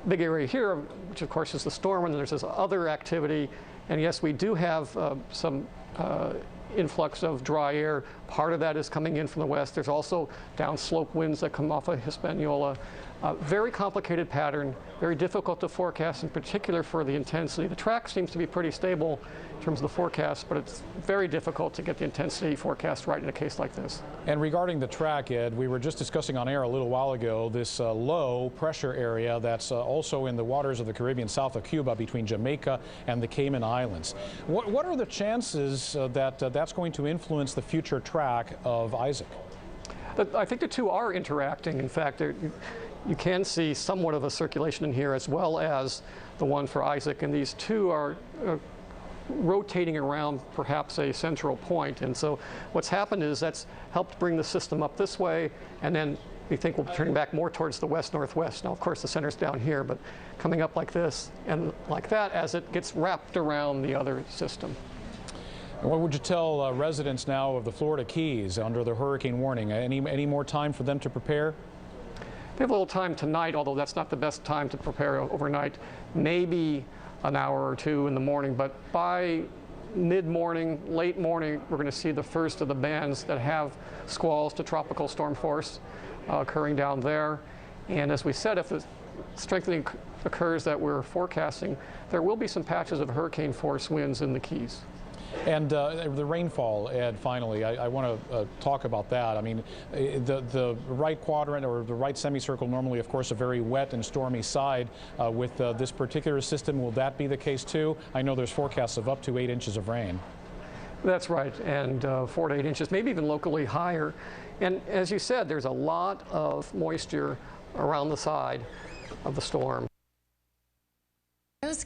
big area here, which of course is the storm, and there's this other activity. And yes, we do have some influx of dry air. Part of that is coming in from the west. There's also downslope winds that come off of Hispaniola. Very complicated pattern, very difficult to forecast, in particular for the intensity. The track seems to be pretty stable in terms of the forecast, but it's very difficult to get the intensity forecast right in a case like this. And regarding the track, Ed, we were just discussing on air a little while ago this low pressure area that's also in the waters of the Caribbean south of Cuba between Jamaica and the Cayman Islands. What are the chances that that's going to influence the future track of Isaac? I think the two are interacting. In fact, you can see somewhat of a circulation in here as well as the one for Isaac, and these two are rotating around perhaps a central point. And so what's happened is that's helped bring the system up this way, and then we think we'll be turning back more towards the west-northwest. Now, of course, the center's down here, but coming up like this and like that as it gets wrapped around the other system. And what would you tell residents now of the Florida Keys under the hurricane warning? Any more time for them to prepare? They have a little time tonight, although that's not the best time to prepare overnight. Maybe an hour or two in the morning, but by mid-morning, late morning, we're going to see the first of the bands that have squalls to tropical storm force occurring down there. And as we said, if the strengthening occurs that we're forecasting, there will be some patches of hurricane force winds in the Keys. And the rainfall, Ed, finally, I want to talk about that. I mean, the right quadrant or the right semicircle normally, of course, a very wet and stormy side. With this particular system, will that be the case too? I know there's forecasts of up to 8 inches of rain. That's right, and 4 to 8 inches, maybe even locally higher. And as you said, there's a lot of moisture around the side of the storm.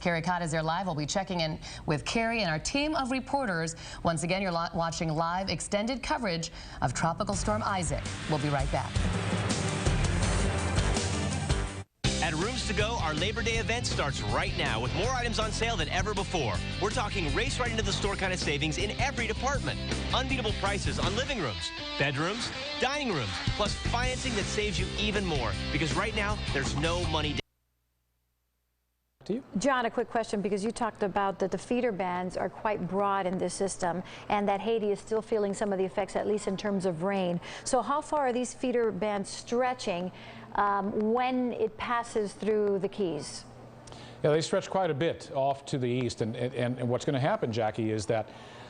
Carrie Cott is there live. We'll be checking in with Carrie and our team of reporters. Once again, you're watching live extended coverage of Tropical Storm Isaac. We'll be right back. At Rooms To Go, our Labor Day event starts right now with more items on sale than ever before. We're talking race right into the store kind of savings in every department. Unbeatable prices on living rooms, bedrooms, dining rooms, plus financing that saves you even more. Because right now, there's no money down. John, a quick question, because you talked about that the feeder bands are quite broad in this system and that Haiti is still feeling some of the effects, at least in terms of rain. So how far are these feeder bands stretching when it passes through the Keys? Yeah, they stretch quite a bit off to the east. And what's going to happen, Jackie, is that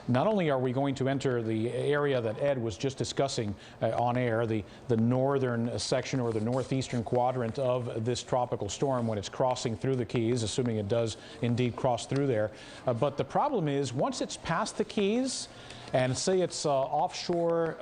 not only are we going to enter the area that Ed was just discussing on air, the northern section or the northeastern quadrant of this tropical storm when it's crossing through the Keys, assuming it does indeed cross through there. But the problem is once it's past the Keys and say it's offshore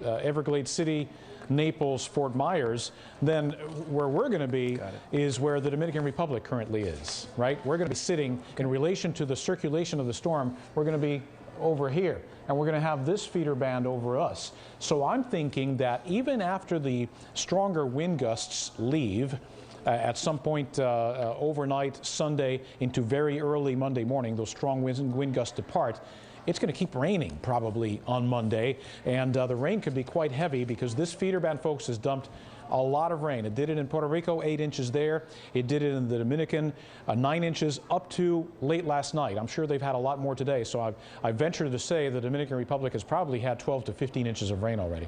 Everglades City, Naples, Fort Myers, then where we're going to be is where the Dominican Republic currently is, right? We're going to be sitting in relation to the circulation of the storm. We're going to be over here, and we're going to have this feeder band over us. So I'm thinking that even after the stronger wind gusts leave, at some point overnight Sunday into very early Monday morning, those strong wind gusts depart. It's going to keep raining probably on Monday, and the rain could be quite heavy because this feeder band, folks, has dumped a lot of rain. It did it in Puerto Rico, 8 inches there. It did it in the Dominican, 9 inches up to late last night. I'm sure they've had a lot more today, so I venture to say the Dominican Republic has probably had 12 to 15 inches of rain already.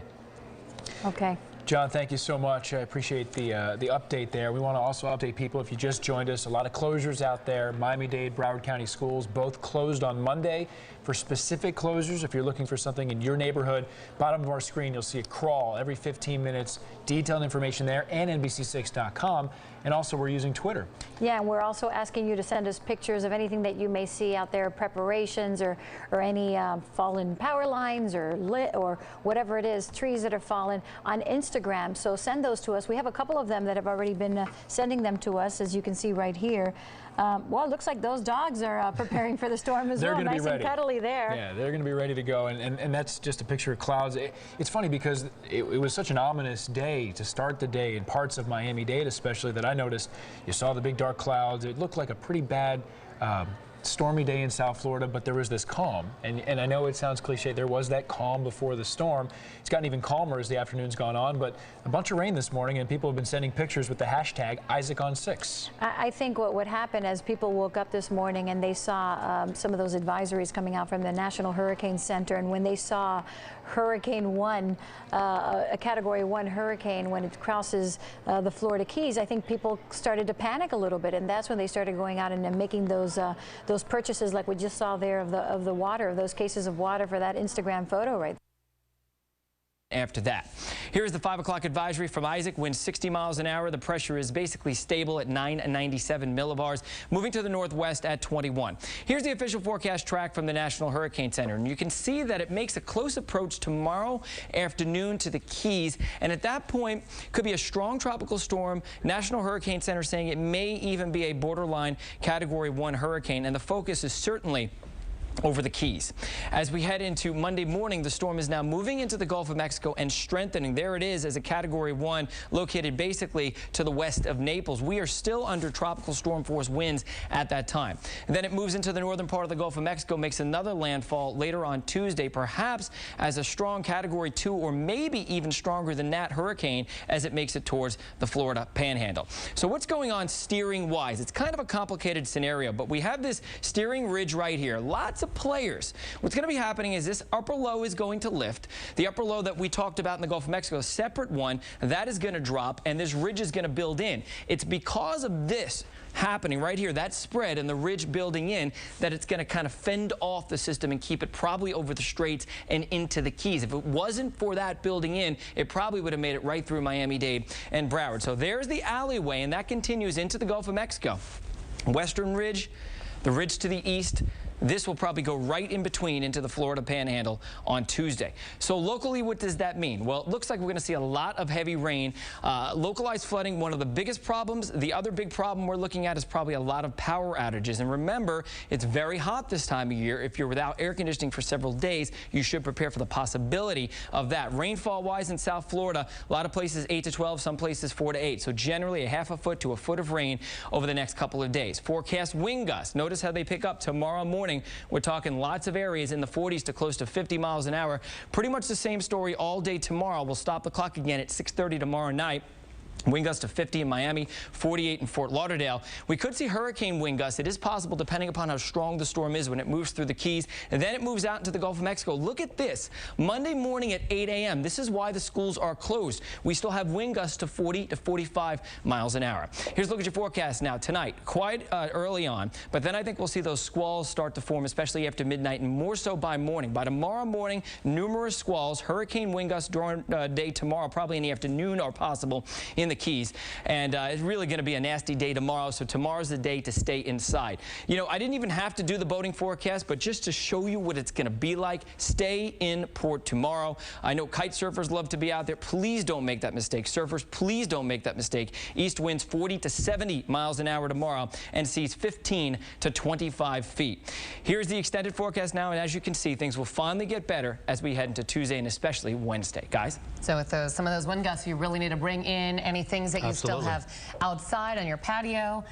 Okay. John, thank you so much. I appreciate the update there. We want to also update people, if you just joined us, a lot of closures out there. Miami-Dade, Broward County schools both closed on Monday. For specific closures, if you're looking for something in your neighborhood, bottom of our screen, you'll see a crawl every 15 minutes. Detailed information there, and NBC6.com. And also, we're using Twitter. Yeah, and we're also asking you to send us pictures of anything that you may see out there, preparations or any fallen power lines or lit or whatever it is, trees that are fallen on Instagram. So send those to us. We have a couple of them that have already been sending them to us, as you can see right here. Well, it looks like those dogs are preparing for the storm as well. Nice and cuddly there. Yeah, they're going to be ready to go. And that's just a picture of clouds. It's funny because it was such an ominous day to start the day in parts of Miami-Dade, especially, that I noticed you saw the big dark clouds. It looked like a pretty bad stormy day in South Florida, but there was this calm. And I know it sounds cliche, there was that calm before the storm. It's gotten even calmer as the afternoon's gone on, but a bunch of rain this morning, and people have been sending pictures with the hashtag IsaacOn6. I think what would happen as people woke up this morning and they saw some of those advisories coming out from the National Hurricane Center, and when they saw Hurricane 1, a Category 1 hurricane, when it crosses the Florida Keys, I think people started to panic a little bit, and that's when they started going out and making those purchases like we just saw there of the water, of those cases of water for that Instagram photo right there. After that, here's the 5 o'clock advisory from Isaac. Winds 60 miles an hour. The pressure is basically stable at 997 millibars, moving to the northwest at 21. Here's the official forecast track from the National Hurricane Center, and you can see that it makes a close approach tomorrow afternoon to the Keys, and at that point could be a strong tropical storm. National Hurricane Center saying it may even be a borderline Category 1 hurricane, and the focus is certainly over the Keys. As we head into Monday morning, the storm is now moving into the Gulf of Mexico and strengthening. There it is as a Category 1 located basically to the west of Naples. We are still under tropical storm force winds at that time. And then it moves into the northern part of the Gulf of Mexico, makes another landfall later on Tuesday, perhaps as a strong Category 2 or maybe even stronger than that hurricane as it makes it towards the Florida Panhandle. So what's going on steering wise? It's kind of a complicated scenario, but we have this steering ridge right here. Lots of players. What's going to be happening is this upper low is going to lift. The upper low that we talked about in the Gulf of Mexico, a separate one, that is going to drop, and this ridge is going to build in. It's because of this happening right here, that spread and the ridge building in, that it's going to kind of fend off the system and keep it probably over the straits and into the Keys. If it wasn't for that building in, it probably would have made it right through Miami-Dade and Broward. So there's the alleyway, and that continues into the Gulf of Mexico. Western ridge, the ridge to the east, this will probably go right in between into the Florida Panhandle on Tuesday. So locally, what does that mean? Well, it looks like we're going to see a lot of heavy rain. Localized flooding, one of the biggest problems. The other big problem we're looking at is probably a lot of power outages. And remember, it's very hot this time of year. If you're without air conditioning for several days, you should prepare for the possibility of that. Rainfall-wise in South Florida, a lot of places 8 to 12, some places 4 to 8. So generally a half a foot to a foot of rain over the next couple of days. Forecast wind gusts. Notice how they pick up tomorrow morning. We're talking lots of areas in the 40s to close to 50 miles an hour. Pretty much the same story all day tomorrow. We'll stop the clock again at 6:30 tomorrow night. Wind gusts to 50 in Miami, 48 in Fort Lauderdale. We could see hurricane wind gusts. It is possible depending upon how strong the storm is when it moves through the Keys, and then it moves out into the Gulf of Mexico. Look at this. Monday morning at 8 a.m. This is why the schools are closed. We still have wind gusts to 40 to 45 miles an hour. Here's a look at your forecast now. Tonight, quite early on, but then I think we'll see those squalls start to form, especially after midnight, and more so by morning. By tomorrow morning, numerous squalls, hurricane wind gusts during day tomorrow, probably in the afternoon are possible in the Keys, and it's really going to be a nasty day tomorrow, so tomorrow's the day to stay inside. You know, I didn't even have to do the boating forecast, but just to show you what it's going to be like, stay in port tomorrow. I know kite surfers love to be out there. Please don't make that mistake. Surfers, please don't make that mistake. East winds 40 to 70 miles an hour tomorrow and seas 15 to 25 feet. Here's the extended forecast now, and as you can see, things will finally get better as we head into Tuesday and especially Wednesday. Guys? So with some of those wind gusts, you really need to bring in any things that you still have outside on your patio.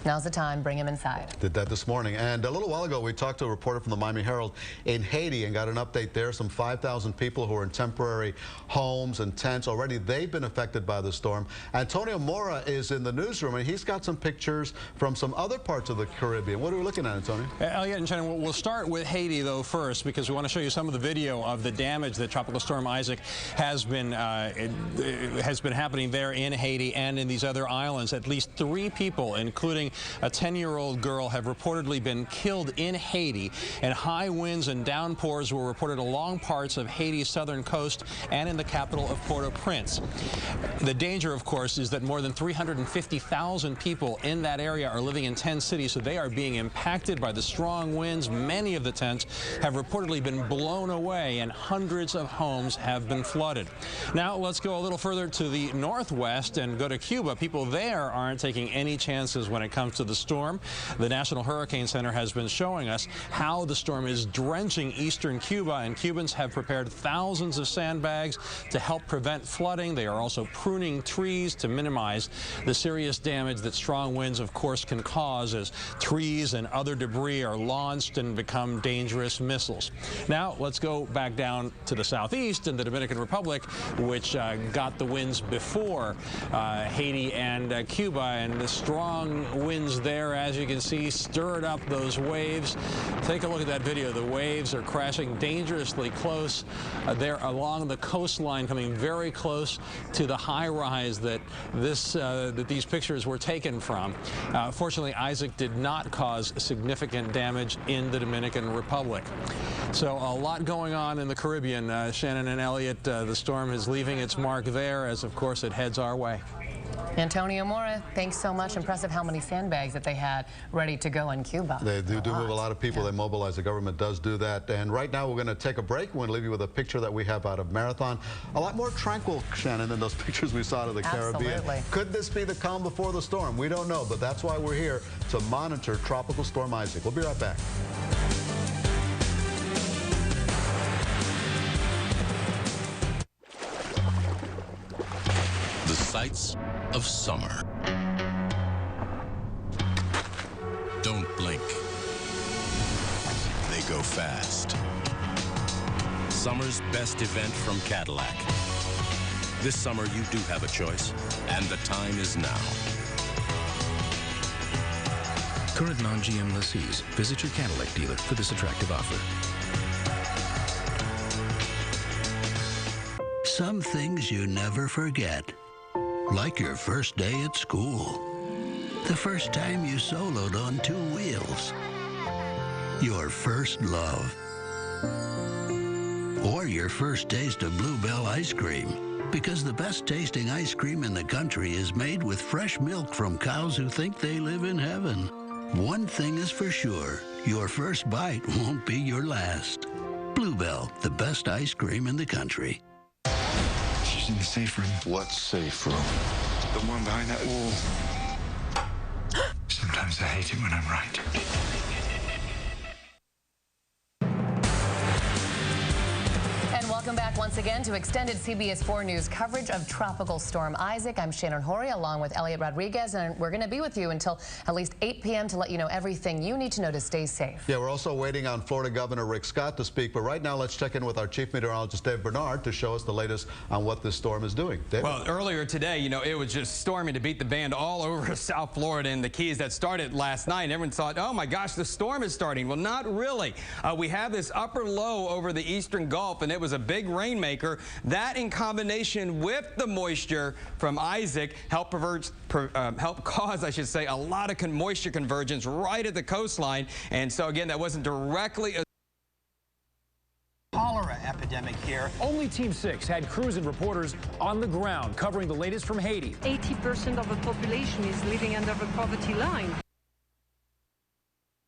Now's the time. Bring him inside. Did that this morning. And a little while ago, we talked to a reporter from the Miami Herald in Haiti and got an update there. Some 5,000 people who are in temporary homes and tents. Already, they've been affected by the storm. Antonio Mora is in the newsroom, and he's got some pictures from some other parts of the Caribbean. What are we looking at, Antonio? Elliot and Shannon, we'll start with Haiti, though, first, because we want to show you some of the video of the damage that Tropical Storm Isaac has been happening there in Haiti and in these other islands. At least 3 people, including a 10-year-old girl, have reportedly been killed in Haiti, and high winds and downpours were reported along parts of Haiti's southern coast and in the capital of Port-au-Prince. The danger, of course, is that more than 350,000 people in that area are living in 10 cities, so they are being impacted by the strong winds. Many of the tents have reportedly been blown away, and hundreds of homes have been flooded. Now, let's go a little further to the northwest and go to Cuba. People there aren't taking any chances when it comes to the storm. The National Hurricane Center has been showing us how the storm is drenching eastern Cuba, and Cubans have prepared thousands of sandbags to help prevent flooding. They are also pruning trees to minimize the serious damage that strong winds, of course, can cause as trees and other debris are launched and become dangerous missiles. Now, let's go back down to the southeast in the Dominican Republic, which got the winds before Haiti and Cuba, and the strong winds there, as you can see, stirred up those waves. Take a look at that video. The waves are crashing dangerously close. They're along the coastline, coming very close to the high-rise that these pictures were taken from. Fortunately, Isaac did not cause significant damage in the Dominican Republic. So a lot going on in the Caribbean. Shannon and Elliot, the storm is leaving its mark there as, of course, it heads our way. Antonio Mora, thanks so much. Impressive how many sandbags that they had ready to go in Cuba. They do move a lot of people. Yeah. They mobilize. The government does do that. And right now, we're going to take a break. We're going to leave you with a picture that we have out of Marathon. A lot more tranquil, Shannon, than those pictures we saw out of the Caribbean. Could this be the calm before the storm? We don't know, but that's why we're here to monitor Tropical Storm Isaac. We'll be right back. The sights of summer. Don't blink. They go fast. Summer's best event from Cadillac. This summer, you do have a choice, and the time is now. Current non-GM lessees, visit your Cadillac dealer for this attractive offer. Some things you never forget. Like your first day at school. The first time you soloed on 2 wheels. Your first love. Or your first taste of Bluebell ice cream. Because the best tasting ice cream in the country is made with fresh milk from cows who think they live in heaven. One thing is for sure, your first bite won't be your last. Bluebell, the best ice cream in the country. She's in the safe room. What safe room? The one behind that wall. Sometimes I hate it when I'm right. And welcome back once once again to extended CBS 4 News coverage of Tropical Storm Isaac. I'm Shannon Horry along with Elliot Rodriguez, and we're going to be with you until at least 8 p.m. to let you know everything you need to know to stay safe. Yeah, we're also waiting on Florida Governor Rick Scott to speak, but right now let's check in with our Chief Meteorologist Dave Bernard to show us the latest on what this storm is doing. Dave? Well, earlier today, you know, it was just storming to beat the band all over South Florida and the Keys. That started last night, and everyone thought, oh my gosh, the storm is starting. Well, not really. We have this upper low over the eastern Gulf, and it was a big rainmaker. That in combination with the moisture from Isaac helped cause, I should say, a lot of moisture convergence right at the coastline. And so again, that wasn't directly a cholera epidemic here. Only Team 6 had crews and reporters on the ground covering the latest from Haiti. 80% of the population is living under the poverty line.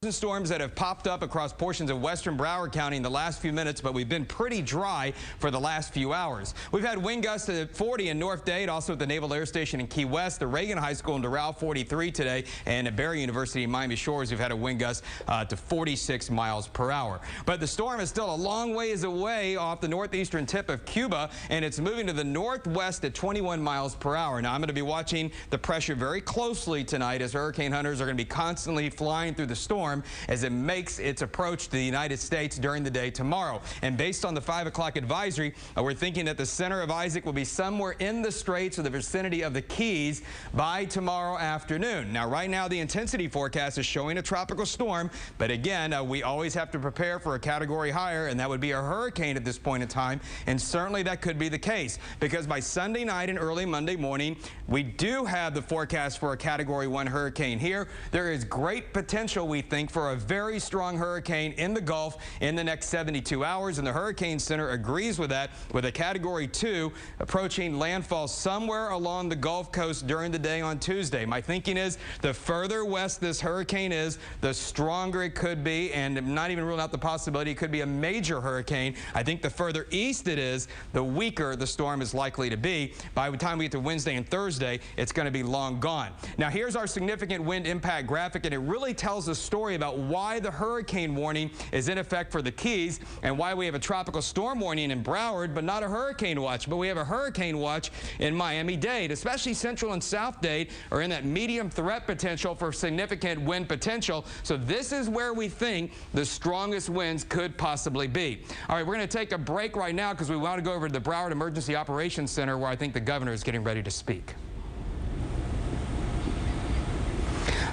Storms that have popped up across portions of western Broward County in the last few minutes, but we've been pretty dry for the last few hours. We've had wind gusts at 40 in North Dade, also at the Naval Air Station in Key West, the Reagan High School in Doral, 43 today, and at Barry University in Miami Shores, we've had a wind gust to 46 miles per hour. But the storm is still a long ways away off the northeastern tip of Cuba, and it's moving to the northwest at 21 miles per hour. Now, I'm going to be watching the pressure very closely tonight as hurricane hunters are going to be constantly flying through the storm as it makes its approach to the United States during the day tomorrow. And based on the 5 o'clock advisory, we're thinking that the center of Isaac will be somewhere in the straits or the vicinity of the Keys by tomorrow afternoon. Now, right now, the intensity forecast is showing a tropical storm, but again, we always have to prepare for a category higher, and that would be a hurricane at this point in time, and certainly that could be the case, because by Sunday night and early Monday morning, we do have the forecast for a Category 1 hurricane here. There is great potential, we think, for a very strong hurricane in the Gulf in the next 72 hours, and the Hurricane Center agrees with that, with a Category 2 approaching landfall somewhere along the Gulf Coast during the day on Tuesday. My thinking is the further west this hurricane is, the stronger it could be, and I'm not even ruling out the possibility it could be a major hurricane. I think the further east it is, the weaker the storm is likely to be. By the time we get to Wednesday and Thursday, it's going to be long gone. Now, here's our significant wind impact graphic, and it really tells a story about why the hurricane warning is in effect for the Keys and why we have a tropical storm warning in Broward, but not a hurricane watch. But we have a hurricane watch in Miami-Dade, especially Central and South Dade are in that medium threat potential for significant wind potential. So this is where we think the strongest winds could possibly be. All right, we're going to take a break right now because we want to go over to the Broward Emergency Operations Center where I think the governor is getting ready to speak.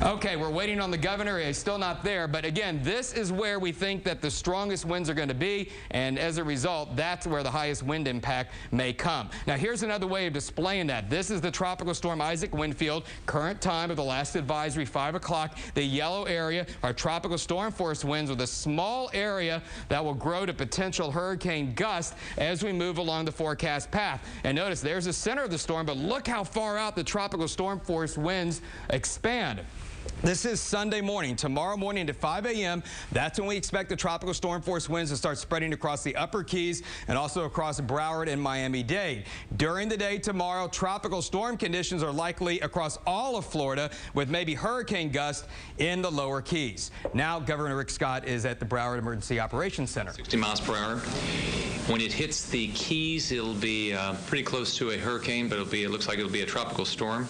Okay, we're waiting on the governor. He's still not there. But again, this is where we think that the strongest winds are going to be. And as a result, that's where the highest wind impact may come. Now, here's another way of displaying that. This is the Tropical Storm Isaac wind field. Current time of the last advisory, 5 o'clock. The yellow area are tropical storm force winds with a small area that will grow to potential hurricane gust as we move along the forecast path. And notice there's the center of the storm, but look how far out the tropical storm force winds expand. This is Sunday morning. Tomorrow morning at 5 a.m., that's when we expect the tropical storm force winds to start spreading across the upper Keys and also across Broward and Miami-Dade. During the day tomorrow, tropical storm conditions are likely across all of Florida with maybe hurricane gusts in the lower Keys. Now, Governor Rick Scott is at the Broward Emergency Operations Center. 60 miles per hour. When it hits the Keys, it'll be pretty close to a hurricane, but it looks like it'll be a tropical storm.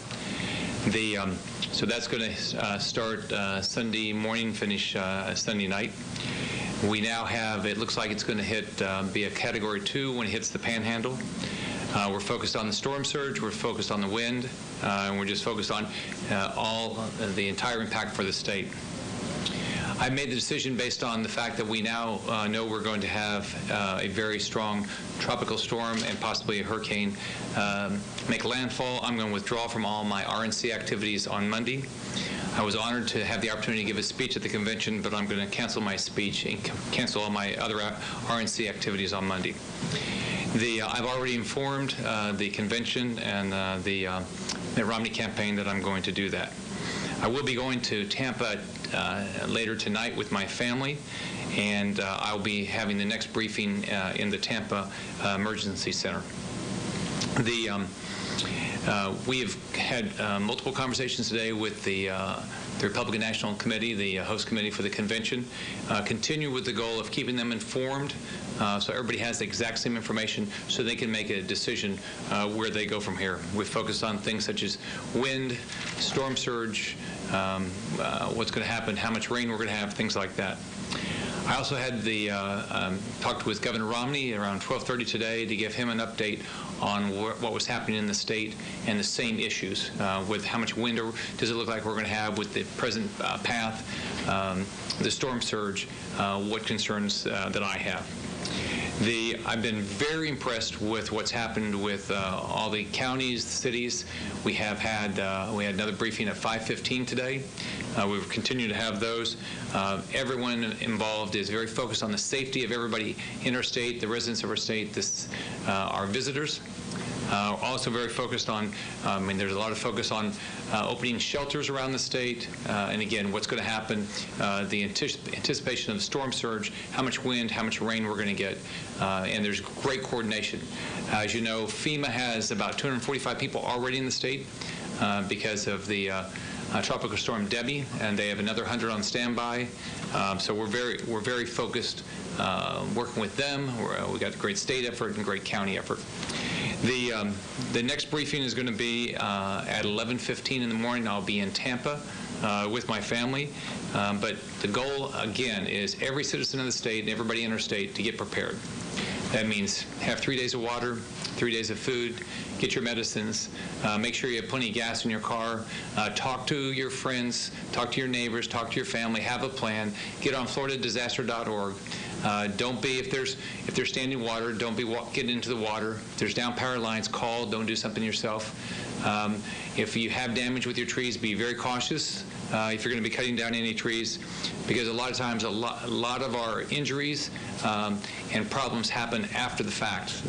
So that's going to start Sunday morning, finish Sunday night. We now have, it looks like it's going to be a Category 2 when it hits the Panhandle. We're focused on the storm surge, we're focused on the wind, and we're just focused on the entire impact for the state. I made the decision based on the fact that we now know we're going to have a very strong tropical storm and possibly a hurricane make landfall. I'm going to withdraw from all my RNC activities on Monday. I was honored to have the opportunity to give a speech at the convention, but I'm going to cancel my speech and cancel all my other RNC activities on Monday. I've already informed the convention and the Mitt Romney campaign that I'm going to do that. I will be going to Tampa later tonight with my family, and I'll be having the next briefing in the Tampa Emergency Center. We have had multiple conversations today with the the Republican National Committee, the host committee for the convention, continue with the goal of keeping them informed so everybody has the exact same information so they can make a decision where they go from here. We focused on things such as wind, storm surge, what's going to happen, how much rain we're going to have, things like that. I also had the talked with Governor Romney around 12:30 today to give him an update on what was happening in the state and the same issues with how much wind does it look like we're going to have with the present path, the storm surge, what concerns that I have. I've been very impressed with what's happened with all the counties, the cities. We had another briefing at 5:15 today. We will continue to have those. Everyone involved is very focused on the safety of everybody in our state, the residents of our state, our visitors. Also very focused on, there's a lot of focus on opening shelters around the state, and again, what's going to happen, the anticipation of the storm surge, how much wind, how much rain we're going to get, and there's great coordination. As you know, FEMA has about 245 people already in the state because of the Tropical Storm Debbie, and they have another 100 on standby. So we're very focused working with them. We got a great state effort and great county effort. The next briefing is going to be at 11:15 in the morning. I'll be in Tampa with my family. But the goal, again, is every citizen of the state and everybody in our state to get prepared. That means have 3 days of water, 3 days of food, get your medicines, make sure you have plenty of gas in your car, talk to your friends, talk to your neighbors, talk to your family, have a plan, get on floridadisaster.org. Don't be, if there's standing water, don't be getting into the water. If there's down power lines, call, don't do something yourself. If you have damage with your trees, be very cautious if you're going to be cutting down any trees, because a lot of times a lot of our injuries and problems happen after the fact.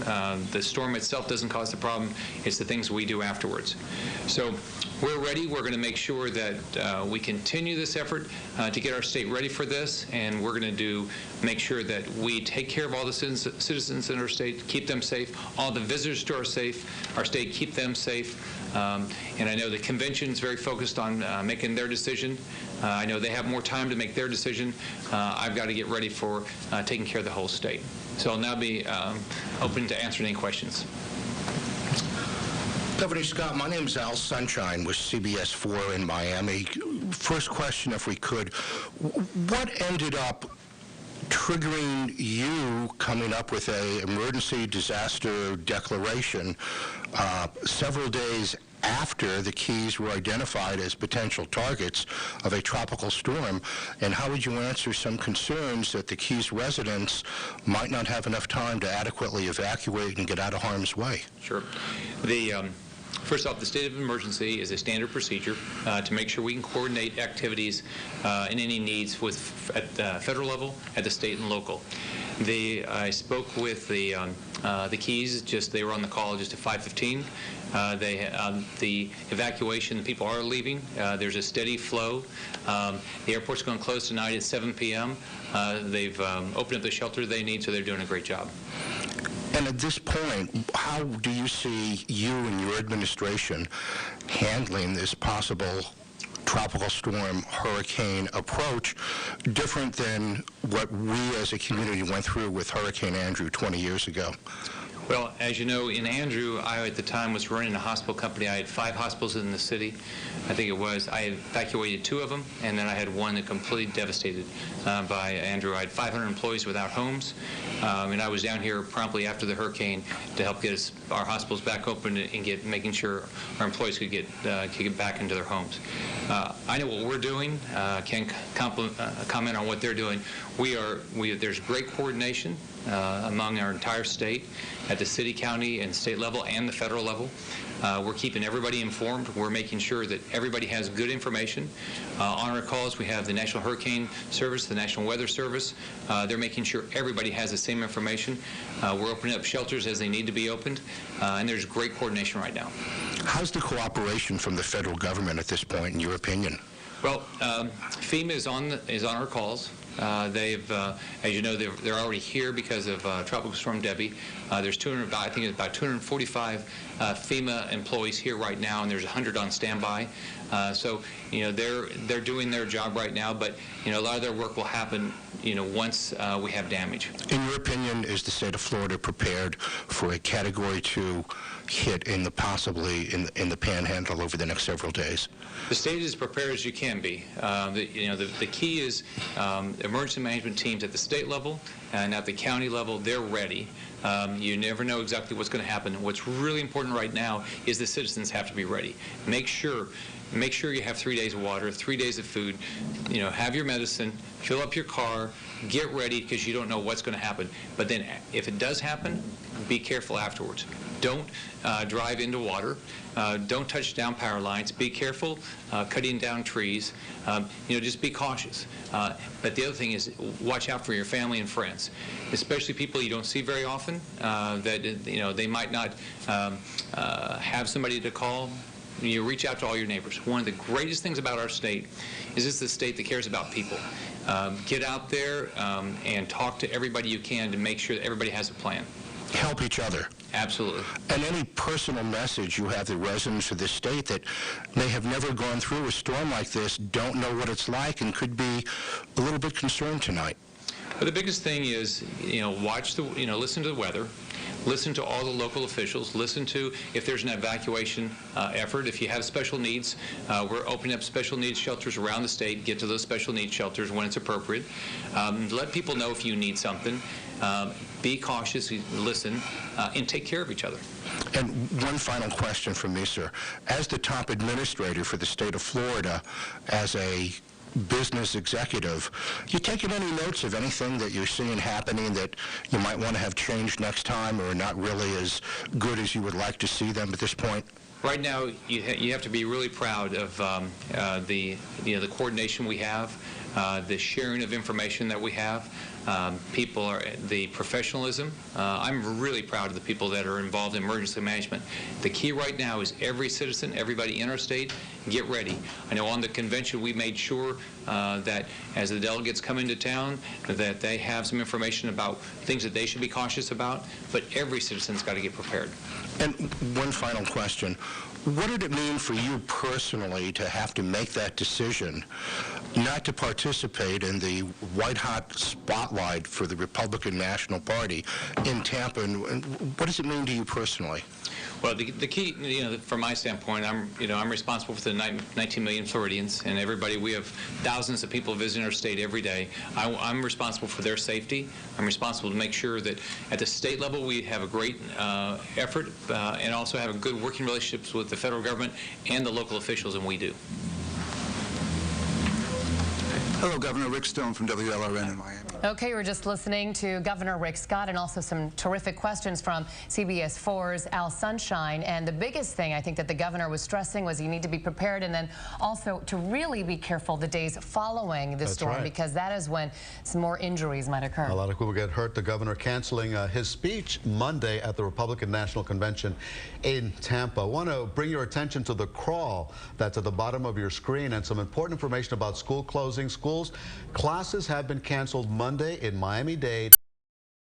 The storm itself doesn't cause the problem, it's the things we do afterwards. So we're ready. We're going to make sure that we continue this effort to get our state ready for this, and we're going to make sure that we take care of all the citizens in our state, keep them safe, all the visitors to our state, keep them safe. And I know the convention is very focused on making their decision. I know they have more time to make their decision. I've got to get ready for taking care of the whole state. So I'll now be open to answering any questions. Governor Scott, my name is Al Sunshine with CBS 4 in Miami. First question, if we could, what ended up triggering you coming up with an emergency disaster declaration several days after the Keys were identified as potential targets of a tropical storm, and how would you answer some concerns that the Keys residents might not have enough time to adequately evacuate and get out of harm's way? Sure. First off, the state of emergency is a standard procedure to make sure we can coordinate activities and any needs at the federal level, at the state and local. I spoke with the Keys, they were on the call just at 5:15. The evacuation, the people are leaving. There's a steady flow. The airport's going to close tonight at 7 p.m. They've opened up the shelter they need, so they're doing a great job. And at this point, how do you see you and your administration handling this possible tropical storm hurricane approach different than what we as a community went through with Hurricane Andrew 20 years ago? Well, as you know, in Andrew, I at the time was running a hospital company. I had 5 hospitals in the city. I think it was. I evacuated 2 of them, and then I had one that completely devastated by Andrew. I had 500 employees without homes, and I was down here promptly after the hurricane to help get our hospitals back open and making sure our employees could get back into their homes. I know what we're doing. Can't comment on what they're doing. There's great coordination among our entire state at the city, county, and state level and the federal level. We're keeping everybody informed. We're making sure that everybody has good information. On our calls, we have the National Hurricane Service, the National Weather Service. They're making sure everybody has the same information. We're opening up shelters as they need to be opened, and there's great coordination right now. How's the cooperation from the federal government at this point, in your opinion? Well, FEMA is on our calls. They've, as you know, they're already here because of Tropical Storm Debbie. There's I think it's about 245 FEMA employees here right now, and there's 100 on standby. So, you know, they're doing their job right now, but, you know, a lot of their work will happen, you know, once we have damage. In your opinion, is the state of Florida prepared for a Category 2 hit in the possibly in the Panhandle over the next several days? The state is as prepared as you can be. You know, the key is emergency management teams at the state level and at the county level. They're ready. You never know exactly what's going to happen. What's really important right now is the citizens have to be ready. Make sure you have 3 days of water, 3 days of food. You know, have your medicine, fill up your car, get ready, because you don't know what's going to happen. But then, if it does happen, be careful afterwards. Don't drive into water. Don't touch down power lines. Be careful cutting down trees. You know, just be cautious. But the other thing is, watch out for your family and friends, especially people you don't see very often. That, you know, they might not have somebody to call. You reach out to all your neighbors. One of the greatest things about our state is it's the state that cares about people. Get out there and talk to everybody you can to make sure that everybody has a plan. Help each other. Absolutely. And any personal message you have to residents of this state that may have never gone through a storm like this, don't know what it's like, and could be a little bit concerned tonight? But the biggest thing is, you know, listen to the weather. Listen to all the local officials. Listen to if there's an evacuation effort. If you have special needs, we're opening up special needs shelters around the state. Get to those special needs shelters when it's appropriate. Let people know if you need something. Be cautious, listen, and take care of each other. And one final question from me, sir. As the top administrator for the state of Florida, as a business executive, you taking any notes of anything that you're seeing happening that you might want to have changed next time, or not really as good as you would like to see them at this point? Right now, you have to be really proud of the coordination we have, the sharing of information that we have. The professionalism. I'm really proud of the people that are involved in emergency management. The key right now is every citizen, everybody in our state, get ready. I know on the convention we made sure that as the delegates come into town that they have some information about things that they should be cautious about, but every citizen's got to get prepared. And one final question. What did it mean for you personally to have to make that decision not to participate in the white-hot spotlight for the Republican National Party in Tampa? And what does it mean to you personally? Well, the key, you know, from my standpoint, I'm responsible for the 19 million Floridians and everybody. We have thousands of people visiting our state every day. I'm responsible for their safety. I'm responsible to make sure that at the state level we have a great effort and also have a good working relationships with the federal government and the local officials, and we do. Hello, Governor Rick Stone from WLRN in Miami. Okay, we're just listening to Governor Rick Scott and also some terrific questions from CBS 4's Al Sunshine. And the biggest thing I think that the governor was stressing was you need to be prepared, and then also to really be careful the days following the storm, because that is when some more injuries might occur. A lot of people get hurt. The governor canceling his speech Monday at the Republican National Convention in Tampa. I want to bring your attention to the crawl that's at the bottom of your screen and some important information about school closing. Classes have been canceled Monday in Miami-Dade.